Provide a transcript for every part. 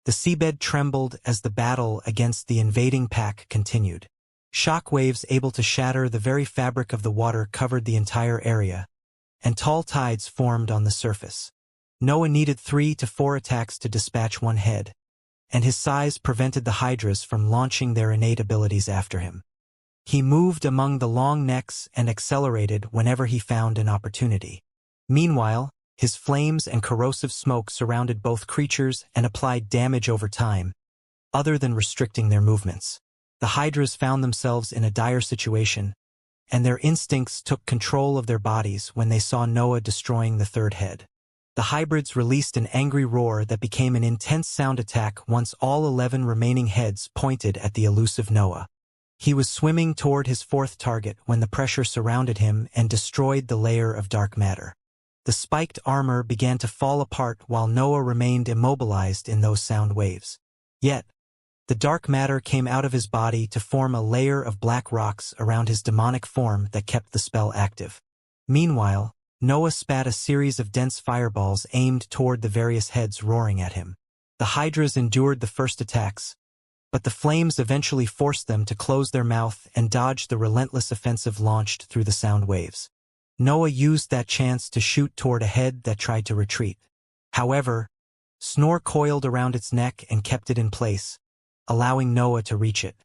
The seabed trembled as the battle against the invading pack continued. Shock waves able to shatter the very fabric of the water covered the entire area, and tall tides formed on the surface. Noah needed 3 to 4 attacks to dispatch one head, and his size prevented the hydras from launching their innate abilities after him. He moved among the long necks and accelerated whenever he found an opportunity. Meanwhile, his flames and corrosive smoke surrounded both creatures and applied damage over time, other than restricting their movements. The hydras found themselves in a dire situation, and their instincts took control of their bodies when they saw Noah destroying the third head. The hybrids released an angry roar that became an intense sound attack once all 11 remaining heads pointed at the elusive Noah. He was swimming toward his fourth target when the pressure surrounded him and destroyed the layer of dark matter. The spiked armor began to fall apart while Noah remained immobilized in those sound waves. Yet, the dark matter came out of his body to form a layer of black rocks around his demonic form that kept the spell active. Meanwhile, Noah spat a series of dense fireballs aimed toward the various heads roaring at him. The hydras endured the first attacks, but the flames eventually forced them to close their mouth and dodge the relentless offensive launched through the sound waves. Noah used that chance to shoot toward a head that tried to retreat. However, Snore coiled around its neck and kept it in place, allowing Noah to reach it.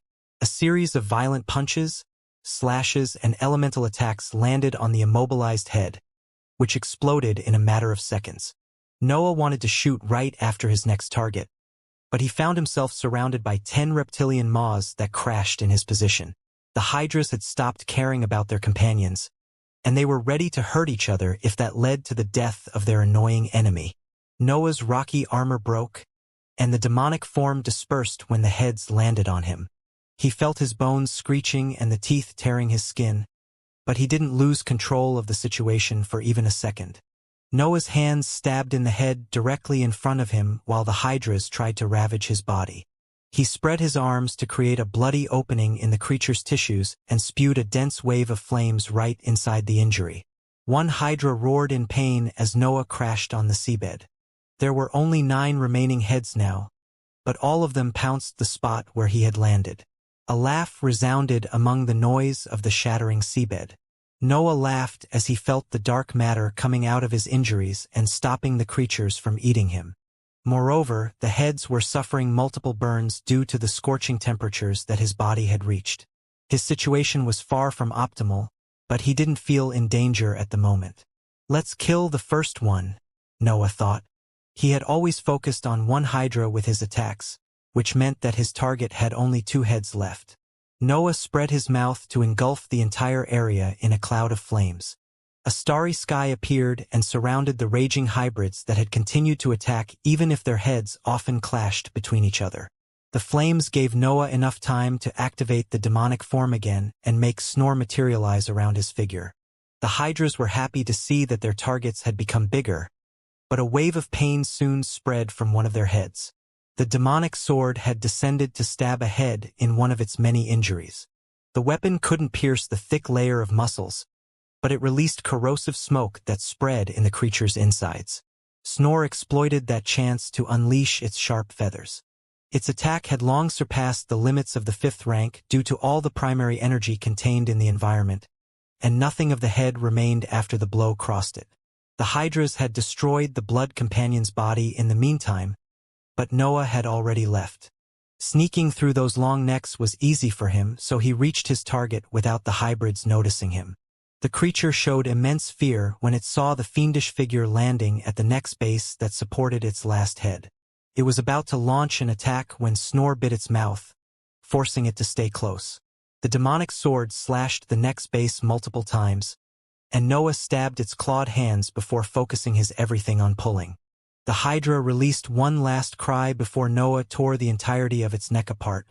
A series of violent punches, slashes, and elemental attacks landed on the immobilized head, which exploded in a matter of seconds. Noah wanted to shoot right after his next target, but he found himself surrounded by 10 reptilian maws that crashed in his position. The hydras had stopped caring about their companions, and they were ready to hurt each other if that led to the death of their annoying enemy. Noah's rocky armor broke, and the demonic form dispersed when the heads landed on him. He felt his bones screeching and the teeth tearing his skin, but he didn't lose control of the situation for even a second. Noah's hands stabbed in the head directly in front of him while the hydras tried to ravage his body. He spread his arms to create a bloody opening in the creature's tissues and spewed a dense wave of flames right inside the injury. One hydra roared in pain as Noah crashed on the seabed. There were only 9 remaining heads now, but all of them pounced the spot where he had landed. A laugh resounded among the noise of the shattering seabed. Noah laughed as he felt the dark matter coming out of his injuries and stopping the creatures from eating him. Moreover, the heads were suffering multiple burns due to the scorching temperatures that his body had reached. His situation was far from optimal, but he didn't feel in danger at the moment. Let's kill the first one, Noah thought. He had always focused on one hydra with his attacks, which meant that his target had only 2 heads left. Noah spread his mouth to engulf the entire area in a cloud of flames. A starry sky appeared and surrounded the raging hybrids that had continued to attack even if their heads often clashed between each other. The flames gave Noah enough time to activate the demonic form again and make Snore materialize around his figure. The hydras were happy to see that their targets had become bigger, but a wave of pain soon spread from one of their heads. The demonic sword had descended to stab a head in one of its many injuries. The weapon couldn't pierce the thick layer of muscles, but it released corrosive smoke that spread in the creature's insides. Snore exploited that chance to unleash its sharp feathers. Its attack had long surpassed the limits of the 5th rank due to all the primary energy contained in the environment, and nothing of the head remained after the blow crossed it. The hydras had destroyed the blood companion's body in the meantime, but Noah had already left. Sneaking through those long necks was easy for him, so he reached his target without the hybrids noticing him. The creature showed immense fear when it saw the fiendish figure landing at the neck's base that supported its last head. It was about to launch an attack when Snore bit its mouth, forcing it to stay close. The demonic sword slashed the neck's base multiple times, and Noah stabbed its clawed hands before focusing his everything on pulling. The hydra released one last cry before Noah tore the entirety of its neck apart,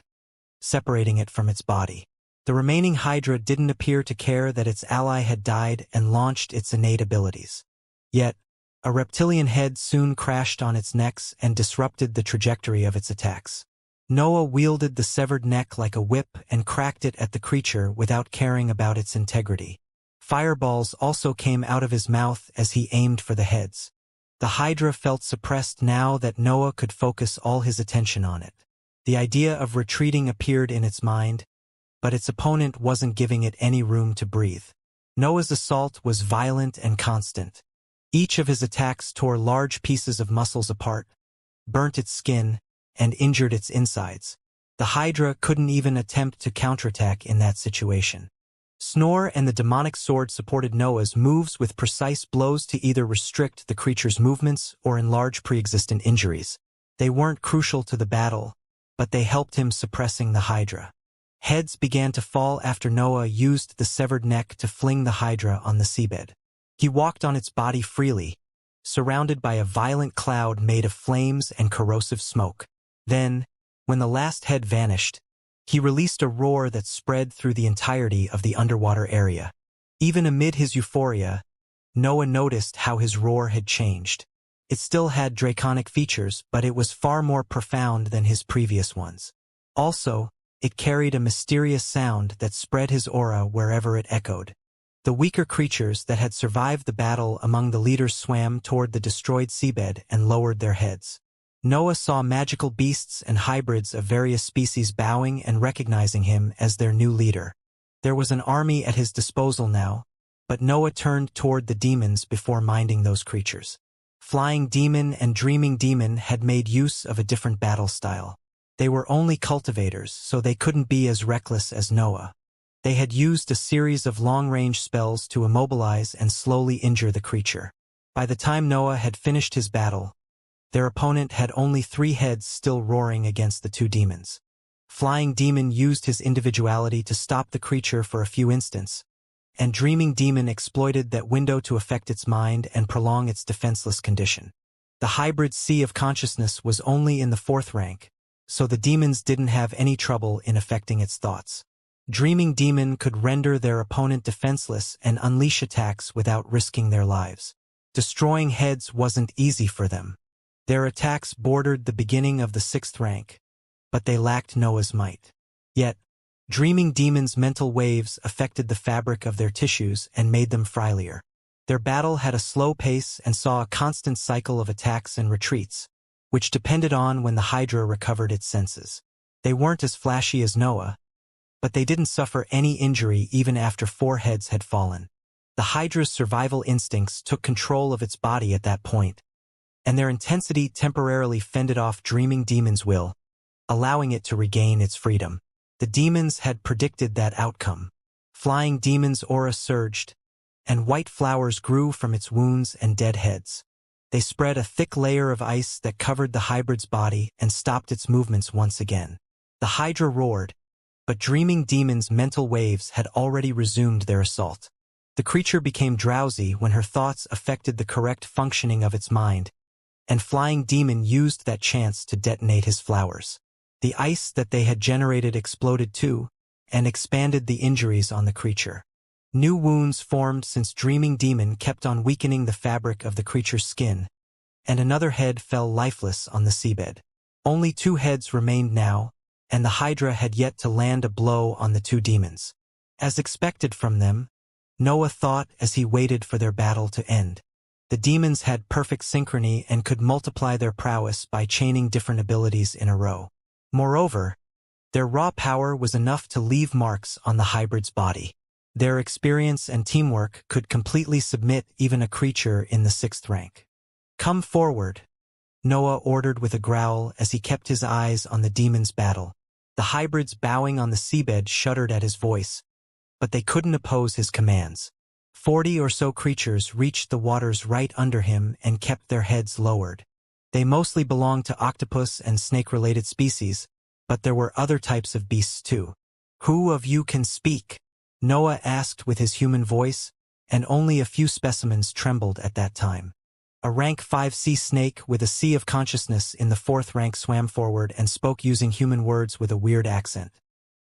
separating it from its body. The remaining hydra didn't appear to care that its ally had died and launched its innate abilities. Yet, a reptilian head soon crashed on its necks and disrupted the trajectory of its attacks. Noah wielded the severed neck like a whip and cracked it at the creature without caring about its integrity. Fireballs also came out of his mouth as he aimed for the heads. The Hydra felt suppressed now that Noah could focus all his attention on it. The idea of retreating appeared in its mind, but its opponent wasn't giving it any room to breathe. Noah's assault was violent and constant. Each of his attacks tore large pieces of muscles apart, burnt its skin, and injured its insides. The Hydra couldn't even attempt to counterattack in that situation. Snore and the demonic sword supported Noah's moves with precise blows to either restrict the creature's movements or enlarge pre-existent injuries. They weren't crucial to the battle, but they helped him suppressing the Hydra. Heads began to fall after Noah used the severed neck to fling the Hydra on the seabed. He walked on its body freely, surrounded by a violent cloud made of flames and corrosive smoke. Then, when the last head vanished, he released a roar that spread through the entirety of the underwater area. Even amid his euphoria, Noah noticed how his roar had changed. It still had draconic features, but it was far more profound than his previous ones. Also, it carried a mysterious sound that spread his aura wherever it echoed. The weaker creatures that had survived the battle among the leaders swam toward the destroyed seabed and lowered their heads. Noah saw magical beasts and hybrids of various species bowing and recognizing him as their new leader. There was an army at his disposal now, but Noah turned toward the demons before minding those creatures. Flying Demon and Dreaming Demon had made use of a different battle style. They were only cultivators, so they couldn't be as reckless as Noah. They had used a series of long-range spells to immobilize and slowly injure the creature. By the time Noah had finished his battle, their opponent had only 3 heads still roaring against the 2 demons. Flying Demon used his individuality to stop the creature for a few instants, and Dreaming Demon exploited that window to affect its mind and prolong its defenseless condition. The hybrid sea of consciousness was only in the 4th rank, so the demons didn't have any trouble in affecting its thoughts. Dreaming Demon could render their opponent defenseless and unleash attacks without risking their lives. Destroying heads wasn't easy for them. Their attacks bordered the beginning of the 6th rank, but they lacked Noah's might. Yet, Dreaming Demon's mental waves affected the fabric of their tissues and made them frilier. Their battle had a slow pace and saw a constant cycle of attacks and retreats, which depended on when the Hydra recovered its senses. They weren't as flashy as Noah, but they didn't suffer any injury even after 4 heads had fallen. The Hydra's survival instincts took control of its body at that point, and their intensity temporarily fended off Dreaming Demon's will, allowing it to regain its freedom. The demons had predicted that outcome. Flying Demon's aura surged, and white flowers grew from its wounds and dead heads. They spread a thick layer of ice that covered the hybrid's body and stopped its movements once again. The Hydra roared, but Dreaming Demon's mental waves had already resumed their assault. The creature became drowsy when her thoughts affected the correct functioning of its mind, and Flying Demon used that chance to detonate his flowers. The ice that they had generated exploded too, and expanded the injuries on the creature. New wounds formed since Dreaming Demon kept on weakening the fabric of the creature's skin, and another head fell lifeless on the seabed. Only 2 heads remained now, and the Hydra had yet to land a blow on the 2 demons. As expected from them, Noah thought as he waited for their battle to end. The demons had perfect synchrony and could multiply their prowess by chaining different abilities in a row. Moreover, their raw power was enough to leave marks on the hybrid's body. Their experience and teamwork could completely submit even a creature in the 6th rank. "Come forward," Noah ordered with a growl as he kept his eyes on the demons' battle. The hybrids bowing on the seabed shuddered at his voice, but they couldn't oppose his commands. 40 or so creatures reached the waters right under him and kept their heads lowered. They mostly belonged to octopus and snake-related species, but there were other types of beasts too. "Who of you can speak?" Noah asked with his human voice, and only a few specimens trembled at that time. A rank 5 sea snake with a sea of consciousness in the 4th rank swam forward and spoke using human words with a weird accent.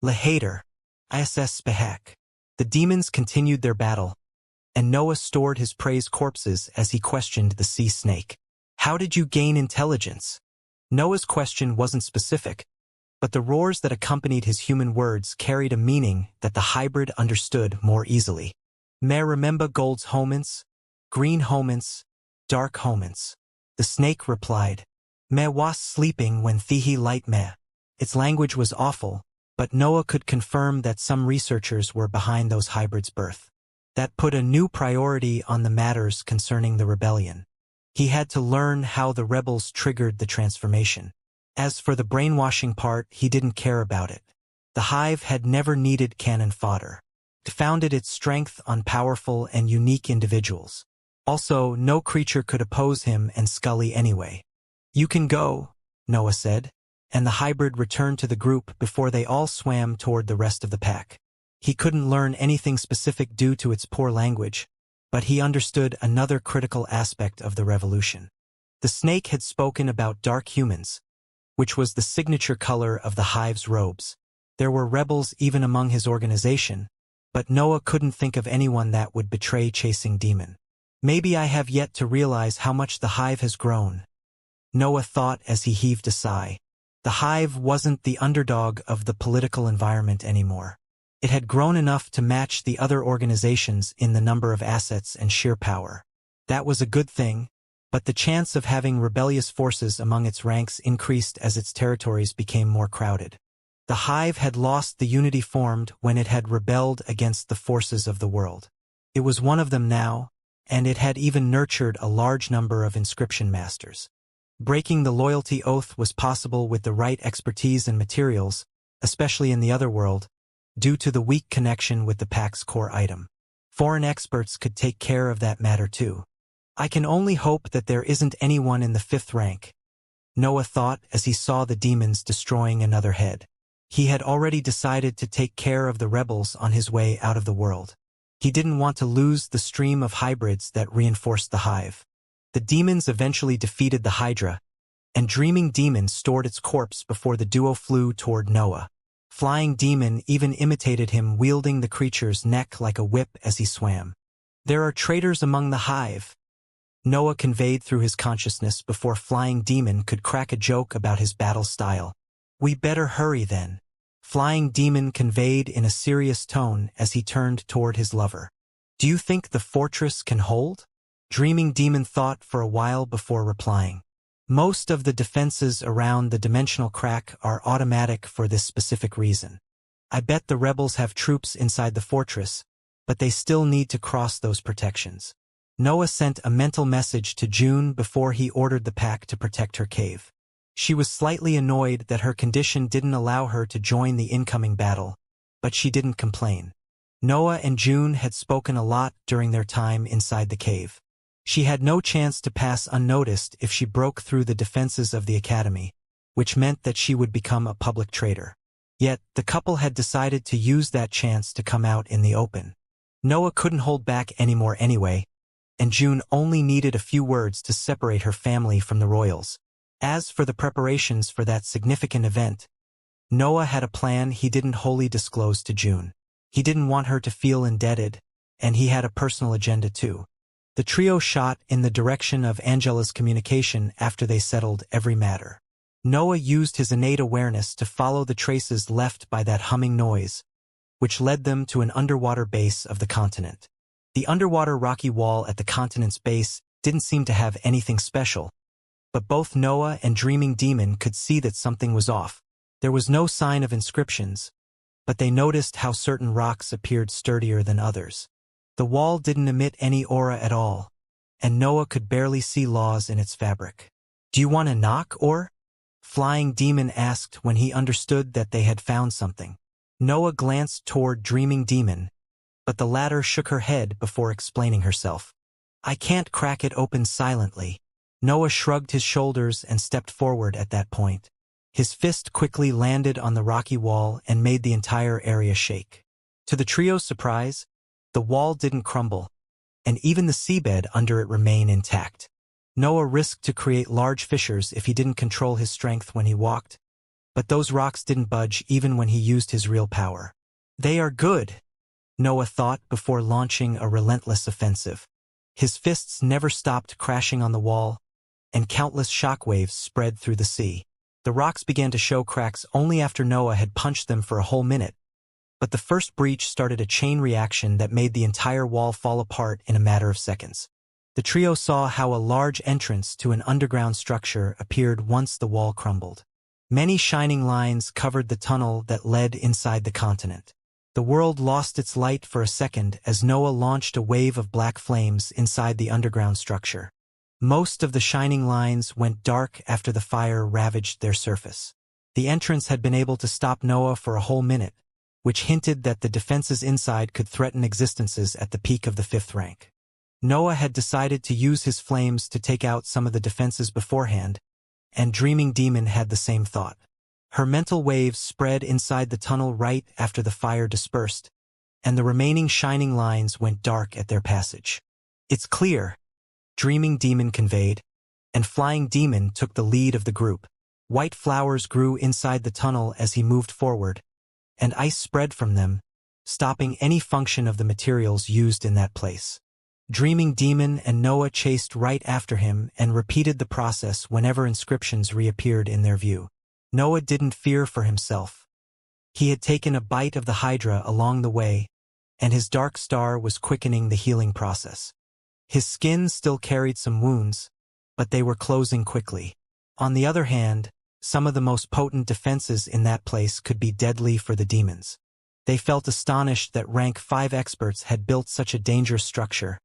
"Lehater, ISS Spehak." The demons continued their battle, and Noah stored his prey's corpses as he questioned the sea snake. "How did you gain intelligence?" Noah's question wasn't specific, but the roars that accompanied his human words carried a meaning that the hybrid understood more easily. "Me remember gold's homents, green homents, dark homents." The snake replied, "Me was sleeping when thihi light me." Its language was awful, but Noah could confirm that some researchers were behind those hybrids' birth. That put a new priority on the matters concerning the rebellion. He had to learn how the rebels triggered the transformation. As for the brainwashing part, he didn't care about it. The hive had never needed cannon fodder. It founded its strength on powerful and unique individuals. Also, no creature could oppose him and Scully anyway. "You can go," Noah said, and the hybrid returned to the group before they all swam toward the rest of the pack. He couldn't learn anything specific due to its poor language, but he understood another critical aspect of the revolution. The snake had spoken about dark humans, which was the signature color of the hive's robes. There were rebels even among his organization, but Noah couldn't think of anyone that would betray chasing demon. "Maybe I have yet to realize how much the hive has grown," Noah thought as he heaved a sigh. The hive wasn't the underdog of the political environment anymore. It had grown enough to match the other organizations in the number of assets and sheer power. That was a good thing, but the chance of having rebellious forces among its ranks increased as its territories became more crowded. The hive had lost the unity formed when it had rebelled against the forces of the world. It was one of them now, and it had even nurtured a large number of inscription masters. Breaking the loyalty oath was possible with the right expertise and materials, especially in the other world, due to the weak connection with the pack's core item. Foreign experts could take care of that matter too. "I can only hope that there isn't anyone in the 5th rank," Noah thought as he saw the demons destroying another head. He had already decided to take care of the rebels on his way out of the world. He didn't want to lose the stream of hybrids that reinforced the hive. The demons eventually defeated the Hydra, and Dreaming Demon stored its corpse before the duo flew toward Noah. Flying Demon even imitated him, wielding the creature's neck like a whip as he swam. "There are traitors among the hive," Noah conveyed through his consciousness before Flying Demon could crack a joke about his battle style. "We better hurry then," Flying Demon conveyed in a serious tone as he turned toward his lover. "Do you think the fortress can hold?" Dreaming Demon thought for a while before replying. "Most of the defenses around the dimensional crack are automatic for this specific reason. I bet the rebels have troops inside the fortress, but they still need to cross those protections." Noah sent a mental message to June before he ordered the pack to protect her cave. She was slightly annoyed that her condition didn't allow her to join the incoming battle, but she didn't complain. Noah and June had spoken a lot during their time inside the cave. She had no chance to pass unnoticed if she broke through the defenses of the academy, which meant that she would become a public traitor. Yet, the couple had decided to use that chance to come out in the open. Noah couldn't hold back anymore anyway, and June only needed a few words to separate her family from the royals. As for the preparations for that significant event, Noah had a plan he didn't wholly disclose to June. He didn't want her to feel indebted, and he had a personal agenda too. The trio shot in the direction of Angela's communication after they settled every matter. Noah used his innate awareness to follow the traces left by that humming noise, which led them to an underwater base of the continent. The underwater rocky wall at the continent's base didn't seem to have anything special, but both Noah and Dreaming Demon could see that something was off. There was no sign of inscriptions, but they noticed how certain rocks appeared sturdier than others. The wall didn't emit any aura at all, and Noah could barely see laws in its fabric. "Do you want to knock, or?" Flying Demon asked when he understood that they had found something. Noah glanced toward Dreaming Demon, but the latter shook her head before explaining herself. "I can't crack it open silently." Noah shrugged his shoulders and stepped forward at that point. His fist quickly landed on the rocky wall and made the entire area shake. To the trio's surprise, the wall didn't crumble, and even the seabed under it remained intact. Noah risked to create large fissures if he didn't control his strength when he walked, but those rocks didn't budge even when he used his real power. "They are good," Noah thought before launching a relentless offensive. His fists never stopped crashing on the wall, and countless shockwaves spread through the sea. The rocks began to show cracks only after Noah had punched them for a whole minute, but the first breach started a chain reaction that made the entire wall fall apart in a matter of seconds. The trio saw how a large entrance to an underground structure appeared once the wall crumbled. Many shining lines covered the tunnel that led inside the continent. The world lost its light for a second as Noah launched a wave of black flames inside the underground structure. Most of the shining lines went dark after the fire ravaged their surface. The entrance had been able to stop Noah for a whole minute, which hinted that the defenses inside could threaten existences at the peak of the 5th rank. Noah had decided to use his flames to take out some of the defenses beforehand, and Dreaming Demon had the same thought. Her mental waves spread inside the tunnel right after the fire dispersed, and the remaining shining lines went dark at their passage. "It's clear," Dreaming Demon conveyed, and Flying Demon took the lead of the group. White flowers grew inside the tunnel as he moved forward, and ice spread from them, stopping any function of the materials used in that place. Dreaming Demon and Noah chased right after him and repeated the process whenever inscriptions reappeared in their view. Noah didn't fear for himself. He had taken a bite of the Hydra along the way, and his dark star was quickening the healing process. His skin still carried some wounds, but they were closing quickly. On the other hand, some of the most potent defenses in that place could be deadly for the demons. They felt astonished that rank 5 experts had built such a dangerous structure,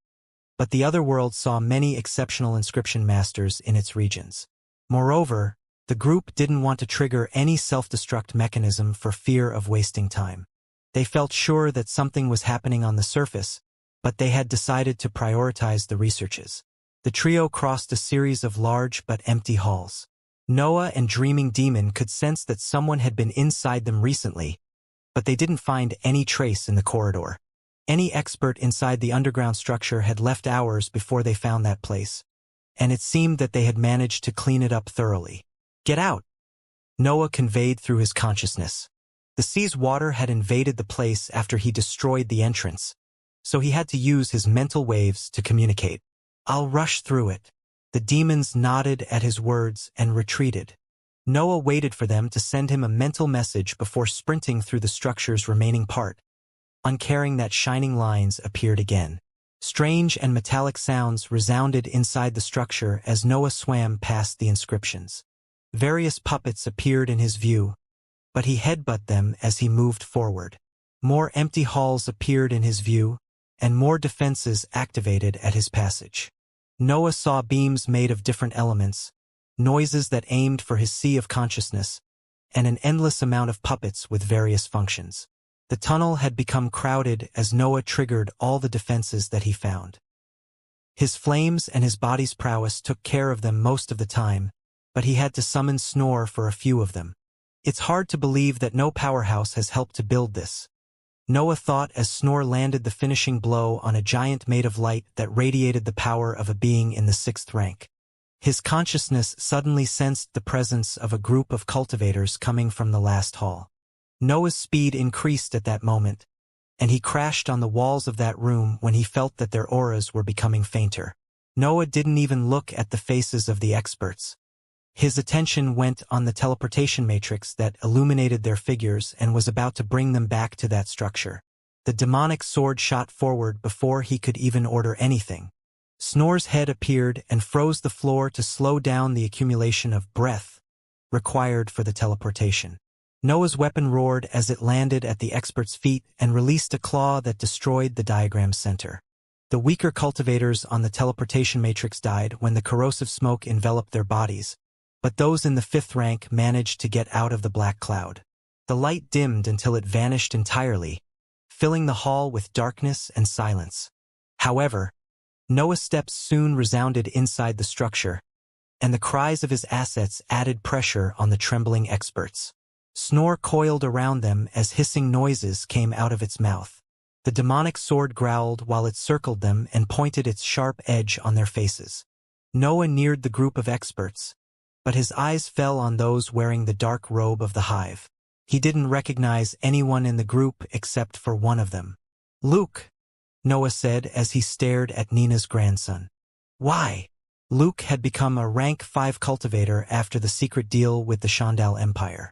but the other world saw many exceptional inscription masters in its regions. Moreover, the group didn't want to trigger any self-destruct mechanism for fear of wasting time. They felt sure that something was happening on the surface, but they had decided to prioritize the researches. The trio crossed a series of large but empty halls. Noah and Dreaming Demon could sense that someone had been inside them recently, but they didn't find any trace in the corridor. Any expert inside the underground structure had left hours before they found that place, and it seemed that they had managed to clean it up thoroughly. "Get out," Noah conveyed through his consciousness. The sea's water had invaded the place after he destroyed the entrance, so he had to use his mental waves to communicate. "I'll rush through it." The demons nodded at his words and retreated. Noah waited for them to send him a mental message before sprinting through the structure's remaining part. Uncaring that shining lines appeared again. Strange and metallic sounds resounded inside the structure as Noah swam past the inscriptions. Various puppets appeared in his view, but he headbutted them as he moved forward. More empty halls appeared in his view, and more defenses activated at his passage. Noah saw beams made of different elements, noises that aimed for his sea of consciousness, and an endless amount of puppets with various functions. The tunnel had become crowded as Noah triggered all the defenses that he found. His flames and his body's prowess took care of them most of the time, but he had to summon Snore for a few of them. It's hard to believe that no powerhouse has helped to build this, Noah thought as Snore landed the finishing blow on a giant made of light that radiated the power of a being in the 6th rank. His consciousness suddenly sensed the presence of a group of cultivators coming from the last hall. Noah's speed increased at that moment, and he crashed on the walls of that room when he felt that their auras were becoming fainter. Noah didn't even look at the faces of the experts. His attention went on the teleportation matrix that illuminated their figures and was about to bring them back to that structure. The demonic sword shot forward before he could even order anything. Snore's head appeared and froze the floor to slow down the accumulation of breath required for the teleportation. Noah's weapon roared as it landed at the expert's feet and released a claw that destroyed the diagram's center. The weaker cultivators on the teleportation matrix died when the corrosive smoke enveloped their bodies, but those in the 5th rank managed to get out of the black cloud. The light dimmed until it vanished entirely, filling the hall with darkness and silence. However, Noah's steps soon resounded inside the structure, and the cries of his assets added pressure on the trembling experts. Snore coiled around them as hissing noises came out of its mouth. The demonic sword growled while it circled them and pointed its sharp edge on their faces. Noah neared the group of experts, but his eyes fell on those wearing the dark robe of the hive. He didn't recognize anyone in the group except for one of them. "Luke," Noah said as he stared at Nina's grandson. "Why?" Luke had become a rank 5 cultivator after the secret deal with the Shandal Empire.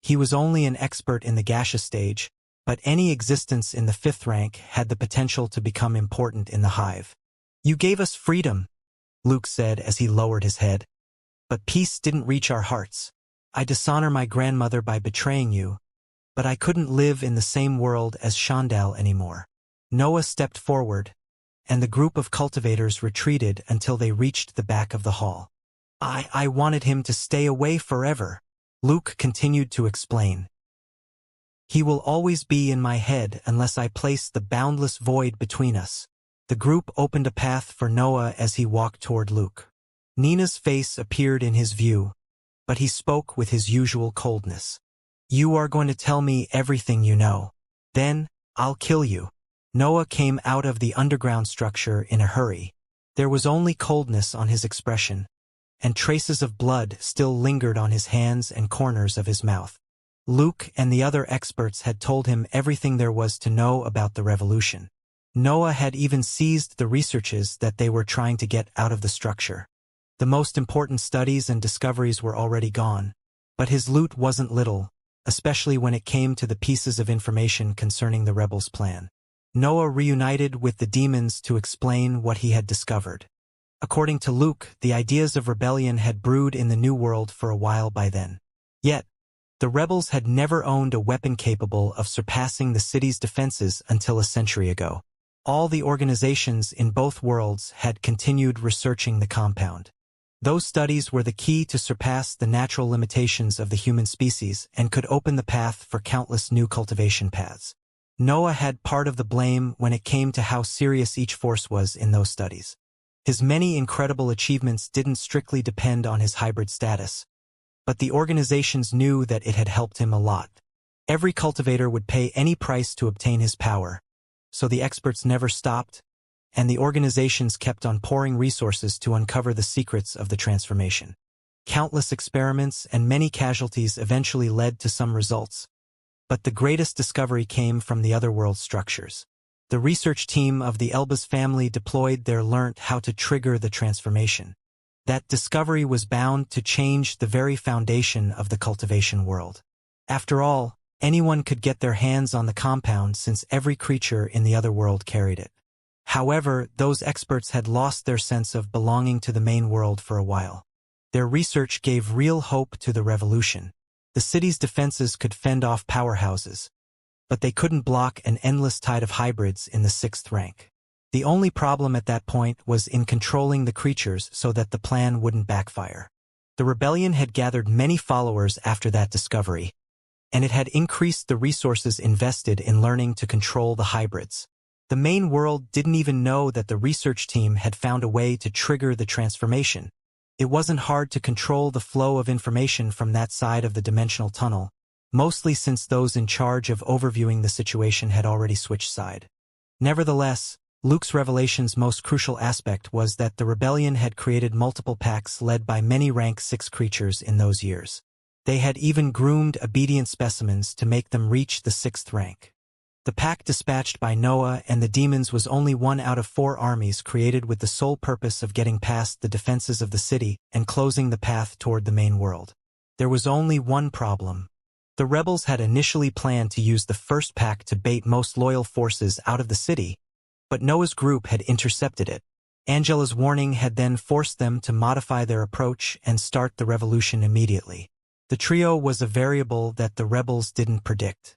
He was only an expert in the gaseous stage, but any existence in the 5th rank had the potential to become important in the hive. You gave us freedom, Luke said as he lowered his head. But peace didn't reach our hearts. I dishonor my grandmother by betraying you, but I couldn't live in the same world as Shandal anymore. Noah stepped forward, and the group of cultivators retreated until they reached the back of the hall. I wanted him to stay away forever, Luke continued to explain. He will always be in my head unless I place the boundless void between us. The group opened a path for Noah as he walked toward Luke. Nina's face appeared in his view, but he spoke with his usual coldness. You are going to tell me everything you know. Then, I'll kill you. Noah came out of the underground structure in a hurry. There was only coldness on his expression, and traces of blood still lingered on his hands and corners of his mouth. Luke and the other experts had told him everything there was to know about the revolution. Noah had even seized the researches that they were trying to get out of the structure. The most important studies and discoveries were already gone, but his loot wasn't little, especially when it came to the pieces of information concerning the rebels' plan. Noah reunited with the demons to explain what he had discovered. According to Luke, the ideas of rebellion had brewed in the New World for a while by then. Yet, the rebels had never owned a weapon capable of surpassing the city's defenses until a century ago. All the organizations in both worlds had continued researching the compound. Those studies were the key to surpass the natural limitations of the human species and could open the path for countless new cultivation paths. Noah had part of the blame when it came to how serious each force was in those studies. His many incredible achievements didn't strictly depend on his hybrid status, but the organizations knew that it had helped him a lot. Every cultivator would pay any price to obtain his power, so the experts never stopped, and the organizations kept on pouring resources to uncover the secrets of the transformation. Countless experiments and many casualties eventually led to some results, but the greatest discovery came from the otherworld structures. The research team of the Elbaz family deployed their learnt how to trigger the transformation. That discovery was bound to change the very foundation of the cultivation world. After all, anyone could get their hands on the compound since every creature in the other world carried it. However, those experts had lost their sense of belonging to the main world for a while. Their research gave real hope to the revolution. The city's defenses could fend off powerhouses, but they couldn't block an endless tide of hybrids in the 6th rank. The only problem at that point was in controlling the creatures so that the plan wouldn't backfire. The rebellion had gathered many followers after that discovery, and it had increased the resources invested in learning to control the hybrids. The main world didn't even know that the research team had found a way to trigger the transformation. It wasn't hard to control the flow of information from that side of the dimensional tunnel, mostly since those in charge of overviewing the situation had already switched side. Nevertheless, Luke's revelation's most crucial aspect was that the rebellion had created multiple packs led by many rank 6 creatures in those years. They had even groomed obedient specimens to make them reach the 6th rank. The pack dispatched by Noah and the demons was only one out of 4 armies created with the sole purpose of getting past the defenses of the city and closing the path toward the main world. There was only one problem. The rebels had initially planned to use the first pack to bait most loyal forces out of the city, but Noah's group had intercepted it. Angela's warning had then forced them to modify their approach and start the revolution immediately. The trio was a variable that the rebels didn't predict.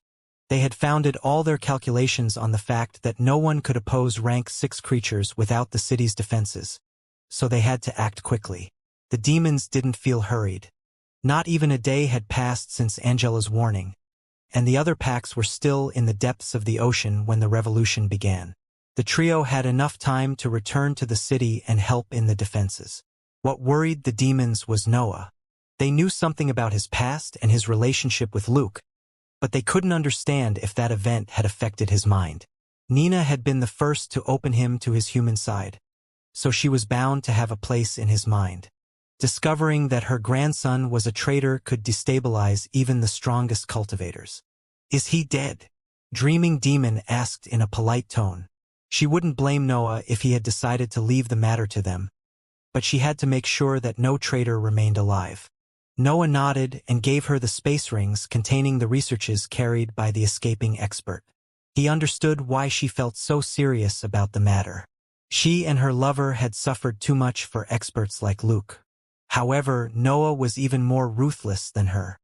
They had founded all their calculations on the fact that no one could oppose rank 6 creatures without the city's defenses, so they had to act quickly. The demons didn't feel hurried. Not even a day had passed since Angela's warning, and the other packs were still in the depths of the ocean when the revolution began. The trio had enough time to return to the city and help in the defenses. What worried the demons was Noah. They knew something about his past and his relationship with Luke, but they couldn't understand if that event had affected his mind. Nina had been the first to open him to his human side, so she was bound to have a place in his mind. Discovering that her grandson was a traitor could destabilize even the strongest cultivators. "Is he dead?" Dreaming Demon asked in a polite tone. She wouldn't blame Noah if he had decided to leave the matter to them, but she had to make sure that no traitor remained alive. Noah nodded and gave her the space rings containing the researches carried by the escaping expert. He understood why she felt so serious about the matter. She and her lover had suffered too much for experts like Luke. However, Noah was even more ruthless than her.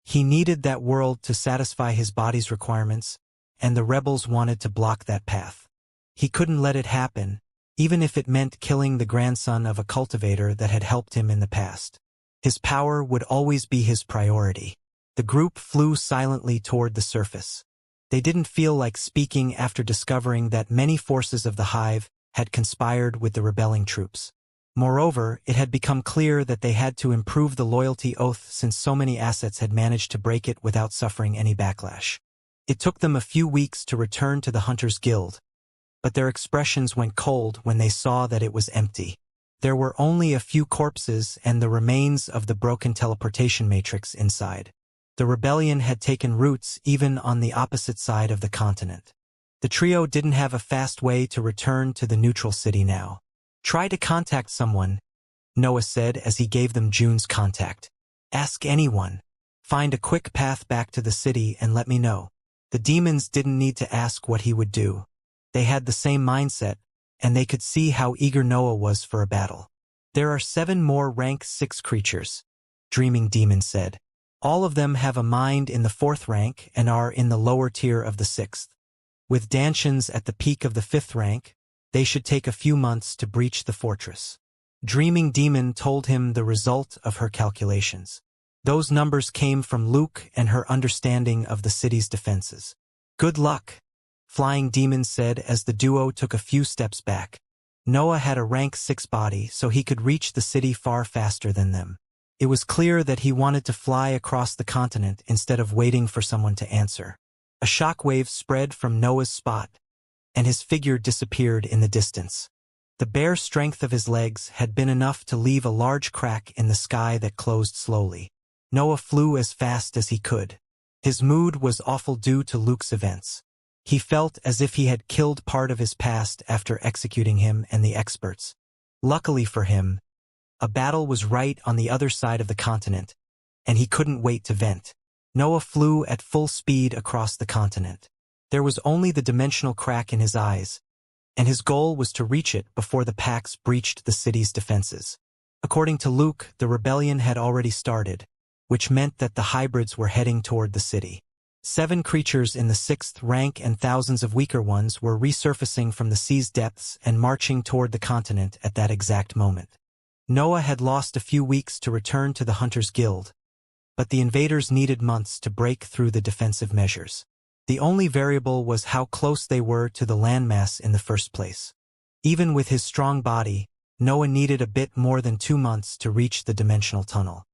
He needed that world to satisfy his body's requirements, and the rebels wanted to block that path. He couldn't let it happen, even if it meant killing the grandson of a cultivator that had helped him in the past. His power would always be his priority. The group flew silently toward the surface. They didn't feel like speaking after discovering that many forces of the hive had conspired with the rebelling troops. Moreover, it had become clear that they had to improve the loyalty oath since so many assets had managed to break it without suffering any backlash. It took them a few weeks to return to the Hunters Guild, but their expressions went cold when they saw that it was empty. There were only a few corpses and the remains of the broken teleportation matrix inside. The rebellion had taken roots even on the opposite side of the continent. The trio didn't have a fast way to return to the neutral city now. "Try to contact someone," Noah said as he gave them June's contact. "Ask anyone. Find a quick path back to the city and let me know." The demons didn't need to ask what he would do. They had the same mindset, and they could see how eager Noah was for a battle. "There are 7 more rank 6 creatures," Dreaming Demon said. "All of them have a mind in the 4th rank and are in the lower tier of the 6th. With Dantians at the peak of the 5th rank, they should take a few months to breach the fortress." Dreaming Demon told him the result of her calculations. Those numbers came from Luke and her understanding of the city's defenses. "Good luck," Flying Demon said as the duo took a few steps back. Noah had a rank 6 body, so he could reach the city far faster than them. It was clear that he wanted to fly across the continent instead of waiting for someone to answer. A shockwave spread from Noah's spot, and his figure disappeared in the distance. The bare strength of his legs had been enough to leave a large crack in the sky that closed slowly. Noah flew as fast as he could. His mood was awful due to Luke's events. He felt as if he had killed part of his past after executing him and the experts. Luckily for him, a battle was right on the other side of the continent, and he couldn't wait to vent. Noah flew at full speed across the continent. There was only the dimensional crack in his eyes, and his goal was to reach it before the packs breached the city's defenses. According to Luke, the rebellion had already started, which meant that the hybrids were heading toward the city. 7 creatures in the 6th rank and thousands of weaker ones were resurfacing from the sea's depths and marching toward the continent at that exact moment. Noah had lost a few weeks to return to the Hunters Guild, but the invaders needed months to break through the defensive measures. The only variable was how close they were to the landmass in the first place. Even with his strong body, Noah needed a bit more than 2 months to reach the dimensional tunnel.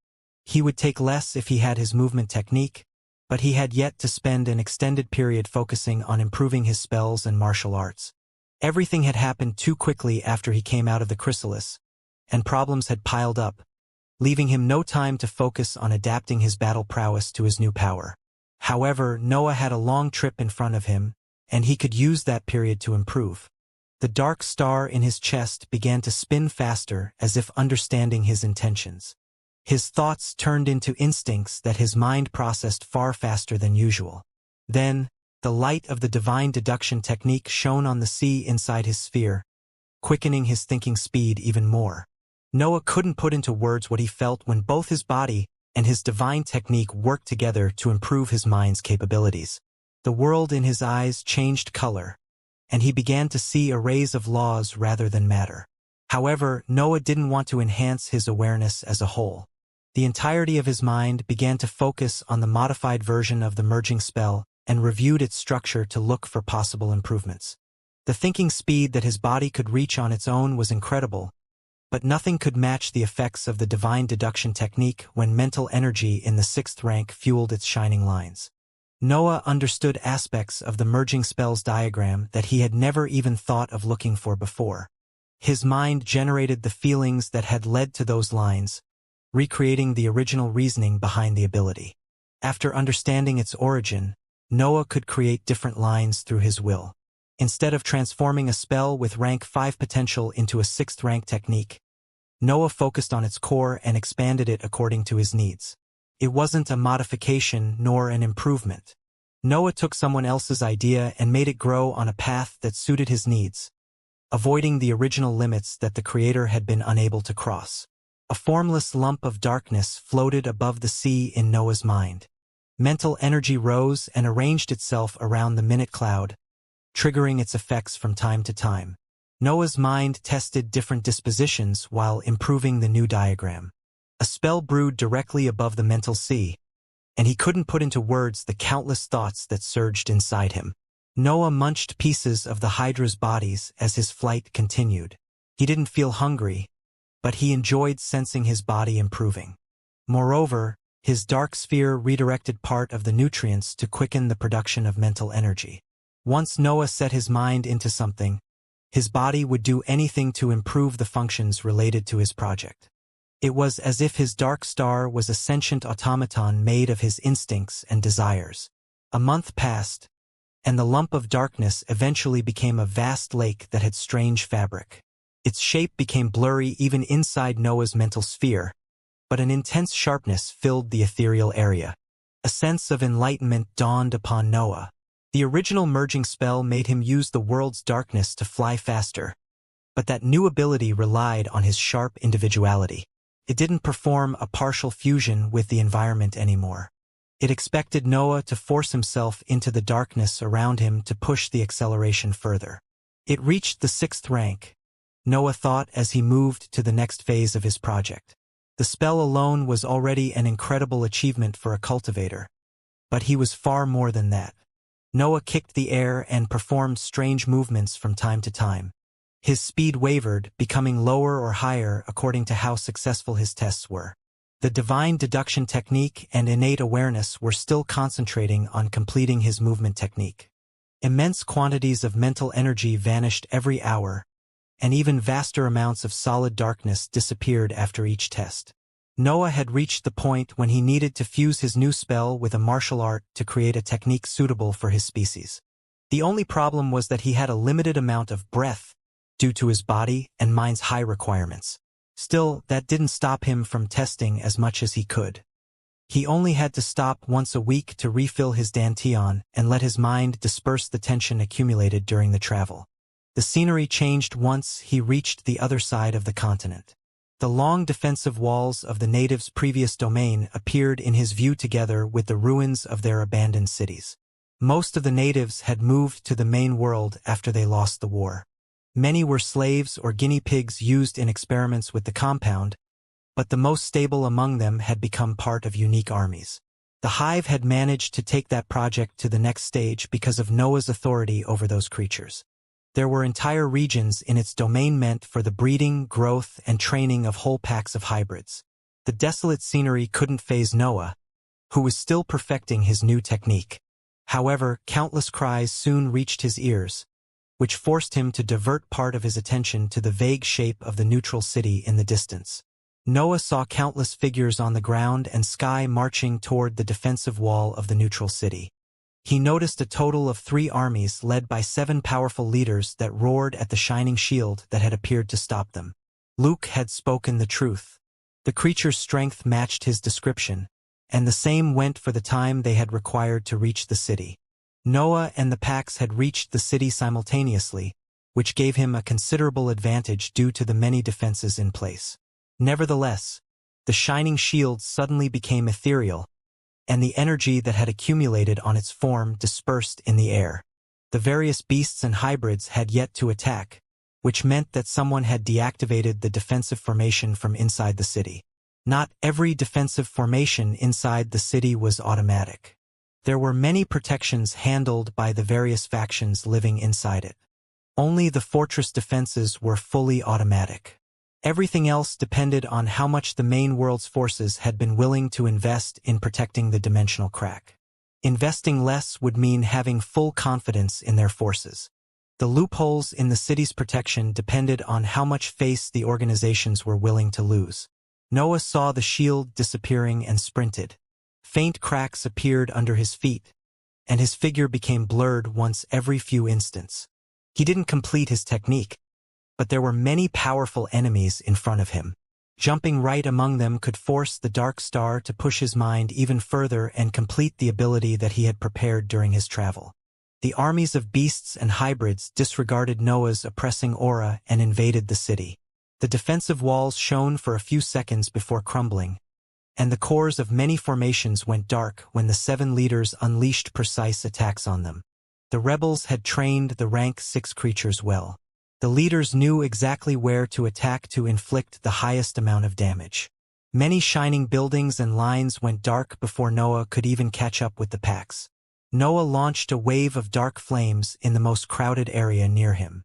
He would take less if he had his movement technique, but he had yet to spend an extended period focusing on improving his spells and martial arts. Everything had happened too quickly after he came out of the chrysalis, and problems had piled up, leaving him no time to focus on adapting his battle prowess to his new power. However, Noah had a long trip in front of him, and he could use that period to improve. The dark star in his chest began to spin faster as if understanding his intentions. His thoughts turned into instincts that his mind processed far faster than usual. Then, the light of the divine deduction technique shone on the sea inside his sphere, quickening his thinking speed even more. Noah couldn't put into words what he felt when both his body and his divine technique worked together to improve his mind's capabilities. The world in his eyes changed color, and he began to see arrays of laws rather than matter. However, Noah didn't want to enhance his awareness as a whole. The entirety of his mind began to focus on the modified version of the merging spell and reviewed its structure to look for possible improvements. The thinking speed that his body could reach on its own was incredible, but nothing could match the effects of the divine deduction technique when mental energy in the 6th rank fueled its shining lines. Noah understood aspects of the merging spells diagram that he had never even thought of looking for before. His mind generated the feelings that had led to those lines, recreating the original reasoning behind the ability. After understanding its origin, Noah could create different lines through his will. Instead of transforming a spell with rank 5 potential into a 6th rank technique, Noah focused on its core and expanded it according to his needs. It wasn't a modification nor an improvement. Noah took someone else's idea and made it grow on a path that suited his needs. avoiding the original limits that the creator had been unable to cross. A formless lump of darkness floated above the sea in Noah's mind. Mental energy rose and arranged itself around the minute cloud, triggering its effects from time to time. Noah's mind tested different dispositions while improving the new diagram. A spell brewed directly above the mental sea, and he couldn't put into words the countless thoughts that surged inside him. Noah munched pieces of the Hydra's bodies as his flight continued. He didn't feel hungry, but he enjoyed sensing his body improving. Moreover, his dark sphere redirected part of the nutrients to quicken the production of mental energy. Once Noah set his mind into something, his body would do anything to improve the functions related to his project. It was as if his dark star was a sentient automaton made of his instincts and desires. A month passed, and the lump of darkness eventually became a vast lake that had strange fabric. Its shape became blurry even inside Noah's mental sphere, but an intense sharpness filled the ethereal area. A sense of enlightenment dawned upon Noah. The original merging spell made him use the world's darkness to fly faster, but that new ability relied on his sharp individuality. It didn't perform a partial fusion with the environment anymore. It expected Noah to force himself into the darkness around him to push the acceleration further. It reached the 6th rank, Noah thought as he moved to the next phase of his project. The spell alone was already an incredible achievement for a cultivator, but he was far more than that. Noah kicked the air and performed strange movements from time to time. His speed wavered, becoming lower or higher according to how successful his tests were. The divine deduction technique and innate awareness were still concentrating on completing his movement technique. Immense quantities of mental energy vanished every hour, and even vaster amounts of solid darkness disappeared after each test. Noah had reached the point when he needed to fuse his new spell with a martial art to create a technique suitable for his species. The only problem was that he had a limited amount of breath due to his body and mind's high requirements. Still, that didn't stop him from testing as much as he could. He only had to stop once a week to refill his dantian and let his mind disperse the tension accumulated during the travel. The scenery changed once he reached the other side of the continent. The long defensive walls of the natives' previous domain appeared in his view together with the ruins of their abandoned cities. Most of the natives had moved to the main world after they lost the war. Many were slaves or guinea pigs used in experiments with the compound, but the most stable among them had become part of unique armies. The hive had managed to take that project to the next stage because of Noah's authority over those creatures. There were entire regions in its domain meant for the breeding, growth, and training of whole packs of hybrids. The desolate scenery couldn't faze Noah, who was still perfecting his new technique. However, countless cries soon reached his ears, which forced him to divert part of his attention to the vague shape of the neutral city in the distance. Noah saw countless figures on the ground and sky marching toward the defensive wall of the neutral city. He noticed a total of 3 armies led by 7 powerful leaders that roared at the shining shield that had appeared to stop them. Luke had spoken the truth. The creature's strength matched his description, and the same went for the time they had required to reach the city. Noah and the packs had reached the city simultaneously, which gave him a considerable advantage due to the many defenses in place. Nevertheless, the shining shield suddenly became ethereal, and the energy that had accumulated on its form dispersed in the air. The various beasts and hybrids had yet to attack, which meant that someone had deactivated the defensive formation from inside the city. Not every defensive formation inside the city was automatic. There were many protections handled by the various factions living inside it. Only the fortress defenses were fully automatic. Everything else depended on how much the main world's forces had been willing to invest in protecting the dimensional crack. Investing less would mean having full confidence in their forces. The loopholes in the city's protection depended on how much face the organizations were willing to lose. Noah saw the shield disappearing and sprinted. Faint cracks appeared under his feet, and his figure became blurred once every few instants. He didn't complete his technique, but there were many powerful enemies in front of him. Jumping right among them could force the Dark Star to push his mind even further and complete the ability that he had prepared during his travel. The armies of beasts and hybrids disregarded Noah's oppressing aura and invaded the city. The defensive walls shone for a few seconds before crumbling, and the cores of many formations went dark when the 7 leaders unleashed precise attacks on them. The rebels had trained the rank 6 creatures well. The leaders knew exactly where to attack to inflict the highest amount of damage. Many shining buildings and lines went dark before Noah could even catch up with the packs. Noah launched a wave of dark flames in the most crowded area near him.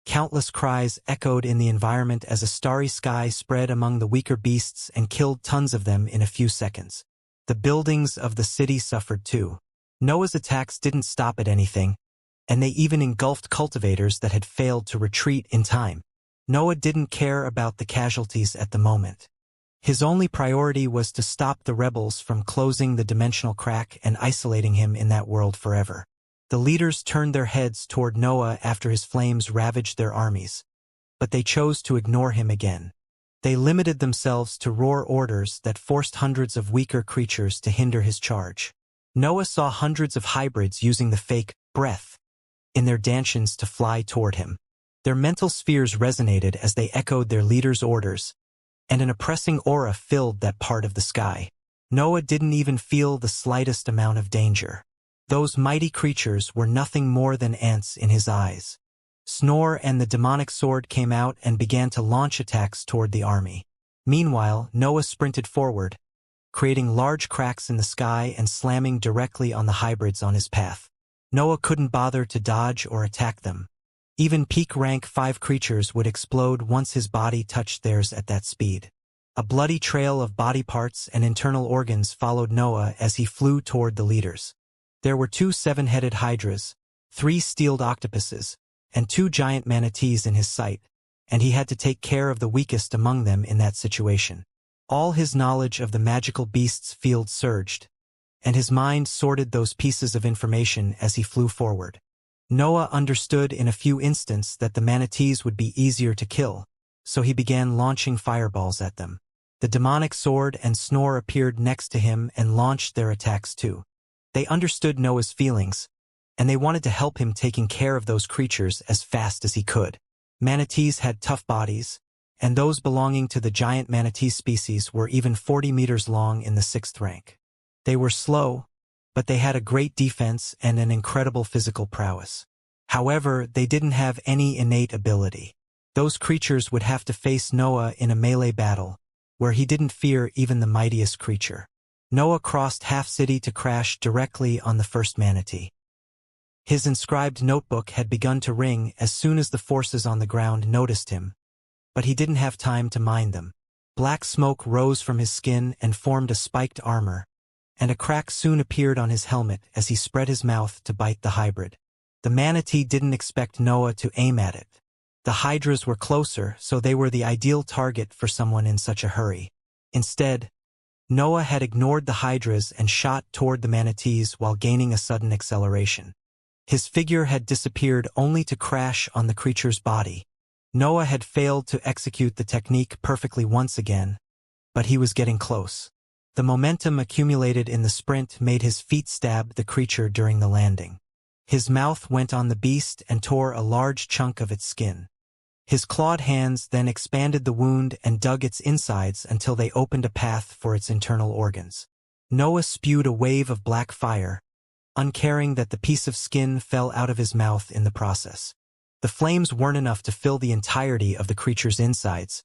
Countless cries echoed in the environment as a starry sky spread among the weaker beasts and killed tons of them in a few seconds. The buildings of the city suffered too. Noah's attacks didn't stop at anything, and they even engulfed cultivators that had failed to retreat in time. Noah didn't care about the casualties at the moment. His only priority was to stop the rebels from closing the dimensional crack and isolating him in that world forever. The leaders turned their heads toward Noah after his flames ravaged their armies, but they chose to ignore him again. They limited themselves to roar orders that forced hundreds of weaker creatures to hinder his charge. Noah saw hundreds of hybrids using the fake breath in their dantions to fly toward him. Their mental spheres resonated as they echoed their leader's orders, and an oppressing aura filled that part of the sky. Noah didn't even feel the slightest amount of danger. Those mighty creatures were nothing more than ants in his eyes. Snore and the demonic sword came out and began to launch attacks toward the army. Meanwhile, Noah sprinted forward, creating large cracks in the sky and slamming directly on the hybrids on his path. Noah couldn't bother to dodge or attack them. Even peak rank 5 creatures would explode once his body touched theirs at that speed. A bloody trail of body parts and internal organs followed Noah as he flew toward the leaders. There were 2 7-headed hydras, 3 steeled octopuses, and 2 giant manatees in his sight, and he had to take care of the weakest among them in that situation. All his knowledge of the magical beast's field surged, and his mind sorted those pieces of information as he flew forward. Noah understood in a few instants that the manatees would be easier to kill, so he began launching fireballs at them. The demonic sword and Snore appeared next to him and launched their attacks too. They understood Noah's feelings, and they wanted to help him taking care of those creatures as fast as he could. Manatees had tough bodies, and those belonging to the giant manatee species were even 40 meters long in the 6th rank. They were slow, but they had a great defense and an incredible physical prowess. However, they didn't have any innate ability. Those creatures would have to face Noah in a melee battle, where he didn't fear even the mightiest creature. Noah crossed half-city to crash directly on the first manatee. His inscribed notebook had begun to ring as soon as the forces on the ground noticed him, but he didn't have time to mind them. Black smoke rose from his skin and formed a spiked armor, and a crack soon appeared on his helmet as he spread his mouth to bite the hybrid. The manatee didn't expect Noah to aim at it. The hydras were closer, so they were the ideal target for someone in such a hurry. Instead, Noah had ignored the hydras and shot toward the manatees while gaining a sudden acceleration. His figure had disappeared only to crash on the creature's body. Noah had failed to execute the technique perfectly once again, but he was getting close. The momentum accumulated in the sprint made his feet stab the creature during the landing. His mouth went on the beast and tore a large chunk of its skin. His clawed hands then expanded the wound and dug its insides until they opened a path for its internal organs. Noah spewed a wave of black fire, uncaring that the piece of skin fell out of his mouth in the process. The flames weren't enough to fill the entirety of the creature's insides,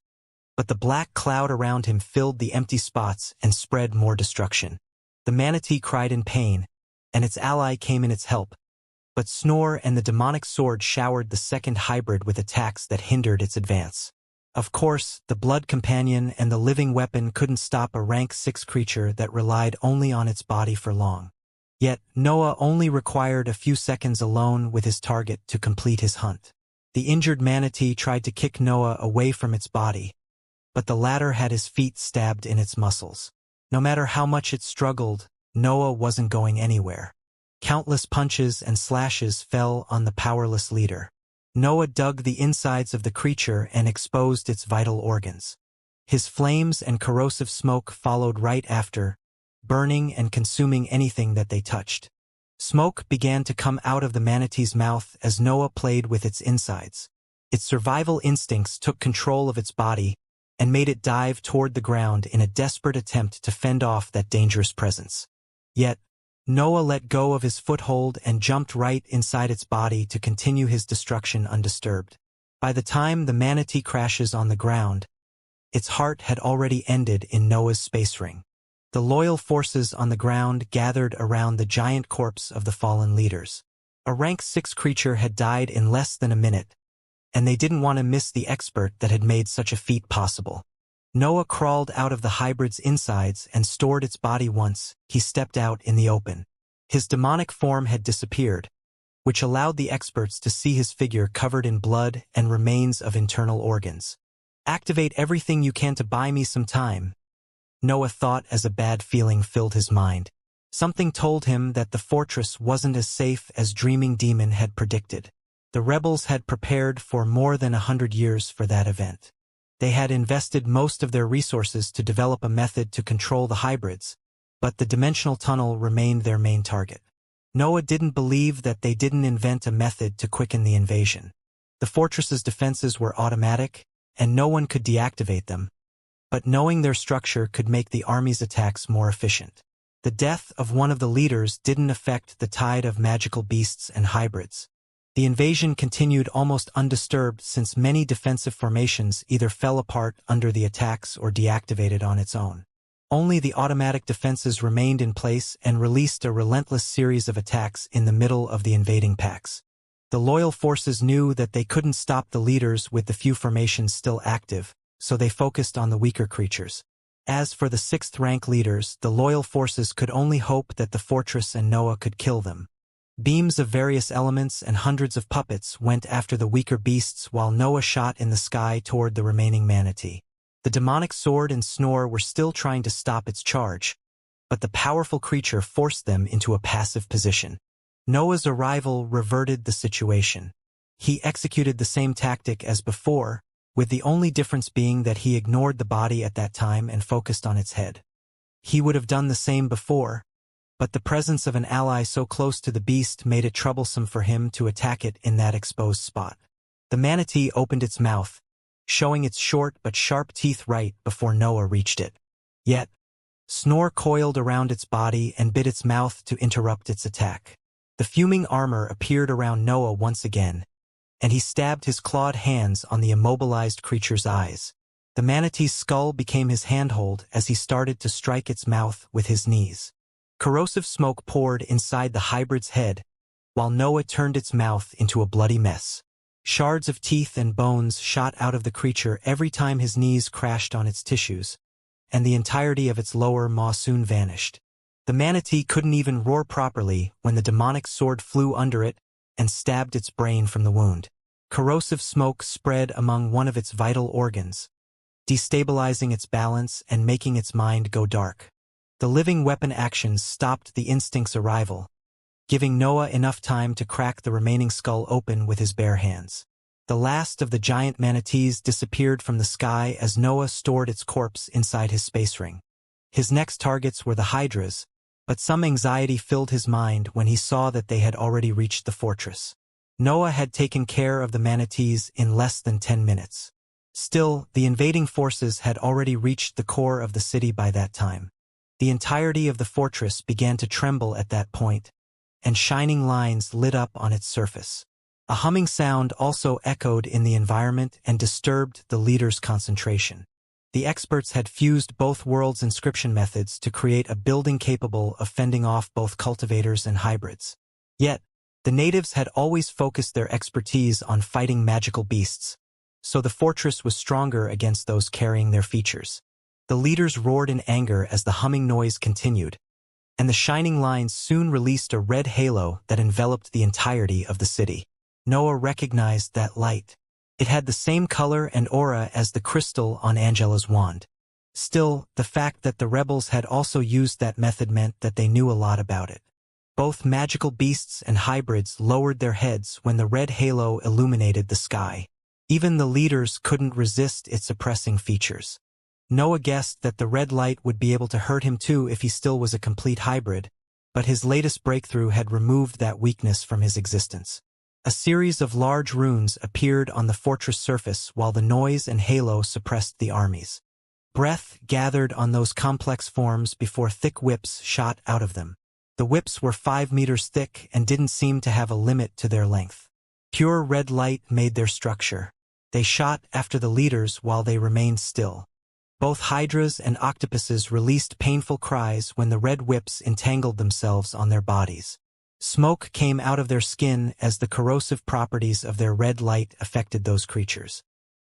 but the black cloud around him filled the empty spots and spread more destruction. The manatee cried in pain, and its ally came in its help, but Snore and the demonic sword showered the second hybrid with attacks that hindered its advance. Of course, the blood companion and the living weapon couldn't stop a rank 6 creature that relied only on its body for long. Yet, Noah only required a few seconds alone with his target to complete his hunt. The injured manatee tried to kick Noah away from its body, but the latter had his feet stabbed in its muscles. No matter how much it struggled, Noah wasn't going anywhere. Countless punches and slashes fell on the powerless leader. Noah dug the insides of the creature and exposed its vital organs. His flames and corrosive smoke followed right after, burning and consuming anything that they touched. Smoke began to come out of the manatee's mouth as Noah played with its insides. Its survival instincts took control of its body and made it dive toward the ground in a desperate attempt to fend off that dangerous presence. Yet, Noah let go of his foothold and jumped right inside its body to continue his destruction undisturbed. By the time the manatee crashes on the ground, its heart had already ended in Noah's space ring. The loyal forces on the ground gathered around the giant corpse of the fallen leaders. A rank 6 creature had died in less than a minute, and they didn't want to miss the expert that had made such a feat possible. Noah crawled out of the hybrid's insides and stored its body once he stepped out in the open. His demonic form had disappeared, which allowed the experts to see his figure covered in blood and remains of internal organs. "Activate everything you can to buy me some time," Noah thought as a bad feeling filled his mind. Something told him that the fortress wasn't as safe as Dreaming Demon had predicted. The rebels had prepared for more than 100 years for that event. They had invested most of their resources to develop a method to control the hybrids, but the dimensional tunnel remained their main target. Noah didn't believe that they didn't invent a method to quicken the invasion. The fortress's defenses were automatic, and no one could deactivate them, but knowing their structure could make the army's attacks more efficient. The death of one of the leaders didn't affect the tide of magical beasts and hybrids. The invasion continued almost undisturbed since many defensive formations either fell apart under the attacks or deactivated on its own. Only the automatic defenses remained in place and released a relentless series of attacks in the middle of the invading packs. The loyal forces knew that they couldn't stop the leaders with the few formations still active, so they focused on the weaker creatures. As for the 6th rank leaders, the loyal forces could only hope that the fortress and Noah could kill them. Beams of various elements and hundreds of puppets went after the weaker beasts while Noah shot in the sky toward the remaining manatee. The demonic sword and snore were still trying to stop its charge, but the powerful creature forced them into a passive position. Noah's arrival reverted the situation. He executed the same tactic as before, with the only difference being that he ignored the body at that time and focused on its head. He would have done the same before, but the presence of an ally so close to the beast made it troublesome for him to attack it in that exposed spot. The manatee opened its mouth, showing its short but sharp teeth right before Noah reached it. Yet, snore coiled around its body and bit its mouth to interrupt its attack. The fuming armor appeared around Noah once again, and he stabbed his clawed hands on the immobilized creature's eyes. The manatee's skull became his handhold as he started to strike its mouth with his knees. Corrosive smoke poured inside the hybrid's head, while Noah turned its mouth into a bloody mess. Shards of teeth and bones shot out of the creature every time his knees crashed on its tissues, and the entirety of its lower maw soon vanished. The manatee couldn't even roar properly when the demonic sword flew under it and stabbed its brain from the wound. Corrosive smoke spread among one of its vital organs, destabilizing its balance and making its mind go dark. The living weapon actions stopped the instinct's arrival, giving Noah enough time to crack the remaining skull open with his bare hands. The last of the giant manatees disappeared from the sky as Noah stored its corpse inside his space ring. His next targets were the hydras, but some anxiety filled his mind when he saw that they had already reached the fortress. Noah had taken care of the manatees in less than 10 minutes. Still, the invading forces had already reached the core of the city by that time. The entirety of the fortress began to tremble at that point, and shining lines lit up on its surface. A humming sound also echoed in the environment and disturbed the leader's concentration. The experts had fused both worlds' inscription methods to create a building capable of fending off both cultivators and hybrids. Yet, the natives had always focused their expertise on fighting magical beasts, so the fortress was stronger against those carrying their features. The leaders roared in anger as the humming noise continued, and the shining lines soon released a red halo that enveloped the entirety of the city. Noah recognized that light. It had the same color and aura as the crystal on Angela's wand. Still, the fact that the rebels had also used that method meant that they knew a lot about it. Both magical beasts and hybrids lowered their heads when the red halo illuminated the sky. Even the leaders couldn't resist its oppressing features. Noah guessed that the red light would be able to hurt him too if he still was a complete hybrid, but his latest breakthrough had removed that weakness from his existence. A series of large runes appeared on the fortress surface while the noise and halo suppressed the armies. Breath gathered on those complex forms before thick whips shot out of them. The whips were 5 meters thick and didn't seem to have a limit to their length. Pure red light made their structure. They shot after the leaders while they remained still. Both hydras and octopuses released painful cries when the red whips entangled themselves on their bodies. Smoke came out of their skin as the corrosive properties of their red light affected those creatures.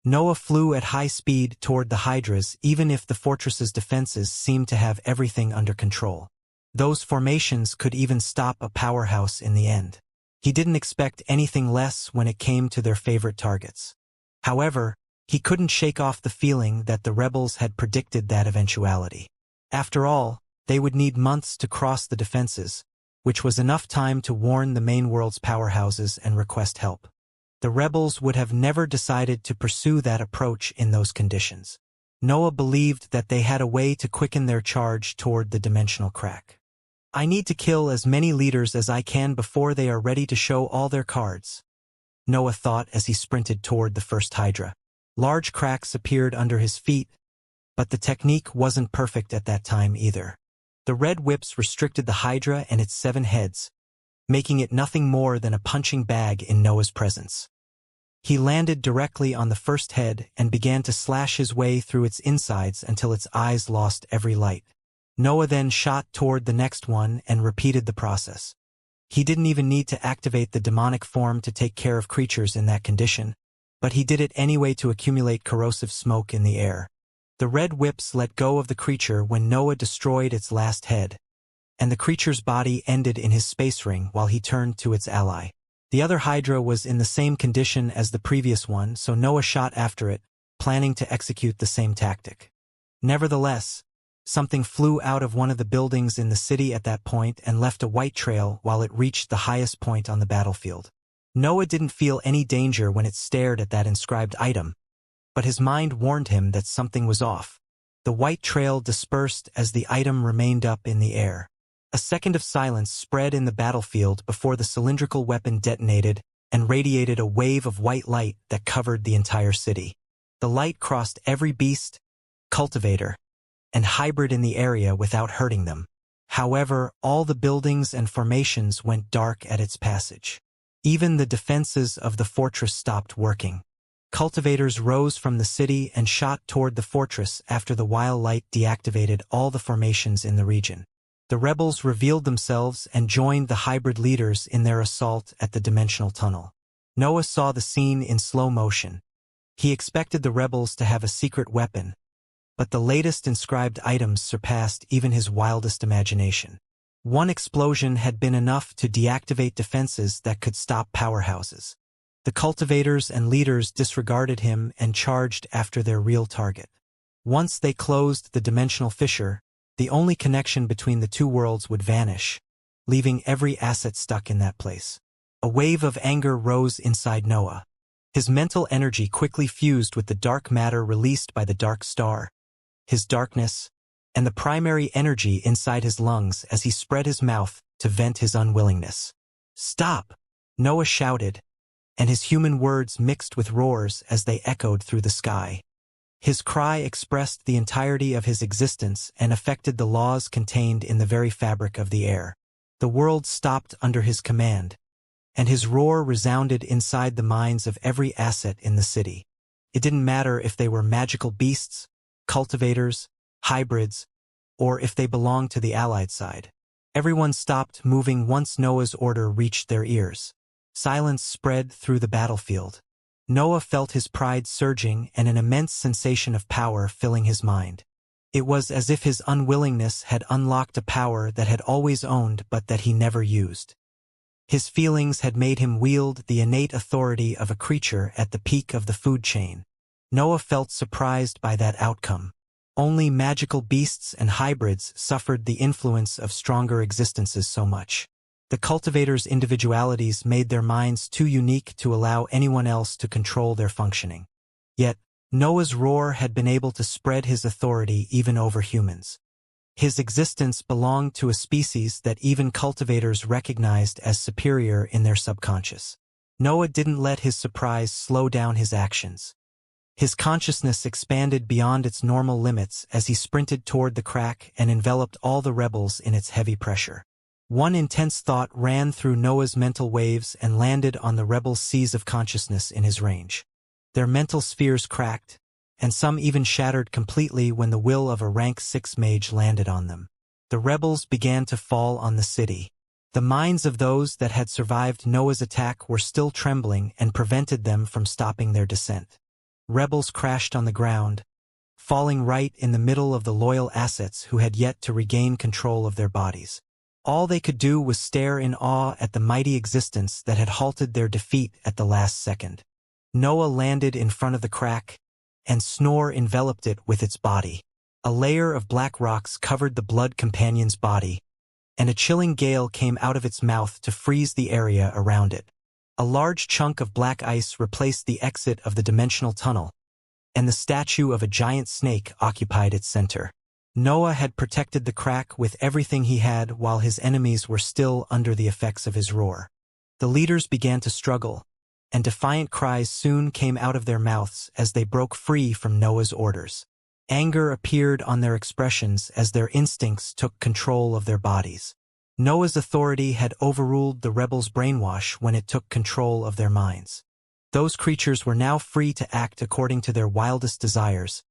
Noah flew at high speed toward the hydras even if the fortress's defenses seemed to have everything under control. Those formations could even stop a powerhouse in the end. He didn't expect anything less when it came to their favorite targets. However, he couldn't shake off the feeling that the rebels had predicted that eventuality. After all, they would need months to cross the defenses, which was enough time to warn the main world's powerhouses and request help. The rebels would have never decided to pursue that approach in those conditions. Noah believed that they had a way to quicken their charge toward the dimensional crack. I need to kill as many leaders as I can before they are ready to show all their cards, Noah thought as he sprinted toward the first hydra. Large cracks appeared under his feet, but the technique wasn't perfect at that time either. The red whips restricted the hydra and its 7 heads, making it nothing more than a punching bag in Noah's presence. He landed directly on the first head and began to slash his way through its insides until its eyes lost every light. Noah then shot toward the next one and repeated the process. He didn't even need to activate the demonic form to take care of creatures in that condition, but he did it anyway to accumulate corrosive smoke in the air. The red whips let go of the creature when Noah destroyed its last head, and the creature's body ended in his space ring while he turned to its ally. The other hydra was in the same condition as the previous one, so Noah shot after it, planning to execute the same tactic. Nevertheless, something flew out of one of the buildings in the city at that point and left a white trail while it reached the highest point on the battlefield. Noah didn't feel any danger when it stared at that inscribed item, but his mind warned him that something was off. The white trail dispersed as the item remained up in the air. A second of silence spread in the battlefield before the cylindrical weapon detonated and radiated a wave of white light that covered the entire city. The light crossed every beast, cultivator, and hybrid in the area without hurting them. However, all the buildings and formations went dark at its passage. Even the defenses of the fortress stopped working. Cultivators rose from the city and shot toward the fortress after the wild light deactivated all the formations in the region. The rebels revealed themselves and joined the hybrid leaders in their assault at the dimensional tunnel. Noah saw the scene in slow motion. He expected the rebels to have a secret weapon, but the latest inscribed items surpassed even his wildest imagination. One explosion had been enough to deactivate defenses that could stop powerhouses. The cultivators and leaders disregarded him and charged after their real target. Once they closed the dimensional fissure, the only connection between the two worlds would vanish, leaving every asset stuck in that place. A wave of anger rose inside Noah. His mental energy quickly fused with the dark matter released by the dark star, his darkness, and the primary energy inside his lungs as he spread his mouth to vent his unwillingness. "Stop!" Noah shouted, and his human words mixed with roars as they echoed through the sky. His cry expressed the entirety of his existence and affected the laws contained in the very fabric of the air. The world stopped under his command, and his roar resounded inside the minds of every asset in the city. It didn't matter if they were magical beasts, cultivators, hybrids, or if they belonged to the Allied side. Everyone stopped moving once Noah's order reached their ears. Silence spread through the battlefield. Noah felt his pride surging and an immense sensation of power filling his mind. It was as if his unwillingness had unlocked a power that had always owned but that he never used. His feelings had made him wield the innate authority of a creature at the peak of the food chain. Noah felt surprised by that outcome. Only magical beasts and hybrids suffered the influence of stronger existences so much. The cultivators' individualities made their minds too unique to allow anyone else to control their functioning. Yet, Noah's roar had been able to spread his authority even over humans. His existence belonged to a species that even cultivators recognized as superior in their subconscious. Noah didn't let his surprise slow down his actions. His consciousness expanded beyond its normal limits as he sprinted toward the crack and enveloped all the rebels in its heavy pressure. One intense thought ran through Noah's mental waves and landed on the rebels' seas of consciousness in his range. Their mental spheres cracked, and some even shattered completely when the will of a rank 6 mage landed on them. The rebels began to fall on the city. The minds of those that had survived Noah's attack were still trembling and prevented them from stopping their descent. Rebels crashed on the ground, falling right in the middle of the loyal assets who had yet to regain control of their bodies. All they could do was stare in awe at the mighty existence that had halted their defeat at the last second. Noah landed in front of the crack, and snore enveloped it with its body. A layer of black rocks covered the blood companion's body, and a chilling gale came out of its mouth to freeze the area around it. A large chunk of black ice replaced the exit of the dimensional tunnel, and the statue of a giant snake occupied its center. Noah had protected the crack with everything he had while his enemies were still under the effects of his roar. The leaders began to struggle, and defiant cries soon came out of their mouths as they broke free from Noah's orders. Anger appeared on their expressions as their instincts took control of their bodies. Noah's authority had overruled the rebels' brainwash when it took control of their minds. Those creatures were now free to act according to their wildest desires,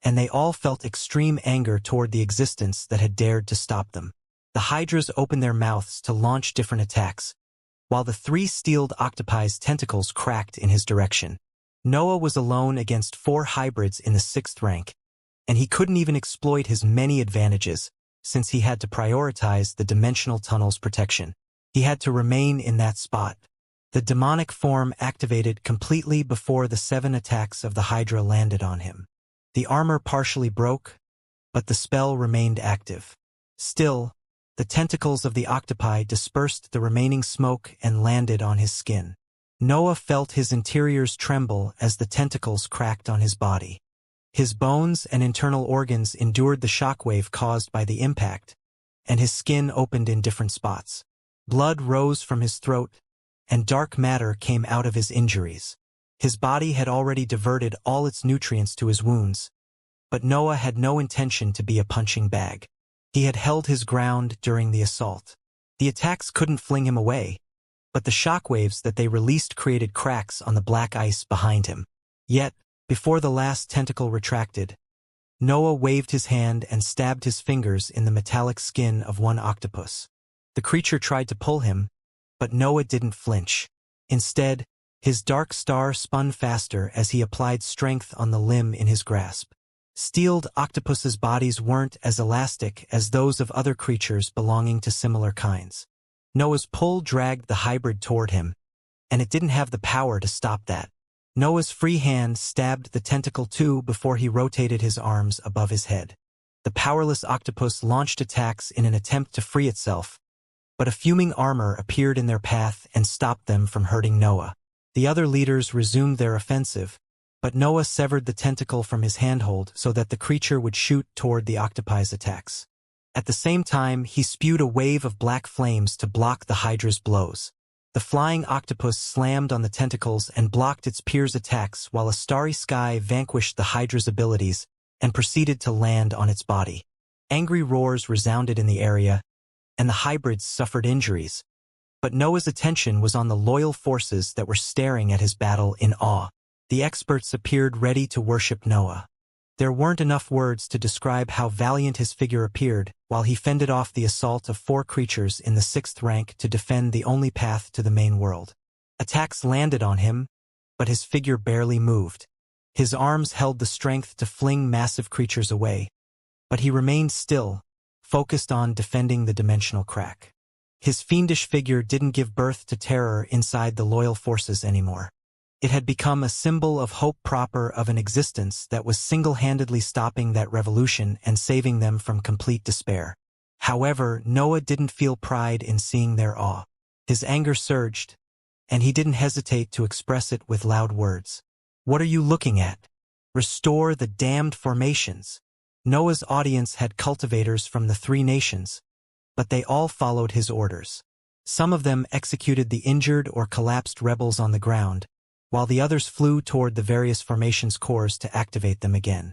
and they all felt extreme anger toward the existence that had dared to stop them. The hydras opened their mouths to launch different attacks, while the 3 steeled octopi's tentacles cracked in his direction. Noah was alone against 4 hybrids in the 6th rank, and he couldn't even exploit his many advantages, since he had to prioritize the dimensional tunnel's protection. He had to remain in that spot. The demonic form activated completely before the 7 attacks of the Hydra landed on him. The armor partially broke, but the spell remained active. Still, the tentacles of the octopi dispersed the remaining smoke and landed on his skin. Noah felt his interiors tremble as the tentacles cracked on his body. His bones and internal organs endured the shockwave caused by the impact, and his skin opened in different spots. Blood rose from his throat, and dark matter came out of his injuries. His body had already diverted all its nutrients to his wounds, but Noah had no intention to be a punching bag. He had held his ground during the assault. The attacks couldn't fling him away, but the shockwaves that they released created cracks on the black ice behind him. Yet, before the last tentacle retracted, Noah waved his hand and stabbed his fingers in the metallic skin of one octopus. The creature tried to pull him, but Noah didn't flinch. Instead, his dark star spun faster as he applied strength on the limb in his grasp. Steeled octopus's bodies weren't as elastic as those of other creatures belonging to similar kinds. Noah's pull dragged the hybrid toward him, and it didn't have the power to stop that. Noah's free hand stabbed the tentacle too before he rotated his arms above his head. The powerless octopus launched attacks in an attempt to free itself, but a fuming armor appeared in their path and stopped them from hurting Noah. The other leaders resumed their offensive, but Noah severed the tentacle from his handhold so that the creature would shoot toward the octopi's attacks. At the same time, he spewed a wave of black flames to block the Hydra's blows. The flying octopus slammed on the tentacles and blocked its peers' attacks while a starry sky vanquished the Hydra's abilities and proceeded to land on its body. Angry roars resounded in the area, and the hybrids suffered injuries. But Noah's attention was on the loyal forces that were staring at his battle in awe. The experts appeared ready to worship Noah. There weren't enough words to describe how valiant his figure appeared while he fended off the assault of 4 creatures in the 6th rank to defend the only path to the main world. Attacks landed on him, but his figure barely moved. His arms held the strength to fling massive creatures away, but he remained still, focused on defending the dimensional crack. His fiendish figure didn't give birth to terror inside the loyal forces anymore. It had become a symbol of hope proper of an existence that was single-handedly stopping that revolution and saving them from complete despair. However, Noah didn't feel pride in seeing their awe. His anger surged, and he didn't hesitate to express it with loud words. "What are you looking at? Restore the damned formations." Noah's audience had cultivators from the 3 nations, but they all followed his orders. Some of them executed the injured or collapsed rebels on the ground, while the others flew toward the various formations' cores to activate them again.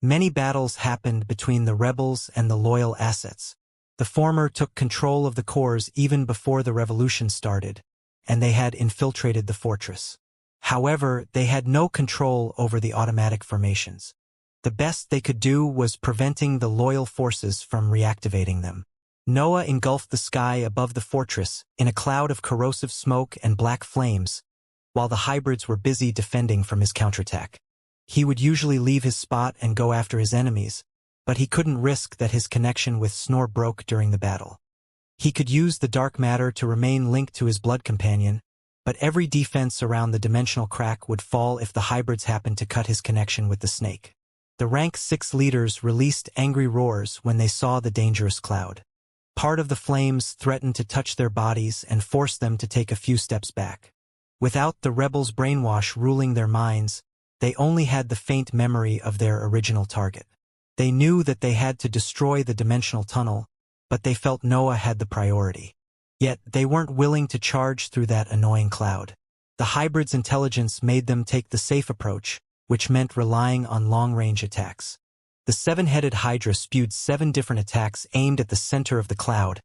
Many battles happened between the rebels and the loyal assets. The former took control of the cores even before the revolution started, and they had infiltrated the fortress. However, they had no control over the automatic formations. The best they could do was preventing the loyal forces from reactivating them. Noah engulfed the sky above the fortress in a cloud of corrosive smoke and black flames, while the hybrids were busy defending from his counterattack. He would usually leave his spot and go after his enemies, but he couldn't risk that his connection with Snore broke during the battle. He could use the dark matter to remain linked to his blood companion, but every defense around the dimensional crack would fall if the hybrids happened to cut his connection with the snake. The rank 6 leaders released angry roars when they saw the dangerous cloud. Part of the flames threatened to touch their bodies and force them to take a few steps back. Without the rebels' brainwash ruling their minds, they only had the faint memory of their original target. They knew that they had to destroy the dimensional tunnel, but they felt Noah had the priority. Yet, they weren't willing to charge through that annoying cloud. The hybrid's intelligence made them take the safe approach, which meant relying on long-range attacks. The 7-headed Hydra spewed 7 different attacks aimed at the center of the cloud,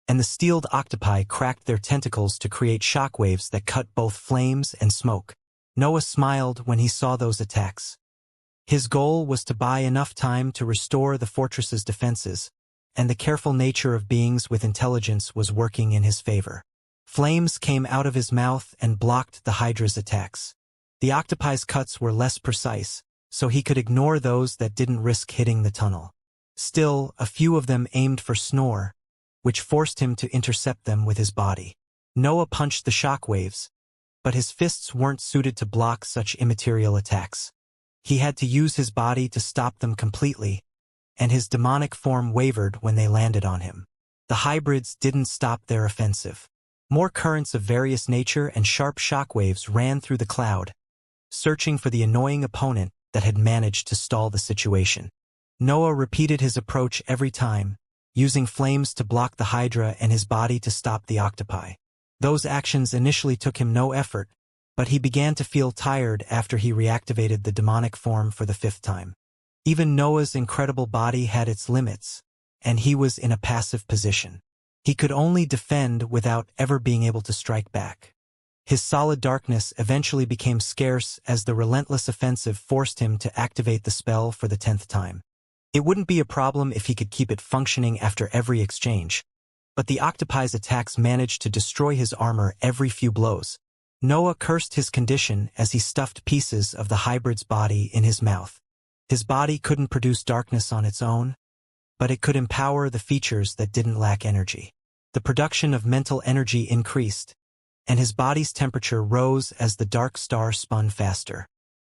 and the steeled octopi cracked their tentacles to create shockwaves that cut both flames and smoke. Noah smiled when he saw those attacks. His goal was to buy enough time to restore the fortress's defenses, and the careful nature of beings with intelligence was working in his favor. Flames came out of his mouth and blocked the Hydra's attacks. The octopi's cuts were less precise, so he could ignore those that didn't risk hitting the tunnel. Still, a few of them aimed for Snore, which forced him to intercept them with his body. Noah punched the shockwaves, but his fists weren't suited to block such immaterial attacks. He had to use his body to stop them completely, and his demonic form wavered when they landed on him. The hybrids didn't stop their offensive. More currents of various nature and sharp shockwaves ran through the cloud, searching for the annoying opponent that had managed to stall the situation. Noah repeated his approach every time, using flames to block the Hydra and his body to stop the octopi. Those actions initially took him no effort, but he began to feel tired after he reactivated the demonic form for the 5th time. Even Noah's incredible body had its limits, and he was in a passive position. He could only defend without ever being able to strike back. His solid darkness eventually became scarce as the relentless offensive forced him to activate the spell for the 10th time. It wouldn't be a problem if he could keep it functioning after every exchange, but the octopi's attacks managed to destroy his armor every few blows. Noah cursed his condition as he stuffed pieces of the hybrid's body in his mouth. His body couldn't produce darkness on its own, but it could empower the features that didn't lack energy. The production of mental energy increased, and his body's temperature rose as the dark star spun faster.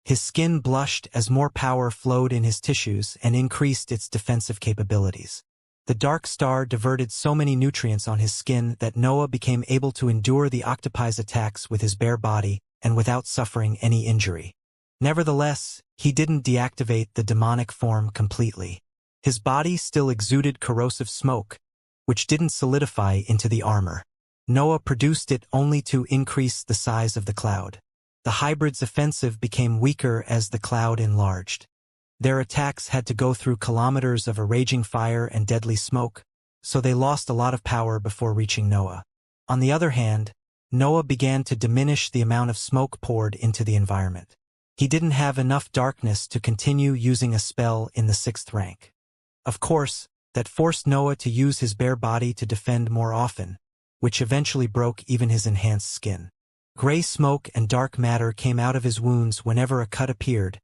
His skin blushed as more power flowed in his tissues and increased its defensive capabilities. The dark star diverted so many nutrients on his skin that Noah became able to endure the octopi's attacks with his bare body and without suffering any injury. Nevertheless, he didn't deactivate the demonic form completely. His body still exuded corrosive smoke, which didn't solidify into the armor. Noah produced it only to increase the size of the cloud. The hybrid's offensive became weaker as the cloud enlarged. Their attacks had to go through kilometers of a raging fire and deadly smoke, so they lost a lot of power before reaching Noah. On the other hand, Noah began to diminish the amount of smoke poured into the environment. He didn't have enough darkness to continue using a spell in the 6th rank. Of course, that forced Noah to use his bare body to defend more often, which eventually broke even his enhanced skin. Gray smoke and dark matter came out of his wounds whenever a cut appeared,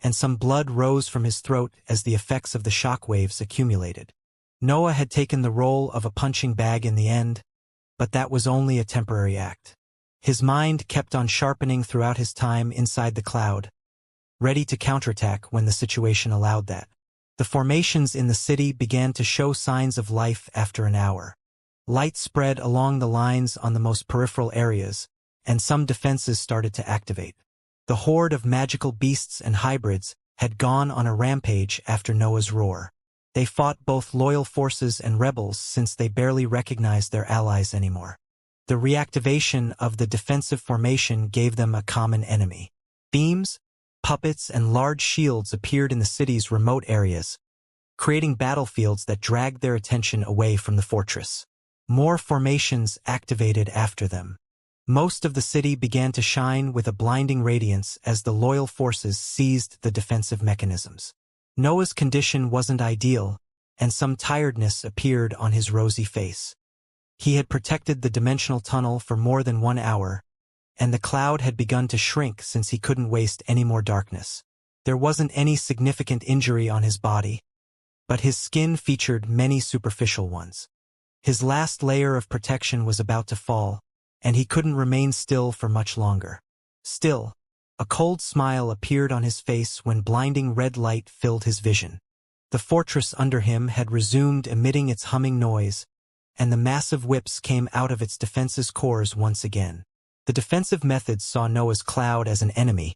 and some blood rose from his throat as the effects of the shockwaves accumulated. Noah had taken the role of a punching bag in the end, but that was only a temporary act. His mind kept on sharpening throughout his time inside the cloud, ready to counterattack when the situation allowed that. The formations in the city began to show signs of life after an hour. Light spread along the lines on the most peripheral areas, and some defenses started to activate. The horde of magical beasts and hybrids had gone on a rampage after Noah's roar. They fought both loyal forces and rebels since they barely recognized their allies anymore. The reactivation of the defensive formation gave them a common enemy. Beams, puppets, and large shields appeared in the city's remote areas, creating battlefields that dragged their attention away from the fortress. More formations activated after them. Most of the city began to shine with a blinding radiance as the loyal forces seized the defensive mechanisms. Noah's condition wasn't ideal, and some tiredness appeared on his rosy face. He had protected the dimensional tunnel for more than 1 hour, and the cloud had begun to shrink since he couldn't waste any more darkness. There wasn't any significant injury on his body, but his skin featured many superficial ones. His last layer of protection was about to fall, and he couldn't remain still for much longer. Still, a cold smile appeared on his face when blinding red light filled his vision. The fortress under him had resumed emitting its humming noise, and the massive whips came out of its defenses cores once again. The defensive methods saw Noah's cloud as an enemy,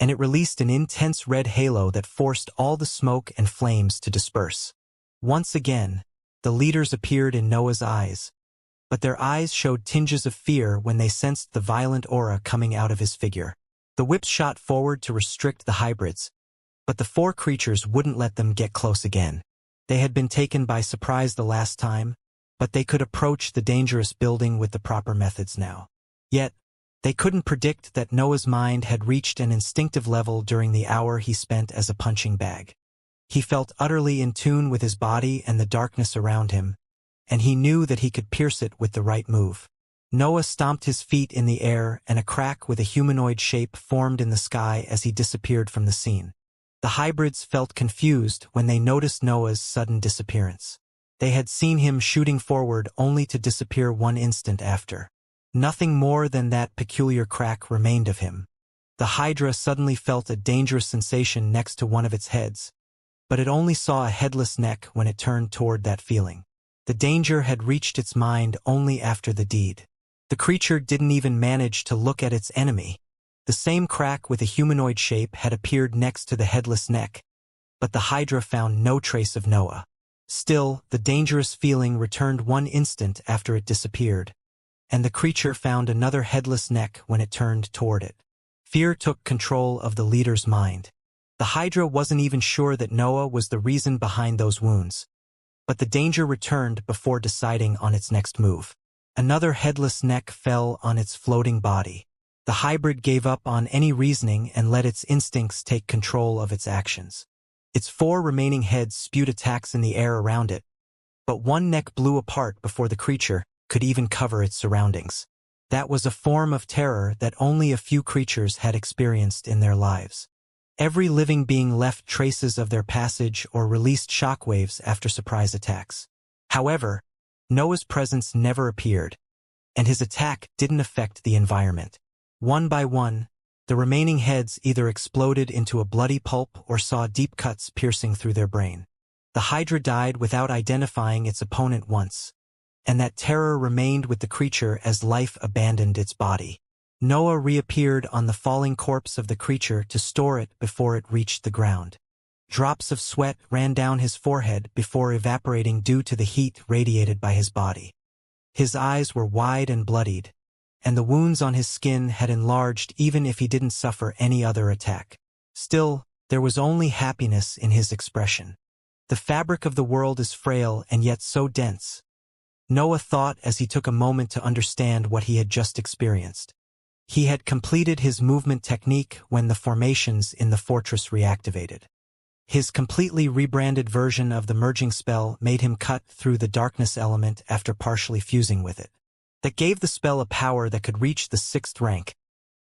and it released an intense red halo that forced all the smoke and flames to disperse. Once again, the leaders appeared in Noah's eyes, but their eyes showed tinges of fear when they sensed the violent aura coming out of his figure. The whips shot forward to restrict the hybrids, but the 4 creatures wouldn't let them get close again. They had been taken by surprise the last time, but they could approach the dangerous building with the proper methods now. Yet, they couldn't predict that Noah's mind had reached an instinctive level during the hour he spent as a punching bag. He felt utterly in tune with his body and the darkness around him, and he knew that he could pierce it with the right move. Noah stomped his feet in the air, and a crack with a humanoid shape formed in the sky as he disappeared from the scene. The hybrids felt confused when they noticed Noah's sudden disappearance. They had seen him shooting forward only to disappear 1 instant after. Nothing more than that peculiar crack remained of him. The Hydra suddenly felt a dangerous sensation next to one of its heads, but it only saw a headless neck when it turned toward that feeling. The danger had reached its mind only after the deed. The creature didn't even manage to look at its enemy. The same crack with a humanoid shape had appeared next to the headless neck, but the Hydra found no trace of Noah. Still, the dangerous feeling returned 1 instant after it disappeared, and the creature found another headless neck when it turned toward it. Fear took control of the leader's mind. The Hydra wasn't even sure that Noah was the reason behind those wounds, but the danger returned before deciding on its next move. Another headless neck fell on its floating body. The hybrid gave up on any reasoning and let its instincts take control of its actions. Its 4 remaining heads spewed attacks in the air around it, but one neck blew apart before the creature could even cover its surroundings. That was a form of terror that only a few creatures had experienced in their lives. Every living being left traces of their passage or released shockwaves after surprise attacks. However, Noah's presence never appeared, and his attack didn't affect the environment. One by one, the remaining heads either exploded into a bloody pulp or saw deep cuts piercing through their brain. The Hydra died without identifying its opponent once, and that terror remained with the creature as life abandoned its body. Noah reappeared on the falling corpse of the creature to store it before it reached the ground. Drops of sweat ran down his forehead before evaporating due to the heat radiated by his body. His eyes were wide and bloodied, and the wounds on his skin had enlarged even if he didn't suffer any other attack. Still, there was only happiness in his expression. The fabric of the world is frail and yet so dense, Noah thought as he took a moment to understand what he had just experienced. He had completed his movement technique when the formations in the fortress reactivated. His completely rebranded version of the merging spell made him cut through the darkness element after partially fusing with it. That gave the spell a power that could reach the 6th rank,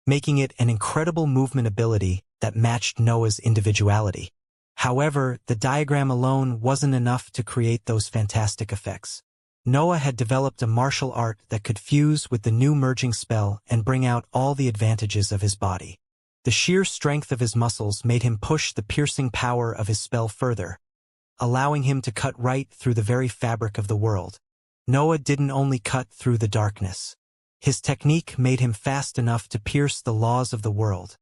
making it an incredible movement ability that matched Noah's individuality. However, the diagram alone wasn't enough to create those fantastic effects. Noah had developed a martial art that could fuse with the new merging spell and bring out all the advantages of his body. The sheer strength of his muscles made him push the piercing power of his spell further, allowing him to cut right through the very fabric of the world. Noah didn't only cut through the darkness. His technique made him fast enough to pierce the laws of the world.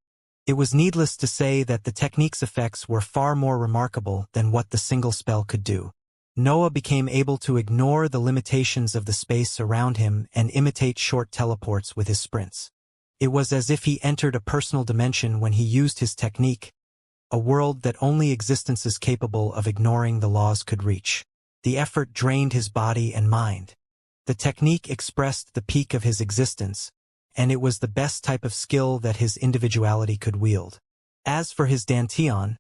It was needless to say that the technique's effects were far more remarkable than what the single spell could do. Noah became able to ignore the limitations of the space around him and imitate short teleports with his sprints. It was as if he entered a personal dimension when he used his technique, a world that only existences capable of ignoring the laws could reach. The effort drained his body and mind. The technique expressed the peak of his existence, and it was the best type of skill that his individuality could wield. As for his Dantian,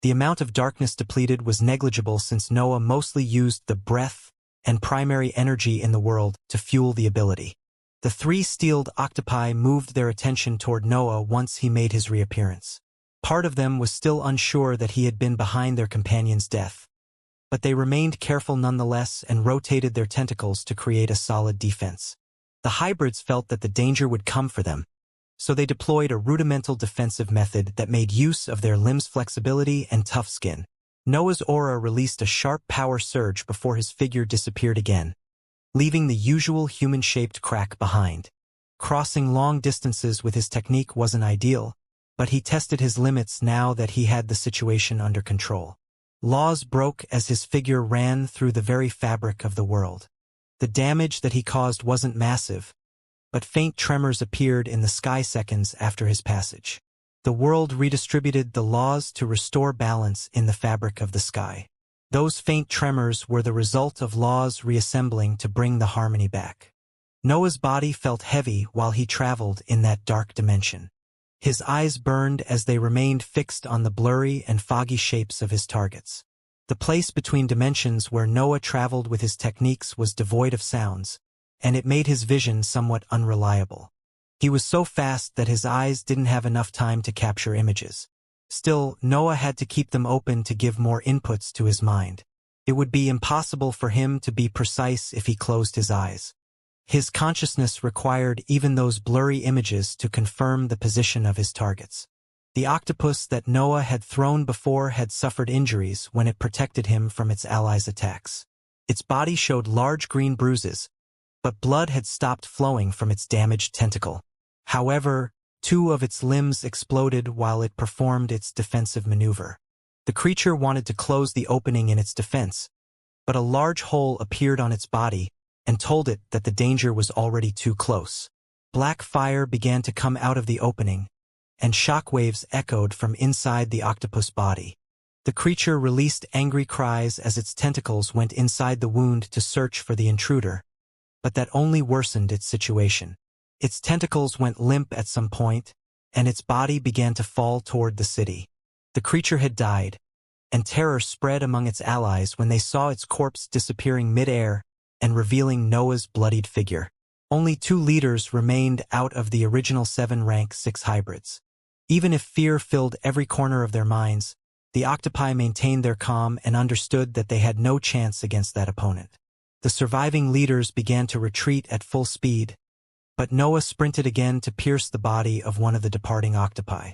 the amount of darkness depleted was negligible since Noah mostly used the breath and primary energy in the world to fuel the ability. The three steeled octopi moved their attention toward Noah once he made his reappearance. Part of them was still unsure that he had been behind their companion's death, but they remained careful nonetheless and rotated their tentacles to create a solid defense. The hybrids felt that the danger would come for them, so they deployed a rudimental defensive method that made use of their limbs' flexibility and tough skin. Noah's aura released a sharp power surge before his figure disappeared again, leaving the usual human-shaped crack behind. Crossing long distances with his technique wasn't ideal, but he tested his limits now that he had the situation under control. Laws broke as his figure ran through the very fabric of the world. The damage that he caused wasn't massive, but faint tremors appeared in the sky seconds after his passage. The world redistributed the laws to restore balance in the fabric of the sky. Those faint tremors were the result of laws reassembling to bring the harmony back. Noah's body felt heavy while he traveled in that dark dimension. His eyes burned as they remained fixed on the blurry and foggy shapes of his targets. The place between dimensions where Noah traveled with his techniques was devoid of sounds, and it made his vision somewhat unreliable. He was so fast that his eyes didn't have enough time to capture images. Still, Noah had to keep them open to give more inputs to his mind. It would be impossible for him to be precise if he closed his eyes. His consciousness required even those blurry images to confirm the position of his targets. The octopus that Noah had thrown before had suffered injuries when it protected him from its allies' attacks. Its body showed large green bruises, but blood had stopped flowing from its damaged tentacle. However, two of its limbs exploded while it performed its defensive maneuver. The creature wanted to close the opening in its defense, but a large hole appeared on its body and told it that the danger was already too close. Black fire began to come out of the opening, and shockwaves echoed from inside the octopus body. The creature released angry cries as its tentacles went inside the wound to search for the intruder, but that only worsened its situation. Its tentacles went limp at some point, and its body began to fall toward the city. The creature had died, and terror spread among its allies when they saw its corpse disappearing mid-air and revealing Noah's bloodied figure. Only 2 leaders remained out of the original 7 rank 6 hybrids. Even if fear filled every corner of their minds, the octopi maintained their calm and understood that they had no chance against that opponent. The surviving leaders began to retreat at full speed, but Noah sprinted again to pierce the body of one of the departing octopi.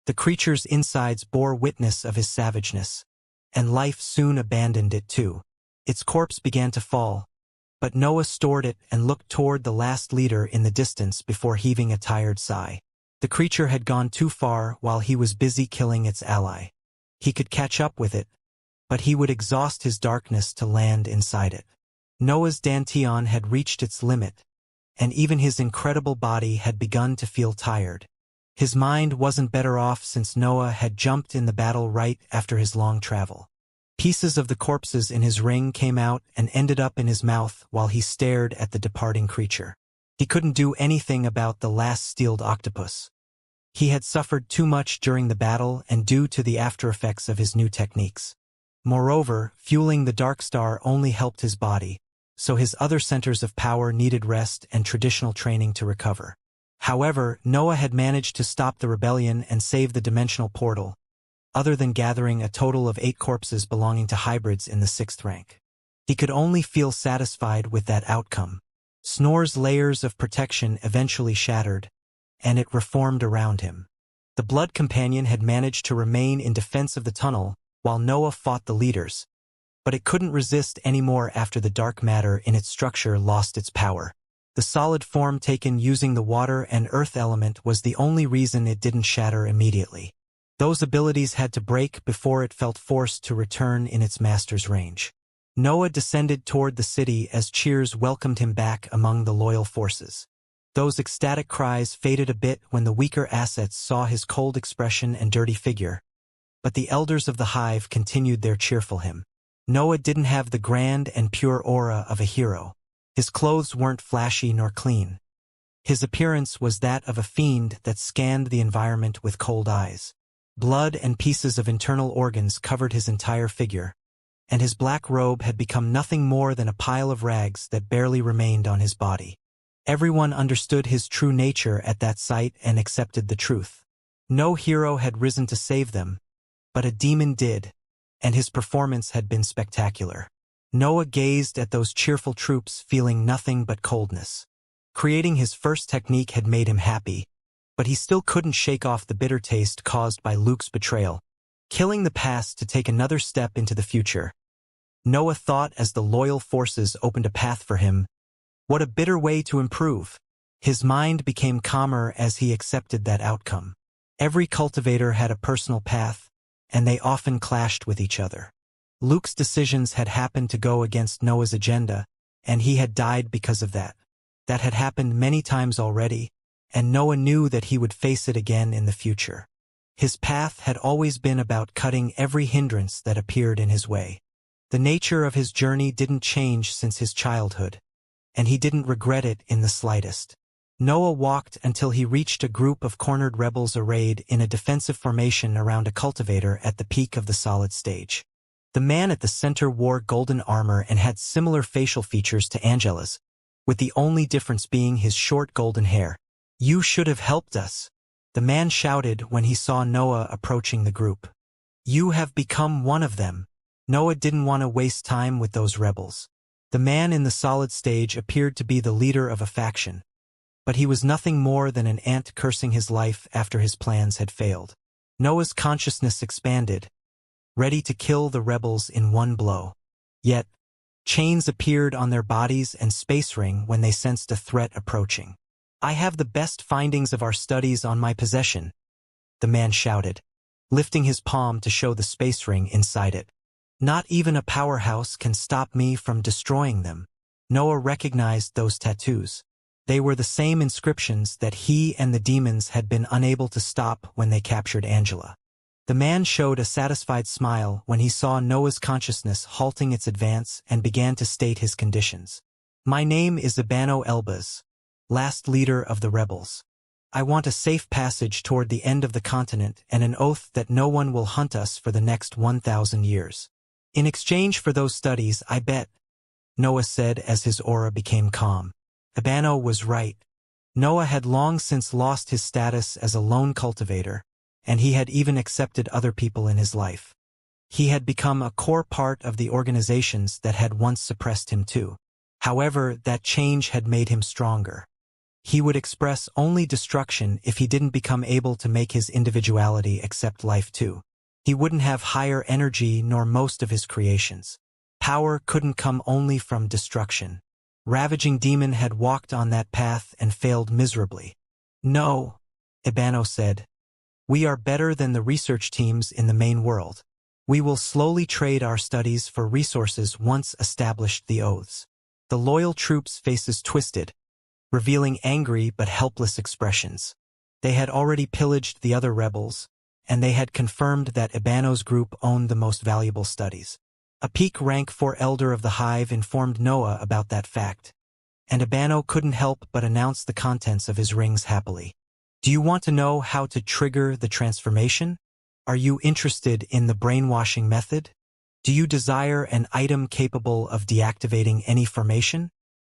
The creature's insides bore witness of his savageness, and life soon abandoned it too. Its corpse began to fall, but Noah stored it and looked toward the last leader in the distance before heaving a tired sigh. The creature had gone too far while he was busy killing its ally. He could catch up with it, but he would exhaust his darkness to land inside it. Noah's Dantian had reached its limit, and even his incredible body had begun to feel tired. His mind wasn't better off since Noah had jumped in the battle right after his long travel. Pieces of the corpses in his ring came out and ended up in his mouth while he stared at the departing creature. He couldn't do anything about the last steeled octopus. He had suffered too much during the battle and due to the aftereffects of his new techniques. Moreover, fueling the Dark Star only helped his body, so his other centers of power needed rest and traditional training to recover. However, Noah had managed to stop the rebellion and save the dimensional portal, other than gathering a total of 8 corpses belonging to hybrids in the 6th rank. He could only feel satisfied with that outcome. Snor's layers of protection eventually shattered, and it reformed around him. The Blood Companion had managed to remain in defense of the tunnel while Noah fought the leaders, but it couldn't resist anymore after the dark matter in its structure lost its power. The solid form taken using the water and earth element was the only reason it didn't shatter immediately. Those abilities had to break before it felt forced to return in its master's range. Noah descended toward the city as cheers welcomed him back among the loyal forces. Those ecstatic cries faded a bit when the weaker assets saw his cold expression and dirty figure, but the elders of the hive continued their cheerful hymn. Noah didn't have the grand and pure aura of a hero. His clothes weren't flashy nor clean. His appearance was that of a fiend that scanned the environment with cold eyes. Blood and pieces of internal organs covered his entire figure, and his black robe had become nothing more than a pile of rags that barely remained on his body. Everyone understood his true nature at that sight and accepted the truth. No hero had risen to save them, but a demon did, and his performance had been spectacular. Noah gazed at those cheerful troops feeling nothing but coldness. Creating his first technique had made him happy, but he still couldn't shake off the bitter taste caused by Luke's betrayal. Killing the past to take another step into the future. Noah thought as the loyal forces opened a path for him. What a bitter way to improve. His mind became calmer as he accepted that outcome. Every cultivator had a personal path, and they often clashed with each other. Luke's decisions had happened to go against Noah's agenda, and he had died because of that. That had happened many times already, and Noah knew that he would face it again in the future. His path had always been about cutting every hindrance that appeared in his way. The nature of his journey didn't change since his childhood, and he didn't regret it in the slightest. Noah walked until he reached a group of cornered rebels arrayed in a defensive formation around a cultivator at the peak of the solid stage. The man at the center wore golden armor and had similar facial features to Angela's, with the only difference being his short golden hair. "You should have helped us," the man shouted when he saw Noah approaching the group. "You have become one of them." Noah didn't want to waste time with those rebels. The man in the solid stage appeared to be the leader of a faction, but he was nothing more than an ant cursing his life after his plans had failed. Noah's consciousness expanded, ready to kill the rebels in one blow. Yet, chains appeared on their bodies and space ring when they sensed a threat approaching. "I have the best findings of our studies on my possession," the man shouted, lifting his palm to show the space ring inside it. "Not even a powerhouse can stop me from destroying them." Noah recognized those tattoos. They were the same inscriptions that he and the demons had been unable to stop when they captured Angela. The man showed a satisfied smile when he saw Noah's consciousness halting its advance and began to state his conditions. "My name is Ibano Elbaz, last leader of the rebels. I want a safe passage toward the end of the continent and an oath that no one will hunt us for the next 1,000 years. In exchange for those studies, I bet," Noah said as his aura became calm. Ibano was right. Noah had long since lost his status as a lone cultivator, and he had even accepted other people in his life. He had become a core part of the organizations that had once suppressed him too. However, that change had made him stronger. He would express only destruction if he didn't become able to make his individuality accept life too. He wouldn't have higher energy nor most of his creations. Power couldn't come only from destruction. Ravaging Demon had walked on that path and failed miserably. "No," Ibano said. "We are better than the research teams in the main world. We will slowly trade our studies for resources once established the oaths." The loyal troops' faces twisted, revealing angry but helpless expressions. They had already pillaged the other rebels, and they had confirmed that Ibano's group owned the most valuable studies. A peak rank 4 elder of the hive informed Noah about that fact, and Ibano couldn't help but announce the contents of his rings happily. "Do you want to know how to trigger the transformation? Are you interested in the brainwashing method? Do you desire an item capable of deactivating any formation?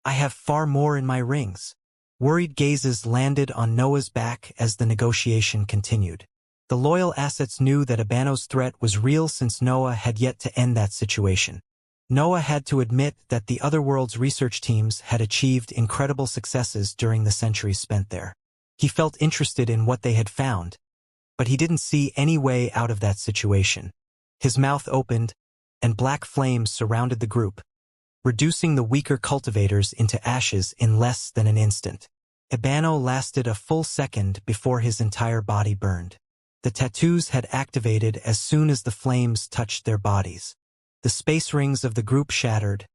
I have far more in my rings." Worried gazes landed on Noah's back as the negotiation continued. The loyal assets knew that Ibano's threat was real since Noah had yet to end that situation. Noah had to admit that the other world's research teams had achieved incredible successes during the centuries spent there. He felt interested in what they had found, but he didn't see any way out of that situation. His mouth opened, and black flames surrounded the group, reducing the weaker cultivators into ashes in less than an instant. Ibano lasted a full second before his entire body burned. The tattoos had activated as soon as the flames touched their bodies. The space rings of the group shattered,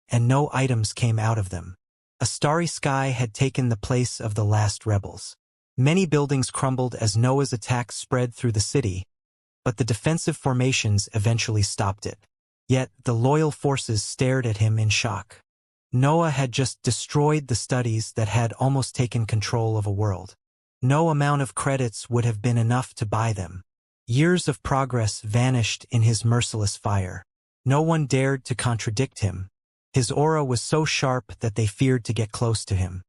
and no items came out of them. A starry sky had taken the place of the last rebels. Many buildings crumbled as Noah's attacks spread through the city, but the defensive formations eventually stopped it. Yet the loyal forces stared at him in shock. Noah had just destroyed the studies that had almost taken control of a world. No amount of credits would have been enough to buy them. Years of progress vanished in his merciless fire. No one dared to contradict him. His aura was so sharp that they feared to get close to him.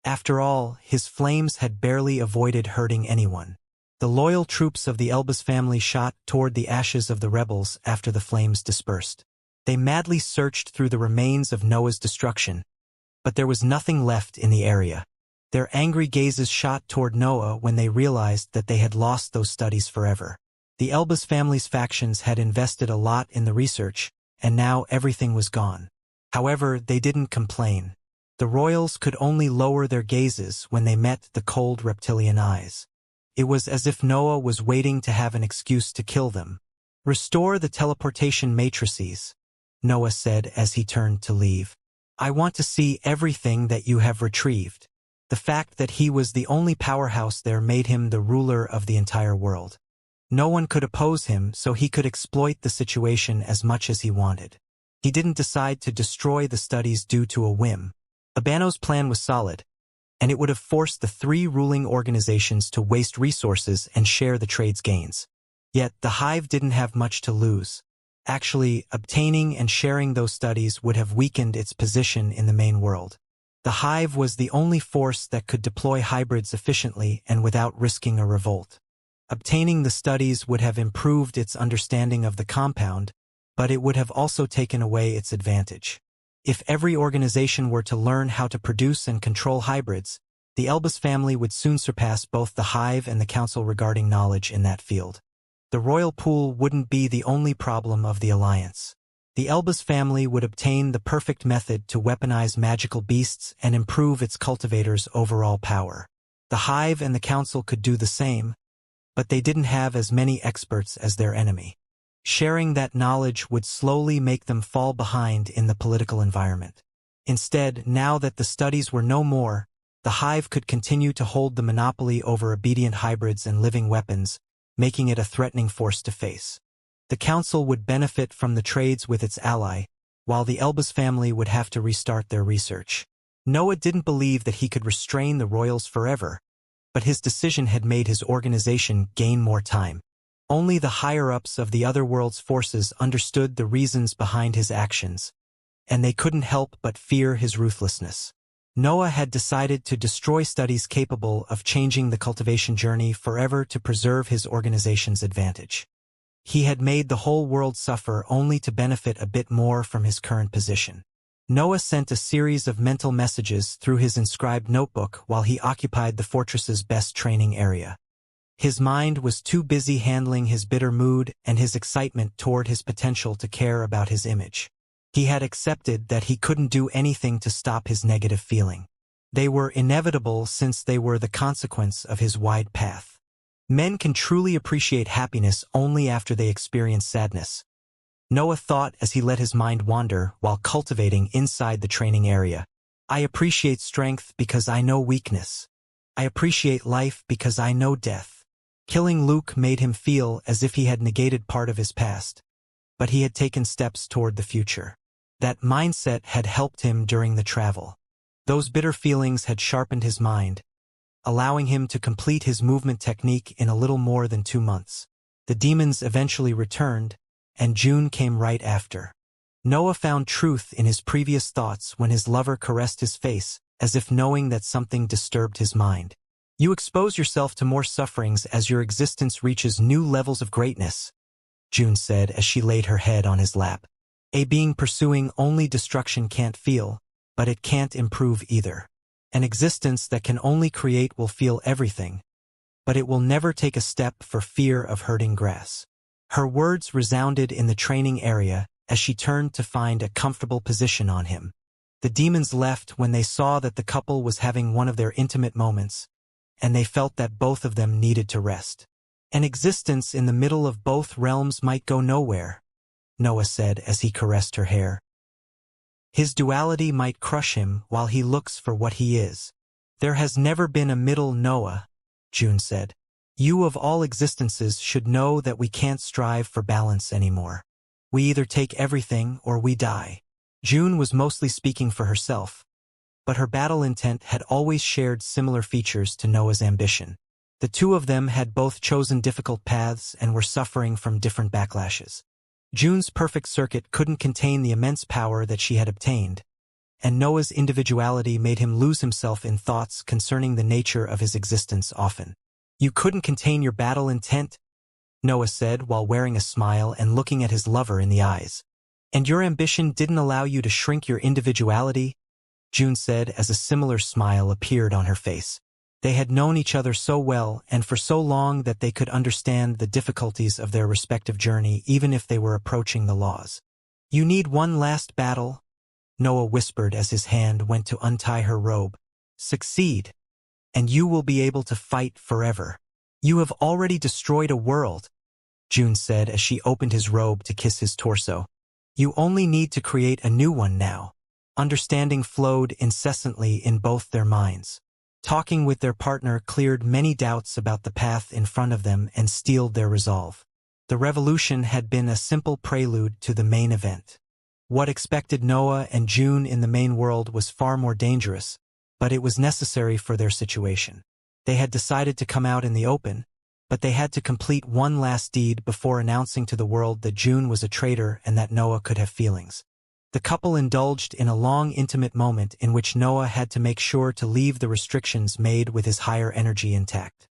After all, his flames had barely avoided hurting anyone. The loyal troops of the Elbas family shot toward the ashes of the rebels after the flames dispersed. They madly searched through the remains of Noah's destruction, but there was nothing left in the area. Their angry gazes shot toward Noah when they realized that they had lost those studies forever. The Elbas family's factions had invested a lot in the research, and now everything was gone. However, they didn't complain. The royals could only lower their gazes when they met the cold reptilian eyes. It was as if Noah was waiting to have an excuse to kill them. "Restore the teleportation matrices," Noah said as he turned to leave. "I want to see everything that you have retrieved." The fact that he was the only powerhouse there made him the ruler of the entire world. No one could oppose him, so he could exploit the situation as much as he wanted. He didn't decide to destroy the studies due to a whim. Ibano's plan was solid, and it would have forced the three ruling organizations to waste resources and share the trade's gains. Yet the Hive didn't have much to lose. Actually, obtaining and sharing those studies would have weakened its position in the main world. The Hive was the only force that could deploy hybrids efficiently and without risking a revolt. Obtaining the studies would have improved its understanding of the compound, but it would have also taken away its advantage. If every organization were to learn how to produce and control hybrids, the Elbas family would soon surpass both the Hive and the Council regarding knowledge in that field. The royal pool wouldn't be the only problem of the alliance. The Elbas family would obtain the perfect method to weaponize magical beasts and improve its cultivators' overall power. The Hive and the Council could do the same, but they didn't have as many experts as their enemy. Sharing that knowledge would slowly make them fall behind in the political environment. Instead, now that the studies were no more, the Hive could continue to hold the monopoly over obedient hybrids and living weapons, making it a threatening force to face. The Council would benefit from the trades with its ally, while the Elbas family would have to restart their research. Noah didn't believe that he could restrain the royals forever, but his decision had made his organization gain more time. Only the higher-ups of the other world's forces understood the reasons behind his actions, and they couldn't help but fear his ruthlessness. Noah had decided to destroy studies capable of changing the cultivation journey forever to preserve his organization's advantage. He had made the whole world suffer only to benefit a bit more from his current position. Noah sent a series of mental messages through his inscribed notebook while he occupied the fortress's best training area. His mind was too busy handling his bitter mood and his excitement toward his potential to care about his image. He had accepted that he couldn't do anything to stop his negative feeling. They were inevitable since they were the consequence of his wide path. Men can truly appreciate happiness only after they experience sadness. Noah thought as he let his mind wander while cultivating inside the training area. I appreciate strength because I know weakness. I appreciate life because I know death. Killing Luke made him feel as if he had negated part of his past, but he had taken steps toward the future. That mindset had helped him during the travel. Those bitter feelings had sharpened his mind, allowing him to complete his movement technique in a little more than 2 months. The demons eventually returned, and June came right after. Noah found truth in his previous thoughts when his lover caressed his face, as if knowing that something disturbed his mind. You expose yourself to more sufferings as your existence reaches new levels of greatness, June said as she laid her head on his lap. A being pursuing only destruction can't feel, but it can't improve either. An existence that can only create will feel everything, but it will never take a step for fear of hurting grass. Her words resounded in the training area as she turned to find a comfortable position on him. The demons left when they saw that the couple was having one of their intimate moments, and they felt that both of them needed to rest. An existence in the middle of both realms might go nowhere, Noah said as he caressed her hair. His duality might crush him while he looks for what he is. There has never been a middle, Noah, June said. You of all existences should know that we can't strive for balance anymore. We either take everything or we die. June was mostly speaking for herself, but her battle intent had always shared similar features to Noah's ambition. The two of them had both chosen difficult paths and were suffering from different backlashes. June's perfect circuit couldn't contain the immense power that she had obtained, and Noah's individuality made him lose himself in thoughts concerning the nature of his existence often. You couldn't contain your battle intent? Noah said while wearing a smile and looking at his lover in the eyes. And your ambition didn't allow you to shrink your individuality? June said as a similar smile appeared on her face. They had known each other so well and for so long that they could understand the difficulties of their respective journey even if they were approaching the laws. You need one last battle, Noah whispered as his hand went to untie her robe. Succeed, and you will be able to fight forever. You have already destroyed a world, June said as she opened his robe to kiss his torso. You only need to create a new one now. Understanding flowed incessantly in both their minds. Talking with their partner cleared many doubts about the path in front of them and steeled their resolve. The revolution had been a simple prelude to the main event. What expected Noah and June in the main world was far more dangerous, but it was necessary for their situation. They had decided to come out in the open, but they had to complete one last deed before announcing to the world that June was a traitor and that Noah could have feelings. The couple indulged in a long, intimate moment in which Noah had to make sure to leave the restrictions made with his higher energy intact.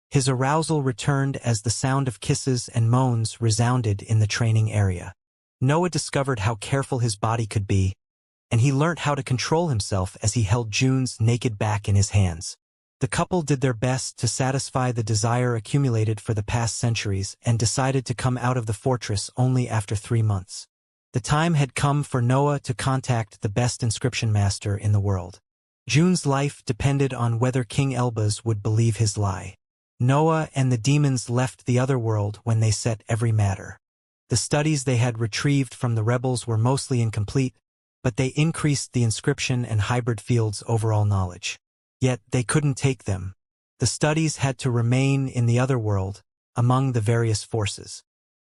His arousal returned as the sound of kisses and moans resounded in the training area. Noah discovered how careful his body could be, and he learnt how to control himself as he held June's naked back in his hands. The couple did their best to satisfy the desire accumulated for the past centuries and decided to come out of the fortress only after 3 months. The time had come for Noah to contact the best inscription master in the world. June's life depended on whether King Elbaz would believe his lie. Noah and the demons left the other world when they set every matter. The studies they had retrieved from the rebels were mostly incomplete, but they increased the inscription and hybrid field's overall knowledge. Yet they couldn't take them. The studies had to remain in the other world, among the various forces.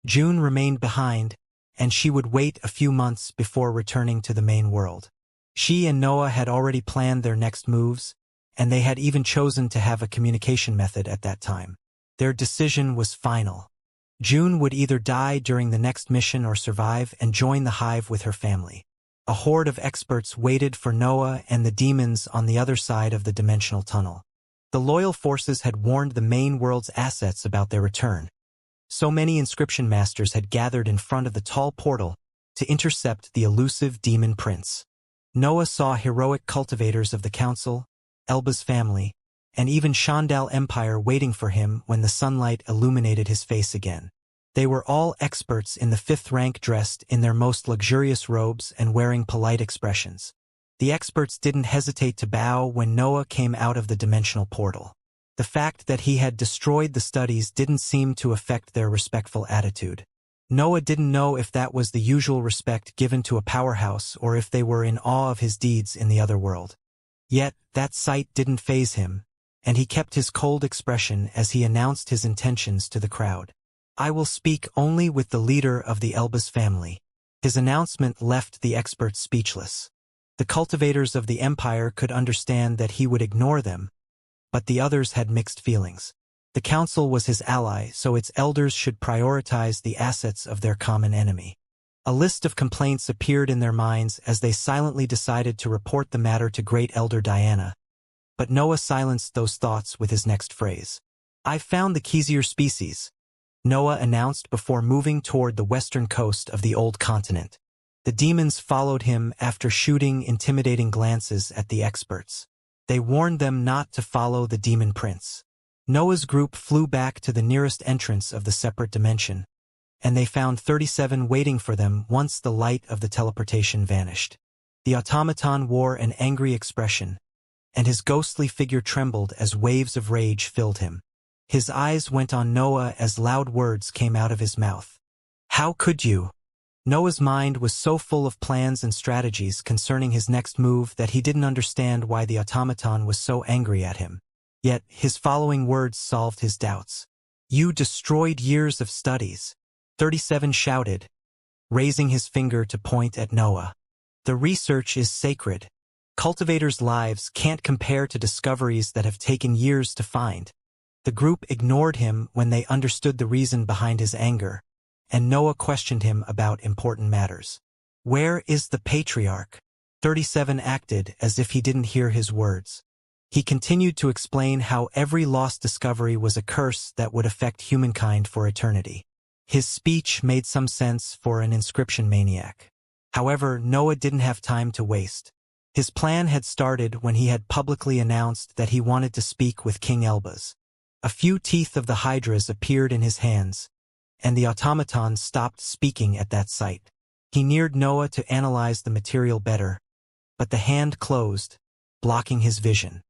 June remained behind, and she would wait a few months before returning to the main world. She and Noah had already planned their next moves, and they had even chosen to have a communication method at that time. Their decision was final. June would either die during the next mission or survive and join the hive with her family. A horde of experts waited for Noah and the demons on the other side of the dimensional tunnel. The loyal forces had warned the main world's assets about their return. So many inscription masters had gathered in front of the tall portal to intercept the elusive demon prince. Noah saw heroic cultivators of the council, Elbaz family, and even Shandal Empire waiting for him when the sunlight illuminated his face again. They were all experts in the 5th rank, dressed in their most luxurious robes and wearing polite expressions. The experts didn't hesitate to bow when Noah came out of the dimensional portal. The fact that he had destroyed the studies didn't seem to affect their respectful attitude. Noah didn't know if that was the usual respect given to a powerhouse or if they were in awe of his deeds in the other world. Yet, that sight didn't faze him, and he kept his cold expression as he announced his intentions to the crowd. I will speak only with the leader of the Elbaz family. His announcement left the experts speechless. The cultivators of the empire could understand that he would ignore them, but the others had mixed feelings. The council was his ally, so its elders should prioritize the assets of their common enemy. A list of complaints appeared in their minds as they silently decided to report the matter to Great Elder Diana. But Noah silenced those thoughts with his next phrase. I've found the Kezier species, Noah announced before moving toward the western coast of the old continent. The demons followed him after shooting intimidating glances at the experts. They warned them not to follow the demon prince. Noah's group flew back to the nearest entrance of the separate dimension, and they found 37 waiting for them once the light of the teleportation vanished. The automaton wore an angry expression, and his ghostly figure trembled as waves of rage filled him. His eyes went on Noah as loud words came out of his mouth. "How could you?" Noah's mind was so full of plans and strategies concerning his next move that he didn't understand why the automaton was so angry at him. Yet, his following words solved his doubts. "You destroyed years of studies," 37 shouted, raising his finger to point at Noah. "The research is sacred. Cultivators' lives can't compare to discoveries that have taken years to find." The group ignored him when they understood the reason behind his anger, and Noah questioned him about important matters. "Where is the patriarch?" 37 acted as if he didn't hear his words. He continued to explain how every lost discovery was a curse that would affect humankind for eternity. His speech made some sense for an inscription maniac. However, Noah didn't have time to waste. His plan had started when he had publicly announced that he wanted to speak with King Elbaz. A few teeth of the hydras appeared in his hands, and the automaton stopped speaking at that sight. He neared Noah to analyze the material better, but the hand closed, blocking his vision.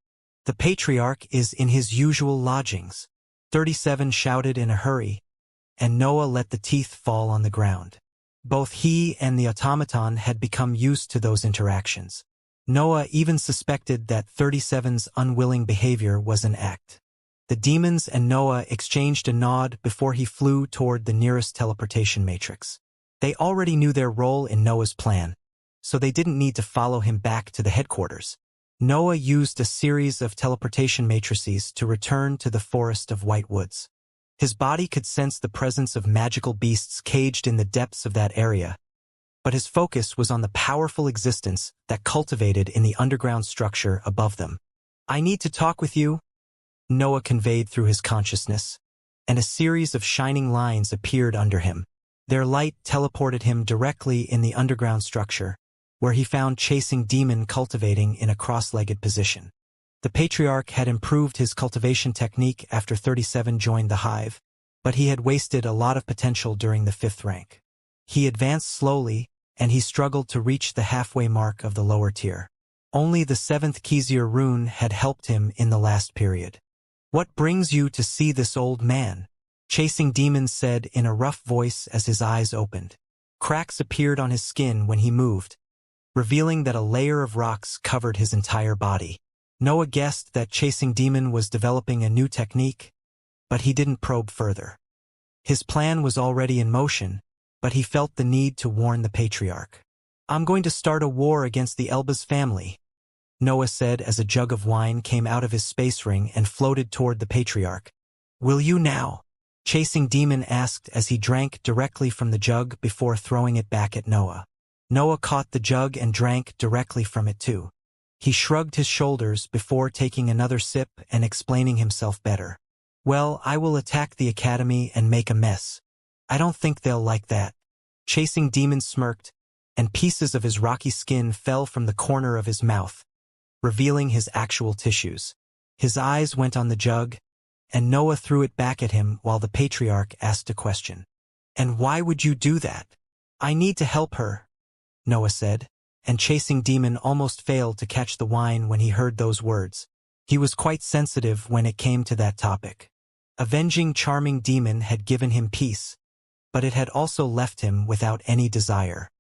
"The patriarch is in his usual lodgings," 37 shouted in a hurry, and Noah let the teeth fall on the ground. Both he and the automaton had become used to those interactions. Noah even suspected that 37's unwilling behavior was an act. The demons and Noah exchanged a nod before he flew toward the nearest teleportation matrix. They already knew their role in Noah's plan, so they didn't need to follow him back to the headquarters. Noah used a series of teleportation matrices to return to the forest of white woods. His body could sense the presence of magical beasts caged in the depths of that area, but his focus was on the powerful existence that cultivated in the underground structure above them. "I need to talk with you," Noah conveyed through his consciousness, and a series of shining lines appeared under him. Their light teleported him directly in the underground structure, where he found Chasing Demon cultivating in a cross-legged position. The patriarch had improved his cultivation technique after 37 joined the hive, but he had wasted a lot of potential during the 5th rank. He advanced slowly, and he struggled to reach the halfway mark of the lower tier. Only the 7th Xianxia rune had helped him in the last period. "What brings you to see this old man?" Chasing Demon said in a rough voice as his eyes opened. Cracks appeared on his skin when he moved, revealing that a layer of rocks covered his entire body. Noah guessed that Chasing Demon was developing a new technique, but he didn't probe further. His plan was already in motion, but he felt the need to warn the patriarch. "I'm going to start a war against the Elbaz family," Noah said as a jug of wine came out of his space ring and floated toward the patriarch. "Will you now?" Chasing Demon asked as he drank directly from the jug before throwing it back at Noah. Noah caught the jug and drank directly from it too. He shrugged his shoulders before taking another sip and explaining himself better. "Well, I will attack the academy and make a mess. I don't think they'll like that." Chasing Demon smirked, and pieces of his rocky skin fell from the corner of his mouth, revealing his actual tissues. His eyes went on the jug, and Noah threw it back at him while the patriarch asked a question. "And why would you do that?" "I need to help her," Noah said, and Chasing Demon almost failed to catch the wine when he heard those words. He was quite sensitive when it came to that topic. Avenging Charming Demon had given him peace, but it had also left him without any desire.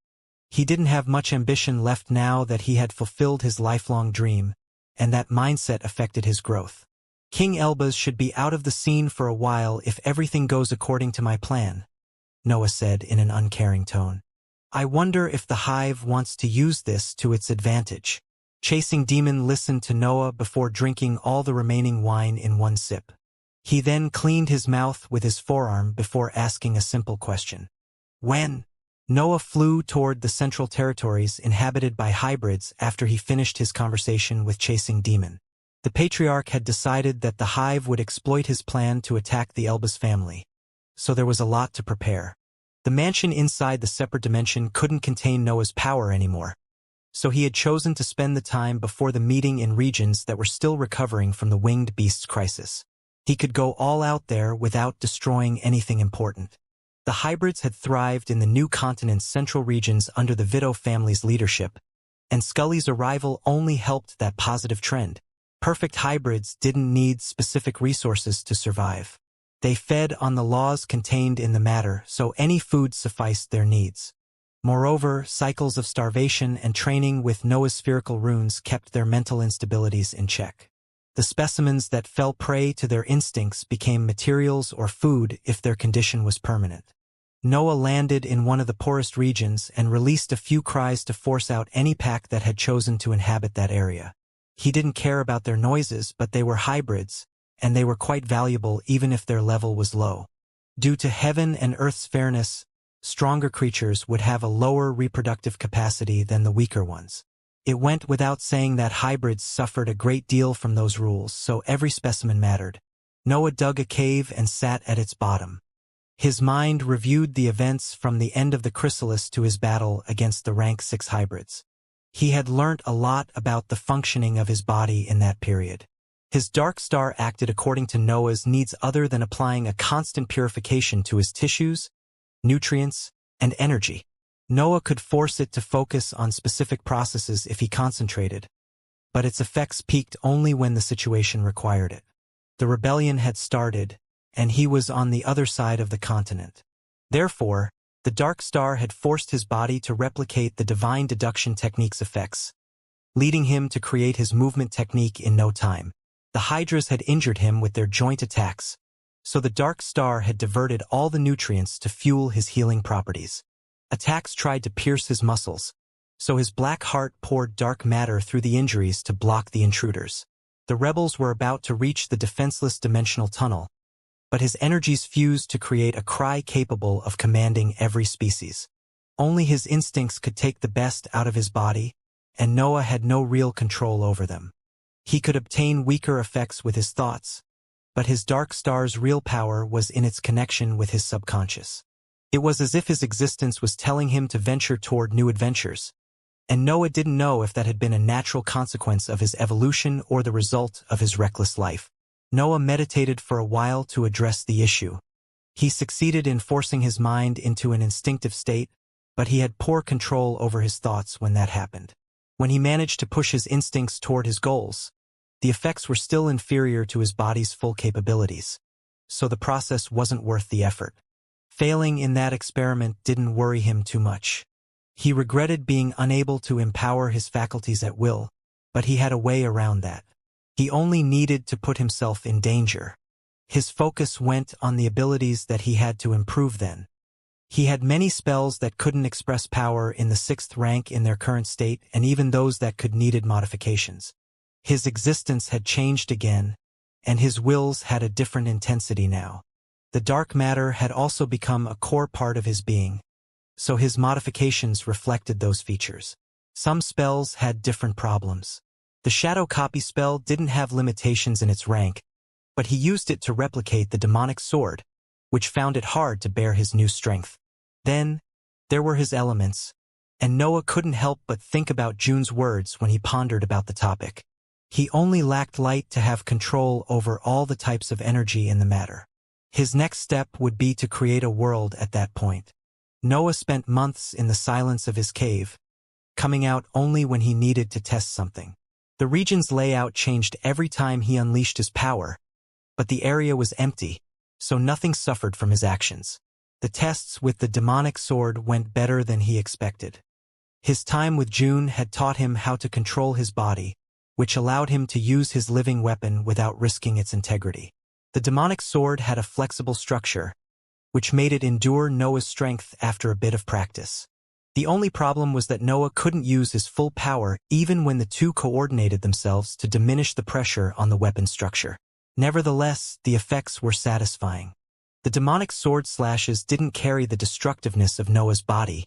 He didn't have much ambition left now that he had fulfilled his lifelong dream, and that mindset affected his growth. "King Elbaz should be out of the scene for a while if everything goes according to my plan," Noah said in an uncaring tone. "I wonder if the hive wants to use this to its advantage." Chasing Demon listened to Noah before drinking all the remaining wine in one sip. He then cleaned his mouth with his forearm before asking a simple question. "When?" Noah flew toward the Central Territories inhabited by hybrids after he finished his conversation with Chasing Demon. The patriarch had decided that the hive would exploit his plan to attack the Elbaz family, so there was a lot to prepare. The mansion inside the separate dimension couldn't contain Noah's power anymore, so he had chosen to spend the time before the meeting in regions that were still recovering from the winged beast's crisis. He could go all out there without destroying anything important. The hybrids had thrived in the new continent's central regions under the Vito family's leadership, and Scully's arrival only helped that positive trend. Perfect hybrids didn't need specific resources to survive. They fed on the laws contained in the matter, so any food sufficed their needs. Moreover, cycles of starvation and training with noospherical runes kept their mental instabilities in check. The specimens that fell prey to their instincts became materials or food if their condition was permanent. Noah landed in one of the poorest regions and released a few cries to force out any pack that had chosen to inhabit that area. He didn't care about their noises, but they were hybrids, and they were quite valuable even if their level was low. Due to heaven and earth's fairness, stronger creatures would have a lower reproductive capacity than the weaker ones. It went without saying that hybrids suffered a great deal from those rules, so every specimen mattered. Noah dug a cave and sat at its bottom. His mind reviewed the events from the end of the chrysalis to his battle against the rank 6 hybrids. He had learnt a lot about the functioning of his body in that period. His dark star acted according to Noah's needs other than applying a constant purification to his tissues, nutrients, and energy. Noah could force it to focus on specific processes if he concentrated, but its effects peaked only when the situation required it. The rebellion had started, and he was on the other side of the continent. Therefore, the dark star had forced his body to replicate the divine deduction technique's effects, leading him to create his movement technique in no time. The hydras had injured him with their joint attacks, so the dark star had diverted all the nutrients to fuel his healing properties. Attacks tried to pierce his muscles, so his black heart poured dark matter through the injuries to block the intruders. The rebels were about to reach the defenseless dimensional tunnel, but his energies fused to create a cry capable of commanding every species. Only his instincts could take the best out of his body, and Noah had no real control over them. He could obtain weaker effects with his thoughts, but his dark star's real power was in its connection with his subconscious. It was as if his existence was telling him to venture toward new adventures, and Noah didn't know if that had been a natural consequence of his evolution or the result of his reckless life. Noah meditated for a while to address the issue. He succeeded in forcing his mind into an instinctive state, but he had poor control over his thoughts when that happened. When he managed to push his instincts toward his goals, the effects were still inferior to his body's full capabilities, so the process wasn't worth the effort. Failing in that experiment didn't worry him too much. He regretted being unable to empower his faculties at will, but he had a way around that. He only needed to put himself in danger. His focus went on the abilities that he had to improve then. He had many spells that couldn't express power in the 6th rank in their current state, and even those that could needed modifications. His existence had changed again, and his wills had a different intensity now. The dark matter had also become a core part of his being, so his modifications reflected those features. Some spells had different problems. The shadow copy spell didn't have limitations in its rank, but he used it to replicate the demonic sword, which found it hard to bear his new strength. Then, there were his elements, and Noah couldn't help but think about June's words when he pondered about the topic. He only lacked light to have control over all the types of energy in the matter. His next step would be to create a world at that point. Noah spent months in the silence of his cave, coming out only when he needed to test something. The region's layout changed every time he unleashed his power, but the area was empty, so nothing suffered from his actions. The tests with the demonic sword went better than he expected. His time with June had taught him how to control his body, which allowed him to use his living weapon without risking its integrity. The demonic sword had a flexible structure, which made it endure Noah's strength after a bit of practice. The only problem was that Noah couldn't use his full power even when the two coordinated themselves to diminish the pressure on the weapon structure. Nevertheless, the effects were satisfying. The demonic sword slashes didn't carry the destructiveness of Noah's body,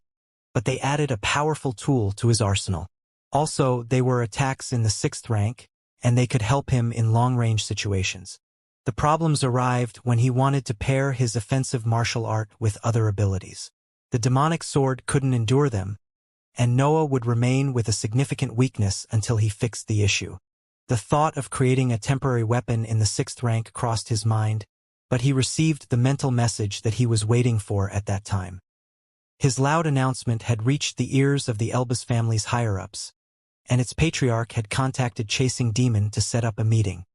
but they added a powerful tool to his arsenal. Also, they were attacks in the 6th rank, and they could help him in long-range situations. The problems arrived when he wanted to pair his offensive martial art with other abilities. The demonic sword couldn't endure them, and Noah would remain with a significant weakness until he fixed the issue. The thought of creating a temporary weapon in the 6th rank crossed his mind, but he received the mental message that he was waiting for at that time. His loud announcement had reached the ears of the Elbas family's higher-ups, and its patriarch had contacted Chasing Demon to set up a meeting.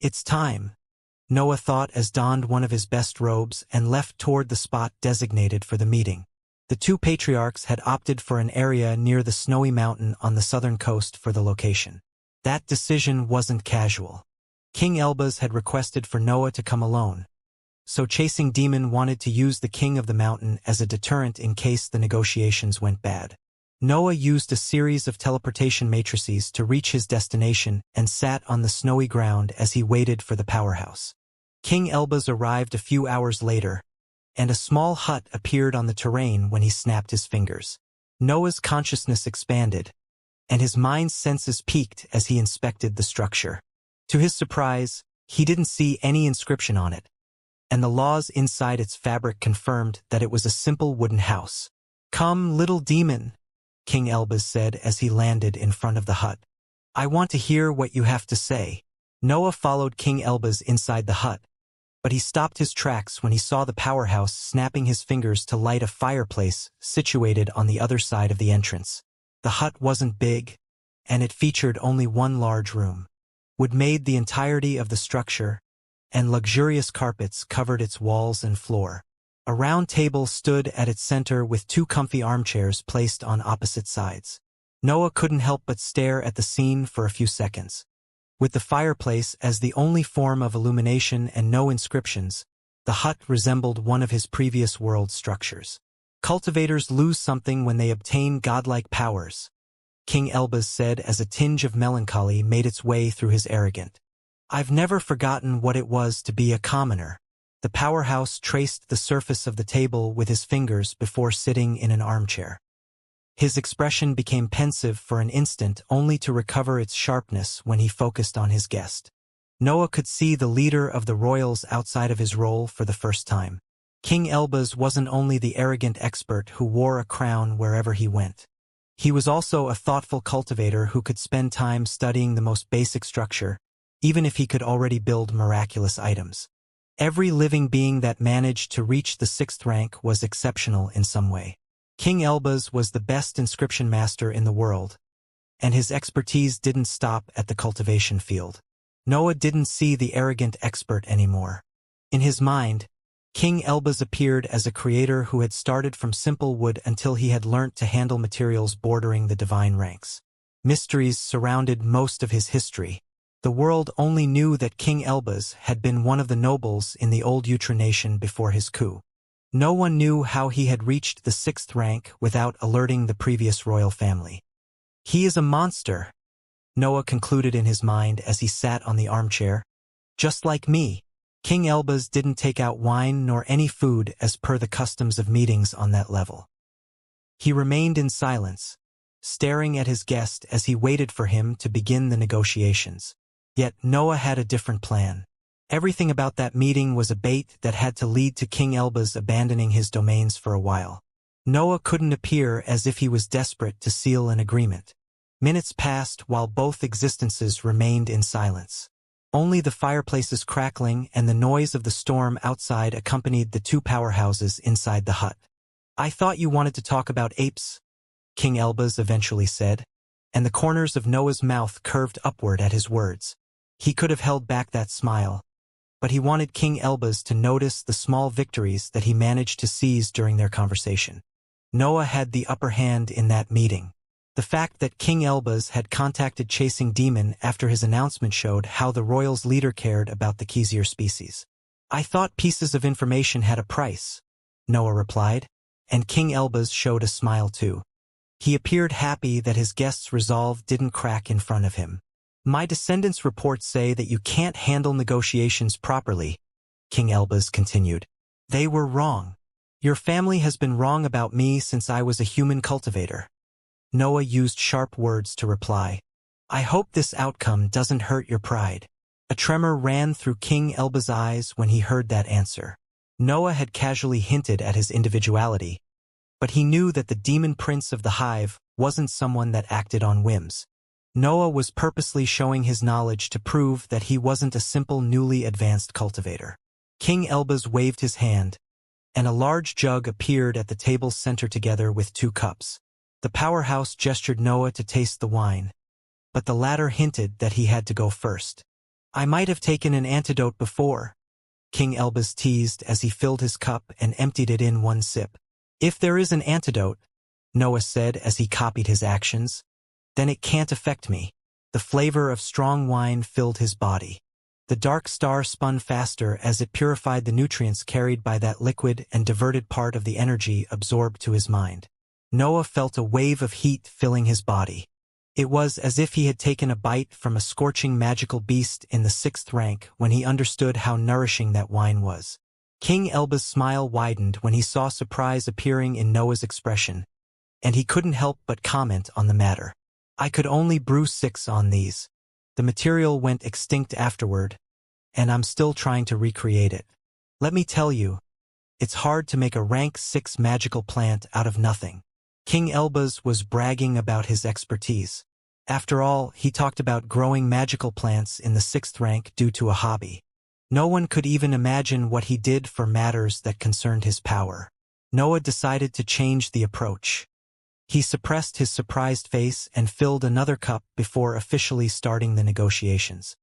"It's time," Noah thought as donned one of his best robes and left toward the spot designated for the meeting. The two patriarchs had opted for an area near the snowy mountain on the southern coast for the location. That decision wasn't casual. King Elbas had requested for Noah to come alone, so Chasing Demon wanted to use the king of the mountain as a deterrent in case the negotiations went bad. Noah used a series of teleportation matrices to reach his destination and sat on the snowy ground as he waited for the powerhouse. King Elbas arrived a few hours later, and a small hut appeared on the terrain when he snapped his fingers. Noah's consciousness expanded, and his mind's senses peaked as he inspected the structure. To his surprise, he didn't see any inscription on it, and the laws inside its fabric confirmed that it was a simple wooden house. "Come, little demon," King Elbas said as he landed in front of the hut. "I want to hear what you have to say." Noah followed King Elbas inside the hut, but he stopped his tracks when he saw the powerhouse snapping his fingers to light a fireplace situated on the other side of the entrance. The hut wasn't big, and it featured only one large room. Wood made the entirety of the structure, and luxurious carpets covered its walls and floor. A round table stood at its center with two comfy armchairs placed on opposite sides. Noah couldn't help but stare at the scene for a few seconds. With the fireplace as the only form of illumination and no inscriptions, the hut resembled one of his previous world structures. "Cultivators lose something when they obtain godlike powers," King Elbas said as a tinge of melancholy made its way through his arrogant. "I've never forgotten what it was to be a commoner." The powerhouse traced the surface of the table with his fingers before sitting in an armchair. His expression became pensive for an instant only to recover its sharpness when he focused on his guest. Noah could see the leader of the royals outside of his role for the first time. King Elbas wasn't only the arrogant expert who wore a crown wherever he went. He was also a thoughtful cultivator who could spend time studying the most basic structure, even if he could already build miraculous items. Every living being that managed to reach the 6th rank was exceptional in some way. King Elbas was the best inscription master in the world, and his expertise didn't stop at the cultivation field. Noah didn't see the arrogant expert anymore. In his mind, King Elbas appeared as a creator who had started from simple wood until he had learnt to handle materials bordering the divine ranks. Mysteries surrounded most of his history. The world only knew that King Elbas had been one of the nobles in the old Wuxia nation before his coup. No one knew how he had reached the 6th rank without alerting the previous royal family. "He is a monster," Noah concluded in his mind as he sat on the armchair. "Just like me." King Elbas didn't take out wine nor any food as per the customs of meetings on that level. He remained in silence, staring at his guest as he waited for him to begin the negotiations. Yet Noah had a different plan. Everything about that meeting was a bait that had to lead to King Elbas abandoning his domains for a while. Noah couldn't appear as if he was desperate to seal an agreement. Minutes passed while both existences remained in silence. Only the fireplace's crackling and the noise of the storm outside accompanied the two powerhouses inside the hut. "I thought you wanted to talk about apes," King Elbas eventually said, and the corners of Noah's mouth curved upward at his words. He could have held back that smile, but he wanted King Elbas to notice the small victories that he managed to seize during their conversation. Noah had the upper hand in that meeting. The fact that King Elbas had contacted Chasing Demon after his announcement showed how the royals' leader cared about the Xianxia species. "I thought pieces of information had a price," Noah replied, and King Elbas showed a smile too. He appeared happy that his guest's resolve didn't crack in front of him. "My descendants' reports say that you can't handle negotiations properly," King Elbas continued. "They were wrong. Your family has been wrong about me since I was a human cultivator." Noah used sharp words to reply. "I hope this outcome doesn't hurt your pride." A tremor ran through King Elbas' eyes when he heard that answer. Noah had casually hinted at his individuality, but he knew that the demon prince of the hive wasn't someone that acted on whims. Noah was purposely showing his knowledge to prove that he wasn't a simple newly advanced cultivator. King Elbaz waved his hand, and a large jug appeared at the table's center together with 2 cups. The powerhouse gestured Noah to taste the wine, but the latter hinted that he had to go first. I might have taken an antidote before, King Elbaz teased as he filled his cup and emptied it in 1 sip. If there is an antidote, Noah said as he copied his actions, then it can't affect me. The flavor of strong wine filled his body. The dark star spun faster as it purified the nutrients carried by that liquid and diverted part of the energy absorbed to his mind. Noah felt a wave of heat filling his body. It was as if he had taken a bite from a scorching magical beast in the 6th rank when he understood how nourishing that wine was. King Elbaz's smile widened when he saw surprise appearing in Noah's expression, and he couldn't help but comment on the matter. I could only brew 6 on these. The material went extinct afterward, and I'm still trying to recreate it. Let me tell you, it's hard to make a rank 6 magical plant out of nothing. King Elbaz was bragging about his expertise. After all, he talked about growing magical plants in the 6th rank due to a hobby. No one could even imagine what he did for matters that concerned his power. Noah decided to change the approach. He suppressed his surprised face and filled another cup before officially starting the negotiations.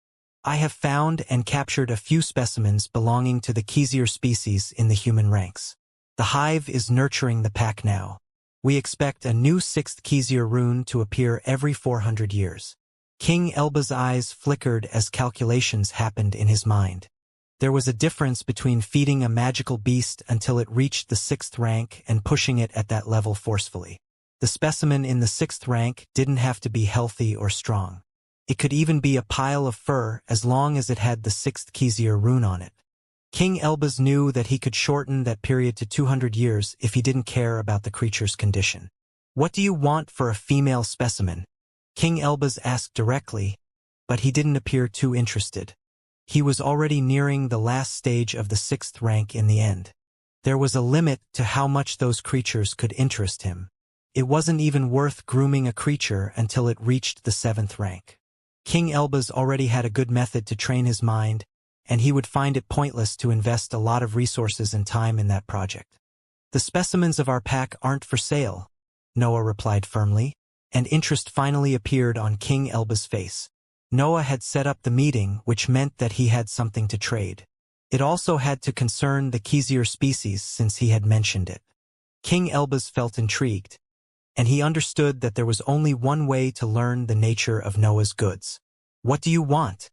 I have found and captured a few specimens belonging to the Xianxia species in the human ranks. The hive is nurturing the pack now. We expect a new 6th Xianxia rune to appear every 400 years. King Elbaz's eyes flickered as calculations happened in his mind. There was a difference between feeding a magical beast until it reached the 6th rank and pushing it at that level forcefully. The specimen in the 6th rank didn't have to be healthy or strong. It could even be a pile of fur as long as it had the 6th Xianxia rune on it. King Elbaz knew that he could shorten that period to 200 years if he didn't care about the creature's condition. What do you want for a female specimen? King Elbaz asked directly, but he didn't appear too interested. He was already nearing the last stage of the 6th rank in the end. There was a limit to how much those creatures could interest him. It wasn't even worth grooming a creature until it reached the 7th rank. King Elbaz already had a good method to train his mind, and he would find it pointless to invest a lot of resources and time in that project. The specimens of our pack aren't for sale, Noah replied firmly, and interest finally appeared on King Elbaz's face. Noah had set up the meeting, which meant that he had something to trade. It also had to concern the Xianxia species since he had mentioned it. King Elbaz felt intrigued, and he understood that there was only one way to learn the nature of Noah's goods. What do you want?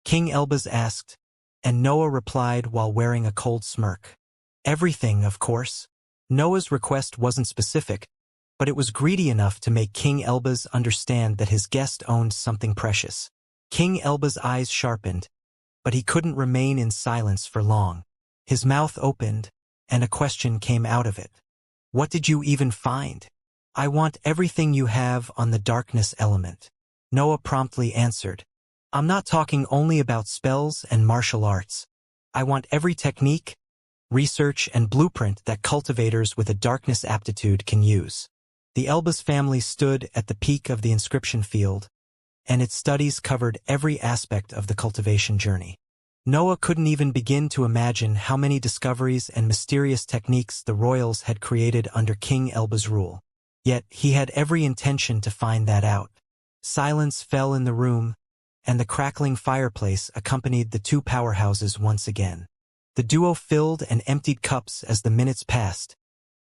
King Elbaz asked, and Noah replied while wearing a cold smirk. Everything, of course. Noah's request wasn't specific, but it was greedy enough to make King Elbaz understand that his guest owned something precious. King Elbaz's eyes sharpened, but he couldn't remain in silence for long. His mouth opened, and a question came out of it. What did you even find? I want everything you have on the darkness element, Noah promptly answered. I'm not talking only about spells and martial arts. I want every technique, research, and blueprint that cultivators with a darkness aptitude can use. The Elbaz family stood at the peak of the inscription field, and its studies covered every aspect of the cultivation journey. Noah couldn't even begin to imagine how many discoveries and mysterious techniques the royals had created under King Elbaz's rule. Yet he had every intention to find that out. Silence fell in the room, and the crackling fireplace accompanied the 2 powerhouses once again. The duo filled and emptied cups as the minutes passed,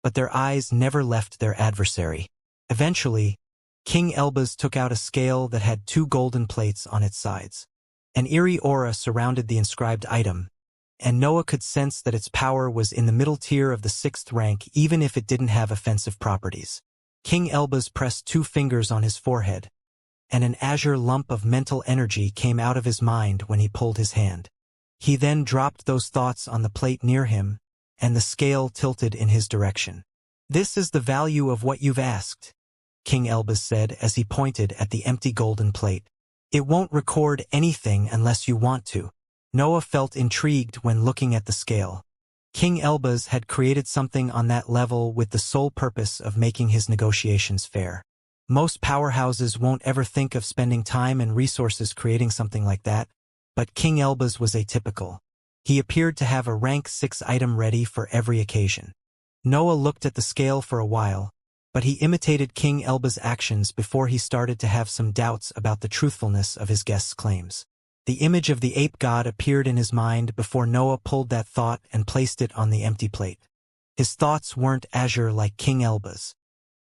but their eyes never left their adversary. Eventually, King Elbaz took out a scale that had 2 golden plates on its sides. An eerie aura surrounded the inscribed item, and Noah could sense that its power was in the middle tier of the 6th rank even if it didn't have offensive properties. King Elbaz pressed 2 fingers on his forehead, and an azure lump of mental energy came out of his mind when he pulled his hand. He then dropped those thoughts on the plate near him, and the scale tilted in his direction. This is the value of what you've asked, King Elbaz said as he pointed at the empty golden plate. It won't record anything unless you want to. Noah felt intrigued when looking at the scale. King Elbaz had created something on that level with the sole purpose of making his negotiations fair. Most powerhouses won't ever think of spending time and resources creating something like that, but King Elbaz was atypical. He appeared to have a rank 6 item ready for every occasion. Noah looked at the scale for a while, but he imitated King Elba's actions before he started to have some doubts about the truthfulness of his guest's claims. The image of the ape god appeared in his mind before Noah pulled that thought and placed it on the empty plate. His thoughts weren't azure like King Elba's.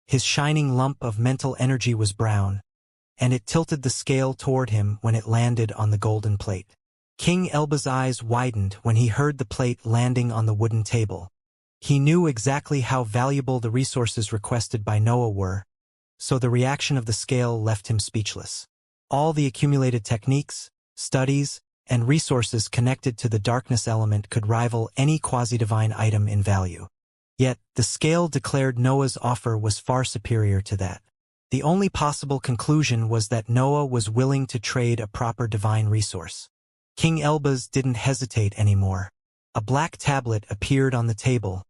His shining lump of mental energy was brown, and it tilted the scale toward him when it landed on the golden plate. King Elba's eyes widened when he heard the plate landing on the wooden table. He knew exactly how valuable the resources requested by Noah were, so the reaction of the scale left him speechless. All the accumulated techniques, studies, and resources connected to the darkness element could rival any quasi-divine item in value. Yet, the scale declared Noah's offer was far superior to that. The only possible conclusion was that Noah was willing to trade a proper divine resource. King Elba's didn't hesitate anymore. A black tablet appeared on the table,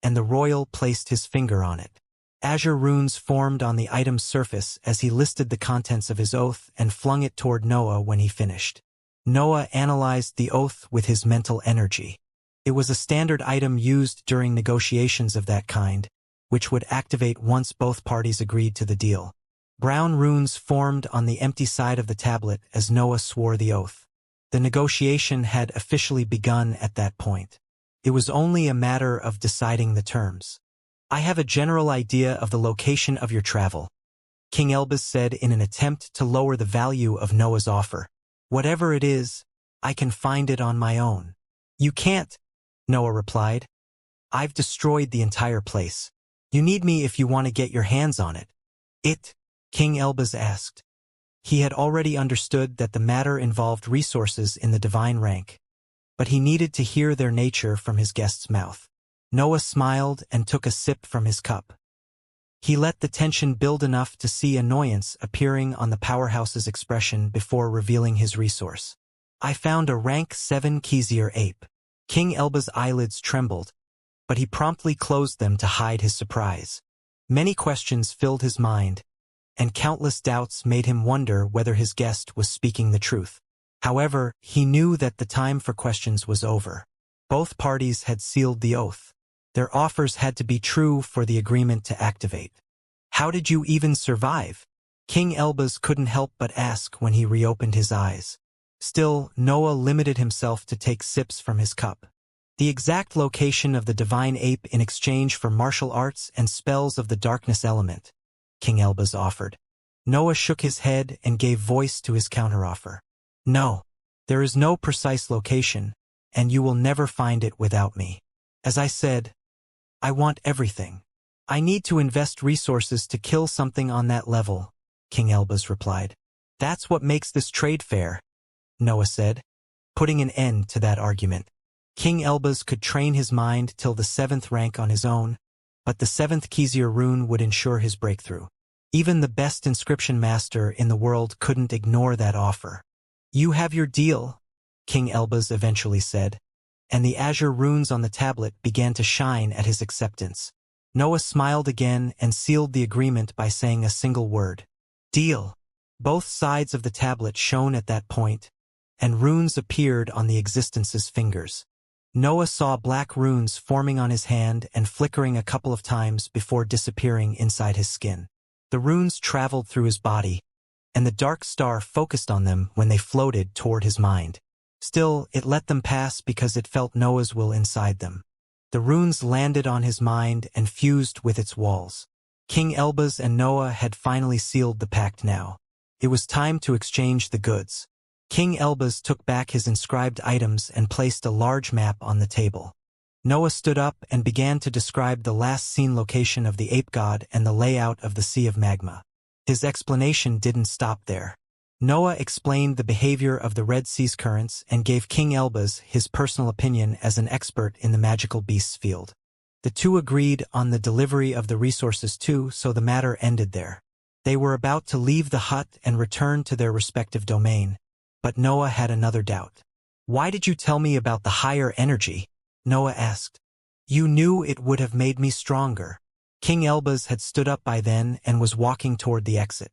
and the royal placed his finger on it. Azure runes formed on the item's surface as he listed the contents of his oath and flung it toward Noah when he finished. Noah analyzed the oath with his mental energy. It was a standard item used during negotiations of that kind, which would activate once both parties agreed to the deal. Brown runes formed on the empty side of the tablet as Noah swore the oath. The negotiation had officially begun at that point. It was only a matter of deciding the terms. "I have a general idea of the location of your travel," King Elbas said in an attempt to lower the value of Noah's offer. "Whatever it is, I can find it on my own." "You can't," Noah replied. "I've destroyed the entire place. You need me if you want to get your hands on it." King Elbas asked. He had already understood that the matter involved resources in the divine rank, but he needed to hear their nature from his guest's mouth. Noah smiled and took a sip from his cup. He let the tension build enough to see annoyance appearing on the powerhouse's expression before revealing his resource. "I found a rank 7 Xianxia ape." King Elba's eyelids trembled, but he promptly closed them to hide his surprise. Many questions filled his mind, and countless doubts made him wonder whether his guest was speaking the truth. However, he knew that the time for questions was over. Both parties had sealed the oath. Their offers had to be true for the agreement to activate. "How did you even survive?" King Elbas couldn't help but ask when he reopened his eyes. Still, Noah limited himself to take sips from his cup. "The exact location of the divine ape in exchange for martial arts and spells of the darkness element," King Elbas offered. Noah shook his head and gave voice to his counteroffer. "No, there is no precise location, and you will never find it without me. As I said, I want everything. I need to invest resources to kill something on that level," King Elbas replied. "That's what makes this trade fair," Noah said, putting an end to that argument. King Elbas could train his mind till the 7th rank on his own, but the 7th Xianxia rune would ensure his breakthrough. Even the best inscription master in the world couldn't ignore that offer. "You have your deal," King Elbas eventually said, and the azure runes on the tablet began to shine at his acceptance. Noah smiled again and sealed the agreement by saying a single word: "Deal." Both sides of the tablet shone at that point, and runes appeared on the existence's fingers. Noah saw black runes forming on his hand and flickering a couple of times before disappearing inside his skin. The runes traveled through his body, and the dark star focused on them when they floated toward his mind. Still, it let them pass because it felt Noah's will inside them. The runes landed on his mind and fused with its walls. King Elbas and Noah had finally sealed the pact now. It was time to exchange the goods. King Elbas took back his inscribed items and placed a large map on the table. Noah stood up and began to describe the last seen location of the ape god and the layout of the Sea of Magma. His explanation didn't stop there. Noah explained the behavior of the Red Sea's currents and gave King Elbas his personal opinion as an expert in the magical beasts field. The two agreed on the delivery of the resources too, so the matter ended there. They were about to leave the hut and return to their respective domain, but Noah had another doubt. "Why did you tell me about the higher energy?" Noah asked. "You knew it would have made me stronger." King Elbas had stood up by then and was walking toward the exit.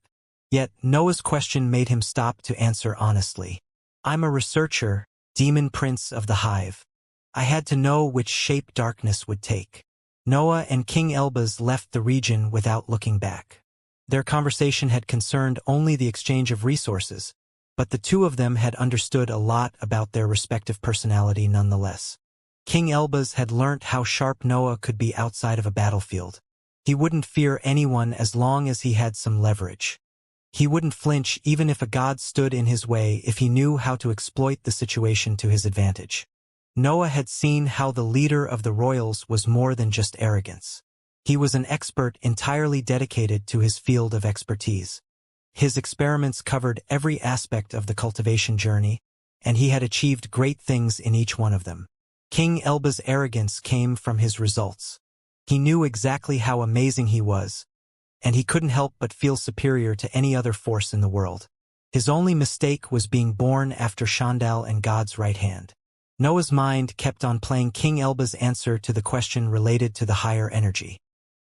Yet Noah's question made him stop to answer honestly. "I'm a researcher," demon prince of the hive. I had to know which shape darkness would take. Noah and King Elbaz left the region without looking back. Their conversation had concerned only the exchange of resources, but the two of them had understood a lot about their respective personality nonetheless. King Elbaz had learnt how sharp Noah could be outside of a battlefield. He wouldn't fear anyone as long as he had some leverage. He wouldn't flinch even if a god stood in his way if he knew how to exploit the situation to his advantage. Noah had seen how the leader of the royals was more than just arrogance. He was an expert entirely dedicated to his field of expertise. His experiments covered every aspect of the cultivation journey, and he had achieved great things in each one of them. King Elbaz's arrogance came from his results. He knew exactly how amazing he was, and he couldn't help but feel superior to any other force in the world. His only mistake was being born after Shandal and God's right hand. Noah's mind kept on playing King Elbaz's answer to the question related to the higher energy.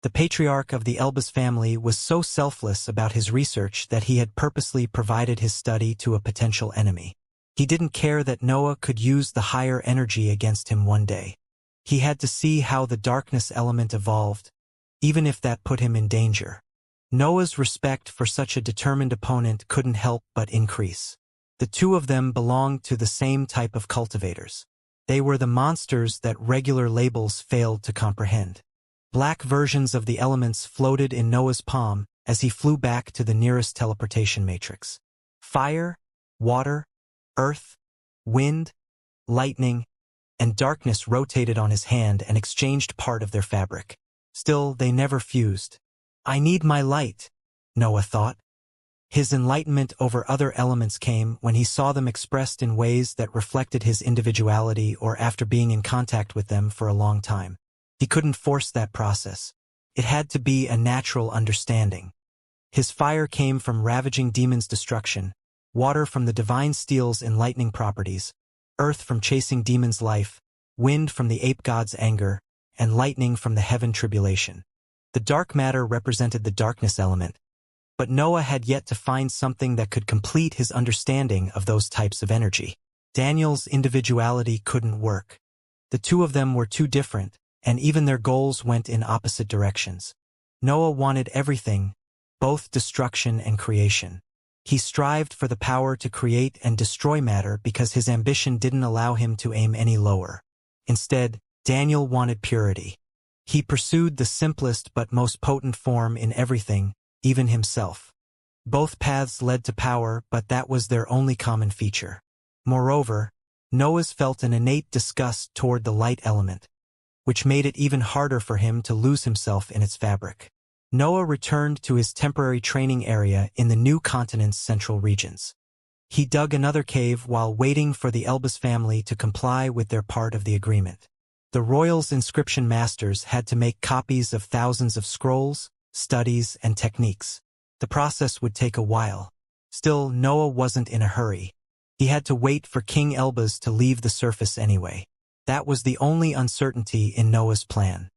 The patriarch of the Elbaz family was so selfless about his research that he had purposely provided his study to a potential enemy. He didn't care that Noah could use the higher energy against him one day. He had to see how the darkness element evolved, even if that put him in danger. Noah's respect for such a determined opponent couldn't help but increase. The two of them belonged to the same type of cultivators. They were the monsters that regular labels failed to comprehend. Black versions of the elements floated in Noah's palm as he flew back to the nearest teleportation matrix. Fire, water, earth, wind, lightning, and darkness rotated on his hand and exchanged part of their fabric. Still, they never fused. I need my light, Noah thought. His enlightenment over other elements came when he saw them expressed in ways that reflected his individuality or after being in contact with them for a long time. He couldn't force that process. It had to be a natural understanding. His fire came from ravaging demons' destruction, water from the divine steel's enlightening properties, earth from chasing demons' life, wind from the ape god's anger, and lightning from the heaven tribulation. The dark matter represented the darkness element, but Noah had yet to find something that could complete his understanding of those types of energy. Daniel's individuality couldn't work. The two of them were too different, and even their goals went in opposite directions. Noah wanted everything, both destruction and creation. He strived for the power to create and destroy matter because his ambition didn't allow him to aim any lower. Instead, Daniel wanted purity. He pursued the simplest but most potent form in everything, even himself. Both paths led to power, but that was their only common feature. Moreover, Noah felt an innate disgust toward the light element, which made it even harder for him to lose himself in its fabric. Noah returned to his temporary training area in the new continent's central regions. He dug another cave while waiting for the Elbaz family to comply with their part of the agreement. The royals' inscription masters had to make copies of thousands of scrolls, studies, and techniques. The process would take a while. Still, Noah wasn't in a hurry. He had to wait for King Elbaz to leave the surface anyway. That was the only uncertainty in Noah's plan.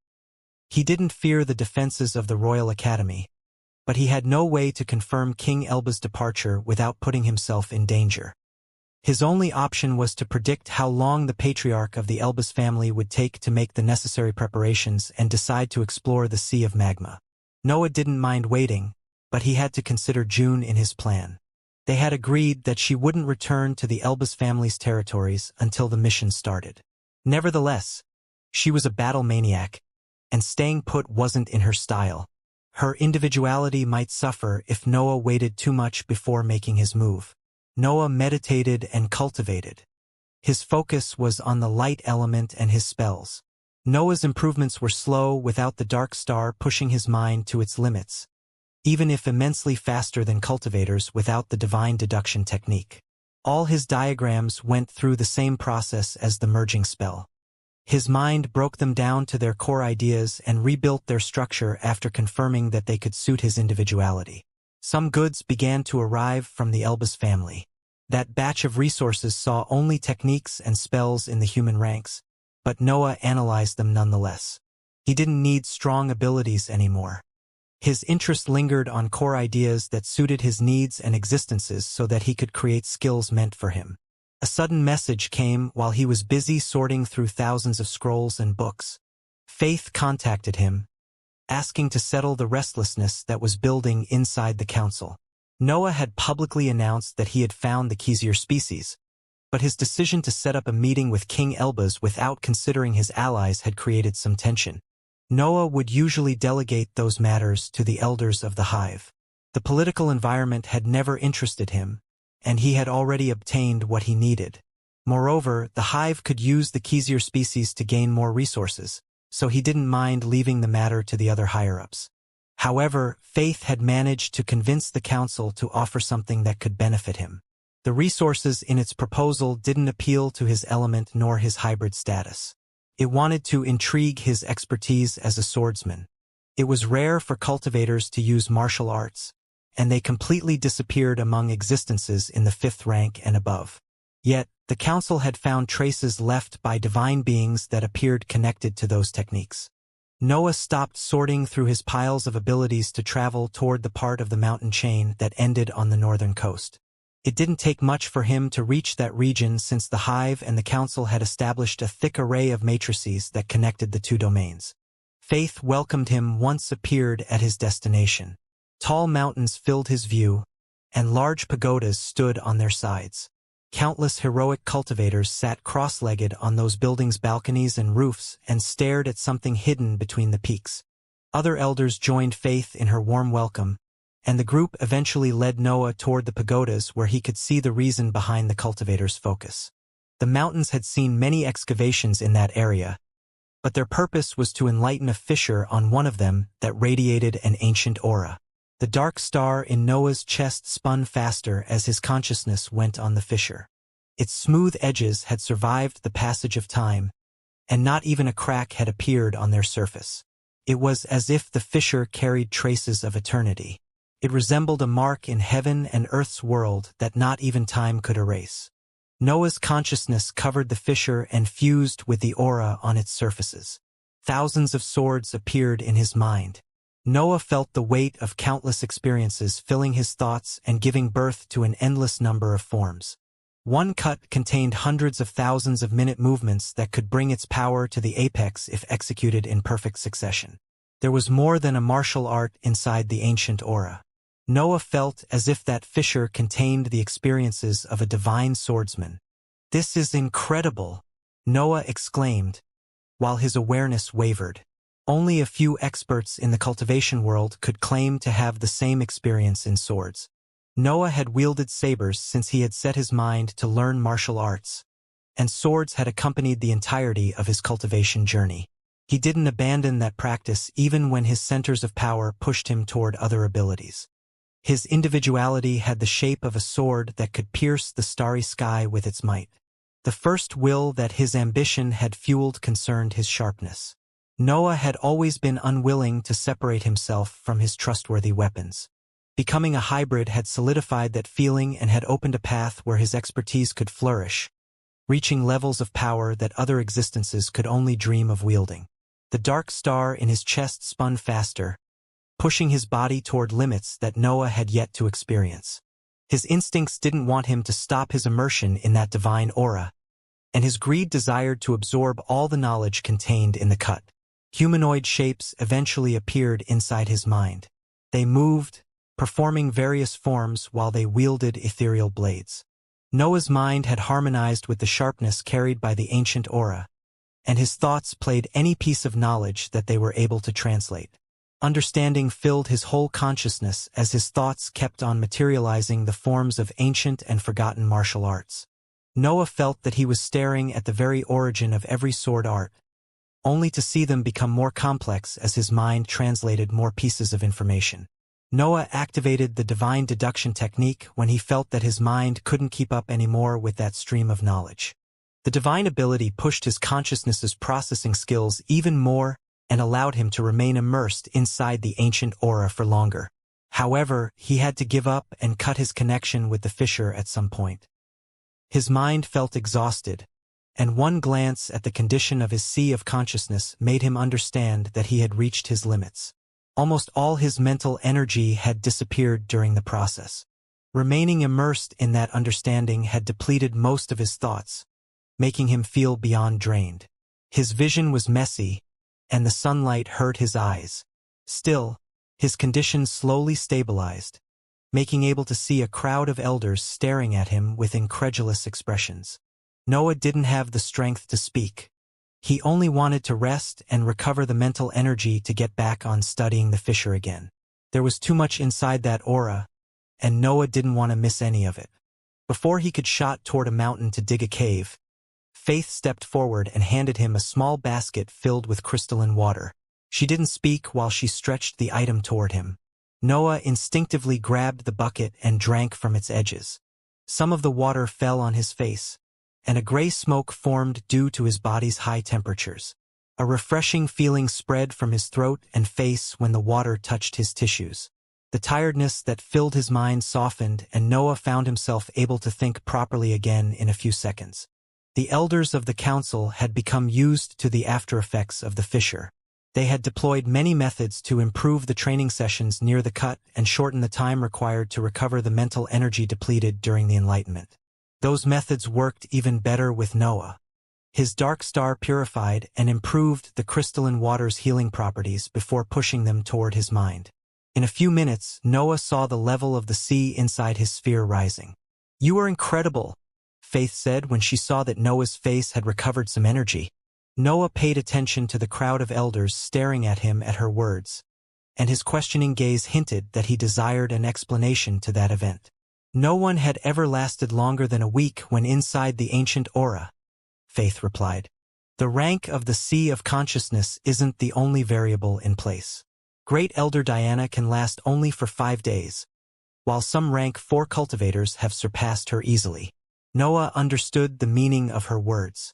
He didn't fear the defenses of the Royal Academy, but he had no way to confirm King Elbaz's departure without putting himself in danger. His only option was to predict how long the patriarch of the Elbaz family would take to make the necessary preparations and decide to explore the Sea of Magma. Noah didn't mind waiting, but he had to consider June in his plan. They had agreed that she wouldn't return to the Elbaz family's territories until the mission started. Nevertheless, she was a battle maniac, and staying put wasn't in her style. Her individuality might suffer if Noah waited too much before making his move. Noah meditated and cultivated. His focus was on the light element and his spells. Noah's improvements were slow without the dark star pushing his mind to its limits, even if immensely faster than cultivators without the divine deduction technique. All his diagrams went through the same process as the merging spell. His mind broke them down to their core ideas and rebuilt their structure after confirming that they could suit his individuality. Some goods began to arrive from the Elbaz family. That batch of resources saw only techniques and spells in the human ranks, but Noah analyzed them nonetheless. He didn't need strong abilities anymore. His interest lingered on core ideas that suited his needs and existences so that he could create skills meant for him. A sudden message came while he was busy sorting through thousands of scrolls and books. Faith contacted him, asking to settle the restlessness that was building inside the council. Noah had publicly announced that he had found the Xianxia species, but his decision to set up a meeting with King Elbaz without considering his allies had created some tension. Noah would usually delegate those matters to the elders of the hive. The political environment had never interested him, and he had already obtained what he needed. Moreover, the hive could use the Xianxia species to gain more resources, so he didn't mind leaving the matter to the other higher-ups. However, Faith had managed to convince the council to offer something that could benefit him. The resources in its proposal didn't appeal to his element nor his hybrid status. It wanted to intrigue his expertise as a swordsman. It was rare for cultivators to use martial arts, and they completely disappeared among existences in the 5th rank and above. Yet, the council had found traces left by divine beings that appeared connected to those techniques. Noah stopped sorting through his piles of abilities to travel toward the part of the mountain chain that ended on the northern coast. It didn't take much for him to reach that region since the hive and the council had established a thick array of matrices that connected the two domains. Faith welcomed him once appeared at his destination. Tall mountains filled his view, and large pagodas stood on their sides. Countless heroic cultivators sat cross-legged on those buildings' balconies and roofs and stared at something hidden between the peaks. Other elders joined Faith in her warm welcome, and the group eventually led Noah toward the pagodas where he could see the reason behind the cultivators' focus. The mountains had seen many excavations in that area, but their purpose was to enlighten a fissure on one of them that radiated an ancient aura. The dark star in Noah's chest spun faster as his consciousness went on the fissure. Its smooth edges had survived the passage of time, and not even a crack had appeared on their surface. It was as if the fissure carried traces of eternity. It resembled a mark in heaven and earth's world that not even time could erase. Noah's consciousness covered the fissure and fused with the aura on its surfaces. Thousands of swords appeared in his mind. Noah felt the weight of countless experiences filling his thoughts and giving birth to an endless number of forms. One cut contained hundreds of thousands of minute movements that could bring its power to the apex if executed in perfect succession. There was more than a martial art inside the ancient aura. Noah felt as if that fissure contained the experiences of a divine swordsman. "This is incredible," Noah exclaimed, while his awareness wavered. Only a few experts in the cultivation world could claim to have the same experience in swords. Noah had wielded sabers since he had set his mind to learn martial arts, and swords had accompanied the entirety of his cultivation journey. He didn't abandon that practice even when his centers of power pushed him toward other abilities. His individuality had the shape of a sword that could pierce the starry sky with its might. The first will that his ambition had fueled concerned his sharpness. Noah had always been unwilling to separate himself from his trustworthy weapons. Becoming a hybrid had solidified that feeling and had opened a path where his expertise could flourish, reaching levels of power that other existences could only dream of wielding. The dark star in his chest spun faster, pushing his body toward limits that Noah had yet to experience. His instincts didn't want him to stop his immersion in that divine aura, and his greed desired to absorb all the knowledge contained in the cut. Humanoid shapes eventually appeared inside his mind. They moved, performing various forms while they wielded ethereal blades. Noah's mind had harmonized with the sharpness carried by the ancient aura, and his thoughts played any piece of knowledge that they were able to translate. Understanding filled his whole consciousness as his thoughts kept on materializing the forms of ancient and forgotten martial arts. Noah felt that he was staring at the very origin of every sword art, only to see them become more complex as his mind translated more pieces of information. Noah activated the divine deduction technique when he felt that his mind couldn't keep up anymore with that stream of knowledge. The divine ability pushed his consciousness's processing skills even more and allowed him to remain immersed inside the ancient aura for longer. However, he had to give up and cut his connection with the fissure at some point. His mind felt exhausted, and one glance at the condition of his sea of consciousness made him understand that he had reached his limits. Almost all his mental energy had disappeared during the process. Remaining immersed in that understanding had depleted most of his thoughts, making him feel beyond drained. His vision was messy, and the sunlight hurt his eyes. Still, his condition slowly stabilized, making able to see a crowd of elders staring at him with incredulous expressions. Noah didn't have the strength to speak. He only wanted to rest and recover the mental energy to get back on studying the fissure again. There was too much inside that aura, and Noah didn't want to miss any of it. Before he could shot toward a mountain to dig a cave, Faith stepped forward and handed him a small basket filled with crystalline water. She didn't speak while she stretched the item toward him. Noah instinctively grabbed the bucket and drank from its edges. Some of the water fell on his face, and a gray smoke formed due to his body's high temperatures. A refreshing feeling spread from his throat and face when the water touched his tissues. The tiredness that filled his mind softened, and Noah found himself able to think properly again in a few seconds. The elders of the council had become used to the after-effects of the fissure. They had deployed many methods to improve the training sessions near the cut and shorten the time required to recover the mental energy depleted during the enlightenment. Those methods worked even better with Noah. His dark star purified and improved the crystalline water's healing properties before pushing them toward his mind. In a few minutes, Noah saw the level of the sea inside his sphere rising. "You are incredible," Faith said when she saw that Noah's face had recovered some energy. Noah paid attention to the crowd of elders staring at him at her words, and his questioning gaze hinted that he desired an explanation to that event. No one had ever lasted longer than a week when inside the ancient aura, Faith replied. The rank of the sea of consciousness isn't the only variable in place. Great Elder Diana can last only for 5 days, while some rank 4 cultivators have surpassed her easily. Noah understood the meaning of her words.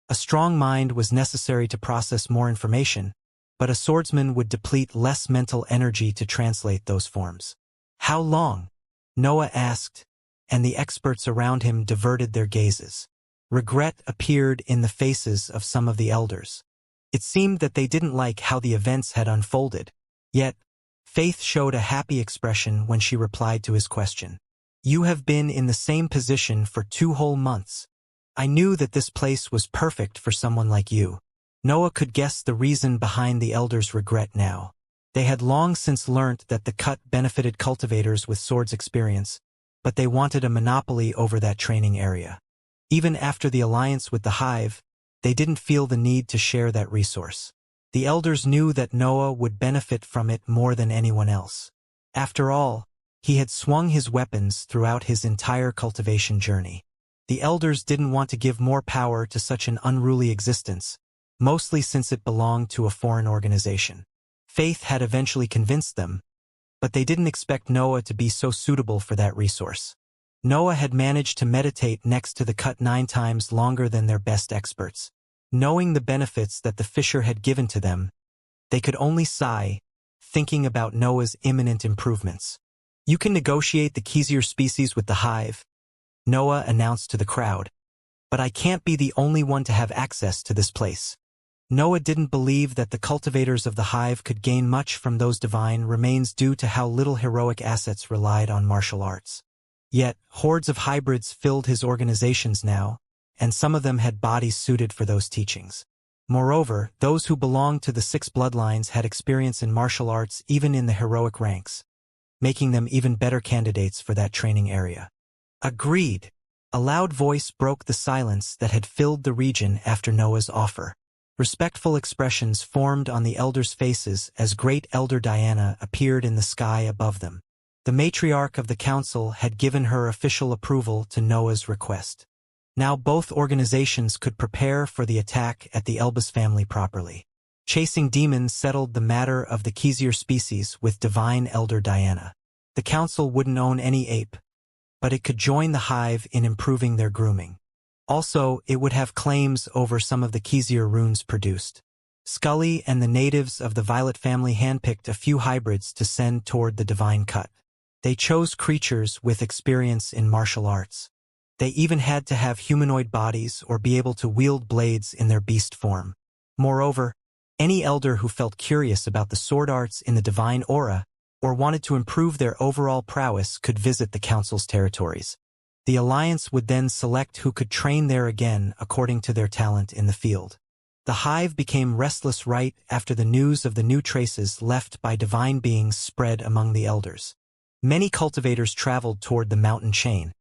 A strong mind was necessary to process more information, but a swordsman would deplete less mental energy to translate those forms. "How long?" Noah asked, and the experts around him diverted their gazes. Regret appeared in the faces of some of the elders. It seemed that they didn't like how the events had unfolded. Yet, Faith showed a happy expression when she replied to his question. "You have been in the same position for 2 whole months. I knew that this place was perfect for someone like you." Noah could guess the reason behind the elders' regret now. They had long since learnt that the cut benefited cultivators with swords experience, but they wanted a monopoly over that training area. Even after the alliance with the Hive, they didn't feel the need to share that resource. The elders knew that Noah would benefit from it more than anyone else. After all, he had swung his weapons throughout his entire cultivation journey. The elders didn't want to give more power to such an unruly existence, mostly since it belonged to a foreign organization. Faith had eventually convinced them, but they didn't expect Noah to be so suitable for that resource. Noah had managed to meditate next to the cut 9 times longer than their best experts. Knowing the benefits that the fissure had given to them, they could only sigh, thinking about Noah's imminent improvements. "You can negotiate the Xianxia species with the Hive," Noah announced to the crowd, "but I can't be the only one to have access to this place." Noah didn't believe that the cultivators of the Hive could gain much from those divine remains due to how little heroic assets relied on martial arts. Yet, hordes of hybrids filled his organizations now, and some of them had bodies suited for those teachings. Moreover, those who belonged to the 6 bloodlines had experience in martial arts even in the heroic ranks, making them even better candidates for that training area. "Agreed." A loud voice broke the silence that had filled the region after Noah's offer. Respectful expressions formed on the elders' faces as Great Elder Diana appeared in the sky above them. The matriarch of the council had given her official approval to Noah's request. Now both organizations could prepare for the attack at the Elbas family properly. Chasing demons settled the matter of the Xianxia species with Divine Elder Diana. The council wouldn't own any ape, but it could join the Hive in improving their grooming. Also, it would have claims over some of the Xianxia runes produced. Scully and the natives of the Violet family handpicked a few hybrids to send toward the Divine Cut. They chose creatures with experience in martial arts. They even had to have humanoid bodies or be able to wield blades in their beast form. Moreover, any elder who felt curious about the sword arts in the Divine Aura or wanted to improve their overall prowess could visit the council's territories. The alliance would then select who could train there again according to their talent in the field. The hive became restless right after the news of the new traces left by divine beings spread among the elders. Many cultivators traveled toward the mountain chain,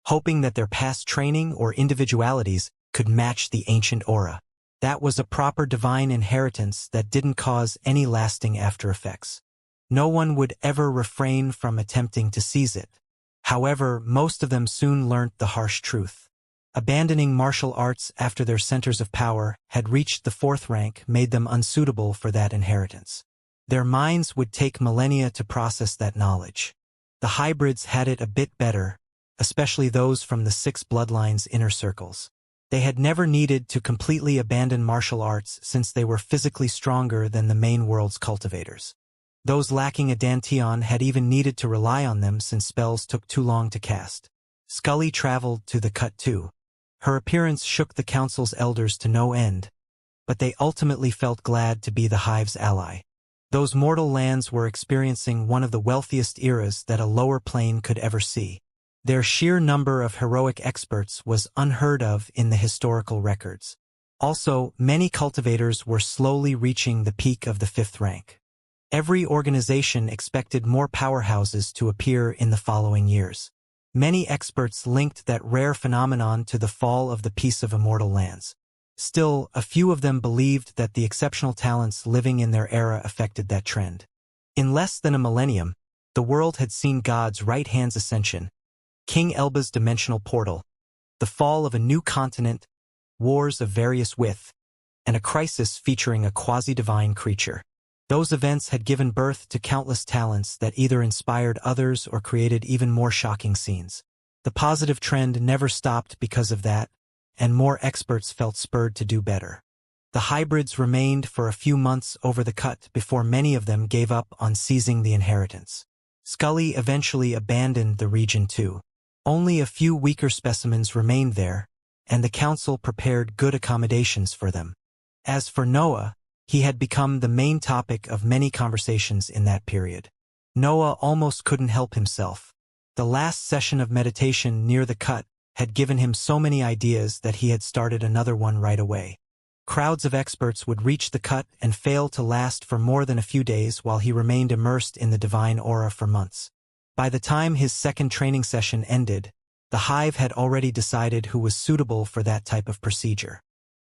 hoping that their past training or individualities could match the ancient aura. That was a proper divine inheritance that didn't cause any lasting after effects. No one would ever refrain from attempting to seize it. However, most of them soon learnt the harsh truth. Abandoning martial arts after their centers of power had reached the 4th rank made them unsuitable for that inheritance. Their minds would take millennia to process that knowledge. The hybrids had it a bit better, especially those from the 6 bloodlines' inner circles. They had never needed to completely abandon martial arts since they were physically stronger than the main world's cultivators. Those lacking a dantian had even needed to rely on them since spells took too long to cast. Scully traveled to the cut too. Her appearance shook the council's elders to no end, but they ultimately felt glad to be the hive's ally. Those mortal lands were experiencing one of the wealthiest eras that a lower plane could ever see. Their sheer number of heroic experts was unheard of in the historical records. Also, many cultivators were slowly reaching the peak of the 5th rank. Every organization expected more powerhouses to appear in the following years. Many experts linked that rare phenomenon to the fall of the Peace of Immortal Lands. Still, a few of them believed that the exceptional talents living in their era affected that trend. In less than a millennium, the world had seen God's right hand's ascension, King Elba's dimensional portal, the fall of a new continent, wars of various width, and a crisis featuring a quasi-divine creature. Those events had given birth to countless talents that either inspired others or created even more shocking scenes. The positive trend never stopped because of that, and more experts felt spurred to do better. The hybrids remained for a few months over the cut before many of them gave up on seizing the inheritance. Scully eventually abandoned the region too. Only a few weaker specimens remained there, and the council prepared good accommodations for them. As for Noah, he had become the main topic of many conversations in that period. Noah almost couldn't help himself. The last session of meditation near the cut had given him so many ideas that he had started another one right away. Crowds of experts would reach the cut and fail to last for more than a few days while he remained immersed in the divine aura for months. By the time his 2nd training session ended, the hive had already decided who was suitable for that type of procedure.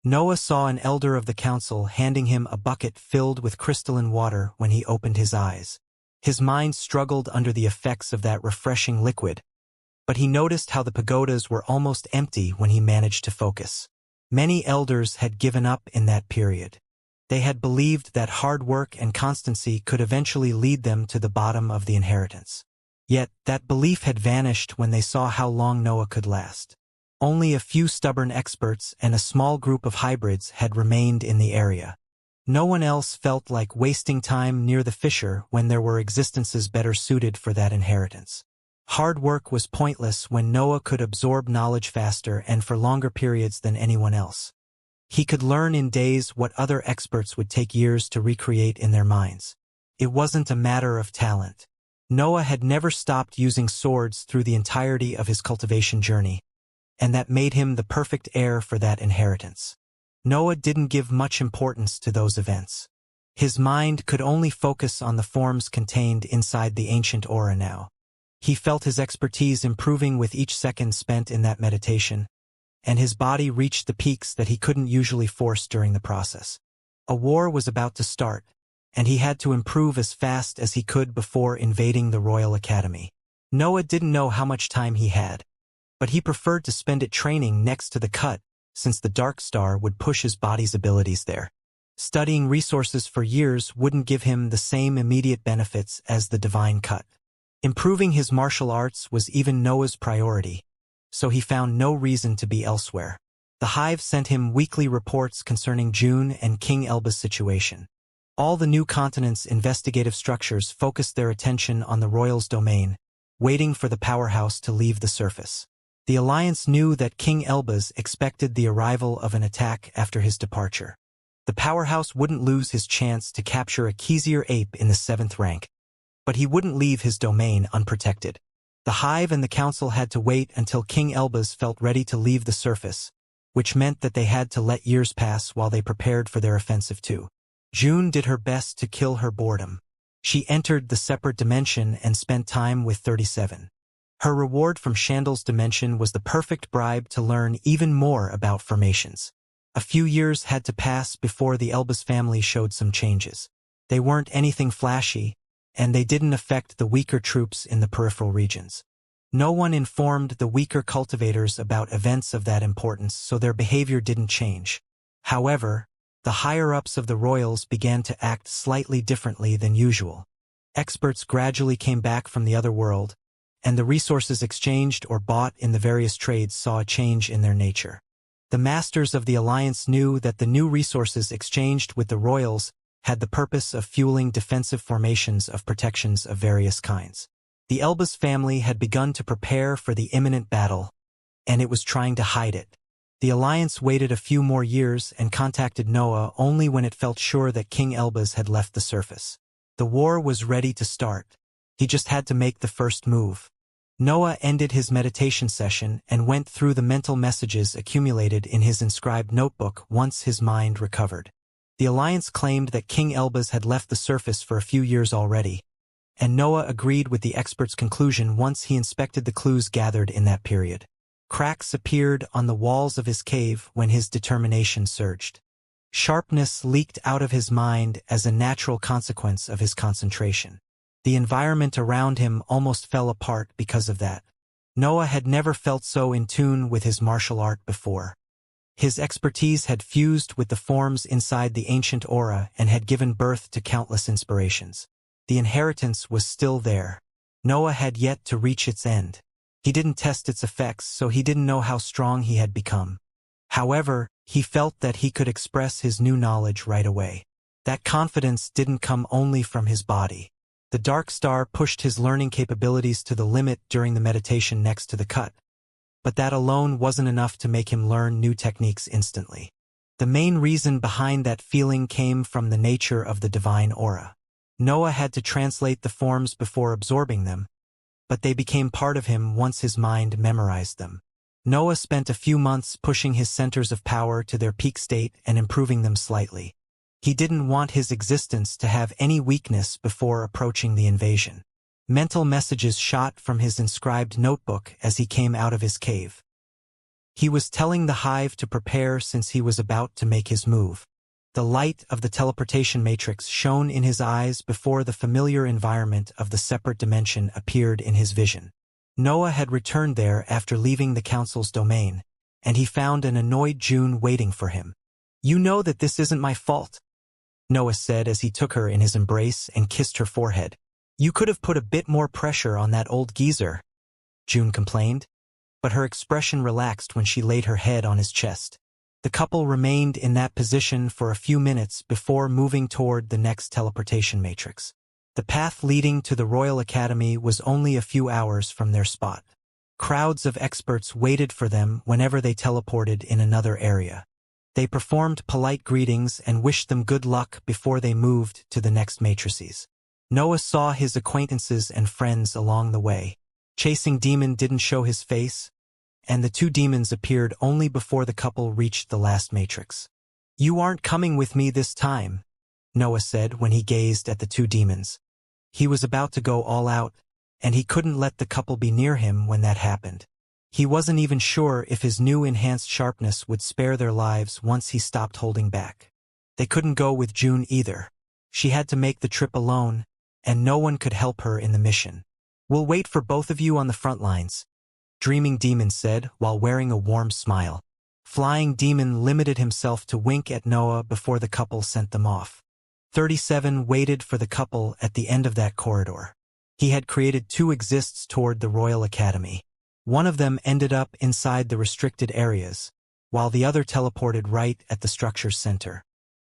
Noah saw an elder of the council handing him a bucket filled with crystalline water when he opened his eyes. His mind struggled under the effects of that refreshing liquid, but he noticed how the pagodas were almost empty when he managed to focus. Many elders had given up in that period. They had believed that hard work and constancy could eventually lead them to the bottom of the inheritance. Yet, that belief had vanished when they saw how long Noah could last. Only a few stubborn experts and a small group of hybrids had remained in the area. No one else felt like wasting time near the fissure when there were existences better suited for that inheritance. Hard work was pointless when Noah could absorb knowledge faster and for longer periods than anyone else. He could learn in days what other experts would take years to recreate in their minds. It wasn't a matter of talent. Noah had never stopped using swords through the entirety of his cultivation journey, and that made him the perfect heir for that inheritance. Noah didn't give much importance to those events. His mind could only focus on the forms contained inside the ancient aura now. He felt his expertise improving with each second spent in that meditation, and his body reached the peaks that he couldn't usually force during the process. A war was about to start, and he had to improve as fast as he could before invading the Royal Academy. Noah didn't know how much time he had, but he preferred to spend it training next to the cut, since the Dark Star would push his body's abilities there. Studying resources for years wouldn't give him the same immediate benefits as the divine cut. Improving his martial arts was even Noah's priority, so he found no reason to be elsewhere. The hive sent him weekly reports concerning June and King Elba's situation. All the new continent's investigative structures focused their attention on the royal's domain, waiting for the powerhouse to leave the surface. The Alliance knew that King Elba's expected the arrival of an attack after his departure. The powerhouse wouldn't lose his chance to capture a Xianxia ape in the 7th rank, but he wouldn't leave his domain unprotected. The hive and the council had to wait until King Elbaz felt ready to leave the surface, which meant that they had to let years pass while they prepared for their offensive too. June did her best to kill her boredom. She entered the separate dimension and spent time with 37. Her reward from Chandal's dimension was the perfect bribe to learn even more about formations. A few years had to pass before the Elbaz family showed some changes. They weren't anything flashy, and they didn't affect the weaker troops in the peripheral regions. No one informed the weaker cultivators about events of that importance, so their behavior didn't change. However, the higher-ups of the royals began to act slightly differently than usual. Experts gradually came back from the other world, and the resources exchanged or bought in the various trades saw a change in their nature. The masters of the alliance knew that the new resources exchanged with the royals had the purpose of fueling defensive formations of protections of various kinds. The Elbaz family had begun to prepare for the imminent battle, and it was trying to hide it. The alliance waited a few more years and contacted Noah only when it felt sure that King Elbaz had left the surface. The war was ready to start. He just had to make the first move. Noah ended his meditation session and went through the mental messages accumulated in his inscribed notebook once his mind recovered. The alliance claimed that King Elbaz had left the surface for a few years already, and Noah agreed with the expert's conclusion once he inspected the clues gathered in that period. Cracks appeared on the walls of his cave when his determination surged. Sharpness leaked out of his mind as a natural consequence of his concentration. The environment around him almost fell apart because of that. Noah had never felt so in tune with his martial art before. His expertise had fused with the forms inside the ancient aura and had given birth to countless inspirations. The inheritance was still there. Noah had yet to reach its end. He didn't test its effects, so he didn't know how strong he had become. However, he felt that he could express his new knowledge right away. That confidence didn't come only from his body. The Dark Star pushed his learning capabilities to the limit during the meditation next to the cut. But that alone wasn't enough to make him learn new techniques instantly. The main reason behind that feeling came from the nature of the divine aura. Noah had to translate the forms before absorbing them, but they became part of him once his mind memorized them. Noah spent a few months pushing his centers of power to their peak state and improving them slightly. He didn't want his existence to have any weakness before approaching the invasion. Mental messages shot from his inscribed notebook as he came out of his cave. He was telling the hive to prepare since he was about to make his move. The light of the teleportation matrix shone in his eyes before the familiar environment of the separate dimension appeared in his vision. Noah had returned there after leaving the council's domain, and he found an annoyed June waiting for him. "You know that this isn't my fault," Noah said as he took her in his embrace and kissed her forehead. "You could have put a bit more pressure on that old geezer," June complained, but her expression relaxed when she laid her head on his chest. The couple remained in that position for a few minutes before moving toward the next teleportation matrix. The path leading to the Royal Academy was only a few hours from their spot. Crowds of experts waited for them whenever they teleported in another area. They performed polite greetings and wished them good luck before they moved to the next matrices. Noah saw his acquaintances and friends along the way. Chasing Demon didn't show his face, and the two demons appeared only before the couple reached the last matrix. "You aren't coming with me this time," Noah said when he gazed at the two demons. He was about to go all out, and he couldn't let the couple be near him when that happened. He wasn't even sure if his new enhanced sharpness would spare their lives once he stopped holding back. They couldn't go with June either. She had to make the trip alone, and no one could help her in the mission. "We'll wait for both of you on the front lines," Dreaming Demon said while wearing a warm smile. Flying Demon limited himself to wink at Noah before the couple sent them off. 37 waited for the couple at the end of that corridor. He had created two exists toward the Royal Academy. One of them ended up inside the restricted areas, while the other teleported right at the structure's center.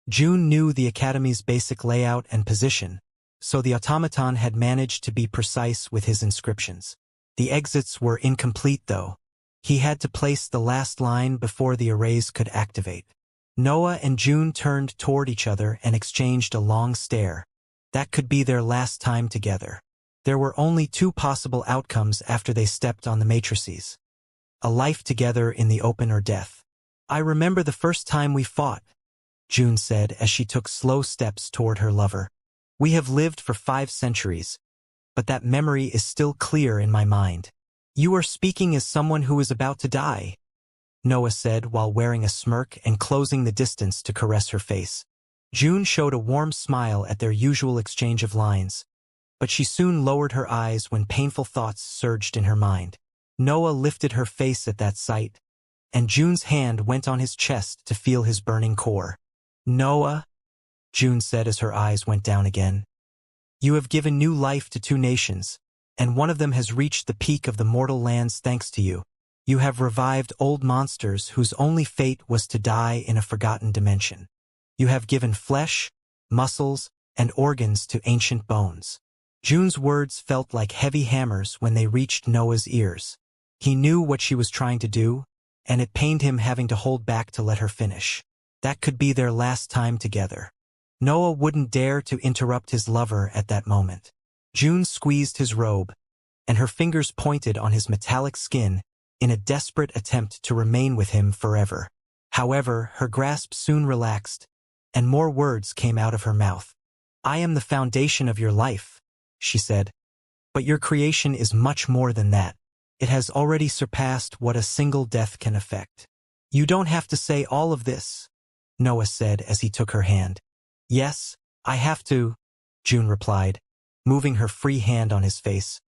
June knew the Academy's basic layout and position, so the automaton had managed to be precise with his inscriptions. The exits were incomplete, though. He had to place the last line before the arrays could activate. Noah and June turned toward each other and exchanged a long stare. That could be their last time together. There were only two possible outcomes after they stepped on the matrices. A life together in the open or death. I remember the first time we fought, June said as she took slow steps toward her lover. We have lived for 5 centuries, but that memory is still clear in my mind. You are speaking as someone who is about to die, Noah said while wearing a smirk and closing the distance to caress her face. June showed a warm smile at their usual exchange of lines, but she soon lowered her eyes when painful thoughts surged in her mind. Noah lifted her face at that sight, and June's hand went on his chest to feel his burning core. Noah, June said as her eyes went down again. You have given new life to 2 nations, and one of them has reached the peak of the mortal lands thanks to you. You have revived old monsters whose only fate was to die in a forgotten dimension. You have given flesh, muscles, and organs to ancient bones. June's words felt like heavy hammers when they reached Noah's ears. He knew what she was trying to do, and it pained him having to hold back to let her finish. That could be their last time together. Noah wouldn't dare to interrupt his lover at that moment. June squeezed his robe, and her fingers pointed on his metallic skin in a desperate attempt to remain with him forever. However, her grasp soon relaxed, and more words came out of her mouth. I am the foundation of your life, she said. But your creation is much more than that. It has already surpassed what a single death can affect. You don't have to say all of this, Noah said as he took her hand. Yes, I have to, June replied, moving her free hand on his face.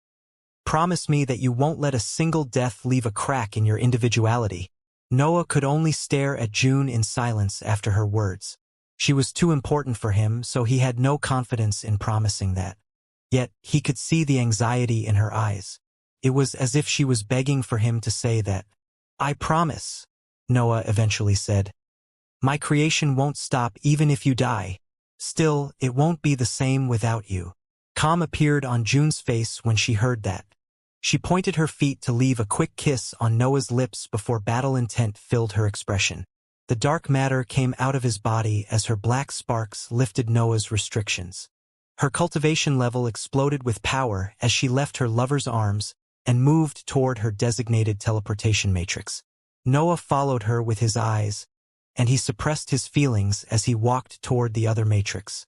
Promise me that you won't let a single death leave a crack in your individuality. Noah could only stare at June in silence after her words. She was too important for him, so he had no confidence in promising that. Yet, he could see the anxiety in her eyes. It was as if she was begging for him to say that. I promise, Noah eventually said. My creation won't stop even if you die. Still, it won't be the same without you. Calm appeared on June's face when she heard that. She pointed her feet to leave a quick kiss on Noah's lips before battle intent filled her expression. The dark matter came out of his body as her black sparks lifted Noah's restrictions. Her cultivation level exploded with power as she left her lover's arms and moved toward her designated teleportation matrix. Noah followed her with his eyes, and he suppressed his feelings as he walked toward the other matrix.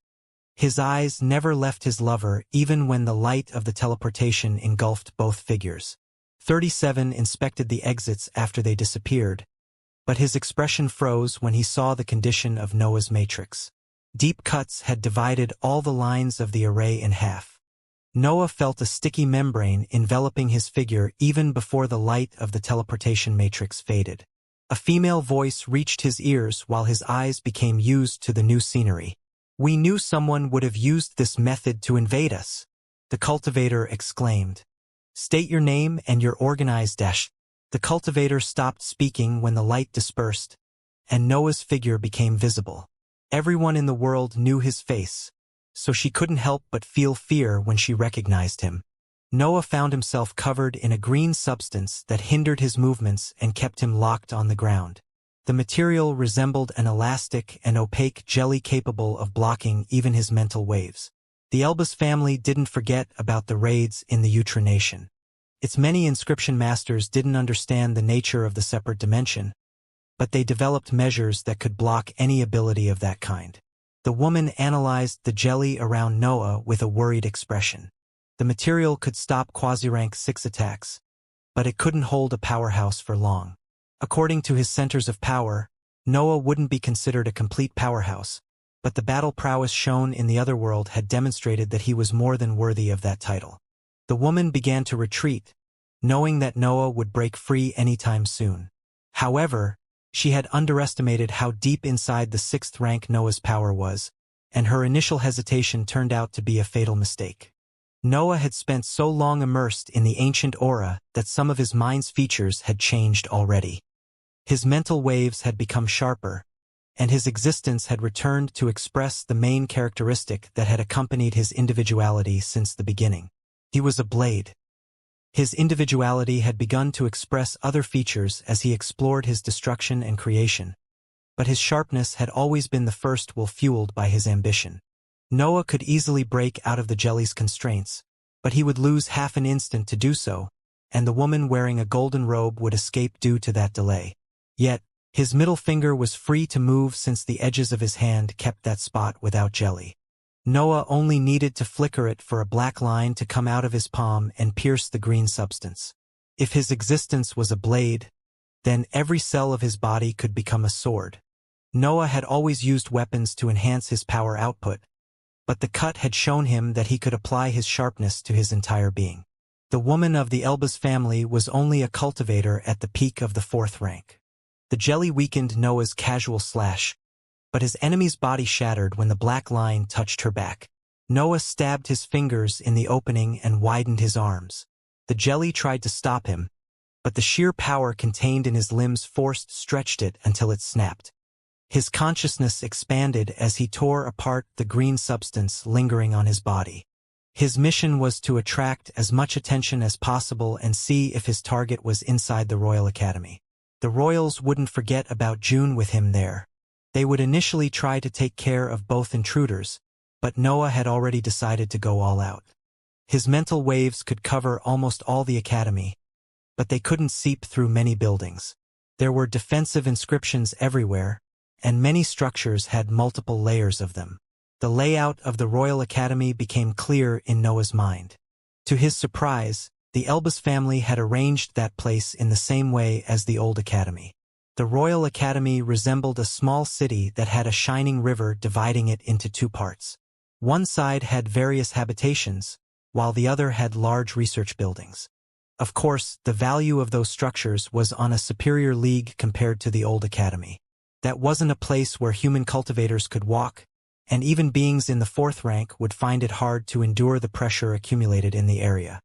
His eyes never left his lover even when the light of the teleportation engulfed both figures. 37 inspected the exits after they disappeared, but his expression froze when he saw the condition of Noah's matrix. Deep cuts had divided all the lines of the array in half. Noah felt a sticky membrane enveloping his figure even before the light of the teleportation matrix faded. A female voice reached his ears while his eyes became used to the new scenery. We knew someone would have used this method to invade us, the cultivator exclaimed. State your name and your organized dash. The cultivator stopped speaking when the light dispersed, and Noah's figure became visible. Everyone in the world knew his face, so she couldn't help but feel fear when she recognized him. Noah found himself covered in a green substance that hindered his movements and kept him locked on the ground. The material resembled an elastic and opaque jelly capable of blocking even his mental waves. The Elbas family didn't forget about the raids in the Nation. Its many inscription masters didn't understand the nature of the separate dimension, but they developed measures that could block any ability of that kind. The woman analyzed the jelly around Noah with a worried expression. The material could stop quasi-rank 6 attacks, but it couldn't hold a powerhouse for long. According to his centers of power, Noah wouldn't be considered a complete powerhouse, but the battle prowess shown in the other world had demonstrated that he was more than worthy of that title. The woman began to retreat, knowing that Noah would break free anytime soon. However, she had underestimated how deep inside the 6th rank Noah's power was, and her initial hesitation turned out to be a fatal mistake. Noah had spent so long immersed in the ancient aura that some of his mind's features had changed already. His mental waves had become sharper, and his existence had returned to express the main characteristic that had accompanied his individuality since the beginning. He was a blade. His individuality had begun to express other features as he explored his destruction and creation, but his sharpness had always been the first will fueled by his ambition. Noah could easily break out of the jelly's constraints, but he would lose half an instant to do so, and the woman wearing a golden robe would escape due to that delay. Yet, his middle finger was free to move since the edges of his hand kept that spot without jelly. Noah only needed to flicker it for a black line to come out of his palm and pierce the green substance. If his existence was a blade, then every cell of his body could become a sword. Noah had always used weapons to enhance his power output, but the cut had shown him that he could apply his sharpness to his entire being. The woman of the Elbas family was only a cultivator at the peak of the 4th rank. The jelly weakened Noah's casual slash, but his enemy's body shattered when the black line touched her back. Noah stabbed his fingers in the opening and widened his arms. The jelly tried to stop him, but the sheer power contained in his limbs stretched it until it snapped. His consciousness expanded as he tore apart the green substance lingering on his body. His mission was to attract as much attention as possible and see if his target was inside the Royal Academy. The Royals wouldn't forget about June with him there. They would initially try to take care of both intruders, but Noah had already decided to go all out. His mental waves could cover almost all the academy, but they couldn't seep through many buildings. There were defensive inscriptions everywhere, and many structures had multiple layers of them. The layout of the Royal Academy became clear in Noah's mind. To his surprise, the Elbas family had arranged that place in the same way as the old academy. The Royal Academy resembled a small city that had a shining river dividing it into 2 parts. One side had various habitations, while the other had large research buildings. Of course, the value of those structures was on a superior league compared to the old academy. That wasn't a place where human cultivators could walk, and even beings in the 4th rank would find it hard to endure the pressure accumulated in the area.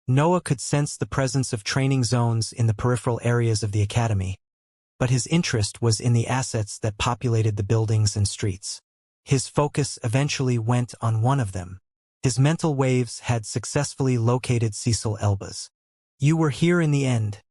Noah could sense the presence of training zones in the peripheral areas of the academy, but his interest was in the assets that populated the buildings and streets. His focus eventually went on one of them. His mental waves had successfully located Cecil Elbas. "You were here in the end,"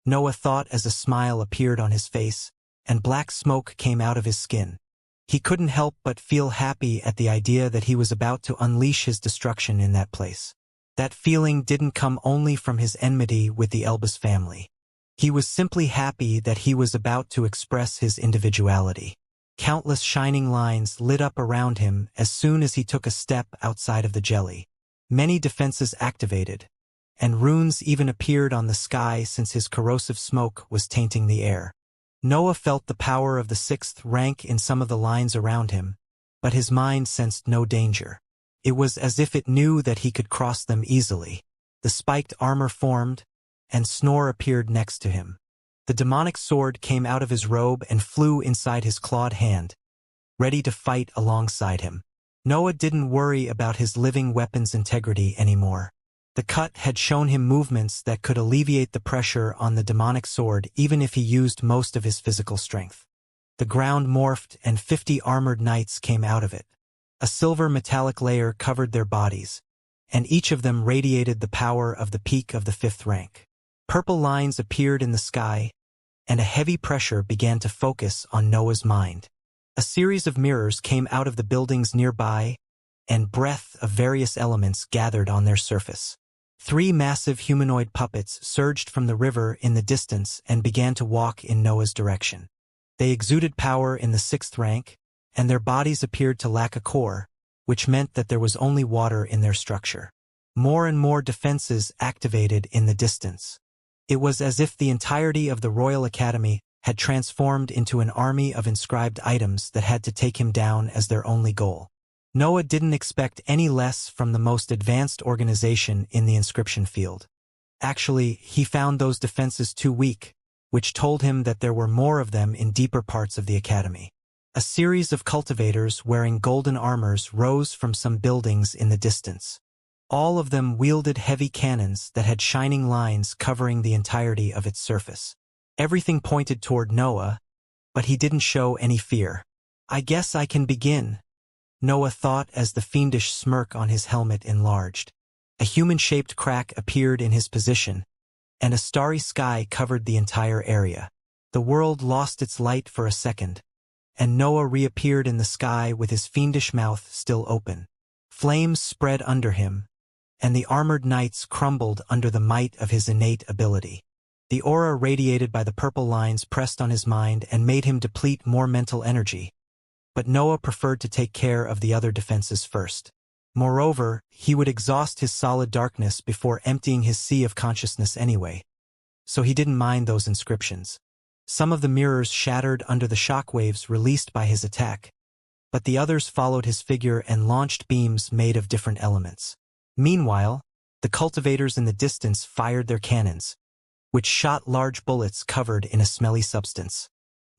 Noah thought as a smile appeared on his face, and black smoke came out of his skin. He couldn't help but feel happy at the idea that he was about to unleash his destruction in that place. That feeling didn't come only from his enmity with the Elbas family. He was simply happy that he was about to express his individuality. Countless shining lines lit up around him as soon as he took a step outside of the jelly. Many defenses activated, and runes even appeared on the sky since his corrosive smoke was tainting the air. Noah felt the power of the 6th rank in some of the lines around him, but his mind sensed no danger. It was as if it knew that he could cross them easily. The spiked armor formed, and Snore appeared next to him. The demonic sword came out of his robe and flew inside his clawed hand, ready to fight alongside him. Noah didn't worry about his living weapon's integrity anymore. The cut had shown him movements that could alleviate the pressure on the demonic sword even if he used most of his physical strength. The ground morphed and 50 armored knights came out of it. A silver metallic layer covered their bodies, and each of them radiated the power of the peak of the 5th rank. Purple lines appeared in the sky, and a heavy pressure began to focus on Noah's mind. A series of mirrors came out of the buildings nearby, and breath of various elements gathered on their surface. 3 massive humanoid puppets surged from the river in the distance and began to walk in Noah's direction. They exuded power in the 6th rank, and their bodies appeared to lack a core, which meant that there was only water in their structure. More and more defenses activated in the distance. It was as if the entirety of the Royal Academy had transformed into an army of inscribed items that had to take him down as their only goal. Noah didn't expect any less from the most advanced organization in the inscription field. Actually, he found those defenses too weak, which told him that there were more of them in deeper parts of the academy. A series of cultivators wearing golden armors rose from some buildings in the distance. All of them wielded heavy cannons that had shining lines covering the entirety of its surface. Everything pointed toward Noah, but he didn't show any fear. "I guess I can begin," Noah thought as the fiendish smirk on his helmet enlarged. A human-shaped crack appeared in his position, and a starry sky covered the entire area. The world lost its light for a second, and Noah reappeared in the sky with his fiendish mouth still open. Flames spread under him, and the armored knights crumbled under the might of his innate ability. The aura radiated by the purple lines pressed on his mind and made him deplete more mental energy. But Noah preferred to take care of the other defenses first. Moreover, he would exhaust his solid darkness before emptying his sea of consciousness anyway. So he didn't mind those inscriptions. Some of the mirrors shattered under the shockwaves released by his attack, but the others followed his figure and launched beams made of different elements. Meanwhile, the cultivators in the distance fired their cannons, which shot large bullets covered in a smelly substance.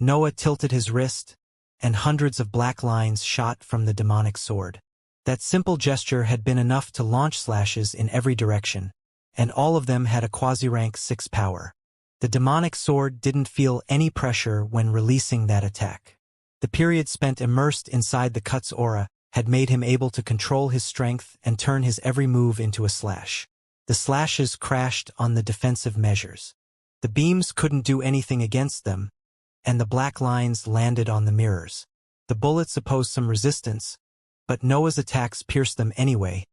Noah tilted his wrist, and hundreds of black lines shot from the demonic sword. That simple gesture had been enough to launch slashes in every direction, and all of them had a quasi-rank 6 power. The demonic sword didn't feel any pressure when releasing that attack. The period spent immersed inside the cut's aura had made him able to control his strength and turn his every move into a slash. The slashes crashed on the defensive measures. The beams couldn't do anything against them, and the black lines landed on the mirrors. The bullets opposed some resistance, but Noah's attacks pierced them anyway,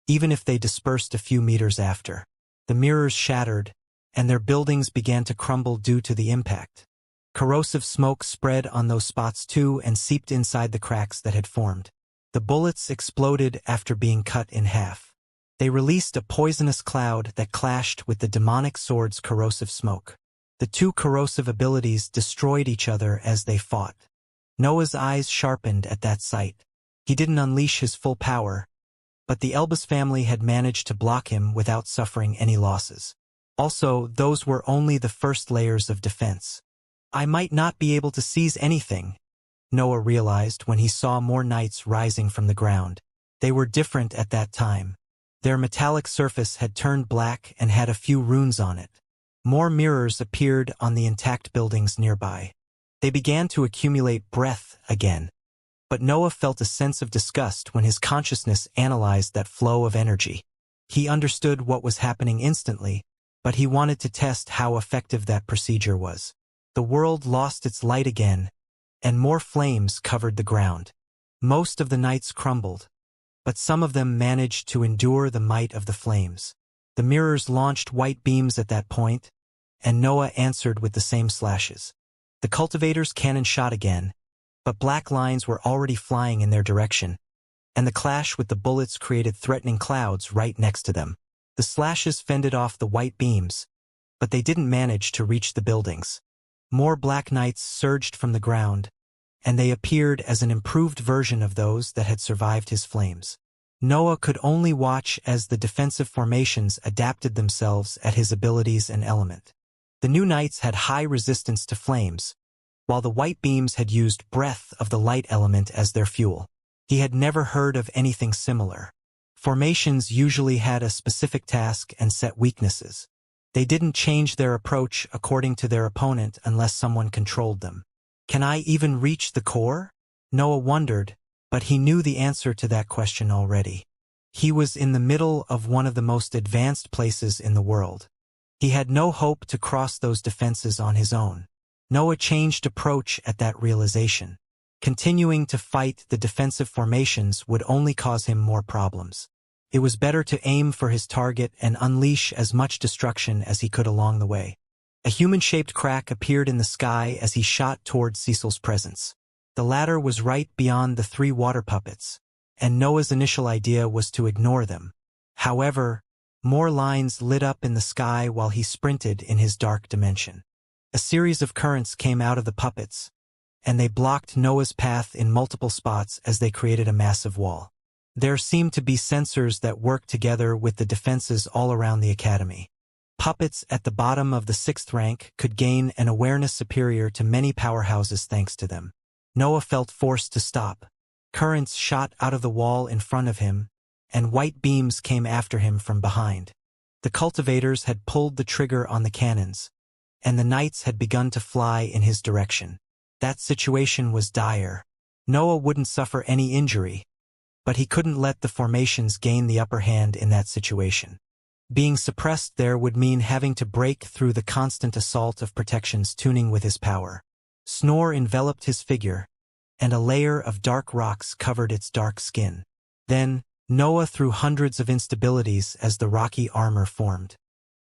even if they dispersed a few meters after. The mirrors shattered, and their buildings began to crumble due to the impact. Corrosive smoke spread on those spots too and seeped inside the cracks that had formed. The bullets exploded after being cut in half. They released a poisonous cloud that clashed with the demonic sword's corrosive smoke. The two corrosive abilities destroyed each other as they fought. Noah's eyes sharpened at that sight. He didn't unleash his full power, but the Elbas family had managed to block him without suffering any losses. Also, those were only the first layers of defense. I might not be able to seize anything, Noah realized when he saw more knights rising from the ground. They were different at that time. Their metallic surface had turned black and had a few runes on it. More mirrors appeared on the intact buildings nearby. They began to accumulate breath again. But Noah felt a sense of disgust when his consciousness analyzed that flow of energy. He understood what was happening instantly, but he wanted to test how effective that procedure was. The world lost its light again, and more flames covered the ground. Most of the knights crumbled, but some of them managed to endure the might of the flames. The mirrors launched white beams at that point, and Noah answered with the same slashes. The cultivators' cannon shot again, but black lines were already flying in their direction, and the clash with the bullets created threatening clouds right next to them. The slashes fended off the white beams, but they didn't manage to reach the buildings. More black knights surged from the ground, and they appeared as an improved version of those that had survived his flames. Noah could only watch as the defensive formations adapted themselves at his abilities and element. The new knights had high resistance to flames, while the white beams had used breath of the light element as their fuel. He had never heard of anything similar. Formations usually had a specific task and set weaknesses. They didn't change their approach according to their opponent unless someone controlled them. Can I even reach the core? Noah wondered, but he knew the answer to that question already. He was in the middle of one of the most advanced places in the world. He had no hope to cross those defenses on his own. Noah changed approach at that realization. Continuing to fight the defensive formations would only cause him more problems. It was better to aim for his target and unleash as much destruction as he could along the way. A human-shaped crack appeared in the sky as he shot toward Cecil's presence. The latter was right beyond the 3 water puppets, and Noah's initial idea was to ignore them. However, more lines lit up in the sky while he sprinted in his dark dimension. A series of currents came out of the puppets, and they blocked Noah's path in multiple spots as they created a massive wall. There seemed to be sensors that worked together with the defenses all around the academy. Puppets at the bottom of the 6th rank could gain an awareness superior to many powerhouses thanks to them. Noah felt forced to stop. Currents shot out of the wall in front of him, and white beams came after him from behind. The cultivators had pulled the trigger on the cannons, and the knights had begun to fly in his direction. That situation was dire. Noah wouldn't suffer any injury, but he couldn't let the formations gain the upper hand in that situation. Being suppressed there would mean having to break through the constant assault of protections tuning with his power. Snore enveloped his figure, and a layer of dark rocks covered its dark skin. Then, Noah threw hundreds of instabilities as the rocky armor formed.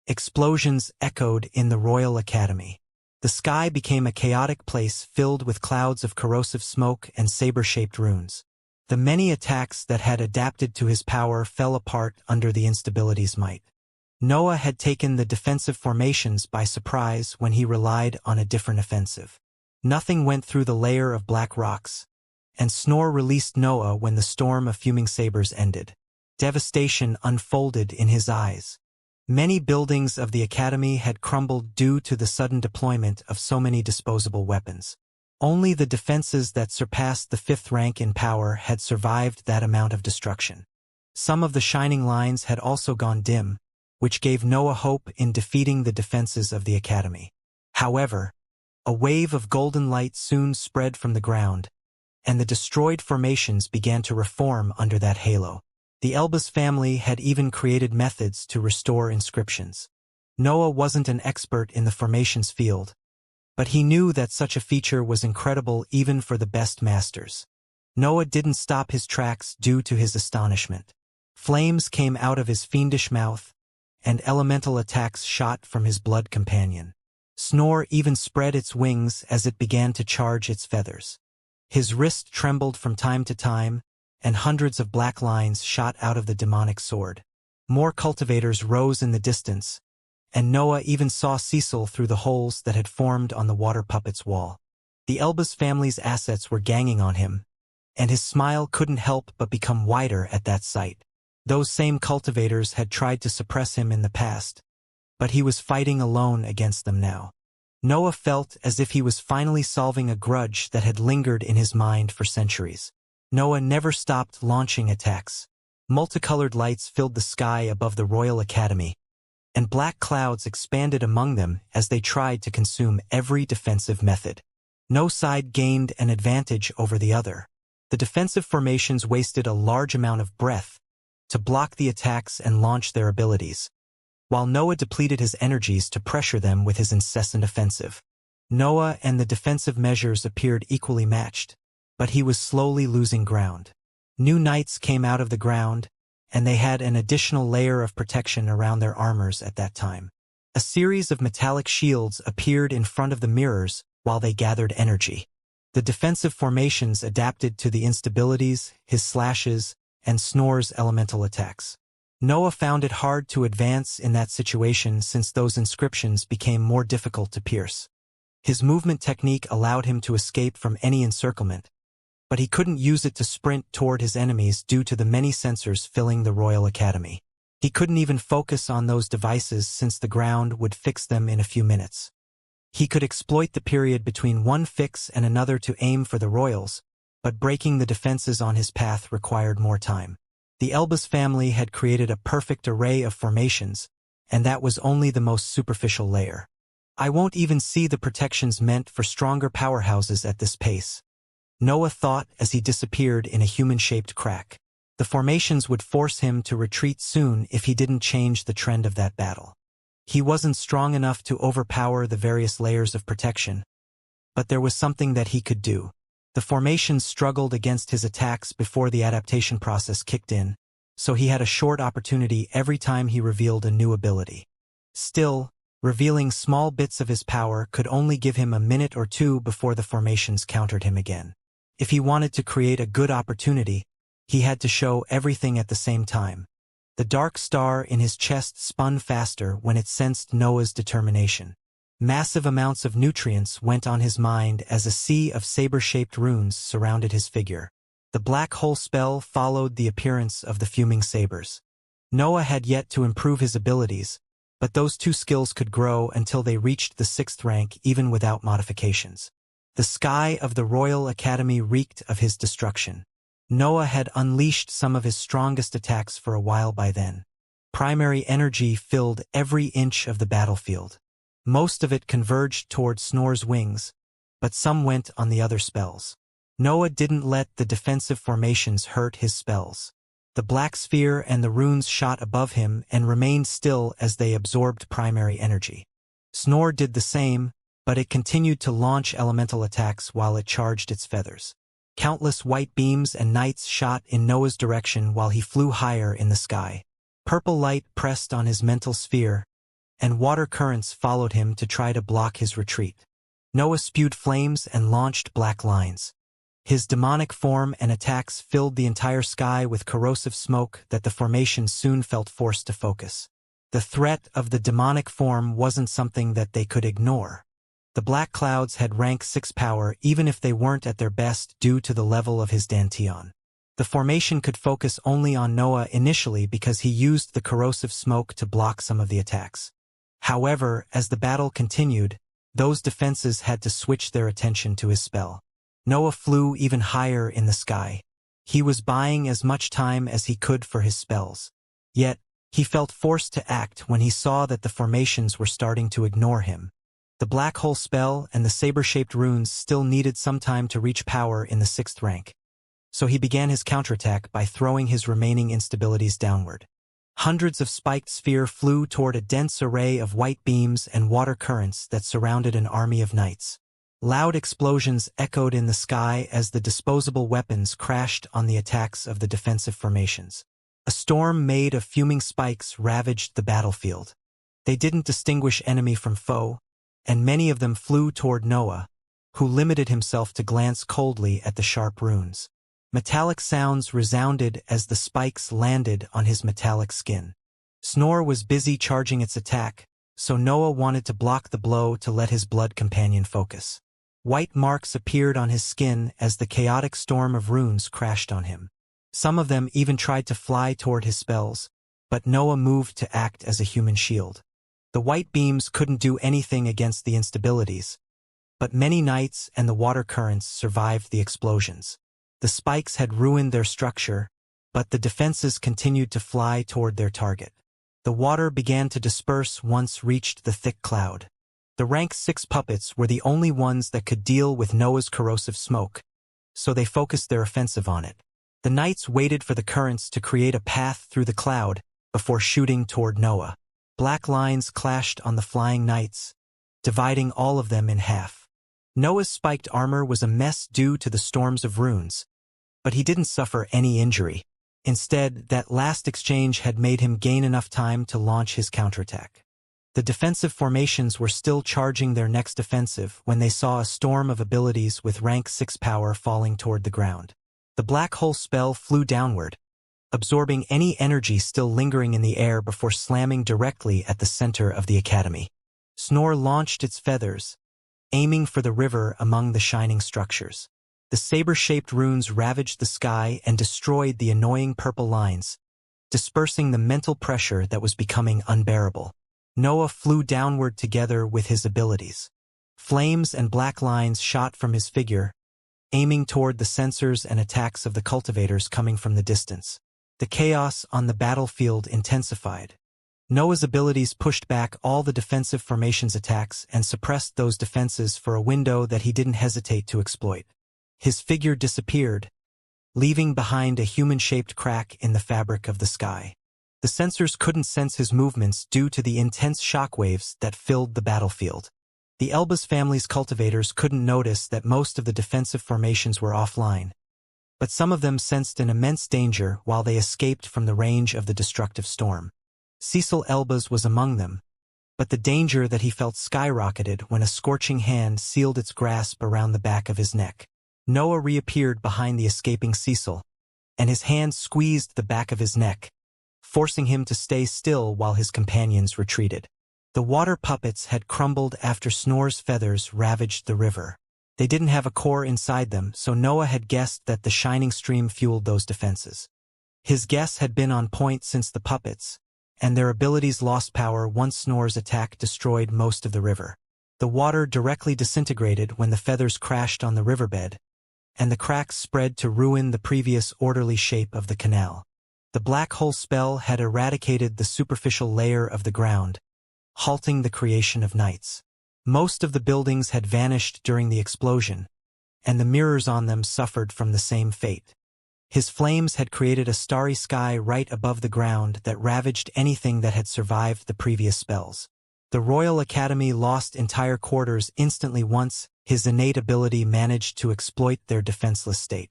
Explosions echoed in the Royal Academy. The sky became a chaotic place filled with clouds of corrosive smoke and saber-shaped runes. The many attacks that had adapted to his power fell apart under the instability's might. Noah had taken the defensive formations by surprise when he relied on a different offensive. Nothing went through the layer of black rocks, and Snore released Noah when the storm of fuming sabers ended. Devastation unfolded in his eyes. Many buildings of the Academy had crumbled due to the sudden deployment of so many disposable weapons. Only the defenses that surpassed the 5th rank in power had survived that amount of destruction. Some of the shining lines had also gone dim, which gave Noah hope in defeating the defenses of the Academy. However, a wave of golden light soon spread from the ground, and the destroyed formations began to reform under that halo. The Elbas family had even created methods to restore inscriptions. Noah wasn't an expert in the formations field, but he knew that such a feature was incredible even for the best masters. Noah didn't stop his tracks due to his astonishment. Flames came out of his fiendish mouth, and elemental attacks shot from his blood companion. Snore even spread its wings as it began to charge its feathers. His wrist trembled from time to time, and hundreds of black lines shot out of the demonic sword. More cultivators rose in the distance, and Noah even saw Cecil through the holes that had formed on the water puppet's wall. The Elbas family's assets were ganging on him, and his smile couldn't help but become wider at that sight. Those same cultivators had tried to suppress him in the past, but he was fighting alone against them now. Noah felt as if he was finally solving a grudge that had lingered in his mind for centuries. Noah never stopped launching attacks. Multicolored lights filled the sky above the Royal Academy, and black clouds expanded among them as they tried to consume every defensive method. No side gained an advantage over the other. The defensive formations wasted a large amount of breath to block the attacks and launch their abilities, while Noah depleted his energies to pressure them with his incessant offensive. Noah and the defensive measures appeared equally matched, but he was slowly losing ground. New knights came out of the ground, and they had an additional layer of protection around their armors at that time. A series of metallic shields appeared in front of the mirrors while they gathered energy. The defensive formations adapted to the instabilities, his slashes, and Snore's elemental attacks. Noah found it hard to advance in that situation since those inscriptions became more difficult to pierce. His movement technique allowed him to escape from any encirclement, but he couldn't use it to sprint toward his enemies due to the many sensors filling the Royal Academy. He couldn't even focus on those devices since the ground would fix them in a few minutes. He could exploit the period between one fix and another to aim for the Royals, but breaking the defenses on his path required more time. The Elbas family had created a perfect array of formations, and that was only the most superficial layer. I won't even see the protections meant for stronger powerhouses at this pace, Noah thought as he disappeared in a human-shaped crack. The formations would force him to retreat soon if he didn't change the trend of that battle. He wasn't strong enough to overpower the various layers of protection, but there was something that he could do. The formations struggled against his attacks before the adaptation process kicked in, so he had a short opportunity every time he revealed a new ability. Still, revealing small bits of his power could only give him a minute or two before the formations countered him again. If he wanted to create a good opportunity, he had to show everything at the same time. The dark star in his chest spun faster when it sensed Noah's determination. Massive amounts of nutrients went on his mind as a sea of saber-shaped runes surrounded his figure. The black hole spell followed the appearance of the fuming sabers. Noah had yet to improve his abilities, but those two skills could grow until they reached the 6th rank even without modifications. The sky of the Royal Academy reeked of his destruction. Noah had unleashed some of his strongest attacks for a while by then. Primary energy filled every inch of the battlefield. Most of it converged toward Snore's wings, but some went on the other spells. Noah didn't let the defensive formations hurt his spells. The black sphere and the runes shot above him and remained still as they absorbed primary energy. Snore did the same, but it continued to launch elemental attacks while it charged its feathers. Countless white beams and knights shot in Noah's direction while he flew higher in the sky. Purple light pressed on his mental sphere, and water currents followed him to try to block his retreat. Noah spewed flames and launched black lines. His demonic form and attacks filled the entire sky with corrosive smoke that the formation soon felt forced to focus. The threat of the demonic form wasn't something that they could ignore. The black clouds had rank 6 power even if they weren't at their best due to the level of his Danteon. The formation could focus only on Noah initially because he used the corrosive smoke to block some of the attacks. However, as the battle continued, those defenses had to switch their attention to his spell. Noah flew even higher in the sky. He was buying as much time as he could for his spells. Yet, he felt forced to act when he saw that the formations were starting to ignore him. The black hole spell and the saber-shaped runes still needed some time to reach power in the 6th rank. So he began his counterattack by throwing his remaining instabilities downward. Hundreds of spiked sphere flew toward a dense array of white beams and water currents that surrounded an army of knights. Loud explosions echoed in the sky as the disposable weapons crashed on the attacks of the defensive formations. A storm made of fuming spikes ravaged the battlefield. They didn't distinguish enemy from foe, and many of them flew toward Noah, who limited himself to glance coldly at the sharp runes. Metallic sounds resounded as the spikes landed on his metallic skin. Snore was busy charging its attack, so Noah wanted to block the blow to let his blood companion focus. White marks appeared on his skin as the chaotic storm of runes crashed on him. Some of them even tried to fly toward his spells, but Noah moved to act as a human shield. The white beams couldn't do anything against the instabilities, but many knights and the water currents survived the explosions. The spikes had ruined their structure, but the defenses continued to fly toward their target. The water began to disperse once reached the thick cloud. The rank 6 puppets were the only ones that could deal with Noah's corrosive smoke, so they focused their offensive on it. The knights waited for the currents to create a path through the cloud before shooting toward Noah. Black lines clashed on the flying knights, dividing all of them in half. Noah's spiked armor was a mess due to the storms of runes, but he didn't suffer any injury. Instead, that last exchange had made him gain enough time to launch his counterattack. The defensive formations were still charging their next offensive when they saw a storm of abilities with rank 6 power falling toward the ground. The black hole spell flew downward, absorbing any energy still lingering in the air before slamming directly at the center of the academy. Snore launched its feathers, aiming for the river among the shining structures. The saber-shaped runes ravaged the sky and destroyed the annoying purple lines, dispersing the mental pressure that was becoming unbearable. Noah flew downward together with his abilities. Flames and black lines shot from his figure, aiming toward the sensors and attacks of the cultivators coming from the distance. The chaos on the battlefield intensified. Noah's abilities pushed back all the defensive formation's attacks and suppressed those defenses for a window that he didn't hesitate to exploit. His figure disappeared, leaving behind a human-shaped crack in the fabric of the sky. The sensors couldn't sense his movements due to the intense shockwaves that filled the battlefield. The Elbas family's cultivators couldn't notice that most of the defensive formations were offline, but some of them sensed an immense danger while they escaped from the range of the destructive storm. Cecil Elbas was among them, but the danger that he felt skyrocketed when a scorching hand sealed its grasp around the back of his neck. Noah reappeared behind the escaping Cecil, and his hand squeezed the back of his neck, forcing him to stay still while his companions retreated. The water puppets had crumbled after Snore's feathers ravaged the river. They didn't have a core inside them, so Noah had guessed that the shining stream fueled those defenses. His guess had been on point since the puppets, and their abilities lost power once Snore's attack destroyed most of the river. The water directly disintegrated when the feathers crashed on the riverbed, and the cracks spread to ruin the previous orderly shape of the canal. The black hole spell had eradicated the superficial layer of the ground, halting the creation of knights. Most of the buildings had vanished during the explosion, and the mirrors on them suffered from the same fate. His flames had created a starry sky right above the ground that ravaged anything that had survived the previous spells. The Royal Academy lost entire quarters instantly once his innate ability managed to exploit their defenseless state.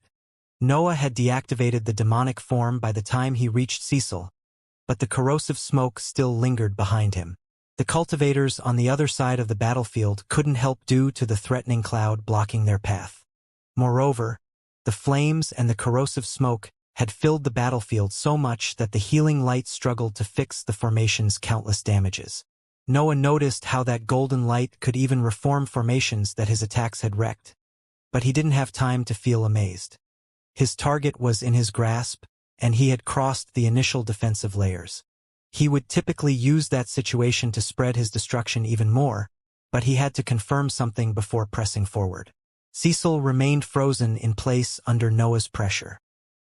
Noah had deactivated the demonic form by the time he reached Cecil, but the corrosive smoke still lingered behind him. The cultivators on the other side of the battlefield couldn't help due to the threatening cloud blocking their path. Moreover, the flames and the corrosive smoke had filled the battlefield so much that the healing light struggled to fix the formation's countless damages. Noah noticed how that golden light could even reform formations that his attacks had wrecked, but he didn't have time to feel amazed. His target was in his grasp, and he had crossed the initial defensive layers. He would typically use that situation to spread his destruction even more, but he had to confirm something before pressing forward. Cecil remained frozen in place under Noah's pressure.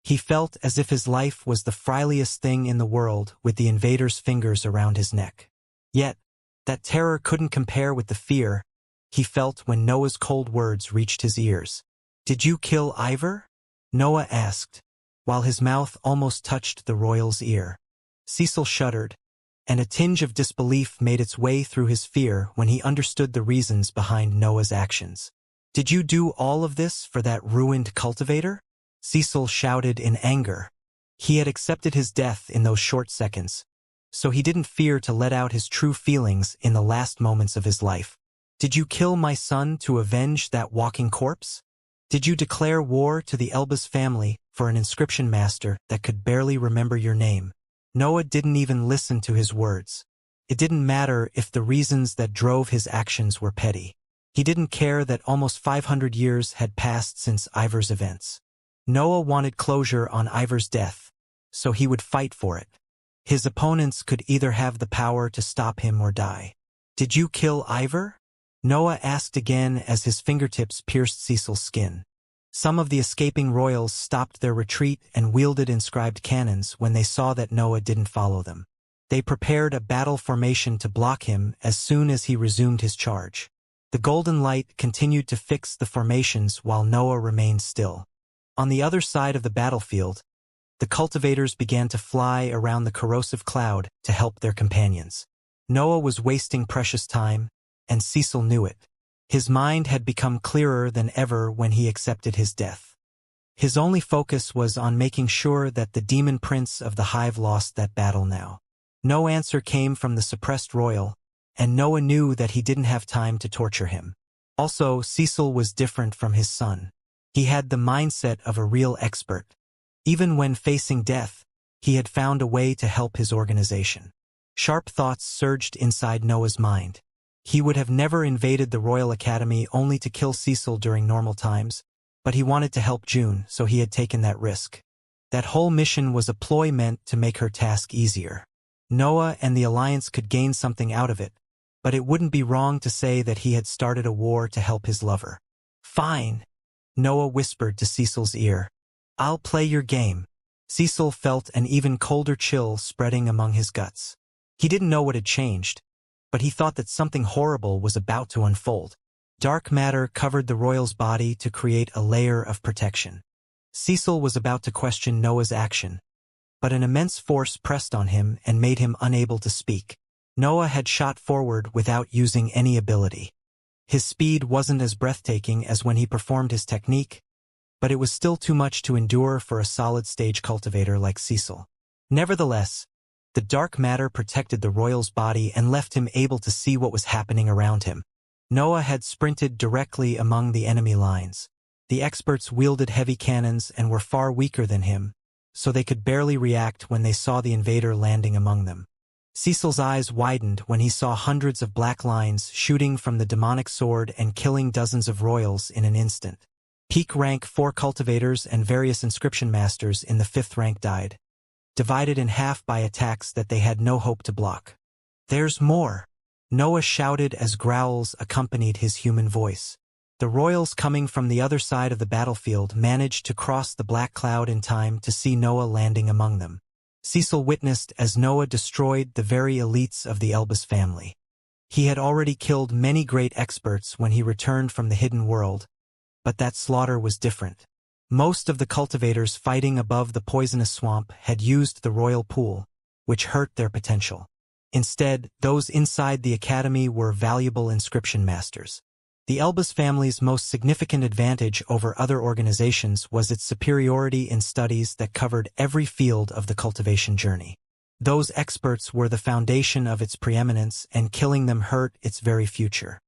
He felt as if his life was the frailest thing in the world with the invader's fingers around his neck. Yet, that terror couldn't compare with the fear he felt when Noah's cold words reached his ears. "Did you kill Ivor?" Noah asked, while his mouth almost touched the royal's ear. Cecil shuddered, and a tinge of disbelief made its way through his fear when he understood the reasons behind Noah's actions. "Did you do all of this for that ruined cultivator?" Cecil shouted in anger. He had accepted his death in those short seconds, so he didn't fear to let out his true feelings in the last moments of his life. "Did you kill my son to avenge that walking corpse? Did you declare war to the Elbas family for an inscription master that could barely remember your name?" Noah didn't even listen to his words. It didn't matter if the reasons that drove his actions were petty. He didn't care that almost 500 years had passed since Ivor's events. Noah wanted closure on Ivor's death, so he would fight for it. His opponents could either have the power to stop him or die. "Did you kill Ivor?" Noah asked again as his fingertips pierced Cecil's skin. Some of the escaping royals stopped their retreat and wielded inscribed cannons when they saw that Noah didn't follow them. They prepared a battle formation to block him as soon as he resumed his charge. The golden light continued to fix the formations while Noah remained still. On the other side of the battlefield, the cultivators began to fly around the corrosive cloud to help their companions. Noah was wasting precious time, and Cecil knew it. His mind had become clearer than ever when he accepted his death. His only focus was on making sure that the demon prince of the hive lost that battle now. No answer came from the suppressed royal, and Noah knew that he didn't have time to torture him. Also, Cecil was different from his son. He had the mindset of a real expert. Even when facing death, he had found a way to help his organization. Sharp thoughts surged inside Noah's mind. He would have never invaded the Royal Academy only to kill Cecil during normal times, but he wanted to help June, so he had taken that risk. That whole mission was a ploy meant to make her task easier. Noah and the Alliance could gain something out of it, but it wouldn't be wrong to say that he had started a war to help his lover. "Fine," Noah whispered to Cecil's ear. "I'll play your game." Cecil felt an even colder chill spreading among his guts. He didn't know what had changed, but he thought that something horrible was about to unfold. Dark matter covered the royal's body to create a layer of protection. Cecil was about to question Noah's action, but an immense force pressed on him and made him unable to speak. Noah had shot forward without using any ability. His speed wasn't as breathtaking as when he performed his technique, but it was still too much to endure for a solid-stage cultivator like Cecil. Nevertheless, the dark matter protected the royal's body and left him able to see what was happening around him. Noah had sprinted directly among the enemy lines. The experts wielded heavy cannons and were far weaker than him, so they could barely react when they saw the invader landing among them. Cecil's eyes widened when he saw hundreds of black lines shooting from the demonic sword and killing dozens of royals in an instant. Peak rank 4 cultivators and various inscription masters in the 5th rank died, divided in half by attacks that they had no hope to block. "There's more," Noah shouted as growls accompanied his human voice. The royals coming from the other side of the battlefield managed to cross the black cloud in time to see Noah landing among them. Cecil witnessed as Noah destroyed the very elites of the Elbas family. He had already killed many great experts when he returned from the hidden world, but that slaughter was different. Most of the cultivators fighting above the poisonous swamp had used the royal pool, which hurt their potential. Instead, those inside the academy were valuable inscription masters. The Elbas family's most significant advantage over other organizations was its superiority in studies that covered every field of the cultivation journey. Those experts were the foundation of its preeminence, and killing them hurt its very future.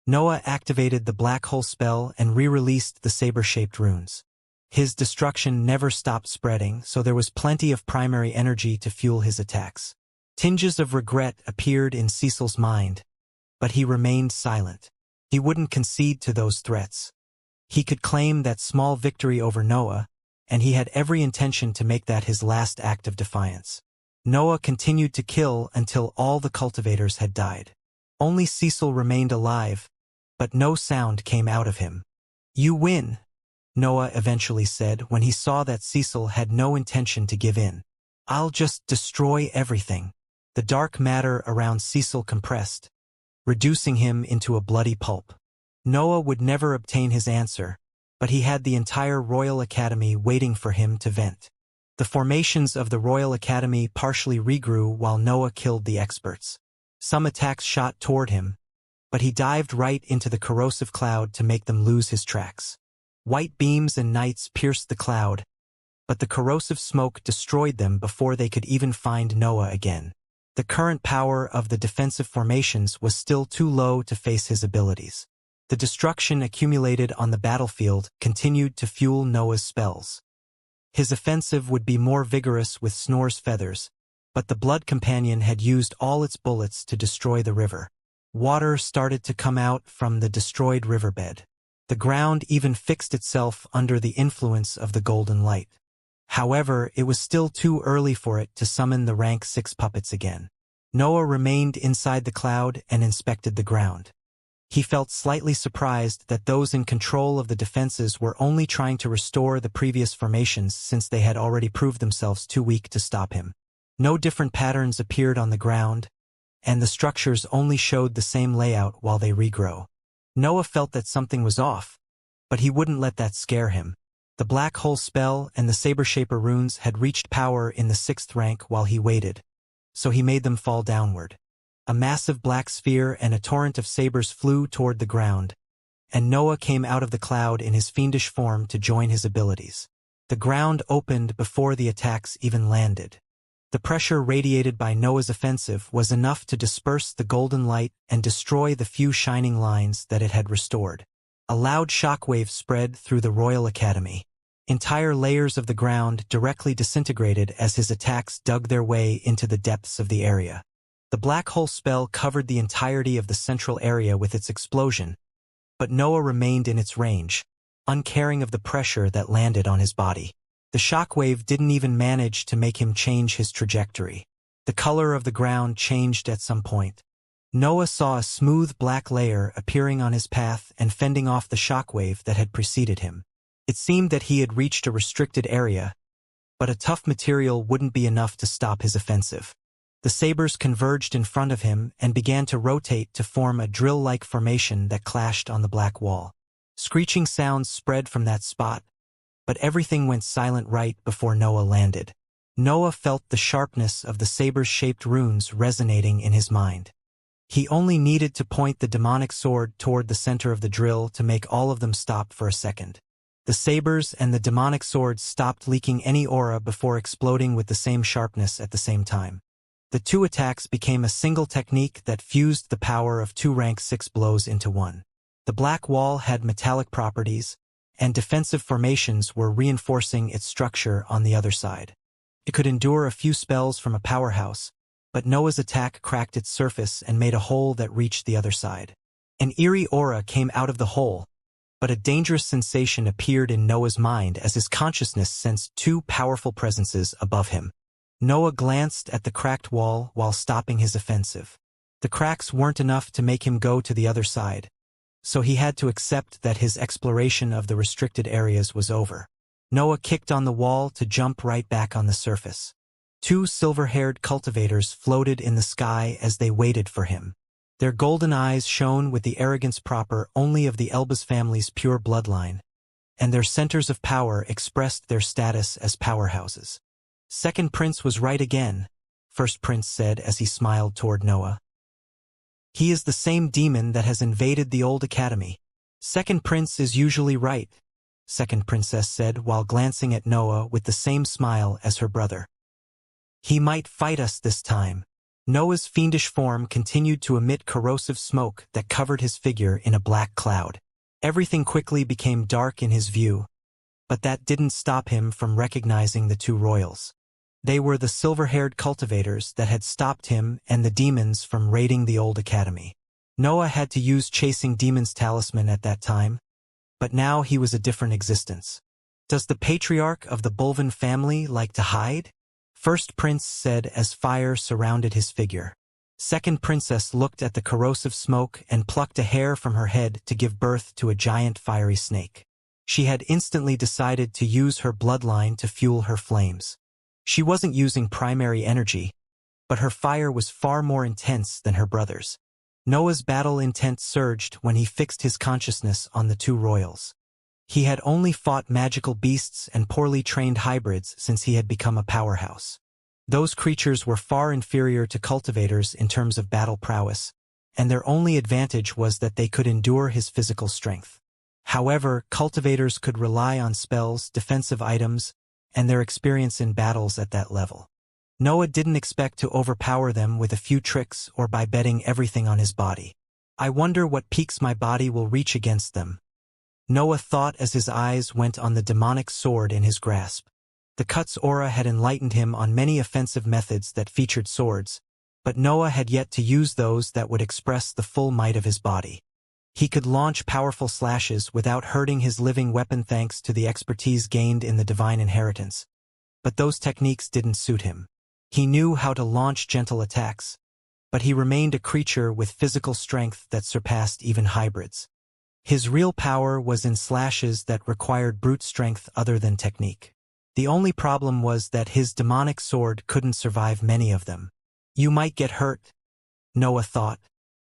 Noah activated the black hole spell and re-released the saber-shaped runes. His destruction never stopped spreading, so there was plenty of primary energy to fuel his attacks. Tinges of regret appeared in Cecil's mind, but he remained silent. He wouldn't concede to those threats. He could claim that small victory over Noah, and he had every intention to make that his last act of defiance. Noah continued to kill until all the cultivators had died. Only Cecil remained alive, but no sound came out of him. "You win," Noah eventually said when he saw that Cecil had no intention to give in. "I'll just destroy everything." The dark matter around Cecil compressed, reducing him into a bloody pulp. Noah would never obtain his answer, but he had the entire Royal Academy waiting for him to vent. The formations of the Royal Academy partially regrew while Noah killed the experts. Some attacks shot toward him, but he dived right into the corrosive cloud to make them lose his tracks. White beams and knights pierced the cloud, but the corrosive smoke destroyed them before they could even find Noah again. The current power of the defensive formations was still too low to face his abilities. The destruction accumulated on the battlefield continued to fuel Noah's spells. His offensive would be more vigorous with Snor's feathers, but the Blood Companion had used all its bullets to destroy the river. Water started to come out from the destroyed riverbed. The ground even fixed itself under the influence of the golden light. However, it was still too early for it to summon the rank 6 puppets again. Noah remained inside the cloud and inspected the ground. He felt slightly surprised that those in control of the defenses were only trying to restore the previous formations since they had already proved themselves too weak to stop him. No different patterns appeared on the ground, and the structures only showed the same layout while they regrow. Noah felt that something was off, but he wouldn't let that scare him. The black hole spell and the saber-shaper runes had reached power in the 6th rank while he waited, so he made them fall downward. A massive black sphere and a torrent of sabers flew toward the ground, and Noah came out of the cloud in his fiendish form to join his abilities. The ground opened before the attacks even landed. The pressure radiated by Noah's offensive was enough to disperse the golden light and destroy the few shining lines that it had restored. A loud shockwave spread through the Royal Academy. Entire layers of the ground directly disintegrated as his attacks dug their way into the depths of the area. The black hole spell covered the entirety of the central area with its explosion, but Noah remained in its range, uncaring of the pressure that landed on his body. The shockwave didn't even manage to make him change his trajectory. The color of the ground changed at some point. Noah saw a smooth black layer appearing on his path and fending off the shockwave that had preceded him. It seemed that he had reached a restricted area, but a tough material wouldn't be enough to stop his offensive. The sabers converged in front of him and began to rotate to form a drill-like formation that clashed on the black wall. Screeching sounds spread from that spot, but everything went silent right before Noah landed. Noah felt the sharpness of the saber-shaped runes resonating in his mind. He only needed to point the demonic sword toward the center of the drill to make all of them stop for a second. The sabers and the demonic sword stopped leaking any aura before exploding with the same sharpness at the same time. The two attacks became a single technique that fused the power of 2 rank 6 blows into one. The black wall had metallic properties, and defensive formations were reinforcing its structure on the other side. It could endure a few spells from a powerhouse, but Noah's attack cracked its surface and made a hole that reached the other side. An eerie aura came out of the hole, but a dangerous sensation appeared in Noah's mind as his consciousness sensed 2 powerful presences above him. Noah glanced at the cracked wall while stopping his offensive. The cracks weren't enough to make him go to the other side, so he had to accept that his exploration of the restricted areas was over. Noah kicked on the wall to jump right back on the surface. 2 silver-haired cultivators floated in the sky as they waited for him. Their golden eyes shone with the arrogance proper only of the Elbas family's pure bloodline, and their centers of power expressed their status as powerhouses. Second Prince was right again. First Prince said as he smiled toward Noah. He is the same demon that has invaded the old academy. Second Prince is usually right, Second Princess said while glancing at Noah with the same smile as her brother. He might fight us this time. Noah's fiendish form continued to emit corrosive smoke that covered his figure in a black cloud. Everything quickly became dark in his view, but that didn't stop him from recognizing the two royals. They were the silver-haired cultivators that had stopped him and the demons from raiding the old academy. Noah had to use Chasing Demons talisman at that time, but now he was a different existence. Does the patriarch of the Bulvin family like to hide? First Prince said as fire surrounded his figure. Second Princess looked at the corrosive smoke and plucked a hair from her head to give birth to a giant fiery snake. She had instantly decided to use her bloodline to fuel her flames. She wasn't using primary energy, but her fire was far more intense than her brother's. Noah's battle intent surged when he fixed his consciousness on the two royals. He had only fought magical beasts and poorly trained hybrids since he had become a powerhouse. Those creatures were far inferior to cultivators in terms of battle prowess, and their only advantage was that they could endure his physical strength. However, cultivators could rely on spells, defensive items, and their experience in battles at that level. Noah didn't expect to overpower them with a few tricks or by betting everything on his body. I wonder what peaks my body will reach against them, Noah thought as his eyes went on the demonic sword in his grasp. The cut's aura had enlightened him on many offensive methods that featured swords, but Noah had yet to use those that would express the full might of his body. He could launch powerful slashes without hurting his living weapon thanks to the expertise gained in the divine inheritance, but those techniques didn't suit him. He knew how to launch gentle attacks, but he remained a creature with physical strength that surpassed even hybrids. His real power was in slashes that required brute strength other than technique. The only problem was that his demonic sword couldn't survive many of them. You might get hurt, Noah thought,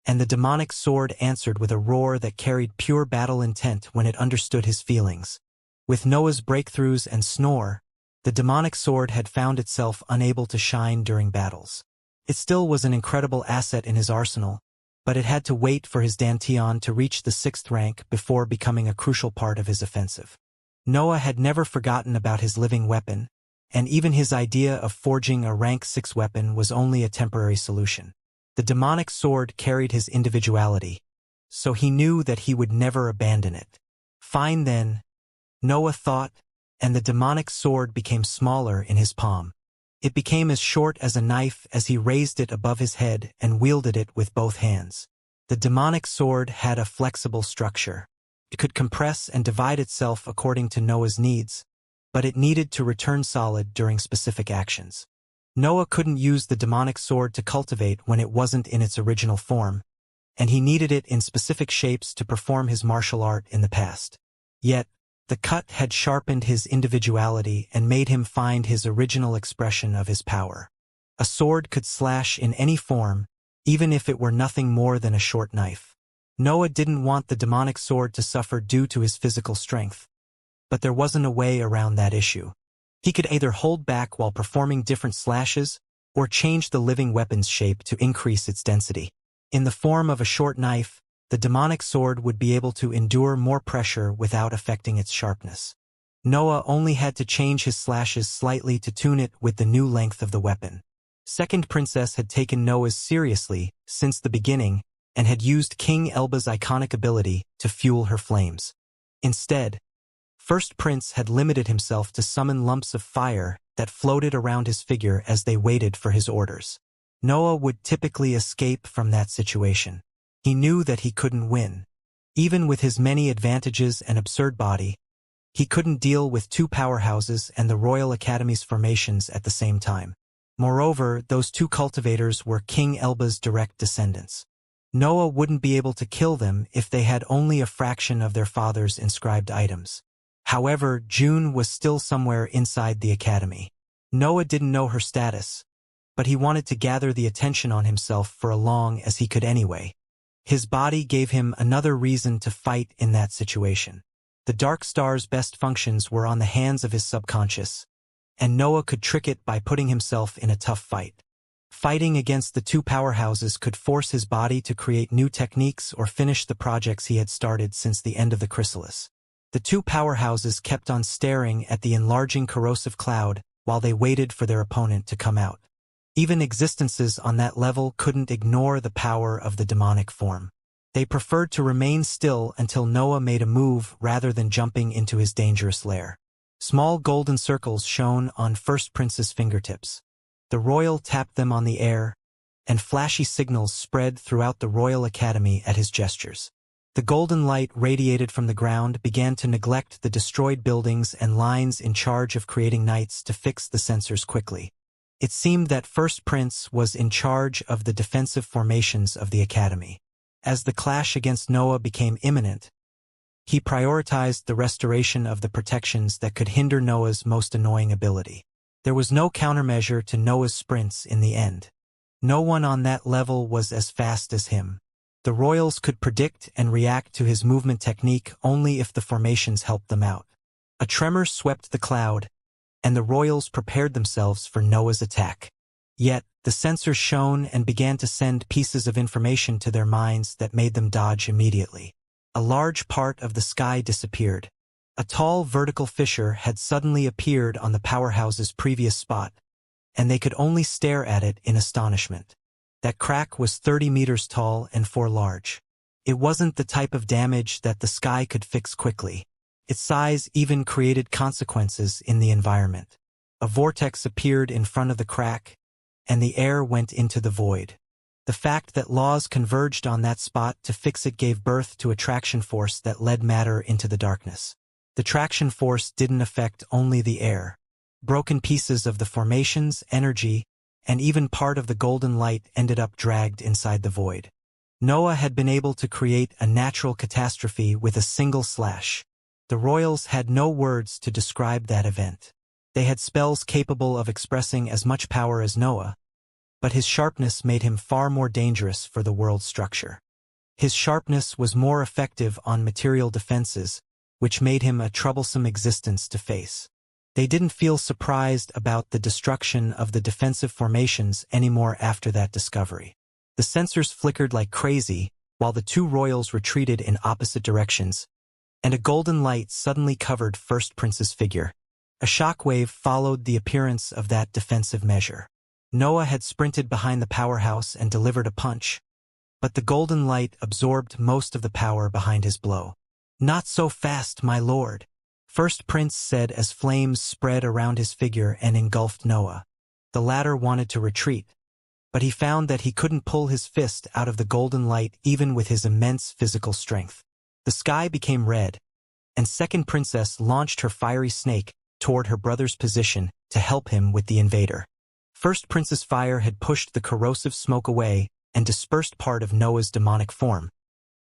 and the demonic sword answered with a roar that carried pure battle intent when it understood his feelings. With Noah's breakthroughs and snore, the demonic sword had found itself unable to shine during battles. It still was an incredible asset in his arsenal, but it had to wait for his Dantian to reach the 6th rank before becoming a crucial part of his offensive. Noah had never forgotten about his living weapon, and even his idea of forging a rank 6 weapon was only a temporary solution. The demonic sword carried his individuality, so he knew that he would never abandon it. Fine then, Noah thought, and the demonic sword became smaller in his palm. It became as short as a knife as he raised it above his head and wielded it with both hands. The demonic sword had a flexible structure. It could compress and divide itself according to Noah's needs, but it needed to return solid during specific actions. Noah couldn't use the demonic sword to cultivate when it wasn't in its original form, and he needed it in specific shapes to perform his martial art in the past. Yet, the cut had sharpened his individuality and made him find his original expression of his power. A sword could slash in any form, even if it were nothing more than a short knife. Noah didn't want the demonic sword to suffer due to his physical strength, but there wasn't a way around that issue. He could either hold back while performing different slashes, or change the living weapon's shape to increase its density. In the form of a short knife, the demonic sword would be able to endure more pressure without affecting its sharpness. Noah only had to change his slashes slightly to tune it with the new length of the weapon. Second Princess had taken Noah's seriously since the beginning and had used King Elba's iconic ability to fuel her flames. Instead, First Prince had limited himself to summon lumps of fire that floated around his figure as they waited for his orders. Noah would typically escape from that situation. He knew that he couldn't win. Even with his many advantages and absurd body, he couldn't deal with 2 powerhouses and the Royal Academy's formations at the same time. Moreover, those 2 cultivators were King Elba's direct descendants. Noah wouldn't be able to kill them if they had only a fraction of their father's inscribed items. However, June was still somewhere inside the academy. Noah didn't know her status, but he wanted to gather the attention on himself for as long as he could anyway. His body gave him another reason to fight in that situation. The Dark Star's best functions were on the hands of his subconscious, and Noah could trick it by putting himself in a tough fight. Fighting against the two powerhouses could force his body to create new techniques or finish the projects he had started since the end of the chrysalis. The two powerhouses kept on staring at the enlarging corrosive cloud while they waited for their opponent to come out. Even existences on that level couldn't ignore the power of the demonic form. They preferred to remain still until Noah made a move rather than jumping into his dangerous lair. Small golden circles shone on First Prince's fingertips. The royal tapped them on the air, and flashy signals spread throughout the Royal Academy at his gestures. The golden light radiated from the ground began to neglect the destroyed buildings and lines in charge of creating knights to fix the sensors quickly. It seemed that First Prince was in charge of the defensive formations of the Academy. As the clash against Noah became imminent, he prioritized the restoration of the protections that could hinder Noah's most annoying ability. There was no countermeasure to Noah's sprints in the end. No one on that level was as fast as him. The royals could predict and react to his movement technique only if the formations helped them out. A tremor swept the cloud, and the royals prepared themselves for Noah's attack. Yet, the sensors shone and began to send pieces of information to their minds that made them dodge immediately. A large part of the sky disappeared. A tall vertical fissure had suddenly appeared on the powerhouse's previous spot, and they could only stare at it in astonishment. That crack was 30 meters tall and 4 large. It wasn't the type of damage that the sky could fix quickly. Its size even created consequences in the environment. A vortex appeared in front of the crack, and the air went into the void. The fact that laws converged on that spot to fix it gave birth to a traction force that led matter into the darkness. The traction force didn't affect only the air. Broken pieces of the formations, energy, and even part of the golden light ended up dragged inside the void. Noah had been able to create a natural catastrophe with a single slash. The royals had no words to describe that event. They had spells capable of expressing as much power as Noah, but his sharpness made him far more dangerous for the world's structure. His sharpness was more effective on material defenses, which made him a troublesome existence to face. They didn't feel surprised about the destruction of the defensive formations anymore after that discovery. The sensors flickered like crazy, while the two royals retreated in opposite directions, and a golden light suddenly covered First Prince's figure. A shockwave followed the appearance of that defensive measure. Noah had sprinted behind the powerhouse and delivered a punch, but the golden light absorbed most of the power behind his blow. "Not so fast, my lord," First Prince said as flames spread around his figure and engulfed Noah. The latter wanted to retreat, but he found that he couldn't pull his fist out of the golden light even with his immense physical strength. The sky became red, and Second Princess launched her fiery snake toward her brother's position to help him with the invader. First Prince's fire had pushed the corrosive smoke away and dispersed part of Noah's demonic form,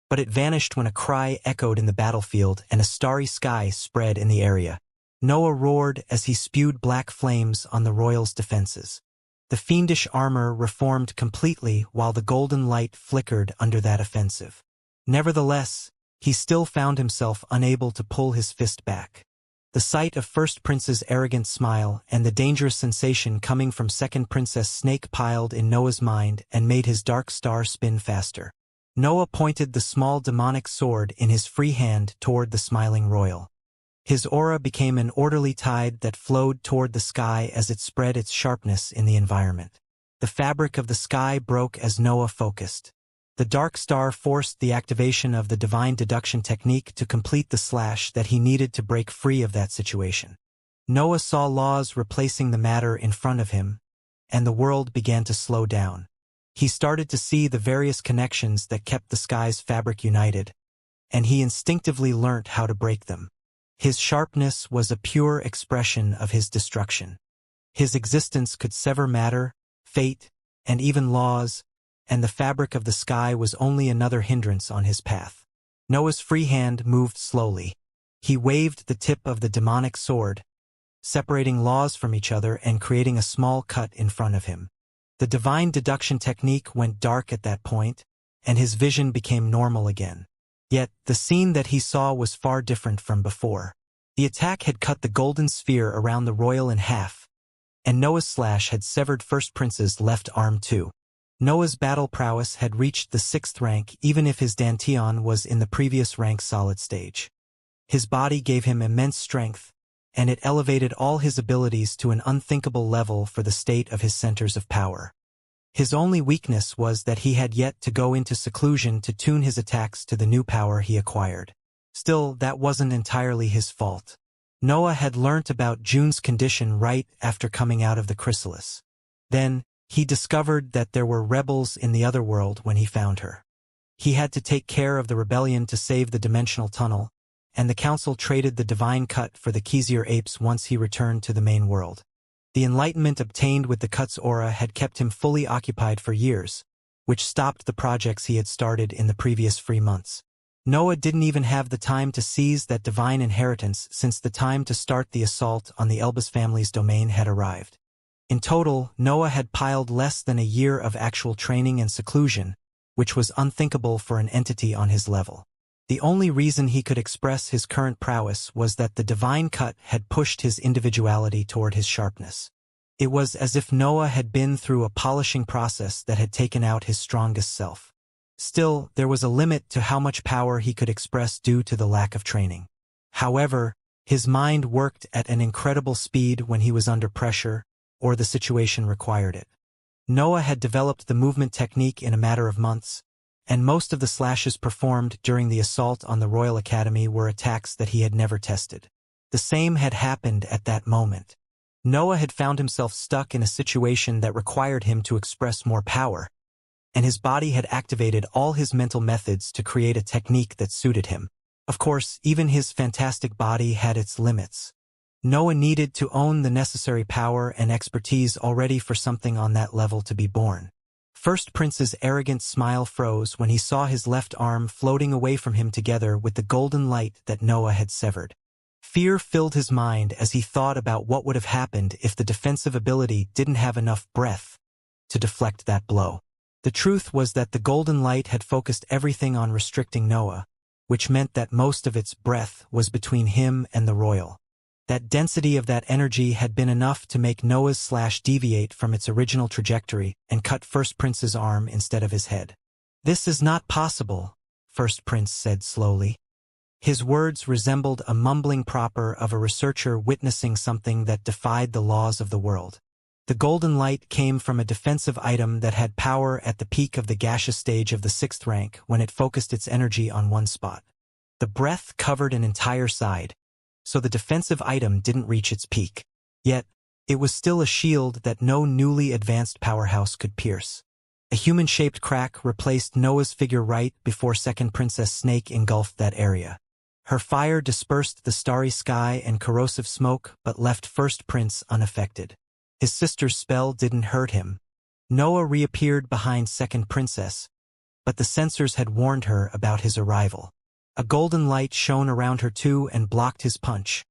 but it vanished when a cry echoed in the battlefield and a starry sky spread in the area. Noah roared as he spewed black flames on the royals' defenses. The fiendish armor reformed completely while the golden light flickered under that offensive. Nevertheless, he still found himself unable to pull his fist back. The sight of First Prince's arrogant smile and the dangerous sensation coming from Second Princess Snake piled in Noah's mind and made his dark star spin faster. Noah pointed the small demonic sword in his free hand toward the smiling royal. His aura became an orderly tide that flowed toward the sky as it spread its sharpness in the environment. The fabric of the sky broke as Noah focused. The dark star forced the activation of the divine deduction technique to complete the slash that he needed to break free of that situation. Noah saw laws replacing the matter in front of him, and the world began to slow down. He started to see the various connections that kept the sky's fabric united, and he instinctively learnt how to break them. His sharpness was a pure expression of his destruction. His existence could sever matter, fate, and even laws, and the fabric of the sky was only another hindrance on his path. Noah's free hand moved slowly. He waved the tip of the demonic sword, separating laws from each other and creating a small cut in front of him. The divine deduction technique went dark at that point, and his vision became normal again. Yet, the scene that he saw was far different from before. The attack had cut the golden sphere around the royal in half, and Noah's slash had severed First Prince's left arm too. Noah's battle prowess had reached the 6th rank even if his dantian was in the previous rank solid stage. His body gave him immense strength, and it elevated all his abilities to an unthinkable level for the state of his centers of power. His only weakness was that he had yet to go into seclusion to tune his attacks to the new power he acquired. Still, that wasn't entirely his fault. Noah had learnt about June's condition right after coming out of the chrysalis. Then, he discovered that there were rebels in the other world when he found her. He had to take care of the rebellion to save the dimensional tunnel, and the council traded the divine cut for the Xianxia apes once he returned to the main world. The enlightenment obtained with the cut's aura had kept him fully occupied for years, which stopped the projects he had started in the previous free months. Noah didn't even have the time to seize that divine inheritance since the time to start the assault on the Elbas family's domain had arrived. In total, Noah had piled less than a year of actual training and seclusion, which was unthinkable for an entity on his level. The only reason he could express his current prowess was that the divine cut had pushed his individuality toward his sharpness. It was as if Noah had been through a polishing process that had taken out his strongest self. Still, there was a limit to how much power he could express due to the lack of training. However, his mind worked at an incredible speed when he was under pressure, or the situation required it. Noah had developed the movement technique in a matter of months, and most of the slashes performed during the assault on the Royal Academy were attacks that he had never tested. The same had happened at that moment. Noah had found himself stuck in a situation that required him to express more power, and his body had activated all his mental methods to create a technique that suited him. Of course, even his fantastic body had its limits. Noah needed to own the necessary power and expertise already for something on that level to be born. First Prince's arrogant smile froze when he saw his left arm floating away from him together with the golden light that Noah had severed. Fear filled his mind as he thought about what would have happened if the defensive ability didn't have enough breadth to deflect that blow. The truth was that the golden light had focused everything on restricting Noah, which meant that most of its breadth was between him and the royal. That density of that energy had been enough to make Noah's slash deviate from its original trajectory and cut First Prince's arm instead of his head. "This is not possible," First Prince said slowly. His words resembled a mumbling proper of a researcher witnessing something that defied the laws of the world. The golden light came from a defensive item that had power at the peak of the gaseous stage of the 6th rank when it focused its energy on one spot. The breath covered an entire side, so the defensive item didn't reach its peak. Yet, it was still a shield that no newly advanced powerhouse could pierce. A human-shaped crack replaced Noah's figure right before Second Princess Snake engulfed that area. Her fire dispersed the starry sky and corrosive smoke but left First Prince unaffected. His sister's spell didn't hurt him. Noah reappeared behind Second Princess, but the sensors had warned her about his arrival. A golden light shone around her too and blocked his punch,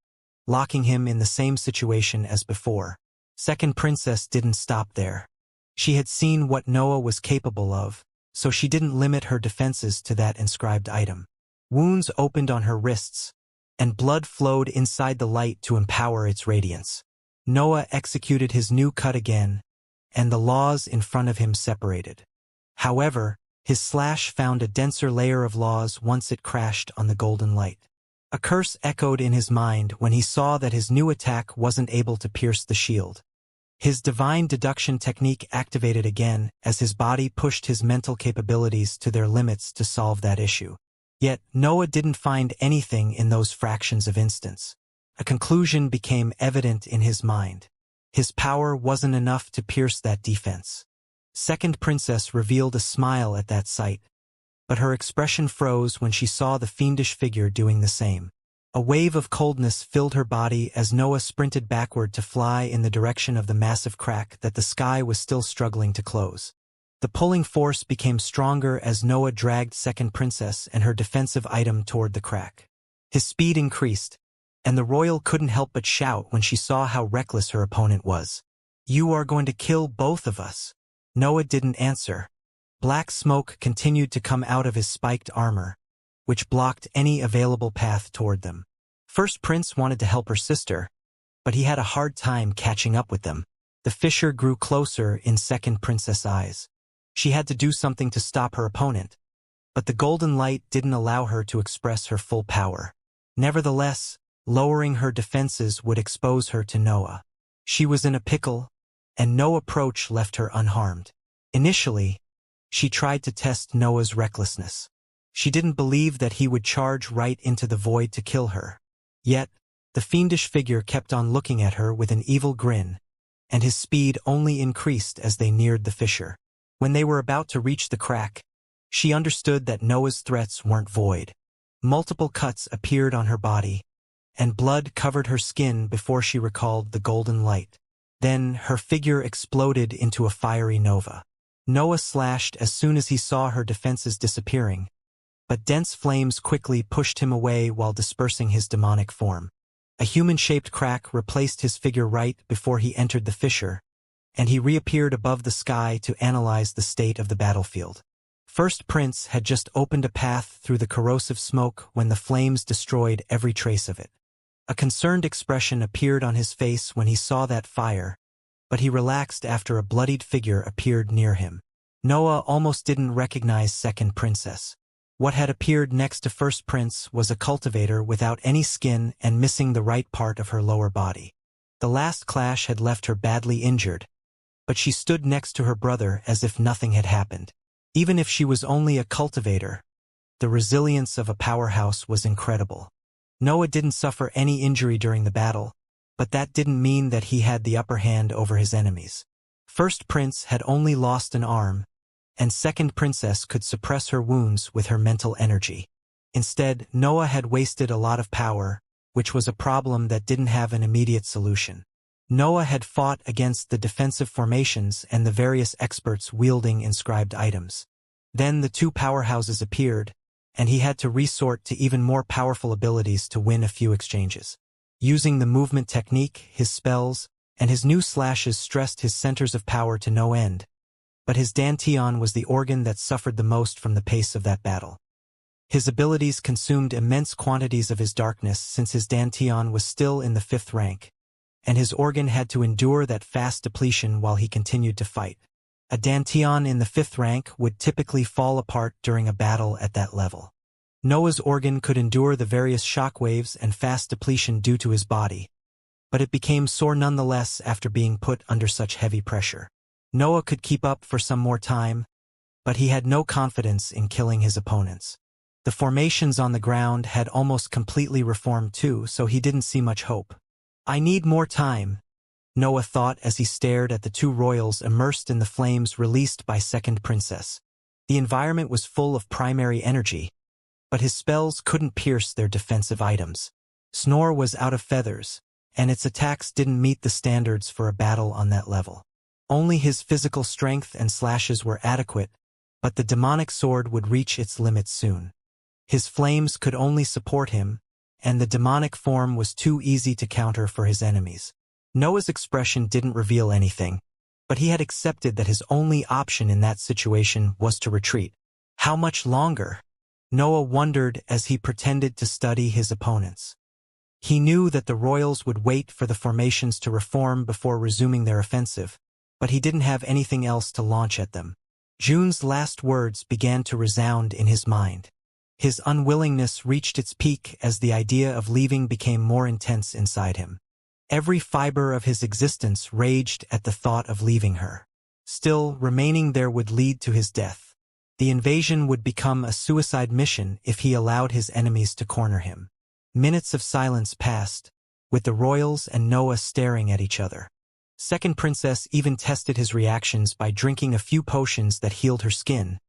locking him in the same situation as before. Second Princess didn't stop there. She had seen what Noah was capable of, so she didn't limit her defenses to that inscribed item. Wounds opened on her wrists, and blood flowed inside the light to empower its radiance. Noah executed his new cut again, and the laws in front of him separated. However, his slash found a denser layer of laws once it crashed on the golden light. A curse echoed in his mind when he saw that his new attack wasn't able to pierce the shield. His divine deduction technique activated again as his body pushed his mental capabilities to their limits to solve that issue. Yet, Noah didn't find anything in those fractions of instants. A conclusion became evident in his mind. His power wasn't enough to pierce that defense. Second Princess revealed a smile at that sight, but her expression froze when she saw the fiendish figure doing the same. A wave of coldness filled her body as Noah sprinted backward to fly in the direction of the massive crack that the sky was still struggling to close. The pulling force became stronger as Noah dragged Second Princess and her defensive item toward the crack. His speed increased, and the royal couldn't help but shout when she saw how reckless her opponent was. "You are going to kill both of us." Noah didn't answer. Black smoke continued to come out of his spiked armor, which blocked any available path toward them. First Prince wanted to help her sister, but he had a hard time catching up with them. The fissure grew closer in second princess' eyes. She had to do something to stop her opponent, but the golden light didn't allow her to express her full power. Nevertheless, lowering her defenses would expose her to Noah. She was in a pickle, and no approach left her unharmed. Initially, she tried to test Noah's recklessness. She didn't believe that he would charge right into the void to kill her. Yet, the fiendish figure kept on looking at her with an evil grin, and his speed only increased as they neared the fissure. When they were about to reach the crack, she understood that Noah's threats weren't void. Multiple cuts appeared on her body, and blood covered her skin before she recalled the golden light. Then her figure exploded into a fiery nova. Noah slashed as soon as he saw her defenses disappearing, but dense flames quickly pushed him away while dispersing his demonic form. A human-shaped crack replaced his figure right before he entered the fissure, and he reappeared above the sky to analyze the state of the battlefield. First Prince had just opened a path through the corrosive smoke when the flames destroyed every trace of it. A concerned expression appeared on his face when he saw that fire, but he relaxed after a bloodied figure appeared near him. Noah almost didn't recognize Second Princess. What had appeared next to First Prince was a cultivator without any skin and missing the right part of her lower body. The last clash had left her badly injured, but she stood next to her brother as if nothing had happened. Even if she was only a cultivator, the resilience of a powerhouse was incredible. Noah didn't suffer any injury during the battle, but that didn't mean that he had the upper hand over his enemies. First Prince had only lost an arm, and Second Princess could suppress her wounds with her mental energy. Instead, Noah had wasted a lot of power, which was a problem that didn't have an immediate solution. Noah had fought against the defensive formations and the various experts wielding inscribed items. Then the two powerhouses appeared, and he had to resort to even more powerful abilities to win a few exchanges. Using the movement technique, his spells, and his new slashes stressed his centers of power to no end, but his dantian was the organ that suffered the most from the pace of that battle. His abilities consumed immense quantities of his darkness since his dantian was still in the 5th rank, and his organ had to endure that fast depletion while he continued to fight. A dantian in the 5th rank would typically fall apart during a battle at that level. Noah's organ could endure the various shockwaves and fast depletion due to his body, but it became sore nonetheless after being put under such heavy pressure. Noah could keep up for some more time, but he had no confidence in killing his opponents. The formations on the ground had almost completely reformed too, so he didn't see much hope. "I need more time," Noah thought as he stared at the two royals immersed in the flames released by Second Princess. The environment was full of primary energy, but his spells couldn't pierce their defensive items. Snore was out of feathers, and its attacks didn't meet the standards for a battle on that level. Only his physical strength and slashes were adequate, but the demonic sword would reach its limits soon. His flames could only support him, and the demonic form was too easy to counter for his enemies. Noah's expression didn't reveal anything, but he had accepted that his only option in that situation was to retreat. How much longer? Noah wondered as he pretended to study his opponents. He knew that the royals would wait for the formations to reform before resuming their offensive, but he didn't have anything else to launch at them. June's last words began to resound in his mind. His unwillingness reached its peak as the idea of leaving became more intense inside him. Every fiber of his existence raged at the thought of leaving her. Still, remaining there would lead to his death. The invasion would become a suicide mission if he allowed his enemies to corner him. Minutes of silence passed, with the royals and Noah staring at each other. Second Princess even tested his reactions by drinking a few potions that healed her skin,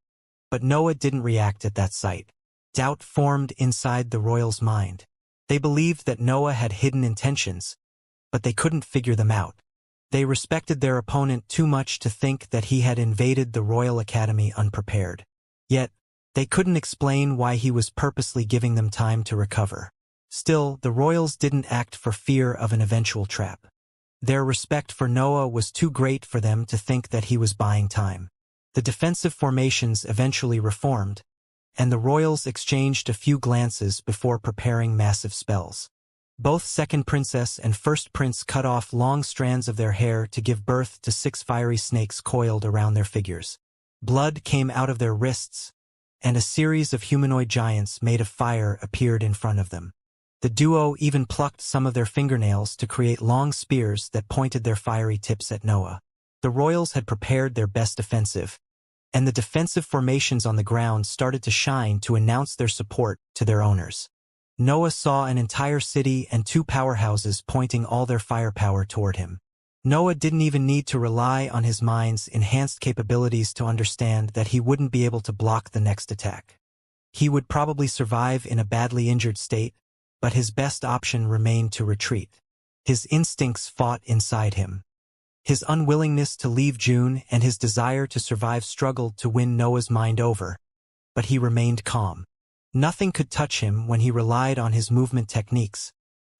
but Noah didn't react at that sight. Doubt formed inside the royals' mind. They believed that Noah had hidden intentions, but they couldn't figure them out. They respected their opponent too much to think that he had invaded the Royal Academy unprepared. Yet, they couldn't explain why he was purposely giving them time to recover. Still, the royals didn't act for fear of an eventual trap. Their respect for Noah was too great for them to think that he was buying time. The defensive formations eventually reformed, and the royals exchanged a few glances before preparing massive spells. Both second princess and first prince cut off long strands of their hair to give birth to 6 fiery snakes coiled around their figures. Blood came out of their wrists, and a series of humanoid giants made of fire appeared in front of them. The duo even plucked some of their fingernails to create long spears that pointed their fiery tips at Noah. The royals had prepared their best offensive, and the defensive formations on the ground started to shine to announce their support to their owners. Noah saw an entire city and 2 powerhouses pointing all their firepower toward him. Noah didn't even need to rely on his mind's enhanced capabilities to understand that he wouldn't be able to block the next attack. He would probably survive in a badly injured state, but his best option remained to retreat. His instincts fought inside him. His unwillingness to leave June and his desire to survive struggled to win Noah's mind over, but he remained calm. Nothing could touch him when he relied on his movement techniques,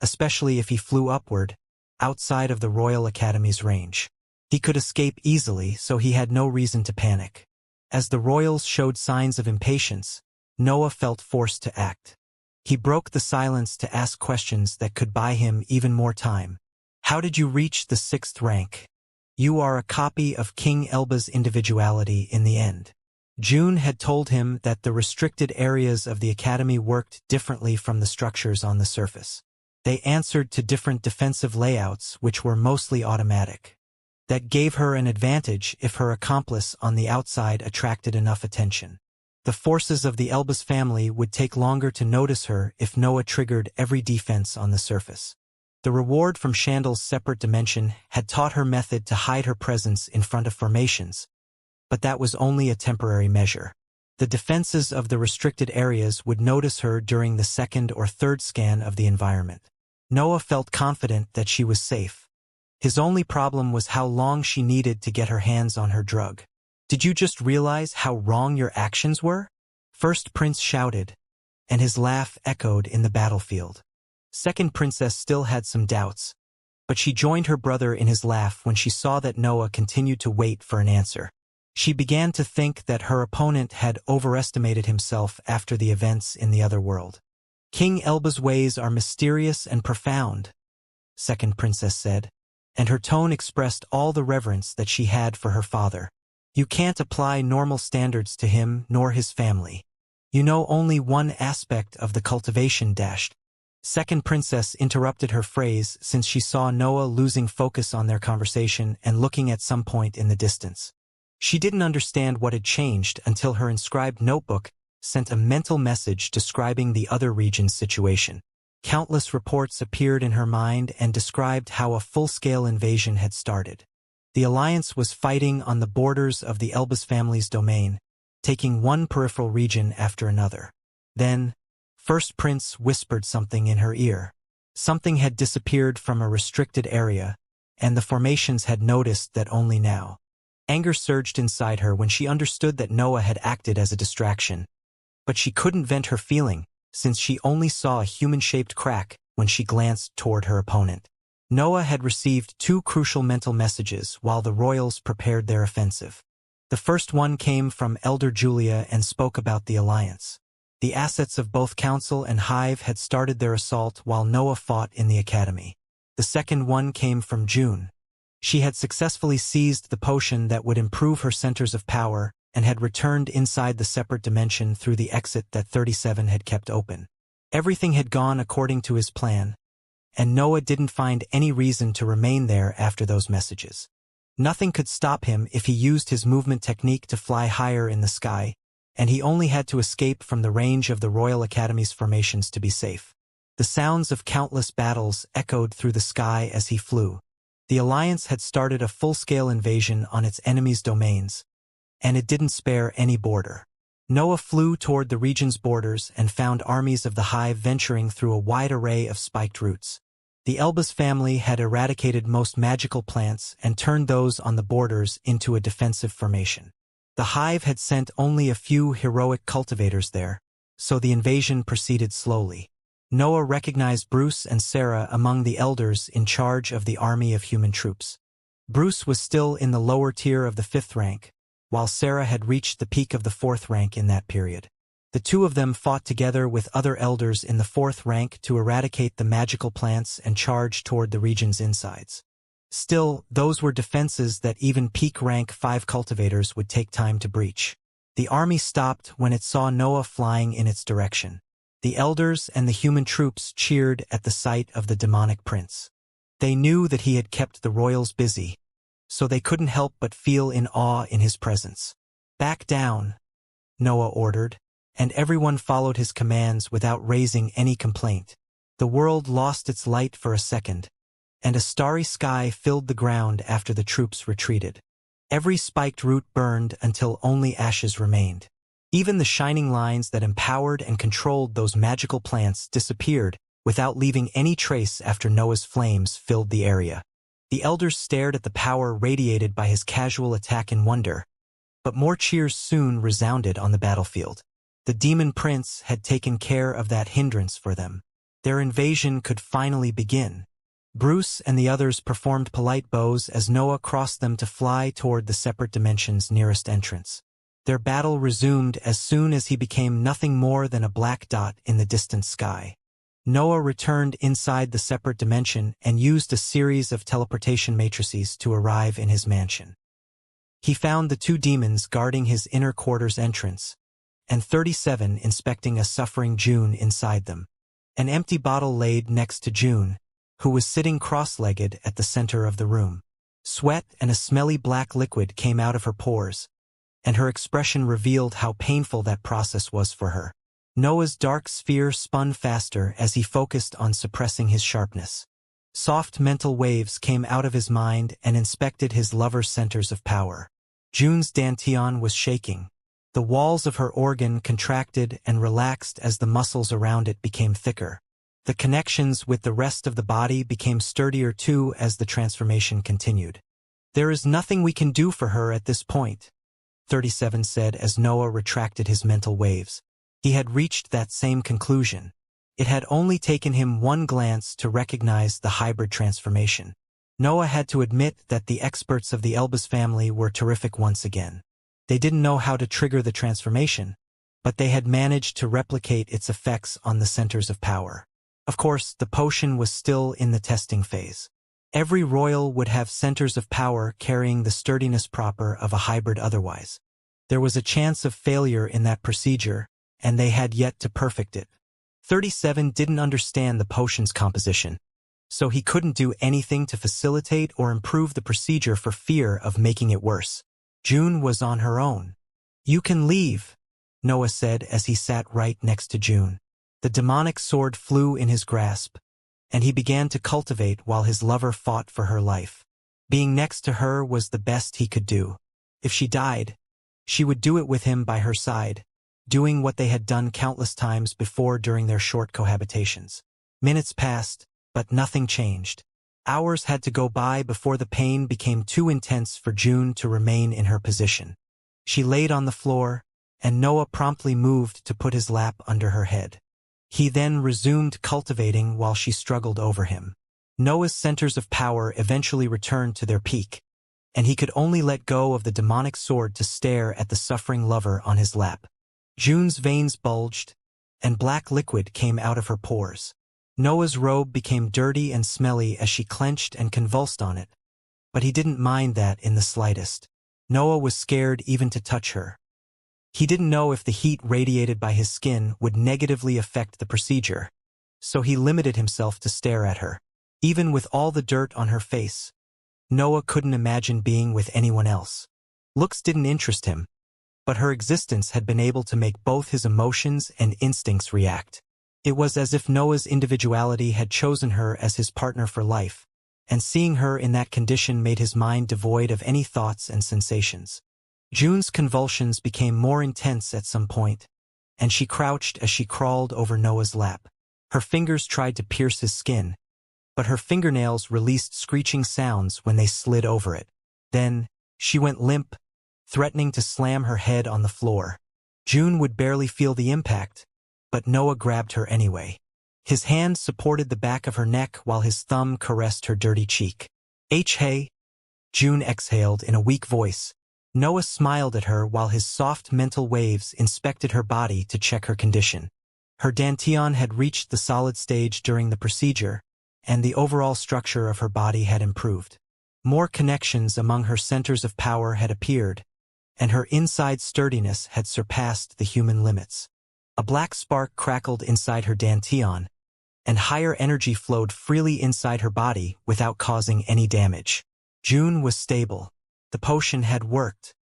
especially if he flew upward, outside of the Royal Academy's range. He could escape easily, so he had no reason to panic. As the royals showed signs of impatience, Noah felt forced to act. He broke the silence to ask questions that could buy him even more time. How did you reach the 6th rank? You are a copy of King Elba's individuality in the end. June had told him that the restricted areas of the academy worked differently from the structures on the surface. They answered to different defensive layouts which were mostly automatic. That gave her an advantage if her accomplice on the outside attracted enough attention. The forces of the Elbas family would take longer to notice her if Noah triggered every defense on the surface. The reward from Chandal's separate dimension had taught her method to hide her presence in front of formations, but that was only a temporary measure. The defenses of the restricted areas would notice her during the 2nd or 3rd scan of the environment. Noah felt confident that she was safe. His only problem was how long she needed to get her hands on her drug. Did you just realize how wrong your actions were? First Prince shouted, and his laugh echoed in the battlefield. Second Princess still had some doubts, but she joined her brother in his laugh when she saw that Noah continued to wait for an answer. She began to think that her opponent had overestimated himself after the events in the other world. King Elba's ways are mysterious and profound, Second Princess said, and her tone expressed all the reverence that she had for her father. You can't apply normal standards to him nor his family. You know only one aspect of the cultivation dashed. Second Princess interrupted her phrase since she saw Noah losing focus on their conversation and looking at some point in the distance. She didn't understand what had changed until her inscribed notebook sent a mental message describing the other region's situation. Countless reports appeared in her mind and described how a full-scale invasion had started. The Alliance was fighting on the borders of the Elbas family's domain, taking one peripheral region after another. Then, First Prince whispered something in her ear. Something had disappeared from a restricted area, and the formations had noticed that only now. Anger surged inside her when she understood that Noah had acted as a distraction. But she couldn't vent her feeling, since she only saw a human-shaped crack when she glanced toward her opponent. Noah had received 2 crucial mental messages while the royals prepared their offensive. The first one came from Elder Julia and spoke about the Alliance. The assets of both Council and Hive had started their assault while Noah fought in the Academy. The second one came from June. She had successfully seized the potion that would improve her centers of power and had returned inside the separate dimension through the exit that 37 had kept open. Everything had gone according to his plan, and Noah didn't find any reason to remain there after those messages. Nothing could stop him if he used his movement technique to fly higher in the sky, and he only had to escape from the range of the Royal Academy's formations to be safe. The sounds of countless battles echoed through the sky as he flew. The Alliance had started a full-scale invasion on its enemies' domains, and it didn't spare any border. Noah flew toward the region's borders and found armies of the Hive venturing through a wide array of spiked roots. The Elbas family had eradicated most magical plants and turned those on the borders into a defensive formation. The Hive had sent only a few heroic cultivators there, so the invasion proceeded slowly. Noah recognized Bruce and Sarah among the elders in charge of the army of human troops. Bruce was still in the lower tier of the 5th rank, while Sarah had reached the peak of the 4th rank in that period. The two of them fought together with other elders in the 4th rank to eradicate the magical plants and charge toward the region's insides. Still, those were defenses that even peak rank 5 cultivators would take time to breach. The army stopped when it saw Noah flying in its direction. The elders and the human troops cheered at the sight of the demonic prince. They knew that he had kept the royals busy, so they couldn't help but feel in awe in his presence. "Back down," Noah ordered, and everyone followed his commands without raising any complaint. The world lost its light for a second, and a starry sky filled the ground after the troops retreated. Every spiked root burned until only ashes remained. Even the shining lines that empowered and controlled those magical plants disappeared without leaving any trace after Noah's flames filled the area. The elders stared at the power radiated by his casual attack in wonder, but more cheers soon resounded on the battlefield. The demon prince had taken care of that hindrance for them. Their invasion could finally begin. Bruce and the others performed polite bows as Noah crossed them to fly toward the separate dimension's nearest entrance. Their battle resumed as soon as he became nothing more than a black dot in the distant sky. Noah returned inside the separate dimension and used a series of teleportation matrices to arrive in his mansion. He found the 2 demons guarding his inner quarters entrance, and 37 inspecting a suffering June inside them. An empty bottle laid next to June, who was sitting cross-legged at the center of the room. Sweat and a smelly black liquid came out of her pores, and her expression revealed how painful that process was for her. Noah's dark sphere spun faster as he focused on suppressing his sharpness. Soft mental waves came out of his mind and inspected his lover's centers of power. June's dantian was shaking. The walls of her organ contracted and relaxed as the muscles around it became thicker. The connections with the rest of the body became sturdier too as the transformation continued. "There is nothing we can do for her at this point," 37 said as Noah retracted his mental waves. He had reached that same conclusion. It had only taken him one glance to recognize the hybrid transformation. Noah had to admit that the experts of the Elbas family were terrific once again. They didn't know how to trigger the transformation, but they had managed to replicate its effects on the centers of power. Of course, the potion was still in the testing phase. Every royal would have centers of power carrying the sturdiness proper of a hybrid otherwise. There was a chance of failure in that procedure, and they had yet to perfect it. 37 didn't understand the potion's composition, so he couldn't do anything to facilitate or improve the procedure for fear of making it worse. June was on her own. "You can leave," Noah said as he sat right next to June. The demonic sword flew in his grasp, and he began to cultivate while his lover fought for her life. Being next to her was the best he could do. If she died, she would do it with him by her side, doing what they had done countless times before during their short cohabitations. Minutes passed, but nothing changed. Hours had to go by before the pain became too intense for June to remain in her position. She laid on the floor, and Noah promptly moved to put his lap under her head. He then resumed cultivating while she struggled over him. Noah's centers of power eventually returned to their peak, and he could only let go of the demonic sword to stare at the suffering lover on his lap. June's veins bulged, and black liquid came out of her pores. Noah's robe became dirty and smelly as she clenched and convulsed on it, but he didn't mind that in the slightest. Noah was scared even to touch her. He didn't know if the heat radiated by his skin would negatively affect the procedure, so he limited himself to stare at her. Even with all the dirt on her face, Noah couldn't imagine being with anyone else. Looks didn't interest him, but her existence had been able to make both his emotions and instincts react. It was as if Noah's individuality had chosen her as his partner for life, and seeing her in that condition made his mind devoid of any thoughts and sensations. June's convulsions became more intense at some point, and she crouched as she crawled over Noah's lap. Her fingers tried to pierce his skin, but her fingernails released screeching sounds when they slid over it. Then, she went limp, threatening to slam her head on the floor. June would barely feel the impact, but Noah grabbed her anyway. His hand supported the back of her neck while his thumb caressed her dirty cheek. Hey, June exhaled in a weak voice, Noah smiled at her while his soft mental waves inspected her body to check her condition. Her dantian had reached the solid stage during the procedure, and the overall structure of her body had improved. More connections among her centers of power had appeared, and her inside sturdiness had surpassed the human limits. A black spark crackled inside her dantian, and higher energy flowed freely inside her body without causing any damage. June was stable. The potion had worked.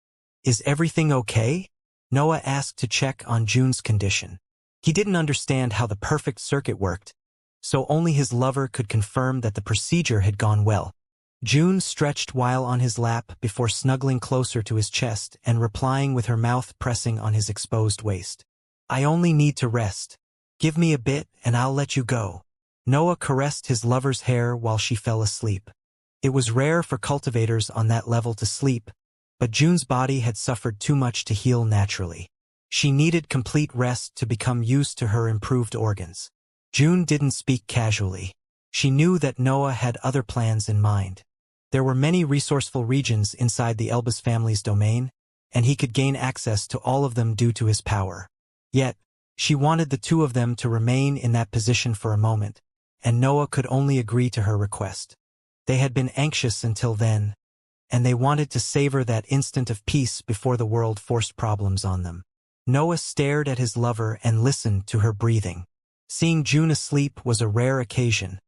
"Is everything okay?" Noah asked to check on June's condition. He didn't understand how the perfect circuit worked, so only his lover could confirm that the procedure had gone well. June stretched while on his lap before snuggling closer to his chest and replying with her mouth pressing on his exposed waist. "I only need to rest. Give me a bit and I'll let you go." Noah caressed his lover's hair while she fell asleep. It was rare for cultivators on that level to sleep, but June's body had suffered too much to heal naturally. She needed complete rest to become used to her improved organs. June didn't speak casually. She knew that Noah had other plans in mind. There were many resourceful regions inside the Elbas family's domain, and he could gain access to all of them due to his power. Yet, she wanted the two of them to remain in that position for a moment, and Noah could only agree to her request. They had been anxious until then, and they wanted to savor that instant of peace before the world forced problems on them. Noah stared at his lover and listened to her breathing. Seeing June asleep was a rare occasion,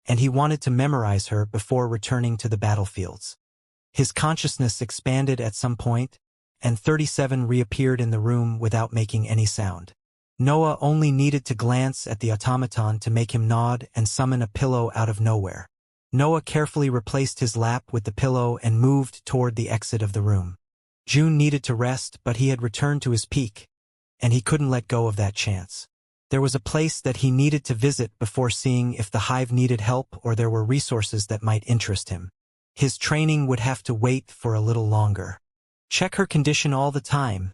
and he wanted to memorize her before returning to the battlefields. His consciousness expanded at some point, and 37 reappeared in the room without making any sound. Noah only needed to glance at the automaton to make him nod and summon a pillow out of nowhere. Noah carefully replaced his lap with the pillow and moved toward the exit of the room. June needed to rest, but he had returned to his peak, and he couldn't let go of that chance. There was a place that he needed to visit before seeing if the hive needed help or there were resources that might interest him. His training would have to wait for a little longer. "Check her condition all the time,"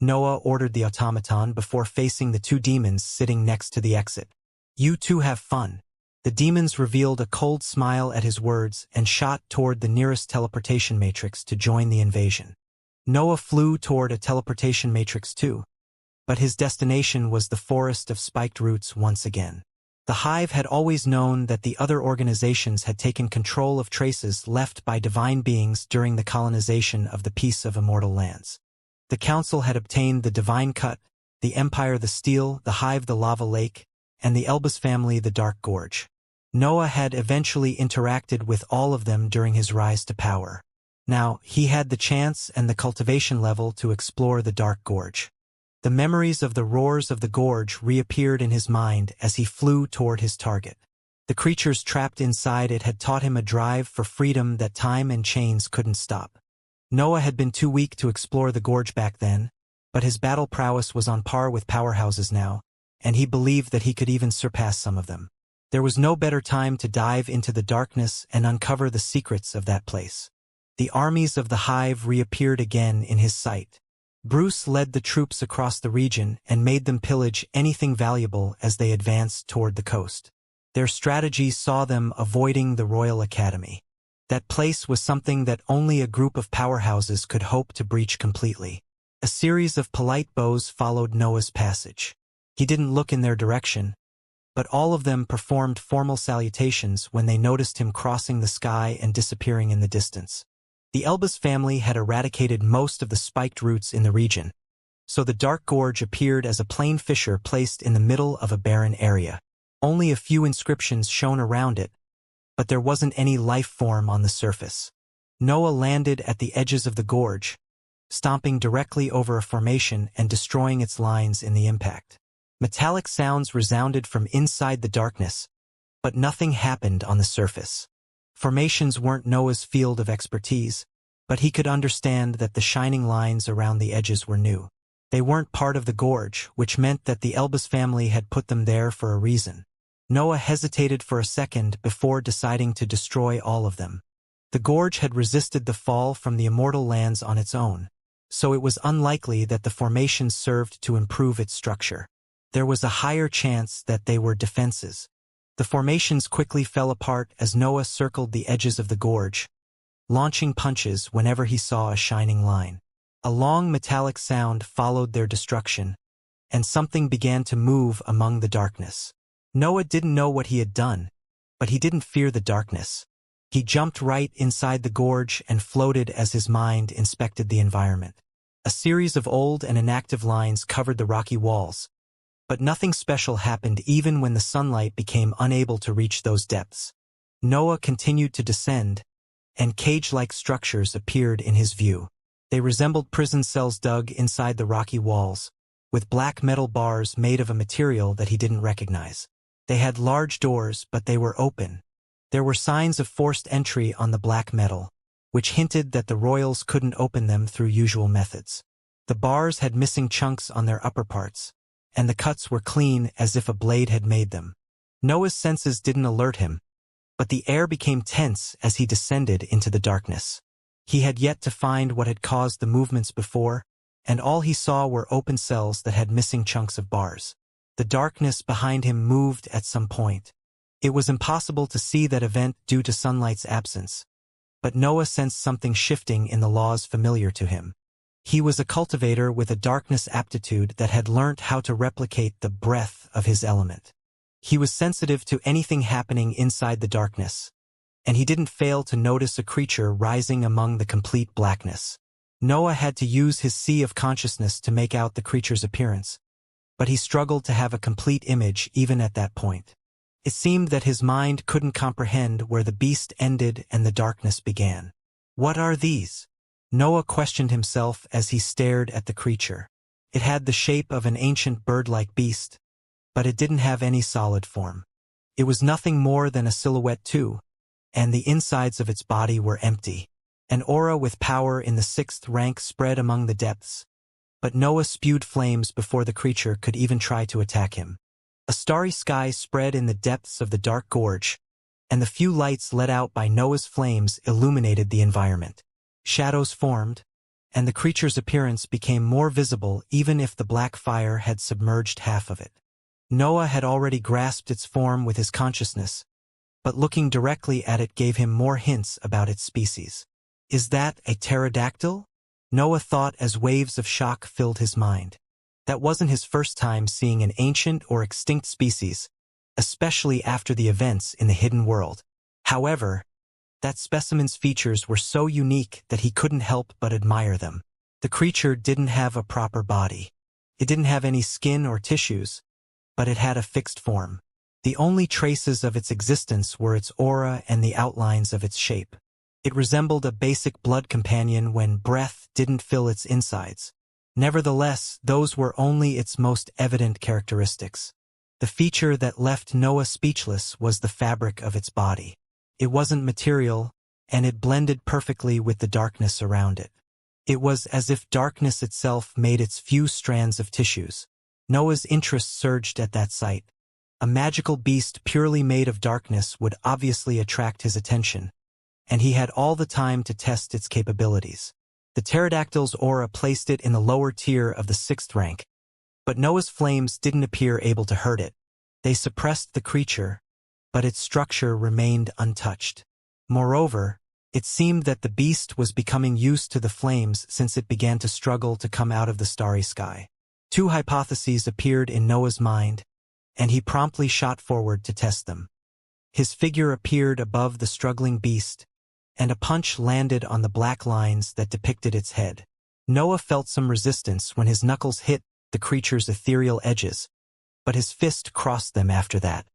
Noah ordered the automaton before facing the two demons sitting next to the exit. "You two have fun." The demons revealed a cold smile at his words and shot toward the nearest teleportation matrix to join the invasion. Noah flew toward a teleportation matrix too, but his destination was the forest of spiked roots once again. The hive had always known that the other organizations had taken control of traces left by divine beings during the colonization of the piece of immortal lands. The council had obtained the divine cut, the empire the steel, the hive the lava lake, and the Elbas family the dark gorge. Noah had eventually interacted with all of them during his rise to power. Now, he had the chance and the cultivation level to explore the dark gorge. The memories of the roars of the gorge reappeared in his mind as he flew toward his target. The creatures trapped inside it had taught him a drive for freedom that time and chains couldn't stop. Noah had been too weak to explore the gorge back then, but his battle prowess was on par with powerhouses now, and he believed that he could even surpass some of them. There was no better time to dive into the darkness and uncover the secrets of that place. The armies of the hive reappeared again in his sight. Bruce led the troops across the region and made them pillage anything valuable as they advanced toward the coast. Their strategy saw them avoiding the Royal Academy. That place was something that only a group of powerhouses could hope to breach completely. A series of polite bows followed Noah's passage. He didn't look in their direction, but all of them performed formal salutations when they noticed him crossing the sky and disappearing in the distance. The Elbas family had eradicated most of the spiked roots in the region, so the dark gorge appeared as a plain fissure placed in the middle of a barren area. Only a few inscriptions shone around it, but there wasn't any life form on the surface. Noah landed at the edges of the gorge, stomping directly over a formation and destroying its lines in the impact. Metallic sounds resounded from inside the darkness, but nothing happened on the surface. Formations weren't Noah's field of expertise, but he could understand that the shining lines around the edges were new. They weren't part of the gorge, which meant that the Elbas family had put them there for a reason. Noah hesitated for a second before deciding to destroy all of them. The gorge had resisted the fall from the immortal lands on its own, so it was unlikely that the formations served to improve its structure. There was a higher chance that they were defenses. The formations quickly fell apart as Noah circled the edges of the gorge, launching punches whenever he saw a shining line. A long metallic sound followed their destruction, and something began to move among the darkness. Noah didn't know what he had done, but he didn't fear the darkness. He jumped right inside the gorge and floated as his mind inspected the environment. A series of old and inactive lines covered the rocky walls, but nothing special happened even when the sunlight became unable to reach those depths. Noah continued to descend, and cage-like structures appeared in his view. They resembled prison cells dug inside the rocky walls, with black metal bars made of a material that he didn't recognize. They had large doors, but they were open. There were signs of forced entry on the black metal, which hinted that the royals couldn't open them through usual methods. The bars had missing chunks on their upper parts, and the cuts were clean as if a blade had made them. Noah's senses didn't alert him, but the air became tense as he descended into the darkness. He had yet to find what had caused the movements before, and all he saw were open cells that had missing chunks of bars. The darkness behind him moved at some point. It was impossible to see that event due to sunlight's absence, but Noah sensed something shifting in the laws familiar to him. He was a cultivator with a darkness aptitude that had learnt how to replicate the breath of his element. He was sensitive to anything happening inside the darkness, and he didn't fail to notice a creature rising among the complete blackness. Noah had to use his sea of consciousness to make out the creature's appearance, but he struggled to have a complete image even at that point. It seemed that his mind couldn't comprehend where the beast ended and the darkness began. What are these? Noah questioned himself as he stared at the creature. It had the shape of an ancient bird-like beast, but it didn't have any solid form. It was nothing more than a silhouette too, and the insides of its body were empty. An aura with power in the 6th rank spread among the depths, but Noah spewed flames before the creature could even try to attack him. A starry sky spread in the depths of the dark gorge, and the few lights let out by Noah's flames illuminated the environment. Shadows formed, and the creature's appearance became more visible even if the black fire had submerged half of it. Noah had already grasped its form with his consciousness, but looking directly at it gave him more hints about its species. Is that a pterodactyl? Noah thought as waves of shock filled his mind. That wasn't his first time seeing an ancient or extinct species, especially after the events in the hidden world. However, that specimen's features were so unique that he couldn't help but admire them. The creature didn't have a proper body. It didn't have any skin or tissues, but it had a fixed form. The only traces of its existence were its aura and the outlines of its shape. It resembled a basic blood companion when breath didn't fill its insides. Nevertheless, those were only its most evident characteristics. The feature that left Noah speechless was the fabric of its body. It wasn't material, and it blended perfectly with the darkness around it. It was as if darkness itself made its few strands of tissues. Noah's interest surged at that sight. A magical beast purely made of darkness would obviously attract his attention, and he had all the time to test its capabilities. The pterodactyl's aura placed it in the lower tier of the 6th rank, but Noah's flames didn't appear able to hurt it. They suppressed the creature, but its structure remained untouched. Moreover, it seemed that the beast was becoming used to the flames since it began to struggle to come out of the starry sky. 2 hypotheses appeared in Noah's mind, and he promptly shot forward to test them. His figure appeared above the struggling beast, and a punch landed on the black lines that depicted its head. Noah felt some resistance when his knuckles hit the creature's ethereal edges, but his fist crossed them after that.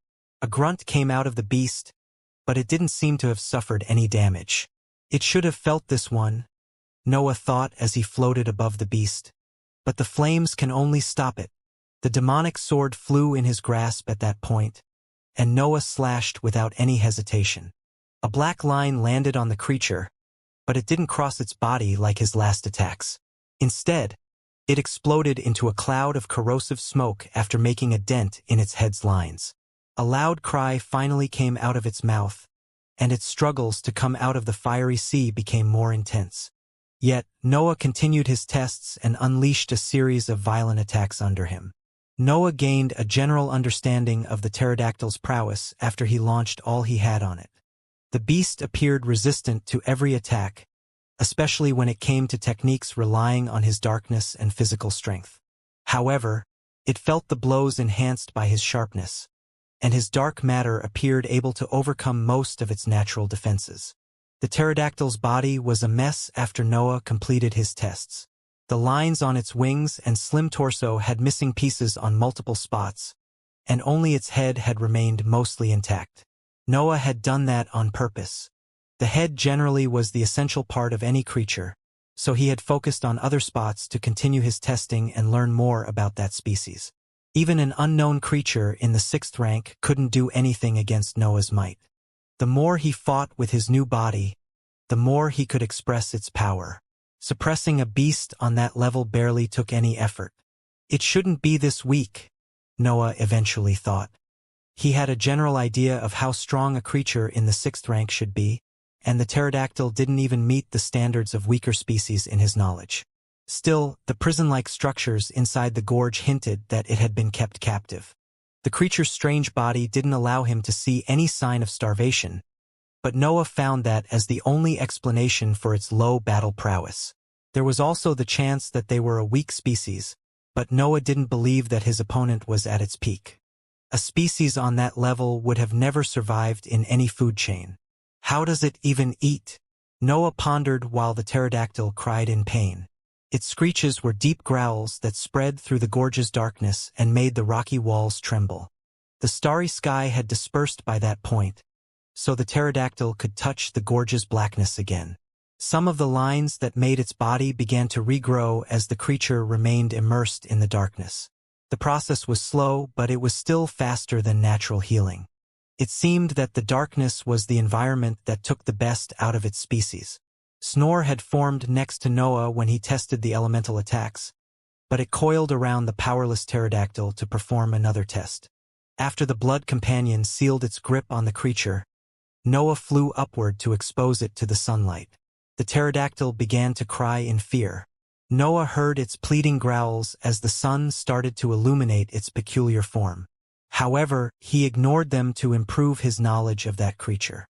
A grunt came out of the beast, but it didn't seem to have suffered any damage. It should have felt this one, Noah thought as he floated above the beast. But the flames can only stop it. The demonic sword flew in his grasp at that point, and Noah slashed without any hesitation. A black line landed on the creature, but it didn't cross its body like his last attacks. Instead, it exploded into a cloud of corrosive smoke after making a dent in its head's lines. A loud cry finally came out of its mouth, and its struggles to come out of the fiery sea became more intense. Yet, Noah continued his tests and unleashed a series of violent attacks under him. Noah gained a general understanding of the pterodactyl's prowess after he launched all he had on it. The beast appeared resistant to every attack, especially when it came to techniques relying on his darkness and physical strength. However, it felt the blows enhanced by his sharpness, and his dark matter appeared able to overcome most of its natural defenses. The pterodactyl's body was a mess after Noah completed his tests. The lines on its wings and slim torso had missing pieces on multiple spots, and only its head had remained mostly intact. Noah had done that on purpose. The head generally was the essential part of any creature, so he had focused on other spots to continue his testing and learn more about that species. Even an unknown creature in the 6th rank couldn't do anything against Noah's might. The more he fought with his new body, the more he could express its power. Suppressing a beast on that level barely took any effort. It shouldn't be this weak, Noah eventually thought. He had a general idea of how strong a creature in the 6th rank should be, and the pterodactyl didn't even meet the standards of weaker species in his knowledge. Still, the prison-like structures inside the gorge hinted that it had been kept captive. The creature's strange body didn't allow him to see any sign of starvation, but Noah found that as the only explanation for its low battle prowess. There was also the chance that they were a weak species, but Noah didn't believe that his opponent was at its peak. A species on that level would have never survived in any food chain. How does it even eat? Noah pondered while the pterodactyl cried in pain. Its screeches were deep growls that spread through the gorge's darkness and made the rocky walls tremble. The starry sky had dispersed by that point, so the pterodactyl could touch the gorge's blackness again. Some of the lines that made its body began to regrow as the creature remained immersed in the darkness. The process was slow, but it was still faster than natural healing. It seemed that the darkness was the environment that took the best out of its species. Snore had formed next to Noah when he tested the elemental attacks, but it coiled around the powerless pterodactyl to perform another test. After the blood companion sealed its grip on the creature, Noah flew upward to expose it to the sunlight. The pterodactyl began to cry in fear. Noah heard its pleading growls as the sun started to illuminate its peculiar form. However, he ignored them to improve his knowledge of that creature.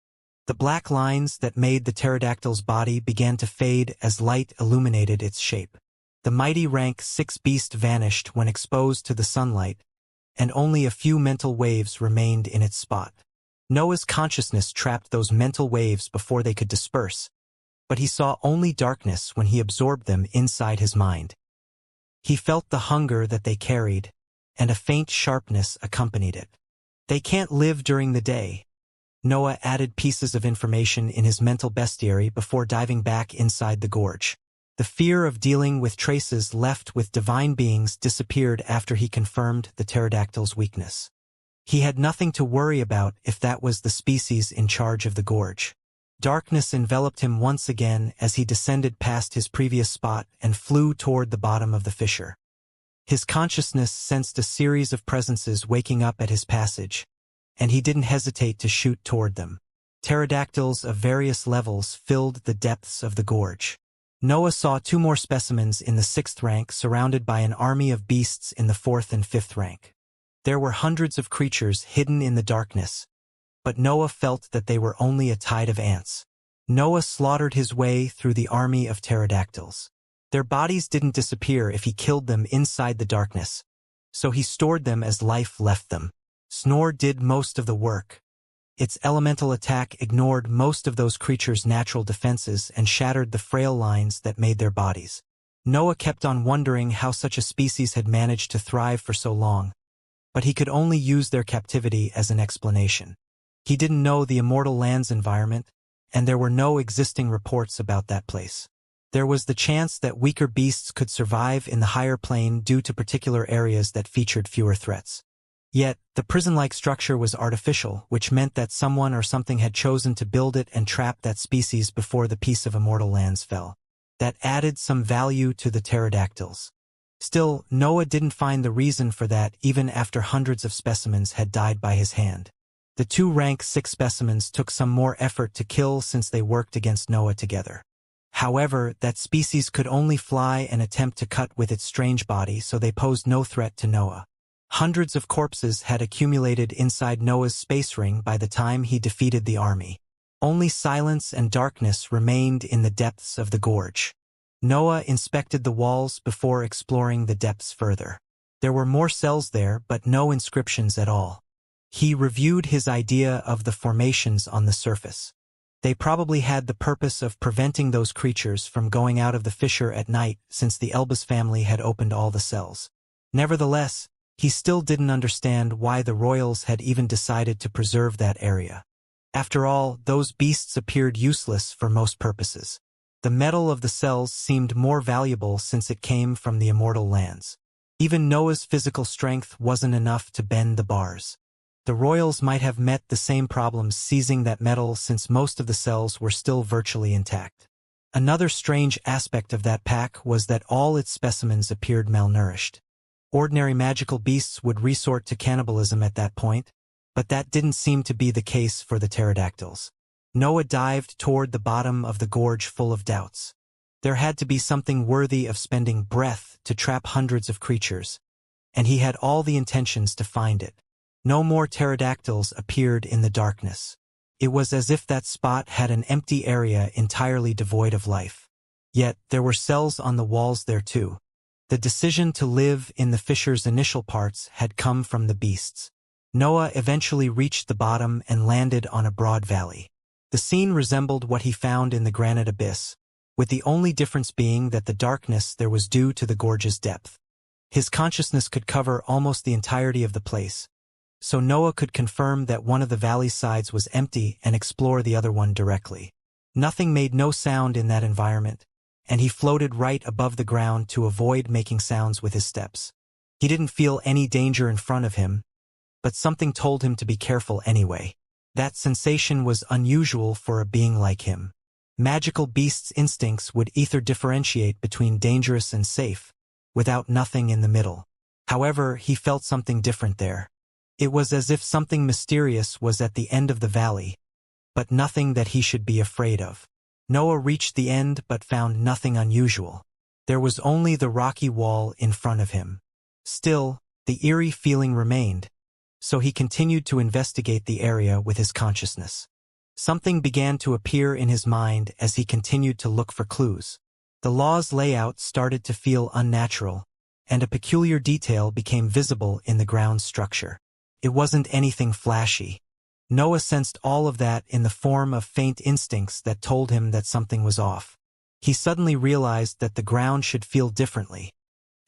The black lines that made the pterodactyl's body began to fade as light illuminated its shape. The mighty rank 6 beast vanished when exposed to the sunlight, and only a few mental waves remained in its spot. Noah's consciousness trapped those mental waves before they could disperse, but he saw only darkness when he absorbed them inside his mind. He felt the hunger that they carried, and a faint sharpness accompanied it. They can't live during the day. Noah added pieces of information in his mental bestiary before diving back inside the gorge. The fear of dealing with traces left with divine beings disappeared after he confirmed the pterodactyl's weakness. He had nothing to worry about if that was the species in charge of the gorge. Darkness enveloped him once again as he descended past his previous spot and flew toward the bottom of the fissure. His consciousness sensed a series of presences waking up at his passage, and he didn't hesitate to shoot toward them. Pterodactyls of various levels filled the depths of the gorge. Noah saw 2 more specimens in the 6th rank surrounded by an army of beasts in the 4th and 5th rank. There were hundreds of creatures hidden in the darkness, but Noah felt that they were only a tide of ants. Noah slaughtered his way through the army of pterodactyls. Their bodies didn't disappear if he killed them inside the darkness, so he stored them as life left them. Snore did most of the work. Its elemental attack ignored most of those creatures' natural defenses and shattered the frail lines that made their bodies. Noah kept on wondering how such a species had managed to thrive for so long, but he could only use their captivity as an explanation. He didn't know the Immortal Land's environment, and there were no existing reports about that place. There was the chance that weaker beasts could survive in the higher plane due to particular areas that featured fewer threats. Yet, the prison-like structure was artificial, which meant that someone or something had chosen to build it and trap that species before the piece of Immortal Lands fell. That added some value to the pterodactyls. Still, Noah didn't find the reason for that even after hundreds of specimens had died by his hand. The 2 rank 6 specimens took some more effort to kill since they worked against Noah together. However, that species could only fly and attempt to cut with its strange body, so they posed no threat to Noah. Hundreds of corpses had accumulated inside Noah's space ring by the time he defeated the army. Only silence and darkness remained in the depths of the gorge. Noah inspected the walls before exploring the depths further. There were more cells there, but no inscriptions at all. He reviewed his idea of the formations on the surface. They probably had the purpose of preventing those creatures from going out of the fissure at night, since the Elbas family had opened all the cells. Nevertheless, he still didn't understand why the royals had even decided to preserve that area. After all, those beasts appeared useless for most purposes. The metal of the cells seemed more valuable since it came from the immortal lands. Even Noah's physical strength wasn't enough to bend the bars. The royals might have met the same problems seizing that metal since most of the cells were still virtually intact. Another strange aspect of that pack was that all its specimens appeared malnourished. Ordinary magical beasts would resort to cannibalism at that point, but that didn't seem to be the case for the pterodactyls. Noah dived toward the bottom of the gorge full of doubts. There had to be something worthy of spending breath to trap hundreds of creatures, and he had all the intentions to find it. No more pterodactyls appeared in the darkness. It was as if that spot had an empty area entirely devoid of life. Yet, there were cells on the walls there too. The decision to live in the fissure's initial parts had come from the beasts. Noah eventually reached the bottom and landed on a broad valley. The scene resembled what he found in the granite abyss, with the only difference being that the darkness there was due to the gorge's depth. His consciousness could cover almost the entirety of the place, so Noah could confirm that one of the valley's sides was empty and explore the other one directly. Nothing made no sound in that environment, and he floated right above the ground to avoid making sounds with his steps. He didn't feel any danger in front of him, but something told him to be careful anyway. That sensation was unusual for a being like him. Magical beasts' instincts would either differentiate between dangerous and safe, without nothing in the middle. However, he felt something different there. It was as if something mysterious was at the end of the valley, but nothing that he should be afraid of. Noah reached the end but found nothing unusual. There was only the rocky wall in front of him. Still, the eerie feeling remained, so he continued to investigate the area with his consciousness. Something began to appear in his mind as he continued to look for clues. The law's layout started to feel unnatural, and a peculiar detail became visible in the ground's structure. It wasn't anything flashy. Noah sensed all of that in the form of faint instincts that told him that something was off. He suddenly realized that the ground should feel differently,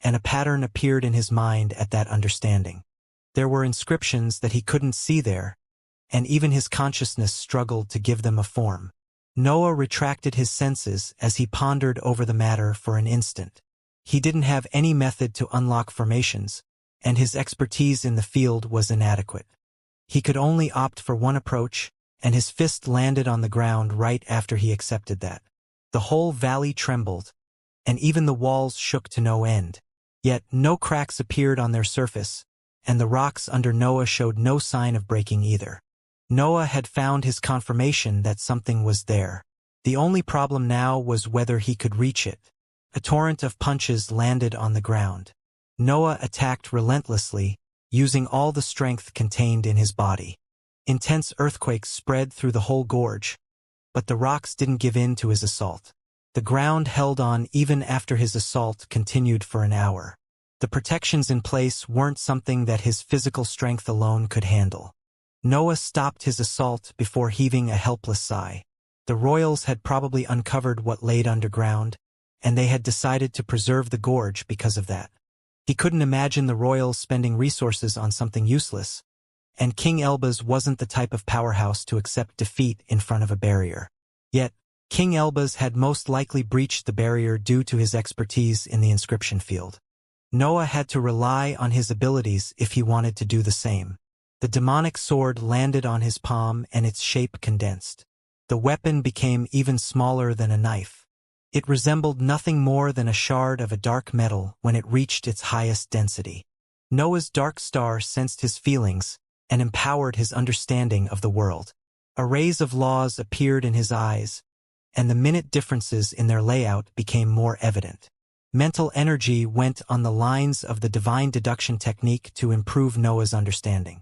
and a pattern appeared in his mind at that understanding. There were inscriptions that he couldn't see there, and even his consciousness struggled to give them a form. Noah retracted his senses as he pondered over the matter for an instant. He didn't have any method to unlock formations, and his expertise in the field was inadequate. He could only opt for one approach, and his fist landed on the ground right after he accepted that. The whole valley trembled, and even the walls shook to no end. Yet no cracks appeared on their surface, and the rocks under Noah showed no sign of breaking either. Noah had found his confirmation that something was there. The only problem now was whether he could reach it. A torrent of punches landed on the ground. Noah attacked relentlessly, using all the strength contained in his body. Intense earthquakes spread through the whole gorge, but the rocks didn't give in to his assault. The ground held on even after his assault continued for an hour. The protections in place weren't something that his physical strength alone could handle. Noah stopped his assault before heaving a helpless sigh. The royals had probably uncovered what laid underground, and they had decided to preserve the gorge because of that. He couldn't imagine the royals spending resources on something useless, and King Elbas wasn't the type of powerhouse to accept defeat in front of a barrier. Yet, King Elbas had most likely breached the barrier due to his expertise in the inscription field. Noah had to rely on his abilities if he wanted to do the same. The demonic sword landed on his palm and its shape condensed. The weapon became even smaller than a knife. It resembled nothing more than a shard of a dark metal when it reached its highest density. Noah's dark star sensed his feelings and empowered his understanding of the world. Arrays of laws appeared in his eyes, and the minute differences in their layout became more evident. Mental energy went on the lines of the divine deduction technique to improve Noah's understanding.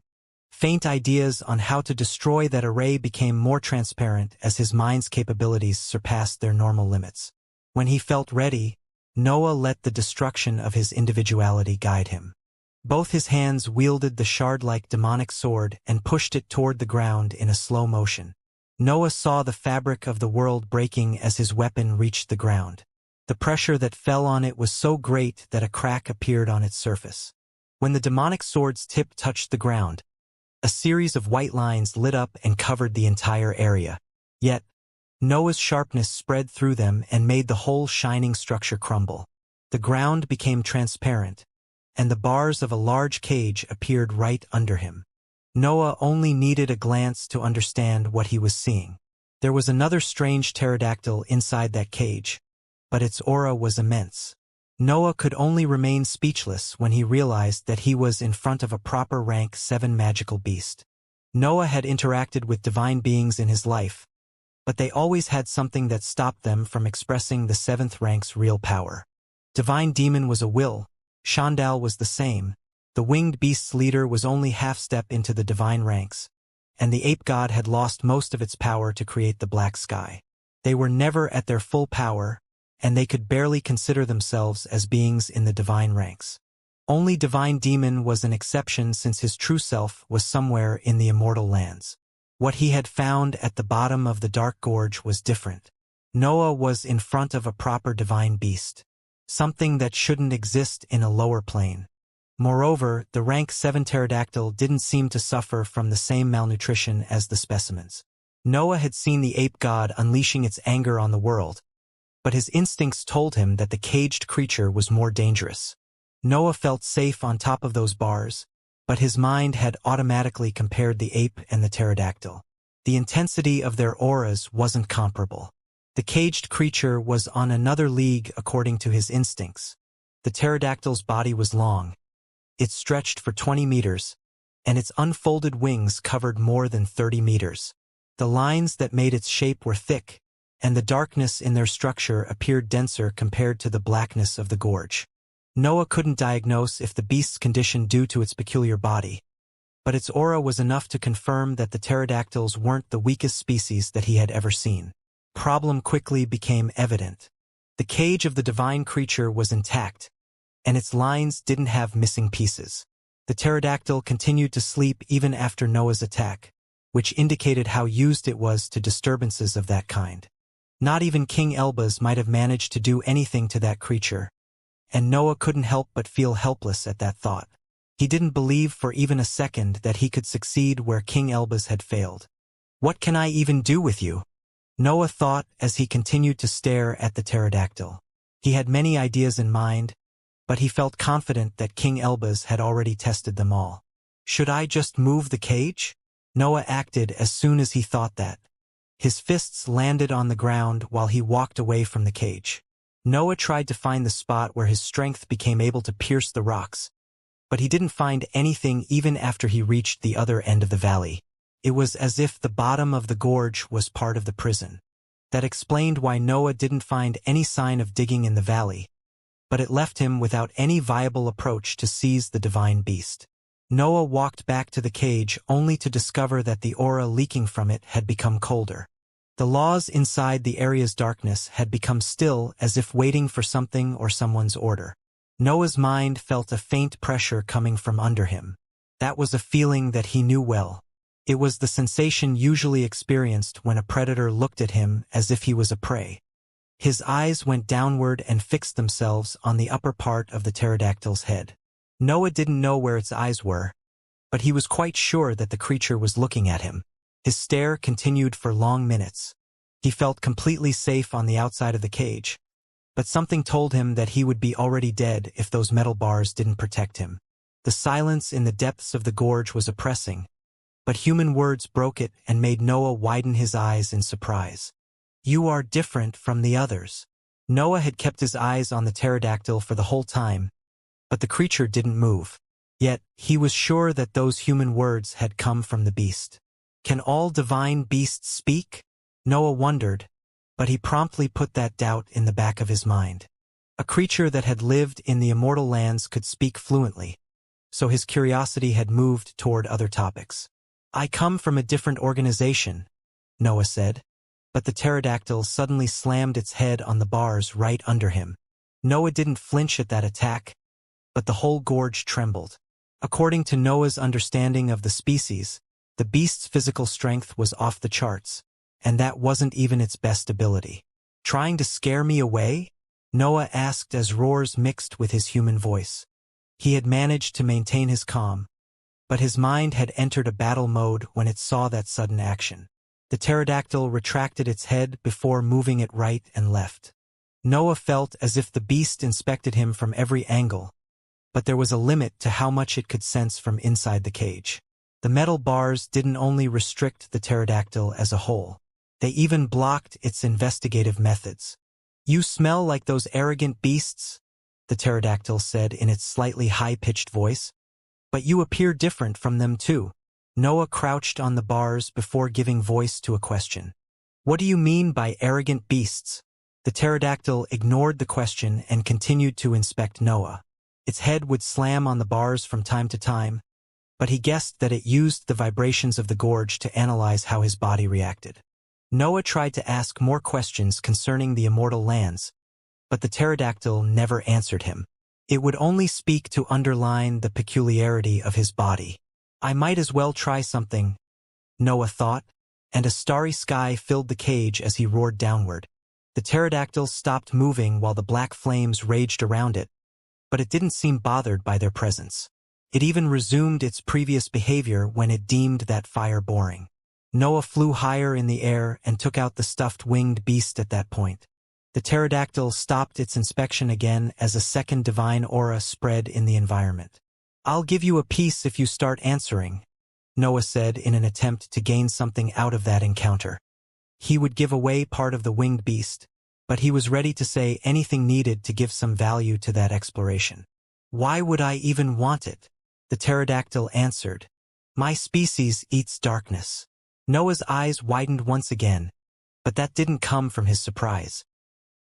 Faint ideas on how to destroy that array became more transparent as his mind's capabilities surpassed their normal limits. When he felt ready, Noah let the destruction of his individuality guide him. Both his hands wielded the shard-like demonic sword and pushed it toward the ground in a slow motion. Noah saw the fabric of the world breaking as his weapon reached the ground. The pressure that fell on it was so great that a crack appeared on its surface. When the demonic sword's tip touched the ground, a series of white lines lit up and covered the entire area. Yet, Noah's sharpness spread through them and made the whole shining structure crumble. The ground became transparent, and the bars of a large cage appeared right under him. Noah only needed a glance to understand what he was seeing. There was another strange pterodactyl inside that cage, but its aura was immense. Noah could only remain speechless when he realized that he was in front of a proper rank 7 magical beast. Noah had interacted with divine beings in his life, but they always had something that stopped them from expressing the 7th rank's real power. Divine Demon was a will, Shandal was the same, the winged beast's leader was only half-step into the divine ranks, and the ape god had lost most of its power to create the black sky. They were never at their full power, and they could barely consider themselves as beings in the divine ranks. Only Divine Demon was an exception since his true self was somewhere in the immortal lands. What he had found at the bottom of the dark gorge was different. Noah was in front of a proper divine beast, something that shouldn't exist in a lower plane. Moreover, the rank 7 pterodactyl didn't seem to suffer from the same malnutrition as the specimens. Noah had seen the ape god unleashing its anger on the world, but his instincts told him that the caged creature was more dangerous. Noah felt safe on top of those bars, but his mind had automatically compared the ape and the pterodactyl. The intensity of their auras wasn't comparable. The caged creature was on another league according to his instincts. The pterodactyl's body was long. It stretched for 20 meters, and its unfolded wings covered more than 30 meters. The lines that made its shape were thick, and the darkness in their structure appeared denser compared to the blackness of the gorge. Noah couldn't diagnose if the beast's condition due to its peculiar body, but its aura was enough to confirm that the pterodactyls weren't the weakest species that he had ever seen. Problem quickly became evident. The cage of the divine creature was intact, and its lines didn't have missing pieces. The pterodactyl continued to sleep even after Noah's attack, which indicated how used it was to disturbances of that kind. Not even King Elbaz might have managed to do anything to that creature, and Noah couldn't help but feel helpless at that thought. He didn't believe for even a second that he could succeed where King Elbaz had failed. "What can I even do with you?" Noah thought as he continued to stare at the pterodactyl. He had many ideas in mind, but he felt confident that King Elbaz had already tested them all. "Should I just move the cage?" Noah acted as soon as he thought that. His fists landed on the ground while he walked away from the cage. Noah tried to find the spot where his strength became able to pierce the rocks, but he didn't find anything even after he reached the other end of the valley. It was as if the bottom of the gorge was part of the prison. That explained why Noah didn't find any sign of digging in the valley, but it left him without any viable approach to seize the divine beast. Noah walked back to the cage only to discover that the aura leaking from it had become colder. The laws inside the area's darkness had become still as if waiting for something or someone's order. Noah's mind felt a faint pressure coming from under him. That was a feeling that he knew well. It was the sensation usually experienced when a predator looked at him as if he was a prey. His eyes went downward and fixed themselves on the upper part of the pterodactyl's head. Noah didn't know where its eyes were, but he was quite sure that the creature was looking at him. His stare continued for long minutes. He felt completely safe on the outside of the cage, but something told him that he would be already dead if those metal bars didn't protect him. The silence in the depths of the gorge was oppressing, but human words broke it and made Noah widen his eyes in surprise. "You are different from the others." Noah had kept his eyes on the pterodactyl for the whole time, but the creature didn't move. Yet, he was sure that those human words had come from the beast. Can all divine beasts speak? Noah wondered, but he promptly put that doubt in the back of his mind. A creature that had lived in the immortal lands could speak fluently, so his curiosity had moved toward other topics. "I come from a different organization," Noah said, but the pterodactyl suddenly slammed its head on the bars right under him. Noah didn't flinch at that attack, but the whole gorge trembled. According to Noah's understanding of the species, the beast's physical strength was off the charts, and that wasn't even its best ability. "Trying to scare me away?" Noah asked as roars mixed with his human voice. He had managed to maintain his calm, but his mind had entered a battle mode when it saw that sudden action. The pterodactyl retracted its head before moving it right and left. Noah felt as if the beast inspected him from every angle, but there was a limit to how much it could sense from inside the cage. The metal bars didn't only restrict the pterodactyl as a whole, they even blocked its investigative methods. "You smell like those arrogant beasts," the pterodactyl said in its slightly high-pitched voice. "But you appear different from them too." Noah crouched on the bars before giving voice to a question. "What do you mean by arrogant beasts?" The pterodactyl ignored the question and continued to inspect Noah. Its head would slam on the bars from time to time, but he guessed that it used the vibrations of the gorge to analyze how his body reacted. Noah tried to ask more questions concerning the immortal lands, but the pterodactyl never answered him. It would only speak to underline the peculiarity of his body. "I might as well try something," Noah thought, and a starry sky filled the cage as he roared downward. The pterodactyl stopped moving while the black flames raged around it, but it didn't seem bothered by their presence. It even resumed its previous behavior when it deemed that fire boring. Noah flew higher in the air and took out the stuffed winged beast at that point. The pterodactyl stopped its inspection again as a second divine aura spread in the environment. "I'll give you a piece if you start answering," Noah said in an attempt to gain something out of that encounter. He would give away part of the winged beast, but he was ready to say anything needed to give some value to that exploration. "Why would I even want it?" the pterodactyl answered. "My species eats darkness." Noah's eyes widened once again, but that didn't come from his surprise.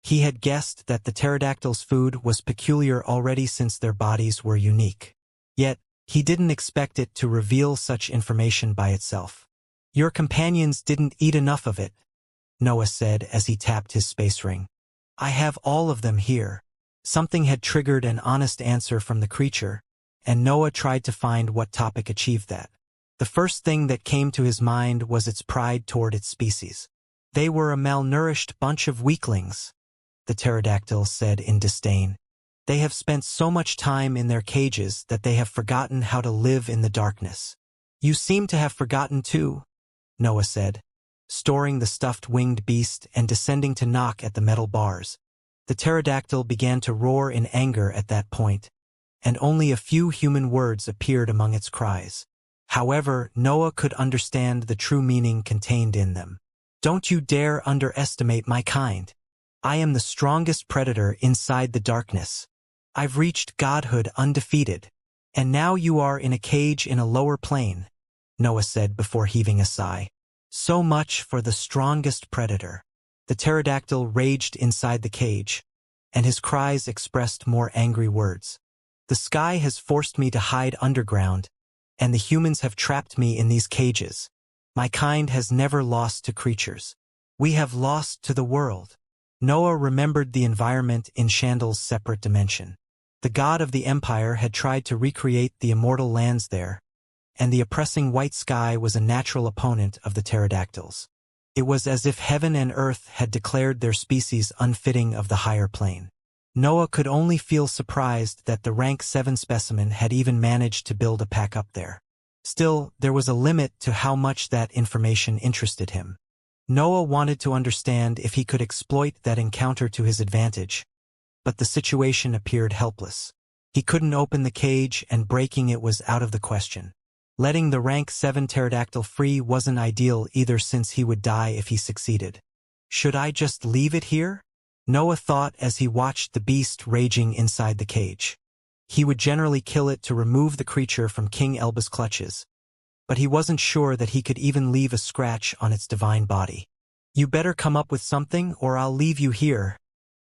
He had guessed that the pterodactyl's food was peculiar already since their bodies were unique. Yet, he didn't expect it to reveal such information by itself. "Your companions didn't eat enough of it," Noah said as he tapped his space ring. "I have all of them here." Something had triggered an honest answer from the creature, and Noah tried to find what topic achieved that. The first thing that came to his mind was its pride toward its species. "They were a malnourished bunch of weaklings," the pterodactyl said in disdain. "They have spent so much time in their cages that they have forgotten how to live in the darkness." "You seem to have forgotten too," Noah said, storing the stuffed winged beast and descending to knock at the metal bars. The pterodactyl began to roar in anger at that point, and only a few human words appeared among its cries. However, Noah could understand the true meaning contained in them. "Don't you dare underestimate my kind. I am the strongest predator inside the darkness. I've reached godhood undefeated, and now you are in a cage in a lower plane," Noah said before heaving a sigh. "So much for the strongest predator." The pterodactyl raged inside the cage, and his cries expressed more angry words. "The sky has forced me to hide underground, and the humans have trapped me in these cages. My kind has never lost to creatures. We have lost to the world." Noah remembered the environment in Chandal's separate dimension. The god of the empire had tried to recreate the immortal lands there, and the oppressing white sky was a natural opponent of the pterodactyls. It was as if heaven and earth had declared their species unfitting of the higher plane. Noah could only feel surprised that the rank 7 specimen had even managed to build a pack up there. Still, there was a limit to how much that information interested him. Noah wanted to understand if he could exploit that encounter to his advantage, but the situation appeared helpless. He couldn't open the cage, and breaking it was out of the question. Letting the rank 7 pterodactyl free wasn't ideal either, since he would die if he succeeded. "Should I just leave it here?" Noah thought as he watched the beast raging inside the cage. He would generally kill it to remove the creature from King Elba's clutches, but he wasn't sure that he could even leave a scratch on its divine body. "You better come up with something or I'll leave you here,"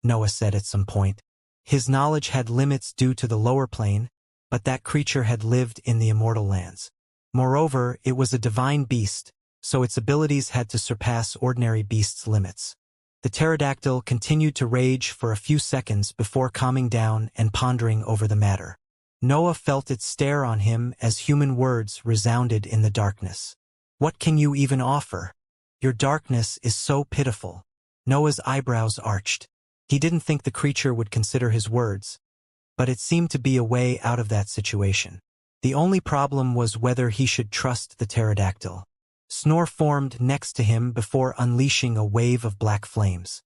Noah said at some point. His knowledge had limits due to the lower plane, but that creature had lived in the immortal lands. Moreover, it was a divine beast, so its abilities had to surpass ordinary beasts' limits. The pterodactyl continued to rage for a few seconds before calming down and pondering over the matter. Noah felt it stare on him as human words resounded in the darkness. "What can you even offer? Your darkness is so pitiful." Noah's eyebrows arched. He didn't think the creature would consider his words, but it seemed to be a way out of that situation. The only problem was whether he should trust the pterodactyl. Snore formed next to him before unleashing a wave of black flames.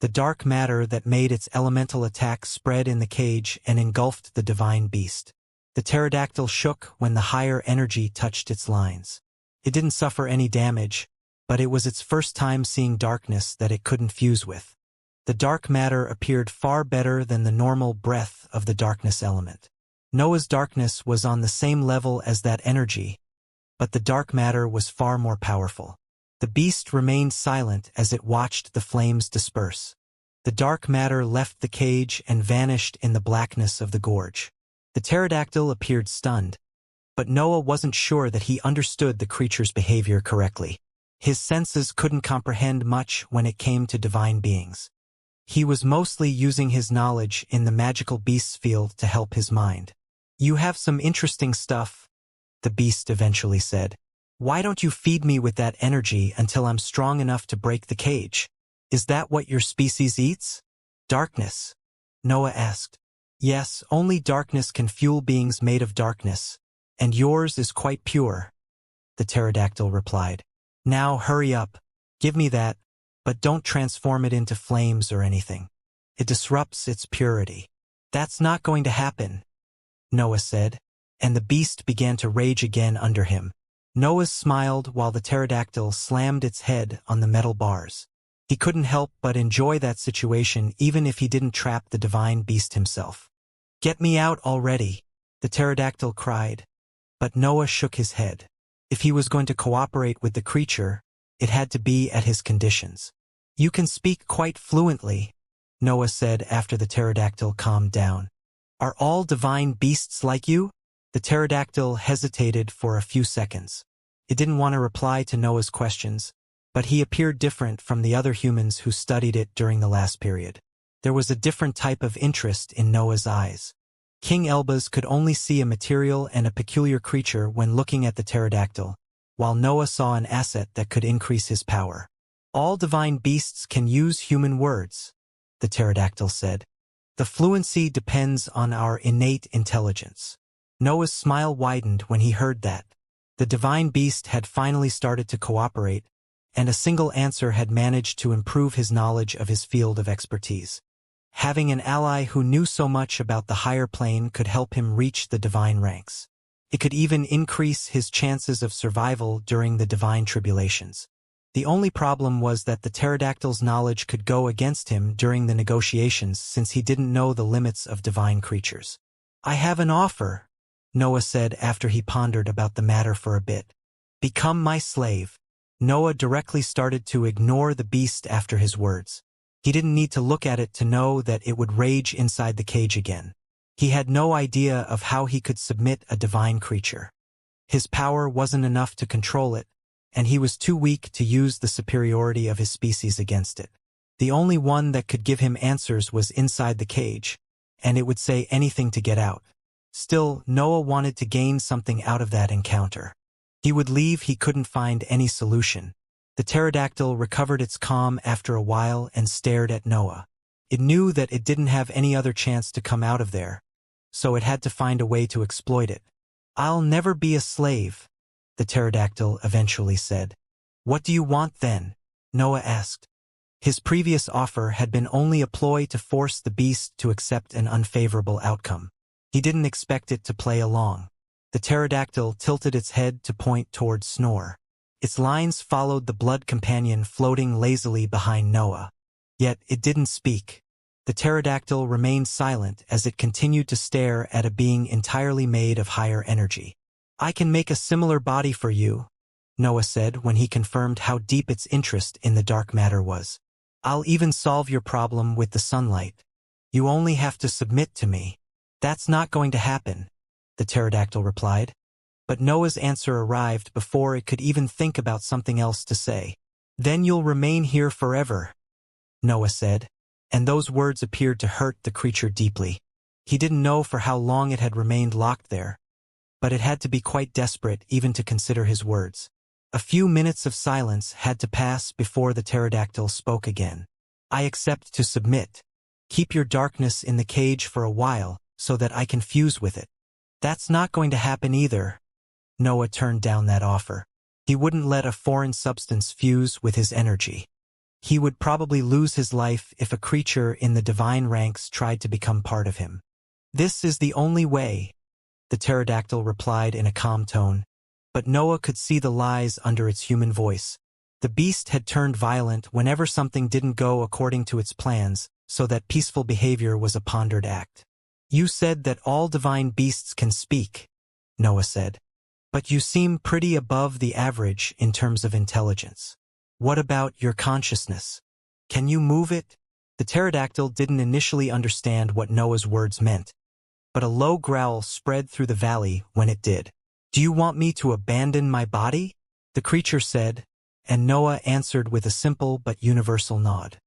The dark matter that made its elemental attack spread in the cage and engulfed the divine beast. The pterodactyl shook when the higher energy touched its lines. It didn't suffer any damage, but it was its first time seeing darkness that it couldn't fuse with. The dark matter appeared far better than the normal breath of the darkness element. Noah's darkness was on the same level as that energy, but the dark matter was far more powerful. The beast remained silent as it watched the flames disperse. The dark matter left the cage and vanished in the blackness of the gorge. The pterodactyl appeared stunned, but Noah wasn't sure that he understood the creature's behavior correctly. His senses couldn't comprehend much when it came to divine beings. He was mostly using his knowledge in the magical beast's field to help his mind. "You have some interesting stuff," the beast eventually said. "Why don't you feed me with that energy until I'm strong enough to break the cage? Is that what your species eats?" "Darkness?" Noah asked. "Yes, only darkness can fuel beings made of darkness, and yours is quite pure," the pterodactyl replied. "Now hurry up, give me that, but don't transform it into flames or anything. It disrupts its purity." "That's not going to happen," Noah said, and the beast began to rage again under him. Noah smiled while the pterodactyl slammed its head on the metal bars. He couldn't help but enjoy that situation even if he didn't trap the divine beast himself. "Get me out already," the pterodactyl cried, but Noah shook his head. If he was going to cooperate with the creature, it had to be at his conditions. "You can speak quite fluently," Noah said after the pterodactyl calmed down. "Are all divine beasts like you?" The pterodactyl hesitated for a few seconds. It didn't want to reply to Noah's questions, but he appeared different from the other humans who studied it during the last period. There was a different type of interest in Noah's eyes. King Elbaz could only see a material and a peculiar creature when looking at the pterodactyl, while Noah saw an asset that could increase his power. "All divine beasts can use human words," the pterodactyl said. "The fluency depends on our innate intelligence." Noah's smile widened when he heard that. The divine beast had finally started to cooperate, and a single answer had managed to improve his knowledge of his field of expertise. Having an ally who knew so much about the higher plane could help him reach the divine ranks. It could even increase his chances of survival during the divine tribulations. The only problem was that the pterodactyl's knowledge could go against him during the negotiations since he didn't know the limits of divine creatures. "I have an offer," Noah said after he pondered about the matter for a bit. "Become my slave." Noah directly started to ignore the beast after his words. He didn't need to look at it to know that it would rage inside the cage again. He had no idea of how he could submit a divine creature. His power wasn't enough to control it, and he was too weak to use the superiority of his species against it. The only one that could give him answers was inside the cage, and it would say anything to get out. Still, Noah wanted to gain something out of that encounter. He would leave he couldn't find any solution. The pterodactyl recovered its calm after a while and stared at Noah. It knew that it didn't have any other chance to come out of there, so it had to find a way to exploit it. "I'll never be a slave," the pterodactyl eventually said. "What do you want then?" Noah asked. His previous offer had been only a ploy to force the beast to accept an unfavorable outcome. He didn't expect it to play along. The pterodactyl tilted its head to point toward Snore. Its lines followed the blood companion floating lazily behind Noah. Yet it didn't speak. The pterodactyl remained silent as it continued to stare at a being entirely made of higher energy. "I can make a similar body for you," Noah said when he confirmed how deep its interest in the dark matter was. "I'll even solve your problem with the sunlight. You only have to submit to me." "That's not going to happen," the pterodactyl replied. But Noah's answer arrived before it could even think about something else to say. Then you'll remain here forever, Noah said, and those words appeared to hurt the creature deeply. He didn't know for how long it had remained locked there, but it had to be quite desperate even to consider his words. A few minutes of silence had to pass before the pterodactyl spoke again. I accept to submit. Keep your darkness in the cage for a while so that I can fuse with it. That's not going to happen either. Noah turned down that offer. He wouldn't let a foreign substance fuse with his energy. He would probably lose his life if a creature in the divine ranks tried to become part of him. This is the only way, the pterodactyl replied in a calm tone. But Noah could see the lies under its human voice. The beast had turned violent whenever something didn't go according to its plans, so that peaceful behavior was a pondered act. You said that all divine beasts can speak, Noah said. But you seem pretty above the average in terms of intelligence. What about your consciousness? Can you move it? The pterodactyl didn't initially understand what Noah's words meant, but a low growl spread through the valley when it did. Do you want me to abandon my body? The creature said, and Noah answered with a simple but universal nod.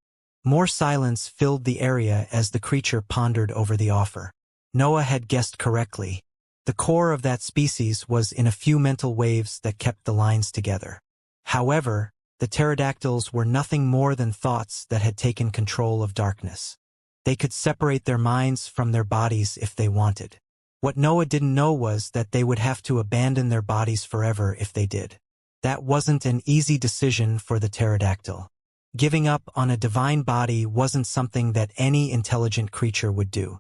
More silence filled the area as the creature pondered over the offer. Noah had guessed correctly. The core of that species was in a few mental waves that kept the lines together. However, the pterodactyls were nothing more than thoughts that had taken control of darkness. They could separate their minds from their bodies if they wanted. What Noah didn't know was that they would have to abandon their bodies forever if they did. That wasn't an easy decision for the pterodactyl. Giving up on a divine body wasn't something that any intelligent creature would do.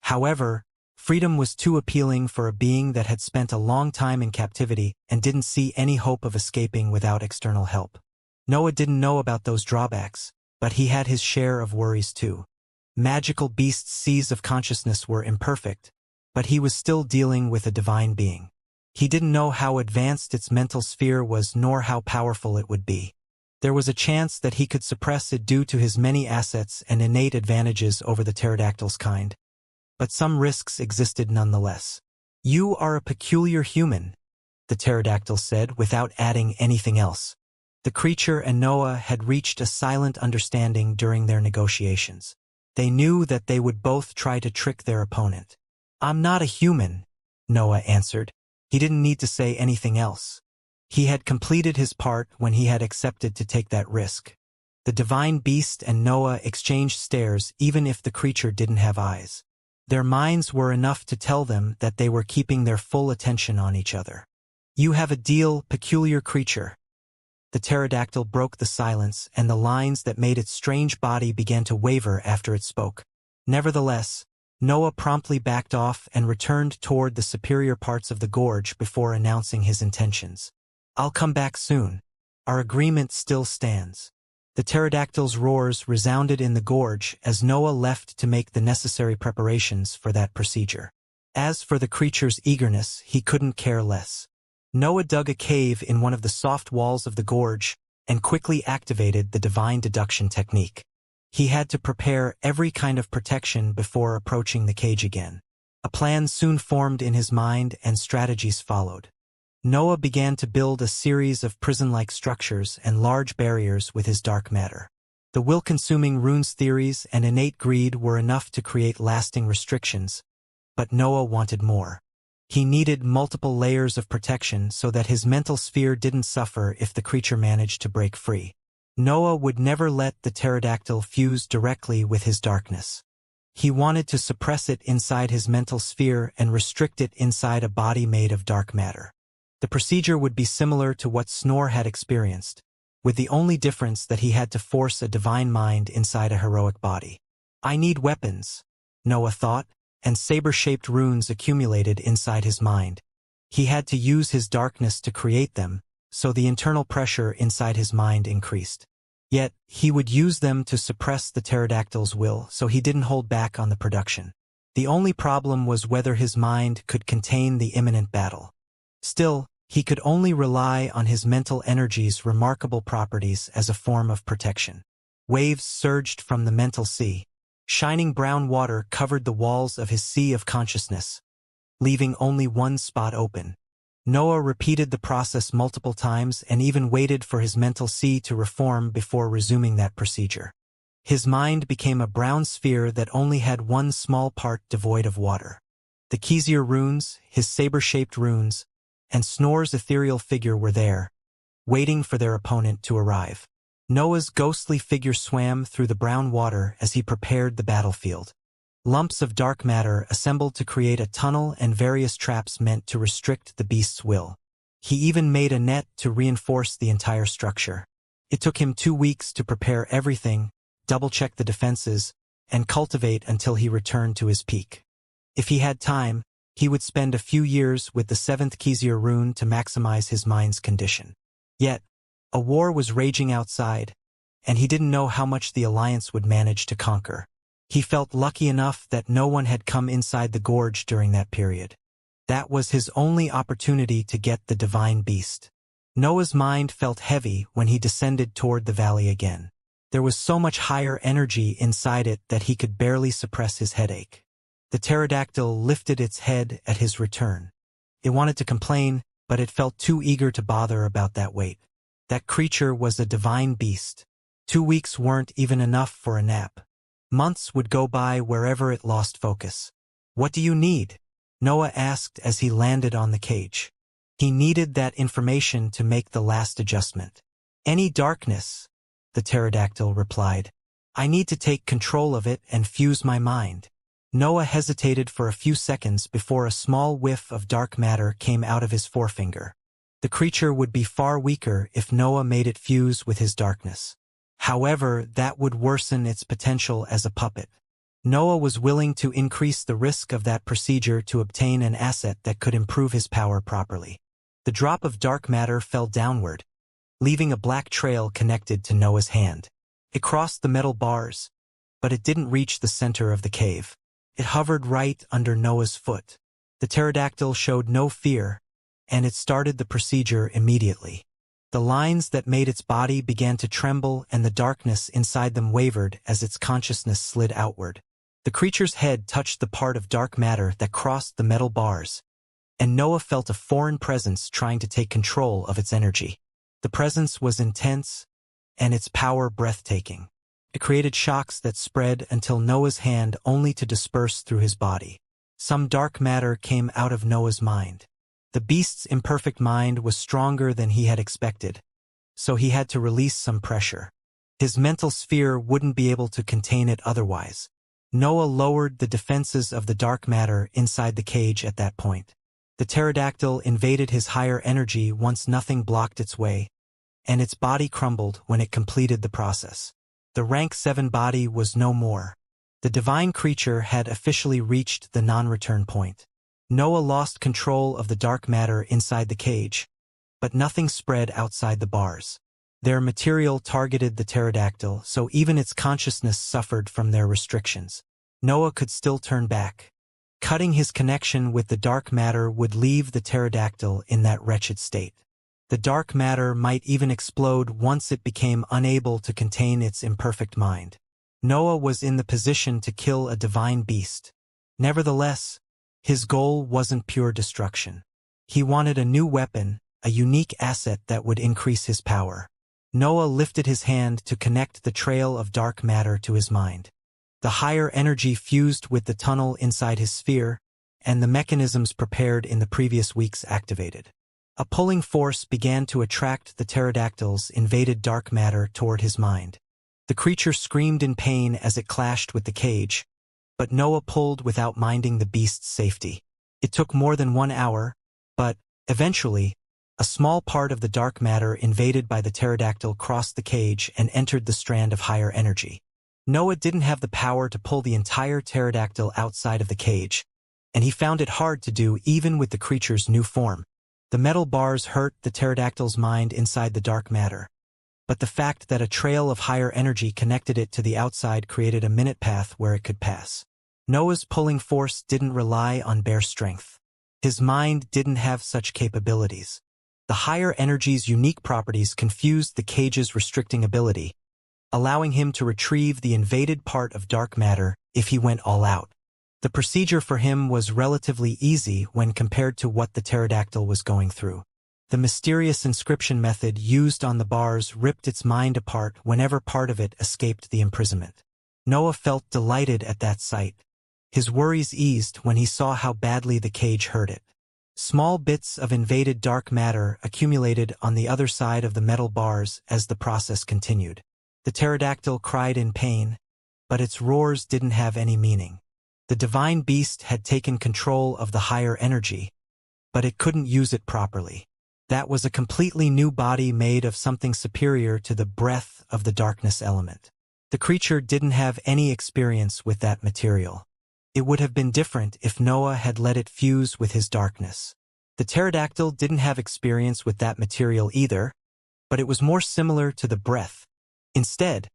However, freedom was too appealing for a being that had spent a long time in captivity and didn't see any hope of escaping without external help. Noah didn't know about those drawbacks, but he had his share of worries too. Magical beasts' seas of consciousness were imperfect, but he was still dealing with a divine being. He didn't know how advanced its mental sphere was nor how powerful it would be. There was a chance that he could suppress it due to his many assets and innate advantages over the pterodactyl's kind. But some risks existed nonetheless. You are a peculiar human, the pterodactyl said without adding anything else. The creature and Noah had reached a silent understanding during their negotiations. They knew that they would both try to trick their opponent. I'm not a human, Noah answered. He didn't need to say anything else. He had completed his part when he had accepted to take that risk. The divine beast and Noah exchanged stares even if the creature didn't have eyes. Their minds were enough to tell them that they were keeping their full attention on each other. You have a deal, peculiar creature. The pterodactyl broke the silence, and the lines that made its strange body began to waver after it spoke. Nevertheless, Noah promptly backed off and returned toward the superior parts of the gorge before announcing his intentions. I'll come back soon. Our agreement still stands. The pterodactyl's roars resounded in the gorge as Noah left to make the necessary preparations for that procedure. As for the creature's eagerness, he couldn't care less. Noah dug a cave in one of the soft walls of the gorge and quickly activated the divine deduction technique. He had to prepare every kind of protection before approaching the cage again. A plan soon formed in his mind and strategies followed. Noah began to build a series of prison-like structures and large barriers with his dark matter. The will-consuming runes theories and innate greed were enough to create lasting restrictions, but Noah wanted more. He needed multiple layers of protection so that his mental sphere didn't suffer if the creature managed to break free. Noah would never let the pterodactyl fuse directly with his darkness. He wanted to suppress it inside his mental sphere and restrict it inside a body made of dark matter. The procedure would be similar to what Snore had experienced, with the only difference that he had to force a divine mind inside a heroic body. I need weapons, Noah thought, and saber-shaped runes accumulated inside his mind. He had to use his darkness to create them, so the internal pressure inside his mind increased. Yet, he would use them to suppress the pterodactyl's will, so he didn't hold back on the production. The only problem was whether his mind could contain the imminent battle. Still, he could only rely on his mental energy's remarkable properties as a form of protection. Waves surged from the mental sea. Shining brown water covered the walls of his sea of consciousness. leaving only one spot open. Noah repeated the process multiple times and even waited for his mental sea to reform before resuming that procedure. His mind became a brown sphere that only had one small part devoid of water. The Xianxia runes, his saber-shaped runes, and Snor's ethereal figure were there, waiting for their opponent to arrive. Noah's ghostly figure swam through the brown water as he prepared the battlefield. Lumps of dark matter assembled to create a tunnel and various traps meant to restrict the beast's will. He even made a net to reinforce the entire structure. It took him 2 weeks to prepare everything, double-check the defenses, and cultivate until he returned to his peak. If he had time, he would spend a few years with the 7th Xianxia rune to maximize his mind's condition. Yet, a war was raging outside, and he didn't know how much the Alliance would manage to conquer. He felt lucky enough that no one had come inside the gorge during that period. That was his only opportunity to get the divine beast. Noah's mind felt heavy when he descended toward the valley again. There was so much higher energy inside it that he could barely suppress his headache. The pterodactyl lifted its head at his return. It wanted to complain, but it felt too eager to bother about that weight. That creature was a divine beast. 2 weeks weren't even enough for a nap. Months would go by wherever it lost focus. "What do you need?" Noah asked as he landed on the cage. He needed that information to make the last adjustment. "Any darkness," the pterodactyl replied. "I need to take control of it and fuse my mind." Noah hesitated for a few seconds before a small whiff of dark matter came out of his forefinger. The creature would be far weaker if Noah made it fuse with his darkness. However, that would worsen its potential as a puppet. Noah was willing to increase the risk of that procedure to obtain an asset that could improve his power properly. The drop of dark matter fell downward, leaving a black trail connected to Noah's hand. It crossed the metal bars, but it didn't reach the center of the cave. It hovered right under Noah's foot. The pterodactyl showed no fear, and it started the procedure immediately. The lines that made its body began to tremble and the darkness inside them wavered as its consciousness slid outward. The creature's head touched the part of dark matter that crossed the metal bars, and Noah felt a foreign presence trying to take control of its energy. The presence was intense, and its power breathtaking. It created shocks that spread until Noah's hand only to disperse through his body. Some dark matter came out of Noah's mind. The beast's imperfect mind was stronger than he had expected, so he had to release some pressure. His mental sphere wouldn't be able to contain it otherwise. Noah lowered the defenses of the dark matter inside the cage at that point. The pterodactyl invaded his higher energy once nothing blocked its way, and its body crumbled when it completed the process. The rank 7 body was no more. The divine creature had officially reached the non-return point. Noah lost control of the dark matter inside the cage, but nothing spread outside the bars. Their material targeted the pterodactyl, so even its consciousness suffered from their restrictions. Noah could still turn back. Cutting his connection with the dark matter would leave the pterodactyl in that wretched state. The dark matter might even explode once it became unable to contain its imperfect mind. Noah was in the position to kill a divine beast. Nevertheless, his goal wasn't pure destruction. He wanted a new weapon, a unique asset that would increase his power. Noah lifted his hand to connect the trail of dark matter to his mind. The higher energy fused with the tunnel inside his sphere, and the mechanisms prepared in the previous weeks activated. A pulling force began to attract the pterodactyl's invaded dark matter toward his mind. The creature screamed in pain as it clashed with the cage, but Noah pulled without minding the beast's safety. It took more than 1 hour, but, eventually, a small part of the dark matter invaded by the pterodactyl crossed the cage and entered the strand of higher energy. Noah didn't have the power to pull the entire pterodactyl outside of the cage, and he found it hard to do even with the creature's new form. The metal bars hurt the pterodactyl's mind inside the dark matter, but the fact that a trail of higher energy connected it to the outside created a minute path where it could pass. Noah's pulling force didn't rely on bare strength. His mind didn't have such capabilities. The higher energy's unique properties confused the cage's restricting ability, allowing him to retrieve the invaded part of dark matter if he went all out. The procedure for him was relatively easy when compared to what the pterodactyl was going through. The mysterious inscription method used on the bars ripped its mind apart whenever part of it escaped the imprisonment. Noah felt delighted at that sight. His worries eased when he saw how badly the cage hurt it. Small bits of invaded dark matter accumulated on the other side of the metal bars as the process continued. The pterodactyl cried in pain, but its roars didn't have any meaning. The divine beast had taken control of the higher energy, but it couldn't use it properly. That was a completely new body made of something superior to the breath of the darkness element. The creature didn't have any experience with that material. It would have been different if Noah had let it fuse with his darkness. The pterodactyl didn't have experience with that material either, but it was more similar to the breath. Instead,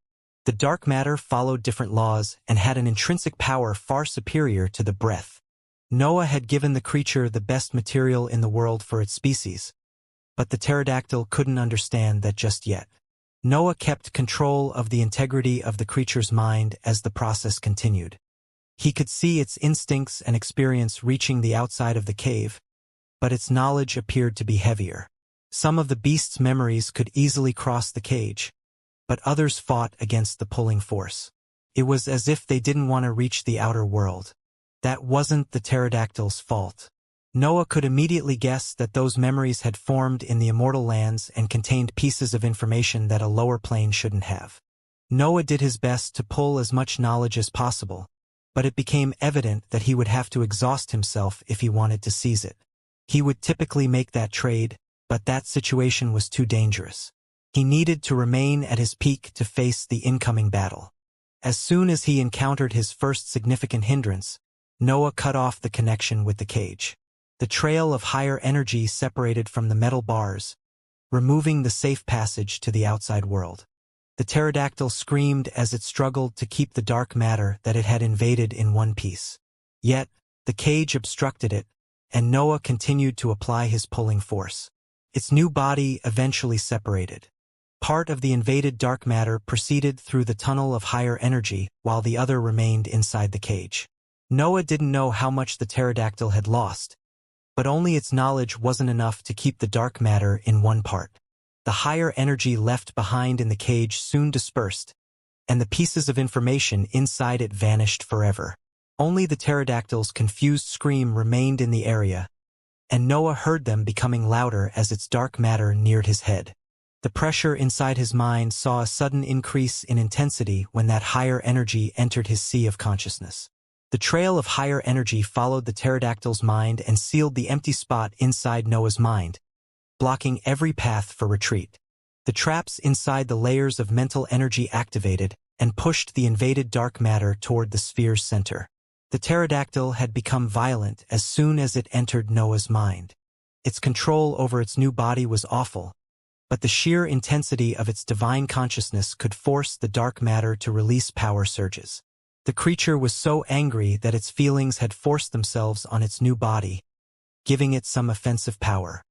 the dark matter followed different laws and had an intrinsic power far superior to the breath. Noah had given the creature the best material in the world for its species, but the pterodactyl couldn't understand that just yet. Noah kept control of the integrity of the creature's mind as the process continued. He could see its instincts and experience reaching the outside of the cave, but its knowledge appeared to be heavier. Some of the beast's memories could easily cross the cage, but others fought against the pulling force. It was as if they didn't want to reach the outer world. That wasn't the pterodactyl's fault. Noah could immediately guess that those memories had formed in the immortal lands and contained pieces of information that a lower plane shouldn't have. Noah did his best to pull as much knowledge as possible, but it became evident that he would have to exhaust himself if he wanted to seize it. He would typically make that trade, but that situation was too dangerous. He needed to remain at his peak to face the incoming battle. As soon as he encountered his first significant hindrance, Noah cut off the connection with the cage. The trail of higher energy separated from the metal bars, removing the safe passage to the outside world. The pterodactyl screamed as it struggled to keep the dark matter that it had invaded in one piece. Yet, the cage obstructed it, and Noah continued to apply his pulling force. Its new body eventually separated. Part of the invaded dark matter proceeded through the tunnel of higher energy, while the other remained inside the cage. Noah didn't know how much the pterodactyl had lost, but only its knowledge wasn't enough to keep the dark matter in one part. The higher energy left behind in the cage soon dispersed, and the pieces of information inside it vanished forever. Only the pterodactyl's confused scream remained in the area, and Noah heard them becoming louder as its dark matter neared his head. The pressure inside his mind saw a sudden increase in intensity when that higher energy entered his sea of consciousness. The trail of higher energy followed the pterodactyl's mind and sealed the empty spot inside Noah's mind, blocking every path for retreat. The traps inside the layers of mental energy activated and pushed the invaded dark matter toward the sphere's center. The pterodactyl had become violent as soon as it entered Noah's mind. Its control over its new body was awful, but the sheer intensity of its divine consciousness could force the dark matter to release power surges. The creature was so angry that its feelings had forced themselves on its new body, giving it some offensive power.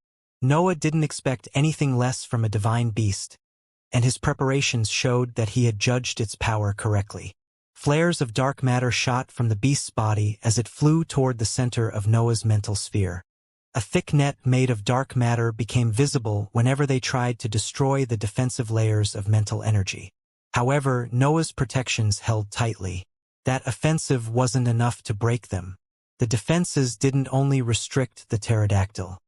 Noah didn't expect anything less from a divine beast, and his preparations showed that he had judged its power correctly. Flares of dark matter shot from the beast's body as it flew toward the center of Noah's mental sphere. A thick net made of dark matter became visible whenever they tried to destroy the defensive layers of mental energy. However, Noah's protections held tightly. That offensive wasn't enough to break them. The defenses didn't only restrict the pterodactyl.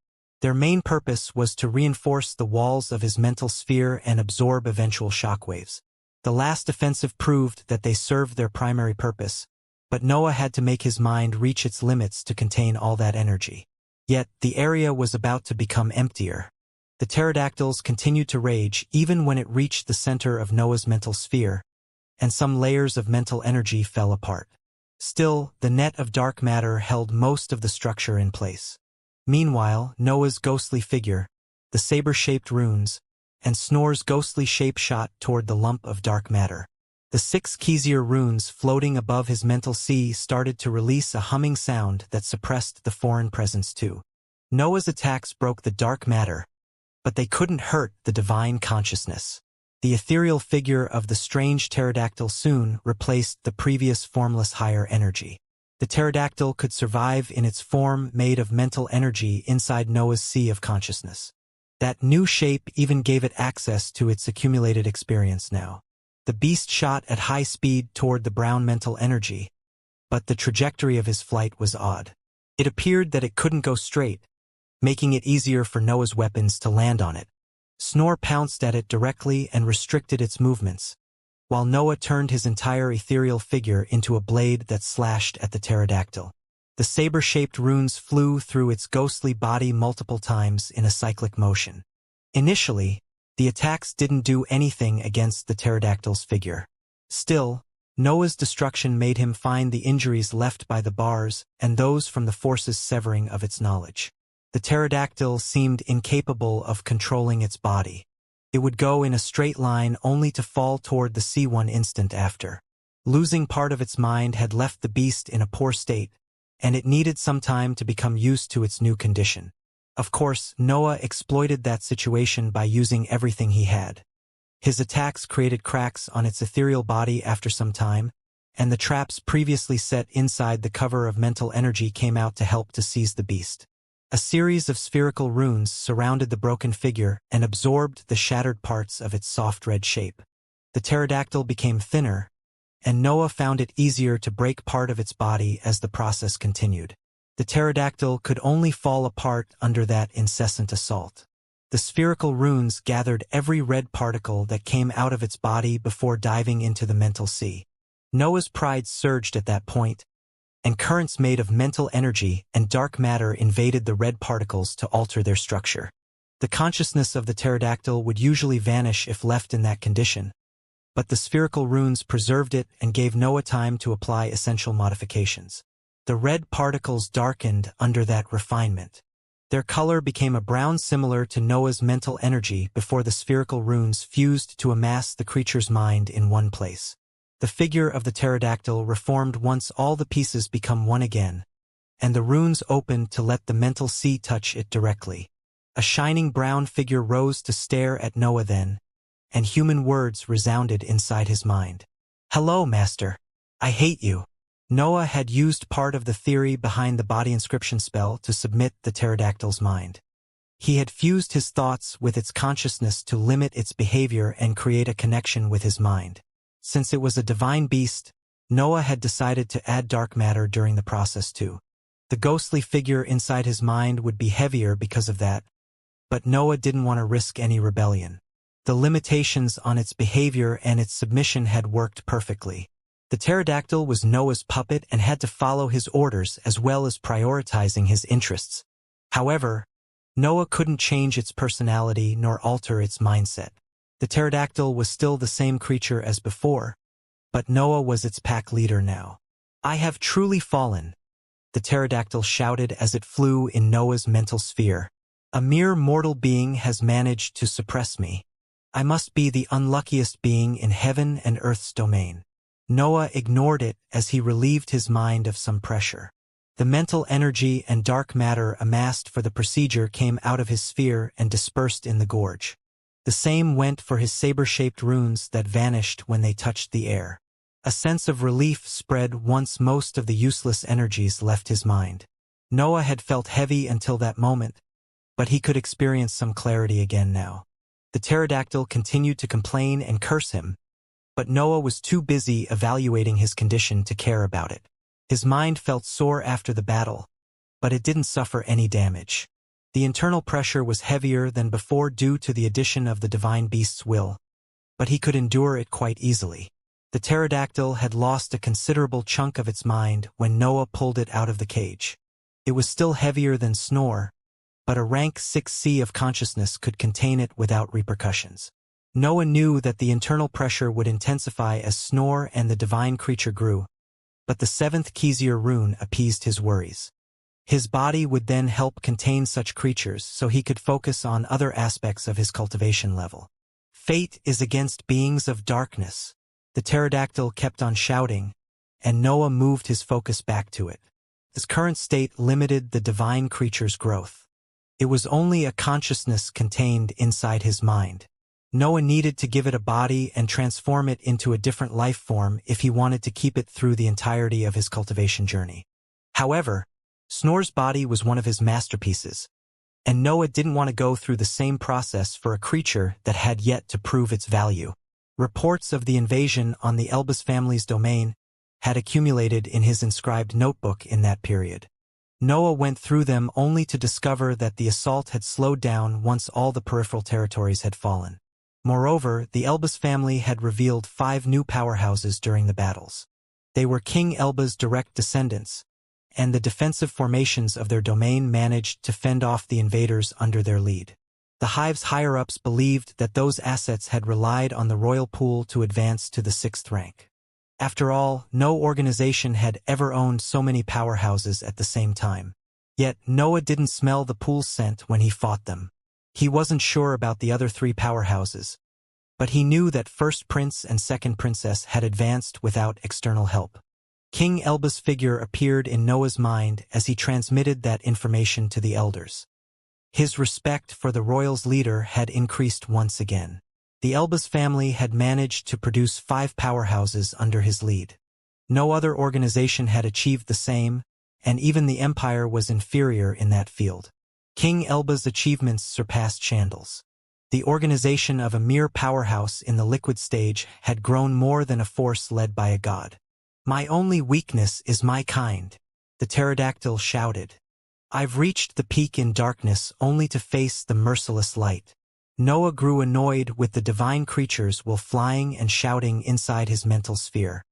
Their main purpose was to reinforce the walls of his mental sphere and absorb eventual shockwaves. The last offensive proved that they served their primary purpose, but Noah had to make his mind reach its limits to contain all that energy. Yet, the area was about to become emptier. The pterodactyls continued to rage even when it reached the center of Noah's mental sphere, and some layers of mental energy fell apart. Still, the net of dark matter held most of the structure in place. Meanwhile, Noah's ghostly figure, the saber-shaped runes, and Snor's ghostly shape shot toward the lump of dark matter. The 6 Xianxia runes floating above his mental sea started to release a humming sound that suppressed the foreign presence too. Noah's attacks broke the dark matter, but they couldn't hurt the divine consciousness. The ethereal figure of the strange pterodactyl soon replaced the previous formless higher energy. The pterodactyl could survive in its form made of mental energy inside Noah's sea of consciousness. That new shape even gave it access to its accumulated experience now. The beast shot at high speed toward the brown mental energy, but the trajectory of his flight was odd. It appeared that it couldn't go straight, making it easier for Noah's weapons to land on it. Snore pounced at it directly and restricted its movements, while Noah turned his entire ethereal figure into a blade that slashed at the pterodactyl. The saber-shaped runes flew through its ghostly body multiple times in a cyclic motion. Initially, the attacks didn't do anything against the pterodactyl's figure. Still, Noah's destruction made him find the injuries left by the bars and those from the forces severing of its knowledge. The pterodactyl seemed incapable of controlling its body. It would go in a straight line only to fall toward the sea one instant after. Losing part of its mind had left the beast in a poor state, and it needed some time to become used to its new condition. Of course, Noah exploited that situation by using everything he had. His attacks created cracks on its ethereal body after some time, and the traps previously set inside the cover of mental energy came out to help to seize the beast. A series of spherical runes surrounded the broken figure and absorbed the shattered parts of its soft red shape. The pterodactyl became thinner, and Noah found it easier to break part of its body as the process continued. The pterodactyl could only fall apart under that incessant assault. The spherical runes gathered every red particle that came out of its body before diving into the mental sea. Noah's pride surged at that point, and currents made of mental energy and dark matter invaded the red particles to alter their structure. The consciousness of the pterodactyl would usually vanish if left in that condition, but the spherical runes preserved it and gave Noah time to apply essential modifications. The red particles darkened under that refinement. Their color became a brown similar to Noah's mental energy before the spherical runes fused to amass the creature's mind in one place. The figure of the pterodactyl reformed once all the pieces become one again, and the runes opened to let the mental sea touch it directly. A shining brown figure rose to stare at Noah then, and human words resounded inside his mind. "Hello, Master. I hate you." Noah had used part of the theory behind the body inscription spell to submit the pterodactyl's mind. He had fused his thoughts with its consciousness to limit its behavior and create a connection with his mind. Since it was a divine beast, Noah had decided to add dark matter during the process too. The ghostly figure inside his mind would be heavier because of that, but Noah didn't want to risk any rebellion. The limitations on its behavior and its submission had worked perfectly. The pterodactyl was Noah's puppet and had to follow his orders as well as prioritizing his interests. However, Noah couldn't change its personality nor alter its mindset. The pterodactyl was still the same creature as before, but Noah was its pack leader now. "I have truly fallen," the pterodactyl shouted as it flew in Noah's mental sphere. "A mere mortal being has managed to suppress me. I must be the unluckiest being in heaven and earth's domain." Noah ignored it as he relieved his mind of some pressure. The mental energy and dark matter amassed for the procedure came out of his sphere and dispersed in the gorge. The same went for his saber-shaped runes that vanished when they touched the air. A sense of relief spread once most of the useless energies left his mind. Noah had felt heavy until that moment, but he could experience some clarity again now. The pterodactyl continued to complain and curse him, but Noah was too busy evaluating his condition to care about it. His mind felt sore after the battle, but it didn't suffer any damage. The internal pressure was heavier than before due to the addition of the divine beast's will, but he could endure it quite easily. The pterodactyl had lost a considerable chunk of its mind when Noah pulled it out of the cage. It was still heavier than Snore, but a rank 6C of consciousness could contain it without repercussions. Noah knew that the internal pressure would intensify as Snore and the divine creature grew, but the 7th Xianxia rune appeased his worries. His body would then help contain such creatures so he could focus on other aspects of his cultivation level. "Fate is against beings of darkness," the pterodactyl kept on shouting, and Noah moved his focus back to it. His current state limited the divine creature's growth. It was only a consciousness contained inside his mind. Noah needed to give it a body and transform it into a different life form if he wanted to keep it through the entirety of his cultivation journey. However, Snor's body was one of his masterpieces, and Noah didn't want to go through the same process for a creature that had yet to prove its value. Reports of the invasion on the Elbas family's domain had accumulated in his inscribed notebook in that period. Noah went through them only to discover that the assault had slowed down once all the peripheral territories had fallen. Moreover, the Elbas family had revealed 5 new powerhouses during the battles. They were King Elba's direct descendants, and the defensive formations of their domain managed to fend off the invaders under their lead. The Hive's higher-ups believed that those assets had relied on the royal pool to advance to the 6th rank. After all, no organization had ever owned so many powerhouses at the same time. Yet Noah didn't smell the pool's scent when he fought them. He wasn't sure about the other 3 powerhouses, but he knew that First Prince and Second Princess had advanced without external help. King Elba's figure appeared in Noah's mind as he transmitted that information to the elders. His respect for the royal's leader had increased once again. The Elbas family had managed to produce 5 powerhouses under his lead. No other organization had achieved the same, and even the empire was inferior in that field. King Elba's achievements surpassed Chandal's. The organization of a mere powerhouse in the liquid stage had grown more than a force led by a god. "My only weakness is my kind," the pterodactyl shouted. "I've reached the peak in darkness only to face the merciless light." Noah grew annoyed with the divine creatures while flying and shouting inside his mental sphere.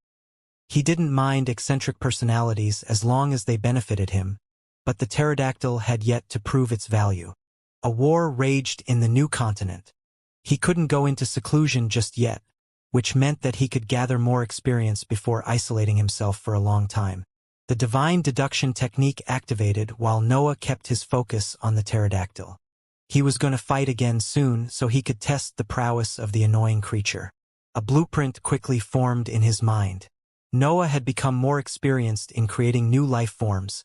He didn't mind eccentric personalities as long as they benefited him, but the pterodactyl had yet to prove its value. A war raged in the new continent. He couldn't go into seclusion just yet, which meant that he could gather more experience before isolating himself for a long time. The divine deduction technique activated while Noah kept his focus on the pterodactyl. He was going to fight again soon so he could test the prowess of the annoying creature. A blueprint quickly formed in his mind. Noah had become more experienced in creating new life forms,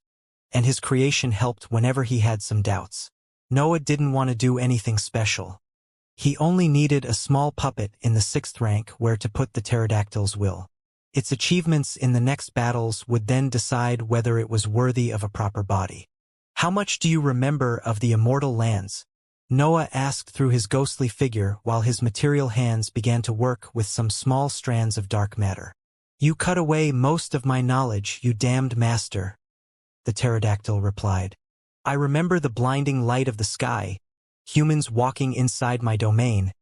and his creation helped whenever he had some doubts. Noah didn't want to do anything special. He only needed a small puppet in the 6th rank where to put the pterodactyl's will. Its achievements in the next battles would then decide whether it was worthy of a proper body. "How much do you remember of the immortal lands?" Noah asked through his ghostly figure while his material hands began to work with some small strands of dark matter. "You cut away most of my knowledge, you damned master," the pterodactyl replied. "I remember the blinding light of the sky, humans walking inside my domain,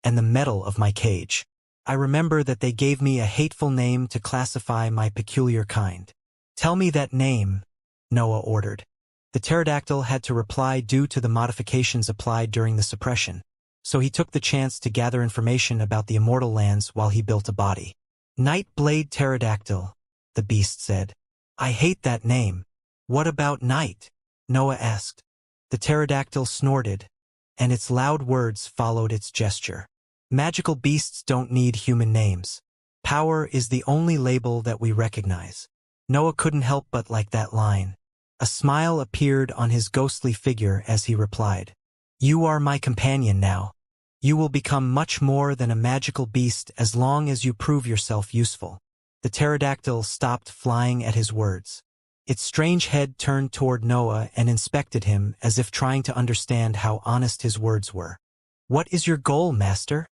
and the metal of my cage. I remember that they gave me a hateful name to classify my peculiar kind." "Tell me that name," Noah ordered. The pterodactyl had to reply due to the modifications applied during the suppression, so he took the chance to gather information about the immortal lands while he built a body. "Night Blade Pterodactyl," the beast said. "I hate that name." "What about night?" Noah asked. The pterodactyl snorted, and its loud words followed its gesture. "Magical beasts don't need human names. Power is the only label that we recognize." Noah couldn't help but like that line. A smile appeared on his ghostly figure as he replied. "You are my companion now. You will become much more than a magical beast as long as you prove yourself useful." The pterodactyl stopped flying at his words. Its strange head turned toward Noah and inspected him as if trying to understand how honest his words were. "What is your goal, master?"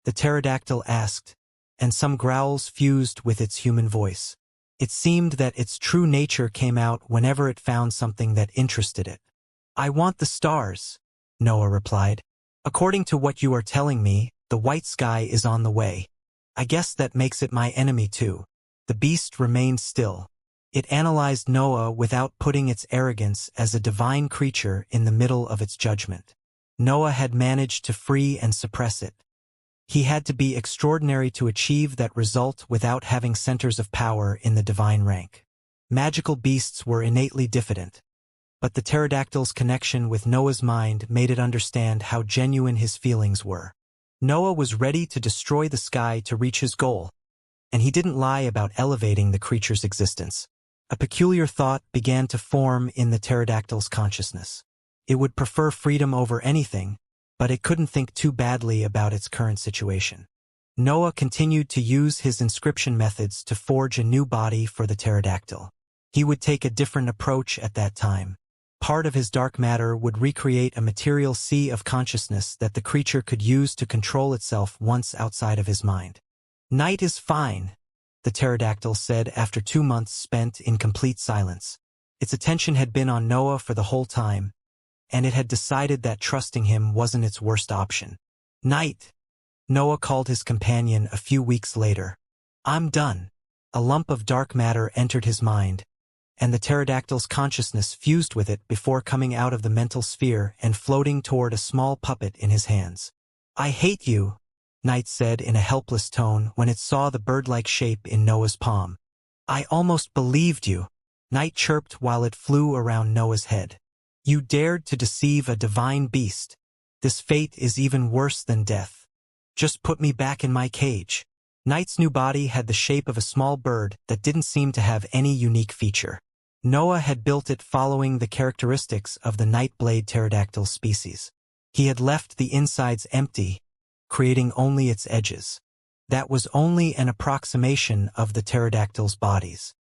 the pterodactyl asked, and some growls fused with its human voice. It seemed that its true nature came out whenever it found something that interested it. "I want the stars," Noah replied. "According to what you are telling me, the white sky is on the way. I guess that makes it my enemy too." The beast remained still. It analyzed Noah without putting its arrogance as a divine creature in the middle of its judgment. Noah had managed to free and suppress it. He had to be extraordinary to achieve that result without having centers of power in the divine rank. Magical beasts were innately diffident, but the pterodactyl's connection with Noah's mind made it understand how genuine his feelings were. Noah was ready to destroy the sky to reach his goal, and he didn't lie about elevating the creature's existence. A peculiar thought began to form in the pterodactyl's consciousness. It would prefer freedom over anything, but it couldn't think too badly about its current situation. Noah continued to use his inscription methods to forge a new body for the pterodactyl. He would take a different approach at that time. Part of his dark matter would recreate a material sea of consciousness that the creature could use to control itself once outside of his mind. "Night is fine," the pterodactyl said after 2 months spent in complete silence. Its attention had been on Noah for the whole time, and it had decided that trusting him wasn't its worst option. "Night," Noah called his companion a few weeks later. "I'm done." A lump of dark matter entered his mind, and the pterodactyl's consciousness fused with it before coming out of the mental sphere and floating toward a small puppet in his hands. "I hate you," Night said in a helpless tone when it saw the bird-like shape in Noah's palm. "I almost believed you," Night chirped while it flew around Noah's head. "You dared to deceive a divine beast. This fate is even worse than death. Just put me back in my cage." Night's new body had the shape of a small bird that didn't seem to have any unique feature. Noah had built it following the characteristics of the nightblade pterodactyl species. He had left the insides empty, creating only its edges. That was only an approximation of the pterodactyl's bodies.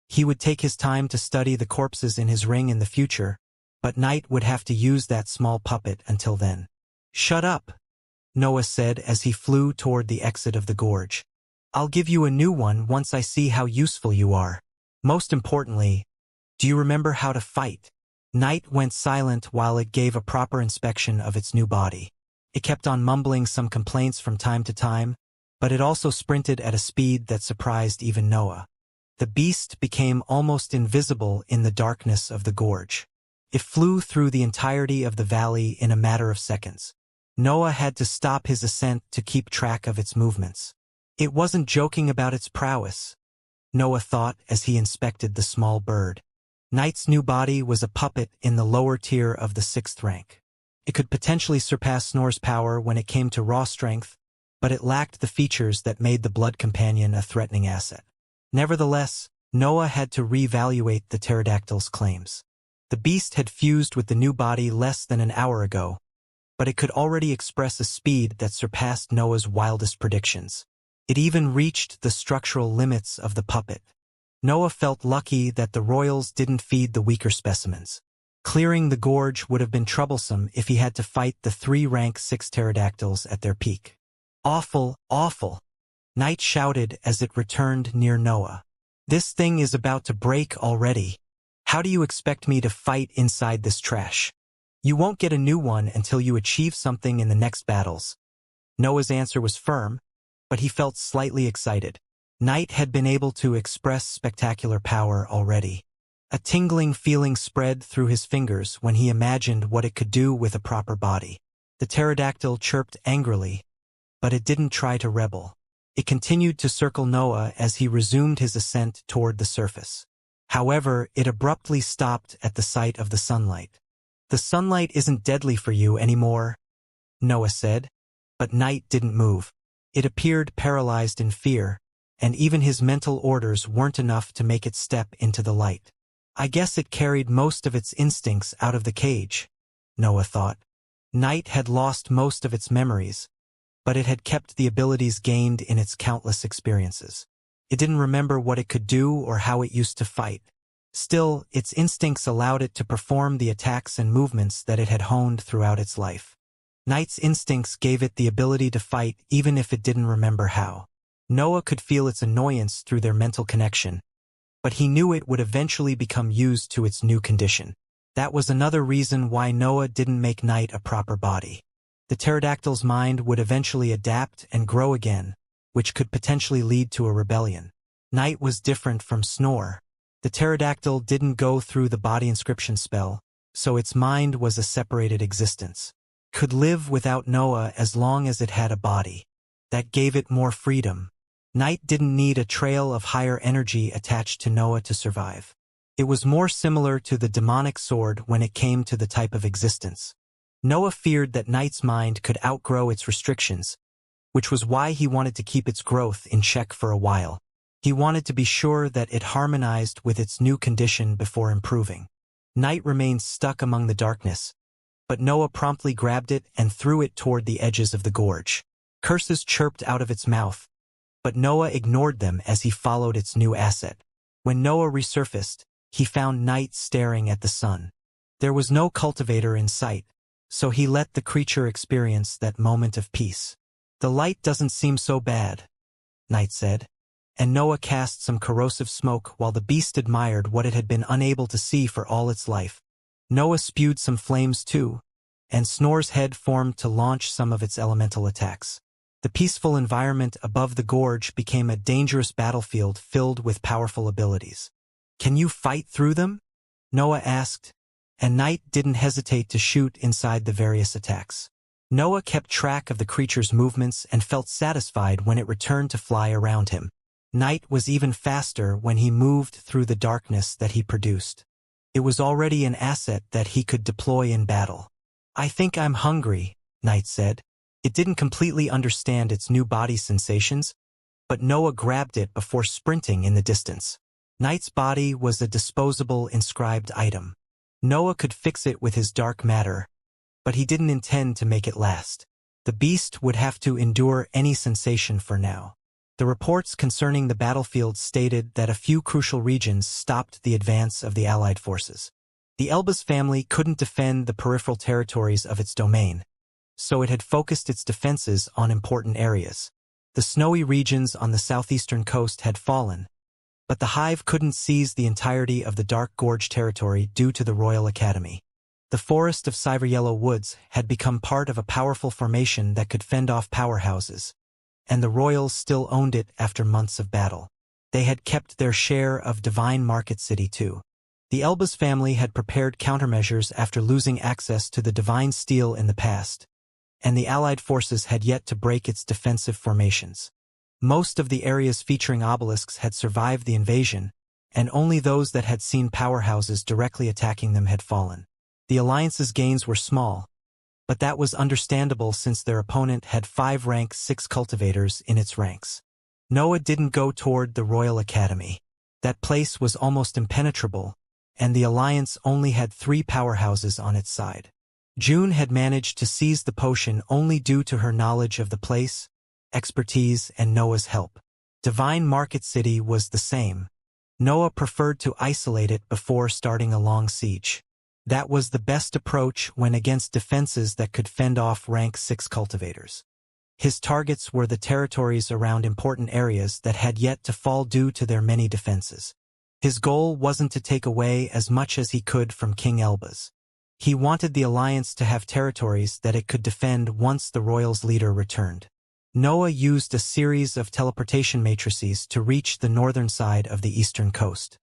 He would take his time to study the corpses in his ring in the future, but Night would have to use that small puppet until then. "Shut up," Noah said as he flew toward the exit of the gorge. "I'll give you a new one once I see how useful you are. Most importantly, do you remember how to fight?" Night went silent while it gave a proper inspection of its new body. It kept on mumbling some complaints from time to time, but it also sprinted at a speed that surprised even Noah. The beast became almost invisible in the darkness of the gorge. It flew through the entirety of the valley in a matter of seconds. Noah had to stop his ascent to keep track of its movements. It wasn't joking about its prowess, Noah thought as he inspected the small bird. Night's new body was a puppet in the lower tier of the 6th rank. It could potentially surpass Snor's power when it came to raw strength, but it lacked the features that made the blood companion a threatening asset. Nevertheless, Noah had to reevaluate the pterodactyl's claims. The beast had fused with the new body less than an hour ago, but it could already express a speed that surpassed Noah's wildest predictions. It even reached the structural limits of the puppet. Noah felt lucky that the royals didn't feed the weaker specimens. Clearing the gorge would have been troublesome if he had to fight the 3-rank 6 pterodactyls at their peak. "Awful, awful," Night shouted as it returned near Noah. "This thing is about to break already. How do you expect me to fight inside this trash? You won't get a new one until you achieve something in the next battles." Noah's answer was firm, but he felt slightly excited. Night had been able to express spectacular power already. A tingling feeling spread through his fingers when he imagined what it could do with a proper body. The pterodactyl chirped angrily, but it didn't try to rebel. It continued to circle Noah as he resumed his ascent toward the surface. However, it abruptly stopped at the sight of the sunlight. "The sunlight isn't deadly for you anymore," Noah said, but Night didn't move. It appeared paralyzed in fear, and even his mental orders weren't enough to make it step into the light. "I guess it carried most of its instincts out of the cage," Noah thought. Night had lost most of its memories, but it had kept the abilities gained in its countless experiences. It didn't remember what it could do or how it used to fight. Still, its instincts allowed it to perform the attacks and movements that it had honed throughout its life. Night's instincts gave it the ability to fight even if it didn't remember how. Noah could feel its annoyance through their mental connection, but he knew it would eventually become used to its new condition. That was another reason why Noah didn't make Night a proper body. The pterodactyl's mind would eventually adapt and grow again, which could potentially lead to a rebellion. Night was different from Snore. The pterodactyl didn't go through the body inscription spell, so its mind was a separated existence. Could live without Noah as long as it had a body. That gave it more freedom. Night didn't need a trail of higher energy attached to Noah to survive. It was more similar to the demonic sword when it came to the type of existence. Noah feared that Night's mind could outgrow its restrictions, which was why he wanted to keep its growth in check for a while. He wanted to be sure that it harmonized with its new condition before improving. Night remained stuck among the darkness, but Noah promptly grabbed it and threw it toward the edges of the gorge. Curses chirped out of its mouth, but Noah ignored them as he followed its new asset. When Noah resurfaced, he found night staring at the sun. There was no cultivator in sight, so he let the creature experience that moment of peace. "The light doesn't seem so bad," Night said, and Noah cast some corrosive smoke while the beast admired what it had been unable to see for all its life. Noah spewed some flames too, and Snore's head formed to launch some of its elemental attacks. The peaceful environment above the gorge became a dangerous battlefield filled with powerful abilities. "Can you fight through them?" Noah asked, and Night didn't hesitate to shoot inside the various attacks. Noah kept track of the creature's movements and felt satisfied when it returned to fly around him. Night was even faster when he moved through the darkness that he produced. It was already an asset that he could deploy in battle. "I think I'm hungry," Night said. It didn't completely understand its new body sensations, but Noah grabbed it before sprinting in the distance. Night's body was a disposable inscribed item. Noah could fix it with his dark matter, but he didn't intend to make it last. The beast would have to endure any sensation for now. The reports concerning the battlefield stated that a few crucial regions stopped the advance of the Allied forces. The Elbas family couldn't defend the peripheral territories of its domain, so it had focused its defenses on important areas. The snowy regions on the southeastern coast had fallen, but the Hive couldn't seize the entirety of the Dark Gorge territory due to the Royal Academy. The forest of Cyber-Yellow Woods had become part of a powerful formation that could fend off powerhouses, and the Royals still owned it after months of battle. They had kept their share of Divine Market City too. The Elbas family had prepared countermeasures after losing access to the Divine Steel in the past, and the Allied forces had yet to break its defensive formations. Most of the areas featuring obelisks had survived the invasion, and only those that had seen powerhouses directly attacking them had fallen. The Alliance's gains were small, but that was understandable since their opponent had 5 rank 6 cultivators in its ranks. Noah didn't go toward the Royal Academy. That place was almost impenetrable, and the Alliance only had 3 powerhouses on its side. June had managed to seize the potion only due to her knowledge of the place, expertise, and Noah's help. Divine Market City was the same. Noah preferred to isolate it before starting a long siege. That was the best approach when against defenses that could fend off rank 6 cultivators. His targets were the territories around important areas that had yet to fall due to their many defenses. His goal wasn't to take away as much as he could from King Elbas. He wanted the Alliance to have territories that it could defend once the Royals' leader returned. Noah used a series of teleportation matrices to reach the northern side of the eastern coast.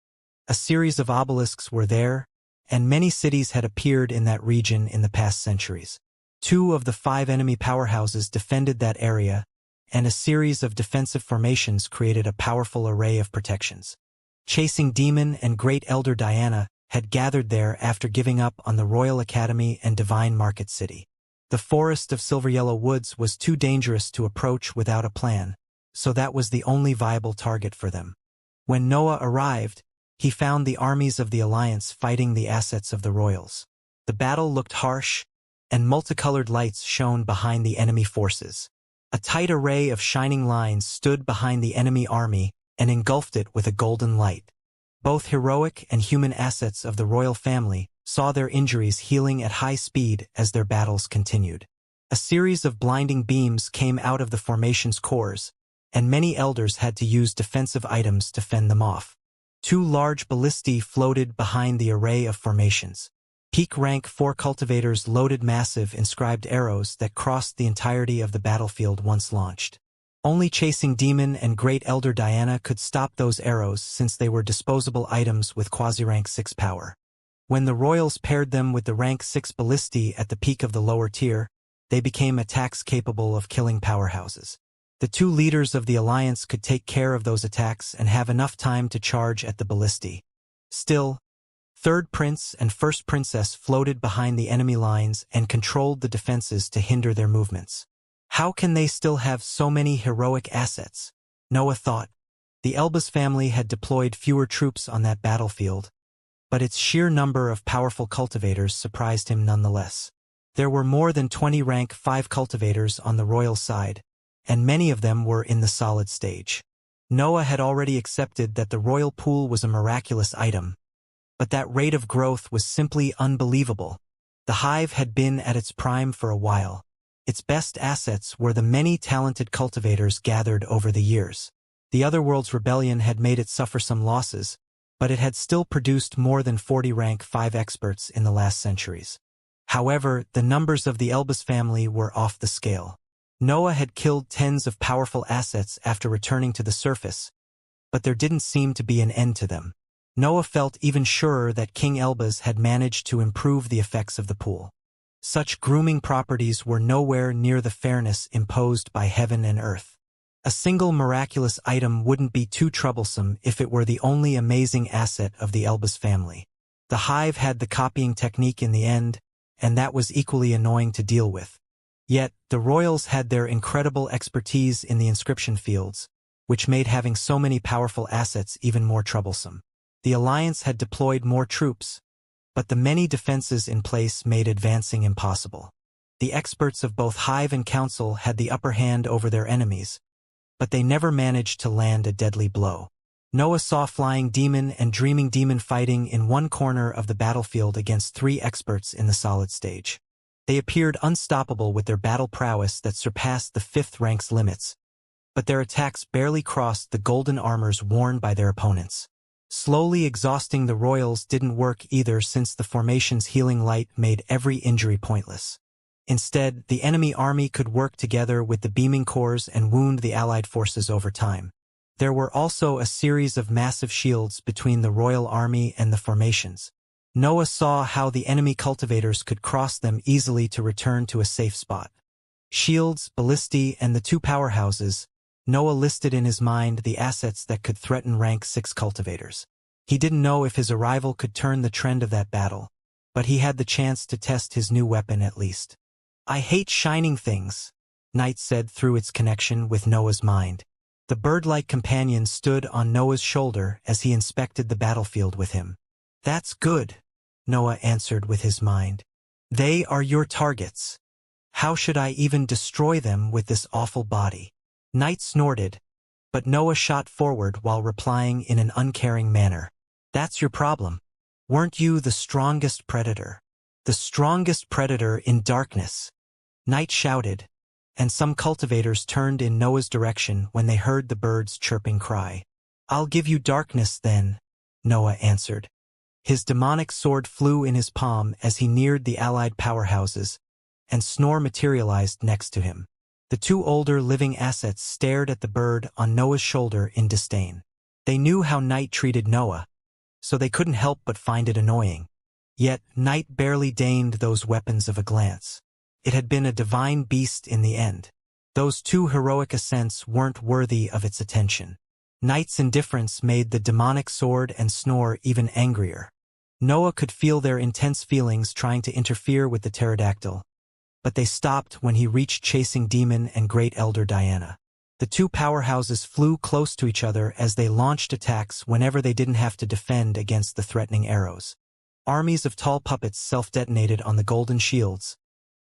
A series of obelisks were there, and many cities had appeared in that region in the past centuries. 2 of the 5 enemy powerhouses defended that area, and a series of defensive formations created a powerful array of protections. Chasing Demon and Great Elder Diana had gathered there after giving up on the Royal Academy and Divine Market City. The forest of Silver-Yellow Woods was too dangerous to approach without a plan, so that was the only viable target for them. When Noah arrived, he found the armies of the Alliance fighting the assets of the Royals. The battle looked harsh, and multicolored lights shone behind the enemy forces. A tight array of shining lines stood behind the enemy army and engulfed it with a golden light. Both heroic and human assets of the royal family saw their injuries healing at high speed as their battles continued. A series of blinding beams came out of the formation's cores, and many elders had to use defensive items to fend them off. 2 large ballistae floated behind the array of formations. Peak rank 4 cultivators loaded massive inscribed arrows that crossed the entirety of the battlefield once launched. Only Chasing Demon and Great Elder Diana could stop those arrows since they were disposable items with quasi-rank 6 power. When the Royals paired them with the rank 6 ballistae at the peak of the lower tier, they became attacks capable of killing powerhouses. The 2 leaders of the Alliance could take care of those attacks and have enough time to charge at the ballistae. Still, 3rd Prince and 1st Princess floated behind the enemy lines and controlled the defenses to hinder their movements. How can they still have so many heroic assets? Noah thought. The Elbas family had deployed fewer troops on that battlefield, but its sheer number of powerful cultivators surprised him nonetheless. There were more than 20 rank 5 cultivators on the royal side, and many of them were in the solid stage. Noah had already accepted that the royal pool was a miraculous item, but that rate of growth was simply unbelievable. The hive had been at its prime for a while. Its best assets were the many talented cultivators gathered over the years. The Otherworld's rebellion had made it suffer some losses, but it had still produced more than 40 rank 5 experts in the last centuries. However, the numbers of the Elbas family were off the scale. Noah had killed tens of powerful assets after returning to the surface, but there didn't seem to be an end to them. Noah felt even surer that King Elbas had managed to improve the effects of the pool. Such grooming properties were nowhere near the fairness imposed by heaven and earth. A single miraculous item wouldn't be too troublesome if it were the only amazing asset of the Elbas family. The hive had the copying technique in the end, and that was equally annoying to deal with. Yet, the royals had their incredible expertise in the inscription fields, which made having so many powerful assets even more troublesome. The alliance had deployed more troops, but the many defenses in place made advancing impossible. The experts of both hive and council had the upper hand over their enemies, but they never managed to land a deadly blow. Noah saw Flying Demon and Dreaming Demon fighting in one corner of the battlefield against 3 experts in the solid stage. They appeared unstoppable with their battle prowess that surpassed the 5th rank's limits, but their attacks barely crossed the golden armors worn by their opponents. Slowly exhausting the royals didn't work either, since the formation's healing light made every injury pointless. Instead, the enemy army could work together with the beaming cores and wound the allied forces over time. There were also a series of massive shields between the royal army and the formations. Noah saw how the enemy cultivators could cross them easily to return to a safe spot. Shields, ballistae, and the 2 powerhouses. Noah listed in his mind the assets that could threaten rank 6 cultivators. He didn't know if his arrival could turn the trend of that battle, but he had the chance to test his new weapon at least. "I hate shining things," Knight said through its connection with Noah's mind. The bird-like companion stood on Noah's shoulder as he inspected the battlefield with him. "That's good," Noah answered with his mind. "They are your targets. How should I even destroy them with this awful body?" Knight snorted, but Noah shot forward while replying in an uncaring manner. "That's your problem. Weren't you the strongest predator? The strongest predator in darkness?" Knight shouted, and some cultivators turned in Noah's direction when they heard the bird's chirping cry. "I'll give you darkness then," Noah answered. His demonic sword flew in his palm as he neared the allied powerhouses, and Snore materialized next to him. The 2 older living assets stared at the bird on Noah's shoulder in disdain. They knew how Knight treated Noah, so they couldn't help but find it annoying. Yet Knight barely deigned those weapons of a glance. It had been a divine beast in the end. Those 2 heroic ascents weren't worthy of its attention. Knight's indifference made the demonic sword and Snore even angrier. Noah could feel their intense feelings trying to interfere with the pterodactyl, but they stopped when he reached Chasing Demon and Great Elder Diana. The 2 powerhouses flew close to each other as they launched attacks whenever they didn't have to defend against the threatening arrows. Armies of tall puppets self-detonated on the golden shields,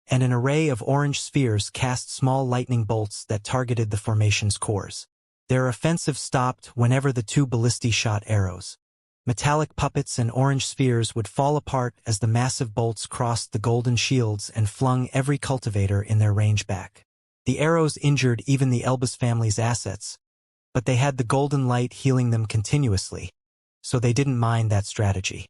and an array of orange spheres cast small lightning bolts that targeted the formation's cores. Their offensive stopped whenever the 2 ballistae shot arrows. Metallic puppets and orange spheres would fall apart as the massive bolts crossed the golden shields and flung every cultivator in their range back. The arrows injured even the Elbas family's assets, but they had the golden light healing them continuously, so they didn't mind that strategy.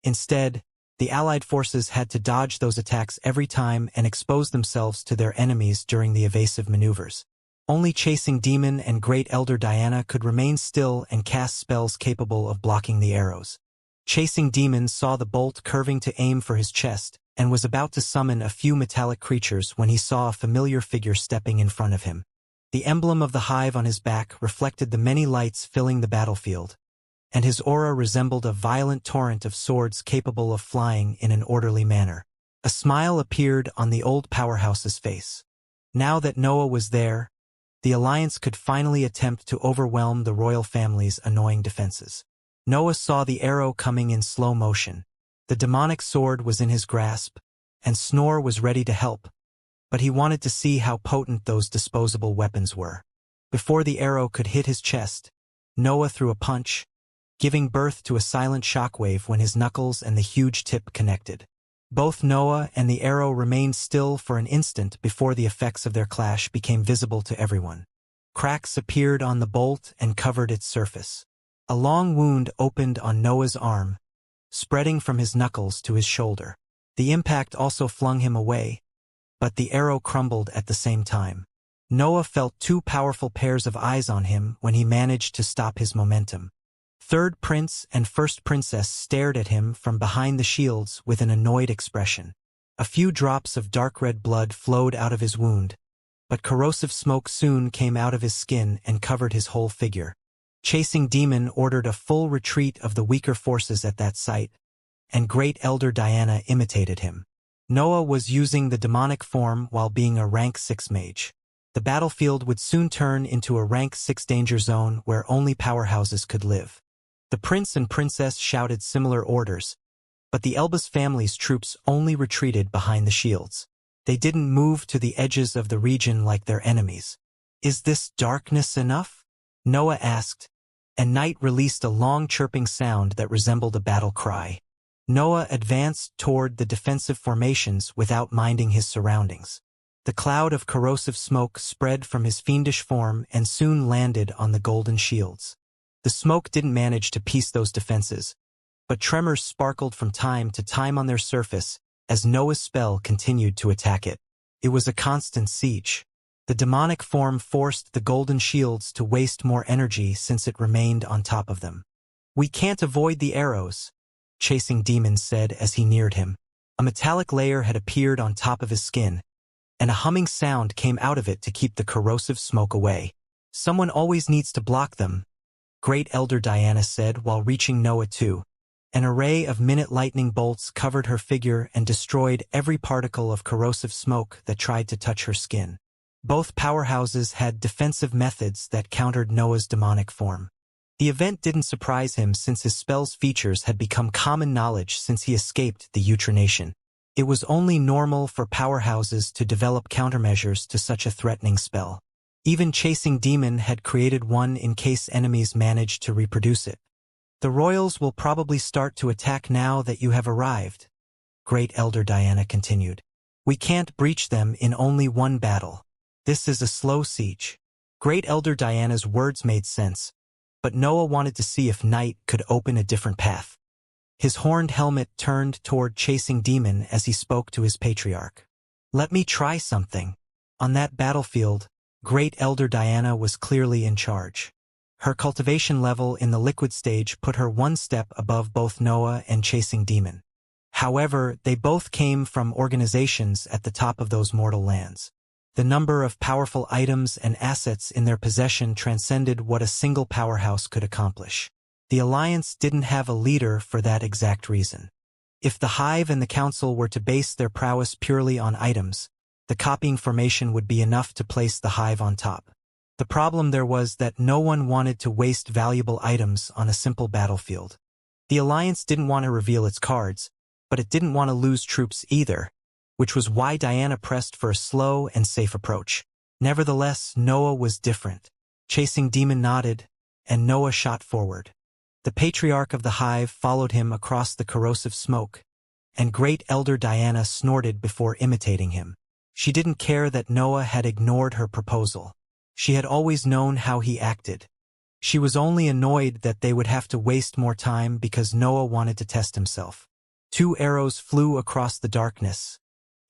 Instead, the allied forces had to dodge those attacks every time and expose themselves to their enemies during the evasive maneuvers. Only Chasing Demon and Great Elder Diana could remain still and cast spells capable of blocking the arrows. Chasing Demon saw the bolt curving to aim for his chest, and was about to summon a few metallic creatures when he saw a familiar figure stepping in front of him. The emblem of the hive on his back reflected the many lights filling the battlefield, and his aura resembled a violent torrent of swords capable of flying in an orderly manner. A smile appeared on the old powerhouse's face. Now that Noah was there, the alliance could finally attempt to overwhelm the royal family's annoying defenses. Noah saw the arrow coming in slow motion. The demonic sword was in his grasp, and Snore was ready to help, but he wanted to see how potent those disposable weapons were. Before the arrow could hit his chest, Noah threw a punch, giving birth to a silent shockwave when his knuckles and the huge tip connected. Both Noah and the arrow remained still for an instant before the effects of their clash became visible to everyone. Cracks appeared on the bolt and covered its surface. A long wound opened on Noah's arm, spreading from his knuckles to his shoulder. The impact also flung him away, but the arrow crumbled at the same time. Noah felt two powerful pairs of eyes on him when he managed to stop his momentum. Third Prince and First Princess stared at him from behind the shields with an annoyed expression. A few drops of dark red blood flowed out of his wound, but corrosive smoke soon came out of his skin and covered his whole figure. Chasing Demon ordered a full retreat of the weaker forces at that sight, and Great Elder Diana imitated him. Noah was using the demonic form while being a rank 6 mage. The battlefield would soon turn into a rank 6 danger zone where only powerhouses could live. The prince and princess shouted similar orders, but the Elbas family's troops only retreated behind the shields. They didn't move to the edges of the region like their enemies. "Is this darkness enough?" Noah asked, and Night released a long chirping sound that resembled a battle cry. Noah advanced toward the defensive formations without minding his surroundings. The cloud of corrosive smoke spread from his fiendish form and soon landed on the golden shields. The smoke didn't manage to piece those defenses, but tremors sparkled from time to time on their surface as Noah's spell continued to attack it. It was a constant siege. The demonic form forced the golden shields to waste more energy since it remained on top of them. "We can't avoid the arrows," Chasing Demon said as he neared him. A metallic layer had appeared on top of his skin, and a humming sound came out of it to keep the corrosive smoke away. "Someone always needs to block them," Great Elder Diana said while reaching Noah too. An array of minute lightning bolts covered her figure and destroyed every particle of corrosive smoke that tried to touch her skin. Both powerhouses had defensive methods that countered Noah's demonic form. The event didn't surprise him since his spell's features had become common knowledge since he escaped the Outcast. It was only normal for powerhouses to develop countermeasures to such a threatening spell. Even Chasing Demon had created one in case enemies managed to reproduce it. "The royals will probably start to attack now that you have arrived," Great Elder Diana continued. "We can't breach them in only one battle. This is a slow siege." Great Elder Diana's words made sense, but Noah wanted to see if Night could open a different path. His horned helmet turned toward Chasing Demon as he spoke to his patriarch. "Let me try something." On that battlefield, Great Elder Diana was clearly in charge. Her cultivation level in the liquid stage put her one step above both Noah and Chasing Demon. However, they both came from organizations at the top of those mortal lands. The number of powerful items and assets in their possession transcended what a single powerhouse could accomplish. The Alliance didn't have a leader for that exact reason. If the Hive and the Council were to base their prowess purely on items, the copying formation would be enough to place the Hive on top. The problem there was that no one wanted to waste valuable items on a simple battlefield. The Alliance didn't want to reveal its cards, but it didn't want to lose troops either, which was why Diana pressed for a slow and safe approach. Nevertheless, Noah was different. Chasing Demon nodded, and Noah shot forward. The Patriarch of the Hive followed him across the corrosive smoke, and Great Elder Diana snorted before imitating him. She didn't care that Noah had ignored her proposal. She had always known how he acted. She was only annoyed that they would have to waste more time because Noah wanted to test himself. 2 arrows flew across the darkness,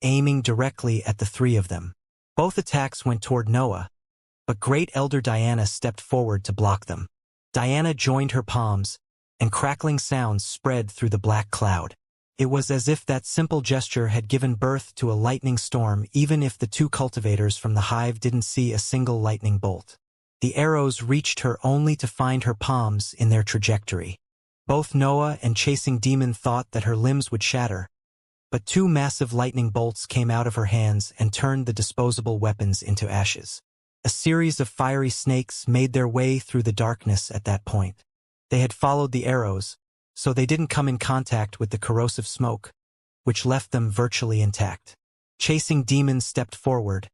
aiming directly at the 3 of them. Both attacks went toward Noah, but Great Elder Diana stepped forward to block them. Diana joined her palms, and crackling sounds spread through the black cloud. It was as if that simple gesture had given birth to a lightning storm even if the 2 cultivators from the Hive didn't see a single lightning bolt. The arrows reached her only to find her palms in their trajectory. Both Noah and Chasing Demon thought that her limbs would shatter, but 2 massive lightning bolts came out of her hands and turned the disposable weapons into ashes. A series of fiery snakes made their way through the darkness at that point. They had followed the arrows, so they didn't come in contact with the corrosive smoke, which left them virtually intact. Chasing Demon stepped forward,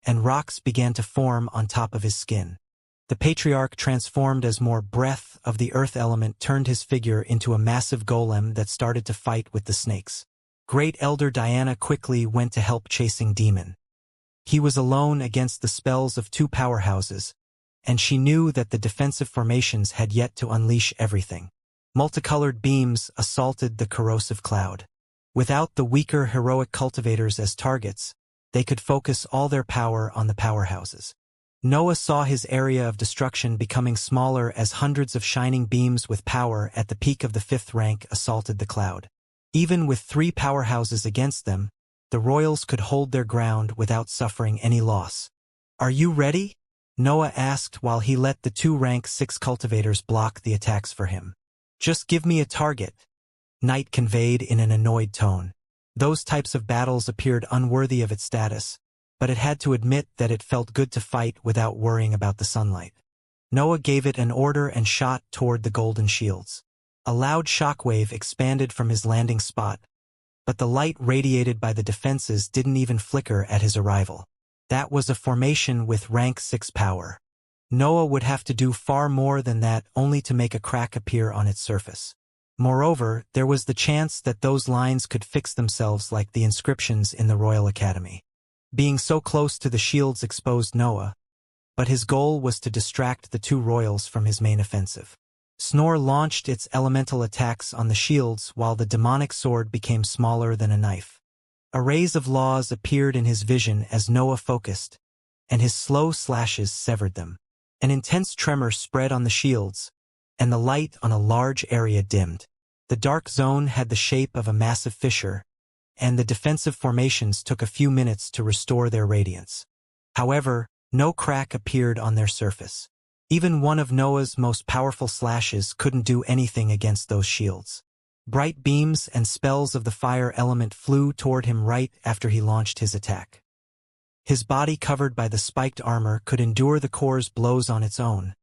and rocks began to form on top of his skin. The patriarch transformed as more breath of the earth element turned his figure into a massive golem that started to fight with the snakes. Great Elder Diana quickly went to help Chasing Demon. He was alone against the spells of two powerhouses, and she knew that the defensive formations had yet to unleash everything. Multicolored beams assaulted the corrosive cloud. Without the weaker heroic cultivators as targets, they could focus all their power on the powerhouses. Noah saw his area of destruction becoming smaller as hundreds of shining beams with power at the peak of the 5th rank assaulted the cloud. Even with 3 powerhouses against them, the royals could hold their ground without suffering any loss. "Are you ready?" Noah asked while he let the 2 rank 6 cultivators block the attacks for him. "Just give me a target," Knight conveyed in an annoyed tone. Those types of battles appeared unworthy of its status, but it had to admit that it felt good to fight without worrying about the sunlight. Noah gave it an order and shot toward the golden shields. A loud shockwave expanded from his landing spot, but the light radiated by the defenses didn't even flicker at his arrival. That was a formation with rank 6 power. Noah would have to do far more than that only to make a crack appear on its surface. Moreover, there was the chance that those lines could fix themselves like the inscriptions in the Royal Academy. Being so close to the shields exposed Noah, but his goal was to distract the 2 royals from his main offensive. Snore launched its elemental attacks on the shields while the demonic sword became smaller than a knife. Arrays of laws appeared in his vision as Noah focused, and his slow slashes severed them. An intense tremor spread on the shields, and the light on a large area dimmed. The dark zone had the shape of a massive fissure, and the defensive formations took a few minutes to restore their radiance. However, no crack appeared on their surface. Even one of Noah's most powerful slashes couldn't do anything against those shields. Bright beams and spells of the fire element flew toward him right after he launched his attack. His body covered by the spiked armor could endure the core's blows on its own,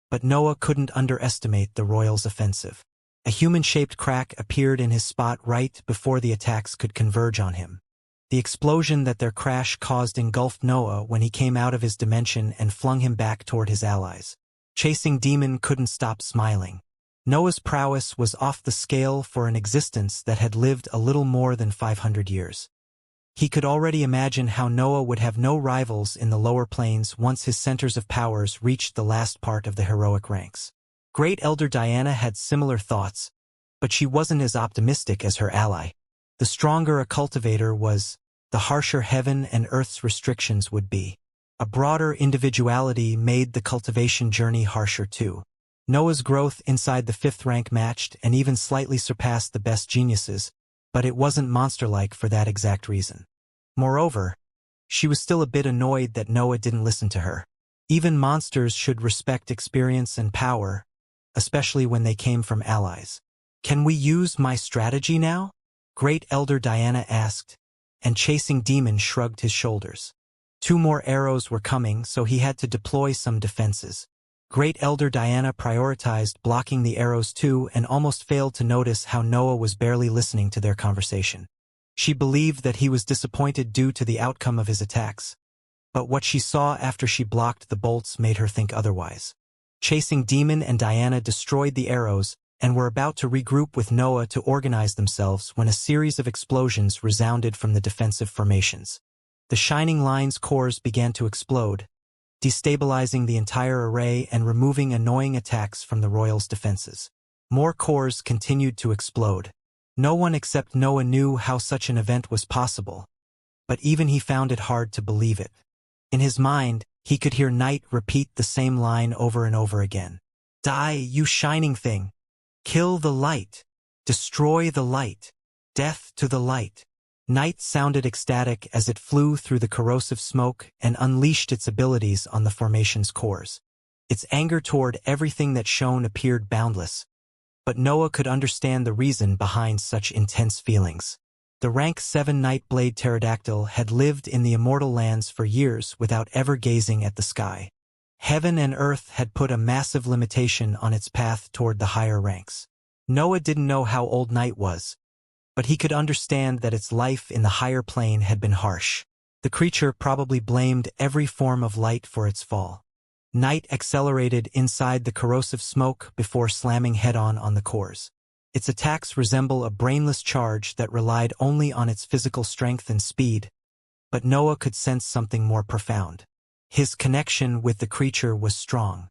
but Noah couldn't underestimate the royals' offensive. A human-shaped crack appeared in his spot right before the attacks could converge on him. The explosion that their crash caused engulfed Noah when he came out of his dimension and flung him back toward his allies. Chasing Demon couldn't stop smiling. Noah's prowess was off the scale for an existence that had lived a little more than 500 years. He could already imagine how Noah would have no rivals in the lower planes once his centers of powers reached the last part of the heroic ranks. Great Elder Diana had similar thoughts, but she wasn't as optimistic as her ally. The stronger a cultivator was, the harsher heaven and earth's restrictions would be. A broader individuality made the cultivation journey harsher too. Noah's growth inside the 5th rank matched and even slightly surpassed the best geniuses, but it wasn't monster-like for that exact reason. Moreover, she was still a bit annoyed that Noah didn't listen to her. Even monsters should respect experience and power, especially when they came from allies. "Can we use my strategy now?" Great Elder Diana asked, and Chasing Demon shrugged his shoulders. 2 more arrows were coming, so he had to deploy some defenses. Great Elder Diana prioritized blocking the arrows too and almost failed to notice how Noah was barely listening to their conversation. She believed that he was disappointed due to the outcome of his attacks, but what she saw after she blocked the bolts made her think otherwise. Chasing Demon and Diana destroyed the arrows and were about to regroup with Noah to organize themselves when a series of explosions resounded from the defensive formations. The Shining Line's cores began to explode, destabilizing the entire array and removing annoying attacks from the Royals' defenses. More cores continued to explode. No one except Noah knew how such an event was possible, but even he found it hard to believe it. In his mind, he could hear Knight repeat the same line over and over again. "Die, you shining thing! Kill the light! Destroy the light! Death to the light!" Knight sounded ecstatic as it flew through the corrosive smoke and unleashed its abilities on the formation's cores. Its anger toward everything that shone appeared boundless, but Noah could understand the reason behind such intense feelings. The rank 7 Nightblade pterodactyl had lived in the Immortal lands for years without ever gazing at the sky. Heaven and earth had put a massive limitation on its path toward the higher ranks. Noah didn't know how old Knight was, but he could understand that its life in the higher plane had been harsh. The creature probably blamed every form of light for its fall. Night accelerated inside the corrosive smoke before slamming head-on on the cores. Its attacks resemble a brainless charge that relied only on its physical strength and speed, but Noah could sense something more profound. His connection with the creature was strong.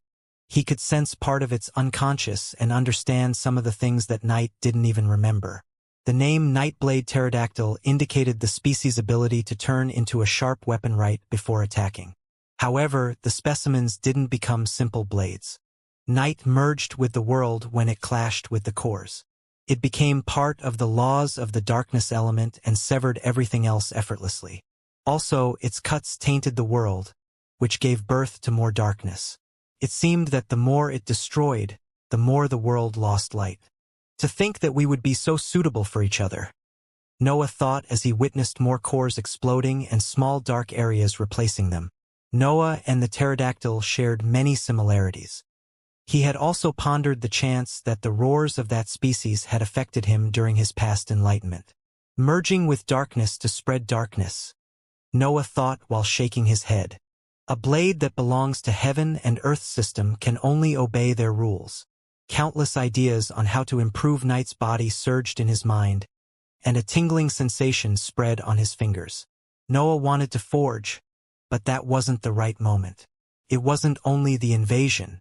He could sense part of its unconscious and understand some of the things that Night didn't even remember. The name Nightblade pterodactyl indicated the species' ability to turn into a sharp weapon right before attacking. However, the specimens didn't become simple blades. Night merged with the world when it clashed with the cores. It became part of the laws of the darkness element and severed everything else effortlessly. Also, its cuts tainted the world, which gave birth to more darkness. It seemed that the more it destroyed, the more the world lost light. To think that we would be so suitable for each other, Noah thought as he witnessed more cores exploding and small dark areas replacing them. Noah and the pterodactyl shared many similarities. He had also pondered the chance that the roars of that species had affected him during his past enlightenment. Merging with darkness to spread darkness, Noah thought while shaking his head. A blade that belongs to heaven and earth system can only obey their rules. Countless ideas on how to improve Night's body surged in his mind, and a tingling sensation spread on his fingers. Noah wanted to forge, but that wasn't the right moment. It wasn't only the invasion.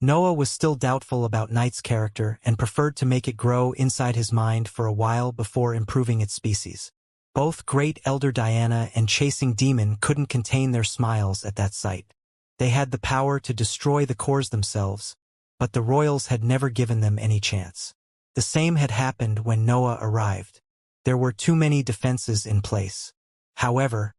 Noah was still doubtful about Night's character and preferred to make it grow inside his mind for a while before improving its species. Both Great Elder Diana and Chasing Demon couldn't contain their smiles at that sight. They had the power to destroy the cores themselves, but the royals had never given them any chance. The same had happened when Noah arrived. There were too many defenses in place. However,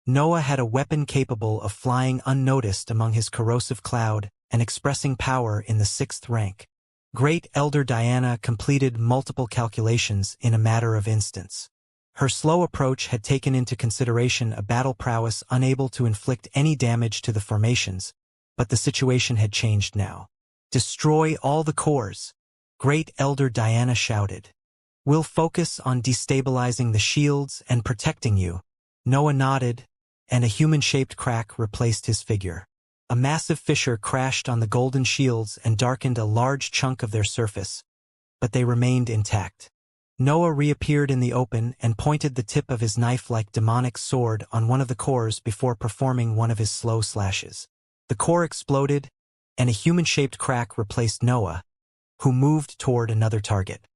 Noah had a weapon capable of flying unnoticed among his corrosive cloud and expressing power in the 6th rank. Great Elder Diana completed multiple calculations in a matter of instants. Her slow approach had taken into consideration a battle prowess unable to inflict any damage to the formations, but the situation had changed now. "Destroy all the cores," Great Elder Diana shouted. "We'll focus on destabilizing the shields and protecting you." Noah nodded, and a human-shaped crack replaced his figure. A massive fissure crashed on the golden shields and darkened a large chunk of their surface, but they remained intact. Noah reappeared in the open and pointed the tip of his knife-like demonic sword on one of the cores before performing one of his slow slashes. The core exploded, and a human-shaped crack replaced Noah, who moved toward another target.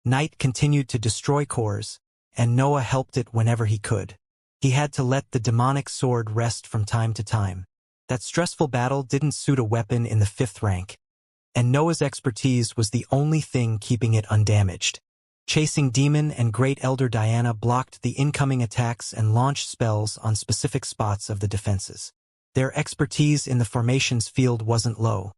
Night continued to destroy cores, and Noah helped it whenever he could. He had to let the demonic sword rest from time to time. That stressful battle didn't suit a weapon in the 5th rank, and Noah's expertise was the only thing keeping it undamaged. Chasing Demon and Great Elder Diana blocked the incoming attacks and launched spells on specific spots of the defenses. Their expertise in the formations field wasn't low,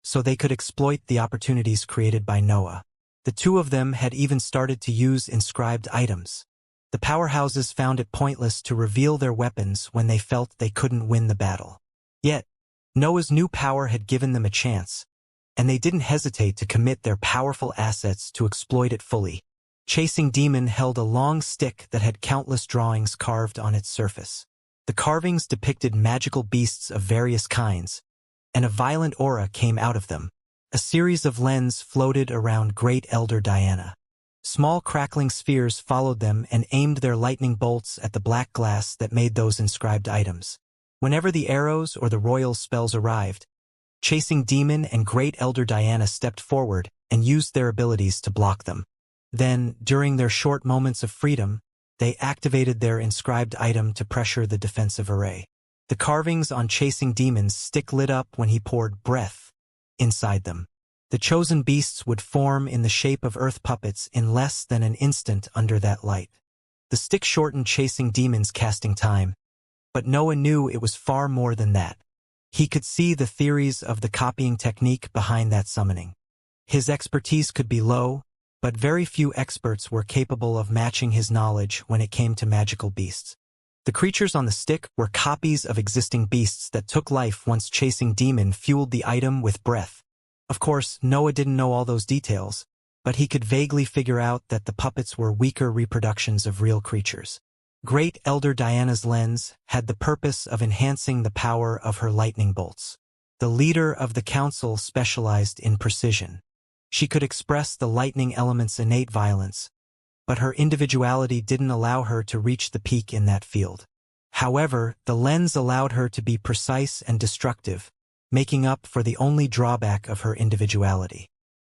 so they could exploit the opportunities created by Noah. The two of them had even started to use inscribed items. The powerhouses found it pointless to reveal their weapons when they felt they couldn't win the battle. Yet, Noah's new power had given them a chance, and they didn't hesitate to commit their powerful assets to exploit it fully. Chasing Demon held a long stick that had countless drawings carved on its surface. The carvings depicted magical beasts of various kinds, and a violent aura came out of them. A series of lens floated around Great Elder Diana. Small crackling spheres followed them and aimed their lightning bolts at the black glass that made those inscribed items. Whenever the arrows or the royal spells arrived, Chasing Demon and Great Elder Diana stepped forward and used their abilities to block them. Then, during their short moments of freedom, they activated their inscribed item to pressure the defensive array. The carvings on Chasing Demon's stick lit up when he poured breath inside them. The chosen beasts would form in the shape of earth puppets in less than an instant under that light. The stick shortened Chasing Demon's casting time, but Noah knew it was far more than that. He could see the theories of the copying technique behind that summoning. His expertise could be low, but very few experts were capable of matching his knowledge when it came to magical beasts. The creatures on the stick were copies of existing beasts that took life once Chasing Demon fueled the item with breath. Of course, Noah didn't know all those details, but he could vaguely figure out that the puppets were weaker reproductions of real creatures. Great Elder Diana's lens had the purpose of enhancing the power of her lightning bolts. The leader of the council specialized in precision. She could express the lightning element's innate violence, but her individuality didn't allow her to reach the peak in that field. However, the lens allowed her to be precise and destructive, making up for the only drawback of her individuality.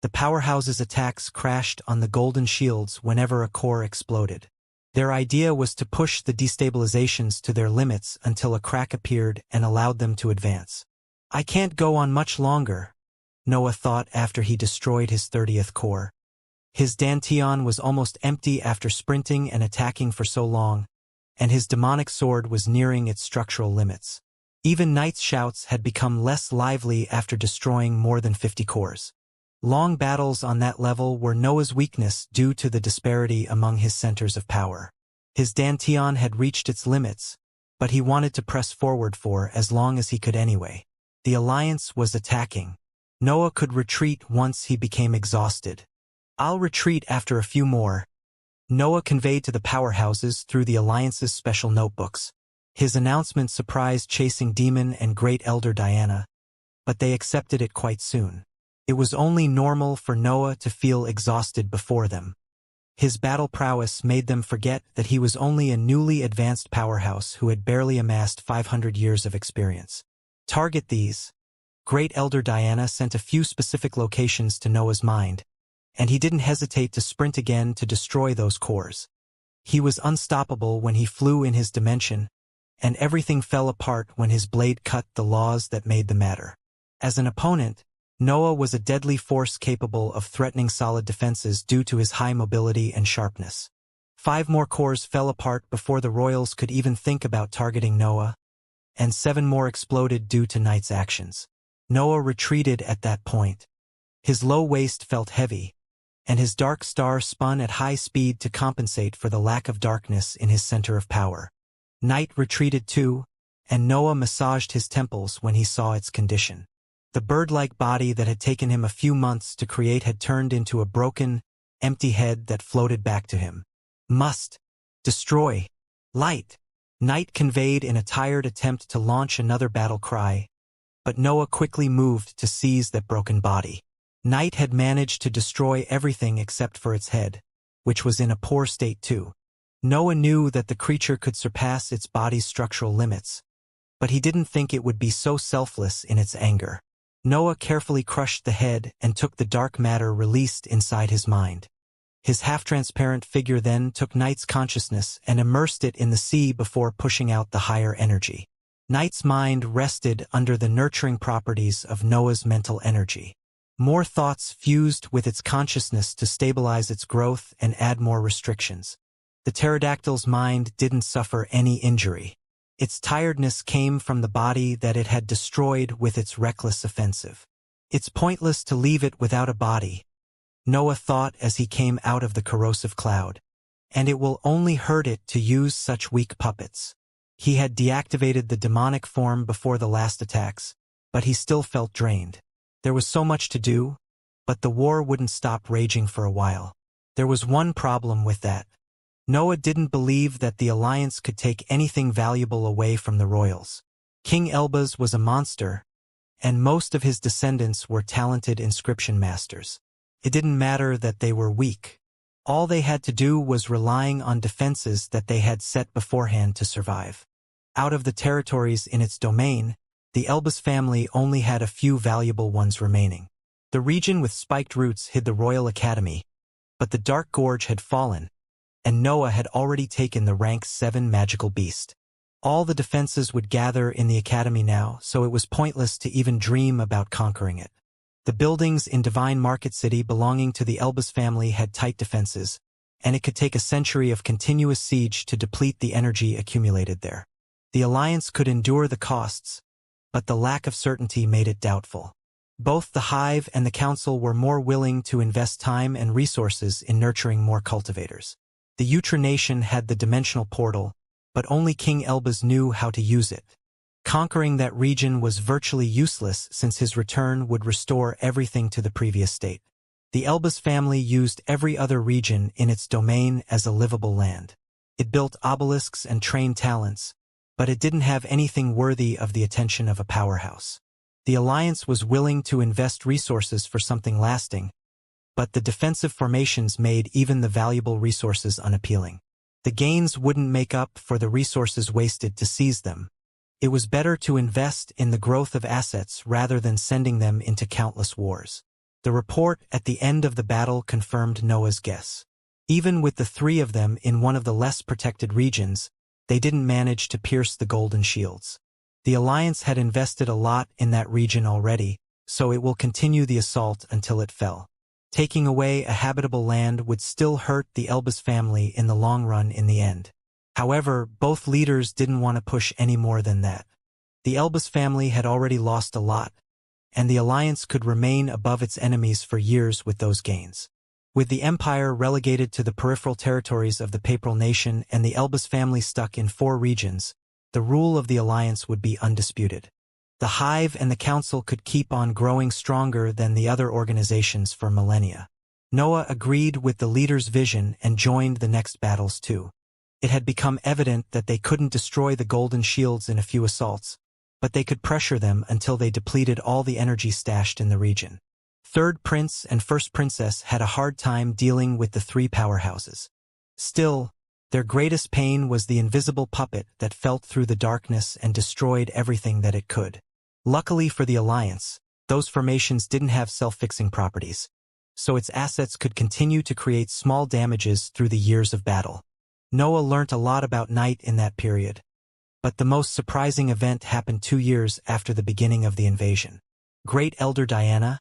The powerhouse's attacks crashed on the golden shields whenever a core exploded. Their idea was to push the destabilizations to their limits until a crack appeared and allowed them to advance. "I can't go on much longer," Noah thought after he destroyed his 30th core. His dantian was almost empty after sprinting and attacking for so long, and his demonic sword was nearing its structural limits. Even Knight's shouts had become less lively after destroying more than 50 cores. Long battles on that level were Noah's weakness due to the disparity among his centers of power. His dantian had reached its limits, but he wanted to press forward for as long as he could anyway. The Alliance was attacking. Noah could retreat once he became exhausted. "I'll retreat after a few more," Noah conveyed to the powerhouses through the Alliance's special notebooks. His announcement surprised Chasing Demon and Great Elder Diana, but they accepted it quite soon. It was only normal for Noah to feel exhausted before them. His battle prowess made them forget that he was only a newly advanced powerhouse who had barely amassed 500 years of experience. "Target these." Great Elder Diana sent a few specific locations to Noah's mind, and he didn't hesitate to sprint again to destroy those cores. He was unstoppable when he flew in his dimension, and everything fell apart when his blade cut the laws that made the matter. As an opponent, Noah was a deadly force capable of threatening solid defenses due to his high mobility and sharpness. 5 more cores fell apart before the Royals could even think about targeting Noah, and 7 more exploded due to Knight's actions. Noah retreated at that point. His low waist felt heavy, and his dark star spun at high speed to compensate for the lack of darkness in his center of power. Knight retreated too, and Noah massaged his temples when he saw its condition. The bird-like body that had taken him a few months to create had turned into a broken, empty head that floated back to him. "Must destroy light," Knight conveyed in a tired attempt to launch another battle cry, but Noah quickly moved to seize that broken body. Knight had managed to destroy everything except for its head, which was in a poor state too. Noah knew that the creature could surpass its body's structural limits, but he didn't think it would be so selfless in its anger. Noah carefully crushed the head and took the dark matter released inside his mind. His half-transparent figure then took Knight's consciousness and immersed it in the sea before pushing out the higher energy. Knight's mind rested under the nurturing properties of Noah's mental energy. More thoughts fused with its consciousness to stabilize its growth and add more restrictions. The pterodactyl's mind didn't suffer any injury. Its tiredness came from the body that it had destroyed with its reckless offensive. "It's pointless to leave it without a body," Noah thought as he came out of the corrosive cloud. "And it will only hurt it to use such weak puppets." He had deactivated the demonic form before the last attacks, but he still felt drained. There was so much to do, but the war wouldn't stop raging for a while. There was one problem with that. Noah didn't believe that the Alliance could take anything valuable away from the Royals. King Elbaz was a monster, and most of his descendants were talented inscription masters. It didn't matter that they were weak. All they had to do was relying on defenses that they had set beforehand to survive. Out of the territories in its domain, the Elbaz family only had a few valuable ones remaining. The region with spiked roots hid the Royal Academy, but the Dark Gorge had fallen, and Noah had already taken the rank 7 magical beast. All the defenses would gather in the academy now, so it was pointless to even dream about conquering it. The buildings in Divine Market City belonging to the Elbaz family had tight defenses, and it could take a century of continuous siege to deplete the energy accumulated there. The Alliance could endure the costs, but the lack of certainty made it doubtful. Both the Hive and the Council were more willing to invest time and resources in nurturing more cultivators. The Utra Nation had the dimensional portal, but only King Elbaz knew how to use it. Conquering that region was virtually useless since his return would restore everything to the previous state. The Elbas family used every other region in its domain as a livable land. It built obelisks and trained talents, but it didn't have anything worthy of the attention of a powerhouse. The alliance was willing to invest resources for something lasting, but the defensive formations made even the valuable resources unappealing. The gains wouldn't make up for the resources wasted to seize them. It was better to invest in the growth of assets rather than sending them into countless wars. The report at the end of the battle confirmed Noah's guess. Even with the three of them in one of the less protected regions, they didn't manage to pierce the golden shields. The alliance had invested a lot in that region already, so it will continue the assault until it fell. Taking away a habitable land would still hurt the Elbas family in the long run in the end. However, both leaders didn't want to push any more than that. The Elbas family had already lost a lot, and the alliance could remain above its enemies for years with those gains. With the empire relegated to the peripheral territories of the Papal Nation and the Elbas family stuck in 4 regions, the rule of the alliance would be undisputed. The Hive and the Council could keep on growing stronger than the other organizations for millennia. Noah agreed with the leader's vision and joined the next battles too. It had become evident that they couldn't destroy the golden shields in a few assaults, but they could pressure them until they depleted all the energy stashed in the region. Third Prince and First Princess had a hard time dealing with the 3 powerhouses. Still, their greatest pain was the invisible puppet that felt through the darkness and destroyed everything that it could. Luckily for the alliance, those formations didn't have self-fixing properties, so its assets could continue to create small damages through the years of battle. Noah learnt a lot about night in that period, but the most surprising event happened 2 years after the beginning of the invasion. Great Elder Diana,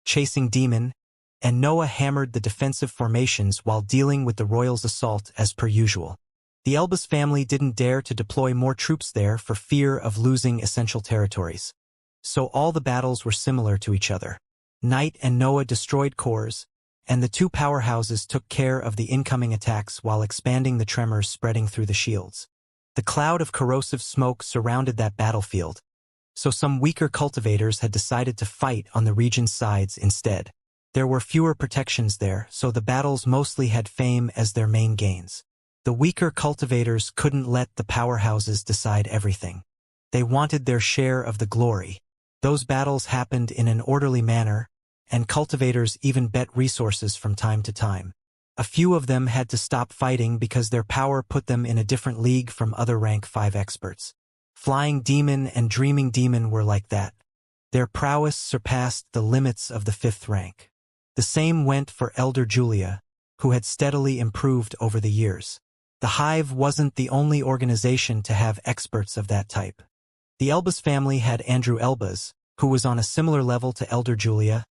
chasing Demon, and Noah hammered the defensive formations while dealing with the royals' assault as per usual. The Elbas family didn't dare to deploy more troops there for fear of losing essential territories, so all the battles were similar to each other. Night and Noah destroyed cores, and the 2 powerhouses took care of the incoming attacks while expanding the tremors spreading through the shields. The cloud of corrosive smoke surrounded that battlefield, so some weaker cultivators had decided to fight on the region's sides instead. There were fewer protections there, so the battles mostly had fame as their main gains. The weaker cultivators couldn't let the powerhouses decide everything. They wanted their share of the glory. Those battles happened in an orderly manner, and cultivators even bet resources from time to time. A few of them had to stop fighting because their power put them in a different league from other rank 5 experts. Flying Demon and Dreaming Demon were like that. Their prowess surpassed the limits of the 5th rank. The same went for Elder Julia, who had steadily improved over the years. The Hive wasn't the only organization to have experts of that type. The Elbas family had Andrew Elbas, who was on a similar level to Elder Julia,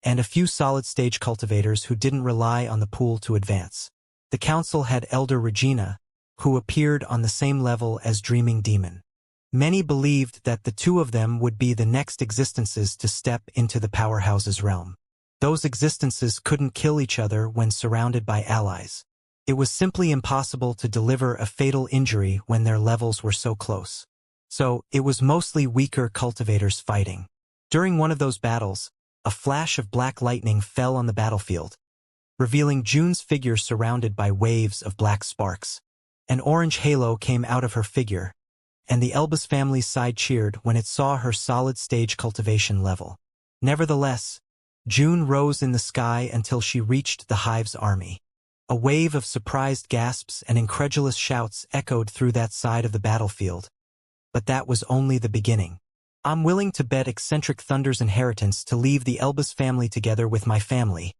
and a few solid-stage cultivators who didn't rely on the pool to advance. The Council had Elder Regina, who appeared on the same level as Dreaming Demon. Many believed that the 2 of them would be the next existences to step into the powerhouse's realm. Those existences couldn't kill each other when surrounded by allies. It was simply impossible to deliver a fatal injury when their levels were so close. So, it was mostly weaker cultivators fighting. During one of those battles, a flash of black lightning fell on the battlefield, revealing June's figure surrounded by waves of black sparks. An orange halo came out of her figure, and the Elbas family's side cheered when it saw her solid-stage cultivation level. Nevertheless, June rose in the sky until she reached the Hive's army. A wave of surprised gasps and incredulous shouts echoed through that side of the battlefield. But that was only the beginning. "I'm willing to bet Eccentric Thunder's inheritance to leave the Elbas family together with my family,"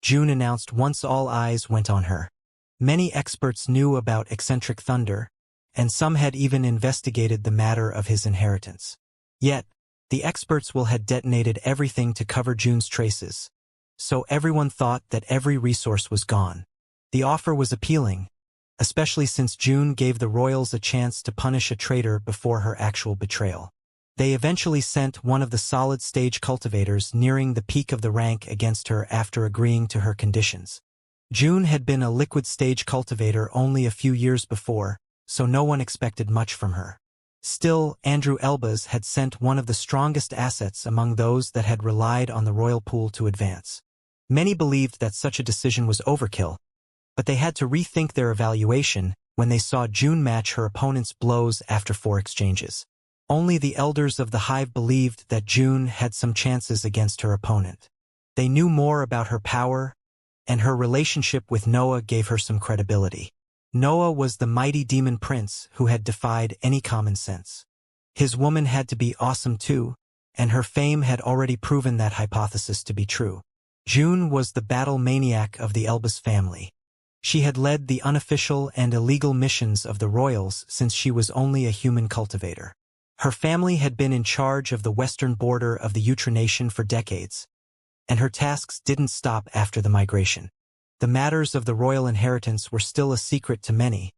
June announced once all eyes went on her. Many experts knew about Eccentric Thunder, and some had even investigated the matter of his inheritance. Yet, the experts had detonated everything to cover June's traces, so everyone thought that every resource was gone. The offer was appealing, especially since June gave the royals a chance to punish a traitor before her actual betrayal. They eventually sent one of the solid-stage cultivators nearing the peak of the rank against her after agreeing to her conditions. June had been a liquid-stage cultivator only a few years before, so no one expected much from her. Still, Andrew Elbas had sent one of the strongest assets among those that had relied on the royal pool to advance. Many believed that such a decision was overkill, but they had to rethink their evaluation when they saw June match her opponent's blows after 4 exchanges. Only the elders of the hive believed that June had some chances against her opponent. They knew more about her power, and her relationship with Noah gave her some credibility. Noah was the mighty demon prince who had defied any common sense. His woman had to be awesome too, and her fame had already proven that hypothesis to be true. June was the battle maniac of the Elbas family. She had led the unofficial and illegal missions of the royals since she was only a human cultivator. Her family had been in charge of the western border of the Nation for decades, and her tasks didn't stop after the migration. The matters of the royal inheritance were still a secret to many,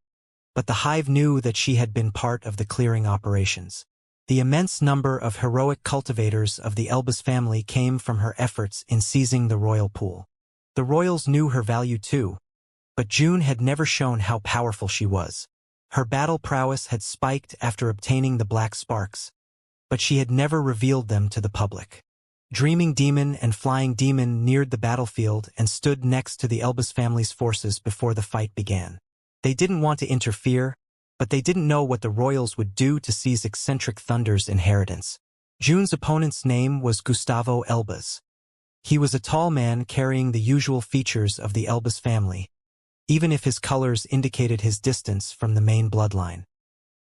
but the hive knew that she had been part of the clearing operations. The immense number of heroic cultivators of the Elbas family came from her efforts in seizing the royal pool. The royals knew her value too, but June had never shown how powerful she was. Her battle prowess had spiked after obtaining the black sparks, but she had never revealed them to the public. Dreaming Demon and Flying Demon neared the battlefield and stood next to the Elbas family's forces before the fight began. They didn't want to interfere, but they didn't know what the royals would do to seize eccentric Thunder's inheritance. June's opponent's name was Gustavo Elbas. He was a tall man carrying the usual features of the Elbas family, even if his colors indicated his distance from the main bloodline.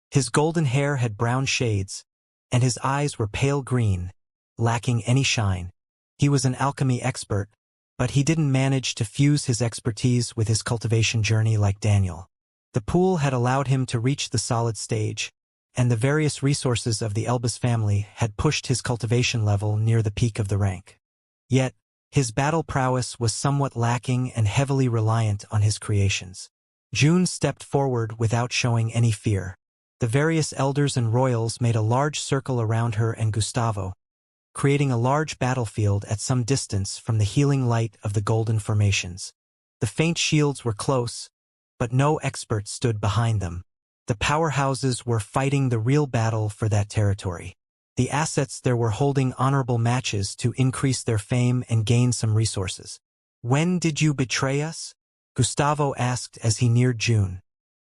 His golden hair had brown shades, and his eyes were pale green, lacking any shine. He was an alchemy expert, but he didn't manage to fuse his expertise with his cultivation journey like Daniel. The pool had allowed him to reach the solid stage, and the various resources of the Elbas family had pushed his cultivation level near the peak of the rank. Yet, his battle prowess was somewhat lacking and heavily reliant on his creations. June stepped forward without showing any fear. The various elders and royals made a large circle around her and Gustavo, creating a large battlefield at some distance from the healing light of the golden formations. The faint shields were close, but no expert stood behind them. The powerhouses were fighting the real battle for that territory. The assets there were holding honorable matches to increase their fame and gain some resources. "When did you betray us?" Gustavo asked as he neared June.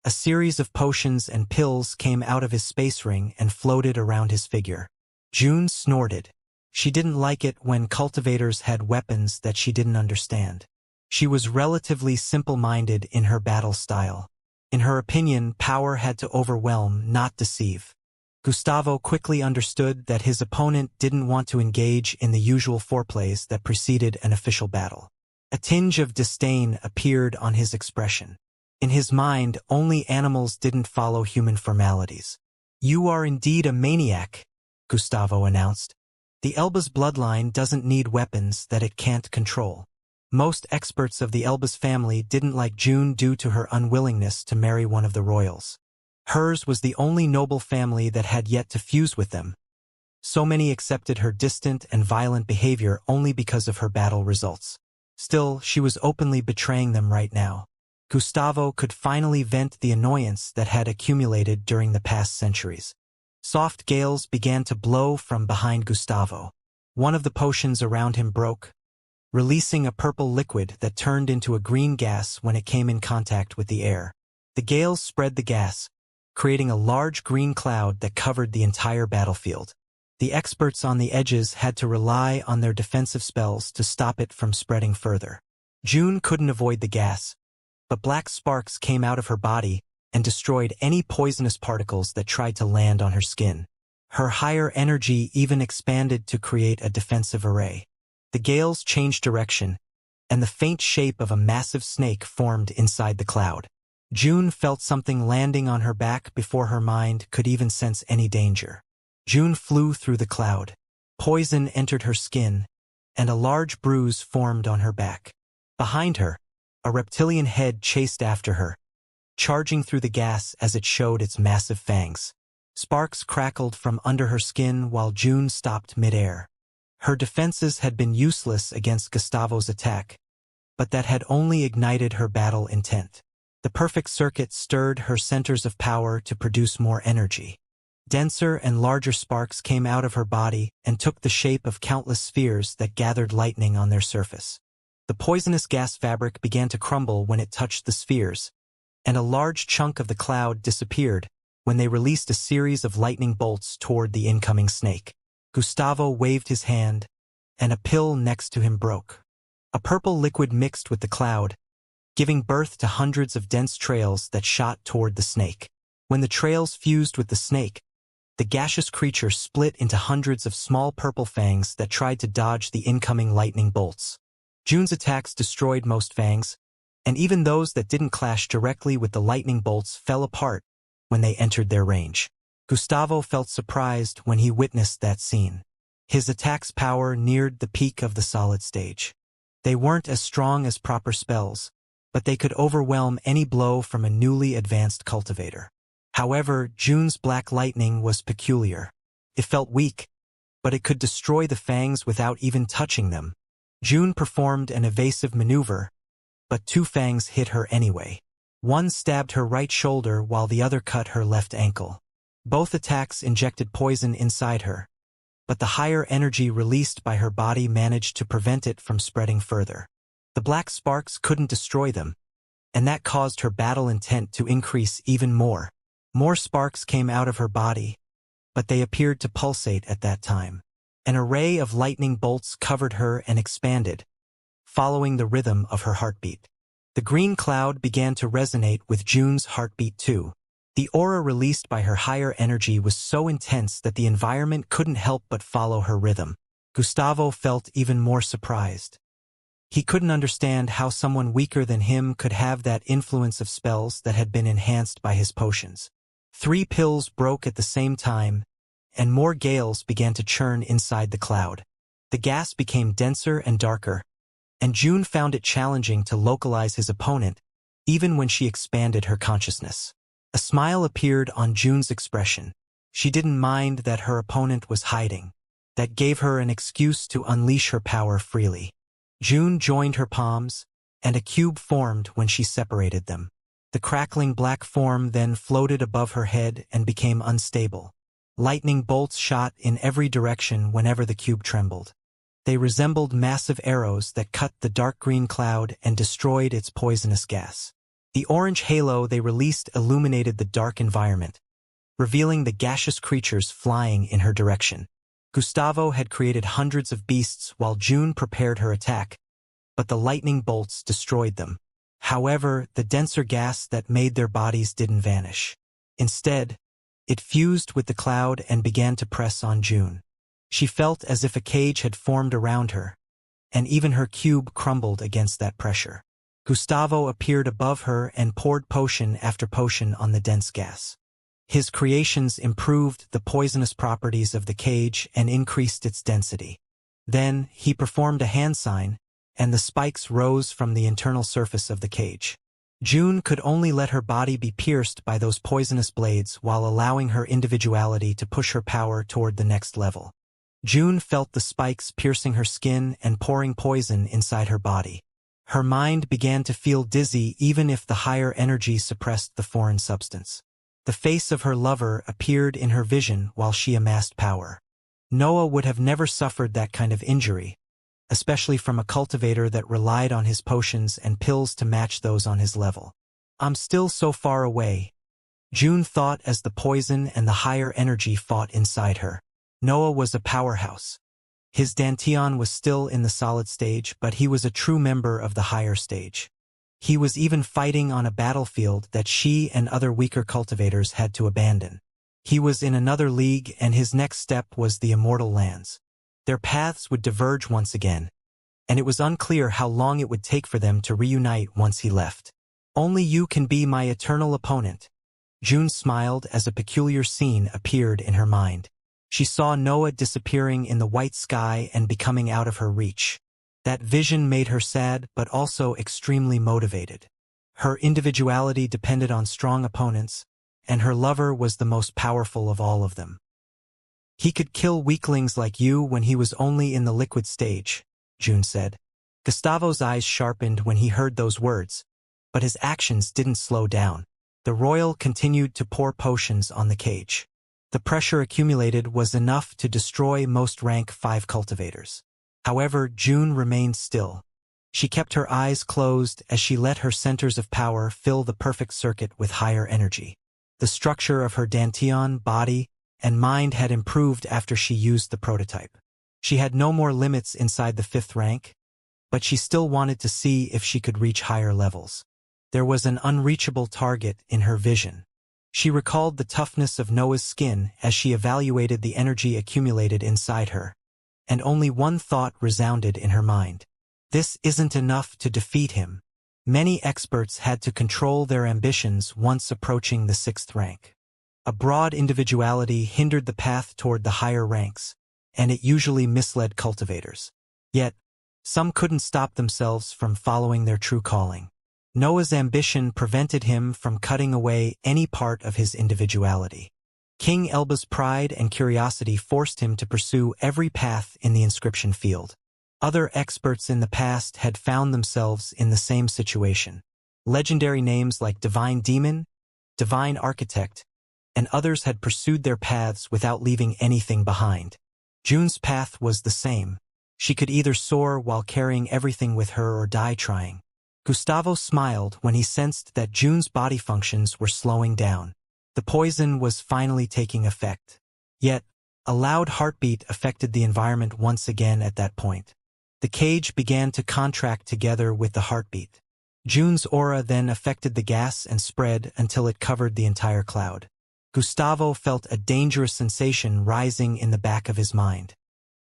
A series of potions and pills came out of his space ring and floated around his figure. June snorted. She didn't like it when cultivators had weapons that she didn't understand. She was relatively simple-minded in her battle style. In her opinion, power had to overwhelm, not deceive. Gustavo quickly understood that his opponent didn't want to engage in the usual foreplays that preceded an official battle. A tinge of disdain appeared on his expression. In his mind, only animals didn't follow human formalities. "You are indeed a maniac," Gustavo announced. "The Elbas bloodline doesn't need weapons that it can't control." Most experts of the Elbas family didn't like June due to her unwillingness to marry one of the royals. Hers was the only noble family that had yet to fuse with them. So many accepted her distant and violent behavior only because of her battle results. Still, she was openly betraying them right now. Gustavo could finally vent the annoyance that had accumulated during the past centuries. Soft gales began to blow from behind Gustavo. One of the potions around him broke, releasing a purple liquid that turned into a green gas when it came in contact with the air. The gales spread the gas, creating a large green cloud that covered the entire battlefield. The experts on the edges had to rely on their defensive spells to stop it from spreading further. June couldn't avoid the gas, but black sparks came out of her body and destroyed any poisonous particles that tried to land on her skin. Her higher energy even expanded to create a defensive array. The gales changed direction, and the faint shape of a massive snake formed inside the cloud. June felt something landing on her back before her mind could even sense any danger. June flew through the cloud. Poison entered her skin, and a large bruise formed on her back. Behind her, a reptilian head chased after her, charging through the gas as it showed its massive fangs. Sparks crackled from under her skin while June stopped midair. Her defenses had been useless against Gustavo's attack, but that had only ignited her battle intent. The perfect circuit stirred her centers of power to produce more energy. Denser and larger sparks came out of her body and took the shape of countless spheres that gathered lightning on their surface. The poisonous gas fabric began to crumble when it touched the spheres, and a large chunk of the cloud disappeared when they released a series of lightning bolts toward the incoming snake. Gustavo waved his hand, and a pill next to him broke. A purple liquid mixed with the cloud, giving birth to hundreds of dense trails that shot toward the snake. When the trails fused with the snake, the gaseous creature split into hundreds of small purple fangs that tried to dodge the incoming lightning bolts. June's attacks destroyed most fangs, and even those that didn't clash directly with the lightning bolts fell apart when they entered their range. Gustavo felt surprised when he witnessed that scene. His attack's power neared the peak of the solid stage. They weren't as strong as proper spells, but they could overwhelm any blow from a newly advanced cultivator. However, June's black lightning was peculiar. It felt weak, but it could destroy the fangs without even touching them. June performed an evasive maneuver, but two fangs hit her anyway. One stabbed her right shoulder while the other cut her left ankle. Both attacks injected poison inside her, but the higher energy released by her body managed to prevent it from spreading further. The black sparks couldn't destroy them, and that caused her battle intent to increase even more. More sparks came out of her body, but they appeared to pulsate at that time. An array of lightning bolts covered her and expanded, following the rhythm of her heartbeat. The green cloud began to resonate with June's heartbeat too. The aura released by her higher energy was so intense that the environment couldn't help but follow her rhythm. Gustavo felt even more surprised. He couldn't understand how someone weaker than him could have that influence of spells that had been enhanced by his potions. 3 pills broke at the same time, and more gales began to churn inside the cloud. The gas became denser and darker, and June found it challenging to localize his opponent, even when she expanded her consciousness. A smile appeared on June's expression. She didn't mind that her opponent was hiding. That gave her an excuse to unleash her power freely. June joined her palms, and a cube formed when she separated them. The crackling black form then floated above her head and became unstable. Lightning bolts shot in every direction whenever the cube trembled. They resembled massive arrows that cut the dark green cloud and destroyed its poisonous gas. The orange halo they released illuminated the dark environment, revealing the gaseous creatures flying in her direction. Gustavo had created hundreds of beasts while June prepared her attack, but the lightning bolts destroyed them. However, the denser gas that made their bodies didn't vanish. Instead, it fused with the cloud and began to press on June. She felt as if a cage had formed around her, and even her cube crumbled against that pressure. Gustavo appeared above her and poured potion after potion on the dense gas. His creations improved the poisonous properties of the cage and increased its density. Then, he performed a hand sign, and the spikes rose from the internal surface of the cage. June could only let her body be pierced by those poisonous blades while allowing her individuality to push her power toward the next level. June felt the spikes piercing her skin and pouring poison inside her body. Her mind began to feel dizzy even if the higher energy suppressed the foreign substance. The face of her lover appeared in her vision while she amassed power. Noah would have never suffered that kind of injury, especially from a cultivator that relied on his potions and pills to match those on his level. I'm still so far away, June thought as the poison and the higher energy fought inside her. Noah was a powerhouse. His Danteon was still in the solid stage, but he was a true member of the higher stage. He was even fighting on a battlefield that she and other weaker cultivators had to abandon. He was in another league, and his next step was the Immortal lands. Their paths would diverge once again, and it was unclear how long it would take for them to reunite once he left. Only you can be my eternal opponent. June smiled as a peculiar scene appeared in her mind. She saw Noah disappearing in the white sky and becoming out of her reach. That vision made her sad but also extremely motivated. Her individuality depended on strong opponents, and her lover was the most powerful of all of them. He could kill weaklings like you when he was only in the liquid stage, June said. Gustavo's eyes sharpened when he heard those words, but his actions didn't slow down. The royal continued to pour potions on the cage. The pressure accumulated was enough to destroy most rank 5 cultivators. However, June remained still. She kept her eyes closed as she let her centers of power fill the perfect circuit with higher energy. The structure of her dantian, body, and mind had improved after she used the prototype. She had no more limits inside the 5th rank, but she still wanted to see if she could reach higher levels. There was an unreachable target in her vision. She recalled the toughness of Noah's skin as she evaluated the energy accumulated inside her, and only one thought resounded in her mind. This isn't enough to defeat him. Many experts had to control their ambitions once approaching the 6th rank. A broad individuality hindered the path toward the higher ranks, and it usually misled cultivators. Yet, some couldn't stop themselves from following their true calling. Noah's ambition prevented him from cutting away any part of his individuality. King Elba's pride and curiosity forced him to pursue every path in the inscription field. Other experts in the past had found themselves in the same situation. Legendary names like Divine Demon, Divine Architect, and others had pursued their paths without leaving anything behind. June's path was the same. She could either soar while carrying everything with her or die trying. Gustavo smiled when he sensed that June's body functions were slowing down. The poison was finally taking effect. Yet, a loud heartbeat affected the environment once again at that point. The cage began to contract together with the heartbeat. June's aura then affected the gas and spread until it covered the entire cloud. Gustavo felt a dangerous sensation rising in the back of his mind.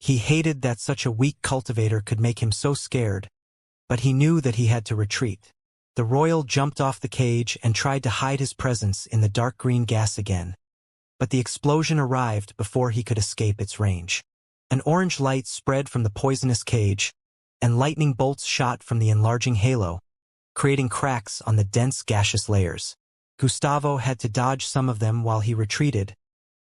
He hated that such a weak cultivator could make him so scared, but he knew that he had to retreat. The royal jumped off the cage and tried to hide his presence in the dark green gas again, but the explosion arrived before he could escape its range. An orange light spread from the poisonous cage, and lightning bolts shot from the enlarging halo, creating cracks on the dense gaseous layers. Gustavo had to dodge some of them while he retreated,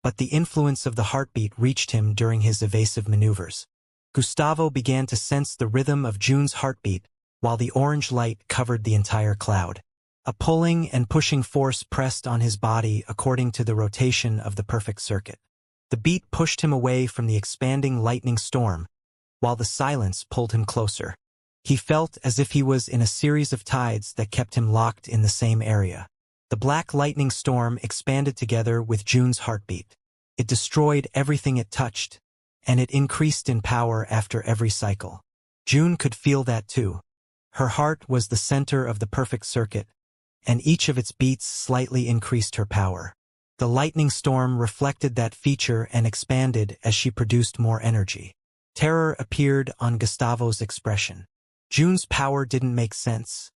but the influence of the heartbeat reached him during his evasive maneuvers. Gustavo began to sense the rhythm of June's heartbeat while the orange light covered the entire cloud. A pulling and pushing force pressed on his body according to the rotation of the perfect circuit. The beat pushed him away from the expanding lightning storm, while the silence pulled him closer. He felt as if he was in a series of tides that kept him locked in the same area. The black lightning storm expanded together with June's heartbeat. It destroyed everything it touched, and it increased in power after every cycle. June could feel that too. Her heart was the center of the perfect circuit, and each of its beats slightly increased her power. The lightning storm reflected that feature and expanded as she produced more energy. Terror appeared on Gustavo's expression. June's power didn't make sense,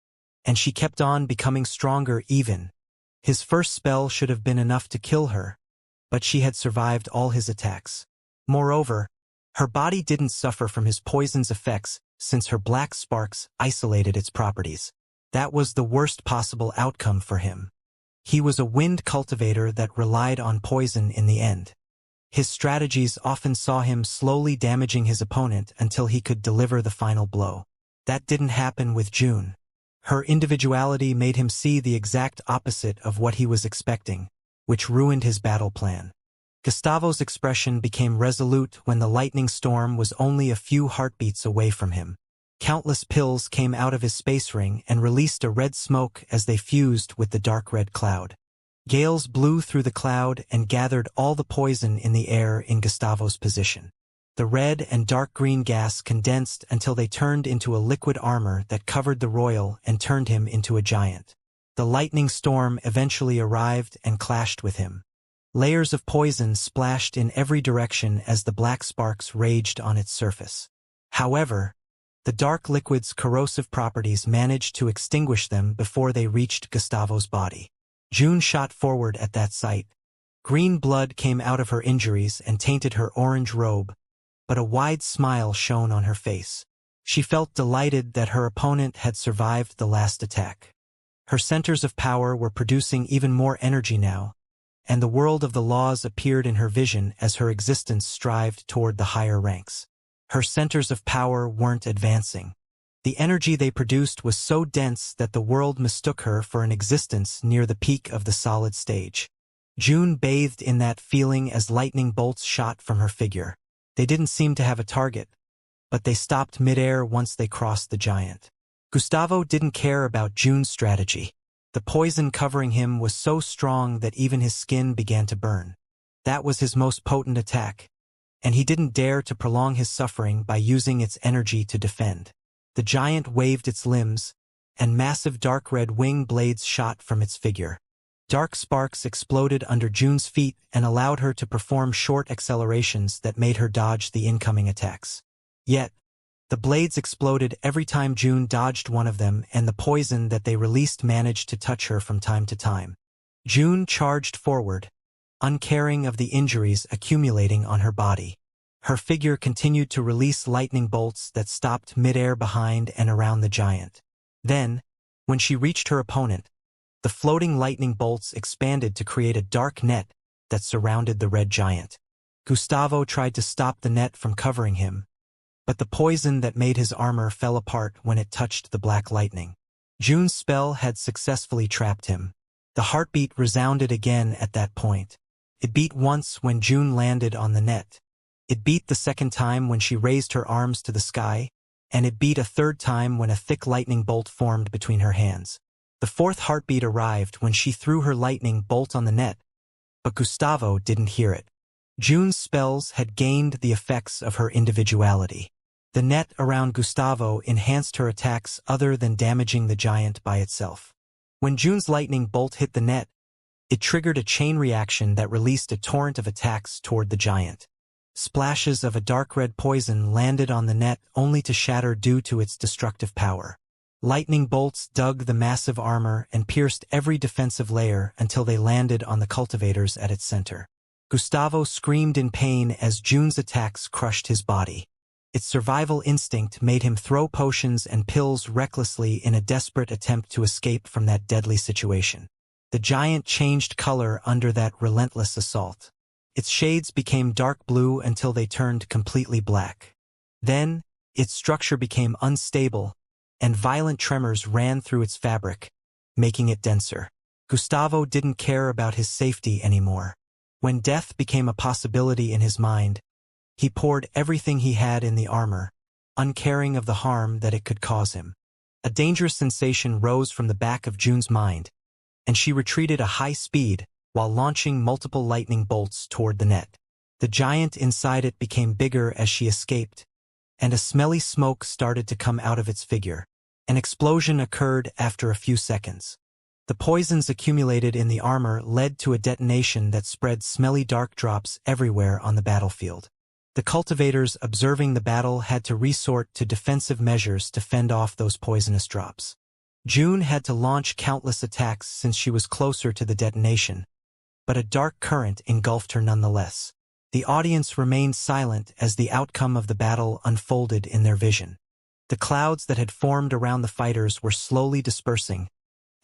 and she kept on becoming stronger even. His first spell should have been enough to kill her, but she had survived all his attacks. Moreover, her body didn't suffer from his poison's effects since her black sparks isolated its properties. That was the worst possible outcome for him. He was a wind cultivator that relied on poison in the end. His strategies often saw him slowly damaging his opponent until he could deliver the final blow. That didn't happen with June. Her individuality made him see the exact opposite of what he was expecting, which ruined his battle plan. Gustavo's expression became resolute when the lightning storm was only a few heartbeats away from him. Countless pills came out of his space ring and released a red smoke as they fused with the dark red cloud. Gales blew through the cloud and gathered all the poison in the air in Gustavo's position. The red and dark green gas condensed until they turned into a liquid armor that covered the royal and turned him into a giant. The lightning storm eventually arrived and clashed with him. Layers of poison splashed in every direction as the black sparks raged on its surface. However, the dark liquid's corrosive properties managed to extinguish them before they reached Gustavo's body. June shot forward at that sight. Green blood came out of her injuries and tainted her orange robe, but a wide smile shone on her face. She felt delighted that her opponent had survived the last attack. Her centers of power were producing even more energy now, and the world of the laws appeared in her vision as her existence strived toward the higher ranks. Her centers of power weren't advancing. The energy they produced was so dense that the world mistook her for an existence near the peak of the solid stage. June bathed in that feeling as lightning bolts shot from her figure. They didn't seem to have a target, but they stopped midair once they crossed the giant. Gustavo didn't care about June's strategy. The poison covering him was so strong that even his skin began to burn. That was his most potent attack, and he didn't dare to prolong his suffering by using its energy to defend. The giant waved its limbs, and massive dark red wing blades shot from its figure. Dark sparks exploded under June's feet and allowed her to perform short accelerations that made her dodge the incoming attacks. Yet, the blades exploded every time June dodged one of them, and the poison that they released managed to touch her from time to time. June charged forward, uncaring of the injuries accumulating on her body. Her figure continued to release lightning bolts that stopped midair behind and around the giant. Then, when she reached her opponent, the floating lightning bolts expanded to create a dark net that surrounded the red giant. Gustavo tried to stop the net from covering him, but the poison that made his armor fell apart when it touched the black lightning. June's spell had successfully trapped him. The heartbeat resounded again at that point. It beat once when June landed on the net. It beat the second time when she raised her arms to the sky, and it beat a third time when a thick lightning bolt formed between her hands. The fourth heartbeat arrived when she threw her lightning bolt on the net, but Gustavo didn't hear it. June's spells had gained the effects of her individuality. The net around Gustavo enhanced her attacks other than damaging the giant by itself. When June's lightning bolt hit the net, it triggered a chain reaction that released a torrent of attacks toward the giant. Splashes of a dark red poison landed on the net only to shatter due to its destructive power. Lightning bolts dug the massive armor and pierced every defensive layer until they landed on the cultivators at its center. Gustavo screamed in pain as June's attacks crushed his body. Its survival instinct made him throw potions and pills recklessly in a desperate attempt to escape from that deadly situation. The giant changed color under that relentless assault. Its shades became dark blue until they turned completely black. Then, its structure became unstable, and violent tremors ran through its fabric, making it denser. Gustavo didn't care about his safety anymore. When death became a possibility in his mind, he poured everything he had in the armor, uncaring of the harm that it could cause him. A dangerous sensation rose from the back of June's mind, and she retreated at high speed while launching multiple lightning bolts toward the net. The giant inside it became bigger as she escaped, and a smelly smoke started to come out of its figure. An explosion occurred after a few seconds. The poisons accumulated in the armor led to a detonation that spread smelly dark drops everywhere on the battlefield. The cultivators observing the battle had to resort to defensive measures to fend off those poisonous drops. June had to launch countless attacks since she was closer to the detonation, but a dark current engulfed her nonetheless. The audience remained silent as the outcome of the battle unfolded in their vision. The clouds that had formed around the fighters were slowly dispersing,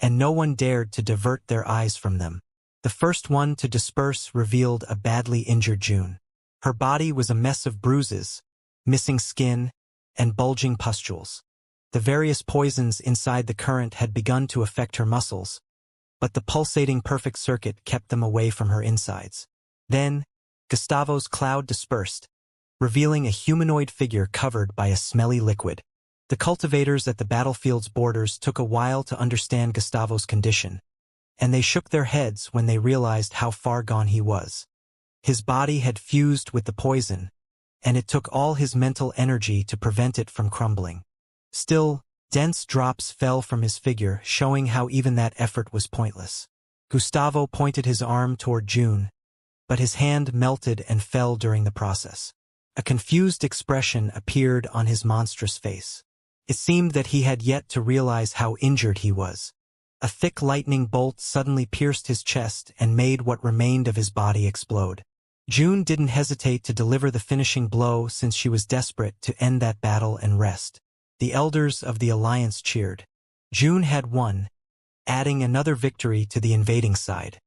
and no one dared to divert their eyes from them. The first one to disperse revealed a badly injured June. Her body was a mess of bruises, missing skin, and bulging pustules. The various poisons inside the current had begun to affect her muscles, but the pulsating perfect circuit kept them away from her insides. Then, Gustavo's cloud dispersed, revealing a humanoid figure covered by a smelly liquid. The cultivators at the battlefield's borders took a while to understand Gustavo's condition, and they shook their heads when they realized how far gone he was. His body had fused with the poison, and it took all his mental energy to prevent it from crumbling. Still, dense drops fell from his figure, showing how even that effort was pointless. Gustavo pointed his arm toward June, but his hand melted and fell during the process. A confused expression appeared on his monstrous face. It seemed that he had yet to realize how injured he was. A thick lightning bolt suddenly pierced his chest and made what remained of his body explode. June didn't hesitate to deliver the finishing blow since she was desperate to end that battle and rest. The elders of the Alliance cheered. June had won, adding another victory to the invading side.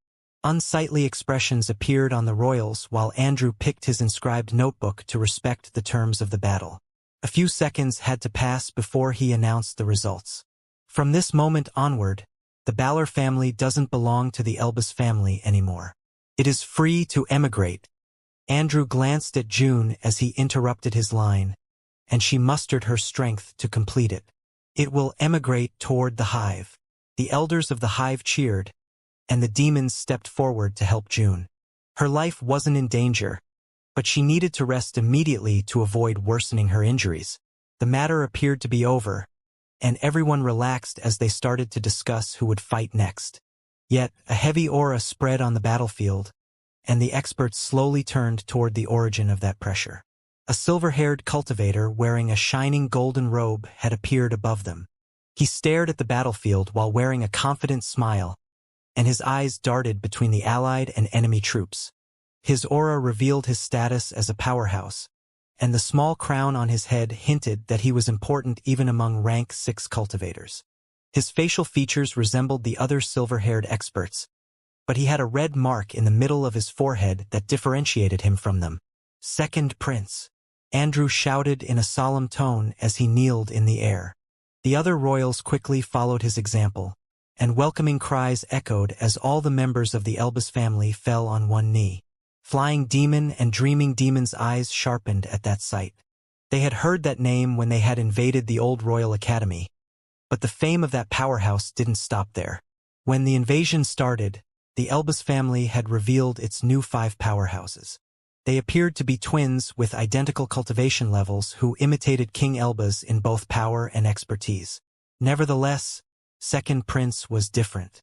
Unsightly expressions appeared on the royals while Andrew picked his inscribed notebook to respect the terms of the battle. A few seconds had to pass before he announced the results. From this moment onward, the Balor family doesn't belong to the Elbas family anymore. It is free to emigrate. Andrew glanced at June as he interrupted his line, and she mustered her strength to complete it. It will emigrate toward the hive. The elders of the hive cheered, and the demons stepped forward to help June. Her life wasn't in danger, but she needed to rest immediately to avoid worsening her injuries. The matter appeared to be over, and everyone relaxed as they started to discuss who would fight next. Yet, a heavy aura spread on the battlefield, and the experts slowly turned toward the origin of that pressure. A silver-haired cultivator wearing a shining golden robe had appeared above them. He stared at the battlefield while wearing a confident smile, and his eyes darted between the allied and enemy troops. His aura revealed his status as a powerhouse, and the small crown on his head hinted that he was important even among rank 6 cultivators. His facial features resembled the other silver-haired experts, but he had a red mark in the middle of his forehead that differentiated him from them. "Second Prince," Andrew shouted in a solemn tone as he kneeled in the air. The other royals quickly followed his example, and welcoming cries echoed as all the members of the Elbas family fell on one knee. Flying Demon and Dreaming Demon's eyes sharpened at that sight. They had heard that name when they had invaded the old Royal Academy, but the fame of that powerhouse didn't stop there. When the invasion started, the Elbas family had revealed its new 5 powerhouses. They appeared to be twins with identical cultivation levels who imitated King Elbas in both power and expertise. Nevertheless, Second Prince was different.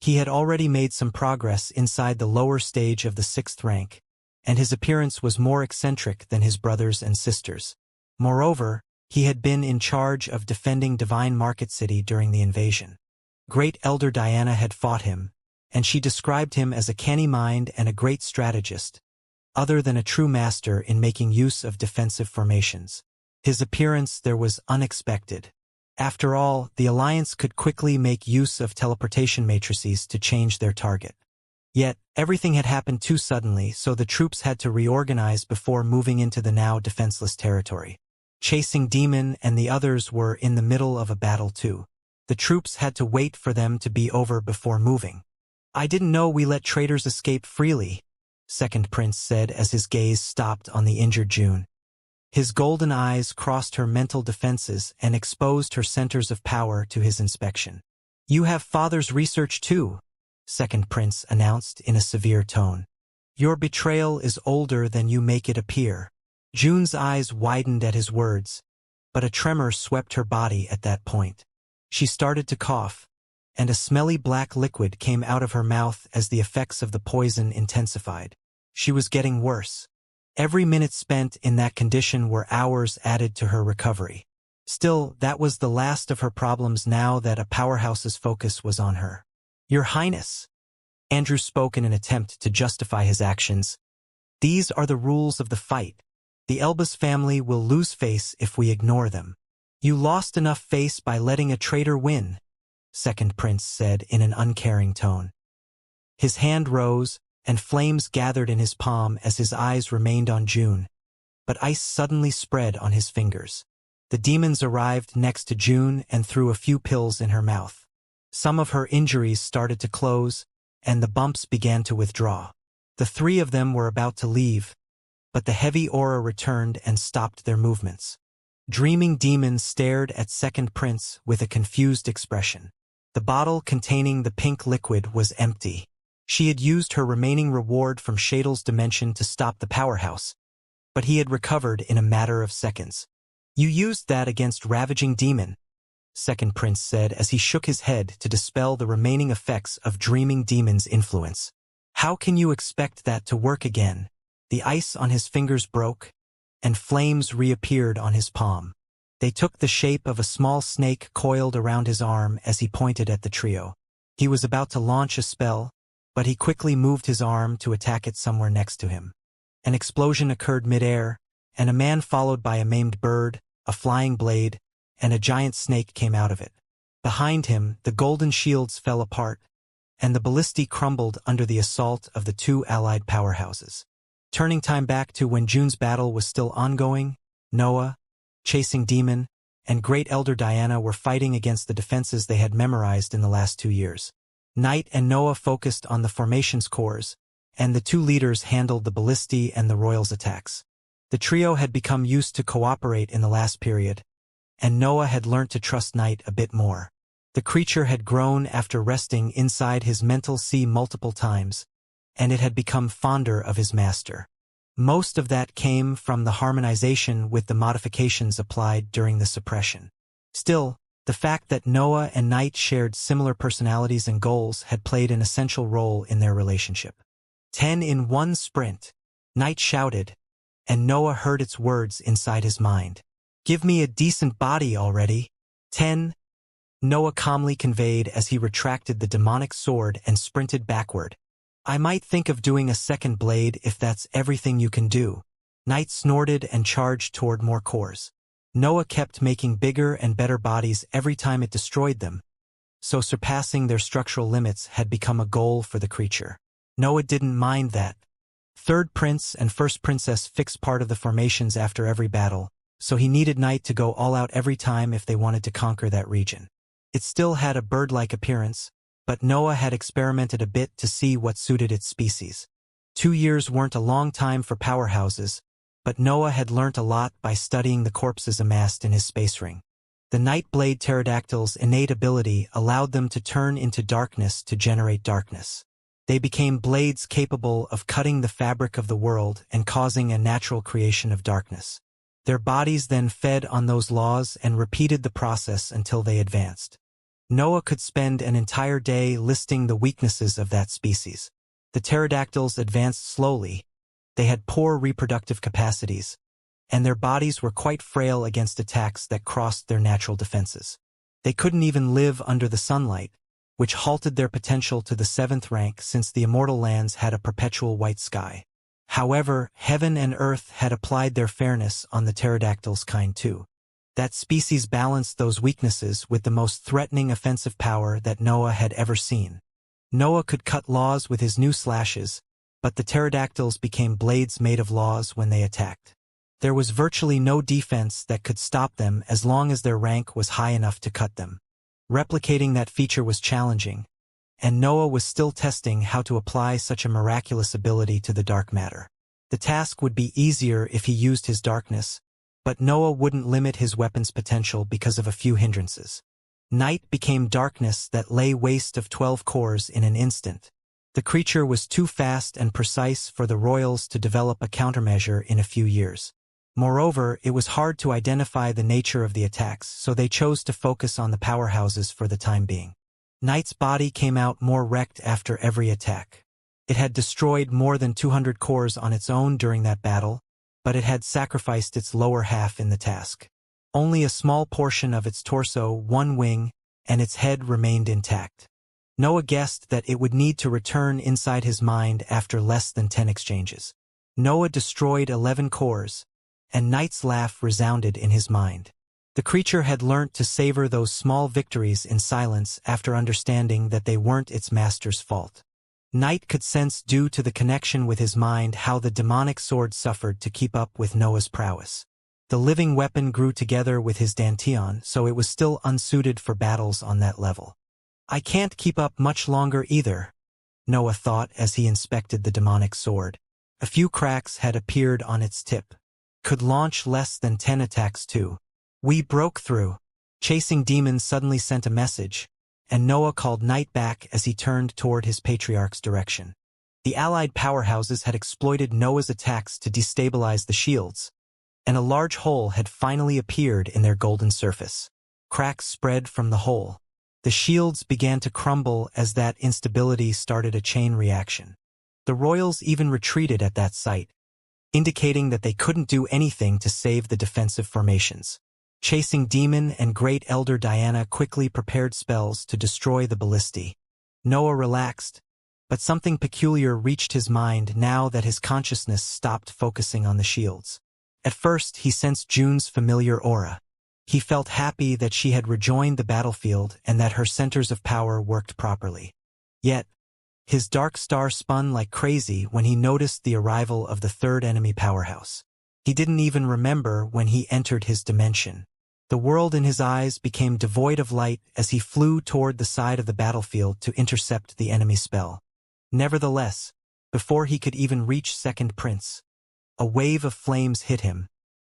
He had already made some progress inside the lower stage of the 6th rank, and his appearance was more eccentric than his brothers and sisters. Moreover, he had been in charge of defending Divine Market City during the invasion. Great Elder Diana had fought him, and she described him as a canny mind and a great strategist, other than a true master in making use of defensive formations. His appearance there was unexpected. After all, the Alliance could quickly make use of teleportation matrices to change their target. Yet, everything had happened too suddenly, so the troops had to reorganize before moving into the now defenseless territory. Chasing Demon and the others were in the middle of a battle too. The troops had to wait for them to be over before moving. "I didn't know we let traitors escape freely," Second Prince said as his gaze stopped on the injured June. His golden eyes crossed her mental defenses and exposed her centers of power to his inspection. "You have Father's research too," Second Prince announced in a severe tone. "Your betrayal is older than you make it appear." June's eyes widened at his words, but a tremor swept her body at that point. She started to cough, and a smelly black liquid came out of her mouth as the effects of the poison intensified. She was getting worse. Every minute spent in that condition were hours added to her recovery. Still, that was the last of her problems now that a powerhouse's focus was on her. "Your Highness," Andrew spoke in an attempt to justify his actions, "these are the rules of the fight. The Elbas family will lose face if we ignore them." "You lost enough face by letting a traitor win," Second Prince said in an uncaring tone. His hand rose, and flames gathered in his palm as his eyes remained on June, but ice suddenly spread on his fingers. The demons arrived next to June and threw a few pills in her mouth. Some of her injuries started to close, and the bumps began to withdraw. The 3 of them were about to leave, but the heavy aura returned and stopped their movements. Dreaming Demon stared at Second Prince with a confused expression. The bottle containing the pink liquid was empty. She had used her remaining reward from Shadal's dimension to stop the powerhouse, but he had recovered in a matter of seconds. "You used that against Ravaging Demon," Second Prince said as he shook his head to dispel the remaining effects of Dreaming Demon's influence. "How can you expect that to work again?" The ice on his fingers broke, and flames reappeared on his palm. They took the shape of a small snake coiled around his arm as he pointed at the trio. He was about to launch a spell, but he quickly moved his arm to attack it somewhere next to him. An explosion occurred mid-air, and a man followed by a maimed bird, a flying blade, and a giant snake came out of it. Behind him, the golden shields fell apart, and the ballistae crumbled under the assault of the 2 allied powerhouses. Turning time back to when June's battle was still ongoing, Noah, Chasing Demon, and Great Elder Diana were fighting against the defenses they had memorized in the last 2 years. Knight and Noah focused on the formations cores, and the 2 leaders handled the ballistae and the royals' attacks. The trio had become used to cooperate in the last period, and Noah had learnt to trust Night a bit more. The creature had grown after resting inside his mental sea multiple times, and it had become fonder of his master. Most of that came from the harmonization with the modifications applied during the suppression. Still, the fact that Noah and Night shared similar personalities and goals had played an essential role in their relationship. 10 in one sprint, Night shouted, and Noah heard its words inside his mind. Give me a decent body already. 10, Noah calmly conveyed as he retracted the demonic sword and sprinted backward. I might think of doing a second blade if that's everything you can do. Night snorted and charged toward more cores. Noah kept making bigger and better bodies every time it destroyed them, so surpassing their structural limits had become a goal for the creature. Noah didn't mind that. Third Prince and First Princess fixed part of the formations after every battle, so he needed Night to go all out every time if they wanted to conquer that region. It still had a bird-like appearance, but Noah had experimented a bit to see what suited its species. 2 years weren't a long time for powerhouses, but Noah had learnt a lot by studying the corpses amassed in his space ring. The Nightblade pterodactyls' innate ability allowed them to turn into darkness to generate darkness. They became blades capable of cutting the fabric of the world and causing a natural creation of darkness. Their bodies then fed on those laws and repeated the process until they advanced. Noah could spend an entire day listing the weaknesses of that species. The pterodactyls advanced slowly, they had poor reproductive capacities, and their bodies were quite frail against attacks that crossed their natural defenses. They couldn't even live under the sunlight, which halted their potential to the 7th rank since the Immortal lands had a perpetual white sky. However, heaven and earth had applied their fairness on the pterodactyls' kind too. That species balanced those weaknesses with the most threatening offensive power that Noah had ever seen. Noah could cut laws with his new slashes, but the pterodactyls became blades made of laws when they attacked. There was virtually no defense that could stop them as long as their rank was high enough to cut them. Replicating that feature was challenging, and Noah was still testing how to apply such a miraculous ability to the dark matter. The task would be easier if he used his darkness, but Noah wouldn't limit his weapon's potential because of a few hindrances. Night became darkness that lay waste of 12 cores in an instant. The creature was too fast and precise for the royals to develop a countermeasure in a few years. Moreover, it was hard to identify the nature of the attacks, so they chose to focus on the powerhouses for the time being. Night's body came out more wrecked after every attack. It had destroyed more than 200 cores on its own during that battle, but it had sacrificed its lower half in the task. Only a small portion of its torso, one wing, and its head remained intact. Noah guessed that it would need to return inside his mind after less than 10 exchanges. Noah destroyed 11 cores, and Night's laugh resounded in his mind. The creature had learnt to savor those small victories in silence after understanding that they weren't its master's fault. Night could sense due to the connection with his mind how the demonic sword suffered to keep up with Noah's prowess. The living weapon grew together with his dantian, so it was still unsuited for battles on that level. I can't keep up much longer either, Noah thought as he inspected the demonic sword. A few cracks had appeared on its tip. Could launch less than 10 attacks too. We broke through. Chasing Demons suddenly sent a message, and Noah called Night back as he turned toward his patriarch's direction. The allied powerhouses had exploited Noah's attacks to destabilize the shields, and a large hole had finally appeared in their golden surface. Cracks spread from the hole. The shields began to crumble as that instability started a chain reaction. The royals even retreated at that sight, indicating that they couldn't do anything to save the defensive formations. Chasing Demon and Great Elder Diana quickly prepared spells to destroy the ballistae. Noah relaxed, but something peculiar reached his mind now that his consciousness stopped focusing on the shields. At first, he sensed June's familiar aura. He felt happy that she had rejoined the battlefield and that her centers of power worked properly. Yet, his dark star spun like crazy when he noticed the arrival of the third enemy powerhouse. He didn't even remember when he entered his dimension. The world in his eyes became devoid of light as he flew toward the side of the battlefield to intercept the enemy spell. Nevertheless, before he could even reach Second Prince, a wave of flames hit him,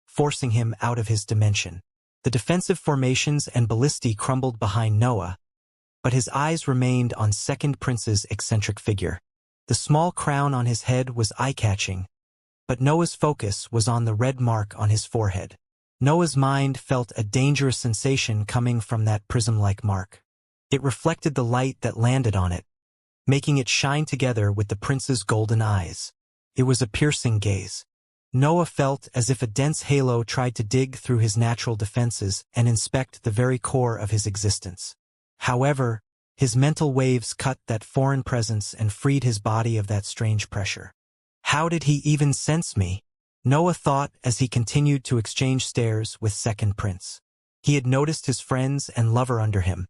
forcing him out of his dimension. The defensive formations and ballistae crumbled behind Noah, but his eyes remained on Second Prince's eccentric figure. The small crown on his head was eye-catching, but Noah's focus was on the red mark on his forehead. Noah's mind felt a dangerous sensation coming from that prism-like mark. It reflected the light that landed on it, making it shine together with the prince's golden eyes. It was a piercing gaze. Noah felt as if a dense halo tried to dig through his natural defenses and inspect the very core of his existence. However, his mental waves cut that foreign presence and freed his body of that strange pressure. How did he even sense me? Noah thought as he continued to exchange stares with Second Prince. He had noticed his friends and lover under him,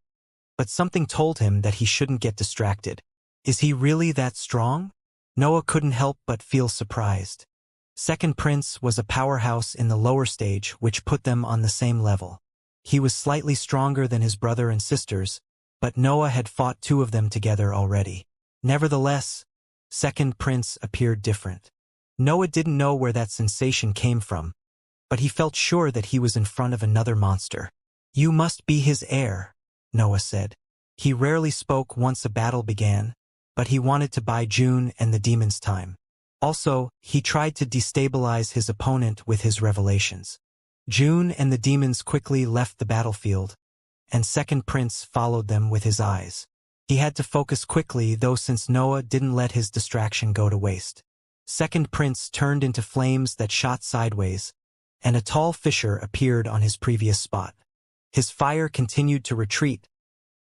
but something told him that he shouldn't get distracted. Is he really that strong? Noah couldn't help but feel surprised. Second Prince was a powerhouse in the lower stage, which put them on the same level. He was slightly stronger than his brother and sisters, but Noah had fought two of them together already. Nevertheless, Second Prince appeared different. Noah didn't know where that sensation came from, but he felt sure that he was in front of another monster. "You must be his heir," Noah said. He rarely spoke once a battle began, but he wanted to buy June and the demons time. Also, he tried to destabilize his opponent with his revelations. June and the demons quickly left the battlefield, and Second Prince followed them with his eyes. He had to focus quickly, though, since Noah didn't let his distraction go to waste. Second Prince turned into flames that shot sideways, and a tall fissure appeared on his previous spot. His fire continued to retreat,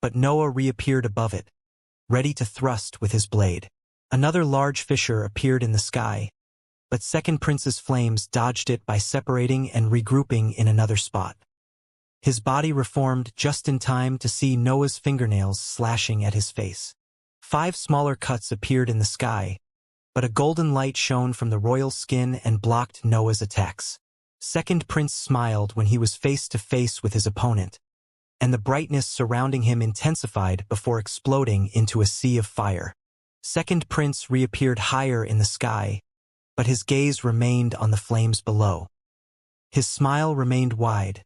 but Noah reappeared above it, ready to thrust with his blade. Another large fissure appeared in the sky, but Second Prince's flames dodged it by separating and regrouping in another spot. His body reformed just in time to see Noah's fingernails slashing at his face. 5 smaller cuts appeared in the sky, but a golden light shone from the royal skin and blocked Noah's attacks. Second Prince smiled when he was face to face with his opponent, and the brightness surrounding him intensified before exploding into a sea of fire. Second Prince reappeared higher in the sky, but his gaze remained on the flames below. His smile remained wide,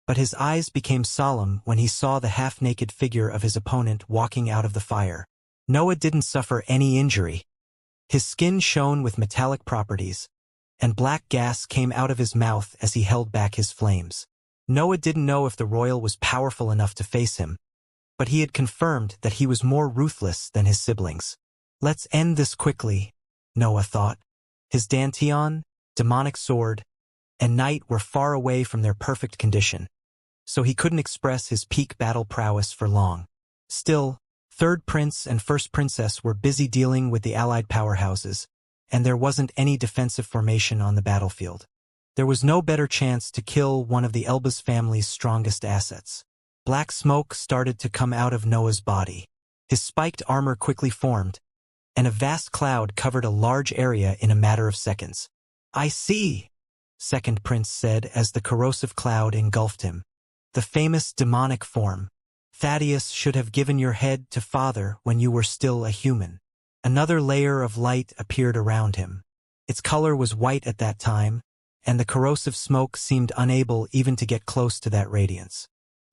but his eyes became solemn when he saw the half-naked figure of his opponent walking out of the fire. Noah didn't suffer any injury. His skin shone with metallic properties, and black gas came out of his mouth as he held back his flames. Noah didn't know if the royal was powerful enough to face him, but he had confirmed that he was more ruthless than his siblings. "Let's end this quickly," Noah thought. His dantian, demonic sword, and knight were far away from their perfect condition, so he couldn't express his peak battle prowess for long. Still, Third Prince and First Princess were busy dealing with the allied powerhouses, and there wasn't any defensive formation on the battlefield. There was no better chance to kill one of the Elba's family's strongest assets. Black smoke started to come out of Noah's body. His spiked armor quickly formed, and a vast cloud covered a large area in a matter of seconds. "I see," Second Prince said as the corrosive cloud engulfed him. "The famous demonic form. Thaddeus should have given your head to Father when you were still a human." Another layer of light appeared around him. Its color was white at that time, and the corrosive smoke seemed unable even to get close to that radiance.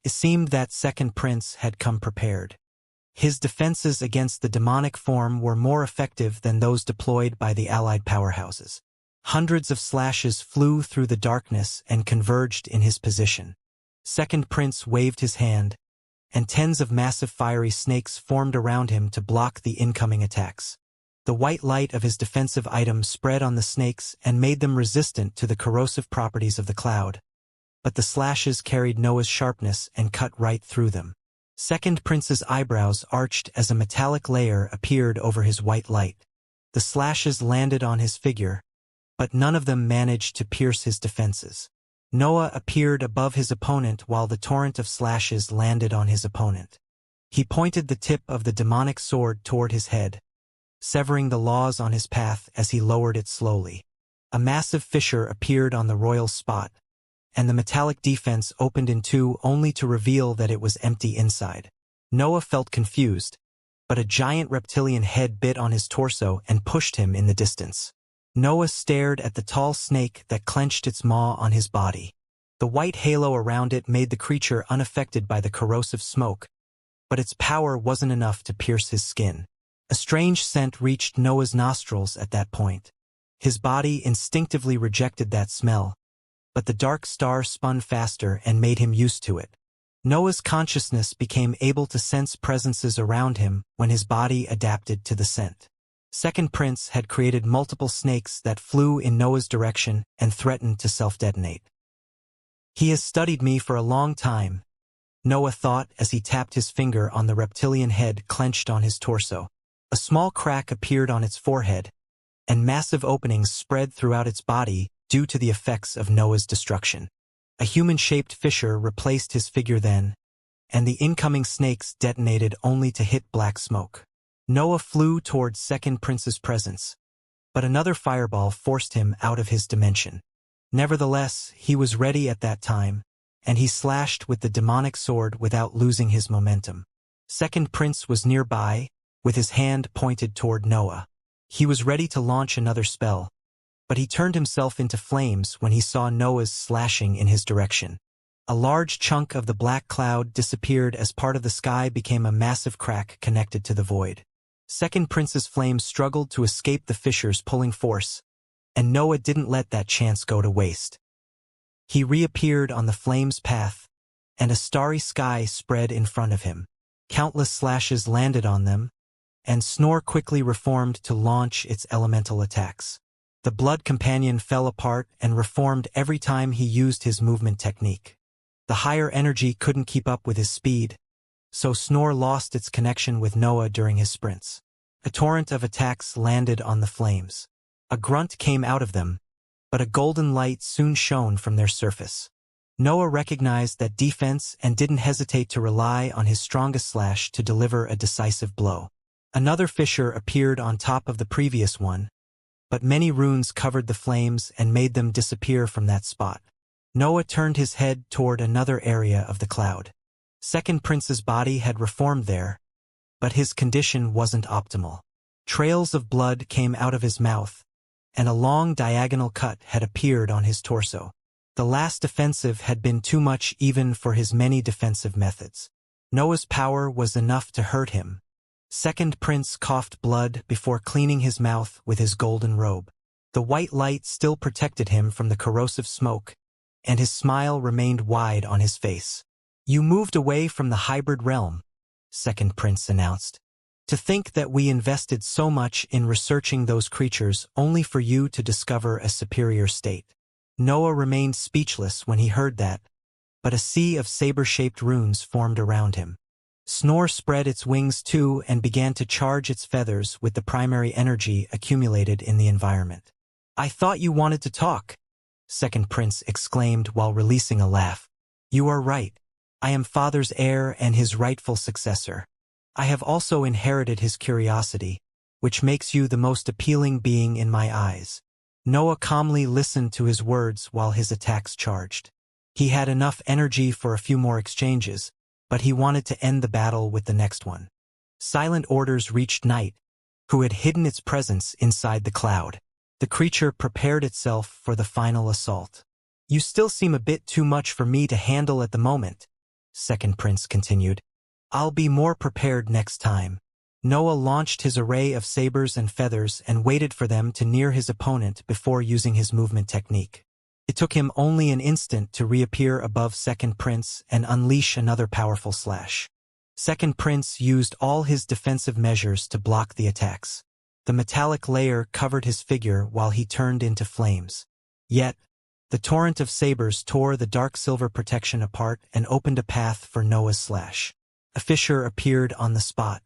It seemed that Second Prince had come prepared. His defenses against the demonic form were more effective than those deployed by the allied powerhouses. Hundreds of slashes flew through the darkness and converged in his position. Second Prince waved his hand, and tens of massive fiery snakes formed around him to block the incoming attacks. The white light of his defensive item spread on the snakes and made them resistant to the corrosive properties of the cloud, but the slashes carried Noah's sharpness and cut right through them. Second Prince's eyebrows arched as a metallic layer appeared over his white light. The slashes landed on his figure, but none of them managed to pierce his defenses. Noah appeared above his opponent while the torrent of slashes landed on his opponent. He pointed the tip of the demonic sword toward his head, severing the laws on his path as he lowered it slowly. A massive fissure appeared on the royal spot, and the metallic defense opened in two only to reveal that it was empty inside. Noah felt confused, but a giant reptilian head bit on his torso and pushed him in the distance. Noah stared at the tall snake that clenched its maw on his body. The white halo around it made the creature unaffected by the corrosive smoke, but its power wasn't enough to pierce his skin. A strange scent reached Noah's nostrils at that point. His body instinctively rejected that smell, but the dark star spun faster and made him used to it. Noah's consciousness became able to sense presences around him when his body adapted to the scent. Second Prince had created multiple snakes that flew in Noah's direction and threatened to self-detonate. He has studied me for a long time, Noah thought as he tapped his finger on the reptilian head clenched on his torso. A small crack appeared on its forehead, and massive openings spread throughout its body due to the effects of Noah's destruction. A human-shaped fissure replaced his figure then, and the incoming snakes detonated only to hit black smoke. Noah flew towards Second Prince's presence, but another fireball forced him out of his dimension. Nevertheless, he was ready at that time, and he slashed with the demonic sword without losing his momentum. Second Prince was nearby, with his hand pointed toward Noah. He was ready to launch another spell, but he turned himself into flames when he saw Noah's slashing in his direction. A large chunk of the black cloud disappeared as part of the sky became a massive crack connected to the void. Second Prince's flames struggled to escape the fissure's pulling force, and Noah didn't let that chance go to waste. He reappeared on the flames' path, and a starry sky spread in front of him. Countless slashes landed on them, and Snore quickly reformed to launch its elemental attacks. The Blood Companion fell apart and reformed every time he used his movement technique. The higher energy couldn't keep up with his speed, so Snore lost its connection with Noah during his sprints. A torrent of attacks landed on the flames. A grunt came out of them, but a golden light soon shone from their surface. Noah recognized that defense and didn't hesitate to rely on his strongest slash to deliver a decisive blow. Another fissure appeared on top of the previous one, but many runes covered the flames and made them disappear from that spot. Noah turned his head toward another area of the cloud. Second Prince's body had reformed there, but his condition wasn't optimal. Trails of blood came out of his mouth, and a long diagonal cut had appeared on his torso. The last offensive had been too much even for his many defensive methods. Noah's power was enough to hurt him. Second Prince coughed blood before cleaning his mouth with his golden robe. The white light still protected him from the corrosive smoke, and his smile remained wide on his face. "You moved away from the hybrid realm," Second Prince announced. "To think that we invested so much in researching those creatures only for you to discover a superior state." Noah remained speechless when he heard that, but a sea of saber-shaped runes formed around him. Snore spread its wings too and began to charge its feathers with the primary energy accumulated in the environment. "I thought you wanted to talk," Second Prince exclaimed while releasing a laugh. "You are right. I am Father's heir and his rightful successor. I have also inherited his curiosity, which makes you the most appealing being in my eyes." Noah calmly listened to his words while his attacks charged. He had enough energy for a few more exchanges, but he wanted to end the battle with the next one. Silent orders reached Night, who had hidden its presence inside the cloud. The creature prepared itself for the final assault. "You still seem a bit too much for me to handle at the moment," Second Prince continued. "I'll be more prepared next time." Noah launched his array of sabers and feathers and waited for them to near his opponent before using his movement technique. It took him only an instant to reappear above Second Prince and unleash another powerful slash. Second Prince used all his defensive measures to block the attacks. The metallic layer covered his figure while he turned into flames. Yet, the torrent of sabers tore the dark silver protection apart and opened a path for Noah's slash. A fissure appeared on the spot.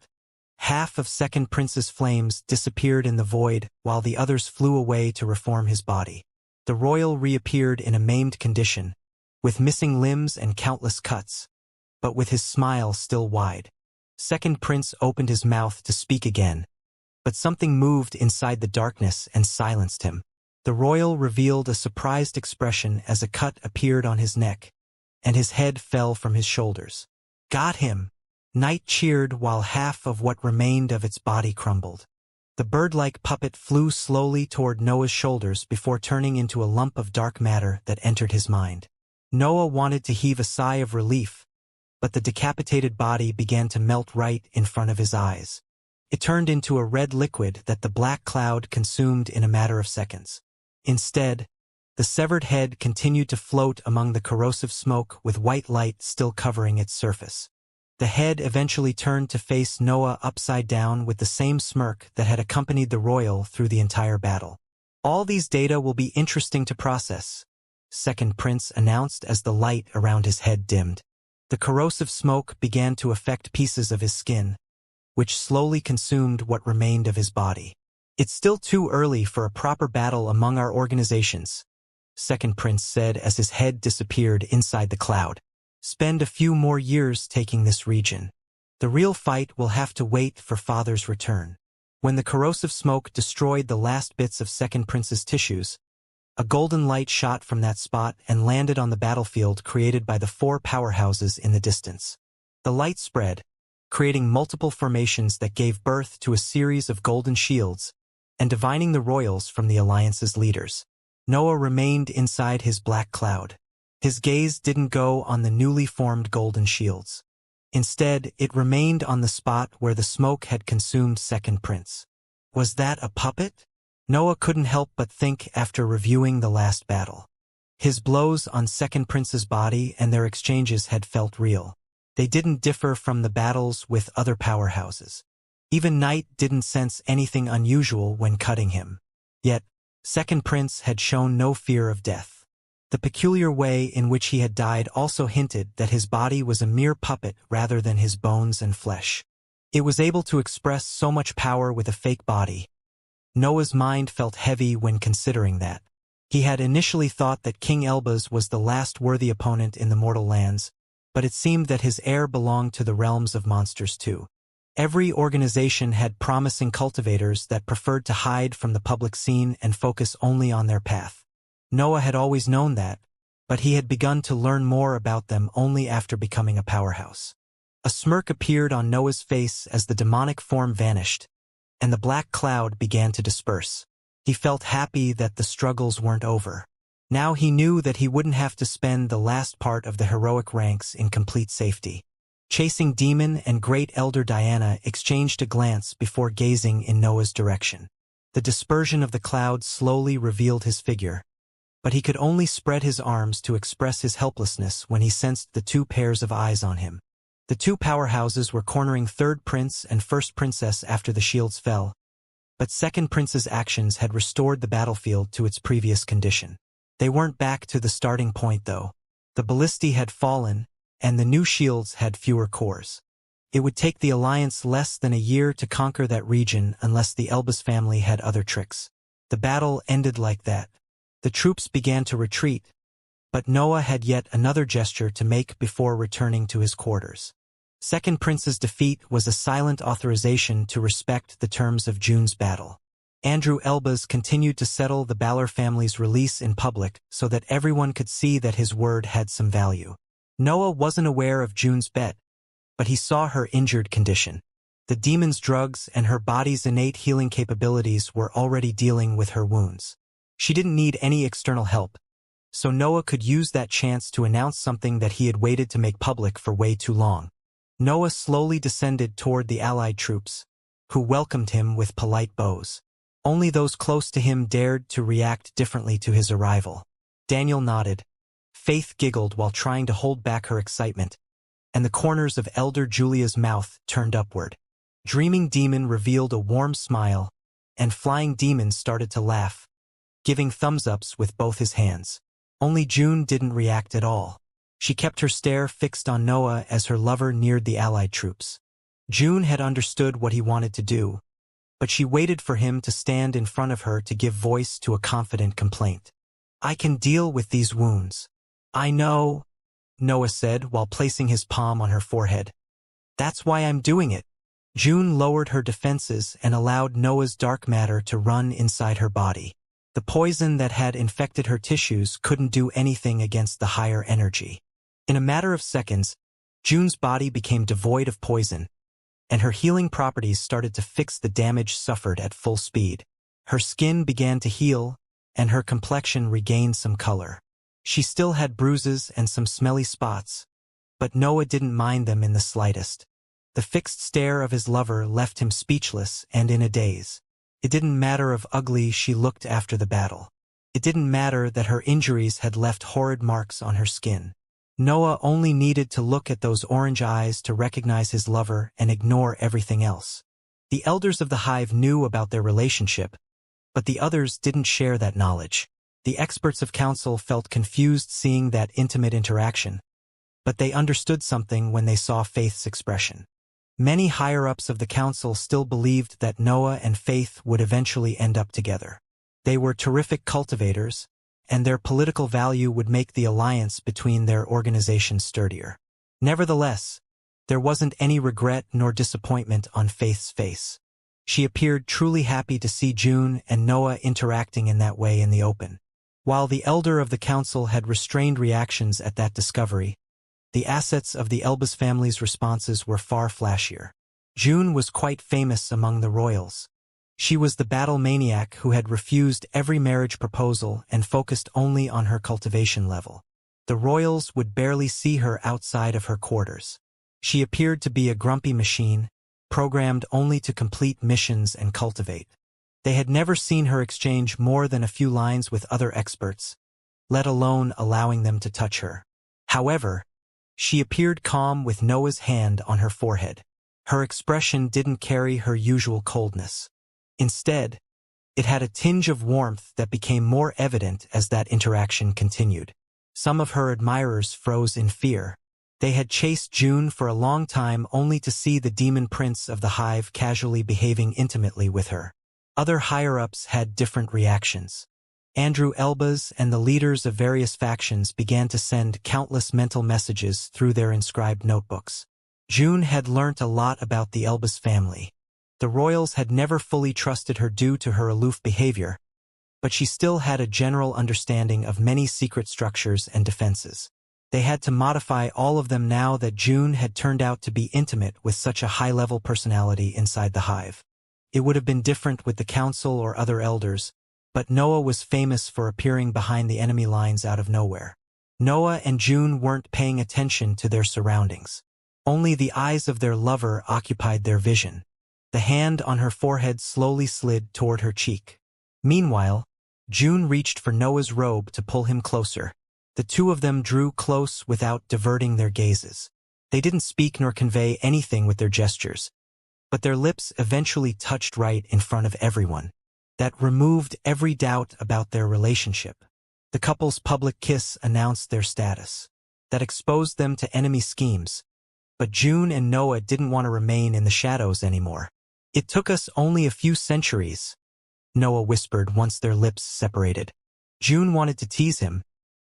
Half of Second Prince's flames disappeared in the void while the others flew away to reform his body. The royal reappeared in a maimed condition, with missing limbs and countless cuts, but with his smile still wide. Second Prince opened his mouth to speak again, but something moved inside the darkness and silenced him. The royal revealed a surprised expression as a cut appeared on his neck, and his head fell from his shoulders. "Got him!" Night cheered while half of what remained of its body crumbled. The bird-like puppet flew slowly toward Noah's shoulders before turning into a lump of dark matter that entered his mind. Noah wanted to heave a sigh of relief, but the decapitated body began to melt right in front of his eyes. It turned into a red liquid that the black cloud consumed in a matter of seconds. Instead, the severed head continued to float among the corrosive smoke with white light still covering its surface. The head eventually turned to face Noah upside down with the same smirk that had accompanied the royal through the entire battle. "All these data will be interesting to process," Second Prince announced as the light around his head dimmed. The corrosive smoke began to affect pieces of his skin, which slowly consumed what remained of his body. "It's still too early for a proper battle among our organizations," Second Prince said as his head disappeared inside the cloud. "Spend a few more years taking this region. The real fight will have to wait for Father's return." When the corrosive smoke destroyed the last bits of Second Prince's tissues, a golden light shot from that spot and landed on the battlefield created by the 4 powerhouses in the distance. The light spread, creating multiple formations that gave birth to a series of golden shields, and dividing the royals from the alliance's leaders. Noah remained inside his black cloud. His gaze didn't go on the newly formed golden shields. Instead, it remained on the spot where the smoke had consumed Second Prince. Was that a puppet? Noah couldn't help but think after reviewing the last battle. His blows on Second Prince's body and their exchanges had felt real. They didn't differ from the battles with other powerhouses. Even Night didn't sense anything unusual when cutting him. Yet, Second Prince had shown no fear of death. The peculiar way in which he had died also hinted that his body was a mere puppet rather than his bones and flesh. It was able to express so much power with a fake body. Noah's mind felt heavy when considering that. He had initially thought that King Elbaz was the last worthy opponent in the mortal lands, but it seemed that his heir belonged to the realms of monsters too. Every organization had promising cultivators that preferred to hide from the public scene and focus only on their path. Noah had always known that, but he had begun to learn more about them only after becoming a powerhouse. A smirk appeared on Noah's face as the demonic form vanished, and the black cloud began to disperse. He felt happy that the struggles weren't over. Now he knew that he wouldn't have to spend the last part of the heroic ranks in complete safety. Chasing Demon and Great Elder Diana exchanged a glance before gazing in Noah's direction. The dispersion of the cloud slowly revealed his figure, but he could only spread his arms to express his helplessness when he sensed the 2 pairs of eyes on him. The 2 powerhouses were cornering Third Prince and First Princess after the shields fell, but Second Prince's actions had restored the battlefield to its previous condition. They weren't back to the starting point though. The ballistae had fallen, and the new shields had fewer cores. It would take the Alliance less than a year to conquer that region unless the Elbaz family had other tricks. The battle ended like that. The troops began to retreat, but Noah had yet another gesture to make before returning to his quarters. Second Prince's defeat was a silent authorization to respect the terms of June's battle. Andrew Elbaz continued to settle the Balor family's release in public so that everyone could see that his word had some value. Noah wasn't aware of June's bet, but he saw her injured condition. The demon's drugs and her body's innate healing capabilities were already dealing with her wounds. She didn't need any external help, so Noah could use that chance to announce something that he had waited to make public for way too long. Noah slowly descended toward the allied troops, who welcomed him with polite bows. Only those close to him dared to react differently to his arrival. Daniel nodded. Faith giggled while trying to hold back her excitement, and the corners of Elder Julia's mouth turned upward. Dreaming Demon revealed a warm smile, and Flying Demon started to laugh, giving thumbs-ups with both his hands. Only June didn't react at all. She kept her stare fixed on Noah as her lover neared the allied troops. June had understood what he wanted to do, but she waited for him to stand in front of her to give voice to a confident complaint. "I can deal with these wounds." "I know," Noah said while placing his palm on her forehead. "That's why I'm doing it." June lowered her defenses and allowed Noah's dark matter to run inside her body. The poison that had infected her tissues couldn't do anything against the higher energy. In a matter of seconds, June's body became devoid of poison, and her healing properties started to fix the damage suffered at full speed. Her skin began to heal, and her complexion regained some color. She still had bruises and some smelly spots, but Noah didn't mind them in the slightest. The fixed stare of his lover left him speechless and in a daze. It didn't matter how ugly she looked after the battle. It didn't matter that her injuries had left horrid marks on her skin. Noah only needed to look at those orange eyes to recognize his lover and ignore everything else. The elders of the hive knew about their relationship, but the others didn't share that knowledge. The experts of council felt confused seeing that intimate interaction, but they understood something when they saw Faith's expression. Many higher-ups of the council still believed that Noah and Faith would eventually end up together. They were terrific cultivators, and their political value would make the alliance between their organizations sturdier. Nevertheless, there wasn't any regret nor disappointment on Faith's face. She appeared truly happy to see June and Noah interacting in that way in the open. While the elder of the council had restrained reactions at that discovery, the assets of the Elbas family's responses were far flashier. June was quite famous among the royals. She was the battle maniac who had refused every marriage proposal and focused only on her cultivation level. The royals would barely see her outside of her quarters. She appeared to be a grumpy machine, programmed only to complete missions and cultivate. They had never seen her exchange more than a few lines with other experts, let alone allowing them to touch her. However, she appeared calm with Noah's hand on her forehead. Her expression didn't carry her usual coldness. Instead, it had a tinge of warmth that became more evident as that interaction continued. Some of her admirers froze in fear. They had chased June for a long time only to see the demon prince of the hive casually behaving intimately with her. Other higher-ups had different reactions. Andrew Elbas and the leaders of various factions began to send countless mental messages through their inscribed notebooks. June had learnt a lot about the Elbas family. The royals had never fully trusted her due to her aloof behavior, but she still had a general understanding of many secret structures and defenses. They had to modify all of them now that June had turned out to be intimate with such a high-level personality inside the hive. It would have been different with the council or other elders, but Noah was famous for appearing behind the enemy lines out of nowhere. Noah and June weren't paying attention to their surroundings. Only the eyes of their lover occupied their vision. The hand on her forehead slowly slid toward her cheek. Meanwhile, June reached for Noah's robe to pull him closer. The two of them drew close without diverting their gazes. They didn't speak nor convey anything with their gestures, but their lips eventually touched right in front of everyone. That removed every doubt about their relationship. The couple's public kiss announced their status. That exposed them to enemy schemes. But June and Noah didn't want to remain in the shadows anymore. "It took us only a few centuries," Noah whispered once their lips separated. June wanted to tease him,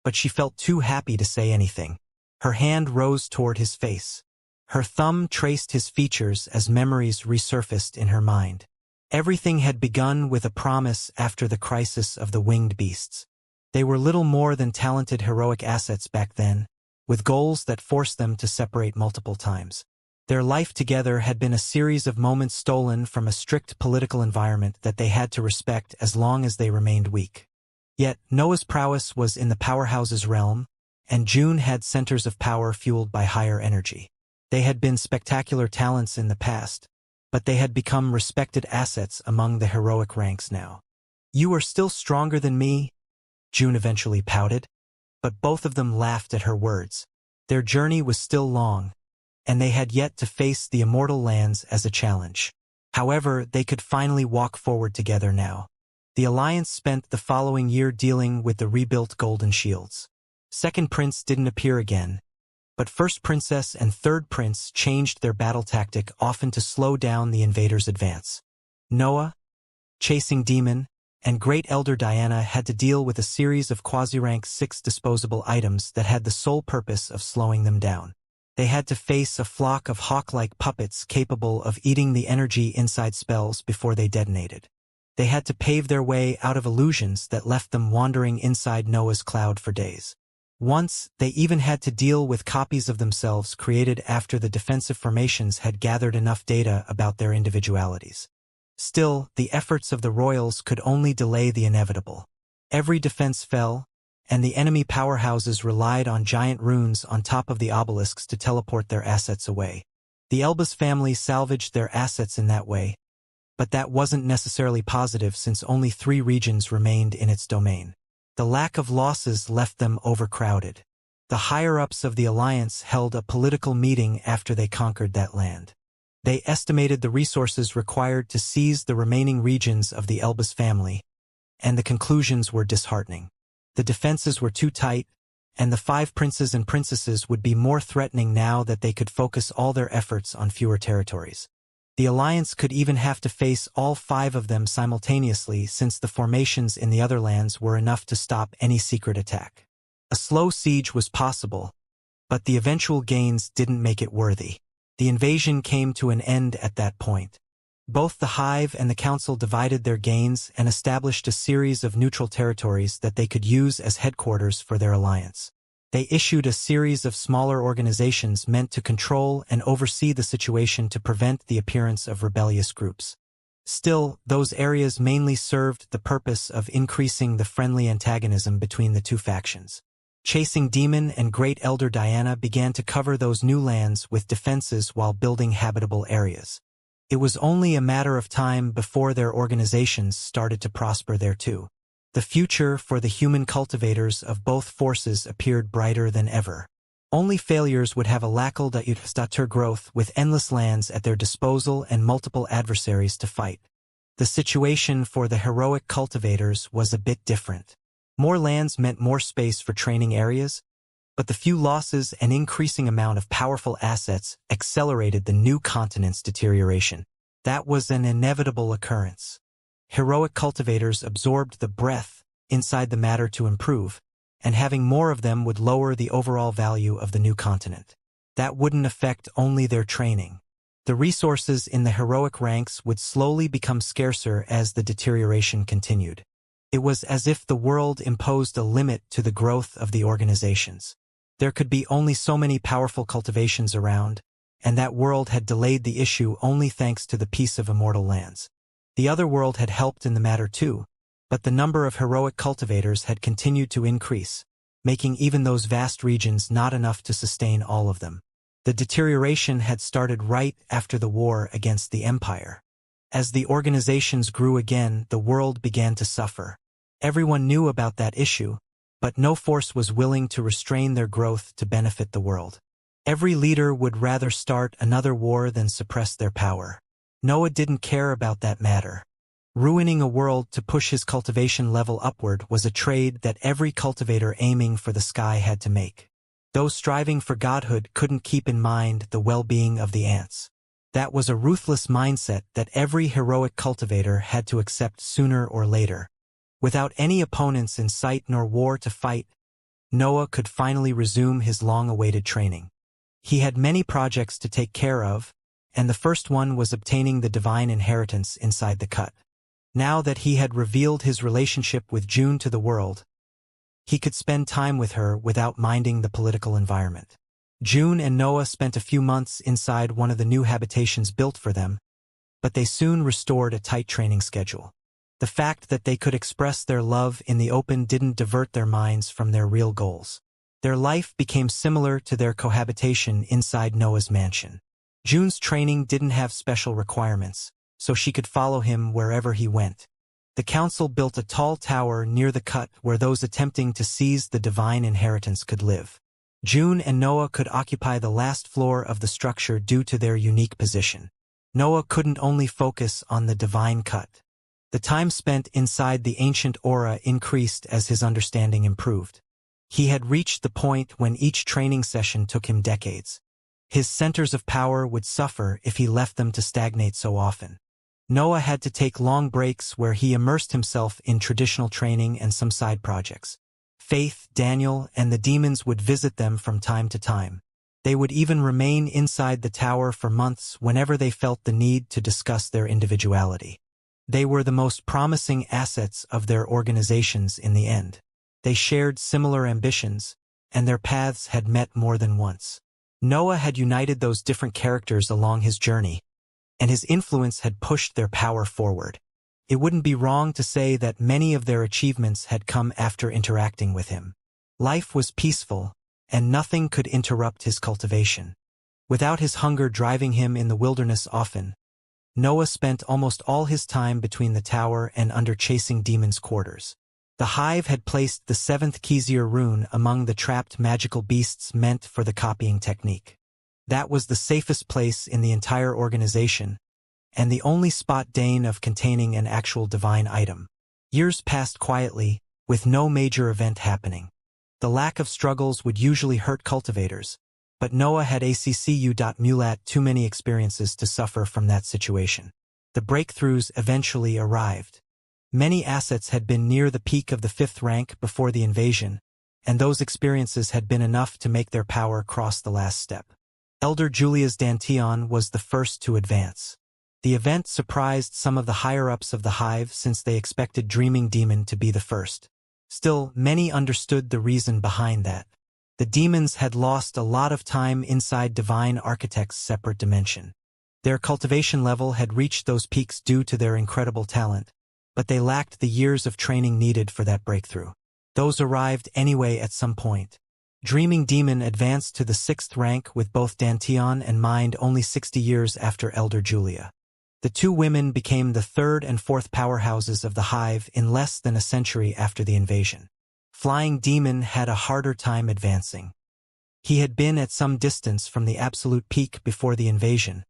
but she felt too happy to say anything. Her hand rose toward his face. Her thumb traced his features as memories resurfaced in her mind. Everything had begun with a promise after the crisis of the winged beasts. They were little more than talented heroic assets back then, with goals that forced them to separate multiple times. Their life together had been a series of moments stolen from a strict political environment that they had to respect as long as they remained weak. Yet, Noah's prowess was in the powerhouse's realm, and June had centers of power fueled by higher energy. They had been spectacular talents in the past, but they had become respected assets among the heroic ranks now. "You are still stronger than me," June eventually pouted, but both of them laughed at her words. Their journey was still long, and they had yet to face the immortal lands as a challenge. However, they could finally walk forward together now. The alliance spent the following year dealing with the rebuilt Golden Shields. Second Prince didn't appear again, but First Princess and Third Prince changed their battle tactic often to slow down the invaders' advance. Noah, Chasing Demon, and Great Elder Diana had to deal with a series of quasi-rank 6 disposable items that had the sole purpose of slowing them down. They had to face a flock of hawk-like puppets capable of eating the energy inside spells before they detonated. They had to pave their way out of illusions that left them wandering inside Noah's cloud for days. Once, they even had to deal with copies of themselves created after the defensive formations had gathered enough data about their individualities. Still, the efforts of the royals could only delay the inevitable. Every defense fell, and the enemy powerhouses relied on giant runes on top of the obelisks to teleport their assets away. The Elbas family salvaged their assets in that way, but that wasn't necessarily positive since only 3 regions remained in its domain. The lack of losses left them overcrowded. The higher-ups of the alliance held a political meeting after they conquered that land. They estimated the resources required to seize the remaining regions of the Elbas family, and the conclusions were disheartening. The defenses were too tight, and the 5 princes and princesses would be more threatening now that they could focus all their efforts on fewer territories. The alliance could even have to face all 5 of them simultaneously since the formations in the other lands were enough to stop any secret attack. A slow siege was possible, but the eventual gains didn't make it worthy. The invasion came to an end at that point. Both the Hive and the Council divided their gains and established a series of neutral territories that they could use as headquarters for their alliance. They issued a series of smaller organizations meant to control and oversee the situation to prevent the appearance of rebellious groups. Still, those areas mainly served the purpose of increasing the friendly antagonism between the 2 factions. Chasing Demon and Great Elder Diana began to cover those new lands with defenses while building habitable areas. It was only a matter of time before their organizations started to prosper there too. The future for the human cultivators of both forces appeared brighter than ever. Only failures would have a lackluster growth with endless lands at their disposal and multiple adversaries to fight. The situation for the heroic cultivators was a bit different. More lands meant more space for training areas, but the few losses and increasing amount of powerful assets accelerated the new continent's deterioration. That was an inevitable occurrence. Heroic cultivators absorbed the breath inside the matter to improve, and having more of them would lower the overall value of the new continent. That wouldn't affect only their training. The resources in the heroic ranks would slowly become scarcer as the deterioration continued. It was as if the world imposed a limit to the growth of the organizations. There could be only so many powerful cultivations around, and that world had delayed the issue only thanks to the peace of immortal lands. The other world had helped in the matter too, but the number of heroic cultivators had continued to increase, making even those vast regions not enough to sustain all of them. The deterioration had started right after the war against the Empire. As the organizations grew again, the world began to suffer. Everyone knew about that issue, but no force was willing to restrain their growth to benefit the world. Every leader would rather start another war than suppress their power. Noah didn't care about that matter. Ruining a world to push his cultivation level upward was a trade that every cultivator aiming for the sky had to make. Those striving for godhood couldn't keep in mind the well-being of the ants. That was a ruthless mindset that every heroic cultivator had to accept sooner or later. Without any opponents in sight nor war to fight, Noah could finally resume his long-awaited training. He had many projects to take care of, and the first one was obtaining the divine inheritance inside the cut. Now that he had revealed his relationship with June to the world, he could spend time with her without minding the political environment. June and Noah spent a few months inside one of the new habitations built for them, but they soon restored a tight training schedule. The fact that they could express their love in the open didn't divert their minds from their real goals. Their life became similar to their cohabitation inside Noah's mansion. June's training didn't have special requirements, so she could follow him wherever he went. The council built a tall tower near the cut where those attempting to seize the divine inheritance could live. June and Noah could occupy the last floor of the structure due to their unique position. Noah couldn't only focus on the divine cut. The time spent inside the ancient aura increased as his understanding improved. He had reached the point when each training session took him decades. His centers of power would suffer if he left them to stagnate so often. Noah had to take long breaks where he immersed himself in traditional training and some side projects. Faith, Daniel, and the demons would visit them from time to time. They would even remain inside the tower for months whenever they felt the need to discuss their individuality. They were the most promising assets of their organizations in the end. They shared similar ambitions, and their paths had met more than once. Noah had united those different characters along his journey, and his influence had pushed their power forward. It wouldn't be wrong to say that many of their achievements had come after interacting with him. Life was peaceful, and nothing could interrupt his cultivation. Without his hunger driving him in the wilderness often, Noah spent almost all his time between the tower and under chasing demons' quarters. The hive had placed the 7th Xianxia rune among the trapped magical beasts meant for the copying technique. That was the safest place in the entire organization, and the only spot Dane of containing an actual divine item. Years passed quietly, with no major event happening. The lack of struggles would usually hurt cultivators, but Noah had ACCU.mulat too many experiences to suffer from that situation. The breakthroughs eventually arrived. Many assets had been near the peak of the 5th rank before the invasion, and those experiences had been enough to make their power cross the last step. Elder Julia's Danteon was the first to advance. The event surprised some of the higher-ups of the hive since they expected Dreaming Demon to be the first. Still, many understood the reason behind that. The demons had lost a lot of time inside Divine Architect's separate dimension. Their cultivation level had reached those peaks due to their incredible talent, but they lacked the years of training needed for that breakthrough. Those arrived anyway at some point. Dreaming Demon advanced to the 6th rank with both Danteon and Mind only 60 years after Elder Julia. The two women became the 3rd and 4th powerhouses of the hive in less than a century after the invasion. Flying Demon had a harder time advancing. He had been at some distance from the absolute peak before the invasion,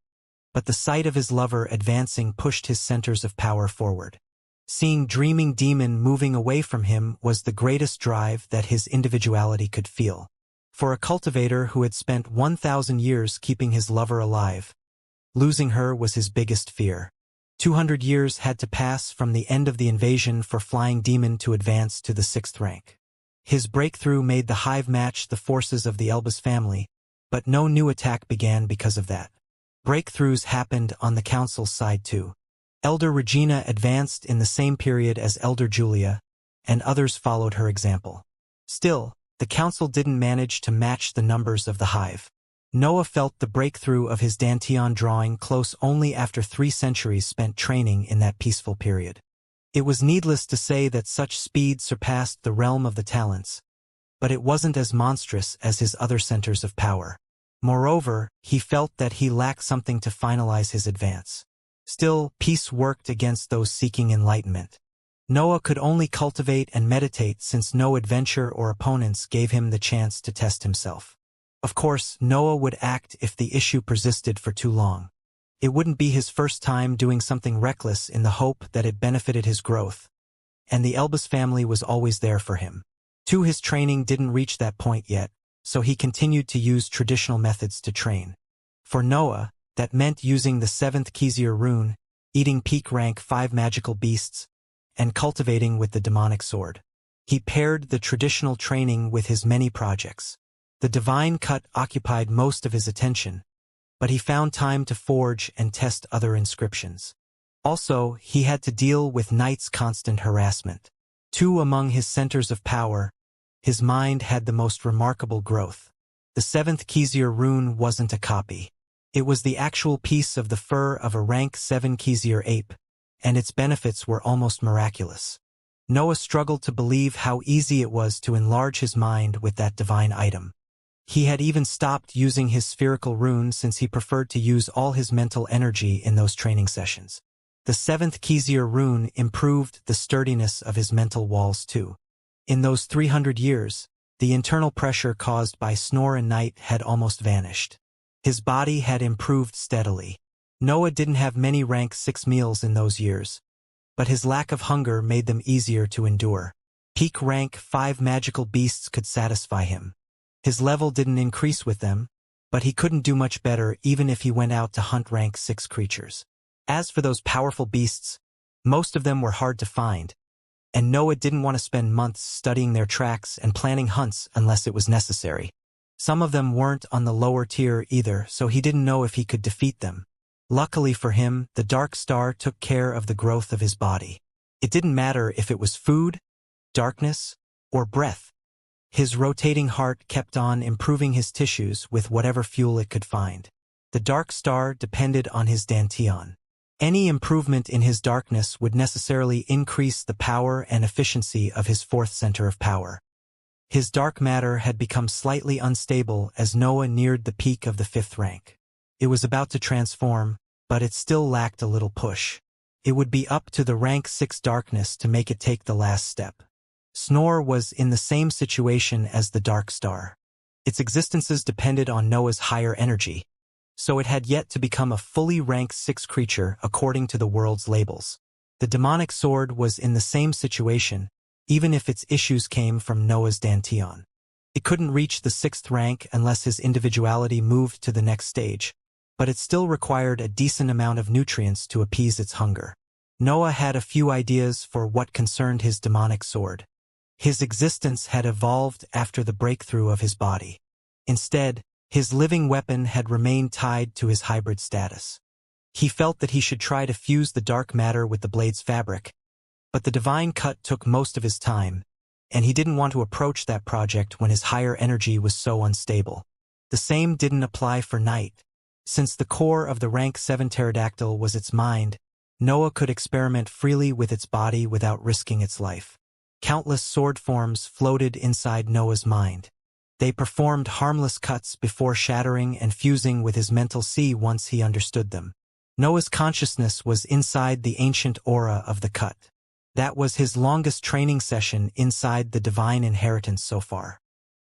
but the sight of his lover advancing pushed his centers of power forward. Seeing Dreaming Demon moving away from him was the greatest drive that his individuality could feel. For a cultivator who had spent 1,000 years keeping his lover alive, losing her was his biggest fear. 200 years had to pass from the end of the invasion for Flying Demon to advance to the 6th rank. His breakthrough made the hive match the forces of the Elbas family, but no new attack began because of that. Breakthroughs happened on the council's side too. Elder Regina advanced in the same period as Elder Julia, and others followed her example. Still, the council didn't manage to match the numbers of the hive. Noah felt the breakthrough of his Danteon drawing close only after 3 centuries spent training in that peaceful period. It was needless to say that such speed surpassed the realm of the talents, but it wasn't as monstrous as his other centers of power. Moreover, he felt that he lacked something to finalize his advance. Still, peace worked against those seeking enlightenment. Noah could only cultivate and meditate since no adventure or opponents gave him the chance to test himself. Of course, Noah would act if the issue persisted for too long. It wouldn't be his first time doing something reckless in the hope that it benefited his growth, and the Elbas family was always there for him. His training didn't reach that point yet, so he continued to use traditional methods to train. For Noah, that meant using the 7th Xianxia rune, eating peak rank 5 magical beasts, and cultivating with the demonic sword. He paired the traditional training with his many projects. The divine cut occupied most of his attention, but he found time to forge and test other inscriptions. Also, he had to deal with Knight's constant harassment. Among his centers of power, his mind had the most remarkable growth. The 7th Xianxia rune wasn't a copy. It was the actual piece of the fur of a rank 7 Xianxia ape, and its benefits were almost miraculous. Noah struggled to believe how easy it was to enlarge his mind with that divine item. He had even stopped using his spherical rune since he preferred to use all his mental energy in those training sessions. The 7th Xianxia rune improved the sturdiness of his mental walls too. In those 300 years, the internal pressure caused by Snore and Night had almost vanished. His body had improved steadily. Noah didn't have many rank 6 meals in those years, but his lack of hunger made them easier to endure. Peak rank 5 magical beasts could satisfy him. His level didn't increase with them, but he couldn't do much better even if he went out to hunt rank 6 creatures. As for those powerful beasts, most of them were hard to find, and Noah didn't want to spend months studying their tracks and planning hunts unless it was necessary. Some of them weren't on the lower tier either, so he didn't know if he could defeat them. Luckily for him, the Dark Star took care of the growth of his body. It didn't matter if it was food, darkness, or breath. His rotating heart kept on improving his tissues with whatever fuel it could find. The dark star depended on his dantian. Any improvement in his darkness would necessarily increase the power and efficiency of his fourth center of power. His dark matter had become slightly unstable as Noah neared the peak of the 5th rank. It was about to transform, but it still lacked a little push. It would be up to the rank 6 darkness to make it take the last step. Snore was in the same situation as the dark star. Its existences depended on Noah's higher energy, so it had yet to become a fully ranked 6 creature according to the world's labels. The demonic sword was in the same situation, even if its issues came from Noah's dantian. It couldn't reach the 6th rank unless his individuality moved to the next stage, but it still required a decent amount of nutrients to appease its hunger. Noah had a few ideas for what concerned his demonic sword. His existence had evolved after the breakthrough of his body. Instead, his living weapon had remained tied to his hybrid status. He felt that he should try to fuse the dark matter with the blade's fabric, but the divine cut took most of his time, and he didn't want to approach that project when his higher energy was so unstable. The same didn't apply for night. Since the core of the rank 7 pterodactyl was its mind, Noah could experiment freely with its body without risking its life. Countless sword forms floated inside Noah's mind. They performed harmless cuts before shattering and fusing with his mental sea once he understood them. Noah's consciousness was inside the ancient aura of the cut. That was his longest training session inside the divine inheritance so far.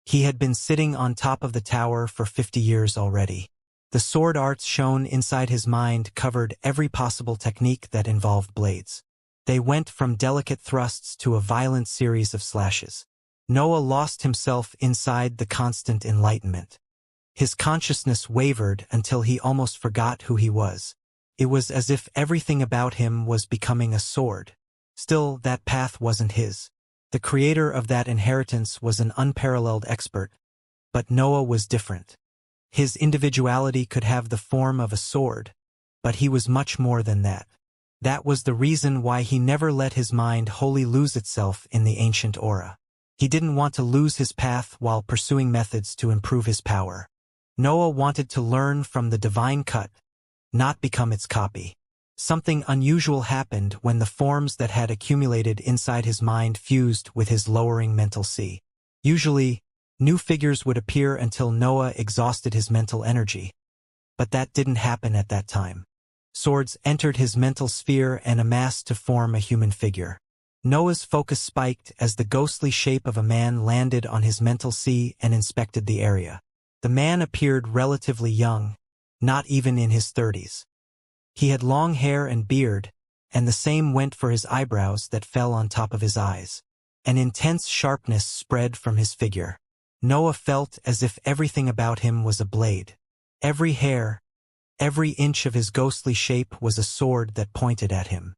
He had been sitting on top of the tower for 50 years already. The sword arts shown inside his mind covered every possible technique that involved blades. They went from delicate thrusts to a violent series of slashes. Noah lost himself inside the constant enlightenment. His consciousness wavered until he almost forgot who he was. It was as if everything about him was becoming a sword. Still, that path wasn't his. The creator of that inheritance was an unparalleled expert, but Noah was different. His individuality could have the form of a sword, but he was much more than that. That was the reason why he never let his mind wholly lose itself in the ancient aura. He didn't want to lose his path while pursuing methods to improve his power. Noah wanted to learn from the divine cut, not become its copy. Something unusual happened when the forms that had accumulated inside his mind fused with his lowering mental sea. Usually, new figures would appear until Noah exhausted his mental energy. But that didn't happen at that time. Swords entered his mental sphere and amassed to form a human figure. Noah's focus spiked as the ghostly shape of a man landed on his mental sea and inspected the area. The man appeared relatively young, not even in his 30s. He had long hair and beard, and the same went for his eyebrows that fell on top of his eyes. An intense sharpness spread from his figure. Noah felt as if everything about him was a blade. Every hair, every inch of his ghostly shape was a sword that pointed at him.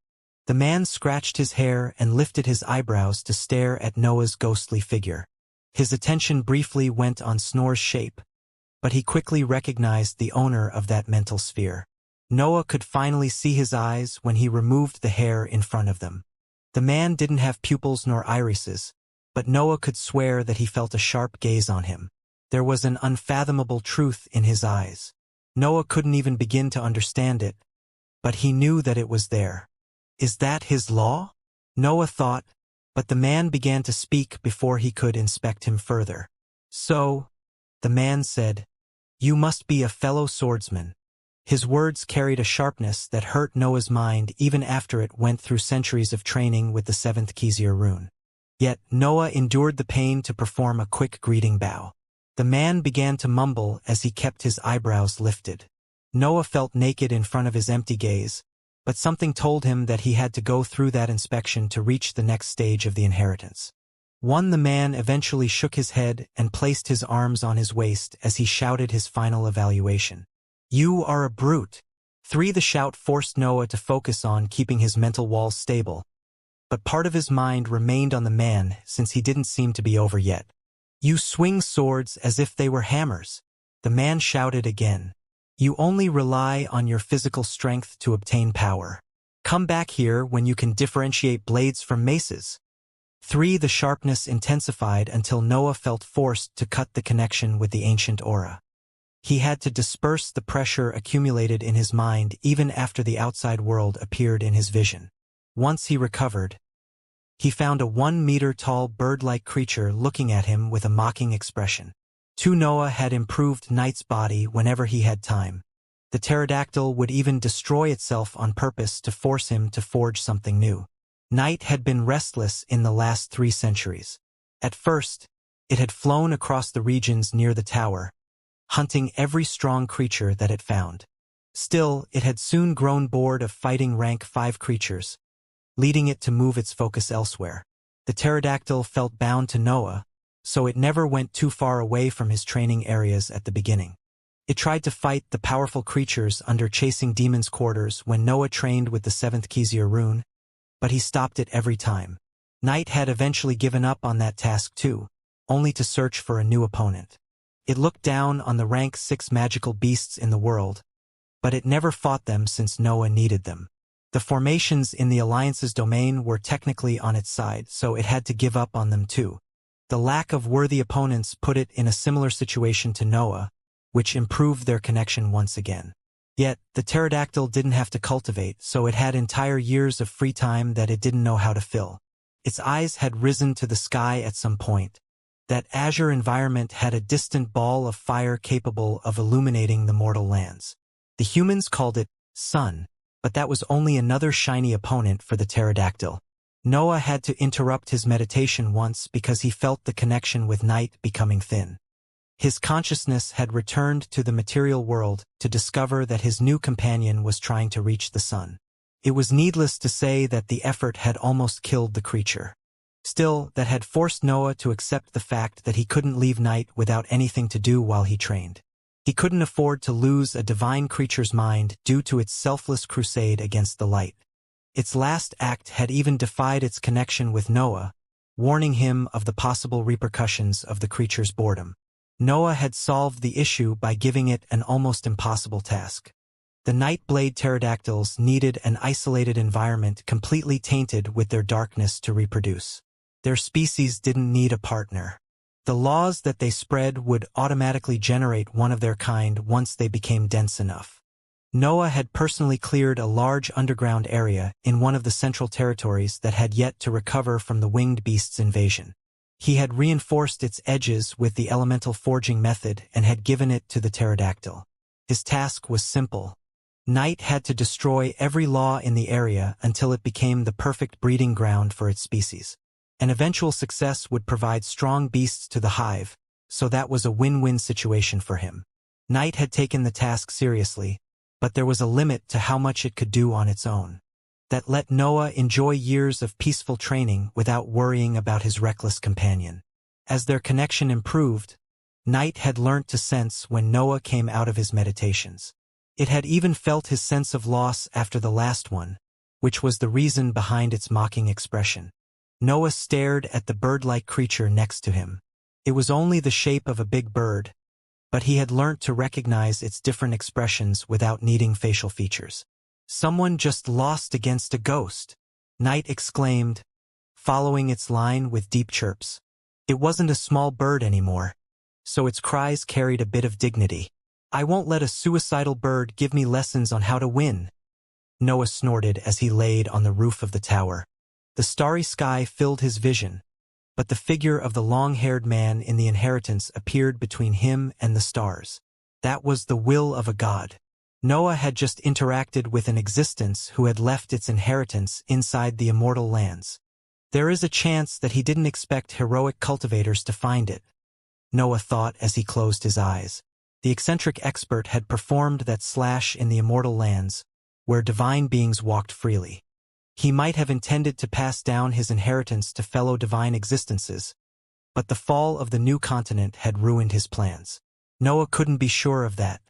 The man scratched his hair and lifted his eyebrows to stare at Noah's ghostly figure. His attention briefly went on Snore's shape, but he quickly recognized the owner of that mental sphere. Noah could finally see his eyes when he removed the hair in front of them. The man didn't have pupils nor irises, but Noah could swear that he felt a sharp gaze on him. There was an unfathomable truth in his eyes. Noah couldn't even begin to understand it, but he knew that it was there. Is that his law? Noah thought, but the man began to speak before he could inspect him further. So, the man said, "You must be a fellow swordsman." His words carried a sharpness that hurt Noah's mind even after it went through centuries of training with the 7th Xianxia rune. Yet, Noah endured the pain to perform a quick greeting bow. The man began to mumble as he kept his eyebrows lifted. Noah felt naked in front of his empty gaze, but something told him that he had to go through that inspection to reach the next stage of the inheritance. The man eventually shook his head and placed his arms on his waist as he shouted his final evaluation. "You are a brute." The shout forced Noah to focus on keeping his mental walls stable, but part of his mind remained on the man since he didn't seem to be over yet. "You swing swords as if they were hammers," the man shouted again. "You only rely on your physical strength to obtain power. Come back here when you can differentiate blades from maces." 3. The sharpness intensified until Noah felt forced to cut the connection with the ancient aura. He had to disperse the pressure accumulated in his mind even after the outside world appeared in his vision. Once he recovered, he found a 1-meter-tall bird-like creature looking at him with a mocking expression. 2. Noah had improved Knight's body whenever he had time. The pterodactyl would even destroy itself on purpose to force him to forge something new. Knight had been restless in the last 3 centuries. At first, it had flown across the regions near the tower, hunting every strong creature that it found. Still, it had soon grown bored of fighting rank 5 creatures, leading it to move its focus elsewhere. The pterodactyl felt bound to Noah, so it never went too far away from his training areas at the beginning. It tried to fight the powerful creatures under Chasing Demons' quarters when Noah trained with the 7th Xianxia rune, but he stopped it every time. Knight had eventually given up on that task too, only to search for a new opponent. It looked down on the rank 6 magical beasts in the world, but it never fought them since Noah needed them. The formations in the Alliance's domain were technically on its side, so it had to give up on them too. The lack of worthy opponents put it in a similar situation to Noah, which improved their connection once again. Yet, the pterodactyl didn't have to cultivate, so it had entire years of free time that it didn't know how to fill. Its eyes had risen to the sky at some point. That azure environment had a distant ball of fire capable of illuminating the mortal lands. The humans called it sun, but that was only another shiny opponent for the pterodactyl. Noah had to interrupt his meditation once because he felt the connection with Night becoming thin. His consciousness had returned to the material world to discover that his new companion was trying to reach the sun. It was needless to say that the effort had almost killed the creature. Still, that had forced Noah to accept the fact that he couldn't leave Night without anything to do while he trained. He couldn't afford to lose a divine creature's mind due to its selfless crusade against the light. Its last act had even defied its connection with Noah, warning him of the possible repercussions of the creature's boredom. Noah had solved the issue by giving it an almost impossible task. The Nightblade pterodactyls needed an isolated environment completely tainted with their darkness to reproduce. Their species didn't need a partner. The laws that they spread would automatically generate one of their kind once they became dense enough. Noah had personally cleared a large underground area in one of the central territories that had yet to recover from the winged beast's invasion. He had reinforced its edges with the elemental forging method and had given it to the pterodactyl. His task was simple. Night had to destroy every law in the area until it became the perfect breeding ground for its species. An eventual success would provide strong beasts to the hive, so that was a win-win situation for him. Night had taken the task seriously, but there was a limit to how much it could do on its own. That let Noah enjoy years of peaceful training without worrying about his reckless companion. As their connection improved, Night had learnt to sense when Noah came out of his meditations. It had even felt his sense of loss after the last one, which was the reason behind its mocking expression. Noah stared at the bird-like creature next to him. It was only the shape of a big bird, but he had learnt to recognize its different expressions without needing facial features. "Someone just lost against a ghost," Night exclaimed, following its line with deep chirps. It wasn't a small bird anymore, so its cries carried a bit of dignity. "I won't let a suicidal bird give me lessons on how to win," Noah snorted as he laid on the roof of the tower. The starry sky filled his vision, but the figure of the long-haired man in the inheritance appeared between him and the stars. That was the will of a god. Noah had just interacted with an existence who had left its inheritance inside the immortal lands. There is a chance that he didn't expect heroic cultivators to find it, Noah thought as he closed his eyes. The eccentric expert had performed that slash in the immortal lands, where divine beings walked freely. He might have intended to pass down his inheritance to fellow divine existences, but the fall of the new continent had ruined his plans. Noah couldn't be sure of that.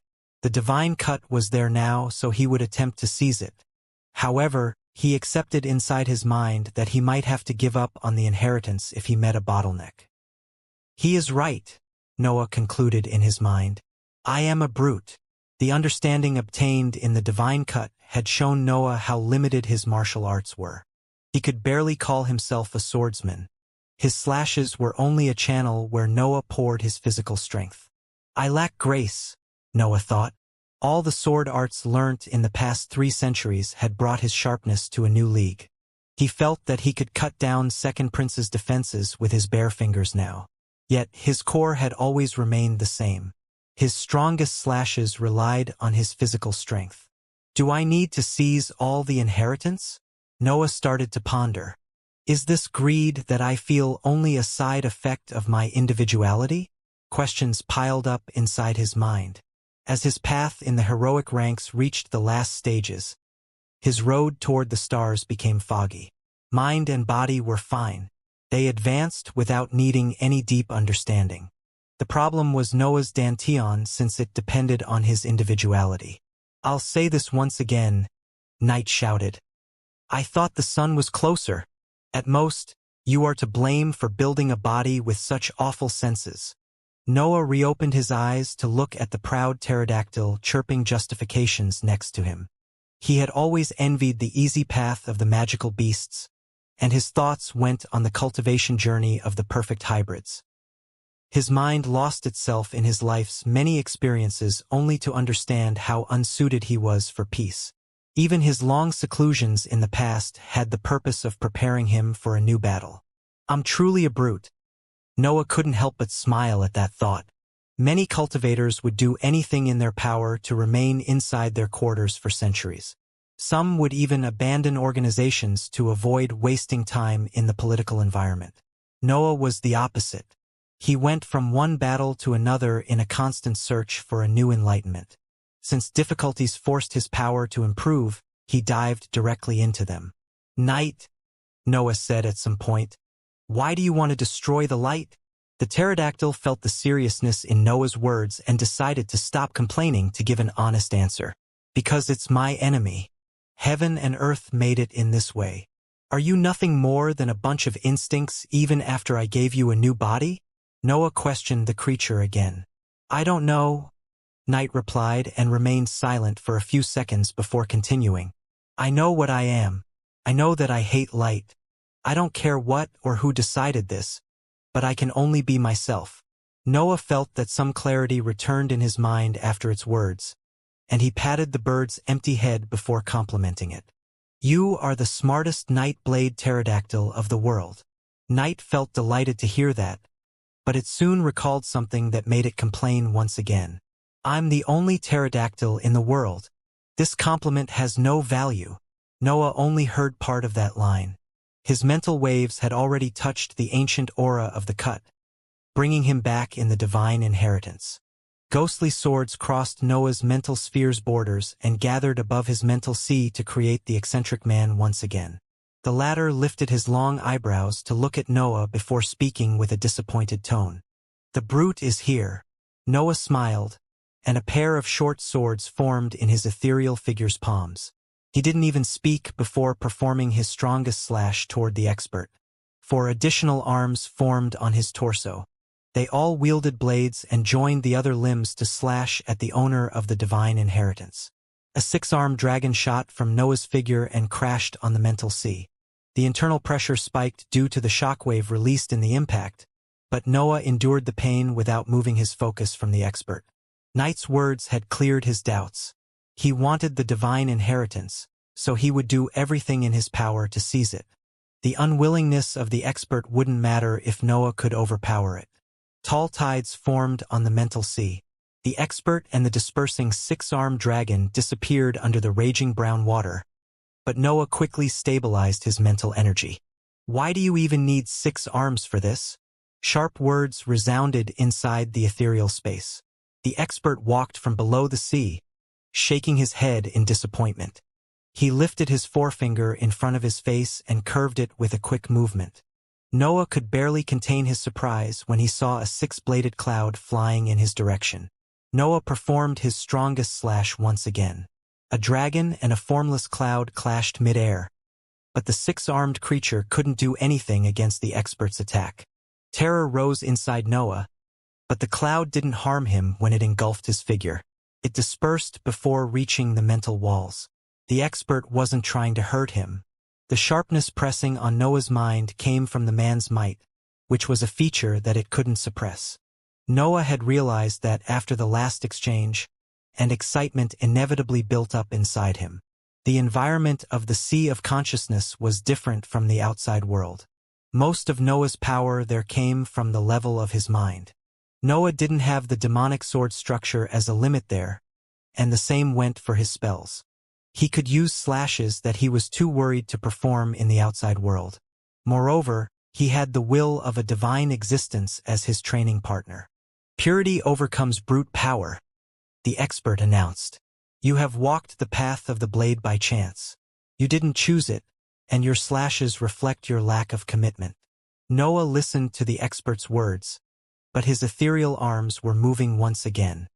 The divine cut was there now, so he would attempt to seize it. However, he accepted inside his mind that he might have to give up on the inheritance if he met a bottleneck. "He is right," Noah concluded in his mind. "I am a brute." The understanding obtained in the divine cut had shown Noah how limited his martial arts were. He could barely call himself a swordsman. His slashes were only a channel where Noah poured his physical strength. I lack grace, Noah thought. All the sword arts learnt in the past 3 centuries had brought his sharpness to a new league. He felt that he could cut down Second Prince's defenses with his bare fingers now. Yet his core had always remained the same. His strongest slashes relied on his physical strength. Do I need to seize all the inheritance? Noah started to ponder. Is this greed that I feel only a side effect of my individuality? Questions piled up inside his mind. As his path in the heroic ranks reached the last stages, his road toward the stars became foggy. Mind and body were fine. They advanced without needing any deep understanding. The problem was Noah's dantian, since it depended on his individuality. I'll say this once again, Knight shouted. I thought the sun was closer. At most, you are to blame for building a body with such awful senses. Noah reopened his eyes to look at the proud pterodactyl chirping justifications next to him. He had always envied the easy path of the magical beasts, and his thoughts went on the cultivation journey of the perfect hybrids. His mind lost itself in his life's many experiences only to understand how unsuited he was for peace. Even his long seclusions in the past had the purpose of preparing him for a new battle. I'm truly a brute. Noah couldn't help but smile at that thought. Many cultivators would do anything in their power to remain inside their quarters for centuries. Some would even abandon organizations to avoid wasting time in the political environment. Noah was the opposite. He went from one battle to another in a constant search for a new enlightenment. Since difficulties forced his power to improve, he dived directly into them. Knight, Noah said at some point, why do you want to destroy the light? The pterodactyl felt the seriousness in Noah's words and decided to stop complaining to give an honest answer. Because it's my enemy. Heaven and earth made it in this way. Are you nothing more than a bunch of instincts even after I gave you a new body? Noah questioned the creature again. I don't know, Knight replied and remained silent for a few seconds before continuing. I know what I am. I know that I hate light. I don't care what or who decided this, but I can only be myself. Noah felt that some clarity returned in his mind after its words, and he patted the bird's empty head before complimenting it. You are the smartest night-blade pterodactyl of the world. Knight felt delighted to hear that, but it soon recalled something that made it complain once again. I'm the only pterodactyl in the world. This compliment has no value. Noah only heard part of that line. His mental waves had already touched the ancient aura of the cut, bringing him back in the divine inheritance. Ghostly swords crossed Noah's mental sphere's borders and gathered above his mental sea to create the eccentric man once again. The latter lifted his long eyebrows to look at Noah before speaking with a disappointed tone. The brute is here. Noah smiled, and a pair of short swords formed in his ethereal figure's palms. He didn't even speak before performing his strongest slash toward the expert. 4 additional arms formed on his torso. They all wielded blades and joined the other limbs to slash at the owner of the divine inheritance. A 6-armed dragon shot from Noah's figure and crashed on the mental sea. The internal pressure spiked due to the shockwave released in the impact, but Noah endured the pain without moving his focus from the expert. Knight's words had cleared his doubts. He wanted the divine inheritance, so he would do everything in his power to seize it. The unwillingness of the expert wouldn't matter if Noah could overpower it. Tall tides formed on the mental sea. The expert and the dispersing 6-armed dragon disappeared under the raging brown water, but Noah quickly stabilized his mental energy. Why do you even need 6 arms for this? Sharp words resounded inside the ethereal space. The expert walked from below the sea, shaking his head in disappointment. He lifted his forefinger in front of his face and curved it with a quick movement. Noah could barely contain his surprise when he saw a 6-bladed cloud flying in his direction. Noah performed his strongest slash once again. A dragon and a formless cloud clashed mid-air, but the 6-armed creature couldn't do anything against the expert's attack. Terror rose inside Noah, but the cloud didn't harm him when it engulfed his figure. It dispersed before reaching the mental walls. The expert wasn't trying to hurt him. The sharpness pressing on Noah's mind came from the man's might, which was a feature that it couldn't suppress. Noah had realized that after the last exchange, and excitement inevitably built up inside him. The environment of the Sea of Consciousness was different from the outside world. Most of Noah's power there came from the level of his mind. Noah didn't have the demonic sword structure as a limit there, and the same went for his spells. He could use slashes that he was too worried to perform in the outside world. Moreover, he had the will of a divine existence as his training partner. Purity overcomes brute power, the expert announced. You have walked the path of the blade by chance. You didn't choose it, and your slashes reflect your lack of commitment. Noah listened to the expert's words, but his ethereal arms were moving once again.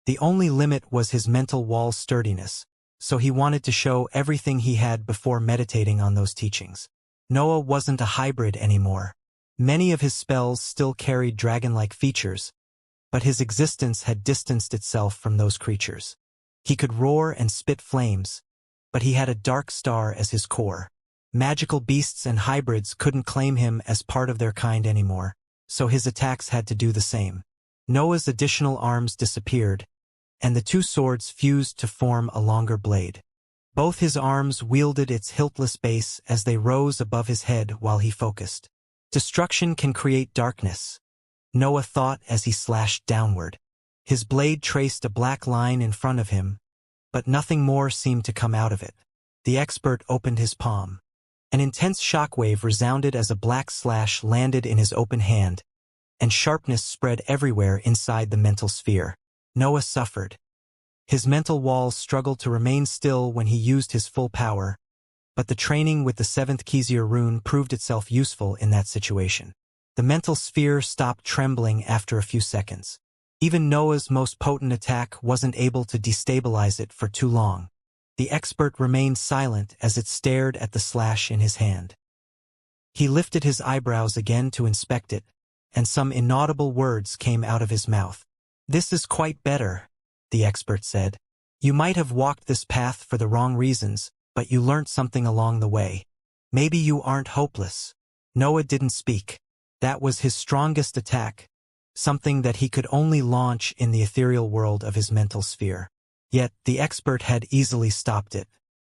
The only limit was his mental wall's sturdiness, so he wanted to show everything he had before meditating on those teachings. Noah wasn't a hybrid anymore. Many of his spells still carried dragon-like features, but his existence had distanced itself from those creatures. He could roar and spit flames, but he had a dark star as his core. Magical beasts and hybrids couldn't claim him as part of their kind anymore, so his attacks had to do the same. Noah's additional arms disappeared, and the two swords fused to form a longer blade. Both his arms wielded its hiltless base as they rose above his head while he focused. Destruction can create darkness, Noah thought as he slashed downward. His blade traced a black line in front of him, but nothing more seemed to come out of it. The expert opened his palm. An intense shockwave resounded as a black slash landed in his open hand, and sharpness spread everywhere inside the mental sphere. Noah suffered. His mental walls struggled to remain still when he used his full power, but the training with the 7th Xianxia rune proved itself useful in that situation. The mental sphere stopped trembling after a few seconds. Even Noah's most potent attack wasn't able to destabilize it for too long. The expert remained silent as it stared at the slash in his hand. He lifted his eyebrows again to inspect it, and some inaudible words came out of his mouth. "This is quite better," the expert said. "You might have walked this path for the wrong reasons, but you learnt something along the way. Maybe you aren't hopeless." Noah didn't speak. That was his strongest attack, something that he could only launch in the ethereal world of his mental sphere. Yet, the expert had easily stopped it.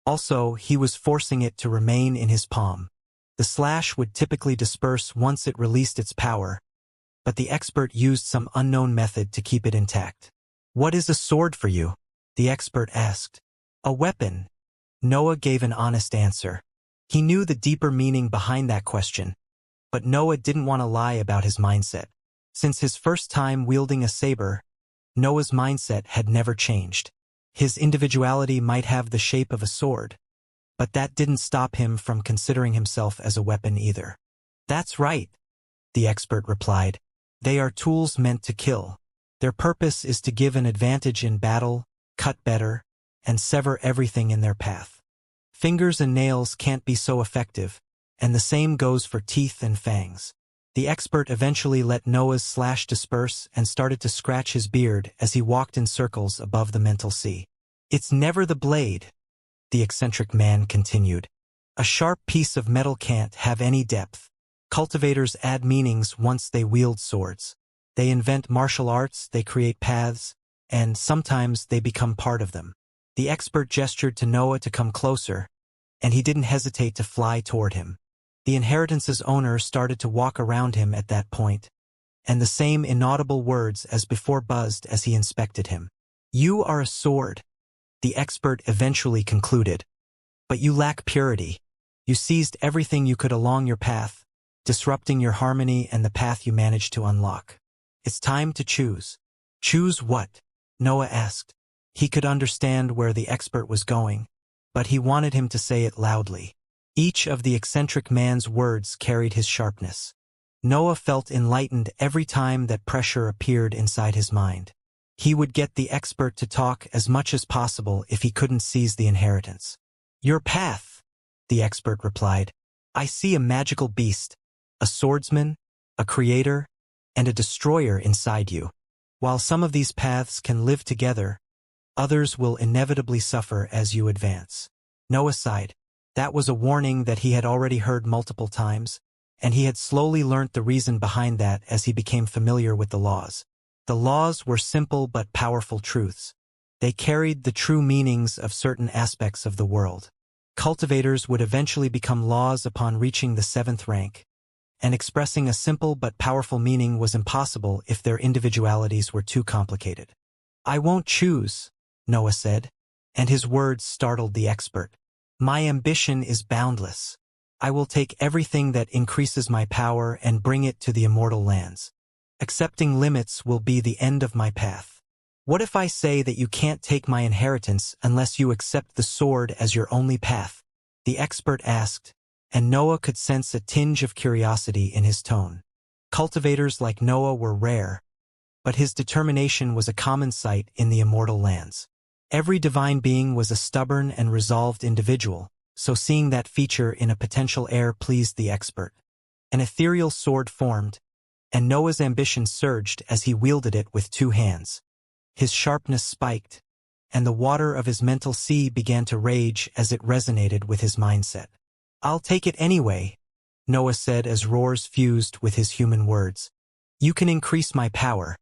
Also, he was forcing it to remain in his palm. The slash would typically disperse once it released its power, but the expert used some unknown method to keep it intact. "What is a sword for you?" the expert asked. "A weapon." Noah gave an honest answer. He knew the deeper meaning behind that question, but Noah didn't want to lie about his mindset. Since his first time wielding a saber, Noah's mindset had never changed. His individuality might have the shape of a sword, but that didn't stop him from considering himself as a weapon either. "That's right," the expert replied. "They are tools meant to kill. Their purpose is to give an advantage in battle, cut better, and sever everything in their path. Fingers and nails can't be so effective, and the same goes for teeth and fangs." The expert eventually let Noah's slash disperse and started to scratch his beard as he walked in circles above the mental sea. "It's never the blade," the eccentric man continued. "A sharp piece of metal can't have any depth. Cultivators add meanings once they wield swords. They invent martial arts, they create paths, and sometimes they become part of them." The expert gestured to Noah to come closer, and he didn't hesitate to fly toward him. The inheritance's owner started to walk around him at that point, and the same inaudible words as before buzzed as he inspected him. "You are a sword," the expert eventually concluded, "but you lack purity. You seized everything you could along your path, disrupting your harmony and the path you managed to unlock. It's time to choose." "Choose what?" Noah asked. He could understand where the expert was going, but he wanted him to say it loudly. Each of the eccentric man's words carried his sharpness. Noah felt enlightened every time that pressure appeared inside his mind. He would get the expert to talk as much as possible if he couldn't seize the inheritance. "Your path," the expert replied. "I see a magical beast, a swordsman, a creator, and a destroyer inside you. While some of these paths can live together, others will inevitably suffer as you advance." Noah sighed. That was a warning that he had already heard multiple times, and he had slowly learnt the reason behind that as he became familiar with the laws. The laws were simple but powerful truths. They carried the true meanings of certain aspects of the world. Cultivators would eventually become laws upon reaching the 7th rank, and expressing a simple but powerful meaning was impossible if their individualities were too complicated. "I won't choose," Noah said, and his words startled the expert. "My ambition is boundless. I will take everything that increases my power and bring it to the immortal lands. Accepting limits will be the end of my path. What if I say that you can't take my inheritance unless you accept the sword as your only path?" the expert asked, and Noah could sense a tinge of curiosity in his tone. Cultivators like Noah were rare, but his determination was a common sight in the immortal lands. Every divine being was a stubborn and resolved individual, so seeing that feature in a potential heir pleased the expert. An ethereal sword formed, and Noah's ambition surged as he wielded it with 2 hands. His sharpness spiked, and the water of his mental sea began to rage as it resonated with his mindset. "I'll take it anyway," Noah said as roars fused with his human words. "You can increase my power,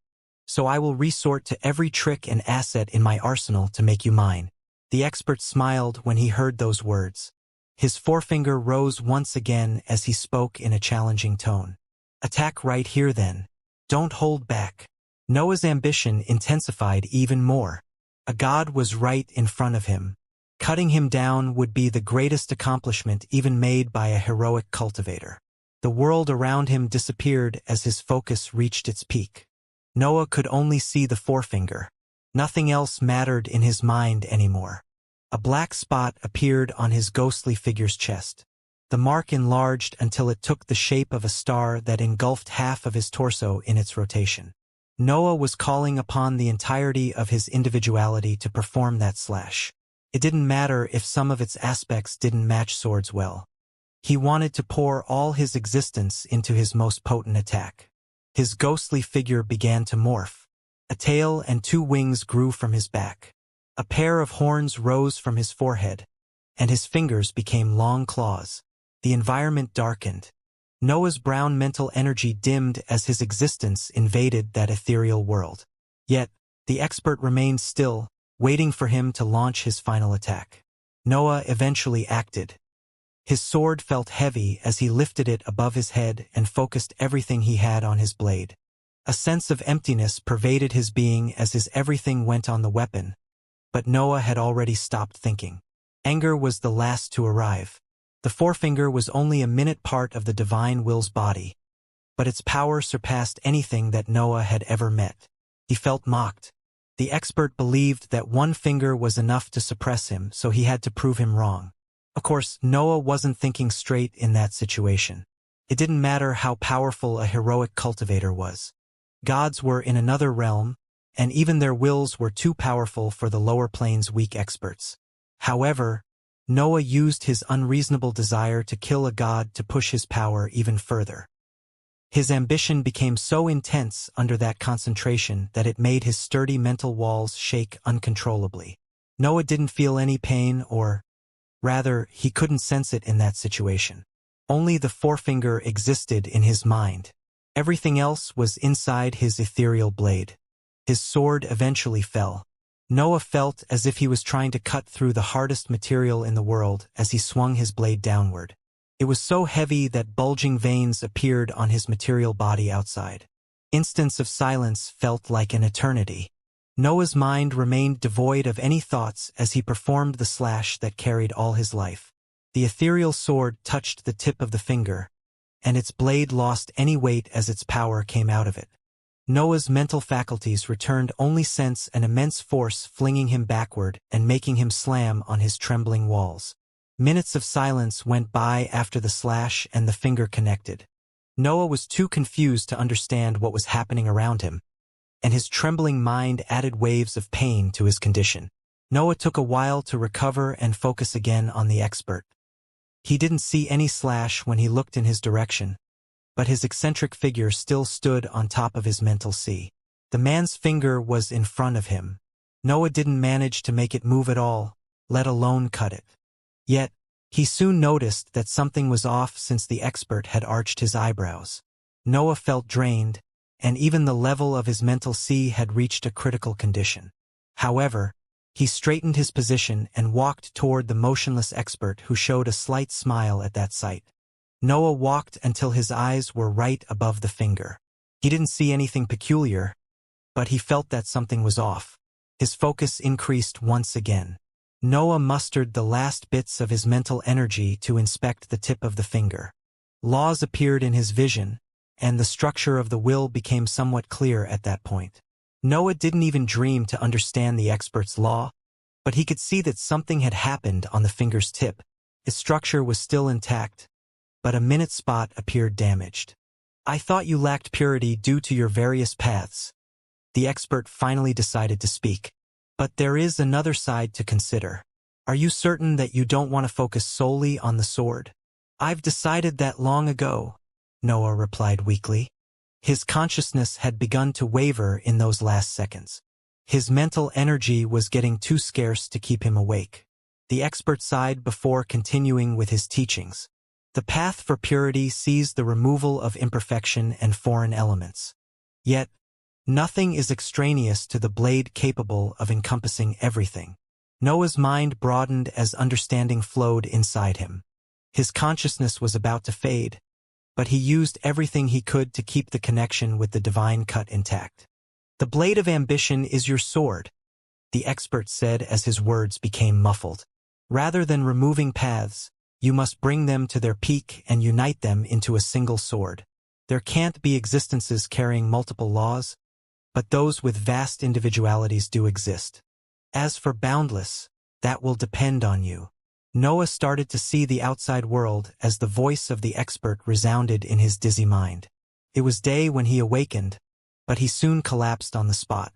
so I will resort to every trick and asset in my arsenal to make you mine." The expert smiled when he heard those words. His forefinger rose once again as he spoke in a challenging tone. "Attack right here then. Don't hold back." Noah's ambition intensified even more. A god was right in front of him. Cutting him down would be the greatest accomplishment even made by a heroic cultivator. The world around him disappeared as his focus reached its peak. Noah could only see the forefinger. Nothing else mattered in his mind anymore. A black spot appeared on his ghostly figure's chest. The mark enlarged until it took the shape of a star that engulfed half of his torso in its rotation. Noah was calling upon the entirety of his individuality to perform that slash. It didn't matter if some of its aspects didn't match swords well. He wanted to pour all his existence into his most potent attack. His ghostly figure began to morph. A tail and 2 wings grew from his back. A pair of horns rose from his forehead, and his fingers became long claws. The environment darkened. Noah's brown mental energy dimmed as his existence invaded that ethereal world. Yet, the expert remained still, waiting for him to launch his final attack. Noah eventually acted. His sword felt heavy as he lifted it above his head and focused everything he had on his blade. A sense of emptiness pervaded his being as his everything went on the weapon, but Noah had already stopped thinking. Anger was the last to arrive. The forefinger was only a minute part of the divine will's body, but its power surpassed anything that Noah had ever met. He felt mocked. The expert believed that 1 finger was enough to suppress him, so he had to prove him wrong. Of course, Noah wasn't thinking straight in that situation. It didn't matter how powerful a heroic cultivator was. Gods were in another realm, and even their wills were too powerful for the lower plane's weak experts. However, Noah used his unreasonable desire to kill a god to push his power even further. His ambition became so intense under that concentration that it made his sturdy mental walls shake uncontrollably. Noah didn't feel any pain, or rather, he couldn't sense it in that situation. Only the forefinger existed in his mind. Everything else was inside his ethereal blade. His sword eventually fell. Noah felt as if he was trying to cut through the hardest material in the world as he swung his blade downward. It was so heavy that bulging veins appeared on his material body outside. Instants of silence felt like an eternity. Noah's mind remained devoid of any thoughts as he performed the slash that carried all his life. The ethereal sword touched the tip of the finger, and its blade lost any weight as its power came out of it. Noah's mental faculties returned only sense an immense force flinging him backward and making him slam on his trembling walls. Minutes of silence went by after the slash and the finger connected. Noah was too confused to understand what was happening around him, and his trembling mind added waves of pain to his condition. Noah took a while to recover and focus again on the expert. He didn't see any slash when he looked in his direction, but his eccentric figure still stood on top of his mental sea. The man's finger was in front of him. Noah didn't manage to make it move at all, let alone cut it. Yet, He soon noticed that something was off since the expert had arched his eyebrows. Noah felt drained, and even the level of his mental sea had reached a critical condition. However, he straightened his position and walked toward the motionless expert, who showed a slight smile at that sight. Noah walked until his eyes were right above the finger. He didn't see anything peculiar, but he felt that something was off. His focus increased once again. Noah mustered the last bits of his mental energy to inspect the tip of the finger. Laws appeared in his vision, and the structure of the will became somewhat clear at that point. Noah didn't even dream to understand the expert's law, but he could see that something had happened on the finger's tip. Its structure was still intact, but a minute spot appeared damaged. "I thought you lacked purity due to your various paths." The expert finally decided to speak. "But there is another side to consider. Are you certain that you don't want to focus solely on the sword?" "I've decided that long ago," Noah replied weakly. His consciousness had begun to waver in those last seconds. His mental energy was getting too scarce to keep him awake. The expert sighed before continuing with his teachings. "The path for purity sees the removal of imperfection and foreign elements. Yet, nothing is extraneous to the blade capable of encompassing everything." Noah's mind broadened as understanding flowed inside him. His consciousness was about to fade, but he used everything he could to keep the connection with the divine cut intact. "The blade of ambition is your sword," the expert said as his words became muffled. "Rather than removing paths, you must bring them to their peak and unite them into a single sword. There can't be existences carrying multiple laws, but those with vast individualities do exist. As for boundless, that will depend on you." Noah started to see the outside world as the voice of the expert resounded in his dizzy mind. It was day when he awakened, but he soon collapsed on the spot.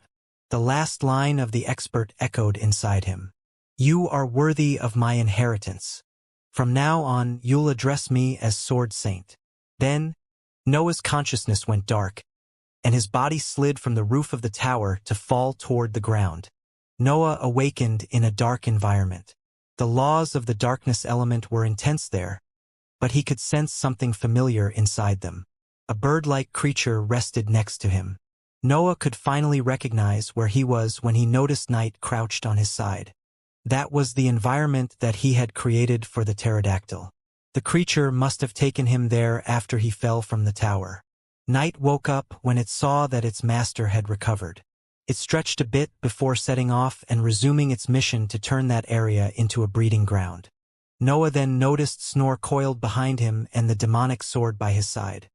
The last line of the expert echoed inside him. "You are worthy of my inheritance. From now on, you'll address me as Sword Saint." Then, Noah's consciousness went dark, and his body slid from the roof of the tower to fall toward the ground. Noah awakened in a dark environment. The laws of the darkness element were intense there, but he could sense something familiar inside them. A bird-like creature rested next to him. Noah could finally recognize where he was when he noticed Night crouched on his side. That was the environment that he had created for the pterodactyl. The creature must have taken him there after he fell from the tower. Night woke up when it saw that its master had recovered. It stretched a bit before setting off and resuming its mission to turn that area into a breeding ground. Noah then noticed Snore coiled behind him and the demonic sword by his side.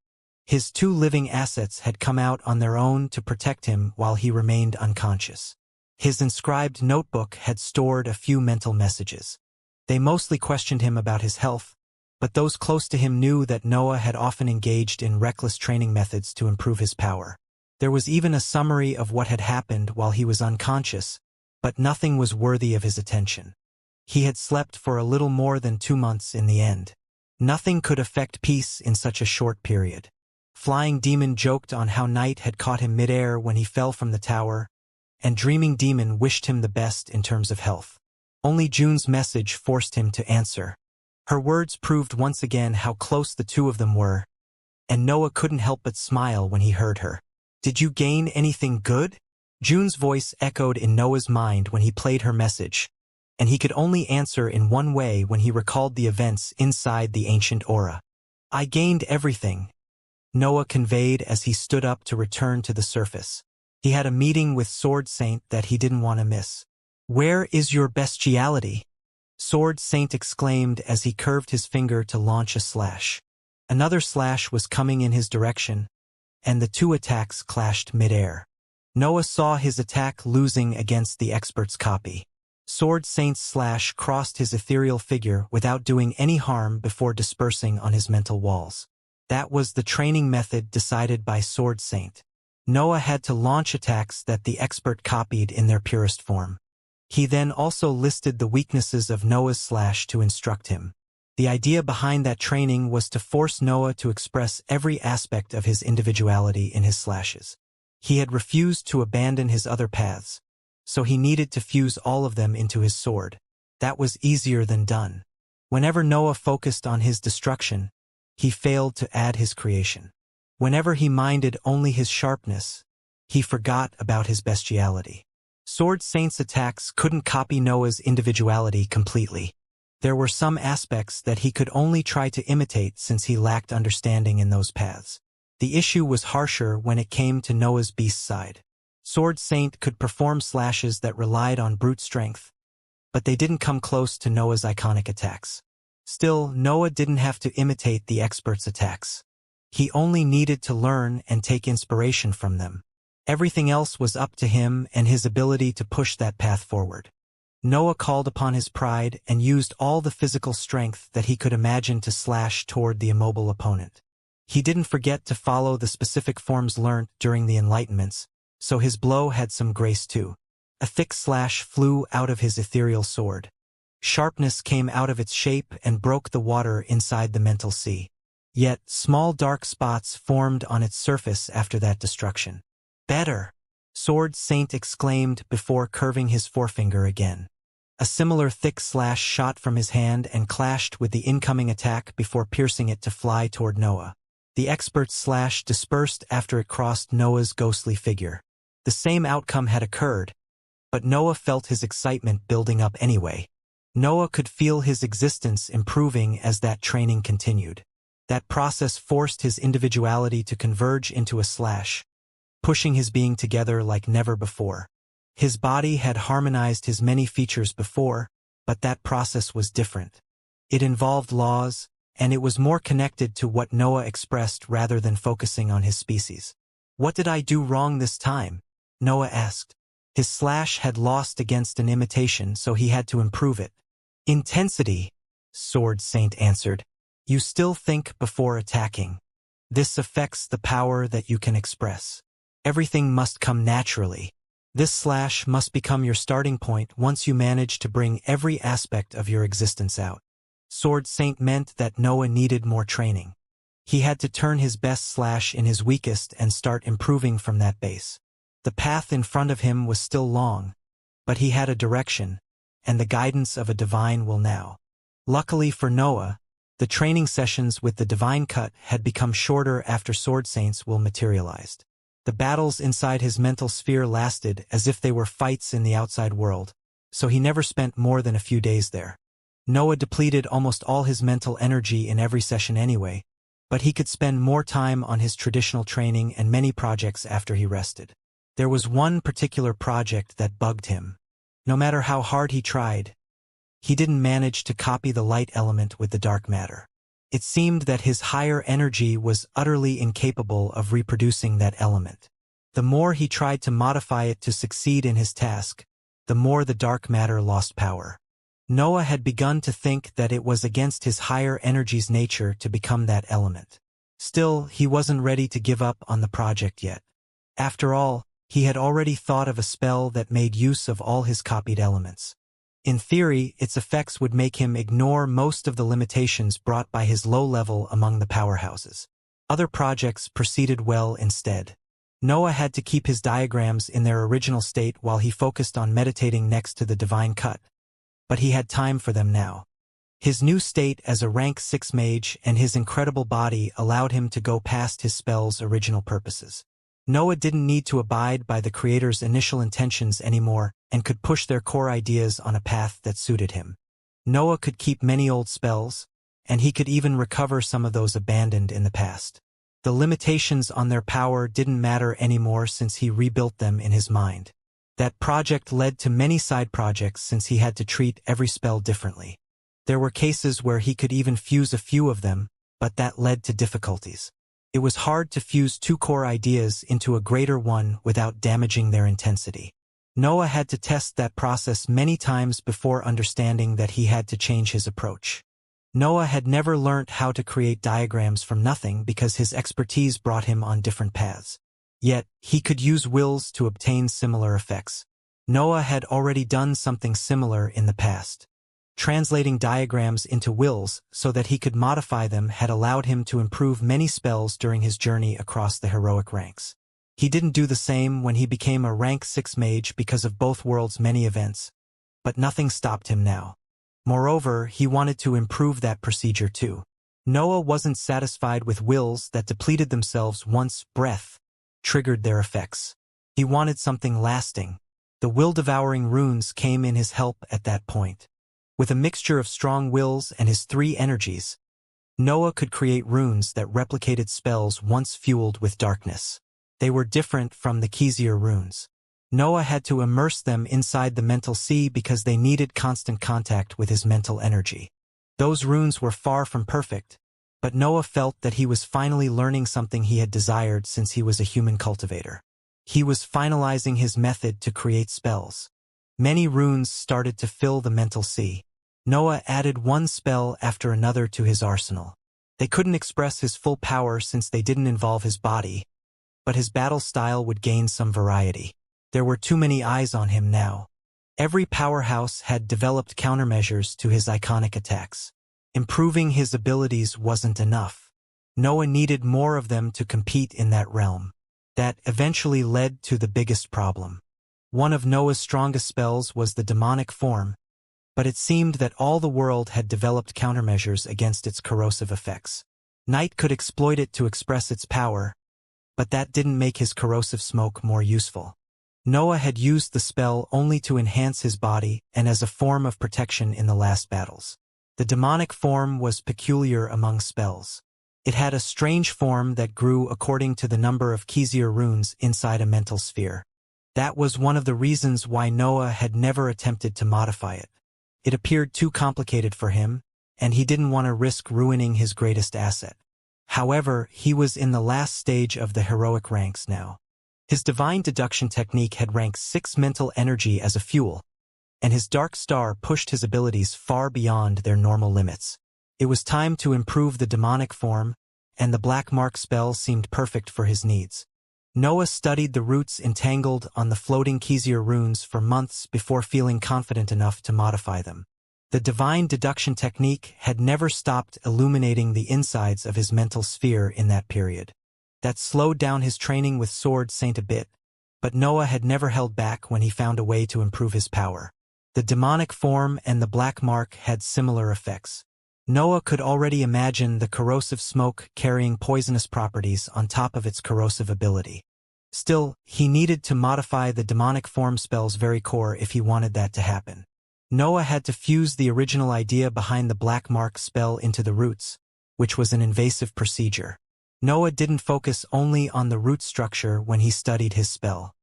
His two living assets had come out on their own to protect him while he remained unconscious. His inscribed notebook had stored a few mental messages. They mostly questioned him about his health, but those close to him knew that Noah had often engaged in reckless training methods to improve his power. There was even a summary of what had happened while he was unconscious, but nothing was worthy of his attention. He had slept for a little more than 2 months in the end. Nothing could affect peace in such a short period. Flying Demon joked on how Night had caught him midair when he fell from the tower, and Dreaming Demon wished him the best in terms of health. Only June's message forced him to answer. Her words proved once again how close the two of them were, and Noah couldn't help but smile when he heard her. "Did you gain anything good?" June's voice echoed in Noah's mind when he played her message, and he could only answer in one way when he recalled the events inside the ancient aura. "I gained everything," Noah conveyed as he stood up to return to the surface. He had a meeting with Sword Saint that he didn't want to miss. "Where is your bestiality?" Sword Saint exclaimed as he curved his finger to launch a slash. Another slash was coming in his direction, and the two attacks clashed midair. Noah saw his attack losing against the expert's copy. Sword Saint's slash crossed his ethereal figure without doing any harm before dispersing on his mental walls. That was the training method decided by Sword Saint. Noah had to launch attacks that the expert copied in their purest form. He then also listed the weaknesses of Noah's slash to instruct him. The idea behind that training was to force Noah to express every aspect of his individuality in his slashes. He had refused to abandon his other paths, so he needed to fuse all of them into his sword. That was easier than done. Whenever Noah focused on his destruction, he failed to add his creation. Whenever he minded only his sharpness, he forgot about his bestiality. Sword Saint's attacks couldn't copy Noah's individuality completely. There were some aspects that he could only try to imitate since he lacked understanding in those paths. The issue was harsher when it came to Noah's beast side. Sword Saint could perform slashes that relied on brute strength, but they didn't come close to Noah's iconic attacks. Still, Noah didn't have to imitate the expert's attacks. He only needed to learn and take inspiration from them. Everything else was up to him and his ability to push that path forward. Noah called upon his pride and used all the physical strength that he could imagine to slash toward the immobile opponent. He didn't forget to follow the specific forms learnt during the Enlightenments, so his blow had some grace too. A thick slash flew out of his ethereal sword. Sharpness came out of its shape and broke the water inside the mental sea. Yet, small dark spots formed on its surface after that destruction. "Better!" Sword Saint exclaimed before curving his forefinger again. A similar thick slash shot from his hand and clashed with the incoming attack before piercing it to fly toward Noah. The expert's slash dispersed after it crossed Noah's ghostly figure. The same outcome had occurred, but Noah felt his excitement building up anyway. Noah could feel his existence improving as that training continued. That process forced his individuality to converge into a slash, pushing his being together like never before. His body had harmonized his many features before, but that process was different. It involved laws, and it was more connected to what Noah expressed rather than focusing on his species. "What did I do wrong this time?" Noah asked. His slash had lost against an imitation, so he had to improve it. "Intensity," Sword Saint answered. "You still think before attacking. This affects the power that you can express. Everything must come naturally. This slash must become your starting point once you manage to bring every aspect of your existence out." Sword Saint meant that Noah needed more training. He had to turn his best slash in his weakest and start improving from that base. The path in front of him was still long, but he had a direction, and the guidance of a divine will now. Luckily for Noah, the training sessions with the divine cut had become shorter after Sword Saint's will materialized. The battles inside his mental sphere lasted as if they were fights in the outside world, so he never spent more than a few days there. Noah depleted almost all his mental energy in every session anyway, but he could spend more time on his traditional training and many projects after he rested. There was one particular project that bugged him. No matter how hard he tried, he didn't manage to copy the light element with the dark matter. It seemed that his higher energy was utterly incapable of reproducing that element. The more he tried to modify it to succeed in his task, the more the dark matter lost power. Noah had begun to think that it was against his higher energy's nature to become that element. Still, he wasn't ready to give up on the project yet. After all, he had already thought of a spell that made use of all his copied elements. In theory, its effects would make him ignore most of the limitations brought by his low level among the powerhouses. Other projects proceeded well instead. Noah had to keep his diagrams in their original state while he focused on meditating next to the divine cut, but he had time for them now. His new state as a rank 6 mage and his incredible body allowed him to go past his spell's original purposes. Noah didn't need to abide by the creator's initial intentions anymore and could push their core ideas on a path that suited him. Noah could keep many old spells, and he could even recover some of those abandoned in the past. The limitations on their power didn't matter anymore since he rebuilt them in his mind. That project led to many side projects since he had to treat every spell differently. There were cases where he could even fuse a few of them, but that led to difficulties. It was hard to fuse two core ideas into a greater one without damaging their intensity. Noah had to test that process many times before understanding that he had to change his approach. Noah had never learnt how to create diagrams from nothing because his expertise brought him on different paths. Yet, he could use wills to obtain similar effects. Noah had already done something similar in the past. Translating diagrams into wills so that he could modify them had allowed him to improve many spells during his journey across the heroic ranks. He didn't do the same when he became a rank 6 mage because of both worlds' many events, but nothing stopped him now. Moreover, he wanted to improve that procedure too. Noah wasn't satisfied with wills that depleted themselves once breath triggered their effects. He wanted something lasting. The will-devouring runes came in his help at that point. With a mixture of strong wills and his 3 energies, Noah could create runes that replicated spells once fueled with darkness. They were different from the Xianxia runes. Noah had to immerse them inside the mental sea because they needed constant contact with his mental energy. Those runes were far from perfect, but Noah felt that he was finally learning something he had desired since he was a human cultivator. He was finalizing his method to create spells. Many runes started to fill the mental sea. Noah added one spell after another to his arsenal. They couldn't express his full power since they didn't involve his body, but his battle style would gain some variety. There were too many eyes on him now. Every powerhouse had developed countermeasures to his iconic attacks. Improving his abilities wasn't enough. Noah needed more of them to compete in that realm. That eventually led to the biggest problem. One of Noah's strongest spells was the demonic form, but it seemed that all the world had developed countermeasures against its corrosive effects. Night could exploit it to express its power, but that didn't make his corrosive smoke more useful. Noah had used the spell only to enhance his body and as a form of protection in the last battles. The demonic form was peculiar among spells. It had a strange form that grew according to the number of Xianxia runes inside a mental sphere. That was one of the reasons why Noah had never attempted to modify it. It appeared too complicated for him, and he didn't want to risk ruining his greatest asset. However, he was in the last stage of the heroic ranks now. His divine deduction technique had ranked 6 mental energy as a fuel, and his dark star pushed his abilities far beyond their normal limits. It was time to improve the demonic form, and the black mark spell seemed perfect for his needs. Noah studied the roots entangled on the floating Xianxia runes for months before feeling confident enough to modify them. The divine deduction technique had never stopped illuminating the insides of his mental sphere in that period. That slowed down his training with Sword Saint a bit, but Noah had never held back when he found a way to improve his power. The demonic form and the black mark had similar effects. Noah could already imagine the corrosive smoke carrying poisonous properties on top of its corrosive ability. Still, he needed to modify the demonic form spell's very core if he wanted that to happen. Noah had to fuse the original idea behind the black mark spell into the roots, which was an invasive procedure. Noah didn't focus only on the root structure when he studied his spell.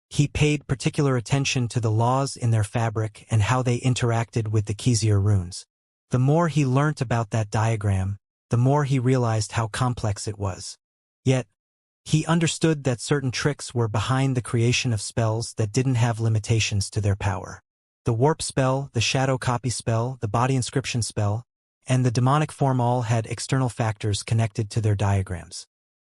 He paid particular attention to the laws in their fabric and how they interacted with the Xianxia runes. The more he learnt about that diagram, the more he realized how complex it was. Yet, he understood that certain tricks were behind the creation of spells that didn't have limitations to their power. The warp spell, the shadow copy spell, the body inscription spell, and the demonic form all had external factors connected to their diagrams.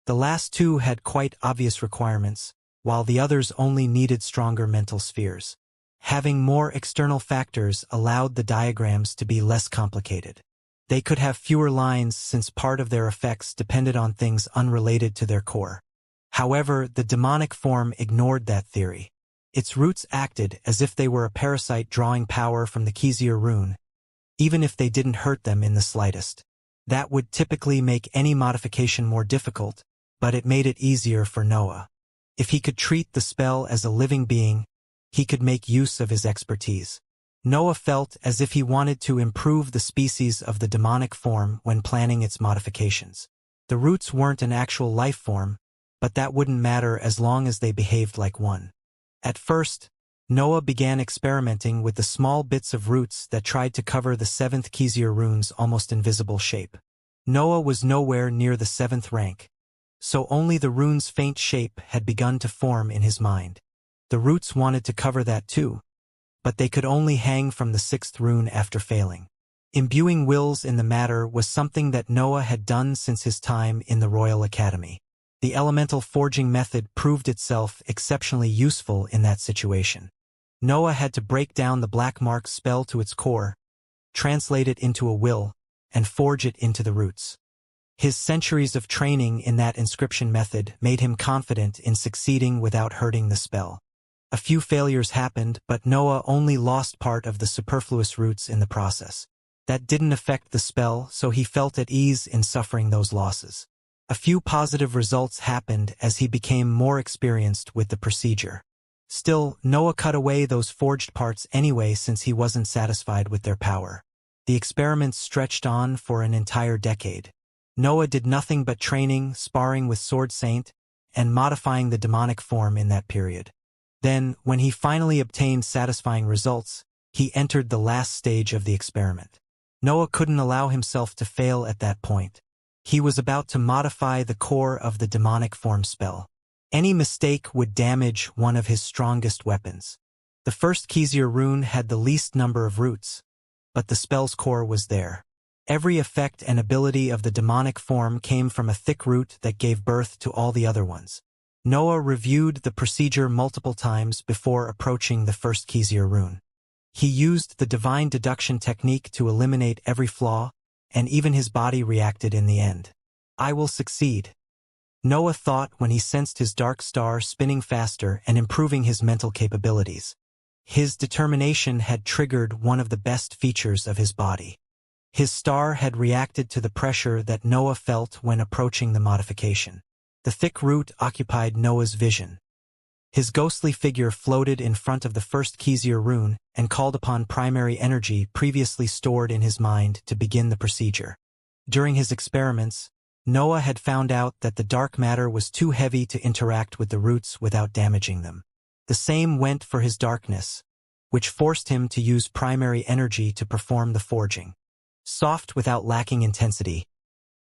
The last 2 had quite obvious requirements, while the others only needed stronger mental spheres. Having more external factors allowed the diagrams to be less complicated. They could have fewer lines since part of their effects depended on things unrelated to their core. However, the demonic form ignored that theory. Its roots acted as if they were a parasite drawing power from the Xianxia rune, even if they didn't hurt them in the slightest. That would typically make any modification more difficult, but it made it easier for Noah. If he could treat the spell as a living being, he could make use of his expertise. Noah felt as if he wanted to improve the species of the demonic form when planning its modifications. The roots weren't an actual life form, but that wouldn't matter as long as they behaved like one. At first, Noah began experimenting with the small bits of roots that tried to cover the 7th Xianxia rune's almost invisible shape. Noah was nowhere near the 7th rank, so only the rune's faint shape had begun to form in his mind. The roots wanted to cover that too, but they could only hang from the 6th rune after failing. Imbuing wills in the matter was something that Noah had done since his time in the Royal Academy. The elemental forging method proved itself exceptionally useful in that situation. Noah had to break down the black mark spell to its core, translate it into a will, and forge it into the roots. His centuries of training in that inscription method made him confident in succeeding without hurting the spell. A few failures happened, but Noah only lost part of the superfluous roots in the process. That didn't affect the spell, so he felt at ease in suffering those losses. A few positive results happened as he became more experienced with the procedure. Still, Noah cut away those forged parts anyway since he wasn't satisfied with their power. The experiments stretched on for an entire decade. Noah did nothing but training, sparring with Sword Saint, and modifying the demonic form in that period. Then, when he finally obtained satisfying results, he entered the last stage of the experiment. Noah couldn't allow himself to fail at that point. He was about to modify the core of the demonic form spell. Any mistake would damage one of his strongest weapons. The first Xianxia rune had the least number of roots, but the spell's core was there. Every effect and ability of the demonic form came from a thick root that gave birth to all the other ones. Noah reviewed the procedure multiple times before approaching the first Xianxia rune. He used the divine deduction technique to eliminate every flaw, and even his body reacted in the end. I will succeed, Noah thought when he sensed his dark star spinning faster and improving his mental capabilities. His determination had triggered one of the best features of his body. His star had reacted to the pressure that Noah felt when approaching the modification. The thick root occupied Noah's vision. His ghostly figure floated in front of the first Xianxia rune and called upon primary energy previously stored in his mind to begin the procedure. During his experiments, Noah had found out that the dark matter was too heavy to interact with the roots without damaging them. The same went for his darkness, which forced him to use primary energy to perform the forging. Soft without lacking intensity,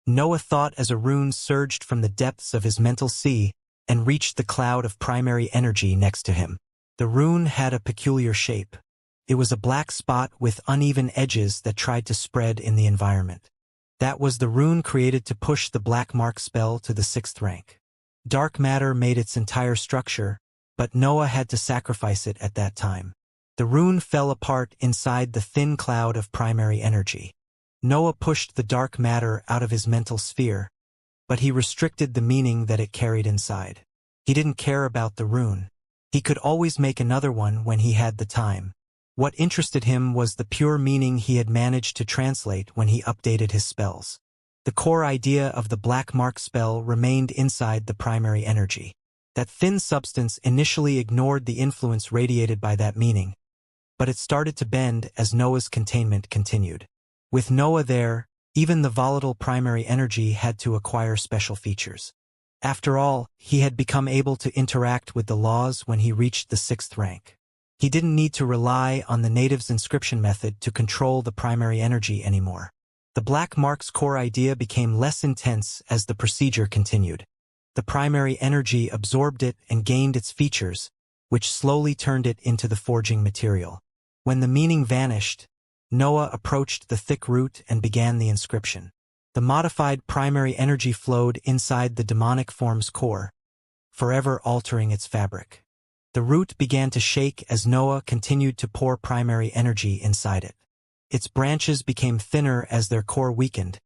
Noah thought as a rune surged from the depths of his mental sea and reached the cloud of primary energy next to him. The rune had a peculiar shape. It was a black spot with uneven edges that tried to spread in the environment. That was the rune created to push the black mark spell to the 6th rank. Dark matter made its entire structure, but Noah had to sacrifice it at that time. The rune fell apart inside the thin cloud of primary energy. Noah pushed the dark matter out of his mental sphere, but he restricted the meaning that it carried inside. He didn't care about the rune. He could always make another one when he had the time. What interested him was the pure meaning he had managed to translate when he updated his spells. The core idea of the black mark spell remained inside the primary energy. That thin substance initially ignored the influence radiated by that meaning, but it started to bend as Noah's containment continued. With Noah there, even the volatile primary energy had to acquire special features. After all, he had become able to interact with the laws when he reached the 6th rank. He didn't need to rely on the native's inscription method to control the primary energy anymore. The black mark's core idea became less intense as the procedure continued. The primary energy absorbed it and gained its features, which slowly turned it into the forging material. When the meaning vanished, Noah approached the thick root and began the inscription. The modified primary energy flowed inside the demonic form's core, forever altering its fabric. The root began to shake as Noah continued to pour primary energy inside it. Its branches became thinner as their core weakened,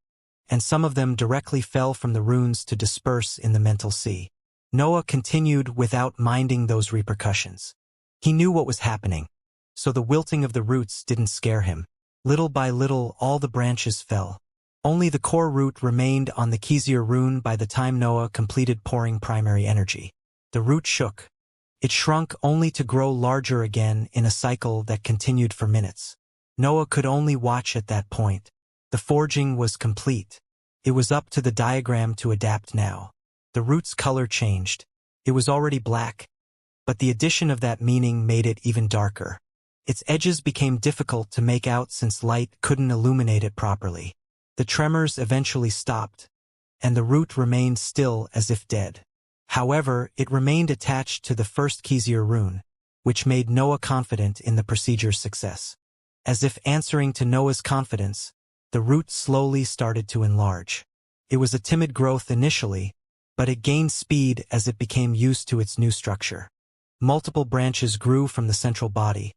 and some of them directly fell from the runes to disperse in the mental sea. Noah continued without minding those repercussions. He knew what was happening, so the wilting of the roots didn't scare him. Little by little, all the branches fell. Only the core root remained on the Xianxia rune by the time Noah completed pouring primary energy. The root shook. It shrunk only to grow larger again in a cycle that continued for minutes. Noah could only watch at that point. The forging was complete. It was up to the diagram to adapt now. The root's color changed. It was already black, but the addition of that meaning made it even darker. Its edges became difficult to make out since light couldn't illuminate it properly. The tremors eventually stopped, and the root remained still as if dead. However, it remained attached to the first Xianxia rune, which made Noah confident in the procedure's success. As if answering to Noah's confidence, the root slowly started to enlarge. It was a timid growth initially, but it gained speed as it became used to its new structure. Multiple branches grew from the central body,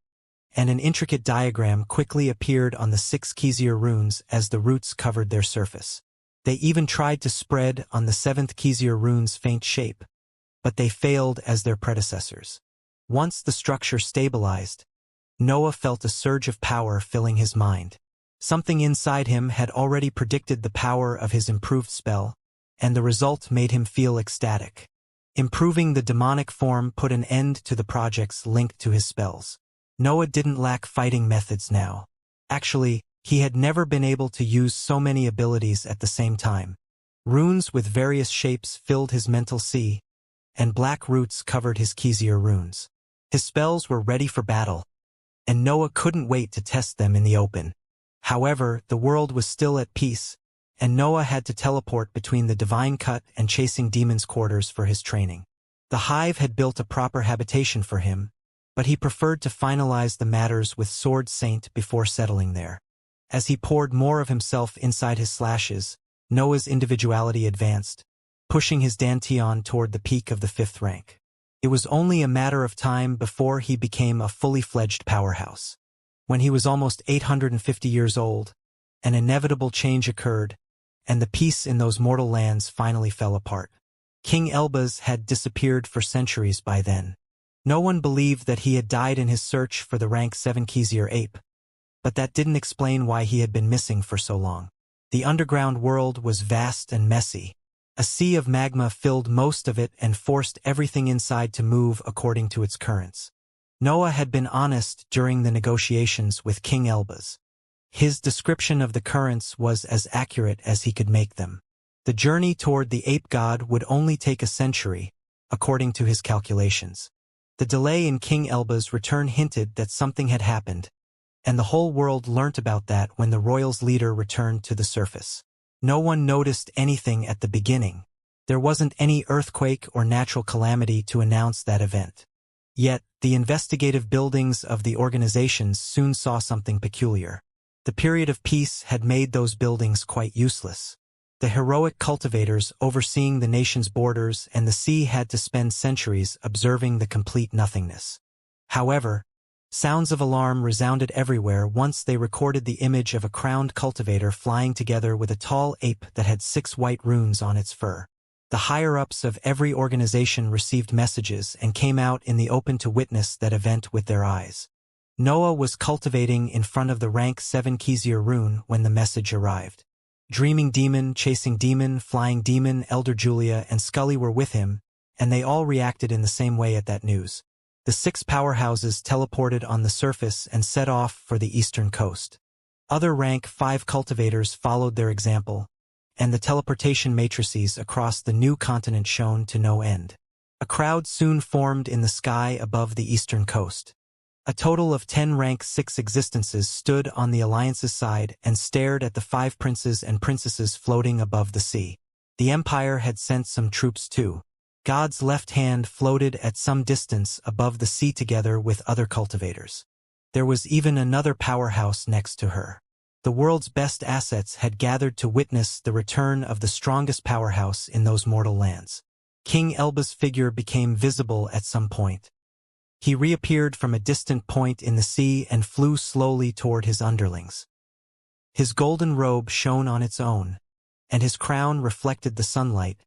and an intricate diagram quickly appeared on the 6 Xianxia runes as the roots covered their surface. They even tried to spread on the 7th Xianxia rune's faint shape, but they failed as their predecessors. Once the structure stabilized, Noah felt a surge of power filling his mind. Something inside him had already predicted the power of his improved spell, and the result made him feel ecstatic. Improving the demonic form put an end to the projects linked to his spells. Noah didn't lack fighting methods now. Actually, he had never been able to use so many abilities at the same time. Runes with various shapes filled his mental sea, and black roots covered his Xianxia runes. His spells were ready for battle, and Noah couldn't wait to test them in the open. However, the world was still at peace, and Noah had to teleport between the Divine Cut and Chasing Demons quarters for his training. The Hive had built a proper habitation for him, but he preferred to finalize the matters with Sword Saint before settling there. As he poured more of himself inside his slashes, Noah's individuality advanced, pushing his Danteon toward the peak of the 5th rank. It was only a matter of time before he became a fully fledged powerhouse. When he was almost 850 years old, an inevitable change occurred, and the peace in those mortal lands finally fell apart. King Elbaz had disappeared for centuries by then. No one believed that he had died in his search for the rank 7 Xianxia ape, but that didn't explain why he had been missing for so long. The underground world was vast and messy. A sea of magma filled most of it and forced everything inside to move according to its currents. Noah had been honest during the negotiations with King Elbaz. His description of the currents was as accurate as he could make them. The journey toward the ape god would only take a century, according to his calculations. The delay in King Elbaz's return hinted that something had happened, and the whole world learnt about that when the royals' leader returned to the surface. No one noticed anything at the beginning. There wasn't any earthquake or natural calamity to announce that event. Yet, the investigative buildings of the organizations soon saw something peculiar. The period of peace had made those buildings quite useless. The heroic cultivators overseeing the nation's borders and the sea had to spend centuries observing the complete nothingness. However, sounds of alarm resounded everywhere once they recorded the image of a crowned cultivator flying together with a tall ape that had 6 white runes on its fur. The higher-ups of every organization received messages and came out in the open to witness that event with their eyes. Noah was cultivating in front of the rank 7 Xianxia rune when the message arrived. Dreaming Demon, Chasing Demon, Flying Demon, Elder Julia, and Scully were with him, and they all reacted in the same way at that news. The 6 powerhouses teleported on the surface and set off for the eastern coast. Other rank 5 cultivators followed their example, and the teleportation matrices across the new continent shone to no end. A crowd soon formed in the sky above the eastern coast. A total of 10 rank 6 existences stood on the Alliance's side and stared at the 5 princes and princesses floating above the sea. The Empire had sent some troops too. God's left hand floated at some distance above the sea together with other cultivators. There was even another powerhouse next to her. The world's best assets had gathered to witness the return of the strongest powerhouse in those mortal lands. King Elbaz's figure became visible at some point. He reappeared from a distant point in the sea and flew slowly toward his underlings. His golden robe shone on its own, and his crown reflected the sunlight,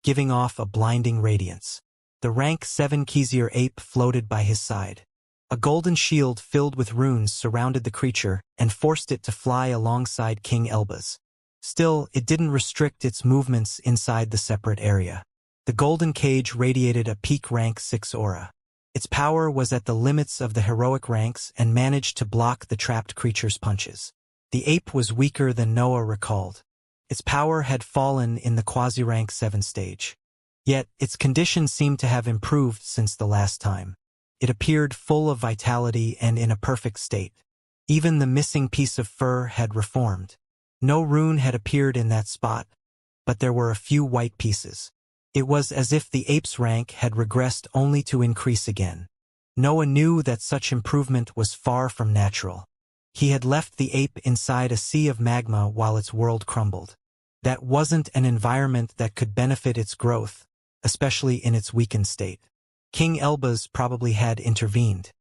giving off a blinding radiance. The rank 7 Xianxia ape floated by his side. A golden shield filled with runes surrounded the creature and forced it to fly alongside King Elbaz. Still, it didn't restrict its movements inside the separate area. The golden cage radiated a peak rank 6 aura. Its power was at the limits of the heroic ranks and managed to block the trapped creature's punches. The ape was weaker than Noah recalled. Its power had fallen in the quasi-rank 7 stage. Yet, its condition seemed to have improved since the last time. It appeared full of vitality and in a perfect state. Even the missing piece of fur had reformed. No rune had appeared in that spot, but there were a few white pieces. It was as if the ape's rank had regressed only to increase again. Noah knew that such improvement was far from natural. He had left the ape inside a sea of magma while its world crumbled. That wasn't an environment that could benefit its growth, especially in its weakened state. King Elbaz probably had intervened.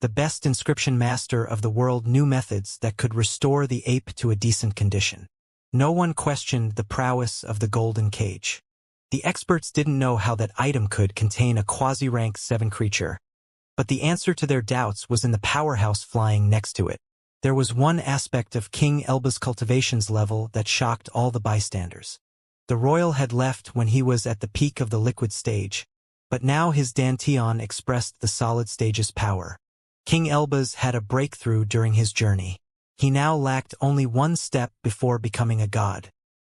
The best inscription master of the world knew methods that could restore the ape to a decent condition. No one questioned the prowess of the golden cage. The experts didn't know how that item could contain a quasi-rank 7 creature, But the answer to their doubts was in the powerhouse flying next to it. There was one aspect of King Elba's cultivation's level that shocked all the bystanders. The royal had left when he was at the peak of the liquid stage, but now his dantian expressed the solid stage's power. King Elba's had a breakthrough during his journey. He now lacked only one step before becoming a god.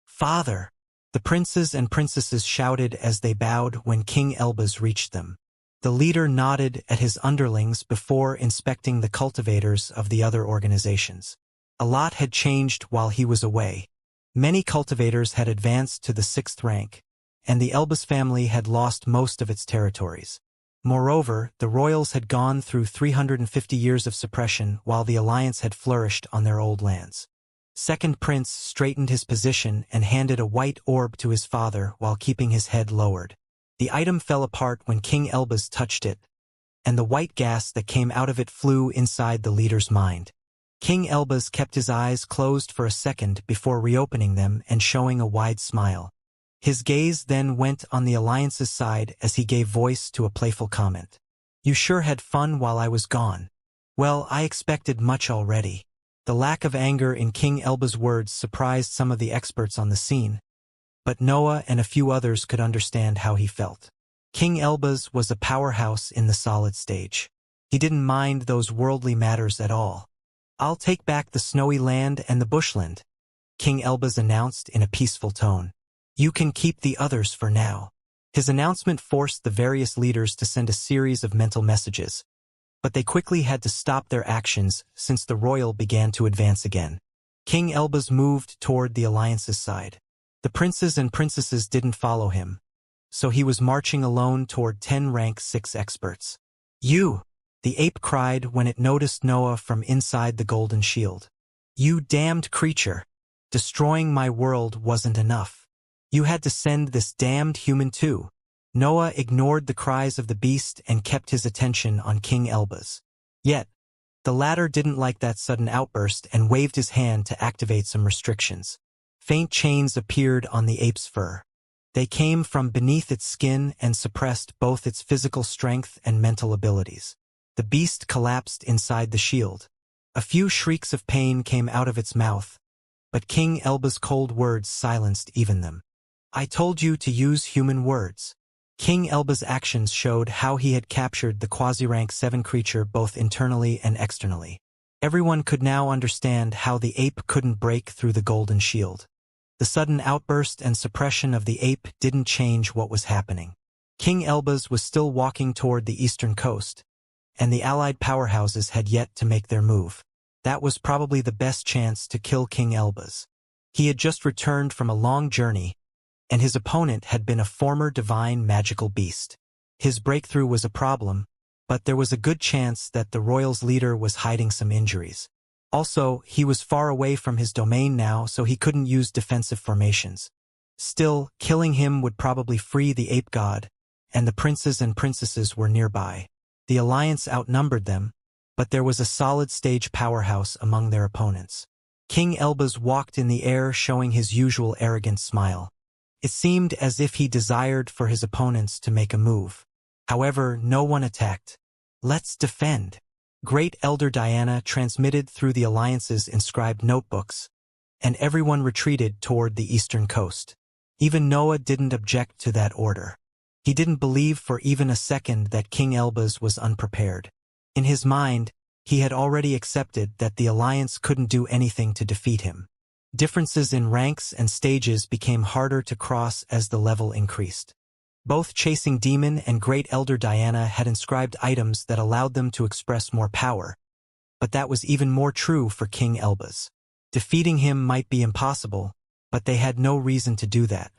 "Father!" The princes and princesses shouted as they bowed when King Elba's reached them. The leader nodded at his underlings before inspecting the cultivators of the other organizations. A lot had changed while he was away. Many cultivators had advanced to the 6th rank, and the Elbas family had lost most of its territories. Moreover, the royals had gone through 350 years of suppression while the alliance had flourished on their old lands. Second Prince straightened his position and handed a white orb to his father while keeping his head lowered. The item fell apart when King Elbas touched it, and the white gas that came out of it flew inside the leader's mind. King Elbas kept his eyes closed for a second before reopening them and showing a wide smile. His gaze then went on the alliance's side as he gave voice to a playful comment. "You sure had fun while I was gone." "Well, I expected much already." The lack of anger in King Elba's words surprised some of the experts on the scene, but Noah and a few others could understand how he felt. King Elba's was a powerhouse in the solid stage. He didn't mind those worldly matters at all. "I'll take back the snowy land and the bushland," King Elba's announced in a peaceful tone. "You can keep the others for now." His announcement forced the various leaders to send a series of mental messages, but they quickly had to stop their actions since the royal began to advance again. King Elba's moved toward the alliance's side. The princes and princesses didn't follow him, so he was marching alone toward 10 rank 6 experts. "You!" the ape cried when it noticed Noah from inside the golden shield. "You damned creature! Destroying my world wasn't enough. You had to send this damned human too." Noah ignored the cries of the beast and kept his attention on King Elba's. Yet, the latter didn't like that sudden outburst and waved his hand to activate some restrictions. Faint chains appeared on the ape's fur. They came from beneath its skin and suppressed both its physical strength and mental abilities. The beast collapsed inside the shield. A few shrieks of pain came out of its mouth, but King Elba's cold words silenced even them. "I told you to use human words." King Elba's actions showed how he had captured the quasi-rank 7 creature both internally and externally. Everyone could now understand how the ape couldn't break through the golden shield. The sudden outburst and suppression of the ape didn't change what was happening. King Elba's was still walking toward the eastern coast, and the allied powerhouses had yet to make their move. That was probably the best chance to kill King Elba's. He had just returned from a long journey, and his opponent had been a former divine magical beast. His breakthrough was a problem, but there was a good chance that the royal's leader was hiding some injuries. Also, he was far away from his domain now, so he couldn't use defensive formations. Still, killing him would probably free the ape god, and the princes and princesses were nearby. The alliance outnumbered them, but there was a solid stage powerhouse among their opponents. King Elba's walked in the air showing his usual arrogant smile. It seemed as if he desired for his opponents to make a move. However, no one attacked. "Let's defend." Great Elder Diana transmitted through the alliance's inscribed notebooks, and everyone retreated toward the eastern coast. Even Noah didn't object to that order. He didn't believe for even a second that King Elba's was unprepared. In his mind, he had already accepted that the alliance couldn't do anything to defeat him. Differences in ranks and stages became harder to cross as the level increased. Both Chasing Demon and Great Elder Diana had inscribed items that allowed them to express more power, but that was even more true for King Elba's. Defeating him might be impossible, but they had no reason to do that.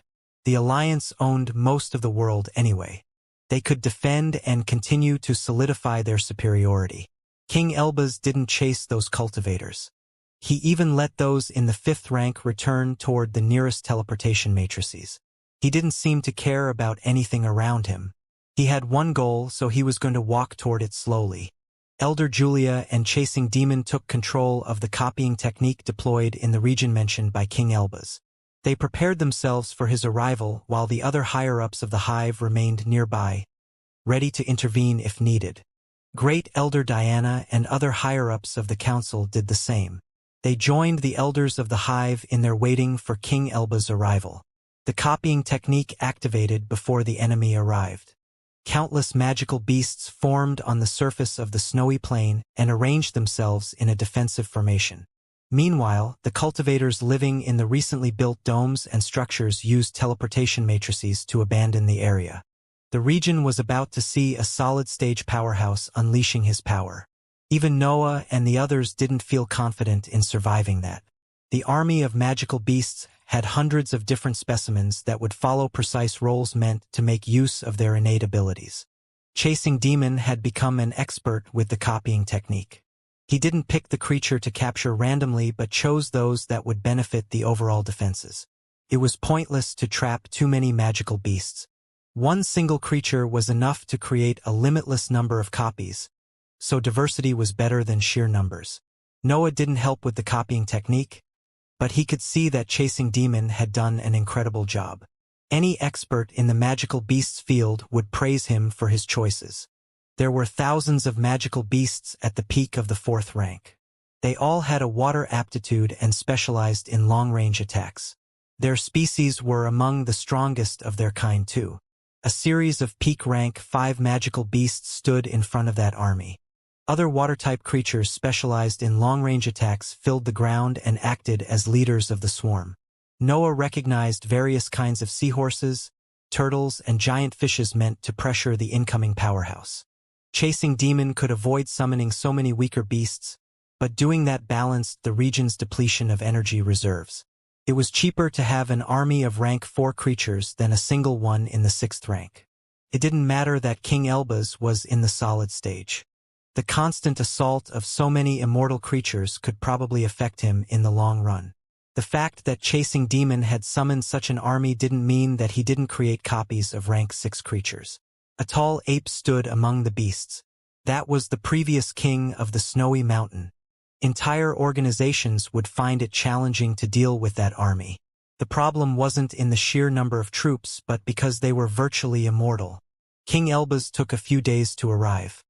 The Alliance owned most of the world anyway. They could defend and continue to solidify their superiority. King Elba's didn't chase those cultivators. He even let those in the 5th rank return toward the nearest teleportation matrices. He didn't seem to care about anything around him. He had one goal, so he was going to walk toward it slowly. Elder Julia and Chasing Demon took control of the copying technique deployed in the region mentioned by King Elba's. They prepared themselves for his arrival while the other higher-ups of the hive remained nearby, ready to intervene if needed. Great Elder Diana and other higher-ups of the council did the same. They joined the elders of the hive in their waiting for King Elba's arrival. The copying technique activated before the enemy arrived. Countless magical beasts formed on the surface of the snowy plain and arranged themselves in a defensive formation. Meanwhile, the cultivators living in the recently built domes and structures used teleportation matrices to abandon the area. The region was about to see a solid-stage powerhouse unleashing his power. Even Noah and the others didn't feel confident in surviving that. The army of magical beasts had hundreds of different specimens that would follow precise roles meant to make use of their innate abilities. Chasing Demon had become an expert with the copying technique. He didn't pick the creature to capture randomly but chose those that would benefit the overall defenses. It was pointless to trap too many magical beasts. One single creature was enough to create a limitless number of copies, so diversity was better than sheer numbers. Noah didn't help with the copying technique, but he could see that Chasing Demon had done an incredible job. Any expert in the magical beasts field would praise him for his choices. There were thousands of magical beasts at the peak of the 4th rank. They all had a water aptitude and specialized in long-range attacks. Their species were among the strongest of their kind too. A series of peak rank 5 magical beasts stood in front of that army. Other water-type creatures specialized in long-range attacks filled the ground and acted as leaders of the swarm. Noah recognized various kinds of seahorses, turtles, and giant fishes meant to pressure the incoming powerhouse. Chasing Demon could avoid summoning so many weaker beasts, but doing that balanced the region's depletion of energy reserves. It was cheaper to have an army of rank 4 creatures than a single one in the 6th rank. It didn't matter that King Elba's was in the solid stage. The constant assault of so many immortal creatures could probably affect him in the long run. The fact that Chasing Demon had summoned such an army didn't mean that he didn't create copies of rank 6 creatures. A tall ape stood among the beasts. That was the previous king of the snowy mountain. Entire organizations would find it challenging to deal with that army. The problem wasn't in the sheer number of troops but because they were virtually immortal. King Elba's took a few days to arrive.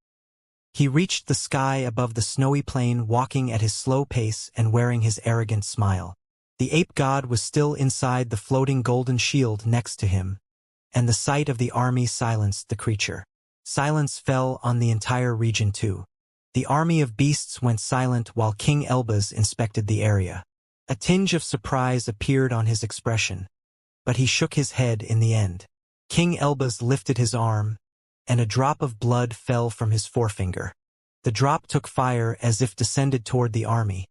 He reached the sky above the snowy plain walking at his slow pace and wearing his arrogant smile. The ape god was still inside the floating golden shield next to him, and the sight of the army silenced the creature. Silence fell on the entire region too. The army of beasts went silent while King Elba's inspected the area. A tinge of surprise appeared on his expression, but he shook his head in the end. King Elba's lifted his arm, and a drop of blood fell from his forefinger. The drop took fire as if descended toward the army,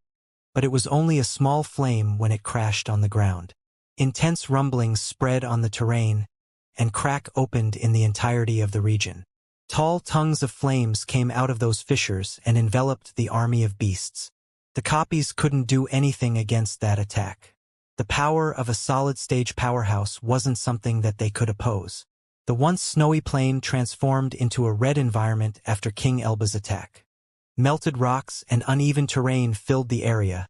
but it was only a small flame when it crashed on the ground. Intense rumblings spread on the terrain, and crack opened in the entirety of the region. Tall tongues of flames came out of those fissures and enveloped the army of beasts. The copies couldn't do anything against that attack. The power of a solid-stage powerhouse wasn't something that they could oppose. The once snowy plain transformed into a red environment after King Elba's attack. Melted rocks and uneven terrain filled the area,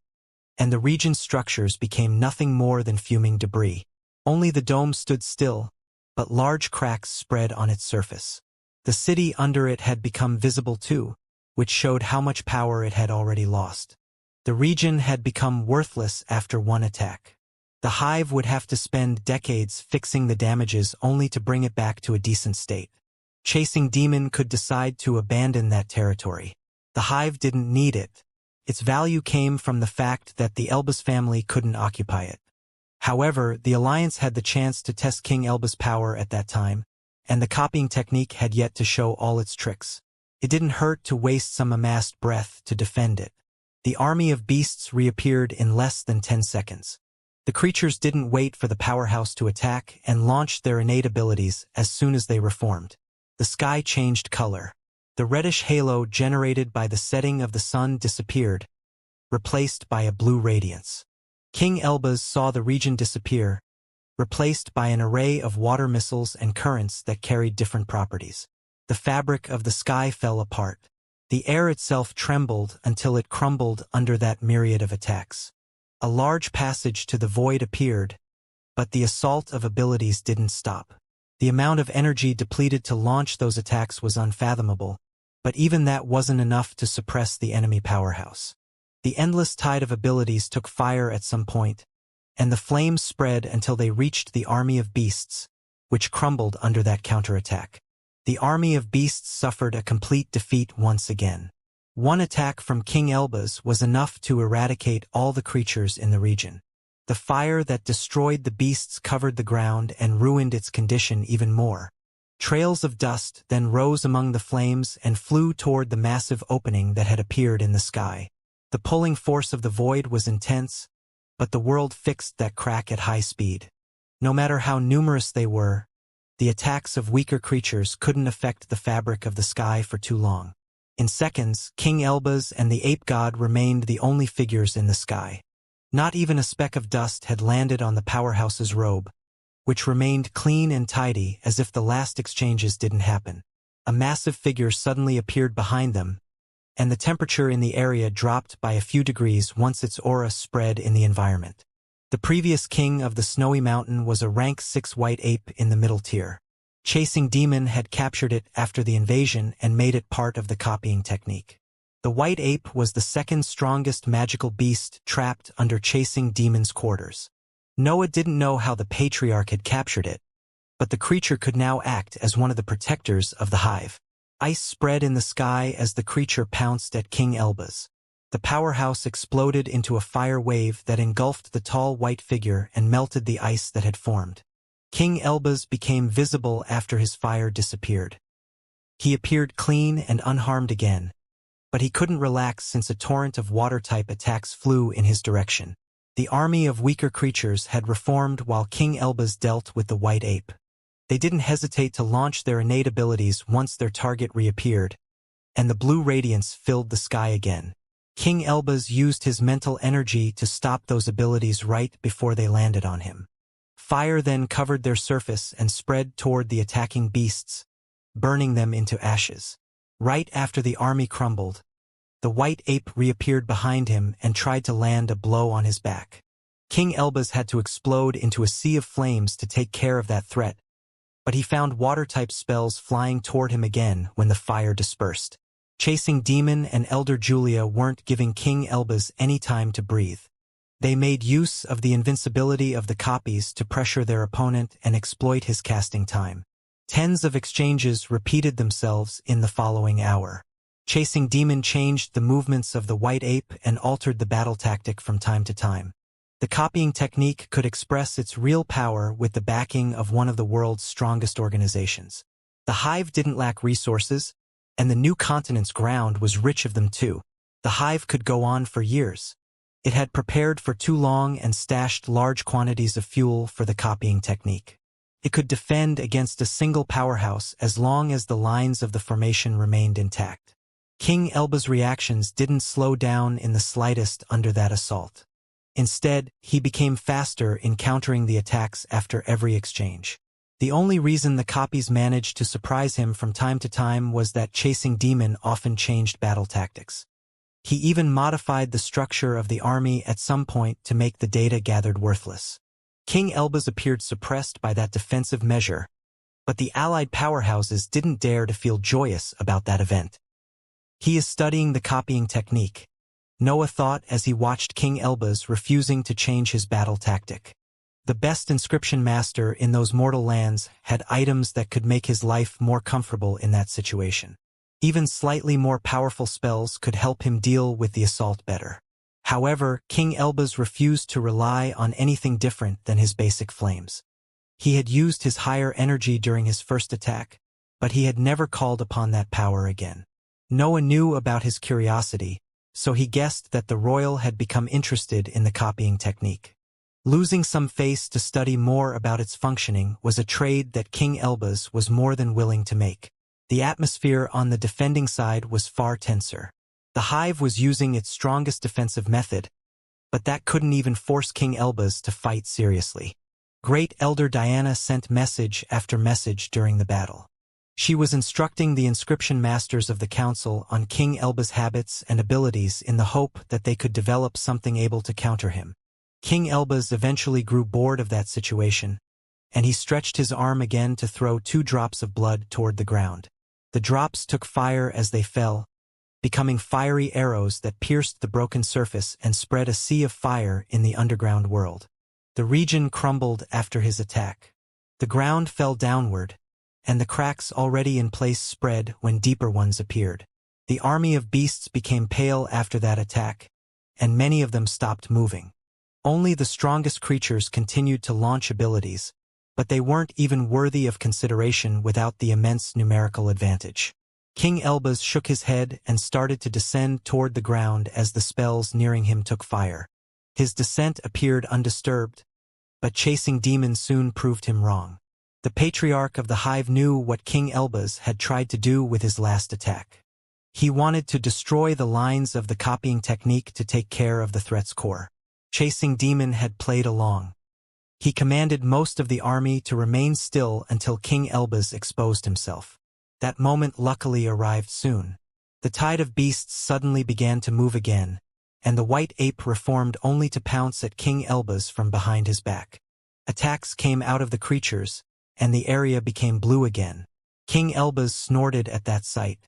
and the region's structures became nothing more than fuming debris. Only the dome stood still, but large cracks spread on its surface. The city under it had become visible too, which showed how much power it had already lost. The region had become worthless after one attack. The hive would have to spend decades fixing the damages only to bring it back to a decent state. Chasing Demon could decide to abandon that territory. The hive didn't need it. Its value came from the fact that the Elba's family couldn't occupy it. However, the Alliance had the chance to test King Elba's power at that time, and the copying technique had yet to show all its tricks. It didn't hurt to waste some amassed breath to defend it. The army of beasts reappeared in less than 10 seconds. The creatures didn't wait for the powerhouse to attack and launched their innate abilities as soon as they reformed. The sky changed color. The reddish halo generated by the setting of the sun disappeared, replaced by a blue radiance. King Elba's saw the region disappear, replaced by an array of water missiles and currents that carried different properties. The fabric of the sky fell apart. The air itself trembled until it crumbled under that myriad of attacks. A large passage to the void appeared, but the assault of abilities didn't stop. The amount of energy depleted to launch those attacks was unfathomable, but even that wasn't enough to suppress the enemy powerhouse. The endless tide of abilities took fire at some point, and the flames spread until they reached the army of beasts, which crumbled under that counterattack. The army of beasts suffered a complete defeat once again. One attack from King Elbaz was enough to eradicate all the creatures in the region. The fire that destroyed the beasts covered the ground and ruined its condition even more. Trails of dust then rose among the flames and flew toward the massive opening that had appeared in the sky. The pulling force of the void was intense, but the world fixed that crack at high speed. No matter how numerous they were, the attacks of weaker creatures couldn't affect the fabric of the sky for too long. In seconds, King Elbaz and the ape god remained the only figures in the sky. Not even a speck of dust had landed on the powerhouse's robe, which remained clean and tidy as if the last exchanges didn't happen. A massive figure suddenly appeared behind them, and the temperature in the area dropped by a few degrees once its aura spread in the environment. The previous king of the snowy mountain was a rank 6 white ape in the middle tier. Chasing Demon had captured it after the invasion and made it part of the copying technique. The white ape was the second strongest magical beast trapped under Chasing Demon's quarters. Noah didn't know how the patriarch had captured it, but the creature could now act as one of the protectors of the hive. Ice spread in the sky as the creature pounced at King Elbaz. The powerhouse exploded into a fire wave that engulfed the tall white figure and melted the ice that had formed. King Elbaz became visible after his fire disappeared. He appeared clean and unharmed again, but he couldn't relax since a torrent of water-type attacks flew in his direction. The army of weaker creatures had reformed while King Elbaz dealt with the white ape. They didn't hesitate to launch their innate abilities once their target reappeared, and the blue radiance filled the sky again. King Elbaz used his mental energy to stop those abilities right before they landed on him. Fire then covered their surface and spread toward the attacking beasts, burning them into ashes. Right after the army crumbled, the white ape reappeared behind him and tried to land a blow on his back. King Elbaz had to explode into a sea of flames to take care of that threat, but he found water-type spells flying toward him again when the fire dispersed. Chasing Demon and Elder Julia weren't giving King Elbaz any time to breathe. They made use of the invincibility of the copies to pressure their opponent and exploit his casting time. Tens of exchanges repeated themselves in the following hour. Chasing Demon changed the movements of the white ape and altered the battle tactic from time to time. The copying technique could express its real power with the backing of one of the world's strongest organizations. The hive didn't lack resources, and the new continent's ground was rich of them too. The hive could go on for years. It had prepared for too long and stashed large quantities of fuel for the copying technique. It could defend against a single powerhouse as long as the lines of the formation remained intact. King Elbaz's reactions didn't slow down in the slightest under that assault. Instead, he became faster in countering the attacks after every exchange. The only reason the copies managed to surprise him from time to time was that Chasing Demon often changed battle tactics. He even modified the structure of the army at some point to make the data gathered worthless. King Elbaz appeared suppressed by that defensive measure, but the allied powerhouses didn't dare to feel joyous about that event. He is studying the copying technique, Noah thought as he watched King Elbaz refusing to change his battle tactic. The best inscription master in those mortal lands had items that could make his life more comfortable in that situation. Even slightly more powerful spells could help him deal with the assault better. However, King Elbaz refused to rely on anything different than his basic flames. He had used his higher energy during his first attack, but he had never called upon that power again. Noah knew about his curiosity, so he guessed that the royal had become interested in the copying technique. Losing some face to study more about its functioning was a trade that King Elbaz was more than willing to make. The atmosphere on the defending side was far tenser. The hive was using its strongest defensive method, but that couldn't even force King Elbaz to fight seriously. Great Elder Diana sent message after message during the battle. She was instructing the inscription masters of the council on King Elbaz's habits and abilities in the hope that they could develop something able to counter him. King Elbaz eventually grew bored of that situation, and he stretched his arm again to throw 2 drops of blood toward the ground. The drops took fire as they fell, becoming fiery arrows that pierced the broken surface and spread a sea of fire in the underground world. The region crumbled after his attack. The ground fell downward, and the cracks already in place spread when deeper ones appeared. The army of beasts became pale after that attack, and many of them stopped moving. Only the strongest creatures continued to launch abilities, but they weren't even worthy of consideration without the immense numerical advantage. King Elbaz shook his head and started to descend toward the ground as the spells nearing him took fire. His descent appeared undisturbed, but chasing demons soon proved him wrong. The Patriarch of the Hive knew what King Elbaz had tried to do with his last attack. He wanted to destroy the lines of the copying technique to take care of the threat's core. Chasing Demon had played along. He commanded most of the army to remain still until King Elbaz exposed himself. That moment luckily arrived soon. The tide of beasts suddenly began to move again, and the white ape reformed only to pounce at King Elbaz from behind his back. Attacks came out of the creatures, and the area became blue again. King Elbaz snorted at that sight.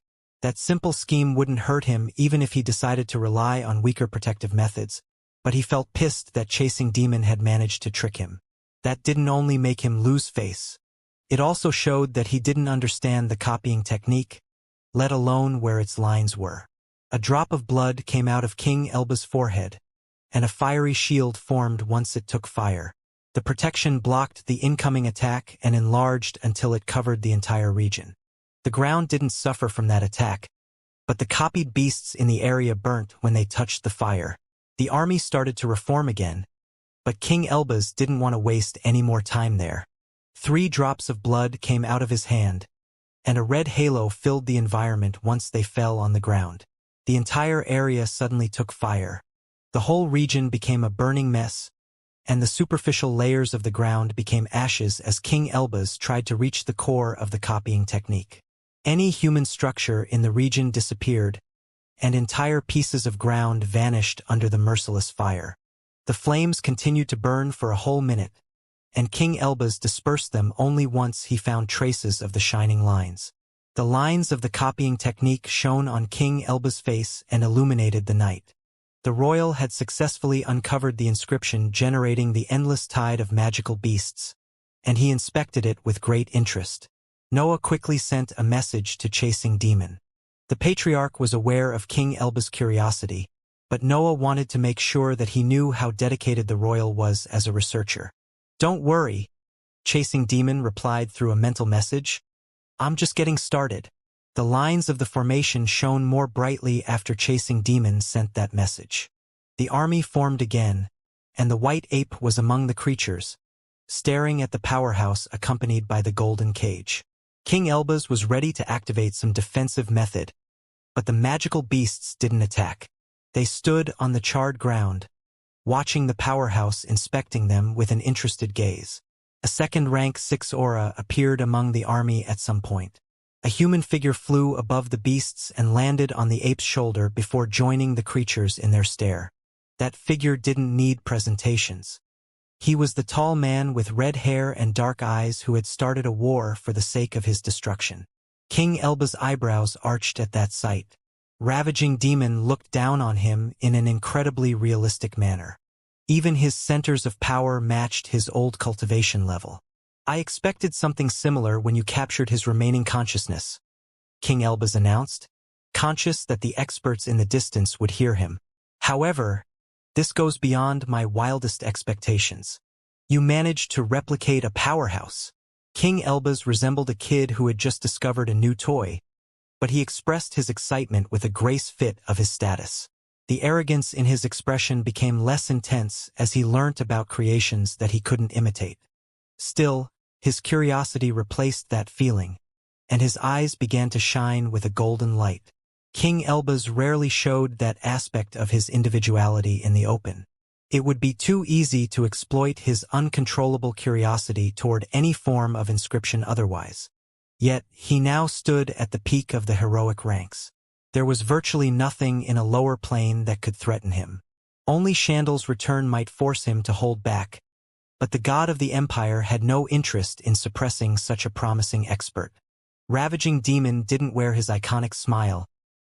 That simple scheme wouldn't hurt him even if he decided to rely on weaker protective methods, but he felt pissed that Chasing Demon had managed to trick him. That didn't only make him lose face. It also showed that he didn't understand the copying technique, let alone where its lines were. A drop of blood came out of King Elbaz's forehead, and a fiery shield formed once it took fire. The protection blocked the incoming attack and enlarged until it covered the entire region. The ground didn't suffer from that attack, but the copied beasts in the area burnt when they touched the fire. The army started to reform again, but King Elbaz didn't want to waste any more time there. 3 drops of blood came out of his hand, and a red halo filled the environment once they fell on the ground. The entire area suddenly took fire. The whole region became a burning mess, and the superficial layers of the ground became ashes as King Elbaz tried to reach the core of the copying technique. Any human structure in the region disappeared, and entire pieces of ground vanished under the merciless fire. The flames continued to burn for a whole minute, and King Elbaz dispersed them only once he found traces of the shining lines. The lines of the copying technique shone on King Elbaz's face and illuminated the night. The royal had successfully uncovered the inscription generating the endless tide of magical beasts, and he inspected it with great interest. Noah quickly sent a message to Chasing Demon. The Patriarch was aware of King Elbaz's curiosity, but Noah wanted to make sure that he knew how dedicated the royal was as a researcher. "Don't worry," Chasing Demon replied through a mental message. "I'm just getting started." The lines of the formation shone more brightly after Chasing Demon sent that message. The army formed again, and the white ape was among the creatures, staring at the powerhouse accompanied by the golden cage. King Elbaz was ready to activate some defensive method, but the magical beasts didn't attack. They stood on the charred ground, watching the powerhouse inspecting them with an interested gaze. A second rank 6 aura appeared among the army at some point. A human figure flew above the beasts and landed on the ape's shoulder before joining the creatures in their stare. That figure didn't need presentations. He was the tall man with red hair and dark eyes who had started a war for the sake of his destruction. King Elbaz's eyebrows arched at that sight. Ravaging Demon looked down on him in an incredibly realistic manner. Even his centers of power matched his old cultivation level. "I expected something similar when you captured his remaining consciousness," King Elbaz announced, conscious that the experts in the distance would hear him. "However, this goes beyond my wildest expectations. You managed to replicate a powerhouse." King Elbaz resembled a kid who had just discovered a new toy, but he expressed his excitement with a grace fit of his status. The arrogance in his expression became less intense as he learnt about creations that he couldn't imitate. Still, his curiosity replaced that feeling, and his eyes began to shine with a golden light. King Elbaz rarely showed that aspect of his individuality in the open. It would be too easy to exploit his uncontrollable curiosity toward any form of inscription otherwise. Yet, he now stood at the peak of the heroic ranks. There was virtually nothing in a lower plane that could threaten him. Only Chandal's return might force him to hold back, but the god of the empire had no interest in suppressing such a promising expert. Ravaging Demon didn't wear his iconic smile,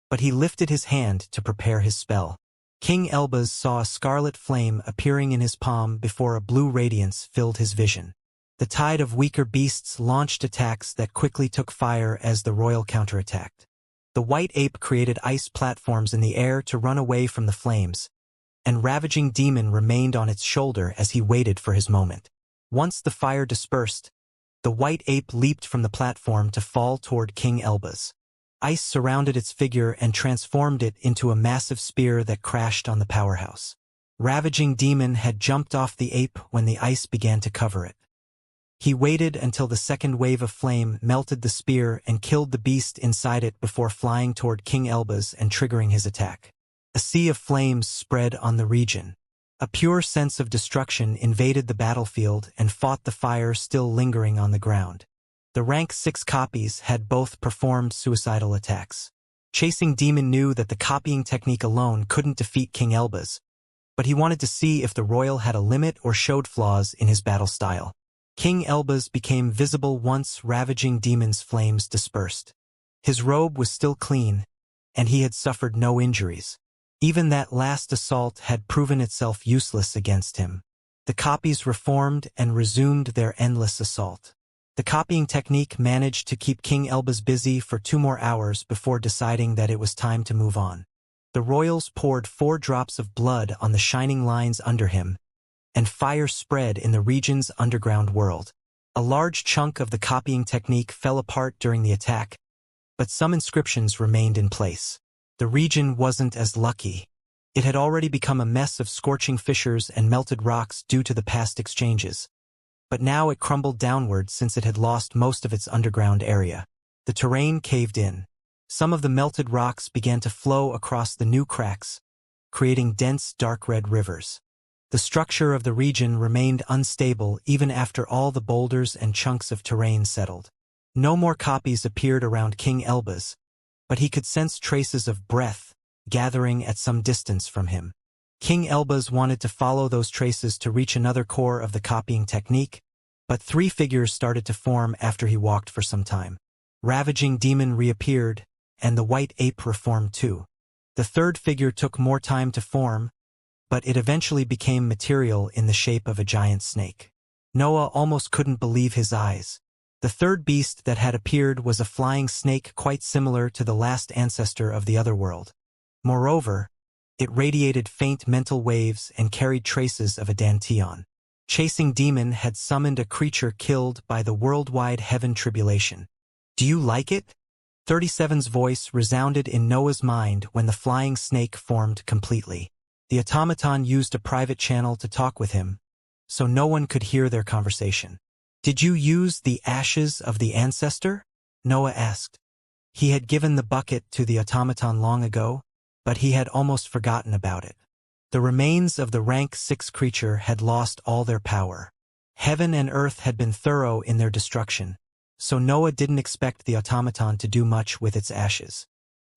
but he lifted his hand to prepare his spell. King Elbaz saw a scarlet flame appearing in his palm before a blue radiance filled his vision. The tide of weaker beasts launched attacks that quickly took fire as the royal counterattacked. The white ape created ice platforms in the air to run away from the flames, and Ravaging Demon remained on its shoulder as he waited for his moment. Once the fire dispersed, the white ape leaped from the platform to fall toward King Elbaz. Ice surrounded its figure and transformed it into a massive spear that crashed on the powerhouse. Ravaging Demon had jumped off the ape when the ice began to cover it. He waited until the second wave of flame melted the spear and killed the beast inside it before flying toward King Elbaz and triggering his attack. A sea of flames spread on the region. A pure sense of destruction invaded the battlefield and fought the fire still lingering on the ground. The rank 6 copies had both performed suicidal attacks. Chasing Demon knew that the copying technique alone couldn't defeat King Elbaz, but he wanted to see if the royal had a limit or showed flaws in his battle style. King Elbaz became visible once Ravaging Demon's flames dispersed. His robe was still clean, and he had suffered no injuries. Even that last assault had proven itself useless against him. The copies reformed and resumed their endless assault. The copying technique managed to keep King Elbaz busy for 2 more hours before deciding that it was time to move on. The royals poured 4 drops of blood on the shining lines under him, and fire spread in the region's underground world. A large chunk of the copying technique fell apart during the attack, but some inscriptions remained in place. The region wasn't as lucky. It had already become a mess of scorching fissures and melted rocks due to the past exchanges, but now it crumbled downward since it had lost most of its underground area. The terrain caved in. Some of the melted rocks began to flow across the new cracks, creating dense dark red rivers. The structure of the region remained unstable even after all the boulders and chunks of terrain settled. No more copies appeared around King Elbaz, but he could sense traces of breath gathering at some distance from him. King Elbaz wanted to follow those traces to reach another core of the copying technique, but 3 figures started to form after he walked for some time. Ravaging Demon reappeared, and the white ape reformed too. The third figure took more time to form, but it eventually became material in the shape of a giant snake. Noah almost couldn't believe his eyes. The third beast that had appeared was a flying snake quite similar to the last ancestor of the other world. Moreover, it radiated faint mental waves and carried traces of a Danteon. Chasing Demon had summoned a creature killed by the worldwide heaven tribulation. "Do you like it?" 37's voice resounded in Noah's mind when the flying snake formed completely. The automaton used a private channel to talk with him, so no one could hear their conversation. "Did you use the ashes of the ancestor?" Noah asked. He had given the bucket to the automaton long ago, but he had almost forgotten about it. The remains of the rank 6 creature had lost all their power. Heaven and earth had been thorough in their destruction, so Noah didn't expect the automaton to do much with its ashes.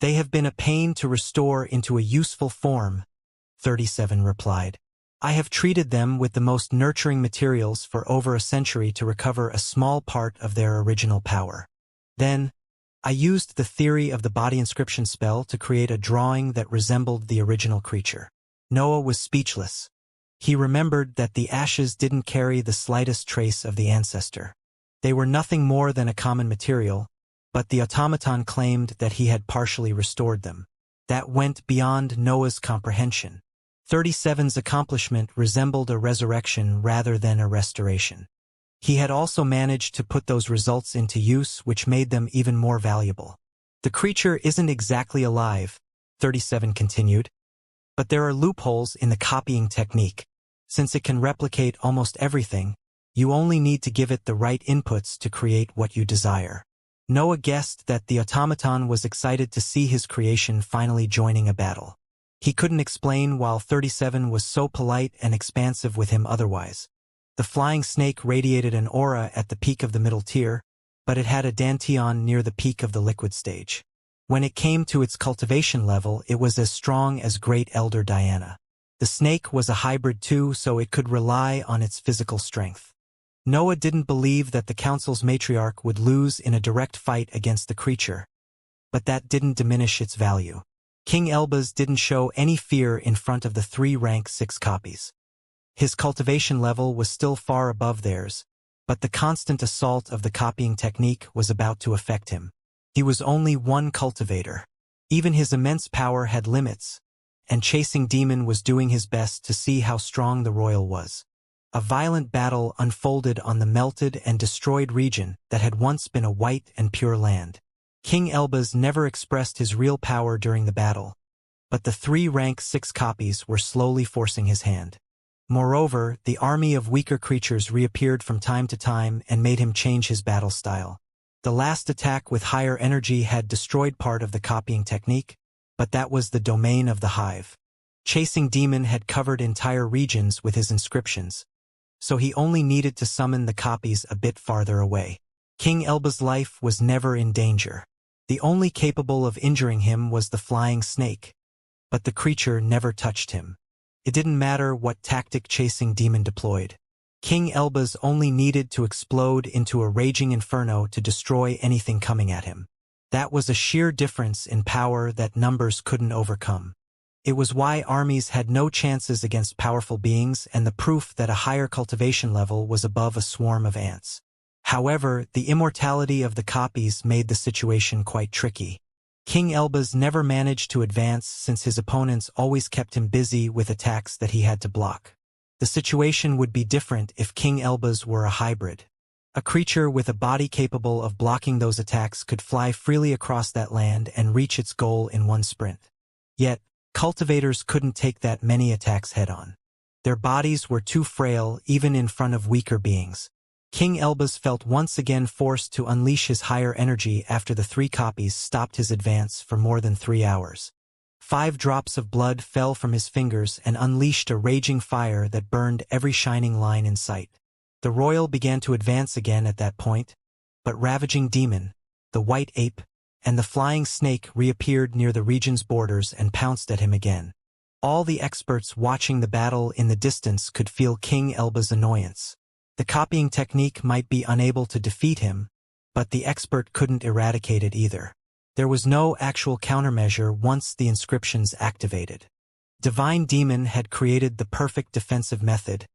"They have been a pain to restore into a useful form," 37 replied. "I have treated them with the most nurturing materials for over a century to recover a small part of their original power. Then, I used the theory of the body inscription spell to create a drawing that resembled the original creature." Noah was speechless. He remembered that the ashes didn't carry the slightest trace of the ancestor. They were nothing more than a common material, but the automaton claimed that he had partially restored them. That went beyond Noah's comprehension. 37's accomplishment resembled a resurrection rather than a restoration. He had also managed to put those results into use, which made them even more valuable. "The creature isn't exactly alive," 37 continued, "but there are loopholes in the copying technique. Since it can replicate almost everything, you only need to give it the right inputs to create what you desire." Noah guessed that the automaton was excited to see his creation finally joining a battle. He couldn't explain why 37 was so polite and expansive with him otherwise. The flying snake radiated an aura at the peak of the middle tier, but it had a Danteon near the peak of the liquid stage. When it came to its cultivation level, it was as strong as Great Elder Diana. The snake was a hybrid too, so it could rely on its physical strength. Noah didn't believe that the council's matriarch would lose in a direct fight against the creature, but that didn't diminish its value. King Elbaz didn't show any fear in front of the 3 rank 6 copies. His cultivation level was still far above theirs, but the constant assault of the copying technique was about to affect him. He was only 1 cultivator. Even his immense power had limits, and Chasing Demon was doing his best to see how strong the royal was. A violent battle unfolded on the melted and destroyed region that had once been a white and pure land. King Elbaz never expressed his real power during the battle, but the 3 rank 6 copies were slowly forcing his hand. Moreover, the army of weaker creatures reappeared from time to time and made him change his battle style. The last attack with higher energy had destroyed part of the copying technique, but that was the domain of the hive. Chasing Demon had covered entire regions with his inscriptions, so he only needed to summon the copies a bit farther away. King Elbaz's life was never in danger. The only capable of injuring him was the flying snake, but the creature never touched him. It didn't matter what tactic Chasing Demon deployed. King Elbaz only needed to explode into a raging inferno to destroy anything coming at him. That was a sheer difference in power that numbers couldn't overcome. It was why armies had no chances against powerful beings and the proof that a higher cultivation level was above a swarm of ants. However, the immortality of the copies made the situation quite tricky. King Elbaz never managed to advance since his opponents always kept him busy with attacks that he had to block. The situation would be different if King Elbaz were a hybrid. A creature with a body capable of blocking those attacks could fly freely across that land and reach its goal in 1 sprint. Yet, cultivators couldn't take that many attacks head-on. Their bodies were too frail even in front of weaker beings. King Elbaz felt once again forced to unleash his higher energy after the 3 copies stopped his advance for more than 3 hours. 5 drops of blood fell from his fingers and unleashed a raging fire that burned every shining line in sight. The royal began to advance again at that point, but Ravaging Demon, the white ape, and the flying snake reappeared near the region's borders and pounced at him again. All the experts watching the battle in the distance could feel King Elbaz's annoyance. The copying technique might be unable to defeat him, but the expert couldn't eradicate it either. There was no actual countermeasure once the inscriptions activated. Divine Demon had created the perfect defensive method,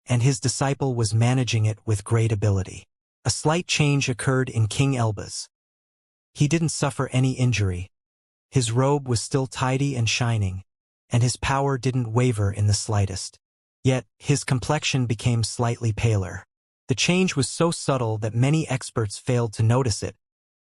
and his disciple was managing it with great ability. A slight change occurred in King Elbaz. He didn't suffer any injury. His robe was still tidy and shining, and his power didn't waver in the slightest. Yet, his complexion became slightly paler. The change was so subtle that many experts failed to notice it,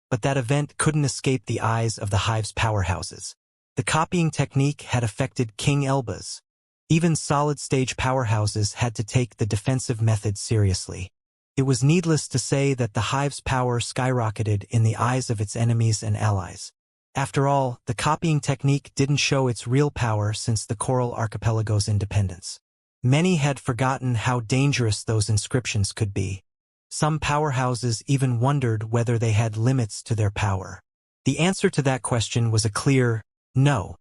but that event couldn't escape the eyes of the hive's powerhouses. The copying technique had affected King Elbaz. Even solid-stage powerhouses had to take the defensive method seriously. It was needless to say that the hive's power skyrocketed in the eyes of its enemies and allies. After all, the copying technique didn't show its real power since the Coral Archipelago's independence. Many had forgotten how dangerous those inscriptions could be. Some powerhouses even wondered whether they had limits to their power. The answer to that question was a clear no.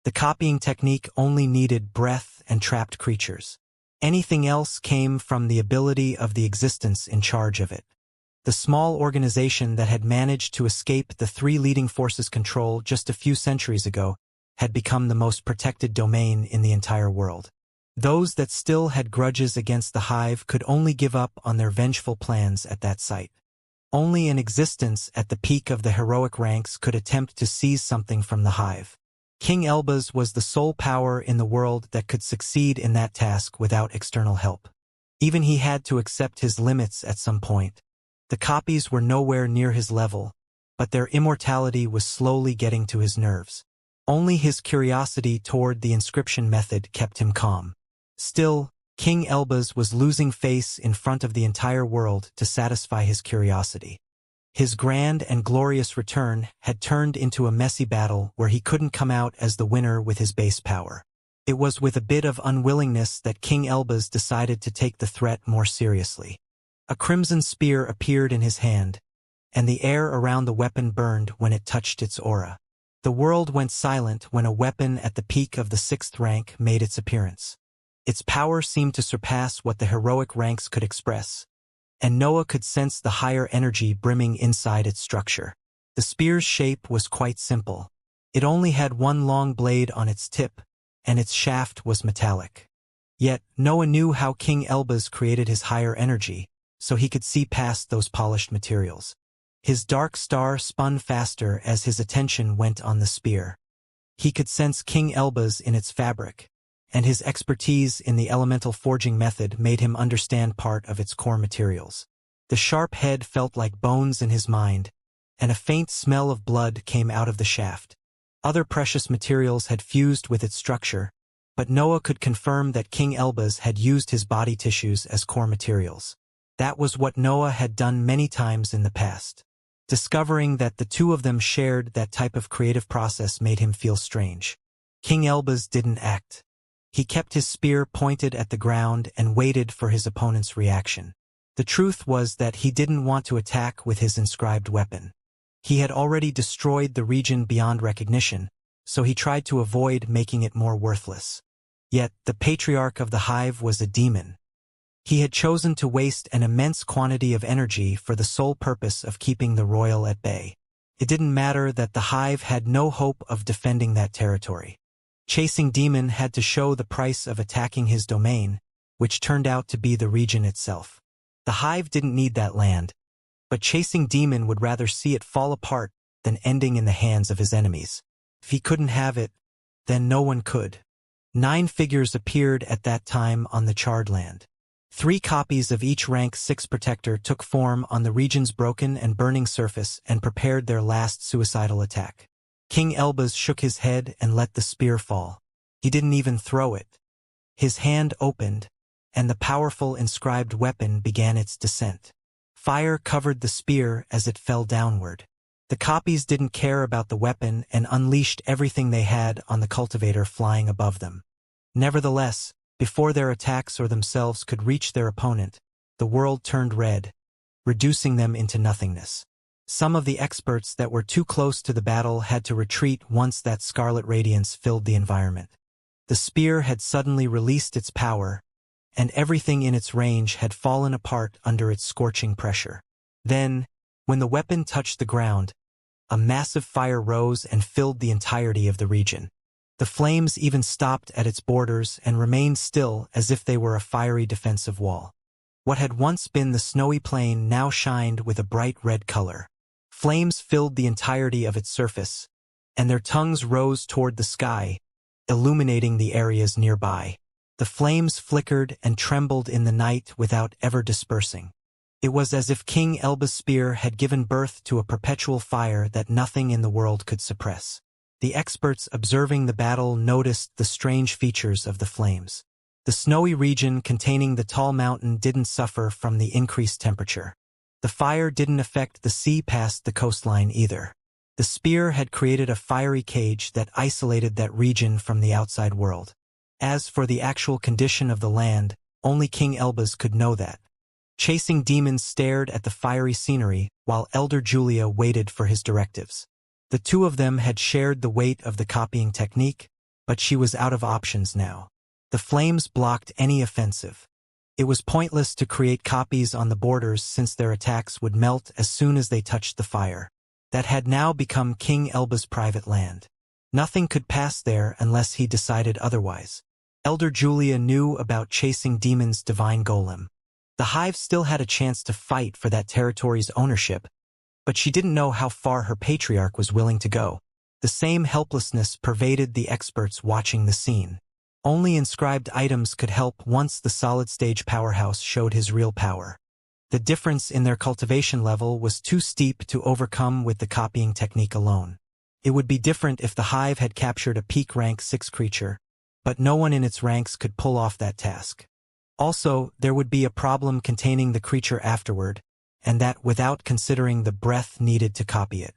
The copying technique only needed breath and trapped creatures. Anything else came from the ability of the existence in charge of it. The small organization that had managed to escape the 3 leading forces' control just a few centuries ago had become the most protected domain in the entire world. Those that still had grudges against the hive could only give up on their vengeful plans at that site. Only an existence at the peak of the heroic ranks could attempt to seize something from the hive. King Elbaz was the sole power in the world that could succeed in that task without external help. Even he had to accept his limits at some point. The copies were nowhere near his level, but their immortality was slowly getting to his nerves. Only his curiosity toward the inscription method kept him calm. Still, King Elbaz was losing face in front of the entire world to satisfy his curiosity. His grand and glorious return had turned into a messy battle where he couldn't come out as the winner with his base power. It was with a bit of unwillingness that King Elbaz decided to take the threat more seriously. A crimson spear appeared in his hand, and the air around the weapon burned when it touched its aura. The world went silent when a weapon at the peak of the 6th rank made its appearance. Its power seemed to surpass what the heroic ranks could express, and Noah could sense the higher energy brimming inside its structure. The spear's shape was quite simple. It only had one long blade on its tip, and its shaft was metallic. Yet, Noah knew how King Elbaz created his higher energy, so he could see past those polished materials. His dark star spun faster as his attention went on the spear. He could sense King Elbaz in its fabric, and his expertise in the elemental forging method made him understand part of its core materials. The sharp head felt like bones in his mind, and a faint smell of blood came out of the shaft. Other precious materials had fused with its structure, but Noah could confirm that King Elbaz had used his body tissues as core materials. That was what Noah had done many times in the past. Discovering that the two of them shared that type of creative process made him feel strange. King Elbaz didn't act. He kept his spear pointed at the ground and waited for his opponent's reaction. The truth was that he didn't want to attack with his inscribed weapon. He had already destroyed the region beyond recognition, so he tried to avoid making it more worthless. Yet, the patriarch of the hive was a demon. He had chosen to waste an immense quantity of energy for the sole purpose of keeping the royal at bay. It didn't matter that the hive had no hope of defending that territory. Chasing Demon had to show the price of attacking his domain, which turned out to be the region itself. The hive didn't need that land, but Chasing Demon would rather see it fall apart than ending in the hands of his enemies. If he couldn't have it, then no one could. 9 figures appeared at that time on the charred land. 3 copies of each rank 6 protector took form on the region's broken and burning surface and prepared their last suicidal attack. King Elbaz shook his head and let the spear fall. He didn't even throw it. His hand opened, and the powerful inscribed weapon began its descent. Fire covered the spear as it fell downward. The copies didn't care about the weapon and unleashed everything they had on the cultivator flying above them. Nevertheless, before their attacks or themselves could reach their opponent, the world turned red, reducing them into nothingness. Some of the experts that were too close to the battle had to retreat once that scarlet radiance filled the environment. The spear had suddenly released its power, and everything in its range had fallen apart under its scorching pressure. Then, when the weapon touched the ground, a massive fire rose and filled the entirety of the region. The flames even stopped at its borders and remained still as if they were a fiery defensive wall. What had once been the snowy plain now shined with a bright red color. Flames filled the entirety of its surface, and their tongues rose toward the sky, illuminating the areas nearby. The flames flickered and trembled in the night without ever dispersing. It was as if King Elbaz's spear had given birth to a perpetual fire that nothing in the world could suppress. The experts observing the battle noticed the strange features of the flames. The snowy region containing the tall mountain didn't suffer from the increased temperature. The fire didn't affect the sea past the coastline either. The spear had created a fiery cage that isolated that region from the outside world. As for the actual condition of the land, only King Elbaz could know that. Chasing Demons stared at the fiery scenery while Elder Julia waited for his directives. The two of them had shared the weight of the copying technique, but she was out of options now. The flames blocked any offensive. It was pointless to create copies on the borders since their attacks would melt as soon as they touched the fire. That had now become King Elbaz's private land. Nothing could pass there unless he decided otherwise. Elder Julia knew about Chasing Demons' divine golem. The hive still had a chance to fight for that territory's ownership, but she didn't know how far her patriarch was willing to go. The same helplessness pervaded the experts watching the scene. Only inscribed items could help once the solid-stage powerhouse showed his real power. The difference in their cultivation level was too steep to overcome with the copying technique alone. It would be different if the hive had captured a peak rank 6 creature, but no one in its ranks could pull off that task. Also, there would be a problem containing the creature afterward, and that without considering the breath needed to copy it.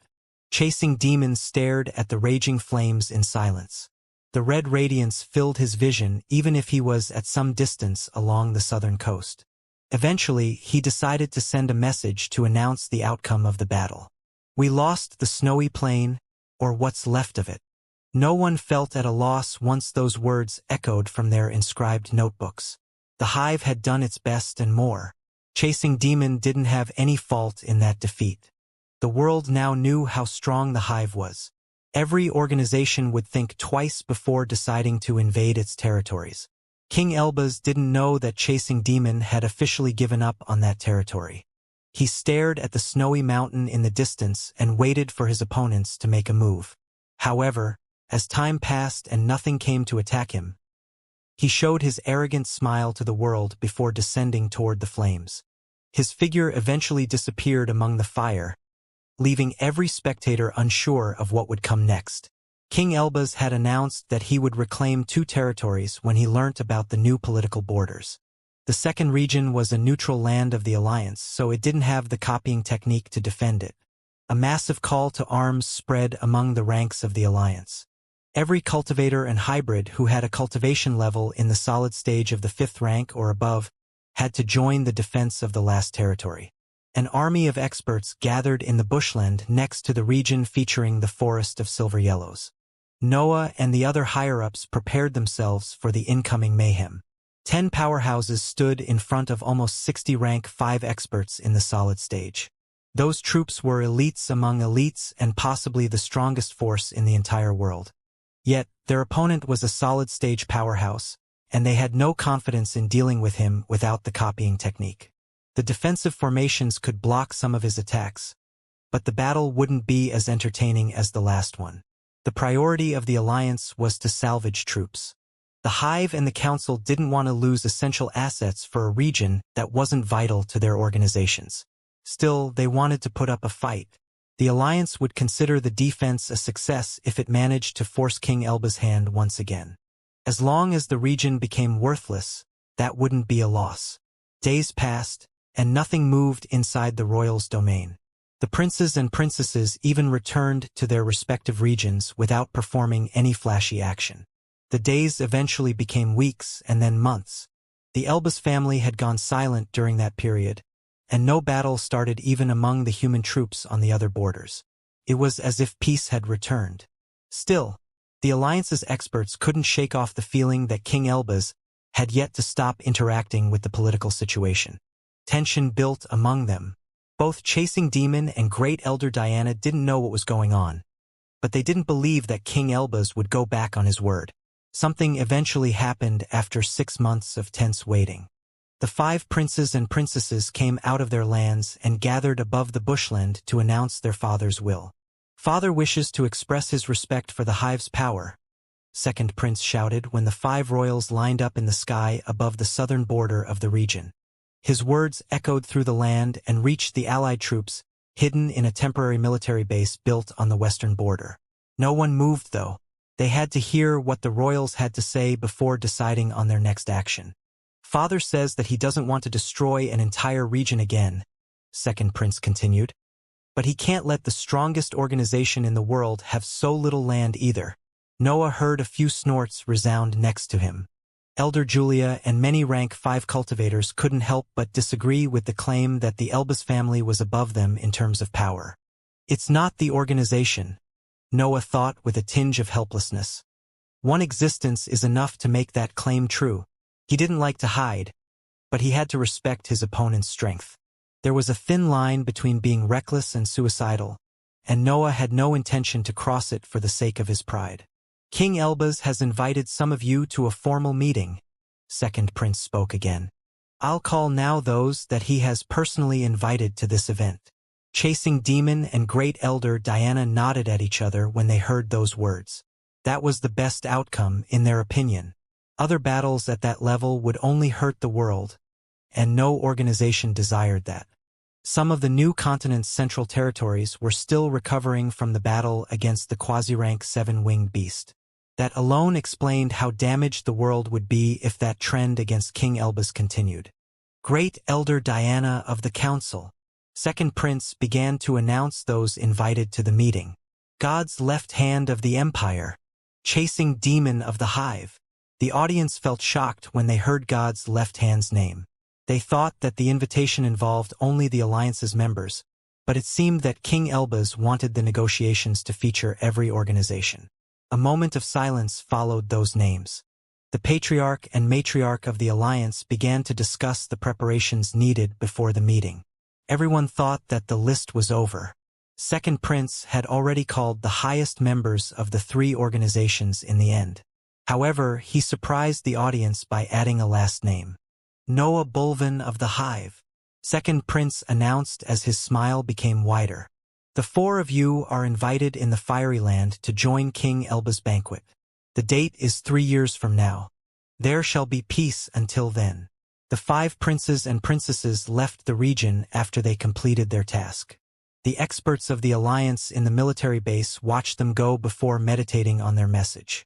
Chasing Demons stared at the raging flames in silence. The red radiance filled his vision even if he was at some distance along the southern coast. Eventually, he decided to send a message to announce the outcome of the battle. We lost the snowy plain, or what's left of it. No one felt at a loss once those words echoed from their inscribed notebooks. The hive had done its best and more. Chasing Demon didn't have any fault in that defeat. The world now knew how strong the Hive was. Every organization would think twice before deciding to invade its territories. King Elbaz didn't know that Chasing Demon had officially given up on that territory. He stared at the snowy mountain in the distance and waited for his opponents to make a move. However, as time passed and nothing came to attack him, he showed his arrogant smile to the world before descending toward the flames. His figure eventually disappeared among the fire, leaving every spectator unsure of what would come next. King Elbaz had announced that he would reclaim 2 territories when he learnt about the new political borders. The second region was a neutral land of the Alliance, so it didn't have the copying technique to defend it. A massive call to arms spread among the ranks of the Alliance. Every cultivator and hybrid who had a cultivation level in the solid stage of the 5th rank or above had to join the defense of the last territory. An army of experts gathered in the bushland next to the region featuring the Forest of Silver Yellows. Noah and the other higher-ups prepared themselves for the incoming mayhem. 10 powerhouses stood in front of almost 60 rank 5 experts in the solid stage. Those troops were elites among elites and possibly the strongest force in the entire world. Yet, their opponent was a solid stage powerhouse, and they had no confidence in dealing with him without the copying technique. The defensive formations could block some of his attacks, but the battle wouldn't be as entertaining as the last one. The priority of the Alliance was to salvage troops. The Hive and the Council didn't want to lose essential assets for a region that wasn't vital to their organizations. Still, they wanted to put up a fight. The Alliance would consider the defense a success if it managed to force King Elbaz's hand once again. As long as the region became worthless, that wouldn't be a loss. Days passed, and nothing moved inside the royals' domain. The princes and princesses even returned to their respective regions without performing any flashy action. The days eventually became weeks and then months. The Elbaz family had gone silent during that period, and no battle started even among the human troops on the other borders. It was as if peace had returned. Still, the Alliance's experts couldn't shake off the feeling that King Elbaz had yet to stop interacting with the political situation. Tension built among them. Both Chasing Demon and Great Elder Diana didn't know what was going on, but they didn't believe that King Elbaz would go back on his word. Something eventually happened after 6 months of tense waiting. The 5 princes and princesses came out of their lands and gathered above the bushland to announce their father's will. "Father wishes to express his respect for the Hive's power," Second Prince shouted when the 5 royals lined up in the sky above the southern border of the region. His words echoed through the land and reached the Allied troops, hidden in a temporary military base built on the western border. No one moved, though. They had to hear what the royals had to say before deciding on their next action. "Father says that he doesn't want to destroy an entire region again," Second Prince continued. "But he can't let the strongest organization in the world have so little land either." Noah heard a few snorts resound next to him. Elder Julia and many rank 5 cultivators couldn't help but disagree with the claim that the Elbaz family was above them in terms of power. "It's not the organization," Noah thought with a tinge of helplessness. One existence is enough to make that claim true. He didn't like to hide, but he had to respect his opponent's strength. There was a thin line between being reckless and suicidal, and Noah had no intention to cross it for the sake of his pride. "King Elbaz has invited some of you to a formal meeting," Second Prince spoke again. "I'll call now those that he has personally invited to this event." Chasing Demon and Great Elder Diana nodded at each other when they heard those words. That was the best outcome, in their opinion. Other battles at that level would only hurt the world, and no organization desired that. Some of the new continent's central territories were still recovering from the battle against the quasi-rank 7-winged beast. That alone explained how damaged the world would be if that trend against King Elbaz continued. "Great Elder Diana of the Council," Second Prince began to announce those invited to the meeting. "God's left hand of the Empire, Chasing Demon of the Hive." The audience felt shocked when they heard God's left hand's name. They thought that the invitation involved only the Alliance's members, but it seemed that King Elbaz wanted the negotiations to feature every organization. A moment of silence followed those names. The patriarch and matriarch of the alliance began to discuss the preparations needed before the meeting. Everyone thought that the list was over. Second Prince had already called the highest members of the three organizations in the end. However, he surprised the audience by adding a last name. Noah Bulvin of the Hive. Second Prince announced as his smile became wider. The four of you are invited in the Fiery Land to join King Elba's banquet. The date is 3 years from now. There shall be peace until then. The 5 princes and princesses left the region after they completed their task. The experts of the alliance in the military base watched them go before meditating on their message.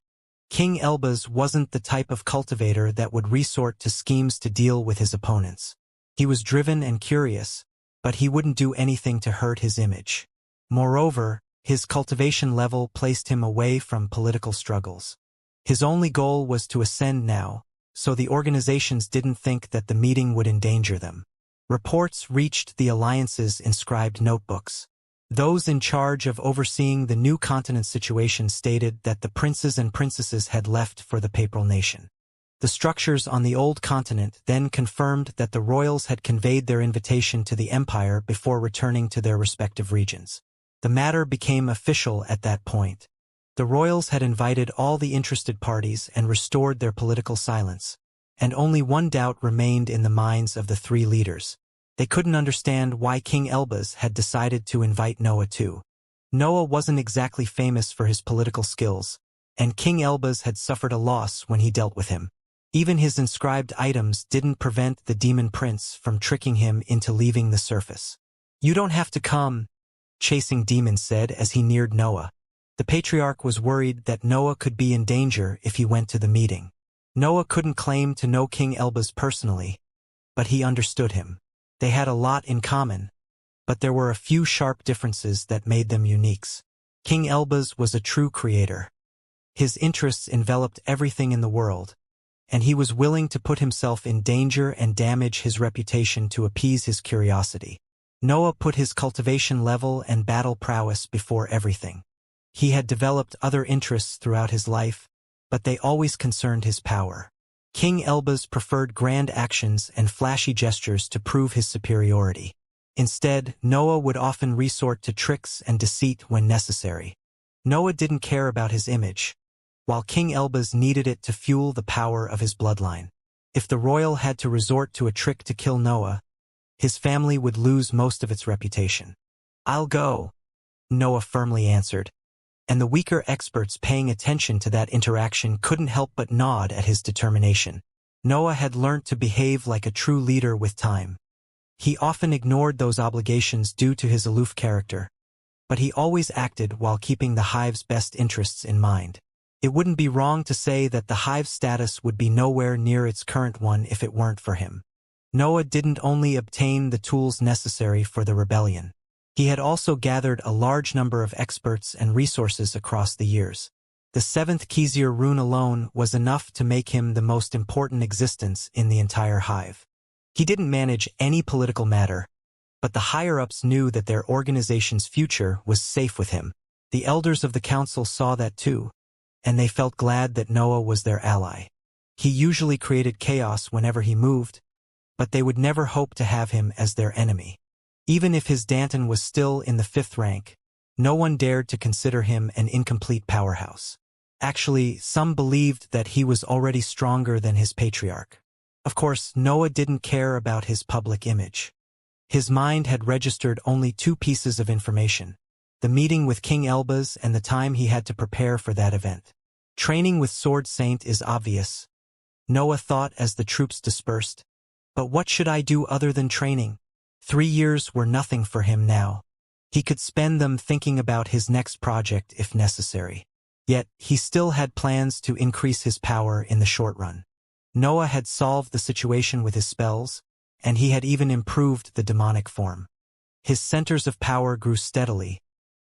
King Elbaz wasn't the type of cultivator that would resort to schemes to deal with his opponents. He was driven and curious, but he wouldn't do anything to hurt his image. Moreover, his cultivation level placed him away from political struggles. His only goal was to ascend now, so the organizations didn't think that the meeting would endanger them. Reports reached the alliance's inscribed notebooks. Those in charge of overseeing the new continent situation stated that the princes and princesses had left for the Papal Nation. The structures on the old continent then confirmed that the royals had conveyed their invitation to the empire before returning to their respective regions. The matter became official at that point. The royals had invited all the interested parties and restored their political silence, and only one doubt remained in the minds of the 3 leaders. They couldn't understand why King Elbaz had decided to invite Noah too. Noah wasn't exactly famous for his political skills, and King Elbaz had suffered a loss when he dealt with him. Even his inscribed items didn't prevent the demon prince from tricking him into leaving the surface. "You don't have to come," Chasing Demon said as he neared Noah. The patriarch was worried that Noah could be in danger if he went to the meeting. Noah couldn't claim to know King Elbaz personally, but he understood him. They had a lot in common, but there were a few sharp differences that made them uniques. King Elbaz was a true creator. His interests enveloped everything in the world, and he was willing to put himself in danger and damage his reputation to appease his curiosity. Noah put his cultivation level and battle prowess before everything. He had developed other interests throughout his life, but they always concerned his power. King Elbaz preferred grand actions and flashy gestures to prove his superiority. Instead, Noah would often resort to tricks and deceit when necessary. Noah didn't care about his image, while King Elbaz needed it to fuel the power of his bloodline. If the royal had to resort to a trick to kill Noah, his family would lose most of its reputation. "I'll go," Noah firmly answered, and the weaker experts paying attention to that interaction couldn't help but nod at his determination. Noah had learnt to behave like a true leader with time. He often ignored those obligations due to his aloof character, but he always acted while keeping the hive's best interests in mind. It wouldn't be wrong to say that the hive's status would be nowhere near its current one if it weren't for him. Noah didn't only obtain the tools necessary for the rebellion. He had also gathered a large number of experts and resources across the years. The 7th Kezir rune alone was enough to make him the most important existence in the entire hive. He didn't manage any political matter, but the higher-ups knew that their organization's future was safe with him. The elders of the council saw that too, and they felt glad that Noah was their ally. He usually created chaos whenever he moved, but they would never hope to have him as their enemy. Even if his Danton was still in the 5th rank, no one dared to consider him an incomplete powerhouse. Actually, some believed that he was already stronger than his patriarch. Of course, Noah didn't care about his public image. His mind had registered only 2 pieces of information: the meeting with King Elbaz and the time he had to prepare for that event. Training with Sword Saint is obvious, Noah thought as the troops dispersed. But what should I do other than training? 3 years were nothing for him now. He could spend them thinking about his next project if necessary. Yet, he still had plans to increase his power in the short run. Noah had solved the situation with his spells, and he had even improved the demonic form. His centers of power grew steadily,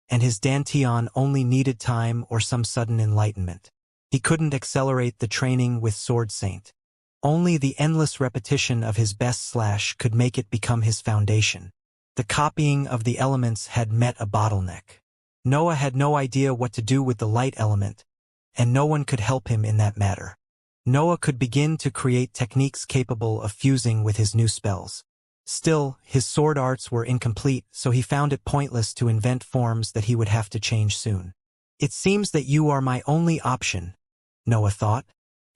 and his Danteon only needed time or some sudden enlightenment. He couldn't accelerate the training with Sword Saint. Only the endless repetition of his best slash could make it become his foundation. The copying of the elements had met a bottleneck. Noah had no idea what to do with the light element, and no one could help him in that matter. Noah could begin to create techniques capable of fusing with his new spells. Still, his sword arts were incomplete, so he found it pointless to invent forms that he would have to change soon. "It seems that you are my only option," Noah thought,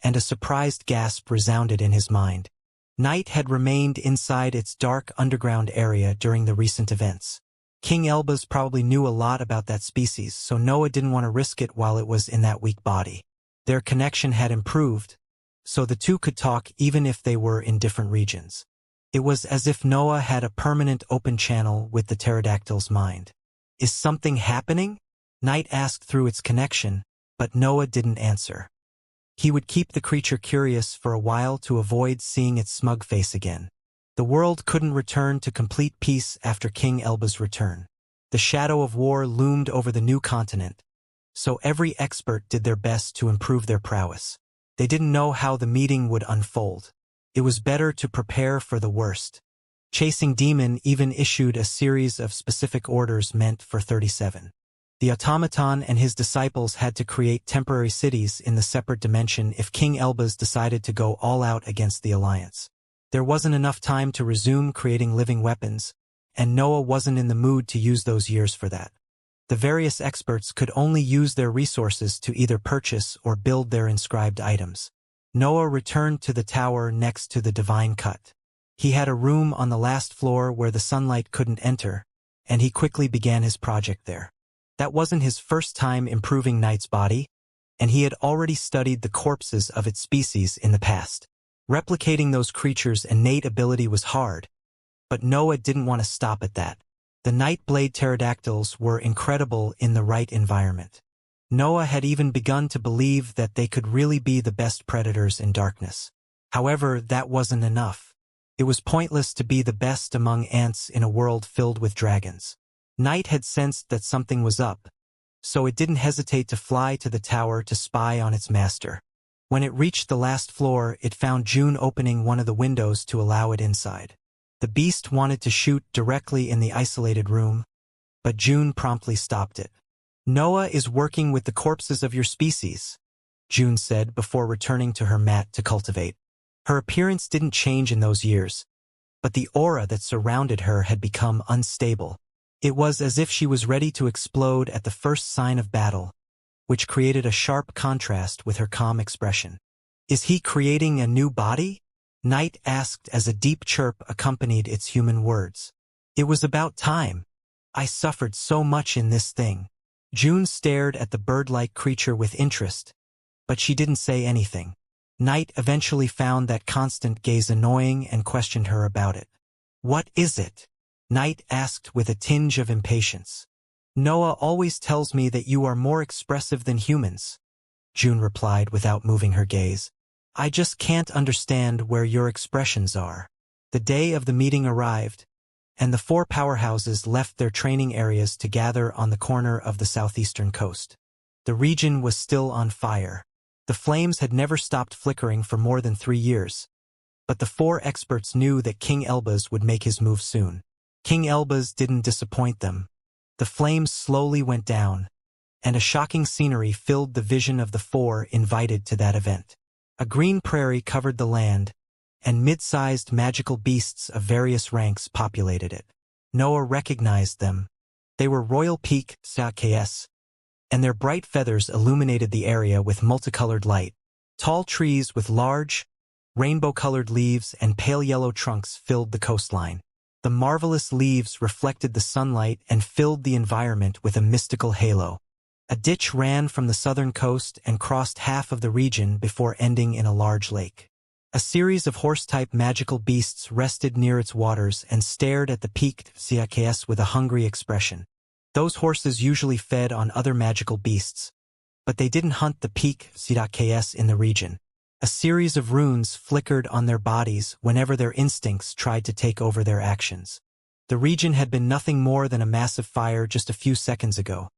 and a surprised gasp resounded in his mind. Night had remained inside its dark underground area during the recent events. King Elbaz probably knew a lot about that species, so Noah didn't want to risk it while it was in that weak body. Their connection had improved, so the two could talk even if they were in different regions. It was as if Noah had a permanent open channel with the pterodactyl's mind. "Is something happening?" Night asked through its connection, but Noah didn't answer. He would keep the creature curious for a while to avoid seeing its smug face again. The world couldn't return to complete peace after King Elbaz's return. The shadow of war loomed over the new continent, so every expert did their best to improve their prowess. They didn't know how the meeting would unfold. It was better to prepare for the worst. Chasing Demon even issued a series of specific orders meant for 37. The automaton and his disciples had to create temporary cities in the separate dimension if King Elbaz decided to go all out against the Alliance. There wasn't enough time to resume creating living weapons, and Noah wasn't in the mood to use those years for that. The various experts could only use their resources to either purchase or build their inscribed items. Noah returned to the tower next to the Divine Cut. He had a room on the last floor where the sunlight couldn't enter, and he quickly began his project there. That wasn't his first time improving Night's body, and he had already studied the corpses of its species in the past. Replicating those creatures' innate ability was hard, but Noah didn't want to stop at that. The Nightblade pterodactyls were incredible in the right environment. Noah had even begun to believe that they could really be the best predators in darkness. However, that wasn't enough. It was pointless to be the best among ants in a world filled with dragons. Night had sensed that something was up, so it didn't hesitate to fly to the tower to spy on its master. When it reached the last floor, it found June opening one of the windows to allow it inside. The beast wanted to shoot directly in the isolated room, but June promptly stopped it. "Noah is working with the corpses of your species," June said before returning to her mat to cultivate. Her appearance didn't change in those years, but the aura that surrounded her had become unstable. It was as if she was ready to explode at the first sign of battle, which created a sharp contrast with her calm expression. "Is he creating a new body?" Night asked as a deep chirp accompanied its human words. "It was about time. I suffered so much in this thing." June stared at the bird-like creature with interest, but she didn't say anything. Night eventually found that constant gaze annoying and questioned her about it. "What is it?" Night asked with a tinge of impatience. "Noah always tells me that you are more expressive than humans," June replied without moving her gaze. "I just can't understand where your expressions are." The day of the meeting arrived, and the four powerhouses left their training areas to gather on the corner of the southeastern coast. The region was still on fire. The flames had never stopped flickering for more than 3 years, but the four experts knew that King Elbaz would make his move soon. King Elbaz didn't disappoint them. The flames slowly went down, and a shocking scenery filled the vision of the four invited to that event. A green prairie covered the land, and mid-sized magical beasts of various ranks populated it. Noah recognized them. They were royal peak Xianxia, and their bright feathers illuminated the area with multicolored light. Tall trees with large, rainbow-colored leaves and pale yellow trunks filled the coastline. The marvelous leaves reflected the sunlight and filled the environment with a mystical halo. A ditch ran from the southern coast and crossed half of the region before ending in a large lake. A series of horse-type magical beasts rested near its waters and stared at the peaked Xianxia with a hungry expression. Those horses usually fed on other magical beasts, but they didn't hunt the peak Xianxia in the region. A series of runes flickered on their bodies whenever their instincts tried to take over their actions. The region had been nothing more than a massive fire just a few seconds ago,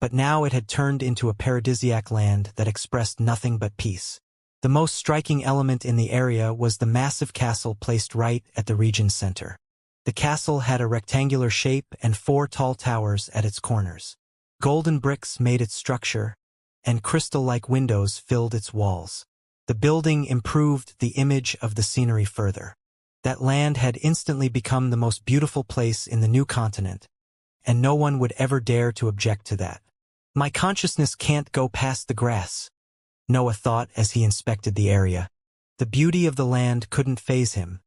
but now it had turned into a paradisiac land that expressed nothing but peace. The most striking element in the area was the massive castle placed right at the region's center. The castle had a rectangular shape and 4 tall towers at its corners. Golden bricks made its structure, and crystal-like windows filled its walls. The building improved the image of the scenery further. That land had instantly become the most beautiful place in the new continent, and no one would ever dare to object to that. My consciousness can't go past the grass, Noah thought as he inspected the area. The beauty of the land couldn't faze him,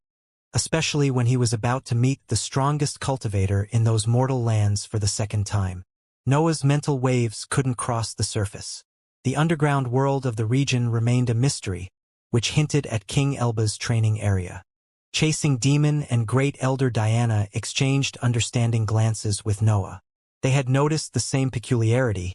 especially when he was about to meet the strongest cultivator in those mortal lands for the second time. Noah's mental waves couldn't cross the surface. The underground world of the region remained a mystery, which hinted at King Elba's training area. Chasing Demon and Great Elder Diana exchanged understanding glances with Noah. They had noticed the same peculiarity,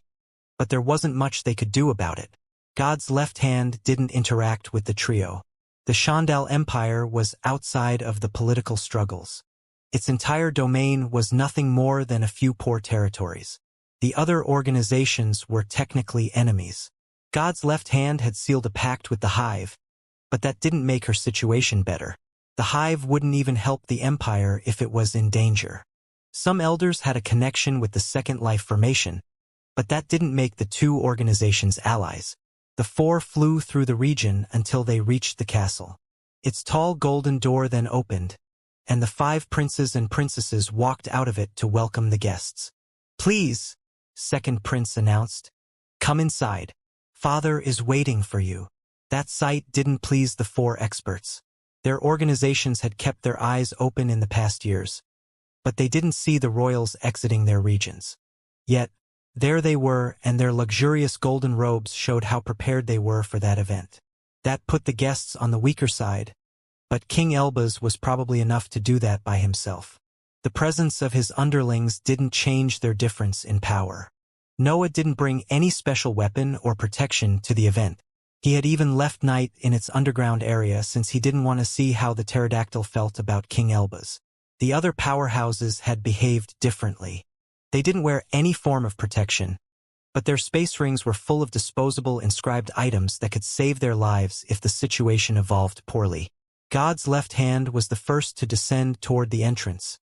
but there wasn't much they could do about it. God's left hand didn't interact with the trio. The Shandal Empire was outside of the political struggles. Its entire domain was nothing more than a few poor territories. The other organizations were technically enemies. God's left hand had sealed a pact with the Hive, but that didn't make her situation better. The Hive wouldn't even help the Empire if it was in danger. Some elders had a connection with the Second Life Formation, but that didn't make the two organizations allies. The four flew through the region until they reached the castle. Its tall golden door then opened, and the 5 princes and princesses walked out of it to welcome the guests. "Please," second prince announced, "come inside. Father is waiting for you." That sight didn't please the 4 experts. Their organizations had kept their eyes open in the past years, but they didn't see the royals exiting their regions. Yet, there they were, and their luxurious golden robes showed how prepared they were for that event. That put the guests on the weaker side, but King Elba's was probably enough to do that by himself. The presence of his underlings didn't change their difference in power. Noah didn't bring any special weapon or protection to the event. He had even left night in its underground area since he didn't want to see how the pterodactyl felt about King Elba's. The other powerhouses had behaved differently. They didn't wear any form of protection, but their space rings were full of disposable inscribed items that could save their lives if the situation evolved poorly. God's left hand was the first to descend toward the entrance,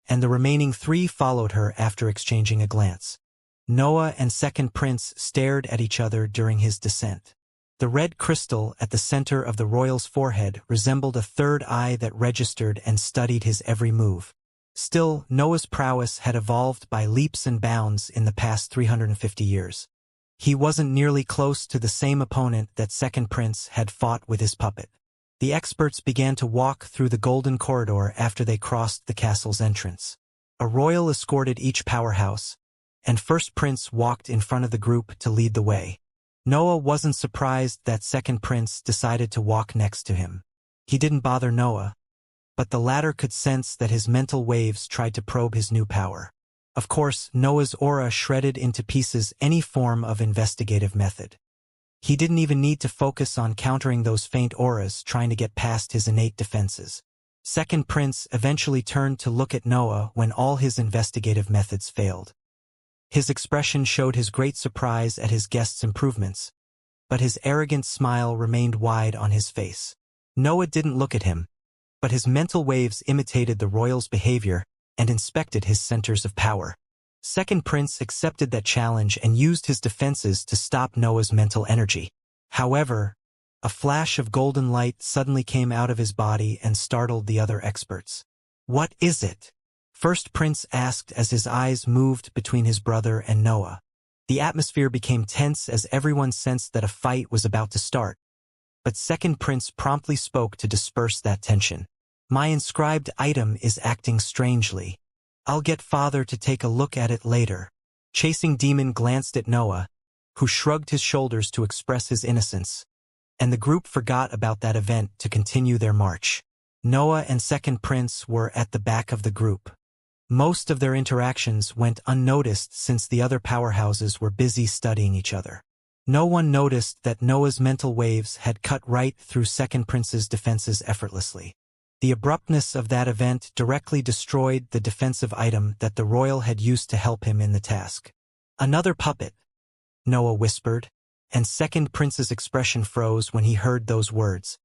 and the remaining 3 followed her after exchanging a glance. Noah and second prince stared at each other during his descent. The red crystal at the center of the royal's forehead resembled a third eye that registered and studied his every move. Still, Noah's prowess had evolved by leaps and bounds in the past 350 years. He wasn't nearly close to the same opponent that second prince had fought with his puppet. The experts began to walk through the golden corridor after they crossed the castle's entrance. A royal escorted each powerhouse, and first prince walked in front of the group to lead the way. Noah wasn't surprised that second prince decided to walk next to him. He didn't bother Noah, but the latter could sense that his mental waves tried to probe his new power. Of course, Noah's aura shredded into pieces any form of investigative method. He didn't even need to focus on countering those faint auras trying to get past his innate defenses. Second prince eventually turned to look at Noah when all his investigative methods failed. His expression showed his great surprise at his guest's improvements, but his arrogant smile remained wide on his face. Noah didn't look at him, but his mental waves imitated the royal's behavior and inspected his centers of power. Second prince accepted that challenge and used his defenses to stop Noah's mental energy. However, a flash of golden light suddenly came out of his body and startled the other experts. "What is it?" First prince asked as his eyes moved between his brother and Noah. The atmosphere became tense as everyone sensed that a fight was about to start. But second prince promptly spoke to disperse that tension. "My inscribed item is acting strangely. I'll get father to take a look at it later." Chasing Demon glanced at Noah, who shrugged his shoulders to express his innocence, and the group forgot about that event to continue their march. Noah and second prince were at the back of the group. Most of their interactions went unnoticed since the other powerhouses were busy studying each other. No one noticed that Noah's mental waves had cut right through second prince's defenses effortlessly. The abruptness of that event directly destroyed the defensive item that the royal had used to help him in the task. "Another puppet," Noah whispered, and second prince's expression froze when he heard those words.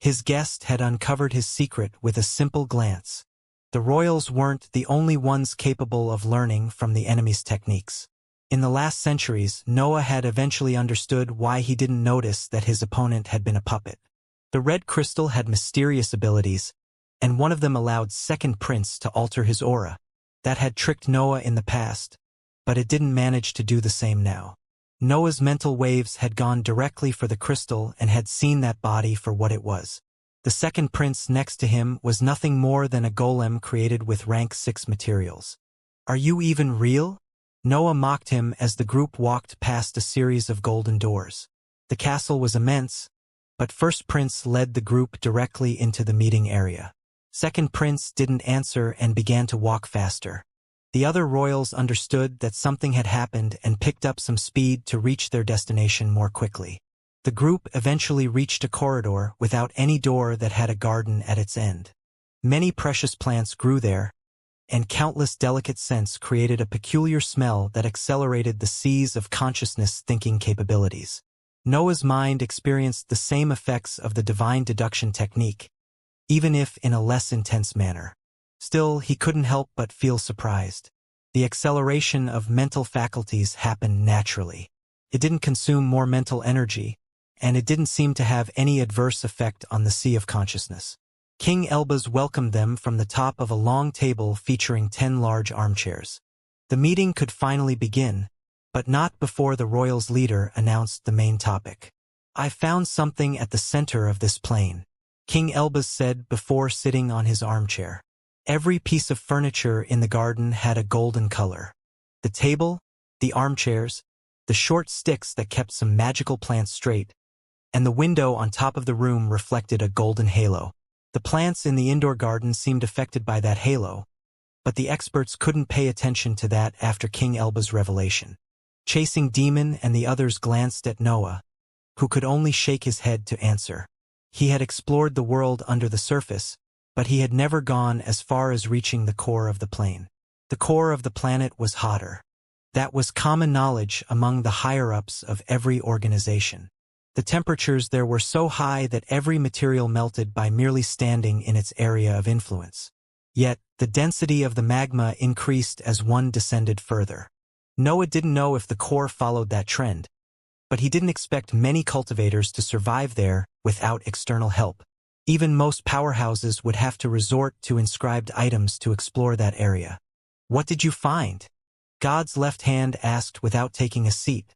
His guest had uncovered his secret with a simple glance. The royals weren't the only ones capable of learning from the enemy's techniques. In the last centuries, Noah had eventually understood why he didn't notice that his opponent had been a puppet. The red crystal had mysterious abilities, and one of them allowed Second Prince to alter his aura. That had tricked Noah in the past, but it didn't manage to do the same now. Noah's mental waves had gone directly for the crystal and had seen that body for what it was. The Second Prince next to him was nothing more than a golem created with rank 6 materials. "Are you even real?" Noah mocked him as the group walked past a series of golden doors. The castle was immense, but First Prince led the group directly into the meeting area. Second Prince didn't answer and began to walk faster. The other royals understood that something had happened and picked up some speed to reach their destination more quickly. The group eventually reached a corridor without any door that had a garden at its end. Many precious plants grew there, and countless delicate scents created a peculiar smell that accelerated the seas of consciousness thinking capabilities. Noah's mind experienced the same effects of the divine deduction technique, even if in a less intense manner. Still, he couldn't help but feel surprised. The acceleration of mental faculties happened naturally. It didn't consume more mental energy, and it didn't seem to have any adverse effect on the sea of consciousness. King Elbaz welcomed them from the top of a long table featuring 10 large armchairs. The meeting could finally begin, but not before the royals' leader announced the main topic. "I found something at the center of this plane," King Elbaz said before sitting on his armchair. Every piece of furniture in the garden had a golden color. The table, the armchairs, the short sticks that kept some magical plants straight, and the window on top of the room reflected a golden halo. The plants in the indoor garden seemed affected by that halo, but the experts couldn't pay attention to that after King Elbaz's revelation. Chasing Demon and the others glanced at Noah, who could only shake his head to answer. He had explored the world under the surface, but he had never gone as far as reaching the core of the plane. The core of the planet was hotter. That was common knowledge among the higher-ups of every organization. The temperatures there were so high that every material melted by merely standing in its area of influence. Yet, the density of the magma increased as one descended further. Noah didn't know if the core followed that trend, but he didn't expect many cultivators to survive there without external help. Even most powerhouses would have to resort to inscribed items to explore that area. "What did you find?" God's left hand asked without taking a seat.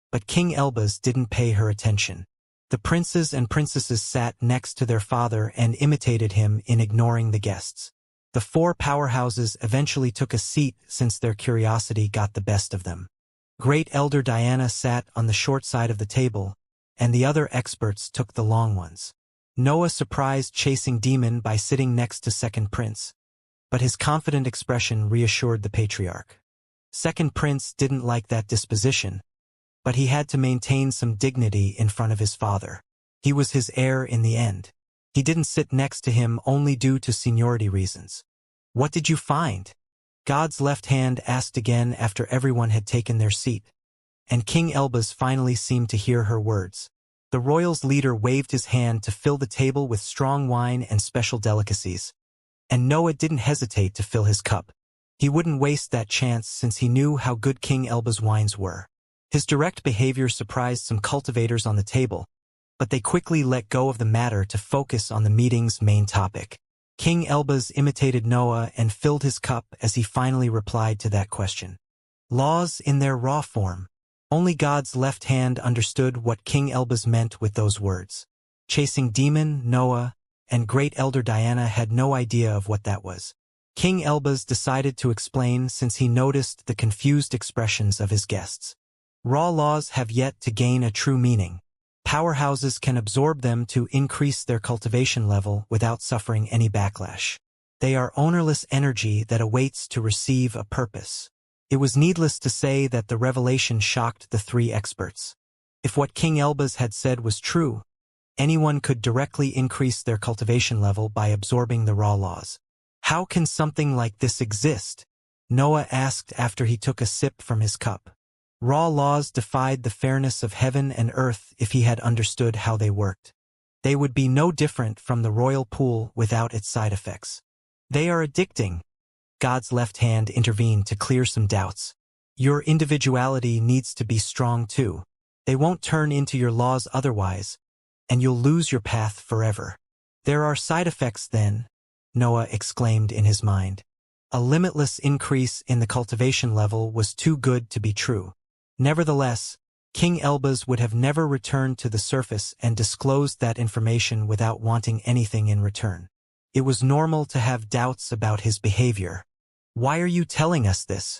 But King Elbaz didn't pay her attention. The princes and princesses sat next to their father and imitated him in ignoring the guests. The 4 powerhouses eventually took a seat since their curiosity got the best of them. Great Elder Diana sat on the short side of the table, and the other experts took the long ones. Noah surprised Chasing Demon by sitting next to Second Prince, but his confident expression reassured the patriarch. Second Prince didn't like that disposition, but he had to maintain some dignity in front of his father. He was his heir in the end. He didn't sit next to him only due to seniority reasons. "What did you find?" God's left hand asked again after everyone had taken their seat, and King Elbaz finally seemed to hear her words. The royals' leader waved his hand to fill the table with strong wine and special delicacies, and Noah didn't hesitate to fill his cup. He wouldn't waste that chance since he knew how good King Elbaz's wines were. His direct behavior surprised some cultivators on the table, but they quickly let go of the matter to focus on the meeting's main topic. King Elbaz imitated Noah and filled his cup as he finally replied to that question. Laws in their raw form. Only God's left hand understood what King Elbaz meant with those words. Chasing Demon, Noah, and Great Elder Diana had no idea of what that was. King Elbaz decided to explain since he noticed the confused expressions of his guests. Raw laws have yet to gain a true meaning. Powerhouses can absorb them to increase their cultivation level without suffering any backlash. They are ownerless energy that awaits to receive a purpose. It was needless to say that the revelation shocked the 3 experts. If what King Elbaz had said was true, anyone could directly increase their cultivation level by absorbing the raw laws. "How can something like this exist?" Noah asked after he took a sip from his cup. Raw laws defied the fairness of heaven and earth if he had understood how they worked. They would be no different from the royal pool without its side effects. "They are addicting." God's left hand intervened to clear some doubts. Your individuality needs to be strong too. They won't turn into your laws otherwise, and you'll lose your path forever. There are side effects then, Noah exclaimed in his mind. A limitless increase in the cultivation level was too good to be true. Nevertheless, King Elbaz would have never returned to the surface and disclosed that information without wanting anything in return. It was normal to have doubts about his behavior. Why are you telling us this?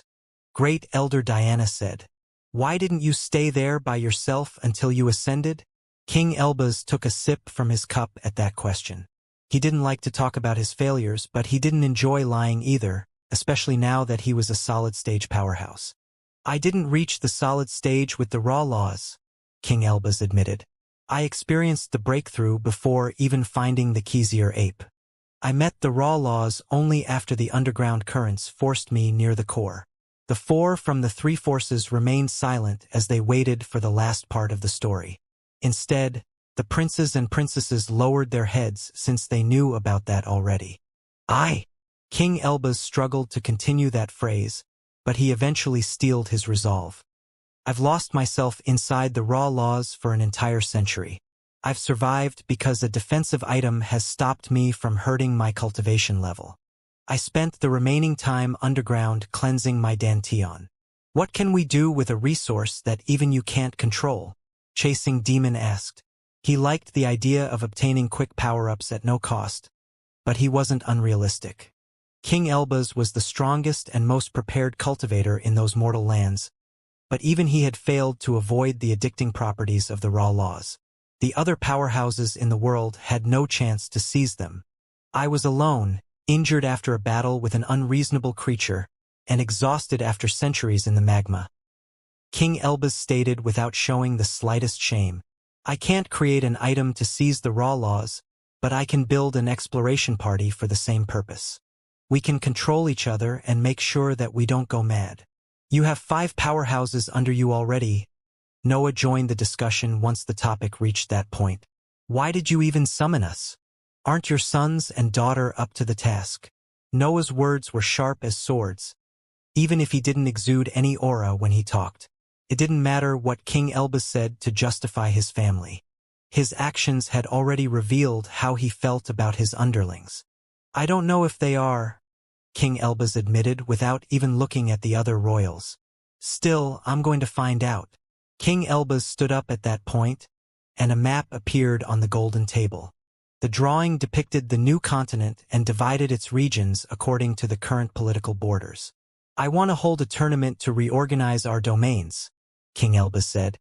Great Elder Diana said. Why didn't you stay there by yourself until you ascended? King Elbaz took a sip from his cup at that question. He didn't like to talk about his failures, but he didn't enjoy lying either, especially now that he was a solid-stage powerhouse. I didn't reach the solid stage with the raw laws, King Elbaz admitted. I experienced the breakthrough before even finding the Xianxia ape. I met the raw laws only after the underground currents forced me near the core. The four from the three forces remained silent as they waited for the last part of the story. Instead, the princes and princesses lowered their heads since they knew about that already. King Elbaz struggled to continue that phrase, but he eventually steeled his resolve. I've lost myself inside the raw laws for an entire century. I've survived because a defensive item has stopped me from hurting my cultivation level. I spent the remaining time underground cleansing my dantian. What can we do with a resource that even you can't control? Chasing Demon asked. He liked the idea of obtaining quick power-ups at no cost, but he wasn't unrealistic. King Elbaz was the strongest and most prepared cultivator in those mortal lands, but even he had failed to avoid the addicting properties of the raw laws. The other powerhouses in the world had no chance to seize them. I was alone, injured after a battle with an unreasonable creature, and exhausted after centuries in the magma. King Elbaz stated without showing the slightest shame. I can't create an item to seize the raw laws, but I can build an exploration party for the same purpose. We can control each other and make sure that we don't go mad. You have 5 powerhouses under you already. Noah joined the discussion once the topic reached that point. Why did you even summon us? Aren't your sons and daughter up to the task? Noah's words were sharp as swords, even if he didn't exude any aura when he talked. It didn't matter what King Elbaz said to justify his family. His actions had already revealed how he felt about his underlings. I don't know if they are, King Elbaz admitted without even looking at the other royals. Still, I'm going to find out. King Elbaz stood up at that point, and a map appeared on the golden table. The drawing depicted the new continent and divided its regions according to the current political borders. I want to hold a tournament to reorganize our domains, King Elbaz said.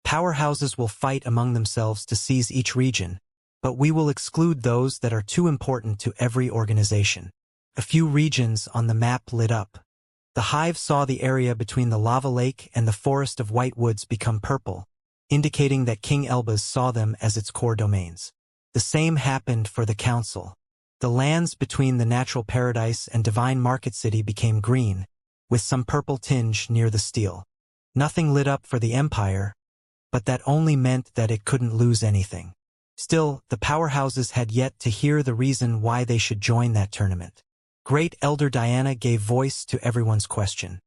Powerhouses will fight among themselves to seize each region, but we will exclude those that are too important to every organization. A few regions on the map lit up. The hive saw the area between the lava lake and the forest of white woods become purple, indicating that King Elbaz saw them as its core domains. The same happened for the council. The lands between the natural paradise and divine market city became green, with some purple tinge near the steel. Nothing lit up for the empire, but that only meant that it couldn't lose anything. Still, the powerhouses had yet to hear the reason why they should join that tournament. Great Elder Diana gave voice to everyone's question.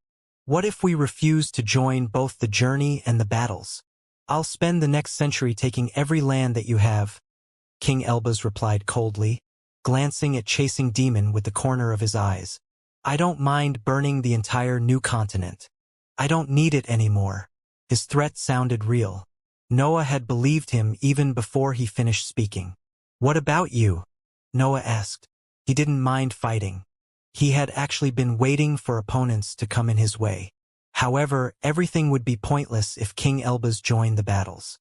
What if we refuse to join both the journey and the battles? I'll spend the next century taking every land that you have, King Elbaz replied coldly, glancing at Chasing Demon with the corner of his eyes. I don't mind burning the entire new continent. I don't need it anymore. His threat sounded real. Noah had believed him even before he finished speaking. What about you? Noah asked. He didn't mind fighting. He had actually been waiting for opponents to come in his way. However, everything would be pointless if King Elbaz joined the battles.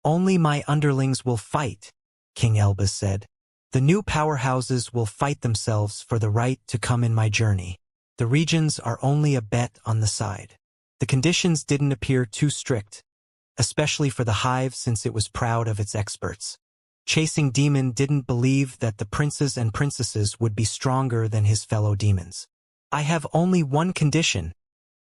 Only my underlings will fight, King Elbaz said. The new powerhouses will fight themselves for the right to come in my journey. The regions are only a bet on the side. The conditions didn't appear too strict, especially for the hive since it was proud of its experts. Chasing Demon didn't believe that the princes and princesses would be stronger than his fellow demons. I have only one condition,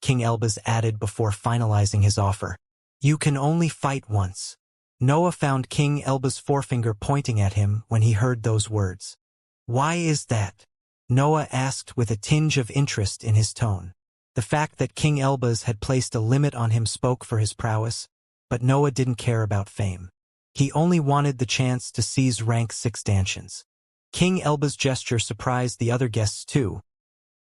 King Elbaz added before finalizing his offer. You can only fight once. Noah found King Elbaz's forefinger pointing at him when he heard those words. Why is that? Noah asked with a tinge of interest in his tone. The fact that King Elbaz had placed a limit on him spoke for his prowess, but Noah didn't care about fame. He only wanted the chance to seize rank 6 stanchions. King Elbaz's gesture surprised the other guests too,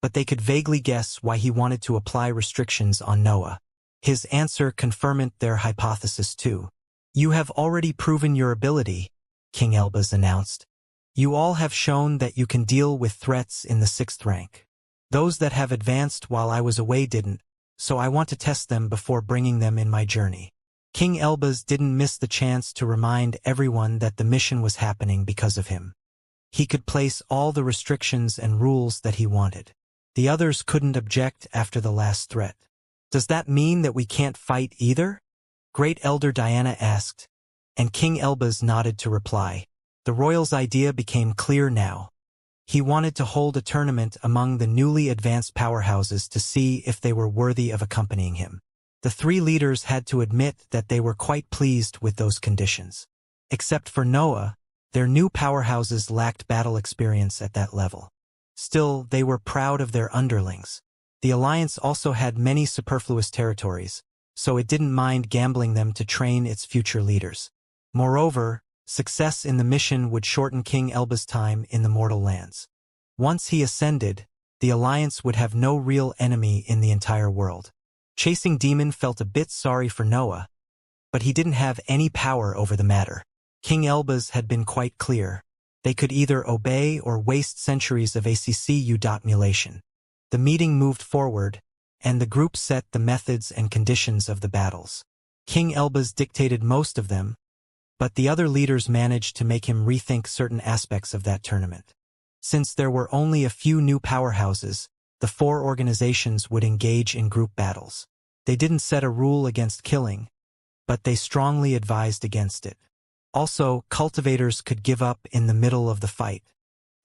but they could vaguely guess why he wanted to apply restrictions on Noah. His answer confirmed their hypothesis too. "You have already proven your ability," King Elbaz announced. "You all have shown that you can deal with threats in the 6th rank. Those that have advanced while I was away didn't, so I want to test them before bringing them in my journey." King Elbaz didn't miss the chance to remind everyone that the mission was happening because of him. He could place all the restrictions and rules that he wanted. The others couldn't object after the last threat. "Does that mean that we can't fight either?" Great Elder Diana asked, and King Elbaz nodded to reply. The royal's idea became clear now. He wanted to hold a tournament among the newly advanced powerhouses to see if they were worthy of accompanying him. The 3 leaders had to admit that they were quite pleased with those conditions. Except for Noah, their new powerhouses lacked battle experience at that level. Still, they were proud of their underlings. The alliance also had many superfluous territories, so it didn't mind gambling them to train its future leaders. Moreover, success in the mission would shorten King Elbaz's time in the mortal lands. Once he ascended, the alliance would have no real enemy in the entire world. Chasing Demon felt a bit sorry for Noah, but he didn't have any power over the matter. King Elbaz had been quite clear. They could either obey or waste centuries of ACCU.mulation. The meeting moved forward, and the group set the methods and conditions of the battles. King Elbaz dictated most of them, but the other leaders managed to make him rethink certain aspects of that tournament. Since there were only a few new powerhouses, the 4 organizations would engage in group battles. They didn't set a rule against killing, but they strongly advised against it. Also, cultivators could give up in the middle of the fight.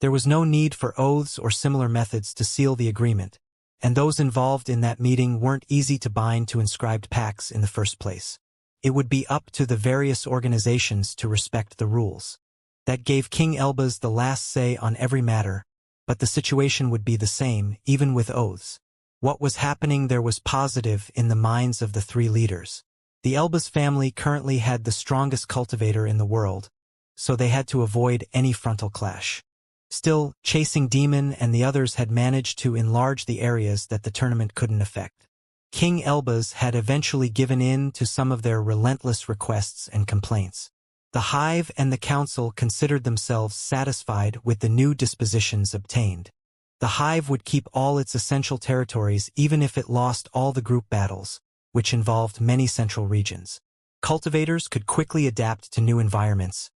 There was no need for oaths or similar methods to seal the agreement, and those involved in that meeting weren't easy to bind to inscribed pacts in the first place. It would be up to the various organizations to respect the rules. That gave King Elbaz the last say on every matter, but the situation would be the same, even with oaths. What was happening there was positive in the minds of the 3 leaders. The Elbaz family currently had the strongest cultivator in the world, so they had to avoid any frontal clash. Still, Chasing Demon and the others had managed to enlarge the areas that the tournament couldn't affect. King Elbaz had eventually given in to some of their relentless requests and complaints. The Hive and the Council considered themselves satisfied with the new dispositions obtained. The Hive would keep all its essential territories even if it lost all the group battles, which involved many central regions. Cultivators could quickly adapt to new environments,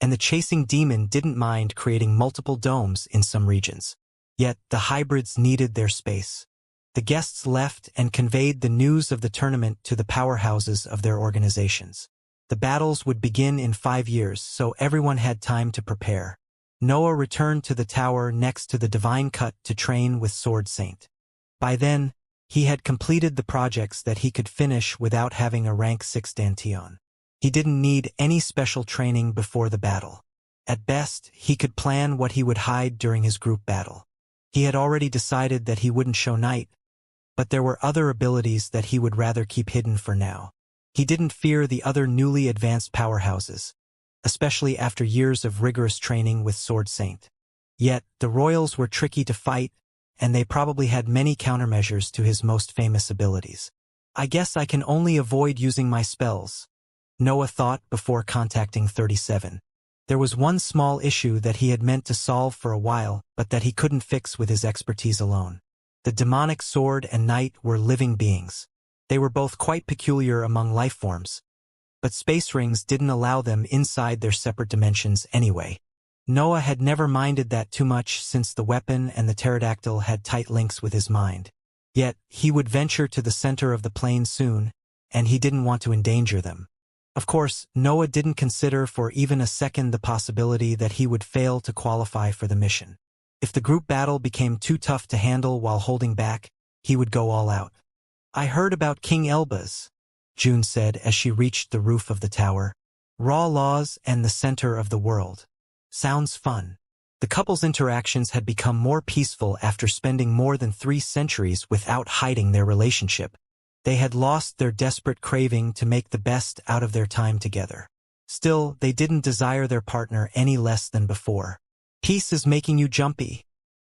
and the Chasing Demon didn't mind creating multiple domes in some regions. Yet, the hybrids needed their space. The guests left and conveyed the news of the tournament to the powerhouses of their organizations. The battles would begin in 5 years, so everyone had time to prepare. Noah returned to the tower next to the Divine Cut to train with Sword Saint. By then, he had completed the projects that he could finish without having a rank 6 Danteon. He didn't need any special training before the battle. At best, he could plan what he would hide during his group battle. He had already decided that he wouldn't show night, but there were other abilities that he would rather keep hidden for now. He didn't fear the other newly advanced powerhouses, especially after years of rigorous training with Sword Saint. Yet, the royals were tricky to fight, and they probably had many countermeasures to his most famous abilities. "I guess I can only avoid using my spells," Noah thought before contacting 37. There was one small issue that he had meant to solve for a while, but that he couldn't fix with his expertise alone. The demonic sword and knight were living beings. They were both quite peculiar among life forms, but space rings didn't allow them inside their separate dimensions anyway. Noah had never minded that too much since the weapon and the pterodactyl had tight links with his mind. Yet, he would venture to the center of the plane soon, and he didn't want to endanger them. Of course, Noah didn't consider for even a second the possibility that he would fail to qualify for the mission. If the group battle became too tough to handle while holding back, he would go all out. "I heard about King Elbaz," June said as she reached the roof of the tower. "Raw laws and the center of the world. Sounds fun." The couple's interactions had become more peaceful after spending more than 3 centuries without hiding their relationship. They had lost their desperate craving to make the best out of their time together. Still, they didn't desire their partner any less than before. "Peace is making you jumpy,"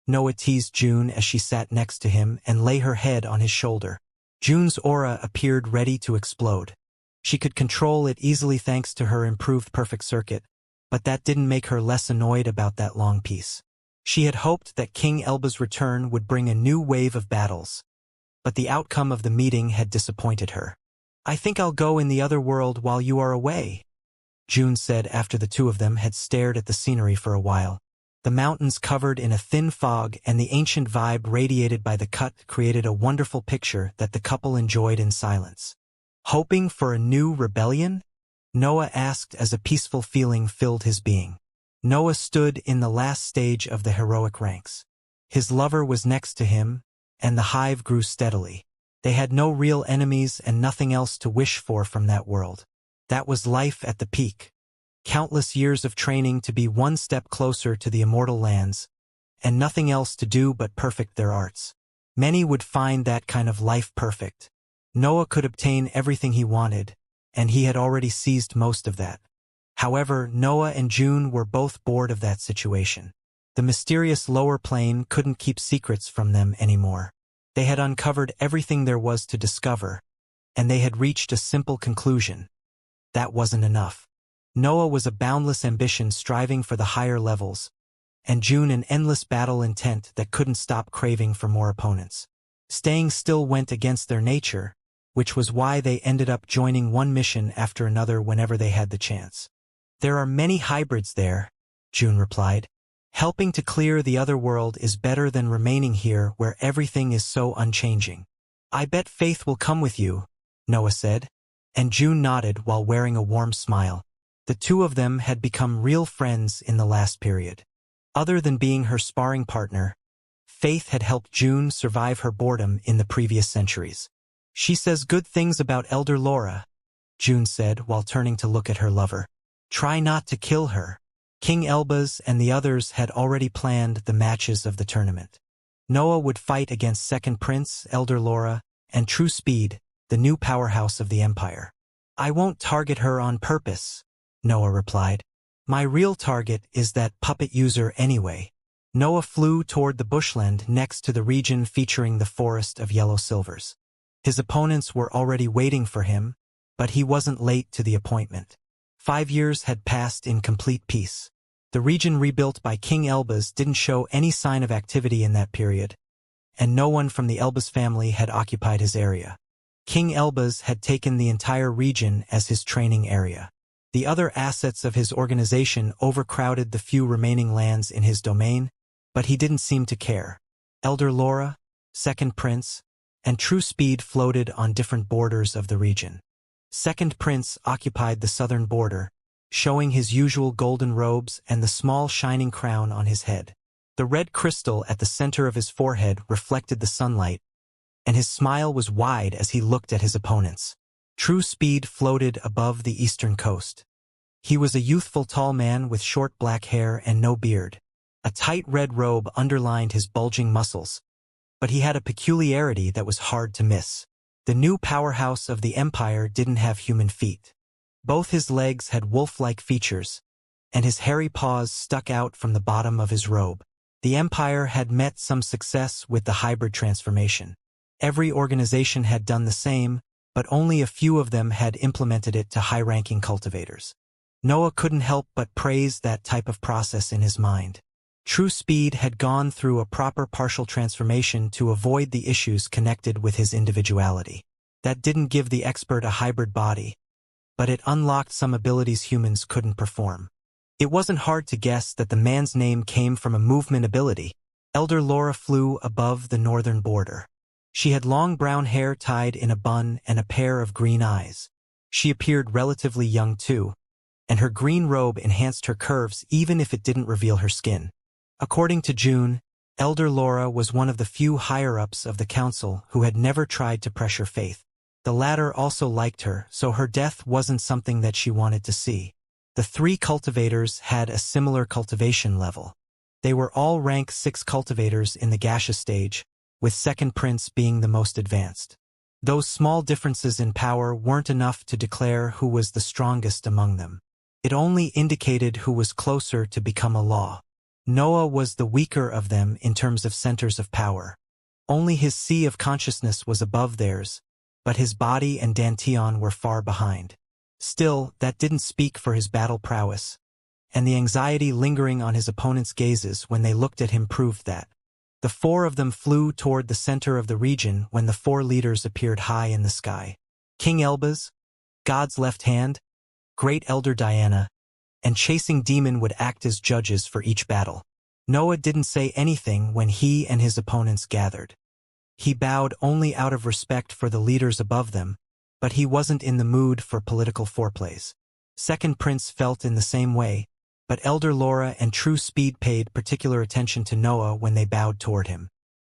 Noah teased June as she sat next to him and lay her head on his shoulder. June's aura appeared ready to explode. She could control it easily thanks to her improved perfect circuit, but that didn't make her less annoyed about that long peace. She had hoped that King Elba's return would bring a new wave of battles, but the outcome of the meeting had disappointed her. "I think I'll go in the other world while you are away," June said after the two of them had stared at the scenery for a while. The mountains covered in a thin fog and the ancient vibe radiated by the cut created a wonderful picture that the couple enjoyed in silence. "Hoping for a new rebellion?" Noah asked as a peaceful feeling filled his being. Noah stood in the last stage of the heroic ranks. His lover was next to him, and the hive grew steadily. They had no real enemies and nothing else to wish for from that world. That was life at the peak. Countless years of training to be one step closer to the immortal lands, and nothing else to do but perfect their arts. Many would find that kind of life perfect. Noah could obtain everything he wanted, and he had already seized most of that. However, Noah and June were both bored of that situation. The mysterious lower plane couldn't keep secrets from them anymore. They had uncovered everything there was to discover, and they had reached a simple conclusion. That wasn't enough. Noah was a boundless ambition striving for the higher levels, and June an endless battle intent that couldn't stop craving for more opponents. Staying still went against their nature, which was why they ended up joining one mission after another whenever they had the chance. "There are many hybrids there," June replied. "Helping to clear the other world is better than remaining here where everything is so unchanging." "I bet Faith will come with you," Noah said, and June nodded while wearing a warm smile. The two of them had become real friends in the last period. Other than being her sparring partner, Faith had helped June survive her boredom in the previous centuries. "She says good things about Elder Laura," June said while turning to look at her lover. "Try not to kill her." King Elbaz and the others had already planned the matches of the tournament. Noah would fight against Second Prince, Elder Laura, and True Speed, the new powerhouse of the Empire. "I won't target her on purpose," Noah replied. "My real target is that puppet user anyway." Noah flew toward the bushland next to the region featuring the forest of yellow silvers. His opponents were already waiting for him, but he wasn't late to the appointment. 5 years had passed in complete peace. The region rebuilt by King Elbaz didn't show any sign of activity in that period, and no one from the Elbaz family had occupied his area. King Elbaz had taken the entire region as his training area. The other assets of his organization overcrowded the few remaining lands in his domain, but he didn't seem to care. Elder Laura, Second Prince, and True Speed floated on different borders of the region. Second Prince occupied the southern border, showing his usual golden robes and the small shining crown on his head. The red crystal at the center of his forehead reflected the sunlight, and his smile was wide as he looked at his opponents. True Speed floated above the eastern coast. He was a youthful tall man with short black hair and no beard. A tight red robe underlined his bulging muscles, but he had a peculiarity that was hard to miss. The new powerhouse of the Empire didn't have human feet. Both his legs had wolf-like features, and his hairy paws stuck out from the bottom of his robe. The Empire had met some success with the hybrid transformation. Every organization had done the same, but only a few of them had implemented it to high-ranking cultivators. Noah couldn't help but praise that type of process in his mind. True Speed had gone through a proper partial transformation to avoid the issues connected with his individuality. That didn't give the expert a hybrid body, but it unlocked some abilities humans couldn't perform. It wasn't hard to guess that the man's name came from a movement ability. Elder Laura flew above the northern border. She had long brown hair tied in a bun and a pair of green eyes. She appeared relatively young too, and her green robe enhanced her curves even if it didn't reveal her skin. According to June, Elder Laura was one of the few higher-ups of the council who had never tried to pressure Faith. The latter also liked her, so her death wasn't something that she wanted to see. The 3 cultivators had a similar cultivation level. They were all rank 6 cultivators in the gaseous stage, with second prince being the most advanced. Those small differences in power weren't enough to declare who was the strongest among them. It only indicated who was closer to become a law. Noah was the weaker of them in terms of centers of power. Only his sea of consciousness was above theirs, but his body and Danteon were far behind. Still, that didn't speak for his battle prowess, and the anxiety lingering on his opponents' gazes when they looked at him proved that. The 4 of them flew toward the center of the region when the 4 leaders appeared high in the sky. King Elbaz, God's left hand, Great Elder Diana, and Chasing Demon would act as judges for each battle. Noah didn't say anything when he and his opponents gathered. He bowed only out of respect for the leaders above them, but he wasn't in the mood for political foreplays. Second Prince felt in the same way, but Elder Laura and True Speed paid particular attention to Noah when they bowed toward him.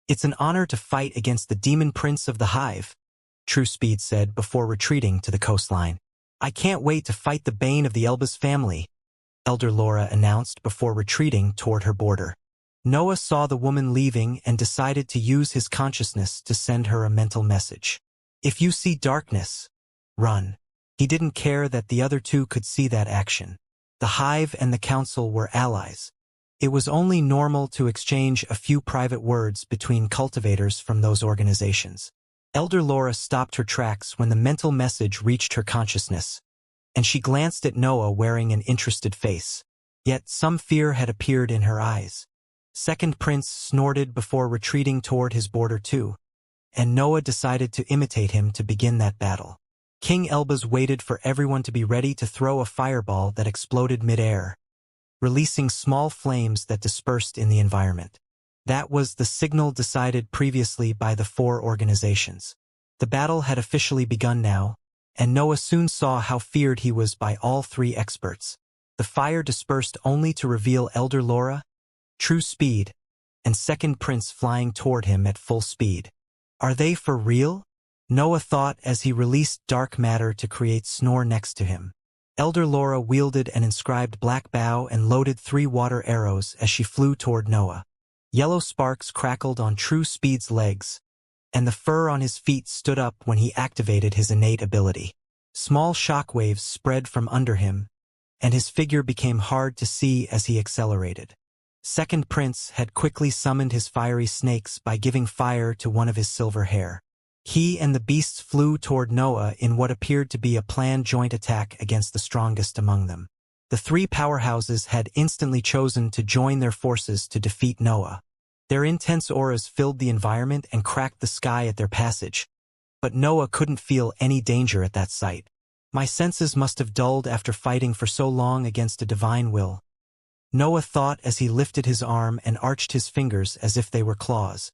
"It's an honor to fight against the Demon Prince of the Hive," True Speed said before retreating to the coastline. "I can't wait to fight the bane of the Elbaz family," Elder Laura announced before retreating toward her border. Noah saw the woman leaving and decided to use his consciousness to send her a mental message. "If you see darkness, run." He didn't care that the other 2 could see that action. The Hive and the Council were allies. It was only normal to exchange a few private words between cultivators from those organizations. Elder Laura stopped her tracks when the mental message reached her consciousness, and she glanced at Noah wearing an interested face. Yet some fear had appeared in her eyes. Second Prince snorted before retreating toward his border too, and Noah decided to imitate him to begin that battle. King Elbaz waited for everyone to be ready to throw a fireball that exploded mid-air, releasing small flames that dispersed in the environment. That was the signal decided previously by the 4 organizations. The battle had officially begun now, and Noah soon saw how feared he was by all 3 experts. The fire dispersed only to reveal Elder Laura, True Speed, and Second Prince flying toward him at full speed. "Are they for real?" Noah thought as he released dark matter to create Snore next to him. Elder Laura wielded an inscribed black bow and loaded 3 water arrows as she flew toward Noah. Yellow sparks crackled on True Speed's legs, and the fur on his feet stood up when he activated his innate ability. Small shockwaves spread from under him, and his figure became hard to see as he accelerated. Second Prince had quickly summoned his fiery snakes by giving fire to one of his silver hair. He and the beasts flew toward Noah in what appeared to be a planned joint attack against the strongest among them. The 3 powerhouses had instantly chosen to join their forces to defeat Noah. Their intense auras filled the environment and cracked the sky at their passage, but Noah couldn't feel any danger at that sight. "My senses must have dulled after fighting for so long against a divine will," Noah thought as he lifted his arm and arched his fingers as if they were claws.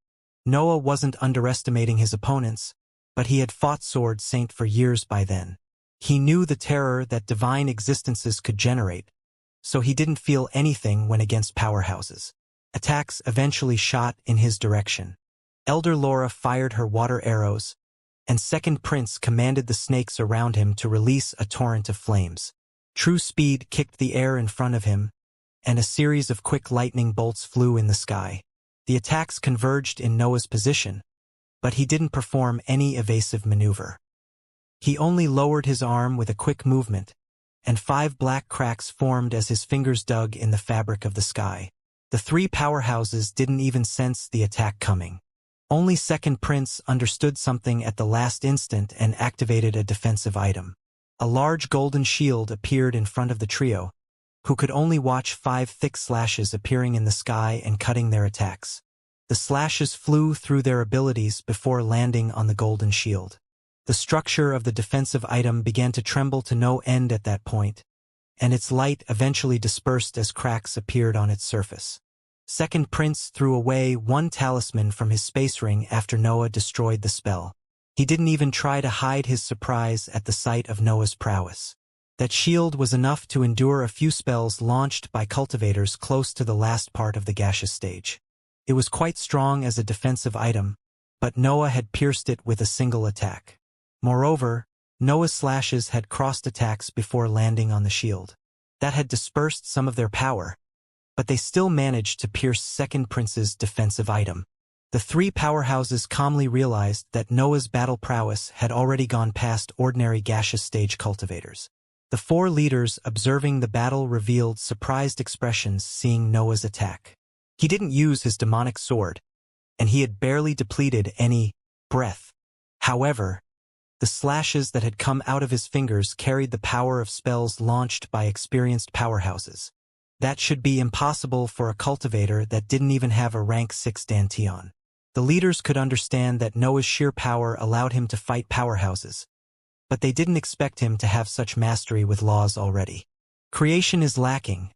Noah wasn't underestimating his opponents, but he had fought Sword Saint for years by then. He knew the terror that divine existences could generate, so he didn't feel anything when against powerhouses. Attacks eventually shot in his direction. Elder Laura fired her water arrows, and Second Prince commanded the snakes around him to release a torrent of flames. True Speed kicked the air in front of him, and a series of quick lightning bolts flew in the sky. The attacks converged in Noah's position, but he didn't perform any evasive maneuver. He only lowered his arm with a quick movement, and 5 black cracks formed as his fingers dug in the fabric of the sky. The 3 powerhouses didn't even sense the attack coming. Only Second Prince understood something at the last instant and activated a defensive item. A large golden shield appeared in front of the trio, who could only watch 5 thick slashes appearing in the sky and cutting their attacks. The slashes flew through their abilities before landing on the golden shield. The structure of the defensive item began to tremble to no end at that point, and its light eventually dispersed as cracks appeared on its surface. Second Prince threw away 1 talisman from his space ring after Noah destroyed the spell. He didn't even try to hide his surprise at the sight of Noah's prowess. That shield was enough to endure a few spells launched by cultivators close to the last part of the gaseous stage. It was quite strong as a defensive item, but Noah had pierced it with a single attack. Moreover, Noah's slashes had crossed attacks before landing on the shield. That had dispersed some of their power, but they still managed to pierce Second Prince's defensive item. The three powerhouses calmly realized that Noah's battle prowess had already gone past ordinary gaseous stage cultivators. The four leaders observing the battle revealed surprised expressions seeing Noah's attack. He didn't use his demonic sword, and he had barely depleted any breath. However, the slashes that had come out of his fingers carried the power of spells launched by experienced powerhouses. That should be impossible for a cultivator that didn't even have a rank 6 Danteon. The leaders could understand that Noah's sheer power allowed him to fight powerhouses, but they didn't expect him to have such mastery with laws already. Creation is lacking,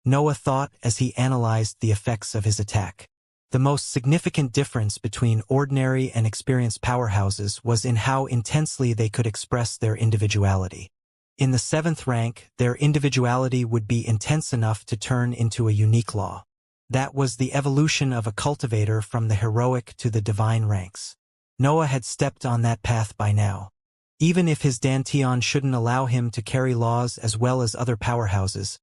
Noah thought as he analyzed the effects of his attack. The most significant difference between ordinary and experienced powerhouses was in how intensely they could express their individuality. In the 7th rank, their individuality would be intense enough to turn into a unique law. That was the evolution of a cultivator from the heroic to the divine ranks. Noah had stepped on that path by now. Even if his Danteon shouldn't allow him to carry laws as well as other powerhouses,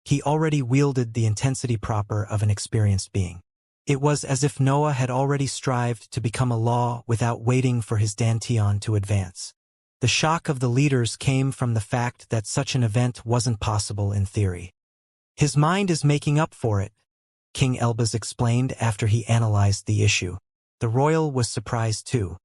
he already wielded the intensity proper of an experienced being. It was as if Noah had already strived to become a law without waiting for his Danteon to advance. The shock of the leaders came from the fact that such an event wasn't possible in theory. His mind is making up for it, King Elbaz explained after he analyzed the issue. The royal was surprised too.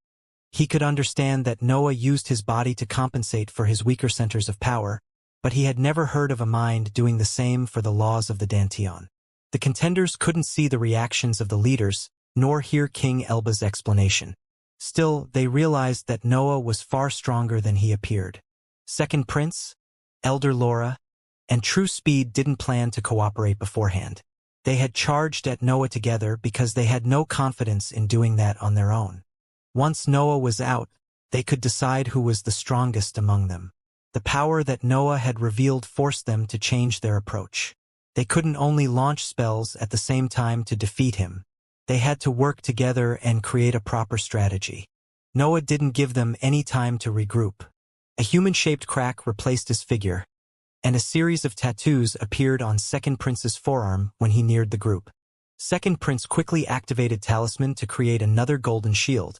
He could understand that Noah used his body to compensate for his weaker centers of power, but he had never heard of a mind doing the same for the laws of the Danteon. The contenders couldn't see the reactions of the leaders, nor hear King Elbaz's explanation. Still, they realized that Noah was far stronger than he appeared. Second Prince, Elder Laura, and True Speed didn't plan to cooperate beforehand. They had charged at Noah together because they had no confidence in doing that on their own. Once Noah was out, they could decide who was the strongest among them. The power that Noah had revealed forced them to change their approach. They couldn't only launch spells at the same time to defeat him. They had to work together and create a proper strategy. Noah didn't give them any time to regroup. A human-shaped crack replaced his figure, and a series of tattoos appeared on Second Prince's forearm when he neared the group. Second Prince quickly activated Talisman to create another golden shield,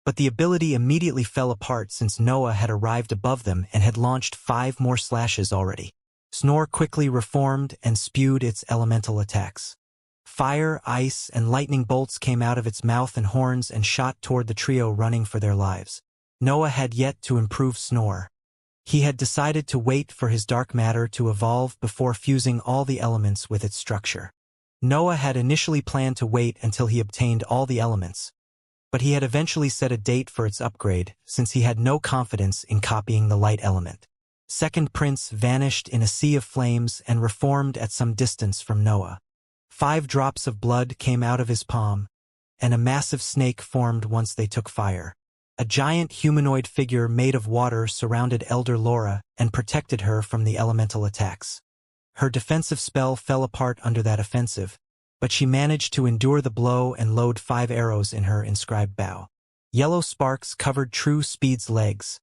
but the ability immediately fell apart since Noah had arrived above them and had launched 5 more slashes already. Snore quickly reformed and spewed its elemental attacks. Fire, ice, and lightning bolts came out of its mouth and horns and shot toward the trio running for their lives. Noah had yet to improve Snore. He had decided to wait for his dark matter to evolve before fusing all the elements with its structure. Noah had initially planned to wait until he obtained all the elements, but he had eventually set a date for its upgrade since he had no confidence in copying the light element. Second Prince vanished in a sea of flames and reformed at some distance from Noah. 5 drops of blood came out of his palm, and a massive snake formed once they took fire. A giant humanoid figure made of water surrounded Elder Laura and protected her from the elemental attacks. Her defensive spell fell apart under that offensive, but she managed to endure the blow and load 5 arrows in her inscribed bow. Yellow sparks covered True Speed's legs,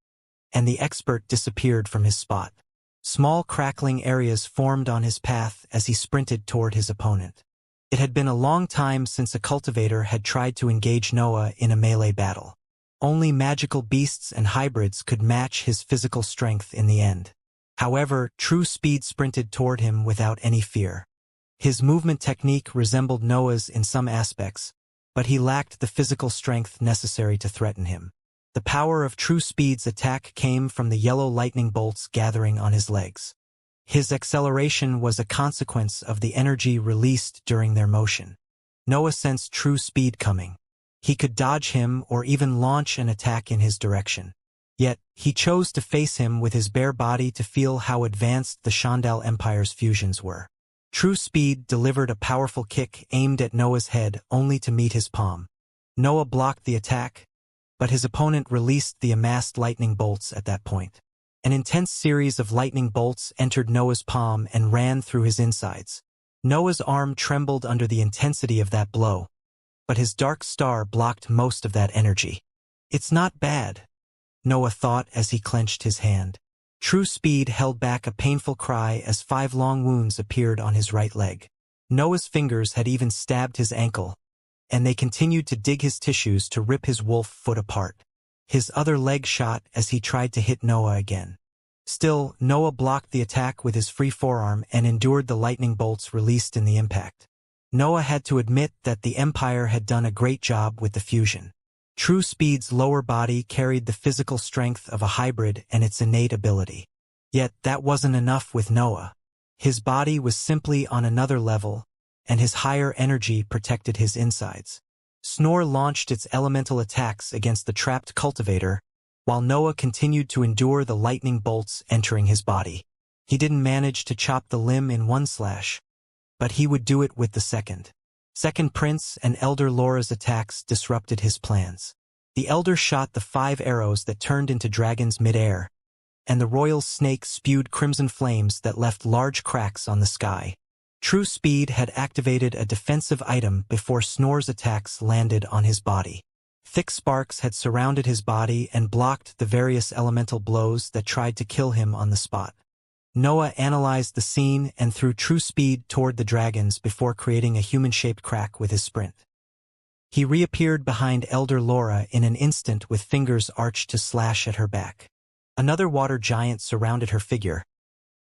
and the expert disappeared from his spot. Small crackling areas formed on his path as he sprinted toward his opponent. It had been a long time since a cultivator had tried to engage Noah in a melee battle. Only magical beasts and hybrids could match his physical strength in the end. However, True Speed sprinted toward him without any fear. His movement technique resembled Noah's in some aspects, but he lacked the physical strength necessary to threaten him. The power of True Speed's attack came from the yellow lightning bolts gathering on his legs. His acceleration was a consequence of the energy released during their motion. Noah sensed True Speed coming. He could dodge him or even launch an attack in his direction. Yet, he chose to face him with his bare body to feel how advanced the Shandal Empire's fusions were. True Speed delivered a powerful kick aimed at Noah's head only to meet his palm. Noah blocked the attack, but his opponent released the amassed lightning bolts at that point. An intense series of lightning bolts entered Noah's palm and ran through his insides. Noah's arm trembled under the intensity of that blow, but his dark star blocked most of that energy. It's not bad, Noah thought as he clenched his hand. True Speed held back a painful cry as 5 long wounds appeared on his right leg. Noah's fingers had even stabbed his ankle, and they continued to dig his tissues to rip his wolf foot apart. His other leg shot as he tried to hit Noah again. Still, Noah blocked the attack with his free forearm and endured the lightning bolts released in the impact. Noah had to admit that the Empire had done a great job with the fusion. True Speed's lower body carried the physical strength of a hybrid and its innate ability. Yet that wasn't enough with Noah. His body was simply on another level, and his higher energy protected his insides. Snore launched its elemental attacks against the trapped cultivator, while Noah continued to endure the lightning bolts entering his body. He didn't manage to chop the limb in one slash, but he would do it with the second. Second Prince and Elder Laura's attacks disrupted his plans. The Elder shot the 5 arrows that turned into dragons mid-air, and the royal snake spewed crimson flames that left large cracks on the sky. True Speed had activated a defensive item before Snore's attacks landed on his body. Thick sparks had surrounded his body and blocked the various elemental blows that tried to kill him on the spot. Noah analyzed the scene and threw True Speed toward the dragons before creating a human-shaped crack with his sprint. He reappeared behind Elder Laura in an instant with fingers arched to slash at her back. Another water giant surrounded her figure,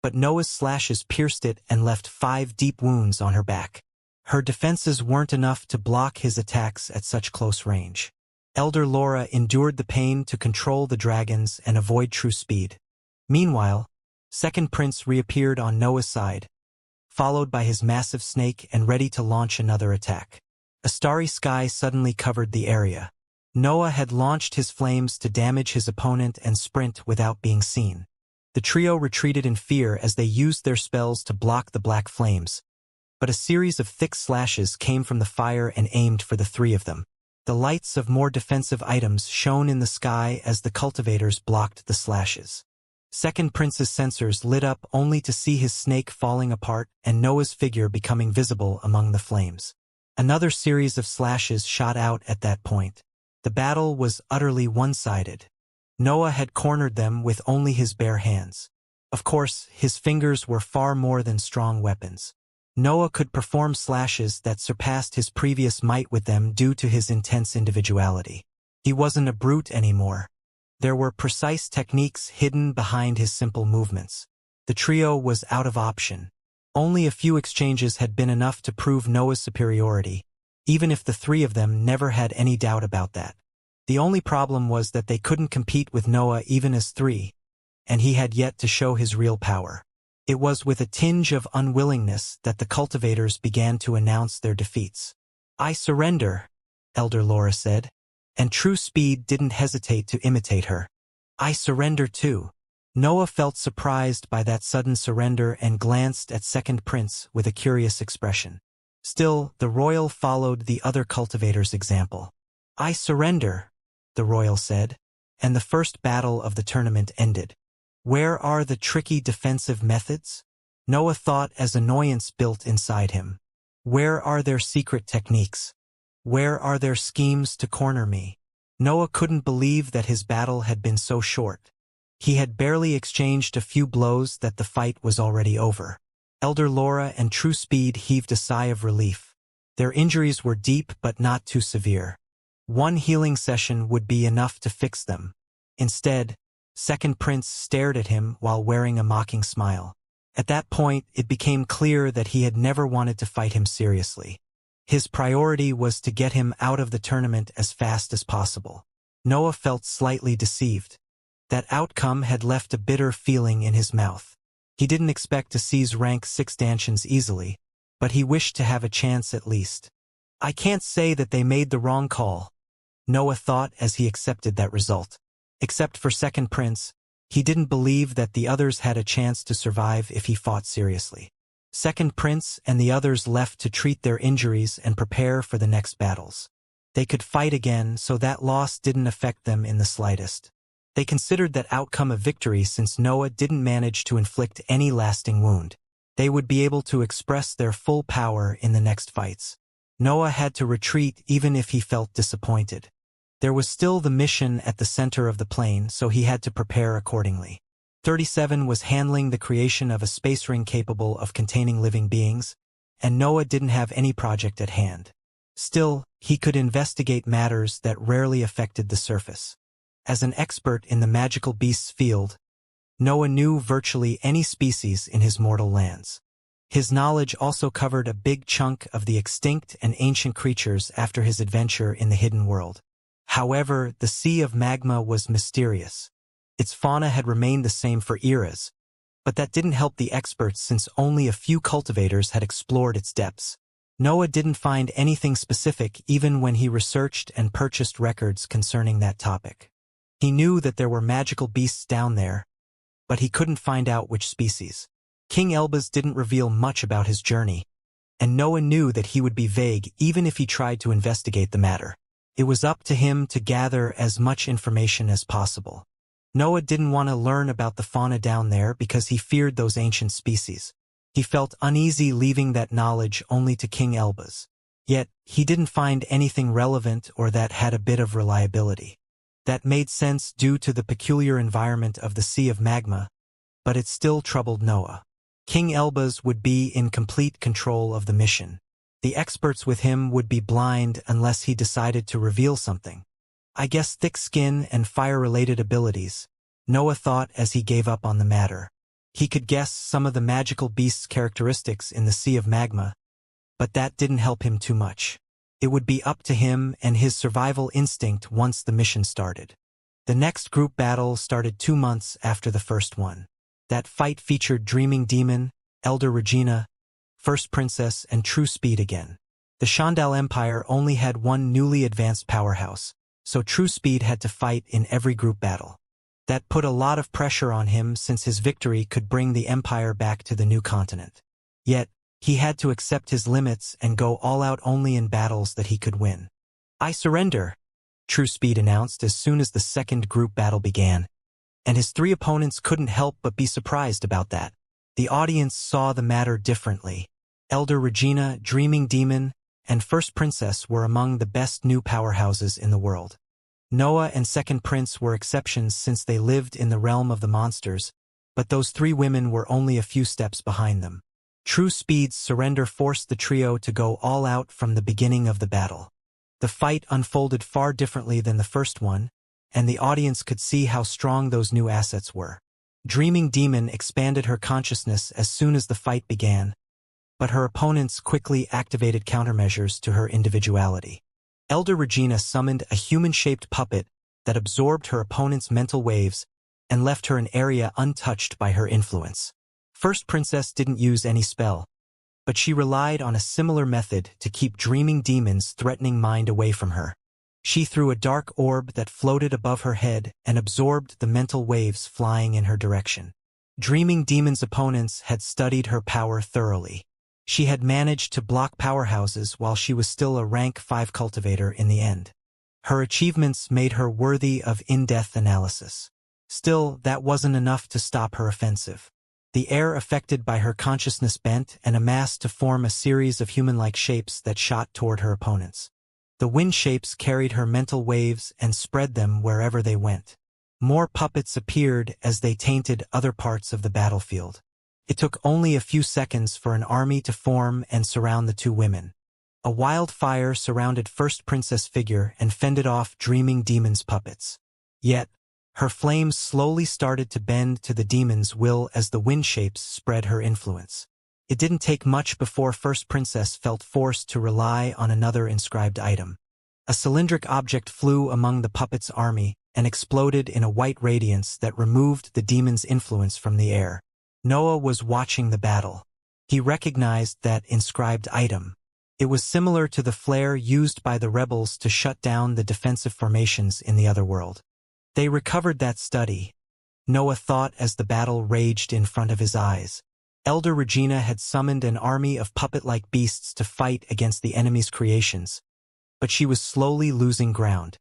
but Noah's slashes pierced it and left 5 deep wounds on her back. Her defenses weren't enough to block his attacks at such close range. Elder Laura endured the pain to control the dragons and avoid True Speed. Meanwhile, Second Prince reappeared on Noah's side, followed by his massive snake and ready to launch another attack. A starry sky suddenly covered the area. Noah had launched his flames to damage his opponent and sprint without being seen. The trio retreated in fear as they used their spells to block the black flames, but a series of thick slashes came from the fire and aimed for the 3 of them. The lights of more defensive items shone in the sky as the cultivators blocked the slashes. Second Prince's sensors lit up only to see his snake falling apart and Noah's figure becoming visible among the flames. Another series of slashes shot out at that point. The battle was utterly one-sided. Noah had cornered them with only his bare hands. Of course, his fingers were far more than strong weapons. Noah could perform slashes that surpassed his previous might with them due to his intense individuality. He wasn't a brute anymore. There were precise techniques hidden behind his simple movements. The trio was out of option. Only a few exchanges had been enough to prove Noah's superiority, even if the 3 of them never had any doubt about that. The only problem was that they couldn't compete with Noah even as 3, and he had yet to show his real power. It was with a tinge of unwillingness that the cultivators began to announce their defeats. "I surrender," Elder Laura said, and True Speed didn't hesitate to imitate her. "I surrender too." Noah felt surprised by that sudden surrender and glanced at Second Prince with a curious expression. Still, the royal followed the other cultivators' example. "I surrender," the royal said, and the first battle of the tournament ended. Where are the tricky defensive methods? Noah thought as annoyance built inside him. Where are their secret techniques? Where are their schemes to corner me? Noah couldn't believe that his battle had been so short. He had barely exchanged a few blows that the fight was already over. Elder Laura and True Speed heaved a sigh of relief. Their injuries were deep but not too severe. One healing session would be enough to fix them. Instead, Second Prince stared at him while wearing a mocking smile. At that point, it became clear that he had never wanted to fight him seriously. His priority was to get him out of the tournament as fast as possible. Noah felt slightly deceived. That outcome had left a bitter feeling in his mouth. He didn't expect to seize rank 6 stanchions easily, but he wished to have a chance at least. "I can't say that they made the wrong call," Noah thought as he accepted that result. Except for Second Prince, he didn't believe that the others had a chance to survive if he fought seriously. Second Prince and the others left to treat their injuries and prepare for the next battles. They could fight again, so that loss didn't affect them in the slightest. They considered that outcome a victory since Noah didn't manage to inflict any lasting wound. They would be able to express their full power in the next fights. Noah had to retreat even if he felt disappointed. There was still the mission at the center of the plane, so he had to prepare accordingly. 37 was handling the creation of a space ring capable of containing living beings, and Noah didn't have any project at hand. Still, he could investigate matters that rarely affected the surface. As an expert in the magical beasts field, Noah knew virtually any species in his mortal lands. His knowledge also covered a big chunk of the extinct and ancient creatures after his adventure in the hidden world. However, the Sea of Magma was mysterious. Its fauna had remained the same for eras, but that didn't help the experts since only a few cultivators had explored its depths. Noah didn't find anything specific even when he researched and purchased records concerning that topic. He knew that there were magical beasts down there, but he couldn't find out which species. King Elbaz didn't reveal much about his journey, and Noah knew that he would be vague even if he tried to investigate the matter. It was up to him to gather as much information as possible. Noah didn't want to learn about the fauna down there because he feared those ancient species. He felt uneasy leaving that knowledge only to King Elbaz. Yet, he didn't find anything relevant or that had a bit of reliability. That made sense due to the peculiar environment of the Sea of Magma, but it still troubled Noah. King Elbaz would be in complete control of the mission. The experts with him would be blind unless he decided to reveal something. I guess thick skin and fire-related abilities, Noah thought as he gave up on the matter. He could guess some of the magical beast's characteristics in the Sea of Magma, but that didn't help him too much. It would be up to him and his survival instinct once the mission started. The next group battle started 2 months after the first one. That fight featured Dreaming Demon, Elder Regina, First Princess, and True Speed again. The Shandal Empire only had one newly advanced powerhouse, so True Speed had to fight in every group battle. That put a lot of pressure on him since his victory could bring the Empire back to the new continent. Yet, he had to accept his limits and go all out only in battles that he could win. "I surrender," True Speed announced as soon as the second group battle began, and his 3 opponents couldn't help but be surprised about that. The audience saw the matter differently. Elder Regina, Dreaming Demon, and First Princess were among the best new powerhouses in the world. Noah and Second Prince were exceptions since they lived in the realm of the monsters, but those 3 women were only a few steps behind them. True Speed's surrender forced the trio to go all out from the beginning of the battle. The fight unfolded far differently than the first one, and the audience could see how strong those new assets were. Dreaming Demon expanded her consciousness as soon as the fight began, but her opponents quickly activated countermeasures to her individuality. Elder Regina summoned a human-shaped puppet that absorbed her opponent's mental waves and left her an area untouched by her influence. First Princess didn't use any spell, but she relied on a similar method to keep Dreaming Demon's threatening mind away from her. She threw a dark orb that floated above her head and absorbed the mental waves flying in her direction. Dreaming Demon's opponents had studied her power thoroughly. She had managed to block powerhouses while she was still a rank 5 cultivator in the end. Her achievements made her worthy of in-depth analysis. Still, that wasn't enough to stop her offensive. The air affected by her consciousness bent and amassed to form a series of human-like shapes that shot toward her opponents. The wind shapes carried her mental waves and spread them wherever they went. More puppets appeared as they tainted other parts of the battlefield. It took only a few seconds for an army to form and surround the 2 women. A wildfire surrounded First Princess figure and fended off Dreaming Demon's puppets. Yet, her flames slowly started to bend to the demon's will as the wind shapes spread her influence. It didn't take much before First Princess felt forced to rely on another inscribed item. A cylindric object flew among the puppet's army and exploded in a white radiance that removed the demon's influence from the air. Noah was watching the battle. He recognized that inscribed item. It was similar to the flare used by the rebels to shut down the defensive formations in the other world. They recovered that study, Noah thought as the battle raged in front of his eyes. Elder Regina had summoned an army of puppet-like beasts to fight against the enemy's creations, but she was slowly losing ground.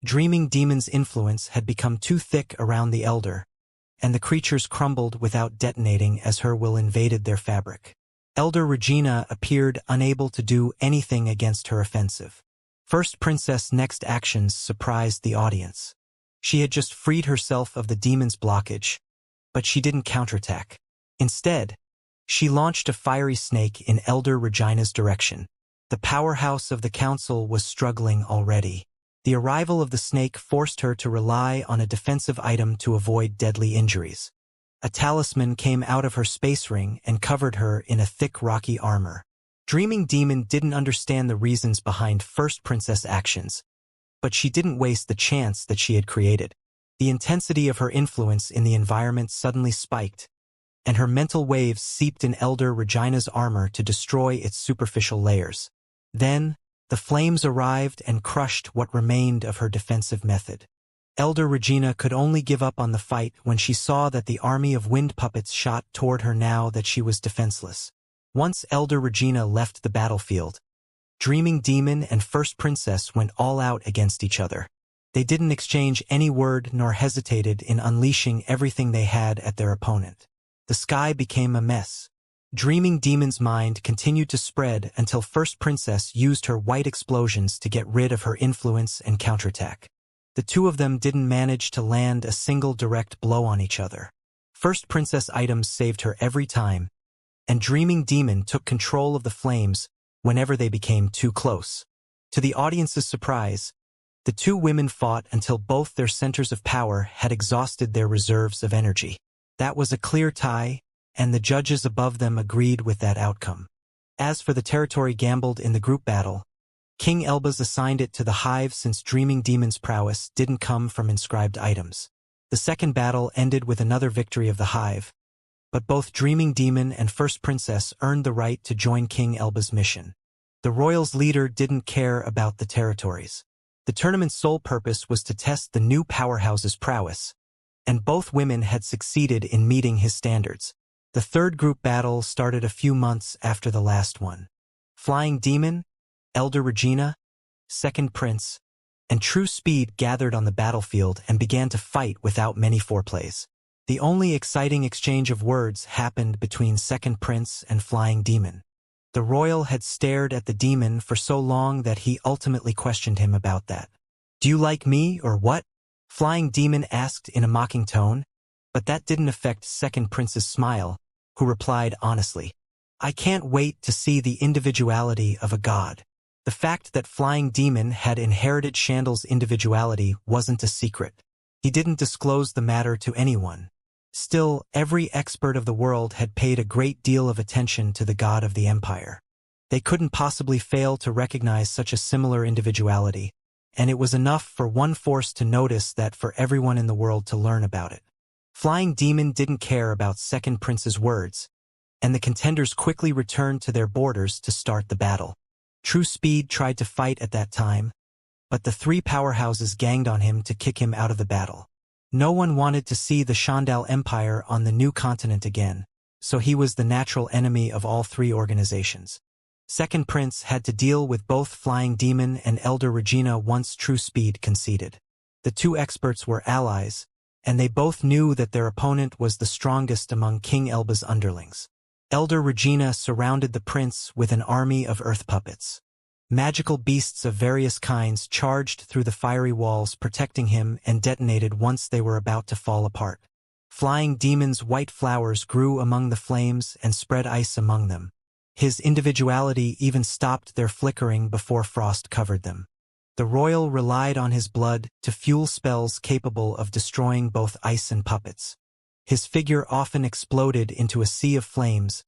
Dreaming Demon's influence had become too thick around the Elder, and the creatures crumbled without detonating as her will invaded their fabric. Elder Regina appeared unable to do anything against her offensive. First Princess' next actions surprised the audience. She had just freed herself of the demon's blockage, but she didn't counterattack. Instead, She launched a fiery snake in Elder Regina's direction. The powerhouse of the council was struggling already. The arrival of the snake forced her to rely on a defensive item to avoid deadly injuries. A talisman came out of her space ring and covered her in a thick rocky armor. Dreaming Demon didn't understand the reasons behind First Princess' actions, but she didn't waste the chance that she had created. The intensity of her influence in the environment suddenly spiked, and her mental waves seeped in Elder Regina's armor to destroy its superficial layers. Then, the flames arrived and crushed what remained of her defensive method. Elder Regina could only give up on the fight when she saw that the army of wind puppets shot toward her now that she was defenseless. Once Elder Regina left the battlefield, Dreaming Demon and First Princess went all out against each other. They didn't exchange any word nor hesitated in unleashing everything they had at their opponent. The sky became a mess. Dreaming Demon's mind continued to spread until First Princess used her white explosions to get rid of her influence and counterattack. The two of them didn't manage to land a single direct blow on each other. First Princess items saved her every time, and Dreaming Demon took control of the flames whenever they became too close. To the audience's surprise, the two women fought until both their centers of power had exhausted their reserves of energy. That was a clear tie, and the judges above them agreed with that outcome. As for the territory gambled in the group battle, King Elbaz assigned it to the Hive since Dreaming Demon's prowess didn't come from inscribed items. The second battle ended with another victory of the Hive, but both Dreaming Demon and First Princess earned the right to join King Elbaz's mission. The royals' leader didn't care about the territories. The tournament's sole purpose was to test the new powerhouse's prowess, and both women had succeeded in meeting his standards. The third group battle started a few months after the last one. Flying Demon, Elder Regina, Second Prince, and True Speed gathered on the battlefield and began to fight without many foreplays. The only exciting exchange of words happened between Second Prince and Flying Demon. The royal had stared at the demon for so long that he ultimately questioned him about that. "Do you like me or what?" Flying Demon asked in a mocking tone, but that didn't affect Second Prince's smile, who replied honestly, "I can't wait to see the individuality of a god." The fact that Flying Demon had inherited Chandal's individuality wasn't a secret. He didn't disclose the matter to anyone. Still, every expert of the world had paid a great deal of attention to the god of the empire. They couldn't possibly fail to recognize such a similar individuality, and it was enough for one force to notice that for everyone in the world to learn about it. Flying Demon didn't care about Second Prince's words, and the contenders quickly returned to their borders to start the battle. True Speed tried to fight at that time, but the three powerhouses ganged on him to kick him out of the battle. No one wanted to see the Chandal Empire on the new continent again, so he was the natural enemy of all three organizations. Second Prince had to deal with both Flying Demon and Elder Regina once True Speed conceded. The two experts were allies, and they both knew that their opponent was the strongest among King Elbaz's underlings. Elder Regina surrounded the prince with an army of earth puppets. Magical beasts of various kinds charged through the fiery walls, protecting him, and detonated once they were about to fall apart. Flying Demon's white flowers grew among the flames and spread ice among them. His individuality even stopped their flickering before frost covered them. The royal relied on his blood to fuel spells capable of destroying both ice and puppets. His figure often exploded into a sea of flames,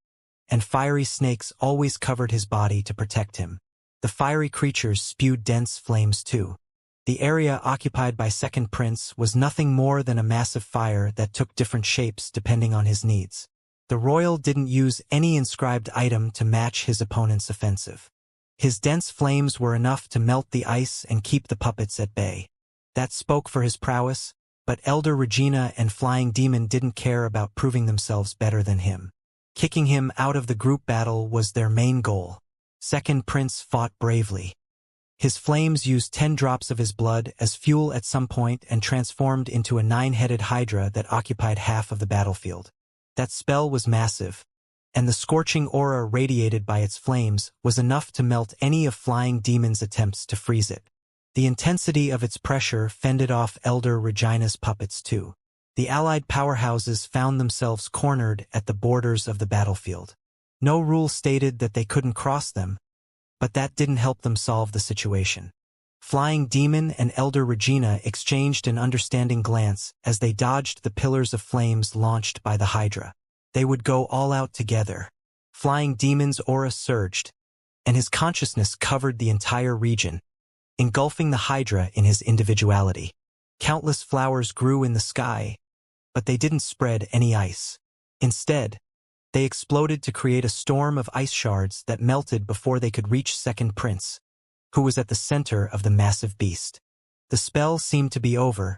and fiery snakes always covered his body to protect him. The fiery creatures spewed dense flames too. The area occupied by Second Prince was nothing more than a massive fire that took different shapes depending on his needs. The royal didn't use any inscribed item to match his opponent's offensive. His dense flames were enough to melt the ice and keep the puppets at bay. That spoke for his prowess, but Elder Regina and Flying Demon didn't care about proving themselves better than him. Kicking him out of the group battle was their main goal. Second Prince fought bravely. His flames used 10 drops of his blood as fuel at some point and transformed into a 9-headed hydra that occupied half of the battlefield. That spell was massive, and the scorching aura radiated by its flames was enough to melt any of Flying Demon's attempts to freeze it. The intensity of its pressure fended off Elder Regina's puppets too. The allied powerhouses found themselves cornered at the borders of the battlefield. No rule stated that they couldn't cross them, but that didn't help them solve the situation. Flying Demon and Elder Regina exchanged an understanding glance as they dodged the pillars of flames launched by the Hydra. They would go all out together. Flying Demon's aura surged, and his consciousness covered the entire region, engulfing the Hydra in his individuality. Countless flowers grew in the sky, but they didn't spread any ice. Instead, they exploded to create a storm of ice shards that melted before they could reach Second Prince, who was at the center of the massive beast. The spell seemed to be over,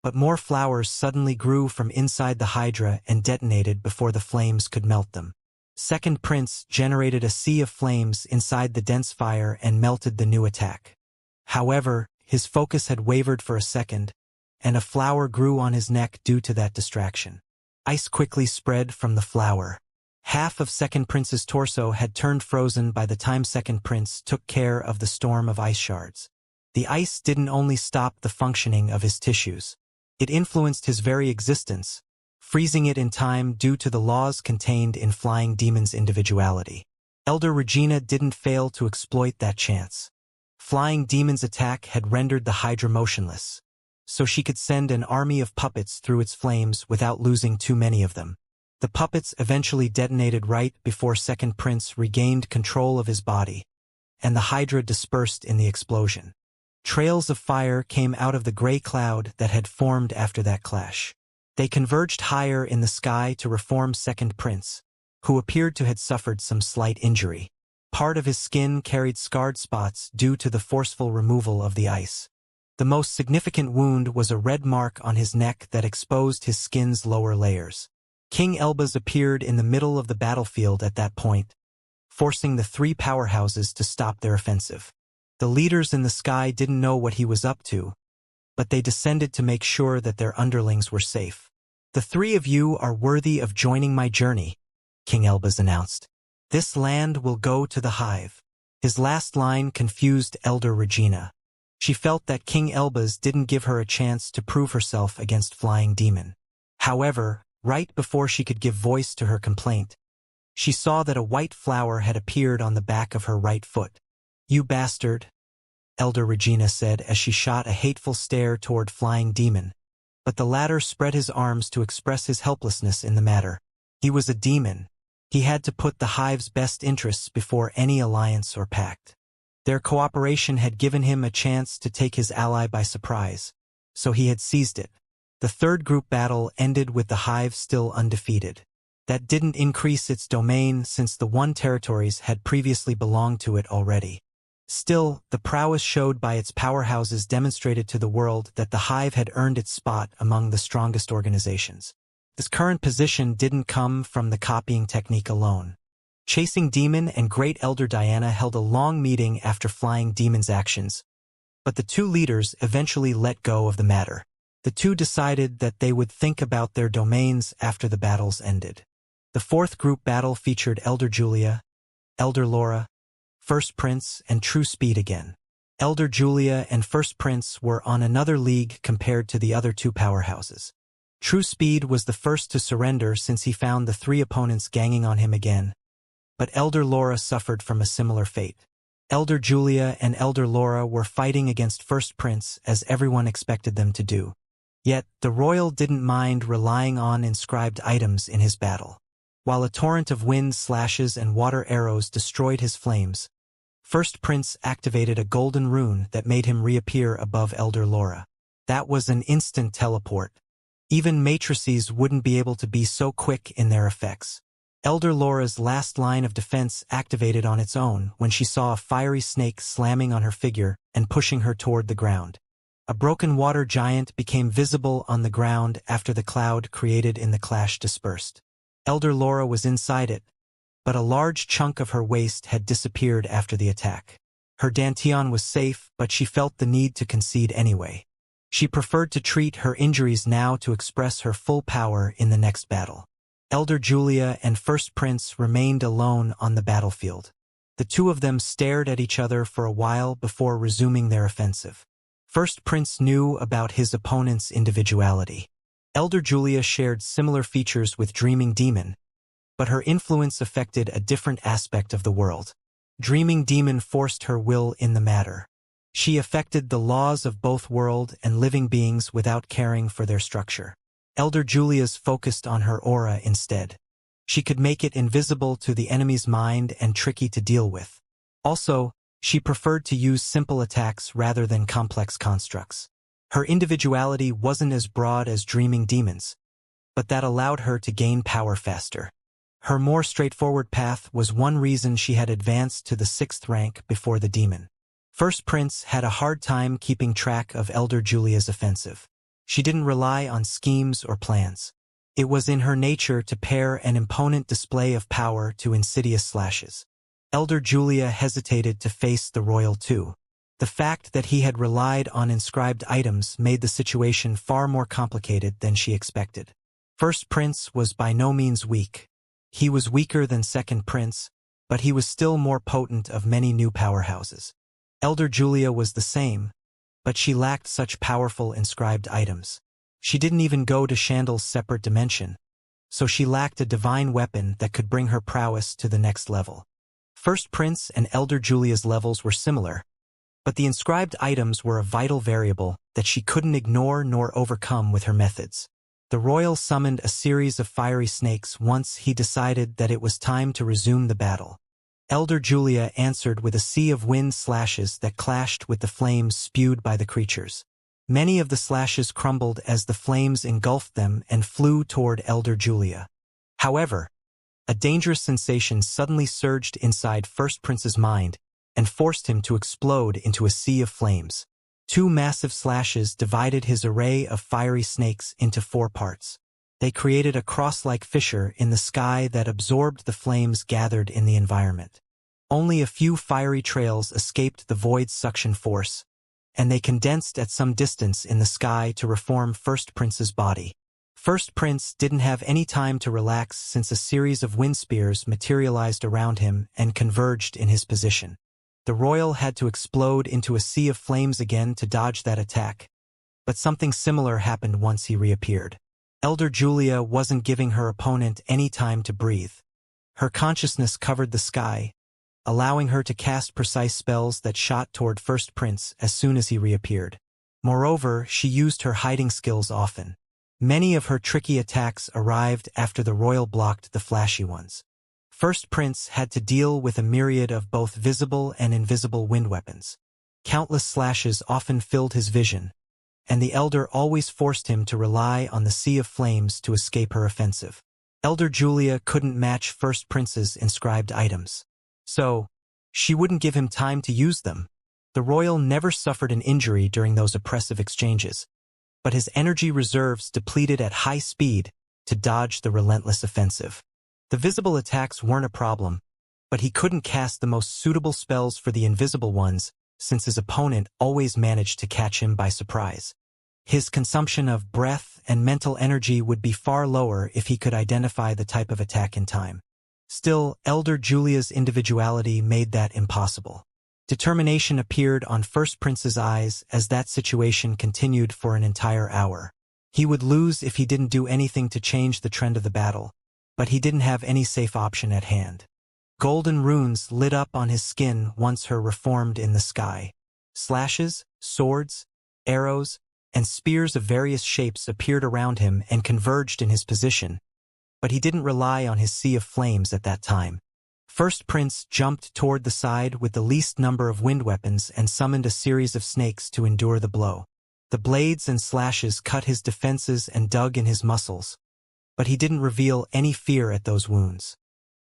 but more flowers suddenly grew from inside the Hydra and detonated before the flames could melt them. Second Prince generated a sea of flames inside the dense fire and melted the new attack. However, his focus had wavered for a second, and a flower grew on his neck due to that distraction. Ice quickly spread from the flower. Half of Second Prince's torso had turned frozen by the time Second Prince took care of the storm of ice shards. The ice didn't only stop the functioning of his tissues. It influenced his very existence, freezing it in time due to the laws contained in Flying Demon's individuality. Elder Regina didn't fail to exploit that chance. Flying Demon's attack had rendered the Hydra motionless, so she could send an army of puppets through its flames without losing too many of them. The puppets eventually detonated right before Second Prince regained control of his body, and the Hydra dispersed in the explosion. Trails of fire came out of the gray cloud that had formed after that clash. They converged higher in the sky to reform Second Prince, who appeared to have suffered some slight injury. Part of his skin carried scarred spots due to the forceful removal of the ice. The most significant wound was a red mark on his neck that exposed his skin's lower layers. King Elbaz appeared in the middle of the battlefield at that point, forcing the three powerhouses to stop their offensive. The leaders in the sky didn't know what he was up to, but they descended to make sure that their underlings were safe. "The three of you are worthy of joining my journey," King Elbaz announced. "This land will go to the hive." His last line confused Elder Regina. She felt that King Elbaz didn't give her a chance to prove herself against Flying Demon. However, right before she could give voice to her complaint, she saw that a white flower had appeared on the back of her right foot. "You bastard," Elder Regina said as she shot a hateful stare toward Flying Demon, but the latter spread his arms to express his helplessness in the matter. He was a demon. He had to put the Hive's best interests before any alliance or pact. Their cooperation had given him a chance to take his ally by surprise, so he had seized it. The third group battle ended with the Hive still undefeated. That didn't increase its domain since the one territories had previously belonged to it already. Still, the prowess showed by its powerhouses demonstrated to the world that the Hive had earned its spot among the strongest organizations. This current position didn't come from the copying technique alone. Chasing Demon and Great Elder Diana held a long meeting after Flying Demon's actions, but the two leaders eventually let go of the matter. The two decided that they would think about their domains after the battles ended. The fourth group battle featured Elder Julia, Elder Laura, First Prince, and True Speed again. Elder Julia and First Prince were on another league compared to the other two powerhouses. True Speed was the first to surrender since he found the three opponents ganging on him again, but Elder Laura suffered from a similar fate. Elder Julia and Elder Laura were fighting against First Prince as everyone expected them to do. Yet, the royal didn't mind relying on inscribed items in his battle. While a torrent of wind slashes and water arrows destroyed his flames, First Prince activated a golden rune that made him reappear above Elder Laura. That was an instant teleport. Even matrices wouldn't be able to be so quick in their effects. Elder Laura's last line of defense activated on its own when she saw a fiery snake slamming on her figure and pushing her toward the ground. A broken water giant became visible on the ground after the cloud created in the clash dispersed. Elder Laura was inside it, but a large chunk of her waist had disappeared after the attack. Her dantian was safe, but she felt the need to concede anyway. She preferred to treat her injuries now to express her full power in the next battle. Elder Julia and First Prince remained alone on the battlefield. The two of them stared at each other for a while before resuming their offensive. First Prince knew about his opponent's individuality. Elder Julia shared similar features with Dreaming Demon, but her influence affected a different aspect of the world. Dreaming Demon forced her will in the matter. She affected the laws of both world and living beings without caring for their structure. Elder Julia's focused on her aura instead. She could make it invisible to the enemy's mind and tricky to deal with. Also, she preferred to use simple attacks rather than complex constructs. Her individuality wasn't as broad as Dreaming Demon's, but that allowed her to gain power faster. Her more straightforward path was one reason she had advanced to the 6th rank before the demon. First Prince had a hard time keeping track of Elder Julia's offensive. She didn't rely on schemes or plans. It was in her nature to pair an imponent display of power to insidious slashes. Elder Julia hesitated to face the royal too. The fact that he had relied on inscribed items made the situation far more complicated than she expected. First Prince was by no means weak. He was weaker than Second Prince, but he was still more potent of many new powerhouses. Elder Julia was the same, but she lacked such powerful inscribed items. She didn't even go to Chandal's separate dimension, so she lacked a divine weapon that could bring her prowess to the next level. First Prince and Elder Julia's levels were similar, but the inscribed items were a vital variable that she couldn't ignore nor overcome with her methods. The royal summoned a series of fiery snakes once he decided that it was time to resume the battle. Elder Julia answered with a sea of wind slashes that clashed with the flames spewed by the creatures. Many of the slashes crumbled as the flames engulfed them and flew toward Elder Julia. However, a dangerous sensation suddenly surged inside First Prince's mind and forced him to explode into a sea of flames. 2 massive slashes divided his array of fiery snakes into 4 parts. They created a cross-like fissure in the sky that absorbed the flames gathered in the environment. Only a few fiery trails escaped the void's suction force, and they condensed at some distance in the sky to reform First Prince's body. First Prince didn't have any time to relax since a series of wind spears materialized around him and converged in his position. The royal had to explode into a sea of flames again to dodge that attack, but something similar happened once he reappeared. Elder Julia wasn't giving her opponent any time to breathe. Her consciousness covered the sky, allowing her to cast precise spells that shot toward First Prince as soon as he reappeared. Moreover, she used her hiding skills often. Many of her tricky attacks arrived after the royal blocked the flashy ones. First Prince had to deal with a myriad of both visible and invisible wind weapons. Countless slashes often filled his vision, and the Elder always forced him to rely on the sea of flames to escape her offensive. Elder Julia couldn't match First Prince's inscribed items, so she wouldn't give him time to use them. The royal never suffered an injury during those oppressive exchanges, but his energy reserves depleted at high speed to dodge the relentless offensive. The visible attacks weren't a problem, but he couldn't cast the most suitable spells for the invisible ones since his opponent always managed to catch him by surprise. His consumption of breath and mental energy would be far lower if he could identify the type of attack in time. Still, Elder Julia's individuality made that impossible. Determination appeared on First Prince's eyes as that situation continued for an entire hour. He would lose if he didn't do anything to change the trend of the battle, but he didn't have any safe option at hand. Golden runes lit up on his skin once her reformed in the sky. Slashes, swords, arrows, and spears of various shapes appeared around him and converged in his position, but he didn't rely on his sea of flames at that time. First Prince jumped toward the side with the least number of wind weapons and summoned a series of snakes to endure the blow. The blades and slashes cut his defenses and dug in his muscles, but he didn't reveal any fear at those wounds.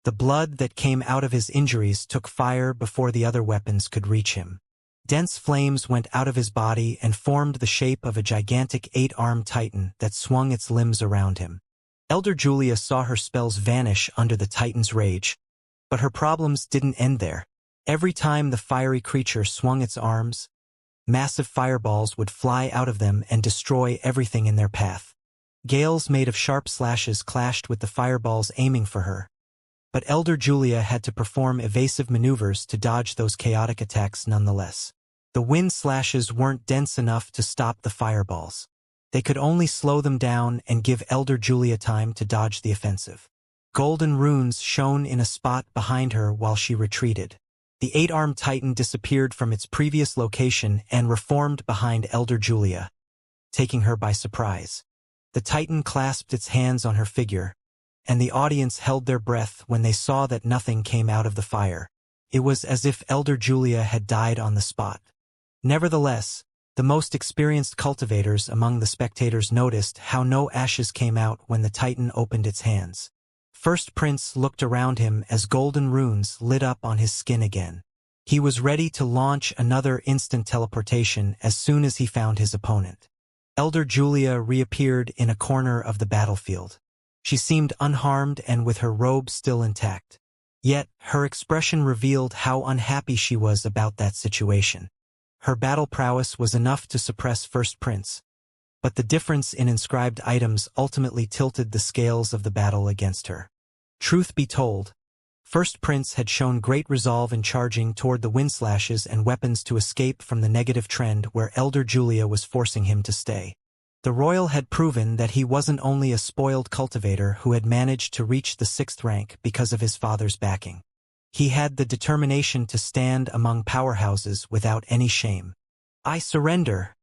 The blood that came out of his injuries took fire before the other weapons could reach him. Dense flames went out of his body and formed the shape of a gigantic 8-armed titan that swung its limbs around him. Elder Julia saw her spells vanish under the titan's rage, but her problems didn't end there. Every time the fiery creature swung its arms, massive fireballs would fly out of them and destroy everything in their path. Gales made of sharp slashes clashed with the fireballs aiming for her, but Elder Julia had to perform evasive maneuvers to dodge those chaotic attacks nonetheless. The wind slashes weren't dense enough to stop the fireballs. They could only slow them down and give Elder Julia time to dodge the offensive. Golden runes shone in a spot behind her while she retreated. The 8-armed titan disappeared from its previous location and reformed behind Elder Julia, taking her by surprise. The titan clasped its hands on her figure, and the audience held their breath when they saw that nothing came out of the fire. It was as if Elder Julia had died on the spot. Nevertheless, the most experienced cultivators among the spectators noticed how no ashes came out when the titan opened its hands. First Prince looked around him as golden runes lit up on his skin again. He was ready to launch another instant teleportation as soon as he found his opponent. Elder Julia reappeared in a corner of the battlefield. She seemed unharmed and with her robe still intact. Yet, her expression revealed how unhappy she was about that situation. Her battle prowess was enough to suppress First Prince, but the difference in inscribed items ultimately tilted the scales of the battle against her. Truth be told, First Prince had shown great resolve in charging toward the wind slashes and weapons to escape from the negative trend where Elder Julia was forcing him to stay. The royal had proven that he wasn't only a spoiled cultivator who had managed to reach the 6th rank because of his father's backing. He had the determination to stand among powerhouses without any shame. "I surrender,"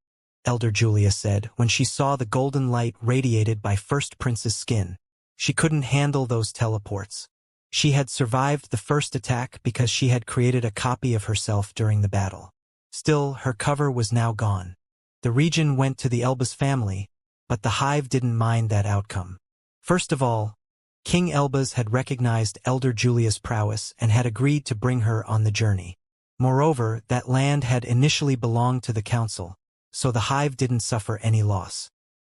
Elder Julia said when she saw the golden light radiated by First Prince's skin. She couldn't handle those teleports. She had survived the first attack because she had created a copy of herself during the battle. Still, her cover was now gone. The region went to the Elbas family, but the hive didn't mind that outcome. First of all, King Elbas had recognized Elder Julia's prowess and had agreed to bring her on the journey. Moreover, that land had initially belonged to the council, so the hive didn't suffer any loss.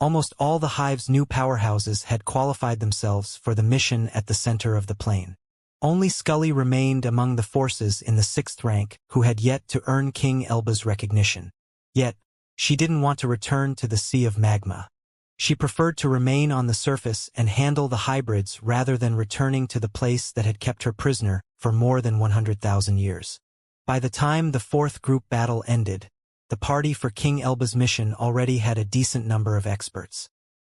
Almost all the hive's new powerhouses had qualified themselves for the mission at the center of the plain. Only Scully remained among the forces in the 6th rank who had yet to earn King Elba's recognition. Yet, she didn't want to return to the sea of magma. She preferred to remain on the surface and handle the hybrids rather than returning to the place that had kept her prisoner for more than 100,000 years. By the time the 4th group battle ended, the party for King Elba's mission already had a decent number of experts.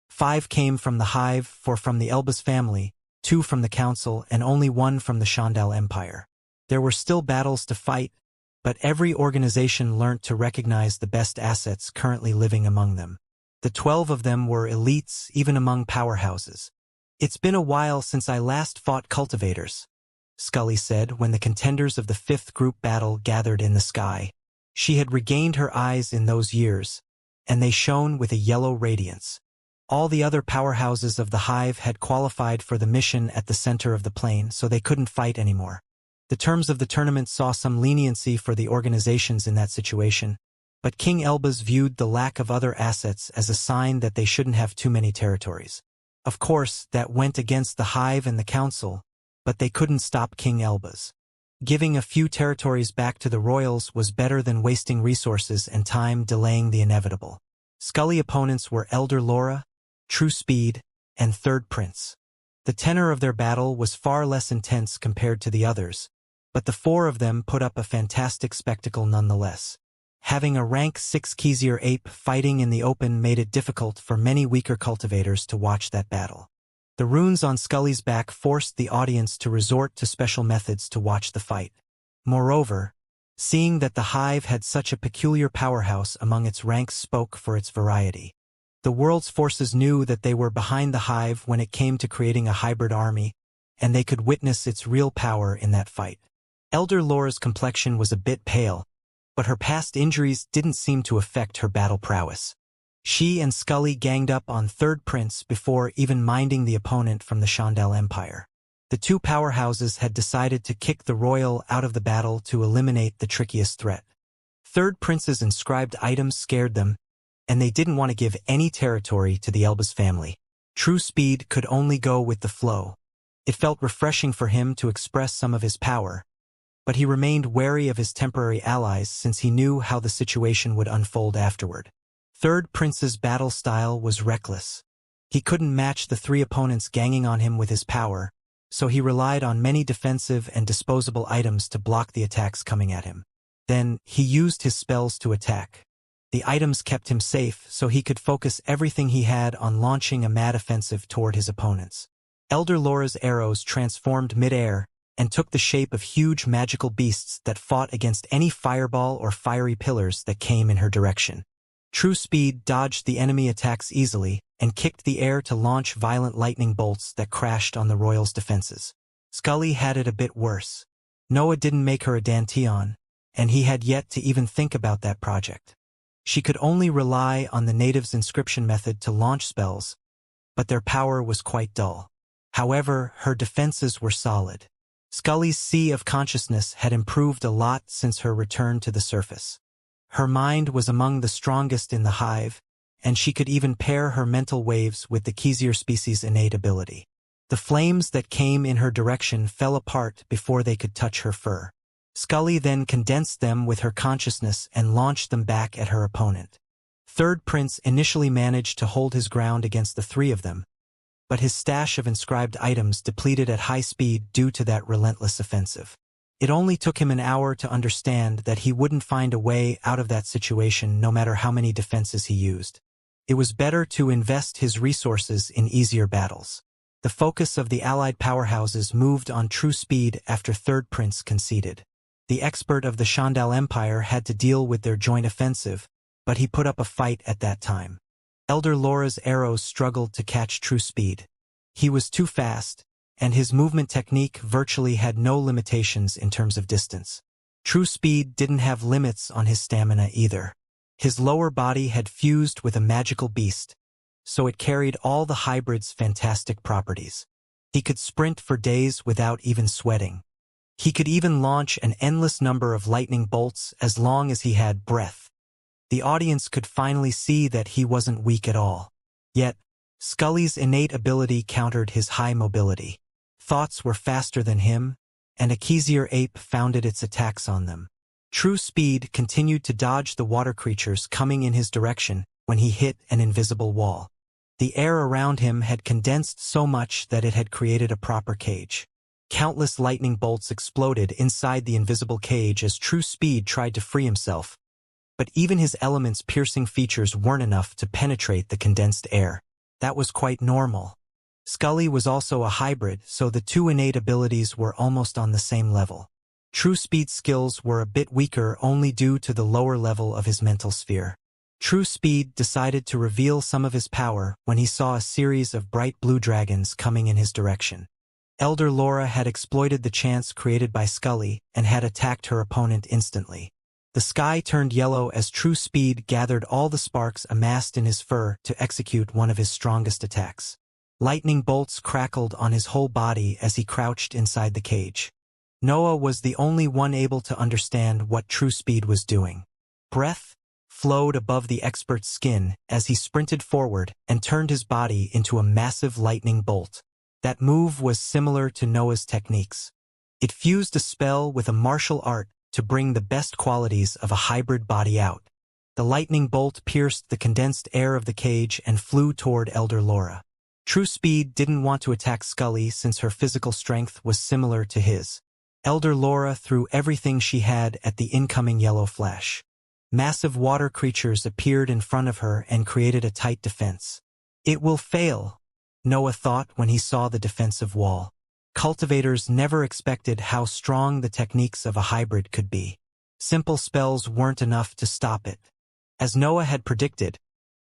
5 came from the hive, 4 from the Elbas family, 2 from the council, and only 1 from the Shandal Empire. There were still battles to fight, but every organization learnt to recognize the best assets currently living among them. The 12 of them were elites even among powerhouses. "It's been a while since I last fought cultivators," Scully said when the contenders of the 5th group battle gathered in the sky. She had regained her eyes in those years, and they shone with a yellow radiance. All the other powerhouses of the hive had qualified for the mission at the center of the plain, so they couldn't fight anymore. The terms of the tournament saw some leniency for the organizations in that situation, but King Elbas viewed the lack of other assets as a sign that they shouldn't have too many territories. Of course, that went against the hive and the council, but they couldn't stop King Elbas. Giving a few territories back to the royals was better than wasting resources and time delaying the inevitable. Scully opponents were Elder Laura, True Speed, and Third Prince. The tenor of their battle was far less intense compared to the others, but the 4 of them put up a fantastic spectacle nonetheless. Having a rank 6 Kezier ape fighting in the open made it difficult for many weaker cultivators to watch that battle. The runes on Scully's back forced the audience to resort to special methods to watch the fight. Moreover, seeing that the hive had such a peculiar powerhouse among its ranks spoke for its variety. The world's forces knew that they were behind the hive when it came to creating a hybrid army, and they could witness its real power in that fight. Elder Laura's complexion was a bit pale, but her past injuries didn't seem to affect her battle prowess. She and Scully ganged up on Third Prince before even minding the opponent from the Shandal Empire. The 2 powerhouses had decided to kick the royal out of the battle to eliminate the trickiest threat. Third Prince's inscribed items scared them, and they didn't want to give any territory to the Elbas family. True Speed could only go with the flow. It felt refreshing for him to express some of his power, but he remained wary of his temporary allies since he knew how the situation would unfold afterward. Third Prince's battle style was reckless. He couldn't match the 3 opponents ganging on him with his power, so he relied on many defensive and disposable items to block the attacks coming at him. Then, he used his spells to attack. The items kept him safe, so he could focus everything he had on launching a mad offensive toward his opponents. Elder Laura's arrows transformed mid-air and took the shape of huge magical beasts that fought against any fireball or fiery pillars that came in her direction. True Speed dodged the enemy attacks easily and kicked the air to launch violent lightning bolts that crashed on the royals' defenses. Scully had it a bit worse. Noah didn't make her a Danteon, and he had yet to even think about that project. She could only rely on the natives' inscription method to launch spells, but their power was quite dull. However, her defenses were solid. Scully's sea of consciousness had improved a lot since her return to the surface. Her mind was among the strongest in the hive, and she could even pair her mental waves with the Xianxia species' innate ability. The flames that came in her direction fell apart before they could touch her fur. Scully then condensed them with her consciousness and launched them back at her opponent. Third Prince initially managed to hold his ground against the three of them, but his stash of inscribed items depleted at high speed due to that relentless offensive. It only took him an hour to understand that he wouldn't find a way out of that situation no matter how many defenses he used. It was better to invest his resources in easier battles. The focus of the allied powerhouses moved on True Speed after Third Prince conceded. The expert of the Shandal Empire had to deal with their joint offensive, but he put up a fight at that time. Elder Laura's arrows struggled to catch True Speed. He was too fast, and his movement technique virtually had no limitations in terms of distance. True Speed didn't have limits on his stamina either. His lower body had fused with a magical beast, so it carried all the hybrid's fantastic properties. He could sprint for days without even sweating. He could even launch an endless number of lightning bolts as long as he had breath. The audience could finally see that he wasn't weak at all. Yet, Scully's innate ability countered his high mobility. Thoughts were faster than him, and a Xianxia ape founded its attacks on them. True Speed continued to dodge the water creatures coming in his direction when he hit an invisible wall. The air around him had condensed so much that it had created a proper cage. Countless lightning bolts exploded inside the invisible cage as True Speed tried to free himself, but even his element's piercing features weren't enough to penetrate the condensed air. That was quite normal. Scully was also a hybrid, so the two innate abilities were almost on the same level. True Speed's skills were a bit weaker only due to the lower level of his mental sphere. True Speed decided to reveal some of his power when he saw a series of bright blue dragons coming in his direction. Elder Laura had exploited the chance created by Scully and had attacked her opponent instantly. The sky turned yellow as True Speed gathered all the sparks amassed in his fur to execute one of his strongest attacks. Lightning bolts crackled on his whole body as he crouched inside the cage. Noah was the only one able to understand what True Speed was doing. Breath flowed above the expert's skin as he sprinted forward and turned his body into a massive lightning bolt. That move was similar to Noah's techniques. It fused a spell with a martial art to bring the best qualities of a hybrid body out. The lightning bolt pierced the condensed air of the cage and flew toward Elder Laura. True Speed didn't want to attack Scully since her physical strength was similar to his. Elder Laura threw everything she had at the incoming yellow flash. Massive water creatures appeared in front of her and created a tight defense. It will fail, Noah thought when he saw the defensive wall. Cultivators never expected how strong the techniques of a hybrid could be. Simple spells weren't enough to stop it. As Noah had predicted,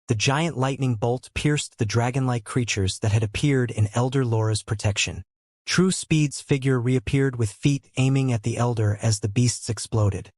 the giant lightning bolt pierced the dragon-like creatures that had appeared in Elder Laura's protection. True Speed's figure reappeared with feet aiming at the Elder as the beasts exploded.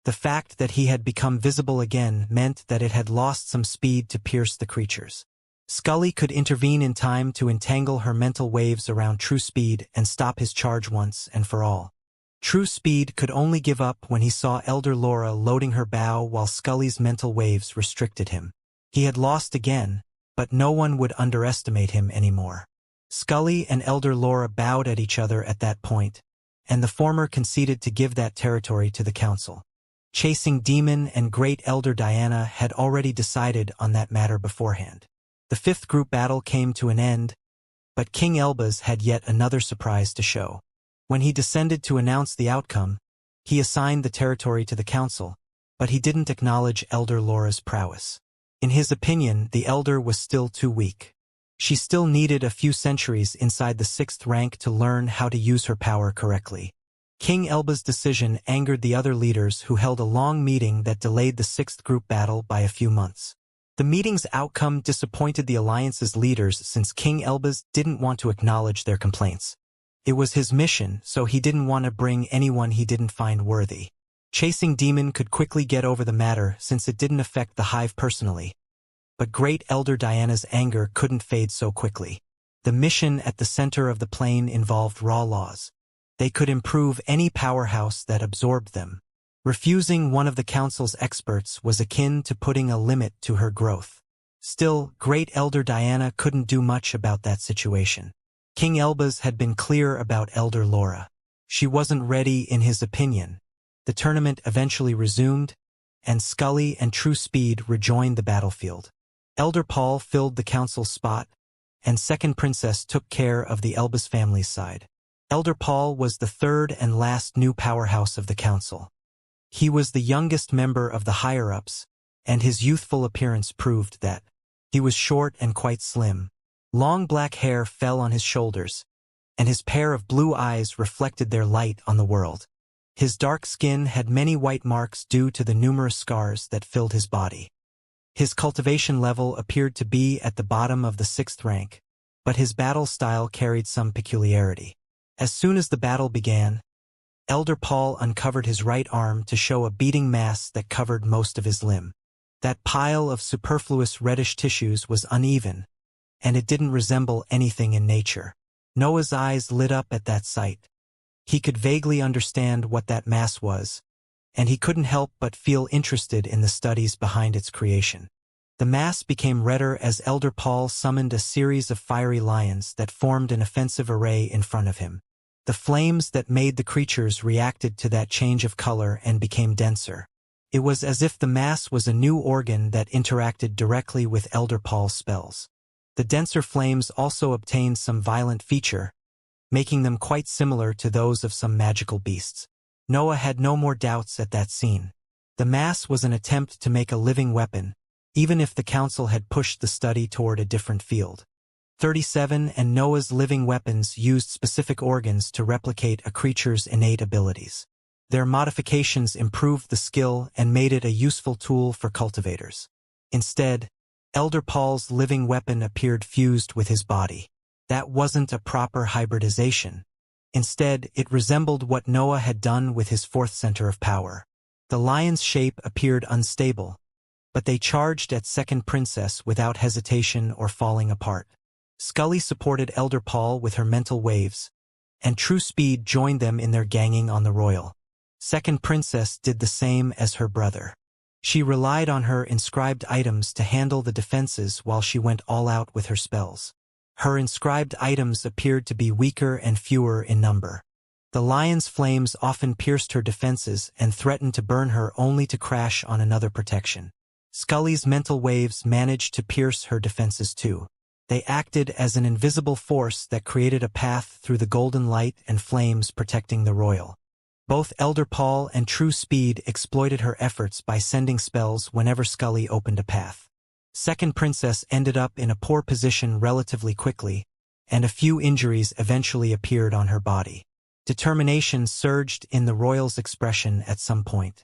The fact that he had become visible again meant that it had lost some speed to pierce the creatures. Scully could intervene in time to entangle her mental waves around True Speed and stop his charge once and for all. True Speed could only give up when he saw Elder Laura loading her bow while Scully's mental waves restricted him. He had lost again, but no one would underestimate him anymore. Scully and Elder Laura bowed at each other at that point, and the former conceded to give that territory to the council. Chasing Demon and Great Elder Diana had already decided on that matter beforehand. The fifth group battle came to an end, but King Elbaz had yet another surprise to show. When he descended to announce the outcome, he assigned the territory to the council, but he didn't acknowledge Elder Laura's prowess. In his opinion, the Elder was still too weak. She still needed a few centuries inside the 6th rank to learn how to use her power correctly. King Elba's decision angered the other leaders, who held a long meeting that delayed the 6th group battle by a few months. The meeting's outcome disappointed the Alliance's leaders since King Elbas didn't want to acknowledge their complaints. It was his mission, so he didn't want to bring anyone he didn't find worthy. Chasing Demon could quickly get over the matter since it didn't affect the Hive personally. But Great Elder Diana's anger couldn't fade so quickly. The mission at the center of the plane involved raw laws. They could improve any powerhouse that absorbed them. Refusing one of the Council's experts was akin to putting a limit to her growth. Still, Great Elder Diana couldn't do much about that situation. King Elbas had been clear about Elder Laura. She wasn't ready in his opinion. The tournament eventually resumed, and Scully and True Speed rejoined the battlefield. Elder Paul filled the Council's spot, and Second Princess took care of the Elbas family's side. Elder Paul was the third and last new powerhouse of the Council. He was the youngest member of the higher-ups, and his youthful appearance proved that. He was short and quite slim. Long black hair fell on his shoulders, and his pair of blue eyes reflected their light on the world. His dark skin had many white marks due to the numerous scars that filled his body. His cultivation level appeared to be at the bottom of the 6th rank, but his battle style carried some peculiarity. As soon as the battle began, Elder Paul uncovered his right arm to show a beating mass that covered most of his limb. That pile of superfluous reddish tissues was uneven, and it didn't resemble anything in nature. Noah's eyes lit up at that sight. He could vaguely understand what that mass was, and he couldn't help but feel interested in the studies behind its creation. The mass became redder as Elder Paul summoned a series of fiery lions that formed an offensive array in front of him. The flames that made the creatures reacted to that change of color and became denser. It was as if the mass was a new organ that interacted directly with Elder Paul's spells. The denser flames also obtained some violent feature, making them quite similar to those of some magical beasts. Noah had no more doubts at that scene. The mass was an attempt to make a living weapon, even if the Council had pushed the study toward a different field. 37 and Noah's living weapons used specific organs to replicate a creature's innate abilities. Their modifications improved the skill and made it a useful tool for cultivators. Instead, Elder Paul's living weapon appeared fused with his body. That wasn't a proper hybridization. Instead, it resembled what Noah had done with his 4th center of power. The lion's shape appeared unstable, but they charged at Second Princess without hesitation or falling apart. Scully supported Elder Paul with her mental waves, and True Speed joined them in their ganging on the royal. Second Princess did the same as her brother. She relied on her inscribed items to handle the defenses while she went all out with her spells. Her inscribed items appeared to be weaker and fewer in number. The lion's flames often pierced her defenses and threatened to burn her only to crash on another protection. Scully's mental waves managed to pierce her defenses too. They acted as an invisible force that created a path through the golden light and flames protecting the royal. Both Elder Paul and True Speed exploited her efforts by sending spells whenever Scully opened a path. Second Princess ended up in a poor position relatively quickly, and a few injuries eventually appeared on her body. Determination surged in the royal's expression at some point.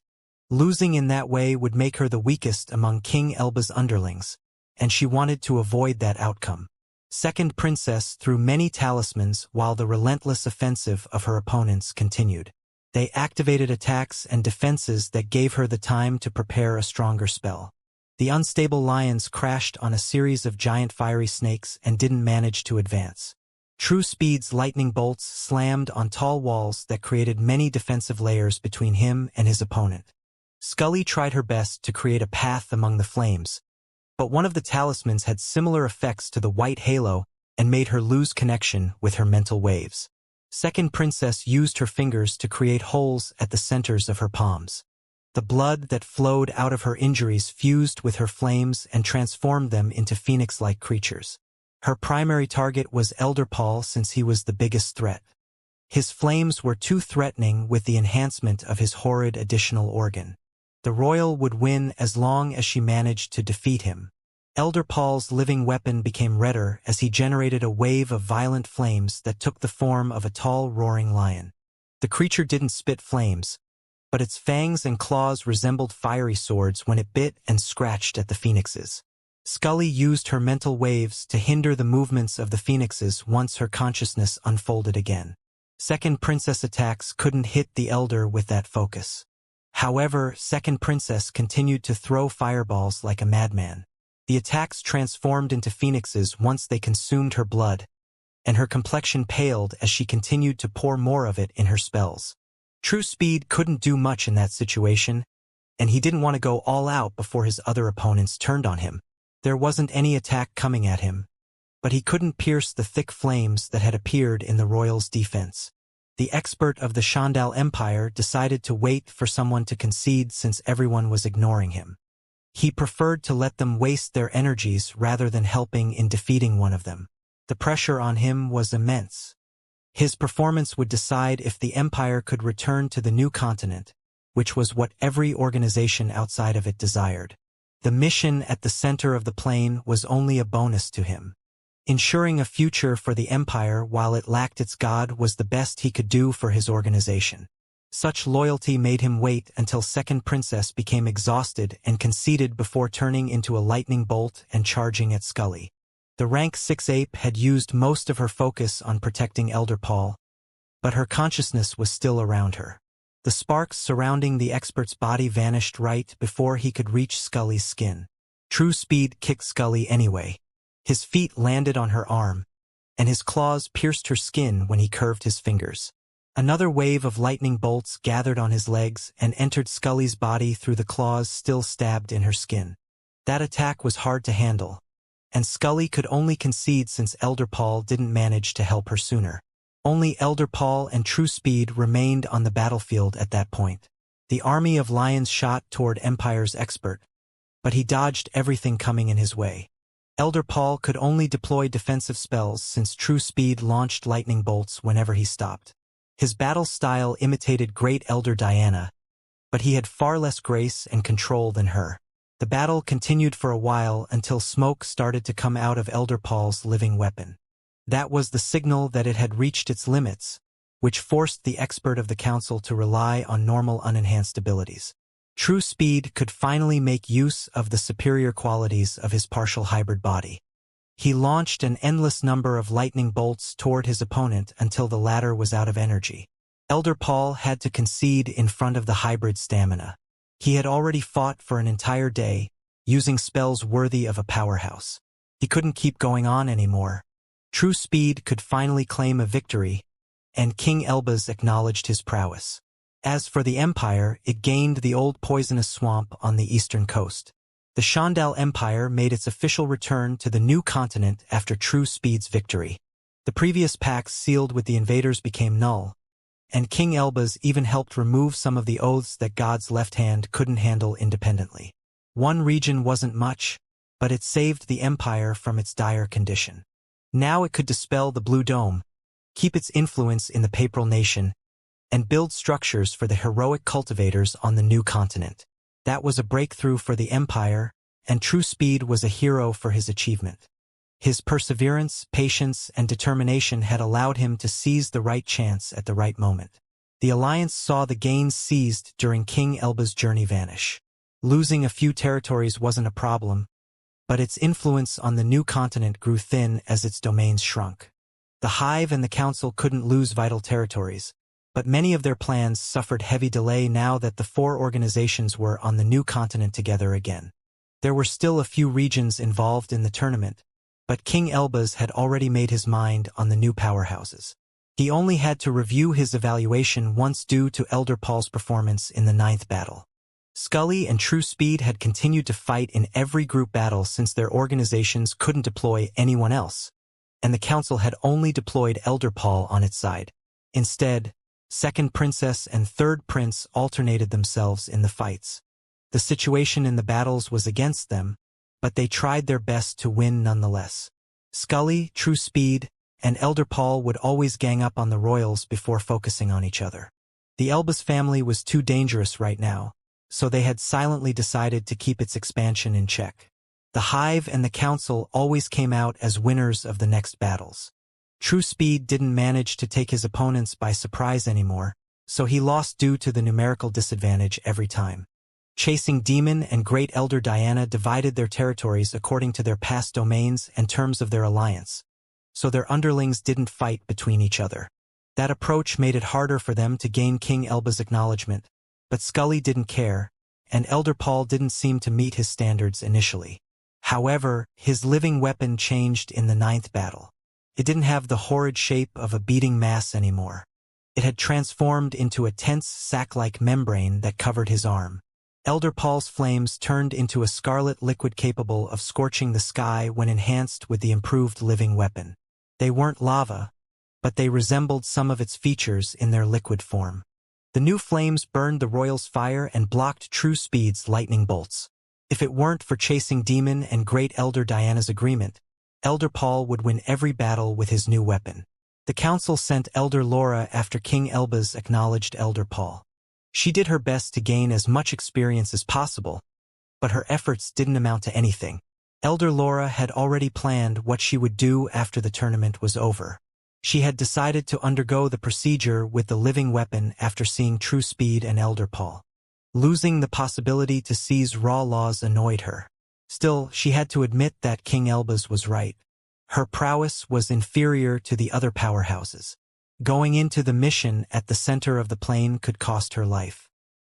Losing in that way would make her the weakest among King Elba's underlings, and she wanted to avoid that outcome. Second Princess threw many talismans while the relentless offensive of her opponents continued. They activated attacks and defenses that gave her the time to prepare a stronger spell. The unstable lions crashed on a series of giant fiery snakes and didn't manage to advance. True Speed's lightning bolts slammed on tall walls that created many defensive layers between him and his opponent. Scully tried her best to create a path among the flames, but one of the talismans had similar effects to the white halo and made her lose connection with her mental waves. Second Princess used her fingers to create holes at the centers of her palms. The blood that flowed out of her injuries fused with her flames and transformed them into phoenix-like creatures. Her primary target was Elder Paul since he was the biggest threat. His flames were too threatening with the enhancement of his horrid additional organ. The royal would win as long as she managed to defeat him. Elder Paul's living weapon became redder as he generated a wave of violent flames that took the form of a tall, roaring lion. The creature didn't spit flames, but its fangs and claws resembled fiery swords when it bit and scratched at the phoenixes. Scully used her mental waves to hinder the movements of the phoenixes once her consciousness unfolded again. Second Princess attacks couldn't hit the Elder with that focus. However, Second Princess continued to throw fireballs like a madman. The attacks transformed into phoenixes once they consumed her blood, and her complexion paled as she continued to pour more of it in her spells. True Speed couldn't do much in that situation, and he didn't want to go all out before his other opponents turned on him. There wasn't any attack coming at him, but he couldn't pierce the thick flames that had appeared in the royal's defense. The expert of the Shandal Empire decided to wait for someone to concede since everyone was ignoring him. He preferred to let them waste their energies rather than helping in defeating one of them. The pressure on him was immense. His performance would decide if the Empire could return to the new continent, which was what every organization outside of it desired. The mission at the center of the plane was only a bonus to him. Ensuring a future for the Empire while it lacked its god was the best he could do for his organization. Such loyalty made him wait until Second Princess became exhausted and conceded before turning into a lightning bolt and charging at Scully. The rank 6 ape had used most of her focus on protecting Elder Paul, but her consciousness was still around her. The sparks surrounding the expert's body vanished right before he could reach Scully's skin. True Speed kicked Scully anyway. His feet landed on her arm, and his claws pierced her skin when he curved his fingers. Another wave of lightning bolts gathered on his legs and entered Scully's body through the claws still stabbed in her skin. That attack was hard to handle, and Scully could only concede since Elder Paul didn't manage to help her sooner. Only Elder Paul and True Speed remained on the battlefield at that point. The army of lions shot toward Empire's expert, but he dodged everything coming in his way. Elder Paul could only deploy defensive spells since True Speed launched lightning bolts whenever he stopped. His battle style imitated Great Elder Diana, but he had far less grace and control than her. The battle continued for a while until smoke started to come out of Elder Paul's living weapon. That was the signal that it had reached its limits, which forced the expert of the council to rely on normal unenhanced abilities. True Speed could finally make use of the superior qualities of his partial hybrid body. He launched an endless number of lightning bolts toward his opponent until the latter was out of energy. Elder Paul had to concede in front of the hybrid stamina. He had already fought for an entire day, using spells worthy of a powerhouse. He couldn't keep going on anymore. True Speed could finally claim a victory, and King Elbaz acknowledged his prowess. As for the Empire, it gained the old poisonous swamp on the eastern coast. The Shandal Empire made its official return to the new continent after True Speed's victory. The previous pacts sealed with the invaders became null, and King Elbaz even helped remove some of the oaths that God's left hand couldn't handle independently. One region wasn't much, but it saved the Empire from its dire condition. Now it could dispel the Blue Dome, keep its influence in the Papal Nation, and build structures for the heroic cultivators on the new continent. That was a breakthrough for the Empire, and True Speed was a hero for his achievement. His perseverance, patience, and determination had allowed him to seize the right chance at the right moment. The Alliance saw the gains seized during King Elbaz's journey vanish. Losing a few territories wasn't a problem, but its influence on the new continent grew thin as its domains shrunk. The Hive and the Council couldn't lose vital territories, but many of their plans suffered heavy delay now that the four organizations were on the new continent together again. There were still a few regions involved in the tournament, but King Elbaz had already made his mind on the new powerhouses. He only had to review his evaluation once due to Elder Paul's performance in the 9th battle. Scully and True Speed had continued to fight in every group battle since their organizations couldn't deploy anyone else, and the Council had only deployed Elder Paul on its side. Instead, Second Princess and Third Prince alternated themselves in the fights. The situation in the battles was against them, but they tried their best to win nonetheless. Scully, True Speed, and Elder Paul would always gang up on the royals before focusing on each other. The Elbaz family was too dangerous right now, so they had silently decided to keep its expansion in check. The Hive and the Council always came out as winners of the next battles. True Speed didn't manage to take his opponents by surprise anymore, so he lost due to the numerical disadvantage every time. Chasing Demon and Great Elder Diana divided their territories according to their past domains and terms of their alliance, so their underlings didn't fight between each other. That approach made it harder for them to gain King Elba's acknowledgement, but Scully didn't care, and Elder Paul didn't seem to meet his standards initially. However, his living weapon changed in the 9th battle. It didn't have the horrid shape of a beating mass anymore. It had transformed into a tense sack-like membrane that covered his arm. Elder Paul's flames turned into a scarlet liquid capable of scorching the sky when enhanced with the improved living weapon. They weren't lava, but they resembled some of its features in their liquid form. The new flames burned the Royal's fire and blocked True Speed's lightning bolts. If it weren't for chasing Demon and Great Elder Diana's agreement, Elder Paul would win every battle with his new weapon. The Council sent Elder Laura after King Elba's acknowledged Elder Paul. She did her best to gain as much experience as possible, but her efforts didn't amount to anything. Elder Laura had already planned what she would do after the tournament was over. She had decided to undergo the procedure with the living weapon after seeing True Speed and Elder Paul. Losing the possibility to seize raw laws annoyed her. Still, she had to admit that King Elba's was right. Her prowess was inferior to the other powerhouses. Going into the mission at the center of the plane could cost her life.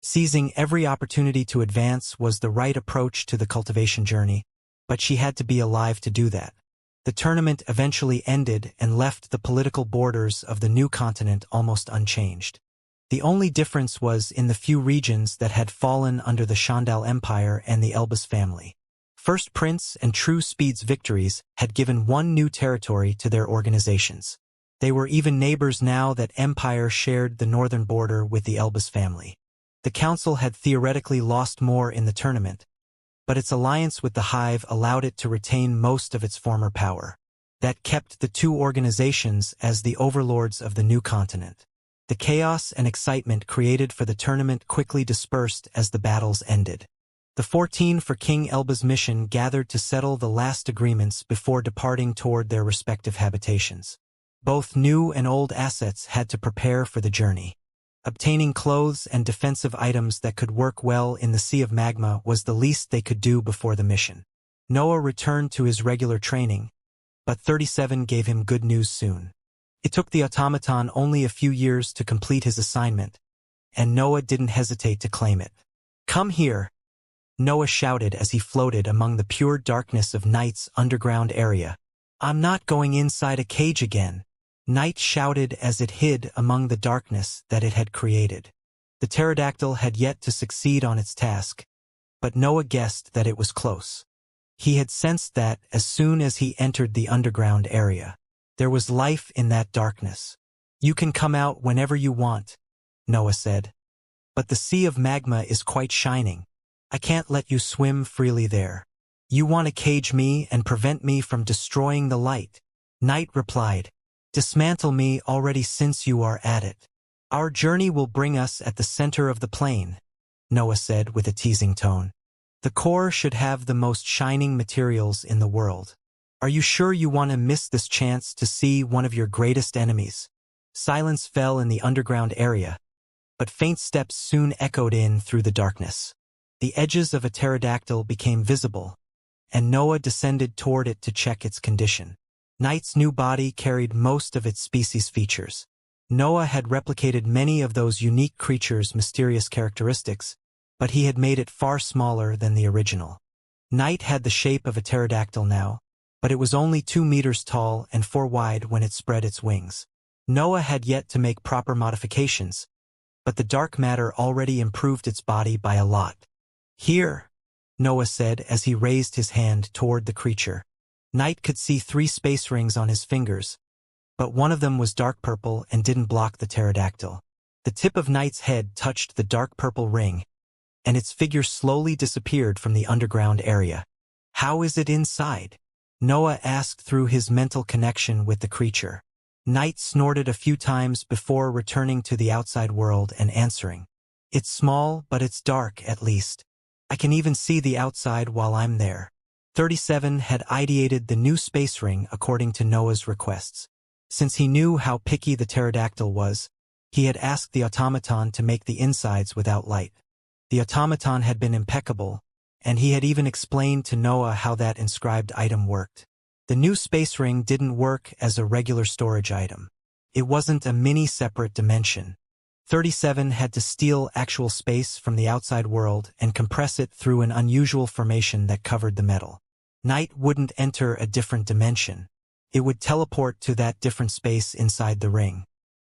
Seizing every opportunity to advance was the right approach to the cultivation journey, but she had to be alive to do that. The tournament eventually ended and left the political borders of the new continent almost unchanged. The only difference was in the few regions that had fallen under the Shandal Empire and the Elbas family. First Prince and True Speed's victories had given one new territory to their organizations. They were even neighbors now that Empire shared the northern border with the Elbas family. The Council had theoretically lost more in the tournament, but its alliance with the Hive allowed it to retain most of its former power. That kept the two organizations as the overlords of the new continent. The chaos and excitement created for the tournament quickly dispersed as the battles ended. The 14 for King Elba's mission gathered to settle the last agreements before departing toward their respective habitations. Both new and old assets had to prepare for the journey. Obtaining clothes and defensive items that could work well in the Sea of Magma was the least they could do before the mission. Noah returned to his regular training, but 37 gave him good news soon. It took the automaton only a few years to complete his assignment, and Noah didn't hesitate to claim it. "Come here," Noah shouted as he floated among the pure darkness of Night's underground area. "I'm not going inside a cage again," Night shouted as it hid among the darkness that it had created. The pterodactyl had yet to succeed on its task, but Noah guessed that it was close. He had sensed that as soon as he entered the underground area. There was life in that darkness. "You can come out whenever you want," Noah said. "But the Sea of Magma is quite shining. I can't let you swim freely there. You want to cage me and prevent me from destroying the light," Night replied. "Dismantle me already since you are at it. Our journey will bring us at the center of the plane," Noah said with a teasing tone. "The core should have the most shining materials in the world. Are you sure you want to miss this chance to see one of your greatest enemies?" Silence fell in the underground area, but faint steps soon echoed in through the darkness. The edges of a pterodactyl became visible, and Noah descended toward it to check its condition. Night's new body carried most of its species features. Noah had replicated many of those unique creatures' mysterious characteristics, but he had made it far smaller than the original. Night had the shape of a pterodactyl now, but it was only 2 meters tall and 4 wide when it spread its wings. Noah had yet to make proper modifications, but the dark matter already improved its body by a lot. "Here," Noah said as he raised his hand toward the creature. Night could see 3 space rings on his fingers, but one of them was dark purple and didn't block the pterodactyl. The tip of Night's head touched the dark purple ring, and its figure slowly disappeared from the underground area. "How is it inside?" Noah asked through his mental connection with the creature. Night snorted a few times before returning to the outside world and answering. It's small, but it's dark, at least. I can even see the outside while I'm there. 37 had ideated the new space ring according to Noah's requests. Since he knew how picky the pterodactyl was, he had asked the automaton to make the insides without light. The automaton had been impeccable, and he had even explained to Noah how that inscribed item worked. The new space ring didn't work as a regular storage item. It wasn't a mini-separate dimension. 37 had to steal actual space from the outside world and compress it through an unusual formation that covered the metal. Night wouldn't enter a different dimension. It would teleport to that different space inside the ring.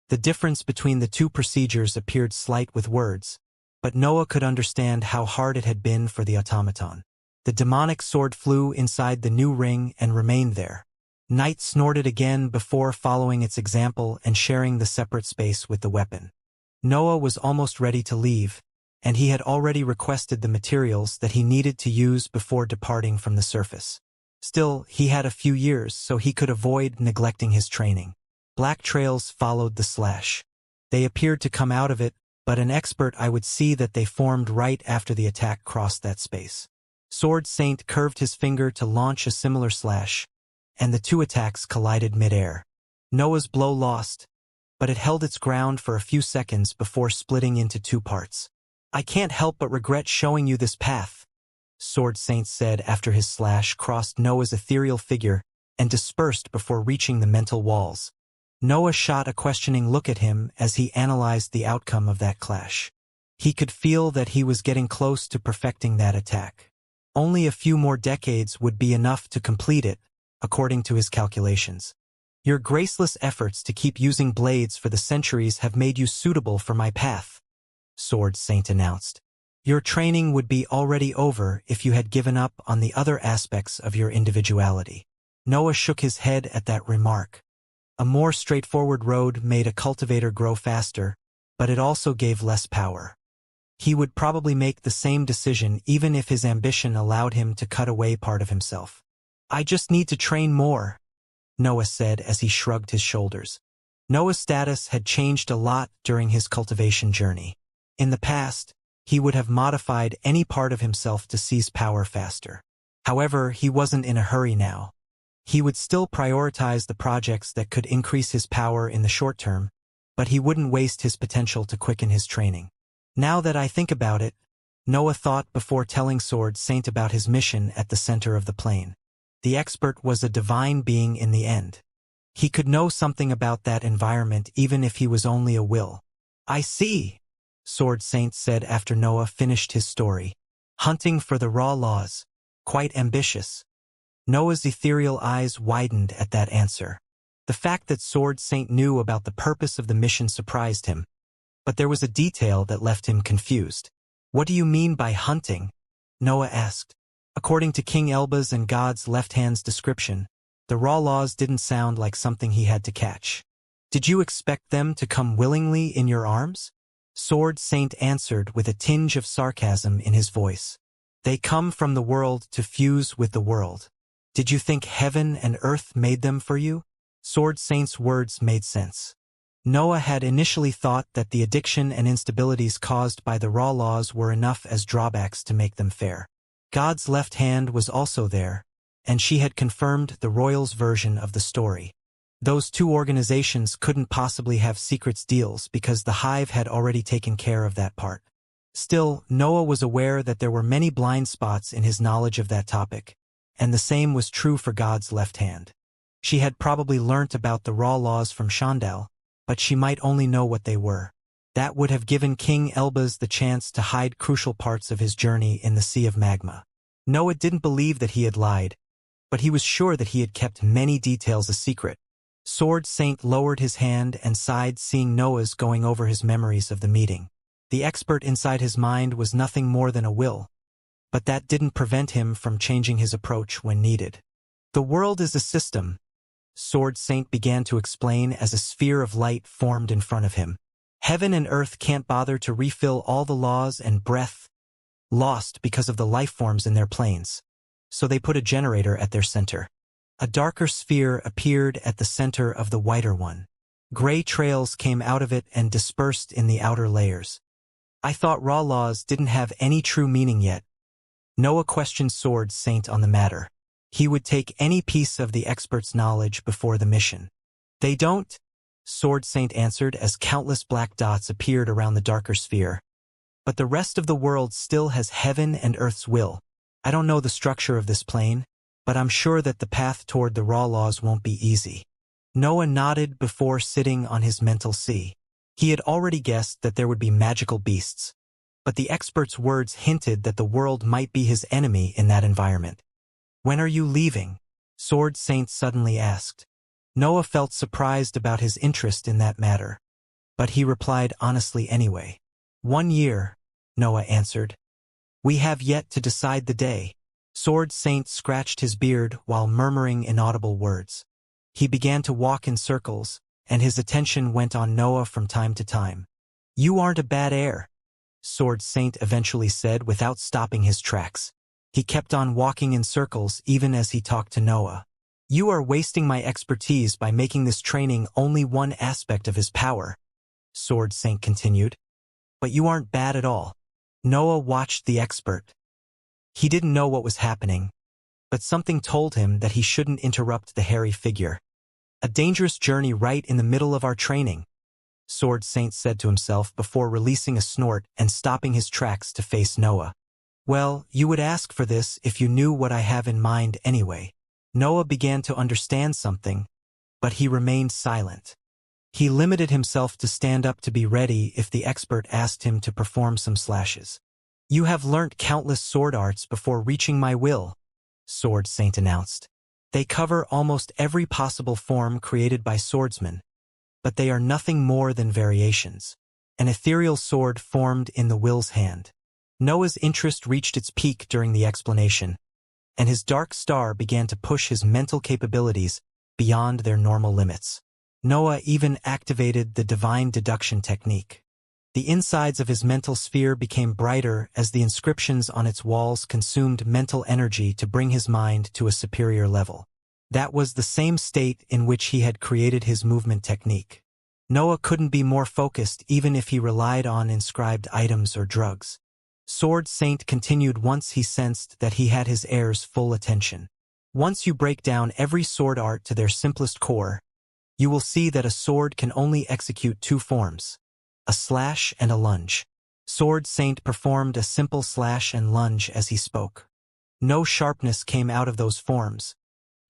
The difference between the two procedures appeared slight with words, but Noah could understand how hard it had been for the automaton. The demonic sword flew inside the new ring and remained there. Night snorted again before following its example and sharing the separate space with the weapon. Noah was almost ready to leave, and he had already requested the materials that he needed to use before departing from the surface. Still, he had a few years, so he could avoid neglecting his training. Black trails followed the slash. They appeared to come out of it, but an expert I would see that they formed right after the attack crossed that space. Sword Saint curved his finger to launch a similar slash, and the two attacks collided mid-air. Noah's blow lost, but it held its ground for a few seconds before splitting into two parts. "I can't help but regret showing you this path," Sword Saint said after his slash crossed Noah's ethereal figure and dispersed before reaching the mental walls. Noah shot a questioning look at him as he analyzed the outcome of that clash. He could feel that he was getting close to perfecting that attack. Only a few more decades would be enough to complete it, according to his calculations. "Your graceless efforts to keep using blades for the centuries have made you suitable for my path," Sword Saint announced. "Your training would be already over if you had given up on the other aspects of your individuality." Noah shook his head at that remark. A more straightforward road made a cultivator grow faster, but it also gave less power. He would probably make the same decision even if his ambition allowed him to cut away part of himself. "I just need to train more," Noah said as he shrugged his shoulders. Noah's status had changed a lot during his cultivation journey. In the past, he would have modified any part of himself to seize power faster. However, he wasn't in a hurry now. He would still prioritize the projects that could increase his power in the short term, but he wouldn't waste his potential to quicken his training. "Now that I think about it," Noah thought before telling Sword Saint about his mission at the center of the plane. The expert was a divine being in the end. He could know something about that environment even if he was only a will. "I see," Sword Saint said after Noah finished his story. "Hunting for the raw laws. Quite ambitious." Noah's ethereal eyes widened at that answer. The fact that Sword Saint knew about the purpose of the mission surprised him, but there was a detail that left him confused. "What do you mean by hunting?" Noah asked. According to King Elba's and God's left hand's description, the raw laws didn't sound like something he had to catch. "Did you expect them to come willingly in your arms?" Sword Saint answered with a tinge of sarcasm in his voice. "They come from the world to fuse with the world. Did you think heaven and earth made them for you?" Sword Saint's words made sense. Noah had initially thought that the addiction and instabilities caused by the raw laws were enough as drawbacks to make them fair. God's left hand was also there, and she had confirmed the royals' version of the story. Those two organizations couldn't possibly have secrets deals because the Hive had already taken care of that part. Still, Noah was aware that there were many blind spots in his knowledge of that topic, and the same was true for God's left hand. She had probably learnt about the raw laws from Shandal, but she might only know what they were. That would have given King Elbaz the chance to hide crucial parts of his journey in the Sea of Magma. Noah didn't believe that he had lied, but he was sure that he had kept many details a secret. Sword Saint lowered his hand and sighed, seeing Noah's going over his memories of the meeting. The expert inside his mind was nothing more than a will, but that didn't prevent him from changing his approach when needed. "The world is a system," Sword Saint began to explain as a sphere of light formed in front of him. "Heaven and earth can't bother to refill all the laws and breath lost because of the life forms in their planes, so they put a generator at their center. A darker sphere appeared at the center of the whiter one. Gray trails came out of it and dispersed in the outer layers. I thought raw laws didn't have any true meaning yet. Noah questioned Sword Saint on the matter. He would take any piece of the expert's knowledge before the mission. They don't, Sword Saint answered as countless black dots appeared around the darker sphere. But the rest of the world still has heaven and earth's will. I don't know the structure of this plane, but I'm sure that the path toward the raw laws won't be easy. Noah nodded before sitting on his mental sea. He had already guessed that there would be magical beasts, but the expert's words hinted that the world might be his enemy in that environment. When are you leaving? Sword Saint suddenly asked. Noah felt surprised about his interest in that matter, but he replied honestly anyway. 1 year, Noah answered. We have yet to decide the day. Sword Saint scratched his beard while murmuring inaudible words. He began to walk in circles, and his attention went on Noah from time to time. You aren't a bad heir, Sword Saint eventually said without stopping his tracks. He kept on walking in circles even as he talked to Noah. You are wasting my expertise by making this training only one aspect of his power, Sword Saint continued. But you aren't bad at all. Noah watched the expert. He didn't know what was happening, but something told him that he shouldn't interrupt the hairy figure. A dangerous journey right in the middle of our training, Sword Saint said to himself before releasing a snort and stopping his tracks to face Noah. Well, you would ask for this if you knew what I have in mind anyway. Noah began to understand something, but he remained silent. He limited himself to stand up to be ready if the expert asked him to perform some slashes. You have learnt countless sword arts before reaching my will, Sword Saint announced. They cover almost every possible form created by swordsmen, but they are nothing more than variations. An ethereal sword formed in the will's hand. Noah's interest reached its peak during the explanation, and his dark star began to push his mental capabilities beyond their normal limits. Noah even activated the divine deduction technique. The insides of his mental sphere became brighter as the inscriptions on its walls consumed mental energy to bring his mind to a superior level. That was the same state in which he had created his movement technique. Noah couldn't be more focused even if he relied on inscribed items or drugs. Sword Saint continued once he sensed that he had his heir's full attention. Once you break down every sword art to their simplest core, you will see that a sword can only execute 2 forms, a slash and a lunge. Sword Saint performed a simple slash and lunge as he spoke. No sharpness came out of those forms,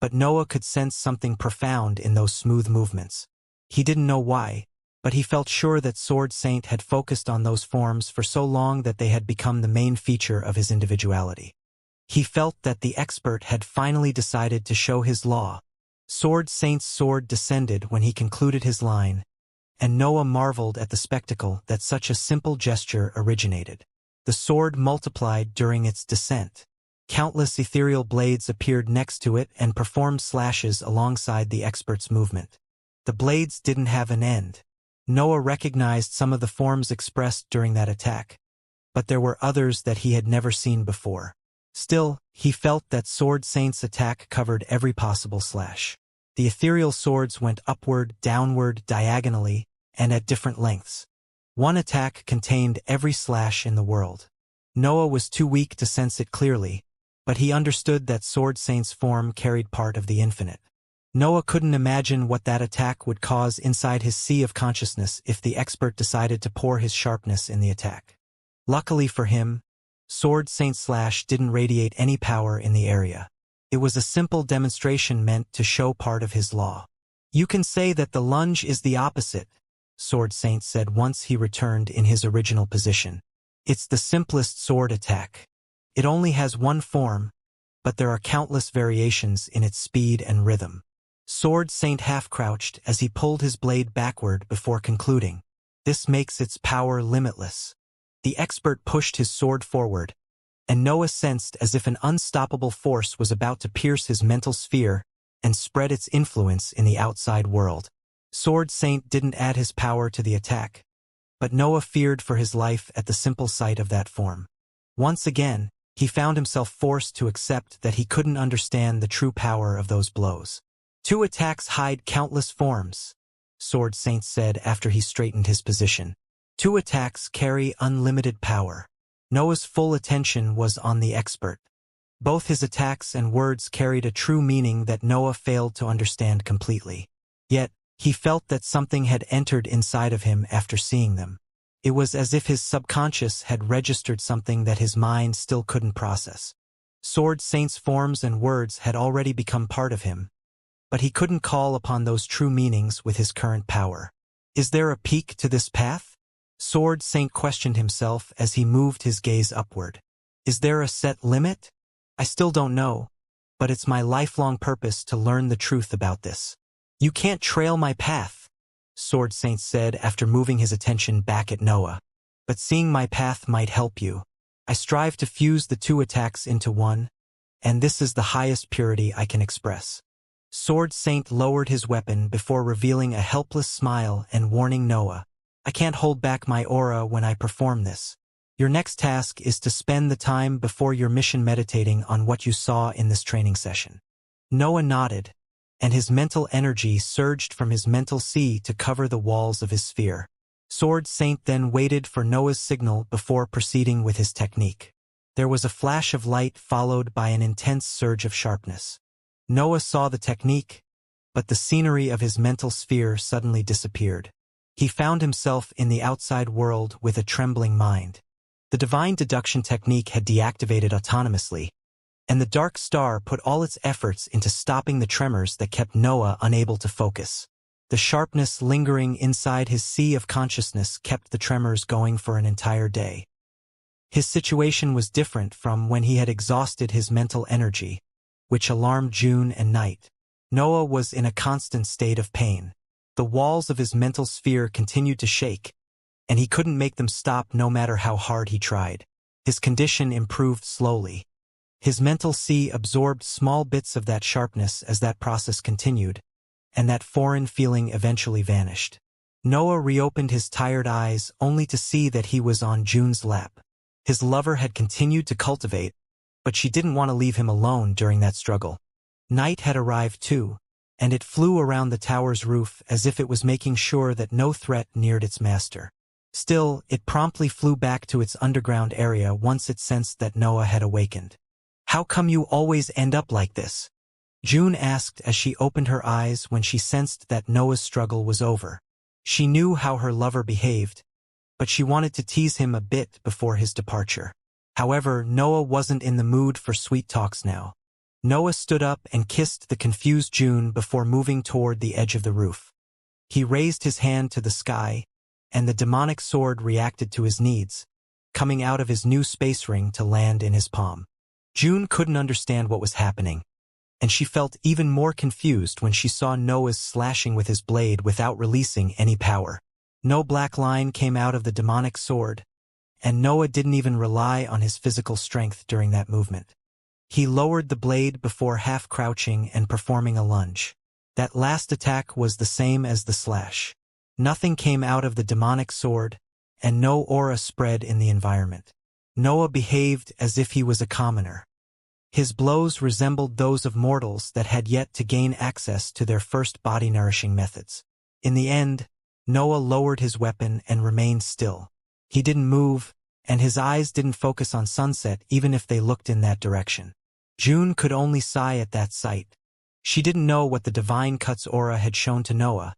but Noah could sense something profound in those smooth movements. He didn't know why, but he felt sure that Sword Saint had focused on those forms for so long that they had become the main feature of his individuality. He felt that the expert had finally decided to show his law. Sword Saint's sword descended when he concluded his line, and Noah marveled at the spectacle that such a simple gesture originated. The sword multiplied during its descent. Countless ethereal blades appeared next to it and performed slashes alongside the expert's movement. The blades didn't have an end. Noah recognized some of the forms expressed during that attack, but there were others that he had never seen before. Still, he felt that Sword Saint's attack covered every possible slash. The ethereal swords went upward, downward, diagonally, and at different lengths. One attack contained every slash in the world. Noah was too weak to sense it clearly, but he understood that Sword Saint's form carried part of the infinite. Noah couldn't imagine what that attack would cause inside his sea of consciousness if the expert decided to pour his sharpness in the attack. Luckily for him, Sword Saint's slash didn't radiate any power in the area. It was a simple demonstration meant to show part of his law. You can say that the lunge is the opposite, Sword Saint said once he returned in his original position. It's the simplest sword attack. It only has one form, but there are countless variations in its speed and rhythm. Sword Saint half-crouched as he pulled his blade backward before concluding. This makes its power limitless. The expert pushed his sword forward, and Noah sensed as if an unstoppable force was about to pierce his mental sphere and spread its influence in the outside world. Sword Saint didn't add his power to the attack, but Noah feared for his life at the simple sight of that form. Once again, he found himself forced to accept that he couldn't understand the true power of those blows. 2 attacks hide countless forms, Sword Saint said after he straightened his position. Two attacks carry unlimited power. Noah's full attention was on the expert. Both his attacks and words carried a true meaning that Noah failed to understand completely. Yet, he felt that something had entered inside of him after seeing them. It was as if his subconscious had registered something that his mind still couldn't process. Sword Saint's forms and words had already become part of him, but he couldn't call upon those true meanings with his current power. Is there a peak to this path? Sword Saint questioned himself as he moved his gaze upward. Is there a set limit? I still don't know, but it's my lifelong purpose to learn the truth about this. You can't trail my path, Sword Saint said after moving his attention back at Noah. But seeing my path might help you. I strive to fuse the two attacks into one, and this is the highest purity I can express. Sword Saint lowered his weapon before revealing a helpless smile and warning Noah. I can't hold back my aura when I perform this. Your next task is to spend the time before your mission meditating on what you saw in this training session. Noah nodded, and his mental energy surged from his mental sea to cover the walls of his sphere. Sword Saint then waited for Noah's signal before proceeding with his technique. There was a flash of light followed by an intense surge of sharpness. Noah saw the technique, but the scenery of his mental sphere suddenly disappeared. He found himself in the outside world with a trembling mind. The divine deduction technique had deactivated autonomously, and the dark star put all its efforts into stopping the tremors that kept Noah unable to focus. The sharpness lingering inside his sea of consciousness kept the tremors going for an entire day. His situation was different from when he had exhausted his mental energy, which alarmed June and Night. Noah was in a constant state of pain. The walls of his mental sphere continued to shake, and he couldn't make them stop no matter how hard he tried. His condition improved slowly. His mental sea absorbed small bits of that sharpness as that process continued, and that foreign feeling eventually vanished. Noah reopened his tired eyes only to see that he was on June's lap. His lover had continued to cultivate, but she didn't want to leave him alone during that struggle. Night had arrived too, and it flew around the tower's roof as if it was making sure that no threat neared its master. Still, it promptly flew back to its underground area once it sensed that Noah had awakened. How come you always end up like this? June asked as she opened her eyes when she sensed that Noah's struggle was over. She knew how her lover behaved, but she wanted to tease him a bit before his departure. However, Noah wasn't in the mood for sweet talks now. Noah stood up and kissed the confused June before moving toward the edge of the roof. He raised his hand to the sky, and the demonic sword reacted to his needs, coming out of his new space ring to land in his palm. June couldn't understand what was happening, and she felt even more confused when she saw Noah's slashing with his blade without releasing any power. No black line came out of the demonic sword, and Noah didn't even rely on his physical strength during that movement. He lowered the blade before half-crouching and performing a lunge. That last attack was the same as the slash. Nothing came out of the demonic sword, and no aura spread in the environment. Noah behaved as if he was a commoner. His blows resembled those of mortals that had yet to gain access to their first body-nourishing methods. In the end, Noah lowered his weapon and remained still. He didn't move, and his eyes didn't focus on sunset even if they looked in that direction. June could only sigh at that sight. She didn't know what the Divine Cut's aura had shown to Noah,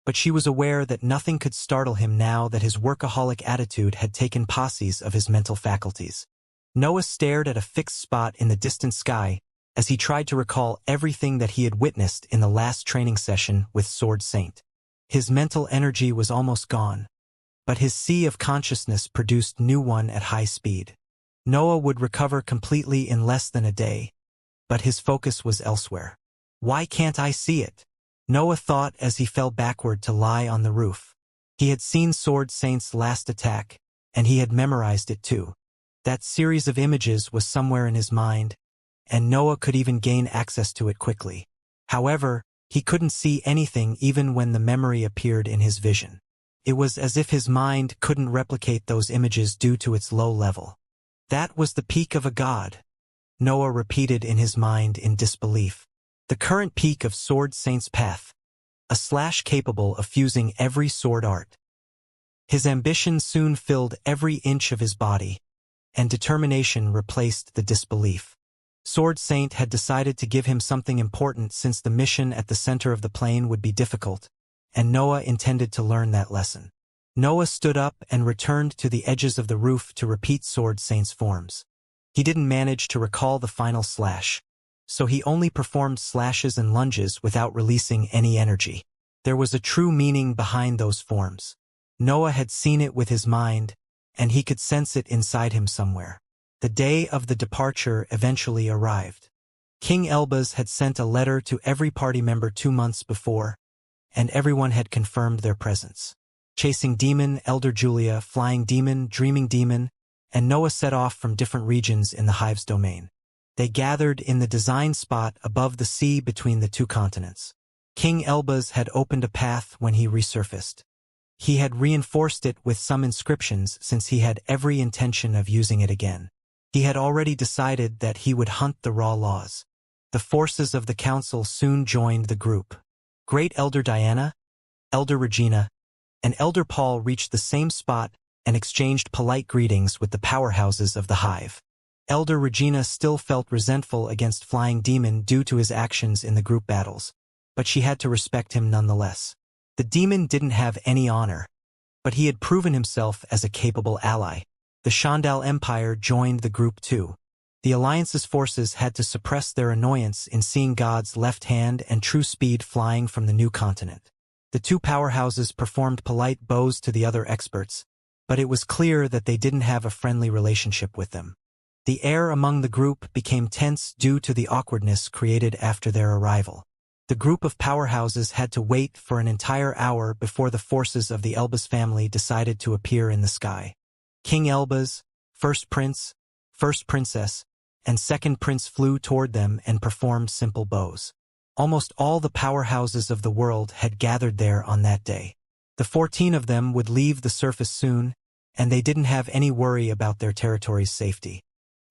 but she was aware that nothing could startle him now that his workaholic attitude had taken posses of his mental faculties. Noah stared at a fixed spot in the distant sky as he tried to recall everything that he had witnessed in the last training session with Sword Saint. His mental energy was almost gone, but his sea of consciousness produced new one at high speed. Noah would recover completely in less than a day, but his focus was elsewhere. Why can't I see it? Noah thought as he fell backward to lie on the roof. He had seen Sword Saint's last attack, and he had memorized it too. That series of images was somewhere in his mind, and Noah could even gain access to it quickly. However, he couldn't see anything even when the memory appeared in his vision. It was as if his mind couldn't replicate those images due to its low level. That was the peak of a god, Noah repeated in his mind in disbelief. The current peak of Sword Saint's path, a slash capable of fusing every sword art. His ambition soon filled every inch of his body, and determination replaced the disbelief. Sword Saint had decided to give him something important since the mission at the center of the plane would be difficult, and Noah intended to learn that lesson. Noah stood up and returned to the edges of the roof to repeat Sword Saint's forms. He didn't manage to recall the final slash, so he only performed slashes and lunges without releasing any energy. There was a true meaning behind those forms. Noah had seen it with his mind, and he could sense it inside him somewhere. The day of the departure eventually arrived. King Elbaz had sent a letter to every party member 2 months before, and everyone had confirmed their presence. Chasing Demon, Elder Julia, Flying Demon, Dreaming Demon, and Noah set off from different regions in the Hive's domain. They gathered in the designed spot above the sea between the 2 continents. King Elbaz had opened a path when he resurfaced. He had reinforced it with some inscriptions since he had every intention of using it again. He had already decided that he would hunt the raw laws. The forces of the council soon joined the group. Great Elder Diana, Elder Regina, and Elder Paul reached the same spot and exchanged polite greetings with the powerhouses of the Hive. Elder Regina still felt resentful against Flying Demon due to his actions in the group battles, but she had to respect him nonetheless. The demon didn't have any honor, but he had proven himself as a capable ally. The Shandal Empire joined the group too. The Alliance's forces had to suppress their annoyance in seeing God's left hand and true speed flying from the new continent. The 2 powerhouses performed polite bows to the other experts, but it was clear that they didn't have a friendly relationship with them. The air among the group became tense due to the awkwardness created after their arrival. The group of powerhouses had to wait for an entire hour before the forces of the Elbaz family decided to appear in the sky. King Elbaz, First Prince, First Princess, and Second Prince flew toward them and performed simple bows. Almost all the powerhouses of the world had gathered there on that day. The 14 of them would leave the surface soon, and they didn't have any worry about their territory's safety.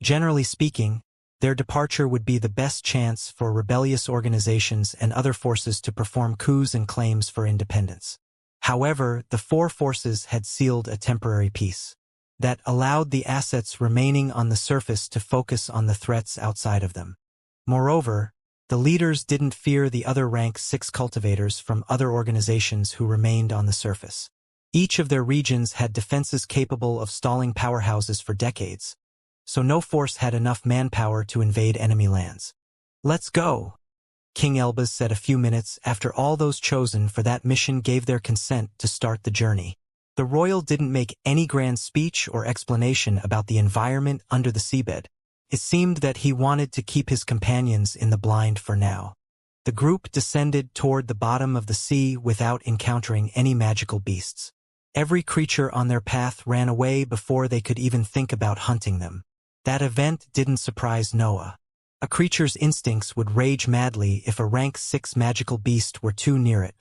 Generally speaking, their departure would be the best chance for rebellious organizations and other forces to perform coups and claims for independence. However, the 4 forces had sealed a temporary peace that allowed the assets remaining on the surface to focus on the threats outside of them. Moreover, the leaders didn't fear the other rank 6 cultivators from other organizations who remained on the surface. Each of their regions had defenses capable of stalling powerhouses for decades, so no force had enough manpower to invade enemy lands. "Let's go," King Elbaz said a few minutes after all those chosen for that mission gave their consent to start the journey. The royal didn't make any grand speech or explanation about the environment under the seabed. It seemed that he wanted to keep his companions in the blind for now. The group descended toward the bottom of the sea without encountering any magical beasts. Every creature on their path ran away before they could even think about hunting them. That event didn't surprise Noah. A creature's instincts would rage madly if a rank 6 magical beast were too near it.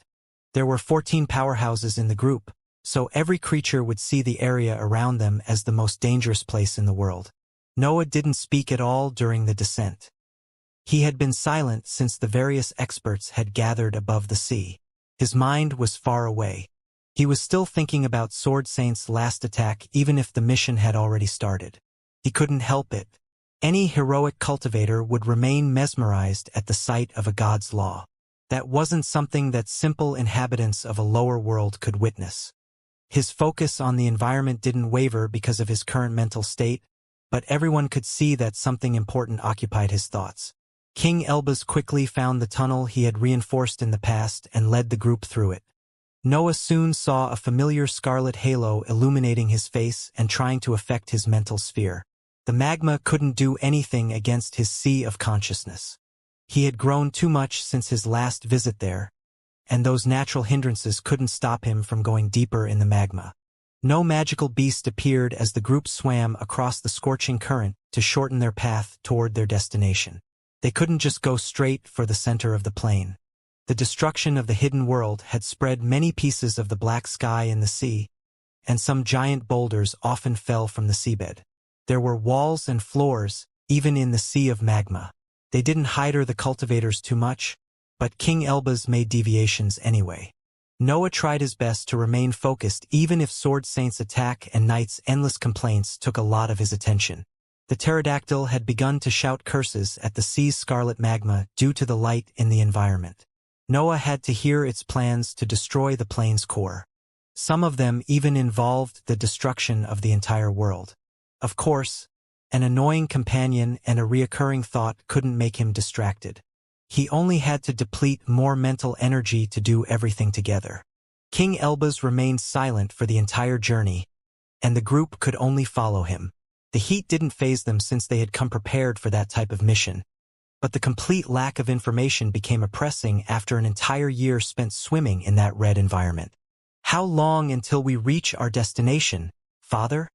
There were 14 powerhouses in the group, so every creature would see the area around them as the most dangerous place in the world. Noah didn't speak at all during the descent. He had been silent since the various experts had gathered above the sea. His mind was far away. He was still thinking about Sword Saint's last attack even if the mission had already started. He couldn't help it. Any heroic cultivator would remain mesmerized at the sight of a god's law. That wasn't something that simple inhabitants of a lower world could witness. His focus on the environment didn't waver because of his current mental state, but everyone could see that something important occupied his thoughts. King Elbaz quickly found the tunnel he had reinforced in the past and led the group through it. Noah soon saw a familiar scarlet halo illuminating his face and trying to affect his mental sphere. The magma couldn't do anything against his sea of consciousness. He had grown too much since his last visit there, and those natural hindrances couldn't stop him from going deeper in the magma. No magical beast appeared as the group swam across the scorching current to shorten their path toward their destination. They couldn't just go straight for the center of the plain. The destruction of the hidden world had spread many pieces of the black sky in the sea, and some giant boulders often fell from the seabed. There were walls and floors, even in the sea of magma. They didn't hinder the cultivators too much, but King Elbaz made deviations anyway. Noah tried his best to remain focused even if Sword Saint's attack and Knight's endless complaints took a lot of his attention. The pterodactyl had begun to shout curses at the sea's scarlet magma due to the light in the environment. Noah had to hear its plans to destroy the plane's core. Some of them even involved the destruction of the entire world. Of course, an annoying companion and a reoccurring thought couldn't make him distracted. He only had to deplete more mental energy to do everything together. King Elbaz remained silent for the entire journey, and the group could only follow him. The heat didn't faze them since they had come prepared for that type of mission. But the complete lack of information became oppressing after an entire year spent swimming in that red environment. "How long until we reach our destination, Father?"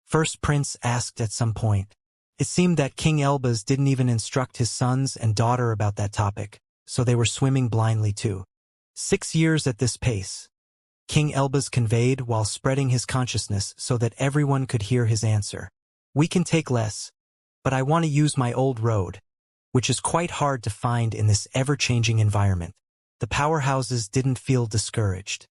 First Prince asked at some point. It seemed that King Elbaz didn't even instruct his sons and daughter about that topic, so they were swimming blindly too. 6 years at this pace, King Elbaz conveyed while spreading his consciousness so that everyone could hear his answer. "We can take less, but I want to use my old road, which is quite hard to find in this ever-changing environment." The powerhouses didn't feel discouraged.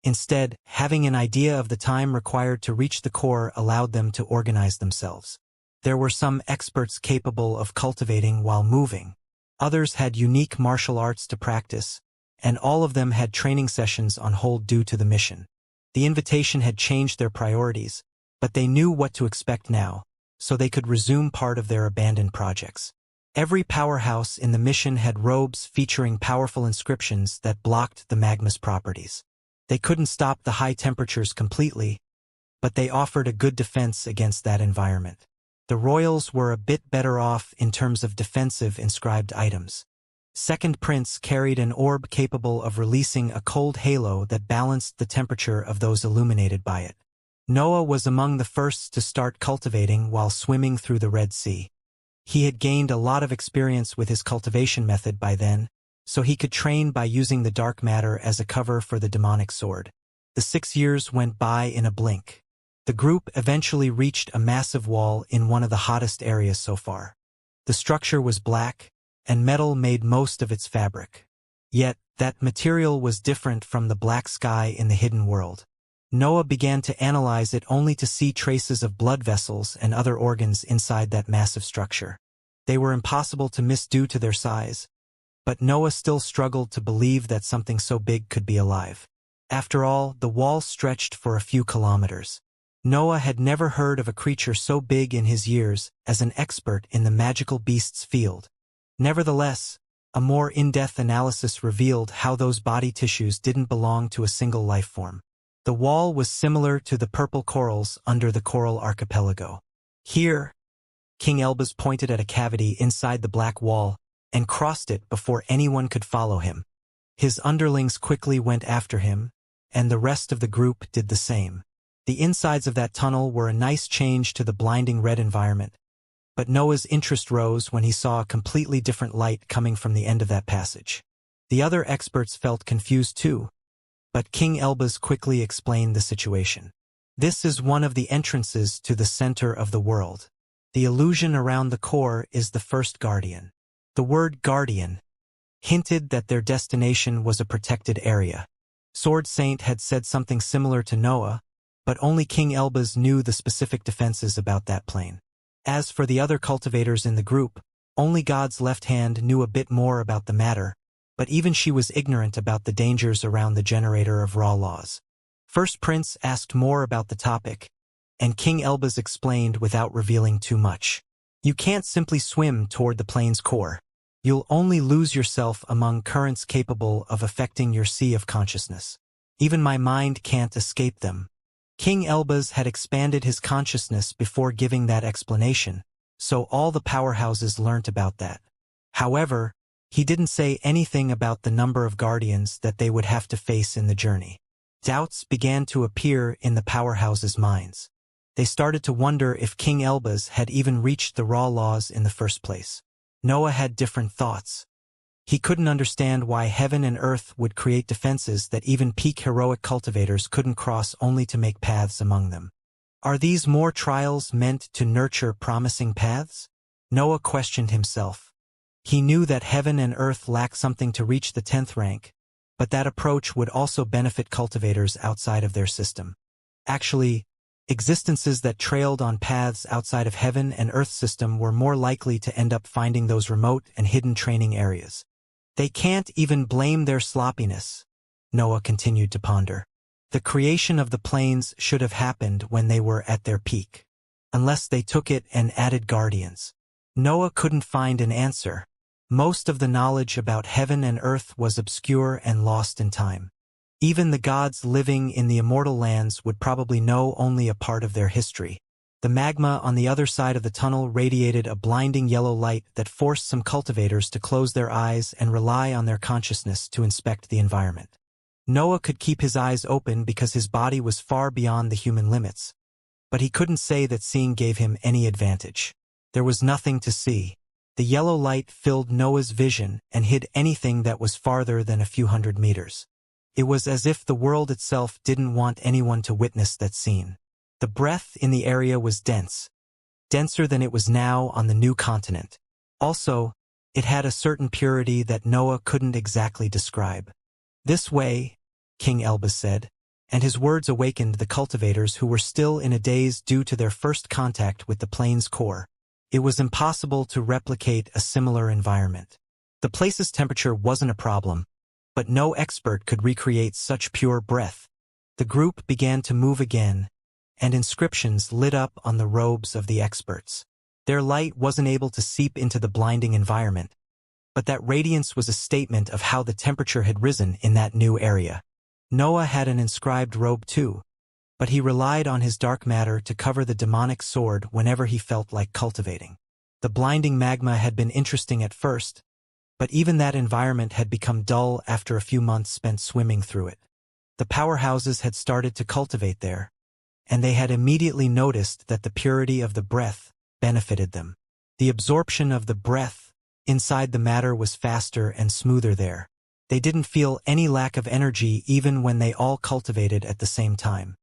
Instead, having an idea of the time required to reach the core allowed them to organize themselves. There were some experts capable of cultivating while moving. Others had unique martial arts to practice, and all of them had training sessions on hold due to the mission. The invitation had changed their priorities, but they knew what to expect now, so they could resume part of their abandoned projects. Every powerhouse in the mission had robes featuring powerful inscriptions that blocked the magma's properties. They couldn't stop the high temperatures completely, but they offered a good defense against that environment. The royals were a bit better off in terms of defensive inscribed items. Second Prince carried an orb capable of releasing a cold halo that balanced the temperature of those illuminated by it. Noah was among the first to start cultivating while swimming through the Red Sea. He had gained a lot of experience with his cultivation method by then, so he could train by using the dark matter as a cover for the demonic sword. The 6 years went by in a blink. The group eventually reached a massive wall in one of the hottest areas so far. The structure was black, and metal made most of its fabric. Yet, that material was different from the black sky in the hidden world. Noah began to analyze it only to see traces of blood vessels and other organs inside that massive structure. They were impossible to miss due to their size, but Noah still struggled to believe that something so big could be alive. After all, the wall stretched for a few kilometers. Noah had never heard of a creature so big in his years as an expert in the magical beasts field. Nevertheless, a more in-depth analysis revealed how those body tissues didn't belong to a single life form. The wall was similar to the purple corals under the coral archipelago. Here, King Elbaz pointed at a cavity inside the black wall and crossed it before anyone could follow him. His underlings quickly went after him, and the rest of the group did the same. The insides of that tunnel were a nice change to the blinding red environment, but Noah's interest rose when he saw a completely different light coming from the end of that passage. The other experts felt confused too, but King Elbaz quickly explained the situation. "This is one of the entrances to the center of the world. The illusion around the core is the first guardian." The word guardian hinted that their destination was a protected area. Sword Saint had said something similar to Noah, but only King Elbaz knew the specific defenses about that plane. As for the other cultivators in the group, only God's left hand knew a bit more about the matter, but even she was ignorant about the dangers around the generator of raw laws. First Prince asked more about the topic, and King Elbaz explained without revealing too much. "You can't simply swim toward the plane's core. You'll only lose yourself among currents capable of affecting your sea of consciousness. Even my mind can't escape them." King Elbaz had expanded his consciousness before giving that explanation, so all the powerhouses learnt about that. However, he didn't say anything about the number of guardians that they would have to face in the journey. Doubts began to appear in the powerhouses' minds. They started to wonder if King Elbaz had even reached the raw laws in the first place. Noah had different thoughts. He couldn't understand why heaven and earth would create defenses that even peak heroic cultivators couldn't cross only to make paths among them. Are these more trials meant to nurture promising paths? Noah questioned himself. He knew that heaven and earth lacked something to reach the 10th rank, but that approach would also benefit cultivators outside of their system. Actually, existences that trailed on paths outside of heaven and earth system were more likely to end up finding those remote and hidden training areas. They can't even blame their sloppiness, Noah continued to ponder. The creation of the planes should have happened when they were at their peak. Unless they took it and added guardians. Noah couldn't find an answer. Most of the knowledge about heaven and earth was obscure and lost in time. Even the gods living in the immortal lands would probably know only a part of their history. The magma on the other side of the tunnel radiated a blinding yellow light that forced some cultivators to close their eyes and rely on their consciousness to inspect the environment. Noah could keep his eyes open because his body was far beyond the human limits. But he couldn't say that seeing gave him any advantage. There was nothing to see. The yellow light filled Noah's vision and hid anything that was farther than a few hundred meters. It was as if the world itself didn't want anyone to witness that scene. The breath in the area was dense, denser than it was now on the new continent. Also, it had a certain purity that Noah couldn't exactly describe. "This way," King Elbas said, and his words awakened the cultivators who were still in a daze due to their first contact with the plane's core. It was impossible to replicate a similar environment. The place's temperature wasn't a problem, but no expert could recreate such pure breath. The group began to move again, and inscriptions lit up on the robes of the experts. Their light wasn't able to seep into the blinding environment, but that radiance was a statement of how the temperature had risen in that new area. Noah had an inscribed robe too, but he relied on his dark matter to cover the demonic sword whenever he felt like cultivating. The blinding magma had been interesting at first, but even that environment had become dull after a few months spent swimming through it. The powerhouses had started to cultivate there, and they had immediately noticed that the purity of the breath benefited them. The absorption of the breath inside the matter was faster and smoother there. They didn't feel any lack of energy even when they all cultivated at the same time.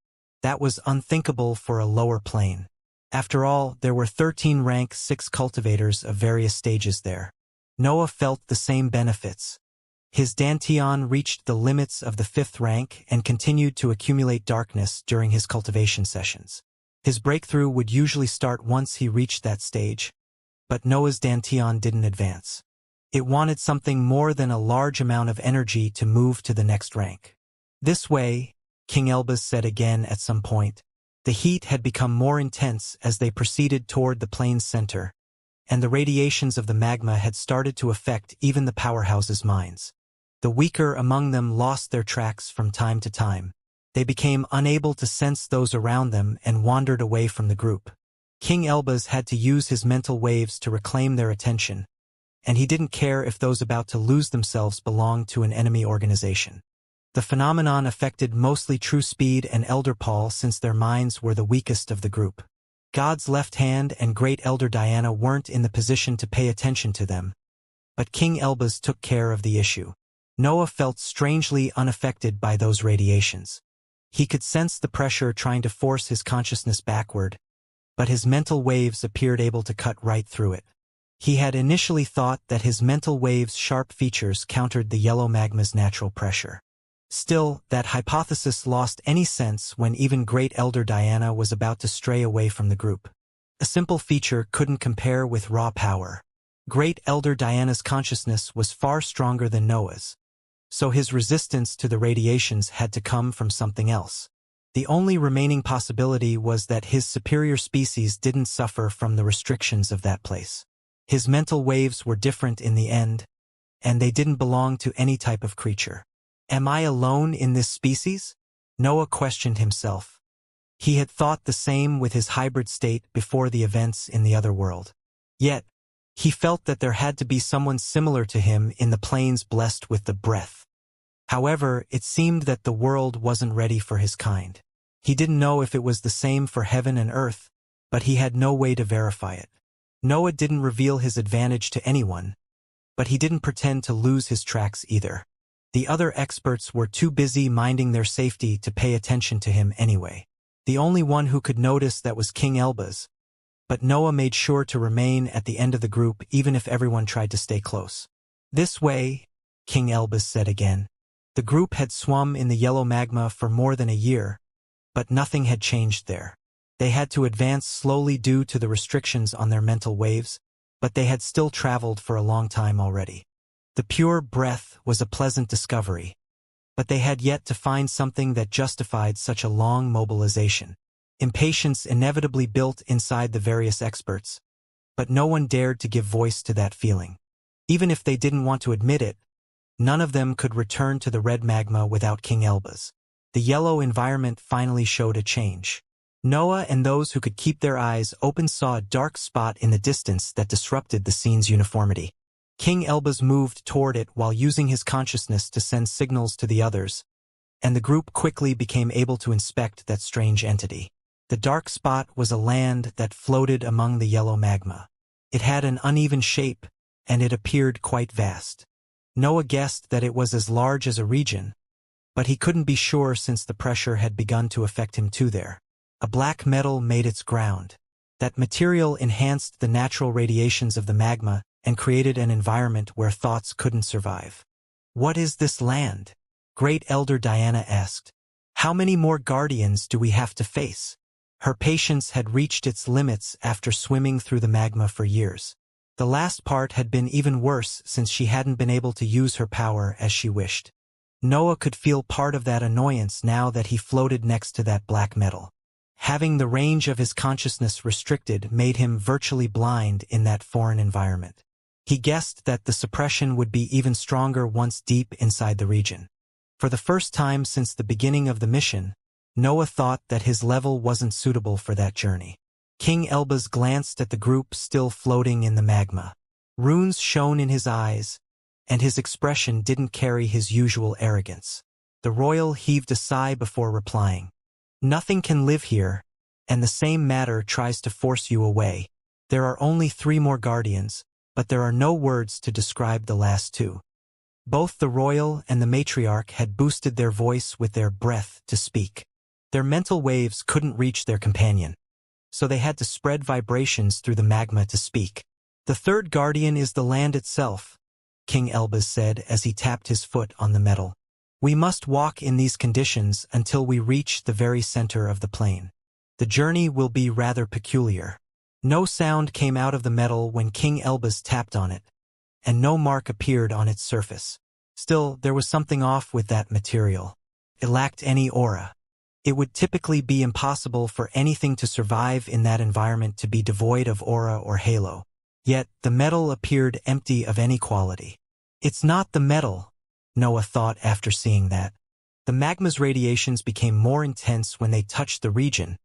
That was unthinkable for a lower plane. After all, there were 13 rank 6 cultivators of various stages there. Noah felt the same benefits. His Dantian reached the limits of the 5th rank and continued to accumulate darkness during his cultivation sessions. His breakthrough would usually start once he reached that stage, but Noah's Dantian didn't advance. It wanted something more than a large amount of energy to move to the next rank. "This way," King Elbas said again at some point. The heat had become more intense as they proceeded toward the plane's center, and the radiations of the magma had started to affect even the powerhouse's minds. The weaker among them lost their tracks from time to time. They became unable to sense those around them and wandered away from the group. King Elbas had to use his mental waves to reclaim their attention, and he didn't care if those about to lose themselves belonged to an enemy organization. The phenomenon affected mostly True Speed and Elder Paul since their minds were the weakest of the group. God's Left Hand and Great Elder Diana weren't in the position to pay attention to them, but King Elbas took care of the issue. Noah felt strangely unaffected by those radiations. He could sense the pressure trying to force his consciousness backward, but his mental waves appeared able to cut right through it. He had initially thought that his mental waves' sharp features countered the yellow magma's natural pressure. Still, that hypothesis lost any sense when even Great Elder Diana was about to stray away from the group. A simple feature couldn't compare with raw power. Great Elder Diana's consciousness was far stronger than Noah's, so his resistance to the radiations had to come from something else. The only remaining possibility was that his superior species didn't suffer from the restrictions of that place. His mental waves were different in the end, and they didn't belong to any type of creature. "Am I alone in this species?" Noah questioned himself. He had thought the same with his hybrid state before the events in the other world. Yet, he felt that there had to be someone similar to him in the planes blessed with the breath. However, it seemed that the world wasn't ready for his kind. He didn't know if it was the same for heaven and earth, but he had no way to verify it. Noah didn't reveal his advantage to anyone, but he didn't pretend to lose his tracks either. The other experts were too busy minding their safety to pay attention to him anyway. The only one who could notice that was King Elbas, but Noah made sure to remain at the end of the group even if everyone tried to stay close. "This way," King Elbas said again. The group had swum in the yellow magma for more than a year, but nothing had changed there. They had to advance slowly due to the restrictions on their mental waves, but they had still traveled for a long time already. The pure breath was a pleasant discovery, but they had yet to find something that justified such a long mobilization. Impatience inevitably built inside the various experts, but no one dared to give voice to that feeling. Even if they didn't want to admit it, none of them could return to the red magma without King Elba's. The yellow environment finally showed a change. Noah and those who could keep their eyes open saw a dark spot in the distance that disrupted the scene's uniformity. King Elba's moved toward it while using his consciousness to send signals to the others, and the group quickly became able to inspect that strange entity. The dark spot was a land that floated among the yellow magma. It had an uneven shape, and it appeared quite vast. Noah guessed that it was as large as a region, but he couldn't be sure since the pressure had begun to affect him too there. A black metal made its ground. That material enhanced the natural radiations of the magma and created an environment where thoughts couldn't survive. "What is this land?" Great Elder Diana asked. "How many more guardians do we have to face?" Her patience had reached its limits after swimming through the magma for years. The last part had been even worse since she hadn't been able to use her power as she wished. Noah could feel part of that annoyance now that he floated next to that black metal. Having the range of his consciousness restricted made him virtually blind in that foreign environment. He guessed that the suppression would be even stronger once deep inside the region. For the first time since the beginning of the mission, Noah thought that his level wasn't suitable for that journey. King Elbaz glanced at the group still floating in the magma. Runes shone in his eyes, and his expression didn't carry his usual arrogance. The royal heaved a sigh before replying. "Nothing can live here, and the same matter tries to force you away. There are only 3 more guardians, but there are no words to describe the last 2. Both the royal and the matriarch had boosted their voice with their breath to speak. Their mental waves couldn't reach their companion, so they had to spread vibrations through the magma to speak. "The 3rd guardian is the land itself," King Elbaz said as he tapped his foot on the metal. "We must walk in these conditions until we reach the very center of the plane. The journey will be rather peculiar." No sound came out of the metal when King Elbaz tapped on it, and no mark appeared on its surface. Still, there was something off with that material. It lacked any aura. It would typically be impossible for anything to survive in that environment to be devoid of aura or halo. Yet, the metal appeared empty of any quality. "It's not the metal," Noah thought after seeing that. The magma's radiations became more intense when they touched the region,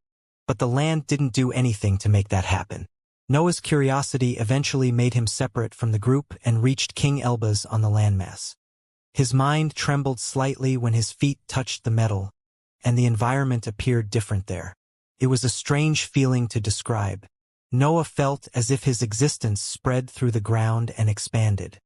but the land didn't do anything to make that happen. Noah's curiosity eventually made him separate from the group and reached King Elbaz on the landmass. His mind trembled slightly when his feet touched the metal, and the environment appeared different there. It was a strange feeling to describe. Noah felt as if his existence spread through the ground and expanded.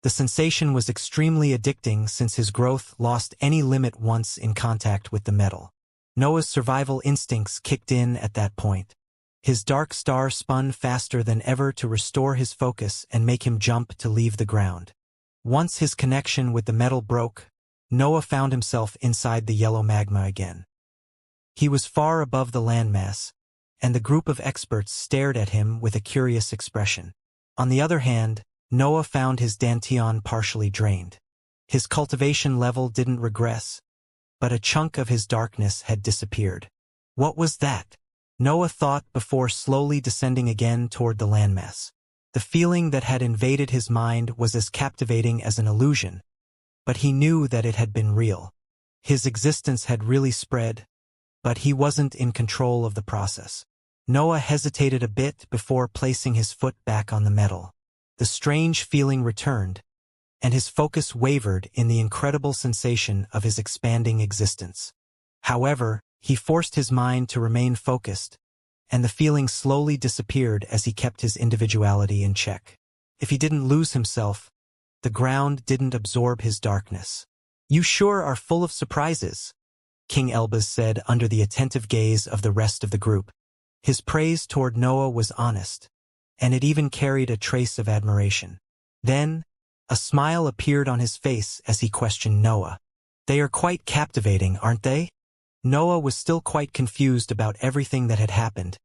The sensation was extremely addicting since his growth lost any limit once in contact with the metal. Noah's survival instincts kicked in at that point. His dark star spun faster than ever to restore his focus and make him jump to leave the ground. Once his connection with the metal broke, Noah found himself inside the yellow magma again. He was far above the landmass, and the group of experts stared at him with a curious expression. On the other hand, Noah found his dantian partially drained. His cultivation level didn't regress, but a chunk of his darkness had disappeared. What was that? Noah thought before slowly descending again toward the landmass. The feeling that had invaded his mind was as captivating as an illusion, but he knew that it had been real. His existence had really spread, but he wasn't in control of the process. Noah hesitated a bit before placing his foot back on the metal. The strange feeling returned, and his focus wavered in the incredible sensation of his expanding existence. However, he forced his mind to remain focused, and the feeling slowly disappeared as he kept his individuality in check. If he didn't lose himself, the ground didn't absorb his darkness. "You sure are full of surprises," King Elbaz said under the attentive gaze of the rest of the group. His praise toward Noah was honest, and it even carried a trace of admiration. Then, a smile appeared on his face as he questioned Noah. They are quite captivating, aren't they? Noah was still quite confused about everything that had happened,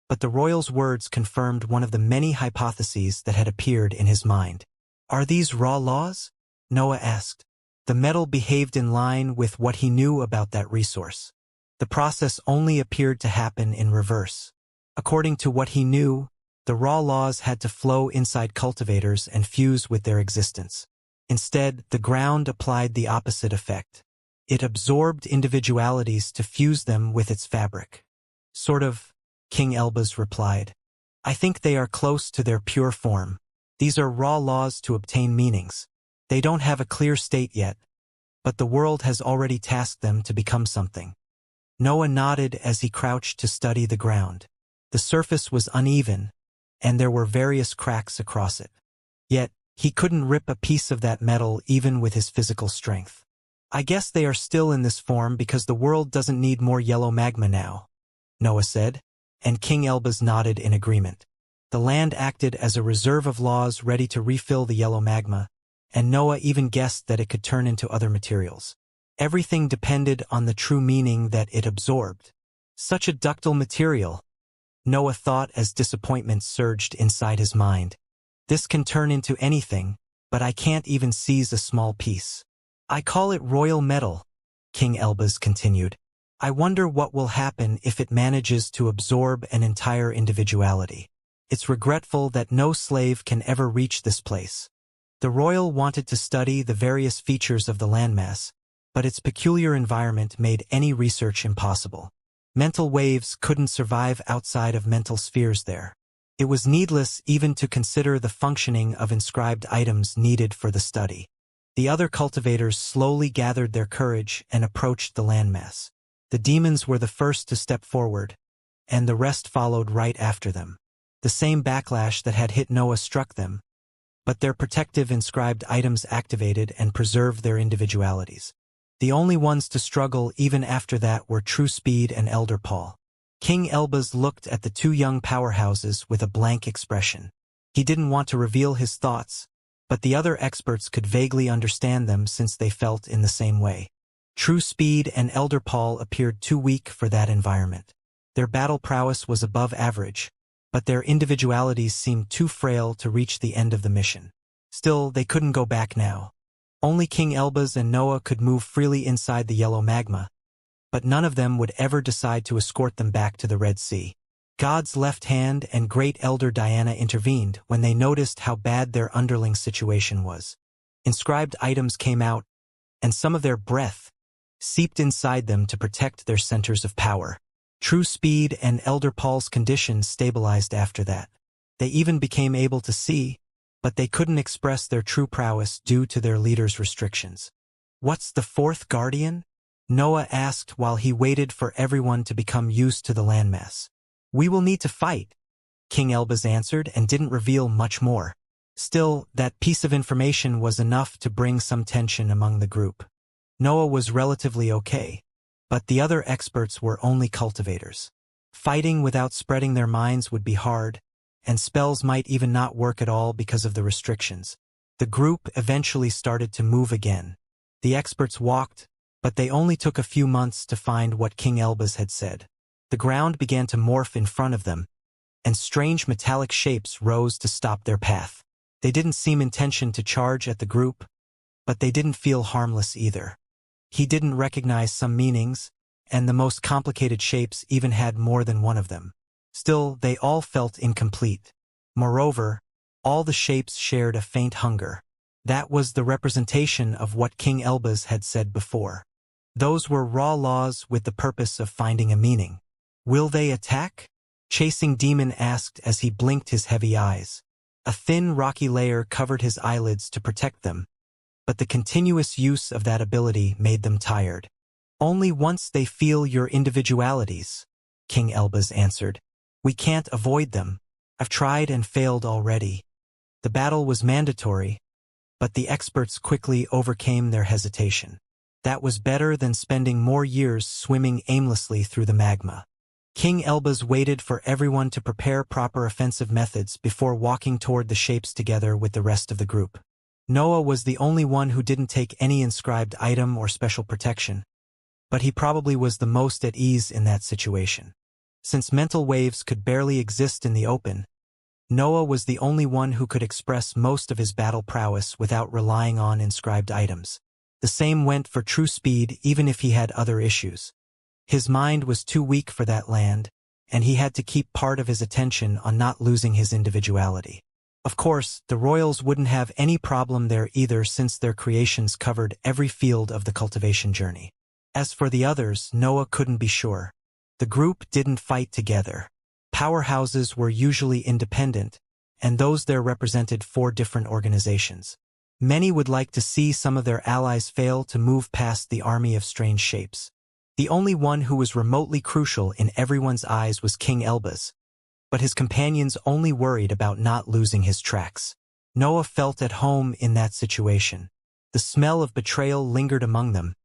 but the royal's words confirmed one of the many hypotheses that had appeared in his mind. Are these raw laws? Noah asked. The metal behaved in line with what he knew about that resource. The process only appeared to happen in reverse. According to what he knew, the raw laws had to flow inside cultivators and fuse with their existence. Instead, the ground applied the opposite effect. It absorbed individualities to fuse them with its fabric. Sort of, King Elbaz replied. I think they are close to their pure form. These are raw laws to obtain meanings. They don't have a clear state yet, but the world has already tasked them to become something. Noah nodded as he crouched to study the ground. The surface was uneven, and there were various cracks across it. Yet, he couldn't rip a piece of that metal even with his physical strength. I guess they are still in this form because the world doesn't need more yellow magma now, Noah said, and King Elbaz nodded in agreement. The land acted as a reserve of laws ready to refill the yellow magma, and Noah even guessed that it could turn into other materials. Everything depended on the true meaning that it absorbed. Such a ductile material, Noah thought as disappointment surged inside his mind. This can turn into anything, but I can't even seize a small piece. I call it royal metal, King Elbaz continued. I wonder what will happen if it manages to absorb an entire individuality. It's regretful that no slave can ever reach this place. The royal wanted to study the various features of the landmass, but its peculiar environment made any research impossible. Mental waves couldn't survive outside of mental spheres there. It was needless even to consider the functioning of inscribed items needed for the study. The other cultivators slowly gathered their courage and approached the landmass. The demons were the first to step forward, and the rest followed right after them. The same backlash that had hit Noah struck them, but their protective inscribed items activated and preserved their individualities. The only ones to struggle even after that were Despised and Elder Paul. King Elbaz looked at the two young powerhouses with a blank expression. He didn't want to reveal his thoughts, but the other experts could vaguely understand them since they felt in the same way. Despised and Elder Paul appeared too weak for that environment. Their battle prowess was above average, but their individualities seemed too frail to reach the end of the mission. Still, they couldn't go back now. Only King Elbaz and Noah could move freely inside the yellow magma, but none of them would ever decide to escort them back to the Red Sea. God's left hand and Great Elder Diana intervened when they noticed how bad their underling situation was. Inscribed items came out, and some of their breath seeped inside them to protect their centers of power. Despised and Elder Paul's condition stabilized after that. They even became able to see, but they couldn't express their true prowess due to their leader's restrictions. What's the fourth guardian? Noah asked while he waited for everyone to become used to the landmass. We will need to fight, King Elbaz answered and didn't reveal much more. Still, that piece of information was enough to bring some tension among the group. Noah was relatively okay, but the other experts were only cultivators. Fighting without spreading their minds would be hard, and spells might even not work at all because of the restrictions. The group eventually started to move again. The experts walked, but they only took a few months to find what King Elbaz had said. The ground began to morph in front of them, and strange metallic shapes rose to stop their path. They didn't seem intentioned to charge at the group, but they didn't feel harmless either. He didn't recognize some meanings, and the most complicated shapes even had more than one of them. Still, they all felt incomplete. Moreover, all the shapes shared a faint hunger. That was the representation of what King Elbaz had said before. Those were raw laws with the purpose of finding a meaning. Will they attack? Chasing Demon asked as he blinked his heavy eyes. A thin, rocky layer covered his eyelids to protect them, but the continuous use of that ability made them tired. Only once they feel your individualities, King Elbaz answered. We can't avoid them. I've tried and failed already. The battle was mandatory, but the experts quickly overcame their hesitation. That was better than spending more years swimming aimlessly through the magma. King Elbaz waited for everyone to prepare proper offensive methods before walking toward the shapes together with the rest of the group. Noah was the only one who didn't take any inscribed item or special protection, but he probably was the most at ease in that situation. Since mental waves could barely exist in the open, Noah was the only one who could express most of his battle prowess without relying on inscribed items. The same went for True Speed even if he had other issues. His mind was too weak for that land, and he had to keep part of his attention on not losing his individuality. Of course, the royals wouldn't have any problem there either since their creations covered every field of the cultivation journey. As for the others, Noah couldn't be sure. The group didn't fight together. Powerhouses were usually independent, and those there represented 4 different organizations. Many would like to see some of their allies fail to move past the army of strange shapes. The only one who was remotely crucial in everyone's eyes was King Elbaz, but his companions only worried about not losing his tracks. Noah felt at home in that situation. The smell of betrayal lingered among them,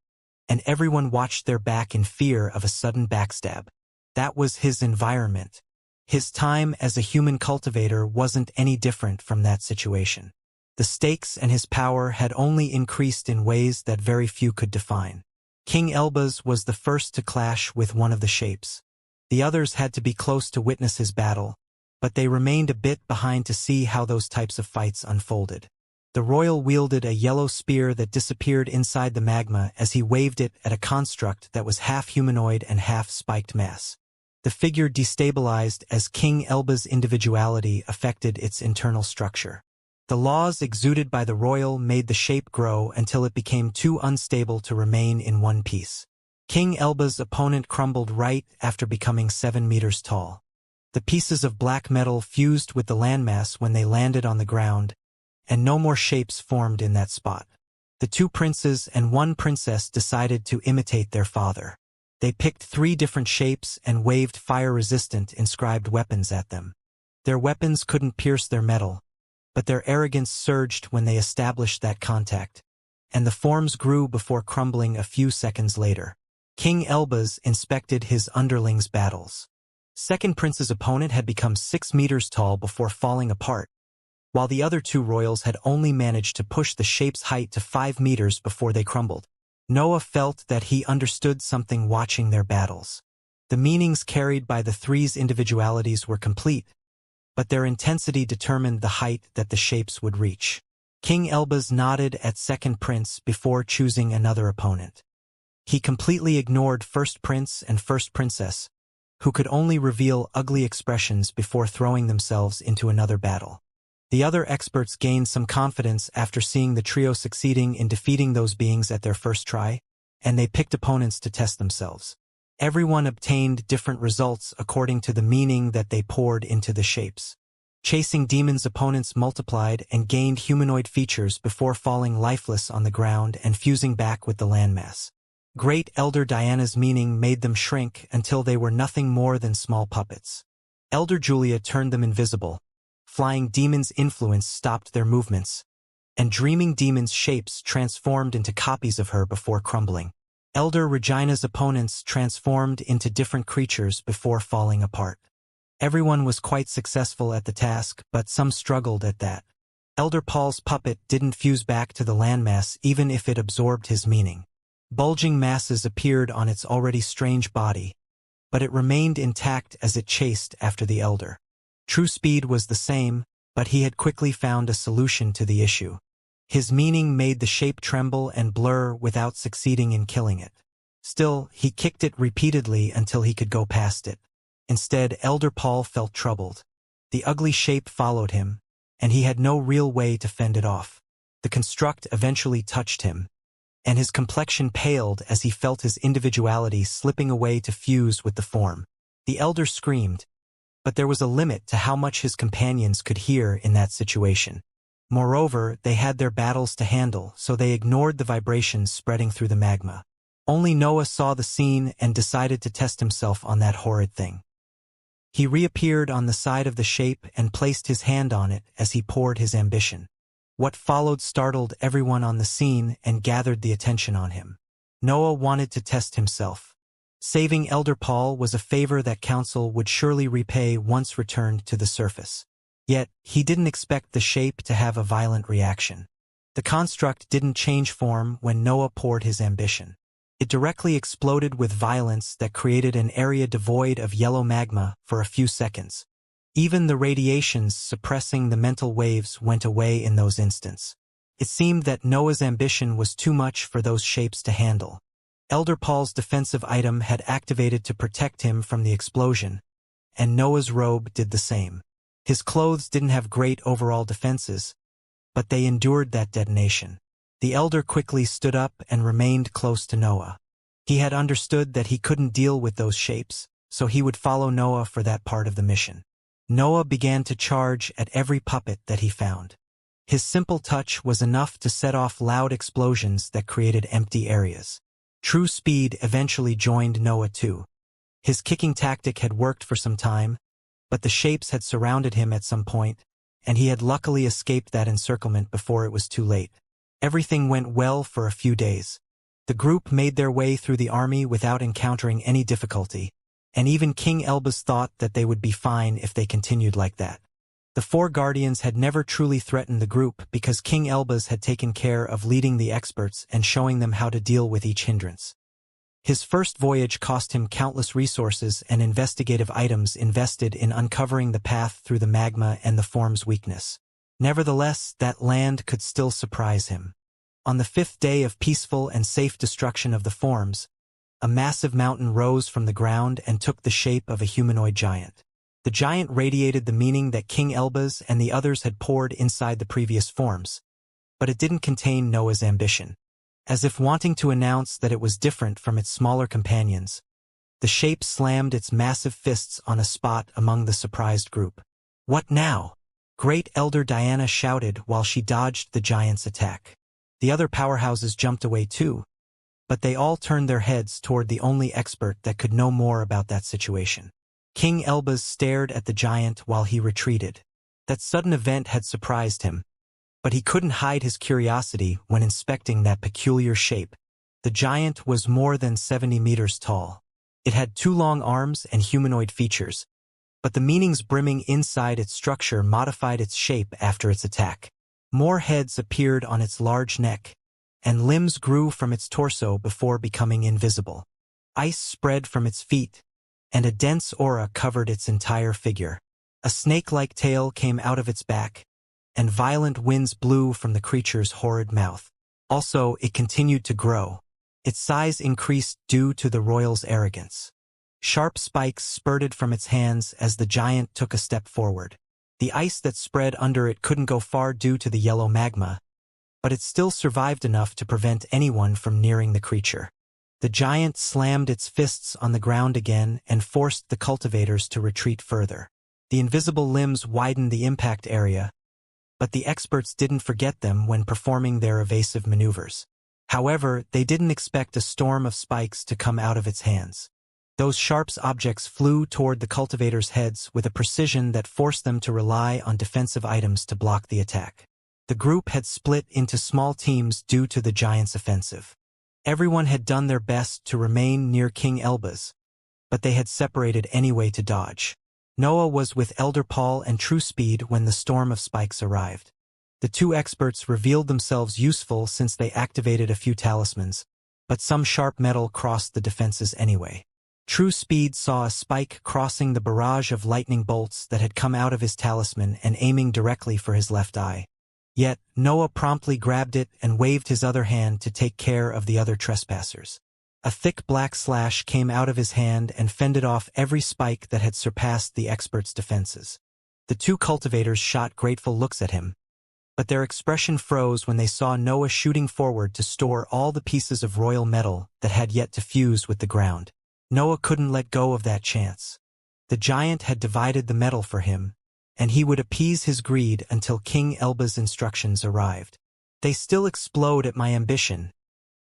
and everyone watched their back in fear of a sudden backstab. That was his environment. His time as a human cultivator wasn't any different from that situation. The stakes and his power had only increased in ways that very few could define. King Elbaz was the first to clash with one of the shapes. The others had to be close to witness his battle, but they remained a bit behind to see how those types of fights unfolded. The royal wielded a yellow spear that disappeared inside the magma as he waved it at a construct that was half humanoid and half spiked mass. The figure destabilized as King Elbaz's individuality affected its internal structure. The laws exuded by the royal made the shape grow until it became too unstable to remain in one piece. King Elbaz's opponent crumbled right after becoming 7 meters tall. The pieces of black metal fused with the landmass when they landed on the ground, and no more shapes formed in that spot. The 2 princes and 1 princess decided to imitate their father. They picked 3 different shapes and waved fire-resistant inscribed weapons at them. Their weapons couldn't pierce their metal, but their arrogance surged when they established that contact, and the forms grew before crumbling a few seconds later. King Elbaz inspected his underlings' battles. Second Prince's opponent had become 6 meters tall before falling apart, while the other 2 royals had only managed to push the shape's height to 5 meters before they crumbled. Noah felt that he understood something watching their battles. The meanings carried by the 3's individualities were complete, but their intensity determined the height that the shapes would reach. King Elbaz nodded at Second Prince before choosing another opponent. He completely ignored First Prince and First Princess, who could only reveal ugly expressions before throwing themselves into another battle. The other experts gained some confidence after seeing the trio succeeding in defeating those beings at their first try, and they picked opponents to test themselves. Everyone obtained different results according to the meaning that they poured into the shapes. Chasing demons' opponents multiplied and gained humanoid features before falling lifeless on the ground and fusing back with the landmass. Great Elder Diana's meaning made them shrink until they were nothing more than small puppets. Elder Julia turned them invisible. Flying demons' influence stopped their movements, and dreaming demons' shapes transformed into copies of her before crumbling. Elder Regina's opponents transformed into different creatures before falling apart. Everyone was quite successful at the task, but some struggled at that. Elder Paul's puppet didn't fuse back to the landmass even if it absorbed his meaning. Bulging masses appeared on its already strange body, but it remained intact as it chased after the Elder. True Speed was the same, but he had quickly found a solution to the issue. His meaning made the shape tremble and blur without succeeding in killing it. Still, he kicked it repeatedly until he could go past it. Instead, Elder Paul felt troubled. The ugly shape followed him, and he had no real way to fend it off. The construct eventually touched him, and his complexion paled as he felt his individuality slipping away to fuse with the form. The Elder screamed, but there was a limit to how much his companions could hear in that situation. Moreover, they had their battles to handle, so they ignored the vibrations spreading through the magma. Only Noah saw the scene and decided to test himself on that horrid thing. He reappeared on the side of the shape and placed his hand on it as he poured his ambition. What followed startled everyone on the scene and gathered the attention on him. Noah wanted to test himself. Saving Elder Paul was a favor that Council would surely repay once returned to the surface. Yet, he didn't expect the shape to have a violent reaction. The construct didn't change form when Noah poured his ambition. It directly exploded with violence that created an area devoid of yellow magma for a few seconds. Even the radiations suppressing the mental waves went away in those instants. It seemed that Noah's ambition was too much for those shapes to handle. Elder Paul's defensive item had activated to protect him from the explosion, and Noah's robe did the same. His clothes didn't have great overall defenses, but they endured that detonation. The elder quickly stood up and remained close to Noah. He had understood that he couldn't deal with those shapes, so he would follow Noah for that part of the mission. Noah began to charge at every puppet that he found. His simple touch was enough to set off loud explosions that created empty areas. True Speed eventually joined Noah too. His kicking tactic had worked for some time, but the shapes had surrounded him at some point, and he had luckily escaped that encirclement before it was too late. Everything went well for a few days. The group made their way through the army without encountering any difficulty, and even King Elbas thought that they would be fine if they continued like that. The four guardians had never truly threatened the group because King Elbas had taken care of leading the experts and showing them how to deal with each hindrance. His first voyage cost him countless resources and investigative items invested in uncovering the path through the magma and the form's weakness. Nevertheless, that land could still surprise him. On the fifth day of peaceful and safe destruction of the forms, a massive mountain rose from the ground and took the shape of a humanoid giant. The giant radiated the meaning that King Elbas and the others had poured inside the previous forms, but it didn't contain Noah's ambition. As if wanting to announce that it was different from its smaller companions, the shape slammed its massive fists on a spot among the surprised group. "What now?" Great Elder Diana shouted while she dodged the giant's attack. The other powerhouses jumped away too, but they all turned their heads toward the only expert that could know more about that situation. King Elbas stared at the giant while he retreated. That sudden event had surprised him, but he couldn't hide his curiosity when inspecting that peculiar shape. The giant was more than 70 meters tall. It had 2 long arms and humanoid features, but the meanings brimming inside its structure modified its shape after its attack. More heads appeared on its large neck, and limbs grew from its torso before becoming invisible. Ice spread from its feet, and a dense aura covered its entire figure. A snake-like tail came out of its back, and violent winds blew from the creature's horrid mouth. Also, it continued to grow. Its size increased due to the royal's arrogance. Sharp spikes spurted from its hands as the giant took a step forward. The ice that spread under it couldn't go far due to the yellow magma, but it still survived enough to prevent anyone from nearing the creature. The giant slammed its fists on the ground again and forced the cultivators to retreat further. The invisible limbs widened the impact area, but the experts didn't forget them when performing their evasive maneuvers. However, they didn't expect a storm of spikes to come out of its hands. Those sharp objects flew toward the cultivators' heads with a precision that forced them to rely on defensive items to block the attack. The group had split into small teams due to the giant's offensive. Everyone had done their best to remain near King Elbas, but they had separated anyway to dodge. Noah was with Elder Paul and True Speed when the storm of spikes arrived. The 2 experts revealed themselves useful since they activated a few talismans, but some sharp metal crossed the defenses anyway. True Speed saw a spike crossing the barrage of lightning bolts that had come out of his talisman and aiming directly for his left eye. Yet, Noah promptly grabbed it and waved his other hand to take care of the other trespassers. A thick black slash came out of his hand and fended off every spike that had surpassed the expert's defenses. The 2 cultivators shot grateful looks at him, but their expression froze when they saw Noah shooting forward to store all the pieces of royal metal that had yet to fuse with the ground. Noah couldn't let go of that chance. The giant had divided the metal for him, and he would appease his greed until King Elba's instructions arrived. "They still explode at my ambition,"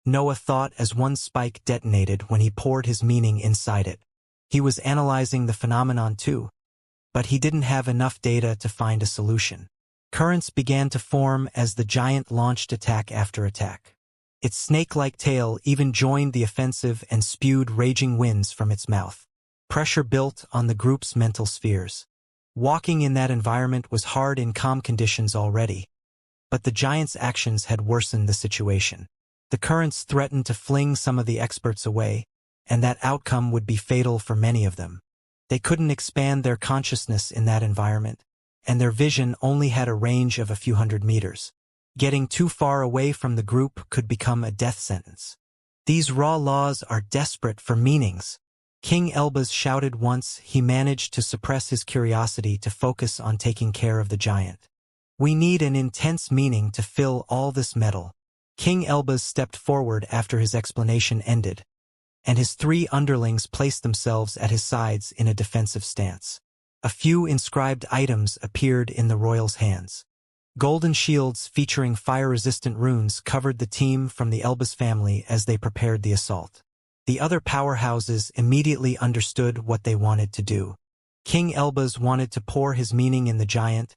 Noah thought as one spike detonated when he poured his meaning inside it. He was analyzing the phenomenon too, but he didn't have enough data to find a solution. Currents began to form as the giant launched attack after attack. Its snake-like tail even joined the offensive and spewed raging winds from its mouth. Pressure built on the group's mental spheres. Walking in that environment was hard in calm conditions already, But the giant's actions had worsened the situation. The currents threatened to fling some of the experts away, and that outcome would be fatal for many of them. They couldn't expand their consciousness in that environment, and their vision only had a range of a few hundred meters. Getting too far away from the group could become a death sentence. These raw laws are desperate for meanings. King Elbaz shouted once he managed to suppress his curiosity to focus on taking care of the giant. We need an intense meaning to fill all this metal. King Elbaz stepped forward after his explanation ended, and his 3 underlings placed themselves at his sides in a defensive stance. A few inscribed items appeared in the royal's hands. Golden shields featuring fire-resistant runes covered the team from the Elbaz family as they prepared the assault. The other powerhouses immediately understood what they wanted to do. King Elbaz wanted to pour his meaning in the giant,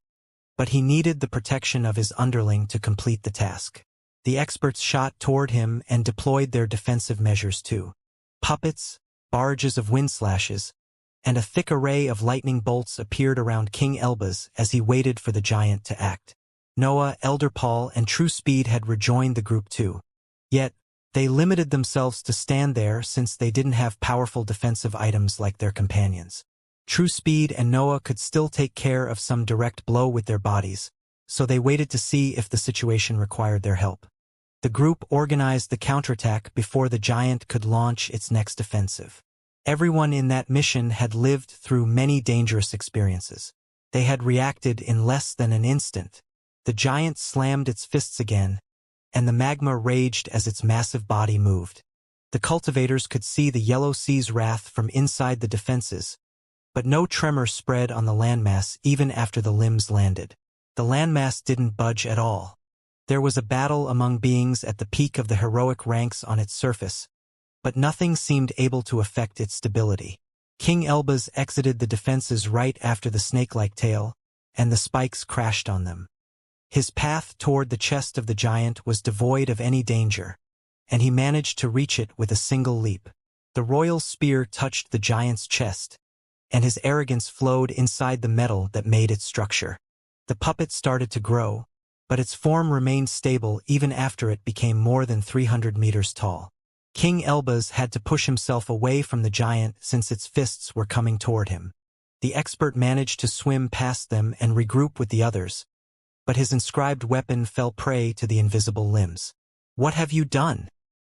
but he needed the protection of his underling to complete the task. The experts shot toward him and deployed their defensive measures too. Puppets, barrages of wind slashes, and a thick array of lightning bolts appeared around King Elbaz as he waited for the giant to act. Noah, Elder Paul, and True Speed had rejoined the group too. Yet, they limited themselves to stand there since they didn't have powerful defensive items like their companions. True Speed and Noah could still take care of some direct blow with their bodies, so they waited to see if the situation required their help. The group organized the counterattack before the giant could launch its next offensive. Everyone in that mission had lived through many dangerous experiences. They had reacted in less than an instant. The giant slammed its fists again, and the magma raged as its massive body moved. The cultivators could see the yellow sea's wrath from inside the defenses, but no tremor spread on the landmass even after the limbs landed. The landmass didn't budge at all. There was a battle among beings at the peak of the heroic ranks on its surface, but nothing seemed able to affect its stability. King Elbaz exited the defenses right after the snake-like tail, and the spikes crashed on them. His path toward the chest of the giant was devoid of any danger, and he managed to reach it with a single leap. The royal spear touched the giant's chest, and his arrogance flowed inside the metal that made its structure. The puppet started to grow, but its form remained stable even after it became more than 300 meters tall. King Elbaz had to push himself away from the giant since its fists were coming toward him. The expert managed to swim past them and regroup with the others, but his inscribed weapon fell prey to the invisible limbs. "What have you done?"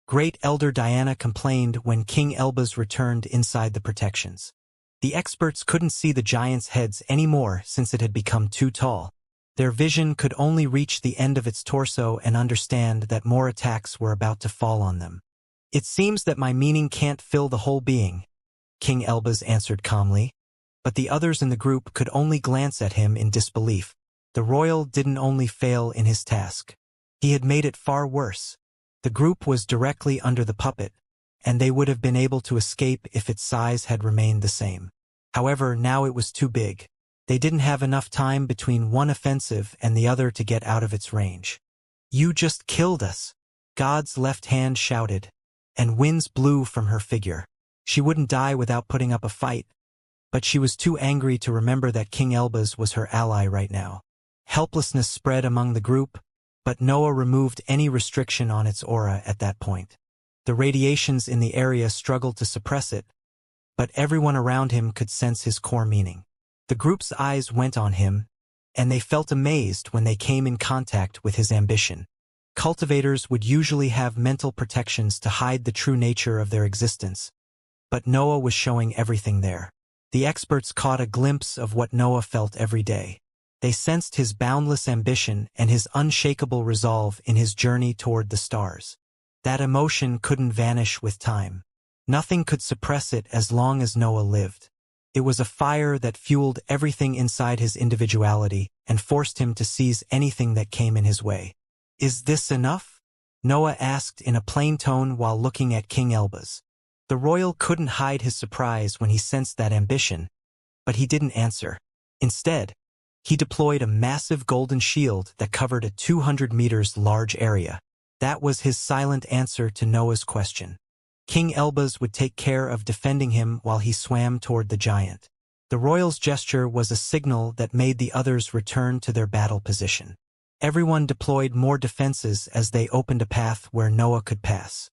Great Elder Diana complained when King Elbaz returned inside the protections. The experts couldn't see the giant's heads anymore since it had become too tall. Their vision could only reach the end of its torso and understand that more attacks were about to fall on them. "It seems that my meaning can't fill the whole being," King Elbaz answered calmly, but the others in the group could only glance at him in disbelief. The royal didn't only fail in his task. He had made it far worse. The group was directly under the puppet, and they would have been able to escape if its size had remained the same. However, now it was too big. They didn't have enough time between one offensive and the other to get out of its range. "You just killed us," God's left hand shouted, and winds blew from her figure. She wouldn't die without putting up a fight, but she was too angry to remember that King Elbaz was her ally right now. Helplessness spread among the group, but Noah removed any restriction on its aura at that point. The radiations in the area struggled to suppress it, but everyone around him could sense his core meaning. The group's eyes went on him, and they felt amazed when they came in contact with his ambition. Cultivators would usually have mental protections to hide the true nature of their existence, but Noah was showing everything there. The experts caught a glimpse of what Noah felt every day. They sensed his boundless ambition and his unshakable resolve in his journey toward the stars. That emotion couldn't vanish with time. Nothing could suppress it as long as Noah lived. It was a fire that fueled everything inside his individuality and forced him to seize anything that came in his way. "Is this enough?" Noah asked in a plain tone while looking at King Elbaz. The royal couldn't hide his surprise when he sensed that ambition, but he didn't answer. Instead, he deployed a massive golden shield that covered a 200 meters large area. That was his silent answer to Noah's question. King Elbaz would take care of defending him while he swam toward the giant. The royal's gesture was a signal that made the others return to their battle position. Everyone deployed more defenses as they opened a path where Noah could pass.